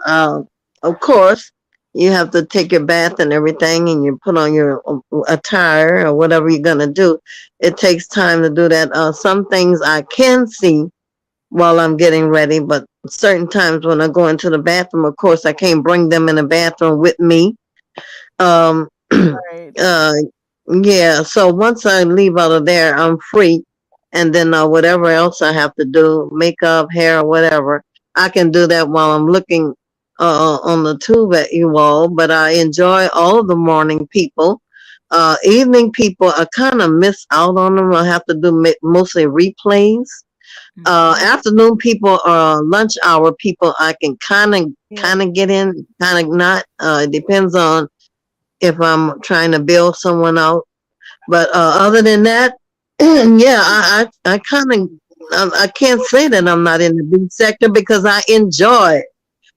[SPEAKER 7] Of course, you have to take your bath and everything, and you put on your attire or whatever you're gonna do. It takes time to do that. Some things I can see while I'm getting ready, but certain times when I go into the bathroom, of course, I can't bring them in the bathroom with me. Um,
[SPEAKER 1] Right.
[SPEAKER 7] uh, yeah. So once I leave out of there, I'm free, and then whatever else I have to do, makeup, hair, whatever, I can do that while I'm looking on the tube at you all. But I enjoy all of the morning people. Evening people, I kind of miss out on them. I have to do mostly replays. Afternoon people, lunch hour people, I can kind
[SPEAKER 1] Yeah.
[SPEAKER 7] of get in, kind of not. It depends on if I'm trying to bail someone out. But other than that, yeah, I kind of I can't say that I'm not in the beef sector because I enjoy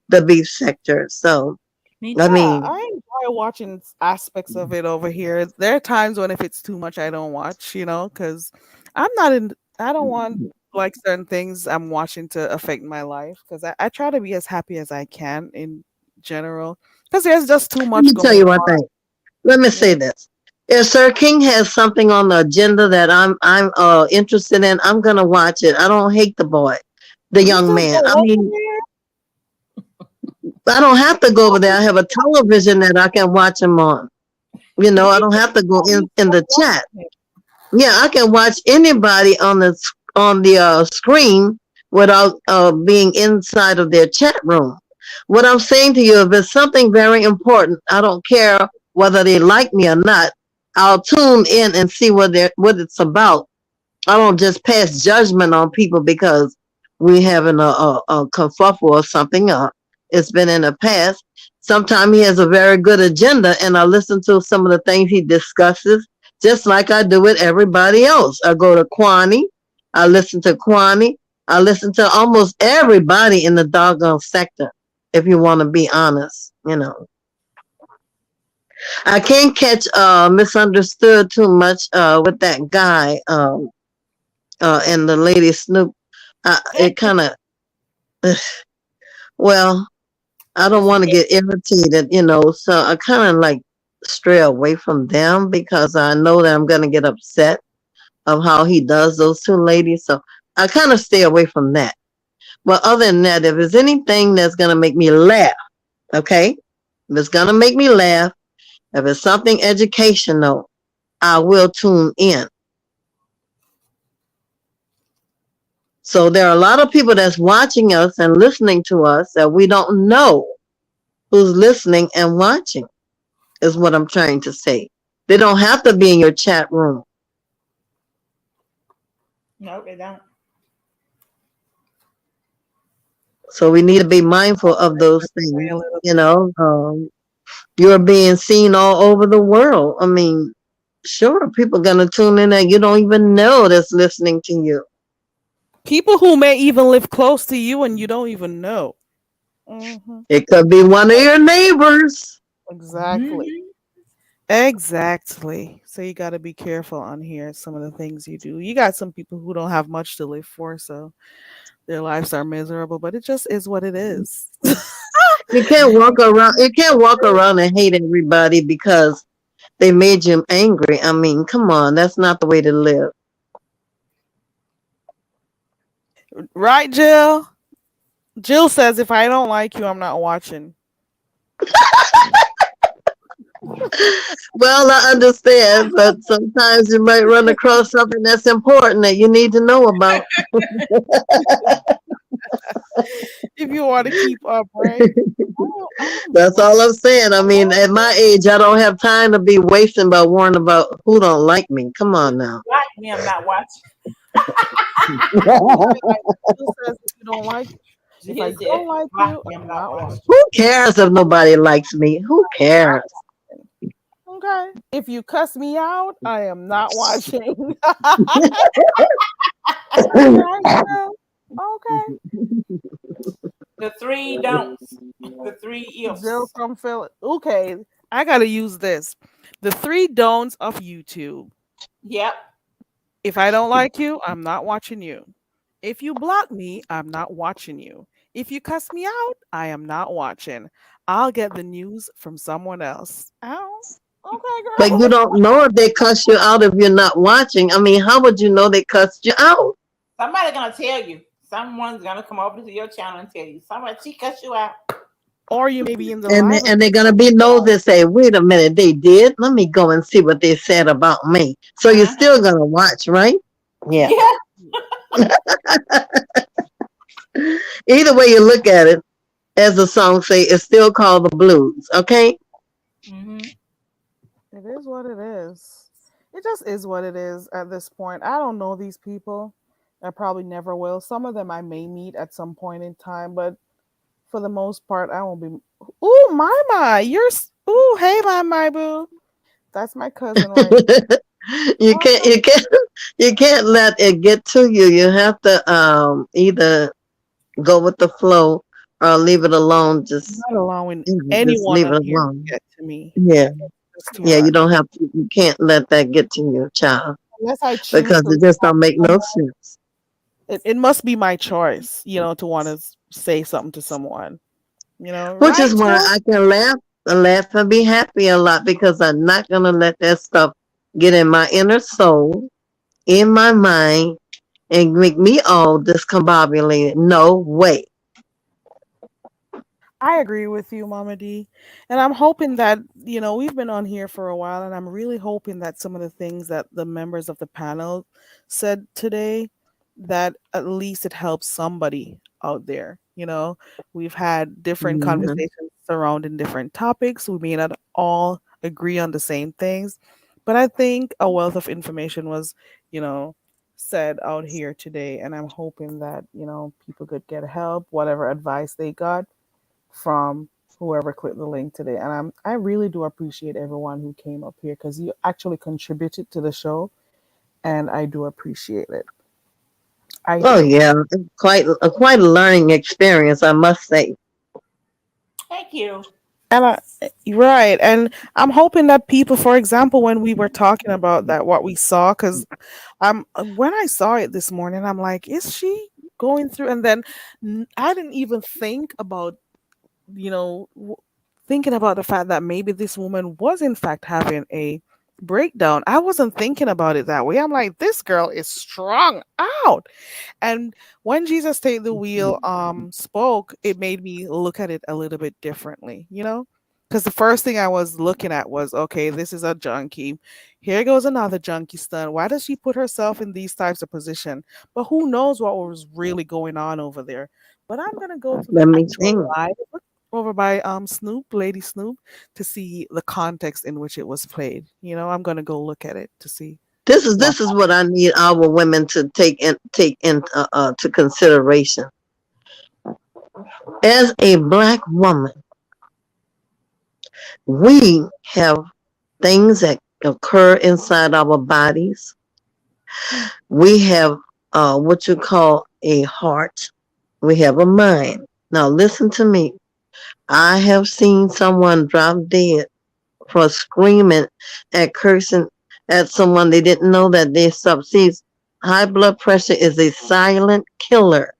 [SPEAKER 7] the beef sector. So
[SPEAKER 8] Me
[SPEAKER 7] I
[SPEAKER 8] too.
[SPEAKER 1] Yeah,
[SPEAKER 7] mean,
[SPEAKER 1] I enjoy watching aspects of it over here. There are times when if it's too much, I don't watch, because I'm not in, I don't want like certain things I'm watching to affect my life because I try to be as happy as I can in general because there's just too
[SPEAKER 7] let
[SPEAKER 1] much
[SPEAKER 7] me tell
[SPEAKER 1] going
[SPEAKER 7] you one
[SPEAKER 1] on.
[SPEAKER 7] thing. Let me
[SPEAKER 1] Yeah.
[SPEAKER 7] say this. If Sir King has something on the agenda that I'm interested in, I'm gonna watch it. I don't hate the boy, the
[SPEAKER 1] You
[SPEAKER 7] young
[SPEAKER 1] still
[SPEAKER 7] man.
[SPEAKER 1] go
[SPEAKER 7] I
[SPEAKER 1] over
[SPEAKER 7] mean,
[SPEAKER 1] there?
[SPEAKER 7] I don't have to go over there. I have a television that I can watch him on. I don't have to go
[SPEAKER 1] You
[SPEAKER 7] in
[SPEAKER 1] still
[SPEAKER 7] the
[SPEAKER 1] watch
[SPEAKER 7] chat.
[SPEAKER 1] it?
[SPEAKER 7] Yeah, I can watch anybody on the screen without being inside of their chat room. What I'm saying to you, if it's something very important, I don't care whether they like me or not. I'll tune in and see what it's about. I don't just pass judgment on people because we having a kerfuffle or something. It's been in the past. Sometimes he has a very good agenda, and I listen to some of the things he discusses, just like I do with everybody else. I go to Kwani, I listen to Kwani, I listen to almost everybody in the doggone sector. If you want to be honest. I can't catch misunderstood too much with that guy. And the lady Snoop, it kind of, well, I don't want to get irritated. So I kind of like stray away from them because I know that I'm going to get upset of how he does those two ladies. So I kind of stay away from that. But other than that, if there's anything that's going to make me laugh, okay, if it's going to make me laugh, if it's something educational, I will tune in. So there are a lot of people that's watching us and listening to us that we don't know who's listening and watching, is what I'm trying to say. They don't have to be in your chat room.
[SPEAKER 8] No, they don't.
[SPEAKER 7] So we need to be mindful of those
[SPEAKER 1] Say a
[SPEAKER 7] things.
[SPEAKER 1] little
[SPEAKER 7] You're being seen all over the world. I mean, sure, people are going to tune in that you don't even know that's listening to you.
[SPEAKER 1] people who may even live close to you and you don't even know.
[SPEAKER 7] It could be one of your neighbors.
[SPEAKER 1] Exactly. Exactly. So you got to be careful on here. Some of the things you do. You got some people who don't have much to live for, so their lives are miserable. But it just is what it is.
[SPEAKER 7] You can't walk around. You can't walk around and hate everybody because they made you angry. I mean, come on, that's not the way to live.
[SPEAKER 1] Right, Jill? Jill says, if I don't like you, I'm not watching.
[SPEAKER 7] Well, I understand, but sometimes you might run across something that's important that you need to know about.
[SPEAKER 1] If you want to keep up, right? I don't be
[SPEAKER 7] That's all
[SPEAKER 1] watching.
[SPEAKER 7] I'm saying. I mean, at my age, I don't have time to be wasting by worrying about who don't like me. Come on now.
[SPEAKER 8] Like me, I'm not watching.
[SPEAKER 1] Like Jill says, if you don't like, if I
[SPEAKER 8] Jill said,
[SPEAKER 1] don't like
[SPEAKER 8] like
[SPEAKER 1] you,
[SPEAKER 8] me, I'm
[SPEAKER 1] I'm
[SPEAKER 8] not
[SPEAKER 1] not
[SPEAKER 8] watching.
[SPEAKER 1] watching.
[SPEAKER 7] Who cares if nobody likes me? Who cares?
[SPEAKER 1] Okay. If you cuss me out, I am not watching. Right, Jill? Okay.
[SPEAKER 8] The three don'ts. The three
[SPEAKER 1] Jill
[SPEAKER 8] ifs.
[SPEAKER 1] from Philly. Okay. I gotta use this. The three don'ts of YouTube.
[SPEAKER 8] Yep.
[SPEAKER 1] If I don't like you, I'm not watching you. If you block me, I'm not watching you. If you cuss me out, I am not watching. I'll get the news from someone else. Ow. Okay,
[SPEAKER 7] But
[SPEAKER 1] girl.
[SPEAKER 7] you don't know if they cuss you out if you're not watching. I mean, how would you know they cussed you out?
[SPEAKER 8] Somebody's gonna tell you. Someone's gonna come over to your channel and tell you. Somebody she cut you out.
[SPEAKER 1] Or you may be in the
[SPEAKER 7] And
[SPEAKER 1] live.
[SPEAKER 7] and they're gonna be nosy and say, "Wait a minute, they did. Let me go and see what they said about me." So you're still gonna watch, right? Yeah.
[SPEAKER 8] Yeah.
[SPEAKER 7] Either way you look at it, as the song say, it's still called the blues. Okay.
[SPEAKER 8] Mm-hmm.
[SPEAKER 1] It is what it is. It just is what it is at this point. I don't know these people. I probably never will. Some of them I may meet at some point in time, but for the most part, I won't be. Ooh, my, you're. Ooh, hey, my boo. That's my cousin right there.
[SPEAKER 7] you can't you can't you can't let it get to you. You have to either go with the flow or leave it alone. Just
[SPEAKER 1] Not allowing
[SPEAKER 7] just
[SPEAKER 1] anyone
[SPEAKER 7] leave
[SPEAKER 1] on
[SPEAKER 7] it
[SPEAKER 1] here to
[SPEAKER 7] alone.
[SPEAKER 1] get to me.
[SPEAKER 7] Yeah.
[SPEAKER 1] It's too
[SPEAKER 7] Yeah, you
[SPEAKER 1] much.
[SPEAKER 7] don't have to, you can't let that get to you, child,
[SPEAKER 1] Unless I choose
[SPEAKER 7] because
[SPEAKER 1] to
[SPEAKER 7] it just
[SPEAKER 1] talk
[SPEAKER 7] don't
[SPEAKER 1] to
[SPEAKER 7] make no
[SPEAKER 1] someone,
[SPEAKER 7] sense.
[SPEAKER 1] it must be my choice, to want to say something to someone.
[SPEAKER 7] Which
[SPEAKER 1] Right,
[SPEAKER 7] is why
[SPEAKER 1] Jill?
[SPEAKER 7] I can laugh and be happy a lot because I'm not gonna let that stuff get in my inner soul, in my mind, and make me all discombobulated. No way.
[SPEAKER 1] I agree with you, Mama D. And I'm hoping that, we've been on here for a while, and I'm really hoping that some of the things that the members of the panel said today, that at least it helps somebody out there. We've had different
[SPEAKER 7] Mhm.
[SPEAKER 1] conversations surrounding different topics. We may not all agree on the same things, but I think a wealth of information was, you know, said out here today. And I'm hoping that, people could get help, whatever advice they got from whoever clicked the link today. And I really do appreciate everyone who came up here because you actually contributed to the show, and I do appreciate it. I
[SPEAKER 7] Oh
[SPEAKER 1] do.
[SPEAKER 7] yeah, it's quite a learning experience, I must say.
[SPEAKER 8] Thank you.
[SPEAKER 1] And right, and I'm hoping that people, for example, when we were talking about that, what we saw, because when I saw it this morning, I'm like, is she going through? And then I didn't even think about you know, w- thinking about the fact that maybe this woman was in fact having a breakdown. I wasn't thinking about it that way. I'm like, this girl is strung out. And when Jesus Take the Wheel spoke, it made me look at it a little bit differently. Because the first thing I was looking at was, okay, this is a junkie. Here goes another junkie stunt. Why does she put herself in these types of position? But who knows what was really going on over there? But I'm gonna go to the
[SPEAKER 7] Let me
[SPEAKER 1] actual
[SPEAKER 7] think.
[SPEAKER 1] live over by Snoop, Lady Snoop, to see the context in which it was played. I'm gonna go look at it to see what.
[SPEAKER 7] This is what I need our women to take in to consideration. As a black woman, we have things that occur inside our bodies. We have what you call a heart. We have a mind. Now listen to me. I have seen someone drop dead for screaming and cursing at someone they didn't know that they subsides. High blood pressure is a silent killer.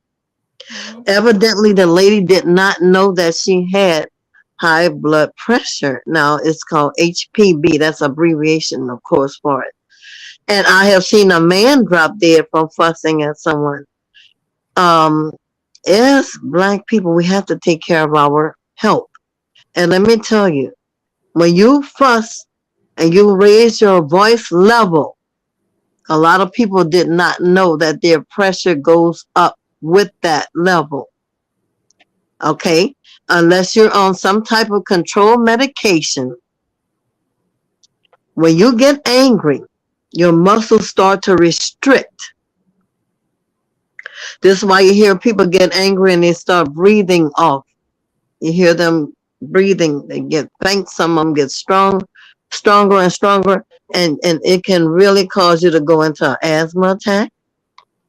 [SPEAKER 7] Evidently, the lady did not know that she had high blood pressure. Now it's called HPB. That's abbreviation, of course, for it. And I have seen a man drop dead from fussing at someone. Um, as black people, we have to take care of our health. And let me tell you, when you fuss and you raise your voice level, a lot of people did not know that their pressure goes up with that level. Okay? Unless you're on some type of control medication, when you get angry, your muscles start to restrict. This is why you hear people get angry and they start breathing off. You hear them breathing, they get faint, some of them get stronger and stronger, and it can really cause you to go into an asthma attack.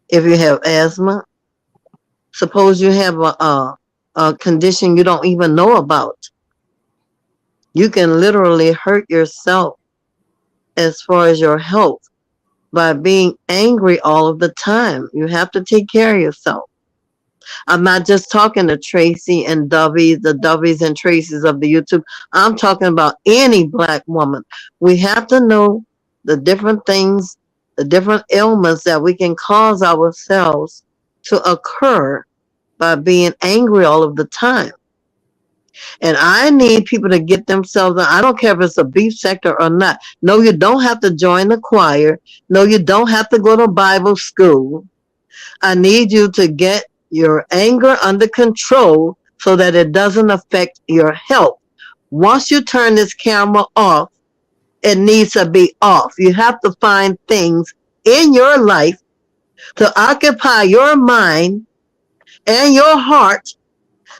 [SPEAKER 7] If you have asthma, suppose you have a condition you don't even know about, you can literally hurt yourself as far as your health by being angry all of the time. You have to take care of yourself. I'm not just talking to Tracy and Dovey, the Doveys and Tracy's of the YouTube. I'm talking about any black woman. We have to know the different things, the different ailments that we can cause ourselves to occur by being angry all of the time. And I need people to get themselves, I don't care if it's a beef sector or not. No, you don't have to join the choir. No, you don't have to go to Bible school. I need you to get your anger under control so that it doesn't affect your health. Once you turn this camera off, it needs to be off. You have to find things in your life to occupy your mind and your heart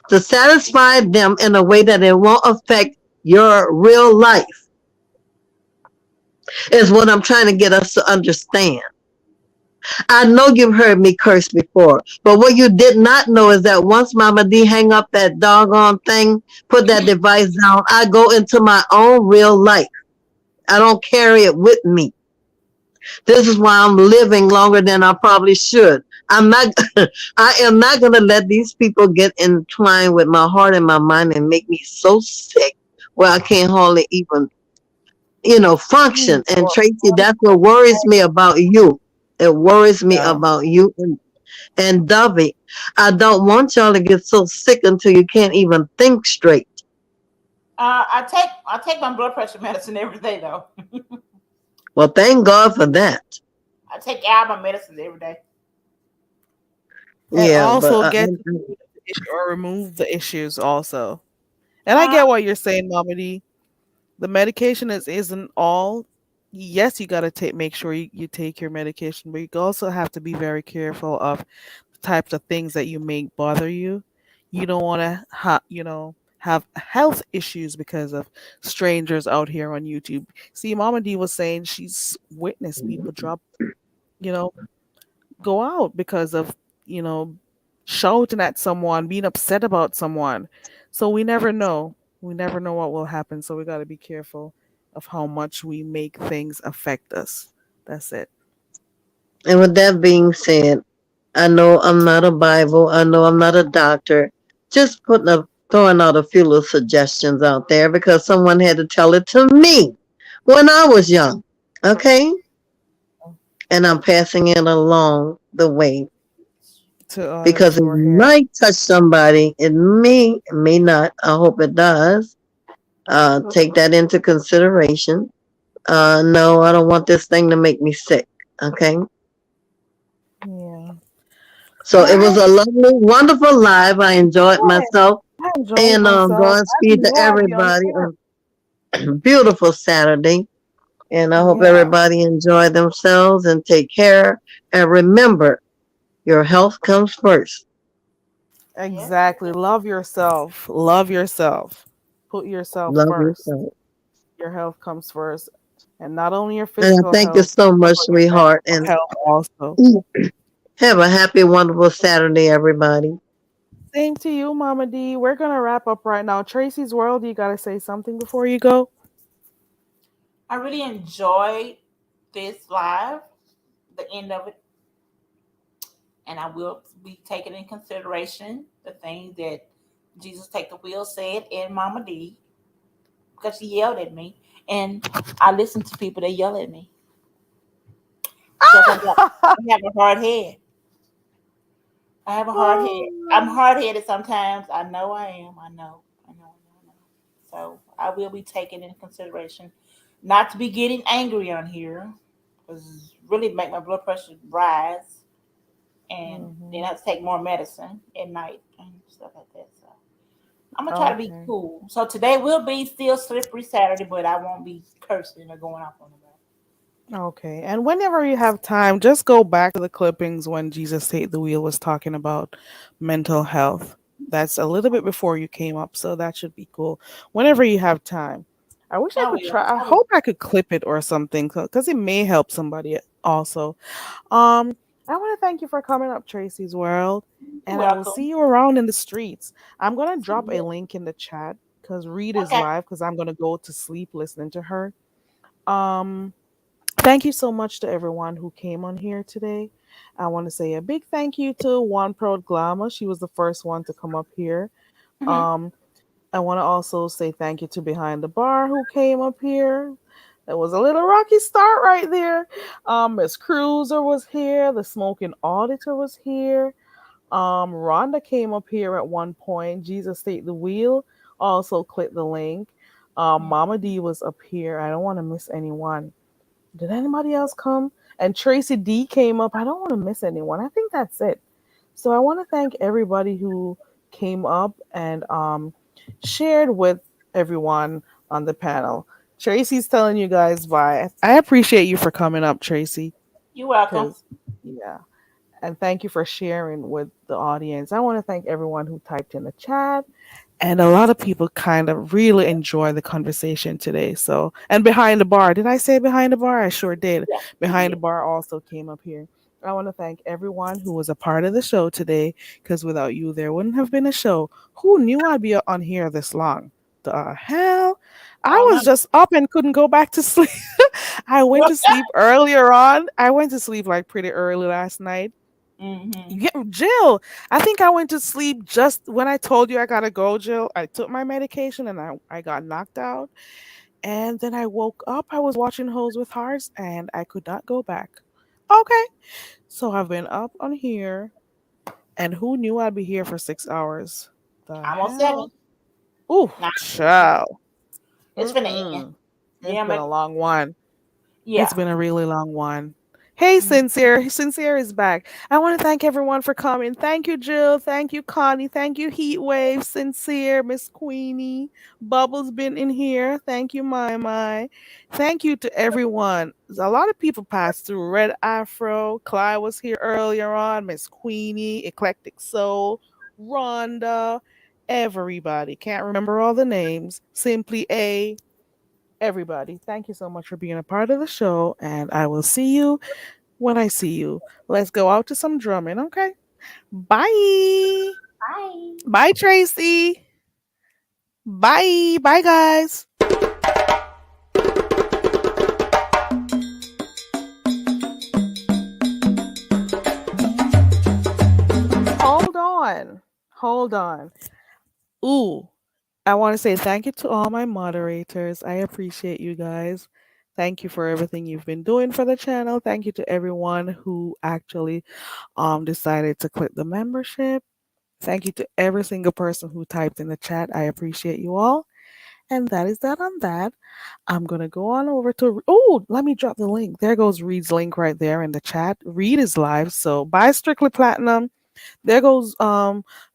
[SPEAKER 7] to satisfy them in a way that it won't affect your real life, is what I'm trying to get us to understand. I know you've heard me curse before, but what you did not know is that once Mama D hang up that doggone thing, put that device down, I go into my own real life. I don't carry it with me. This is why I'm living longer than I probably should. I am not going to let these people get entwined with my heart and my mind and make me so sick where I can't hardly even, function. And Tracy, that's what worries me about you. It worries me about you and Dovey. I don't want y'all to get so sick until you can't even think straight.
[SPEAKER 8] I take my blood pressure medicine every day though.
[SPEAKER 7] Well, thank God for that.
[SPEAKER 8] I take all my medicines every day.
[SPEAKER 1] And
[SPEAKER 7] Yeah,
[SPEAKER 1] also
[SPEAKER 7] but
[SPEAKER 1] get or remove the issues also. And I get what you're saying, Mama D. The medication isn't all. Yes, you gotta make sure you take your medication, but you also have to be very careful of the types of things that you make bother you. You don't want to have health issues because of strangers out here on YouTube. See, Mama D was saying she's witnessed people drop, you know, go out because of, shouting at someone, being upset about someone. So we never know. We never know what will happen. So we got to be careful of how much we make things affect us. That's it.
[SPEAKER 7] And with that being said, I know I'm not a Bible. I know I'm not a doctor. Just throwing out a few little suggestions out there because someone had to tell it to me when I was young. Okay? And I'm passing it along the way. Because it might touch somebody. It may not. I hope it does. Take that into consideration. No, I don't want this thing to make me sick. Okay?
[SPEAKER 1] Yeah.
[SPEAKER 7] So it was a lovely, wonderful live. I enjoyed myself. And Godspeed to everybody. Beautiful Saturday. And I hope everybody enjoy themselves and take care. And remember, your health comes first.
[SPEAKER 1] Exactly. Love yourself. Love yourself. Put yourself first. Your health comes first. And not only your physical
[SPEAKER 7] health. Thank you so much, sweetheart. And
[SPEAKER 1] health also.
[SPEAKER 7] Have a happy, wonderful Saturday, everybody.
[SPEAKER 1] Same to you, Mama D. We're going to wrap up right now. Tracy's World, you got to say something before you go?
[SPEAKER 8] I really enjoyed this live, the end of it, and I will be taking in consideration the things that Jesus Take the Wheel said and Mama D, because she yelled at me, and I listen to people that yell at me because I have a hard head. I have a hard head. I'm hard headed sometimes. I know I am. I know. So I will be taking into consideration not to be getting angry on here because really make my blood pressure rise, and then I have to take more medicine at night and stuff like that. So I'm gonna try to be
[SPEAKER 1] Okay.
[SPEAKER 8] cool. So today will be still slippery Saturday, but I won't be cursing or going off on the
[SPEAKER 1] Okay. And whenever you have time, just go back to the clippings when Jesus Take the Wheel was talking about mental health. That's a little bit before you came up, so that should be cool. Whenever you have time. I wish I
[SPEAKER 8] I
[SPEAKER 1] could
[SPEAKER 8] will.
[SPEAKER 1] try. I
[SPEAKER 8] I will.
[SPEAKER 1] hope I could clip it or something because it may help somebody also. Um, I want to thank you for coming up, Tracy's World,
[SPEAKER 8] You're
[SPEAKER 1] and I will
[SPEAKER 8] welcome.
[SPEAKER 1] see you around in the streets. I'm gonna
[SPEAKER 8] See
[SPEAKER 1] drop a
[SPEAKER 8] you.
[SPEAKER 1] link in the chat because Reed is
[SPEAKER 8] Okay.
[SPEAKER 1] live because I'm gonna go to sleep listening to her. Um, Thank you so much to everyone who came on here today. I want to say a big thank you to One Proud Glamour. She was the first one to come up here.
[SPEAKER 8] Hmm.
[SPEAKER 1] Um, I want to also say thank you to Behind the Bar who came up here. It was a little rocky start right there. Miss Cruiser was here. The Smoking Auditor was here. Rhonda came up here at one point. Jesus Take the Wheel. Also click the link. Mama D was up here. I don't want to miss anyone. Did anybody else come? And Tracy D came up. I don't want to miss anyone. I think that's it. So I want to thank everybody who came up and shared with everyone on the panel. Tracy's telling you guys bye. I appreciate you for coming up, Tracy.
[SPEAKER 8] You're welcome.
[SPEAKER 1] Because yeah, and thank you for sharing with the audience. I want to thank everyone who typed in the chat. And a lot of people kind of really enjoy the conversation today. So, and Behind the Bar, did I say Behind the Bar? I sure did.
[SPEAKER 8] Yeah, you
[SPEAKER 1] Behind the
[SPEAKER 8] did.
[SPEAKER 1] Bar also came up here. I want to thank everyone who was a part of the show today because without you, there wouldn't have been a show. Who knew I'd be on here this long? The hell? I
[SPEAKER 8] I
[SPEAKER 1] was
[SPEAKER 8] know.
[SPEAKER 1] just up and couldn't go back to sleep. I went to sleep earlier on. I went to sleep like pretty early last night.
[SPEAKER 8] Hmm.
[SPEAKER 1] Yeah, Jill, I think I went to sleep just when I told you I gotta go, Jill. I took my medication and I got knocked out. And then I woke up. I was watching Hose with Hearts and I could not go back. Okay. So I've been up on here. And who knew I'd be here for 6 hours? The
[SPEAKER 8] I'm on 7.
[SPEAKER 1] hell? Ooh,
[SPEAKER 8] Nah,
[SPEAKER 1] child.
[SPEAKER 8] it's finna end.
[SPEAKER 1] It's
[SPEAKER 8] Yeah,
[SPEAKER 1] been a long one. It's
[SPEAKER 8] yeah.
[SPEAKER 1] been a really long one. Hey,
[SPEAKER 8] Mhm.
[SPEAKER 1] Sincere. Sincere is back. I want to thank everyone for coming. Thank you, Jill. Thank you, Connie. Thank you, Heatwave, Sincere, Miss Queenie. Bubbles been in here. Thank you, My. Thank you to everyone. A lot of people passed through. Red Afro. Clyde was here earlier on. Miss Queenie, Eclectic Soul, Rhonda, everybody. Can't remember all the names. Simply A. Everybody, thank you so much for being a part of the show, and I will see you when I see you. Let's go out to some drumming, okay? Bye.
[SPEAKER 8] Bye.
[SPEAKER 1] Bye, Tracy. Bye. Bye, guys. Hold on. Hold on. Ooh, I want to say thank you to all my moderators. I appreciate you guys. Thank you for everything you've been doing for the channel. Thank you to everyone who actually decided to click the membership. Thank you to every single person who typed in the chat. I appreciate you all. And that is that on that. I'm gonna go on over to let me drop the link. There goes Reed's link right there in the chat. Reed is live, so buy Strictly Platinum. There goes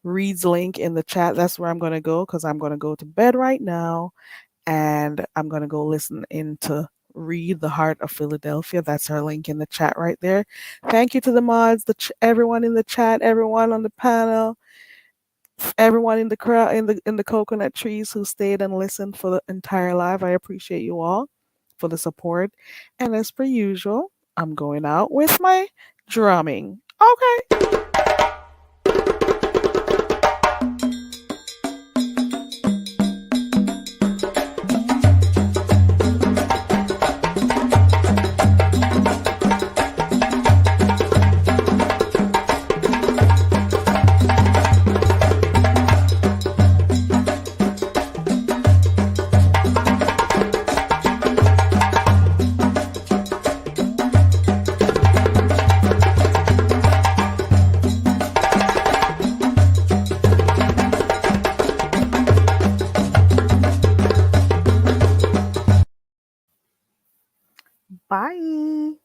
[SPEAKER 1] Reed's link in the chat. That's where I'm gonna go because I'm gonna go to bed right now and I'm gonna go listen into Reed, the Heart of Philadelphia. That's her link in the chat right there. Thank you to the mods, everyone in the chat, everyone on the panel, everyone in the crowd, in the coconut trees who stayed and listened for the entire live. I appreciate you all for the support. And as per usual, I'm going out with my drumming. Okay. Bye.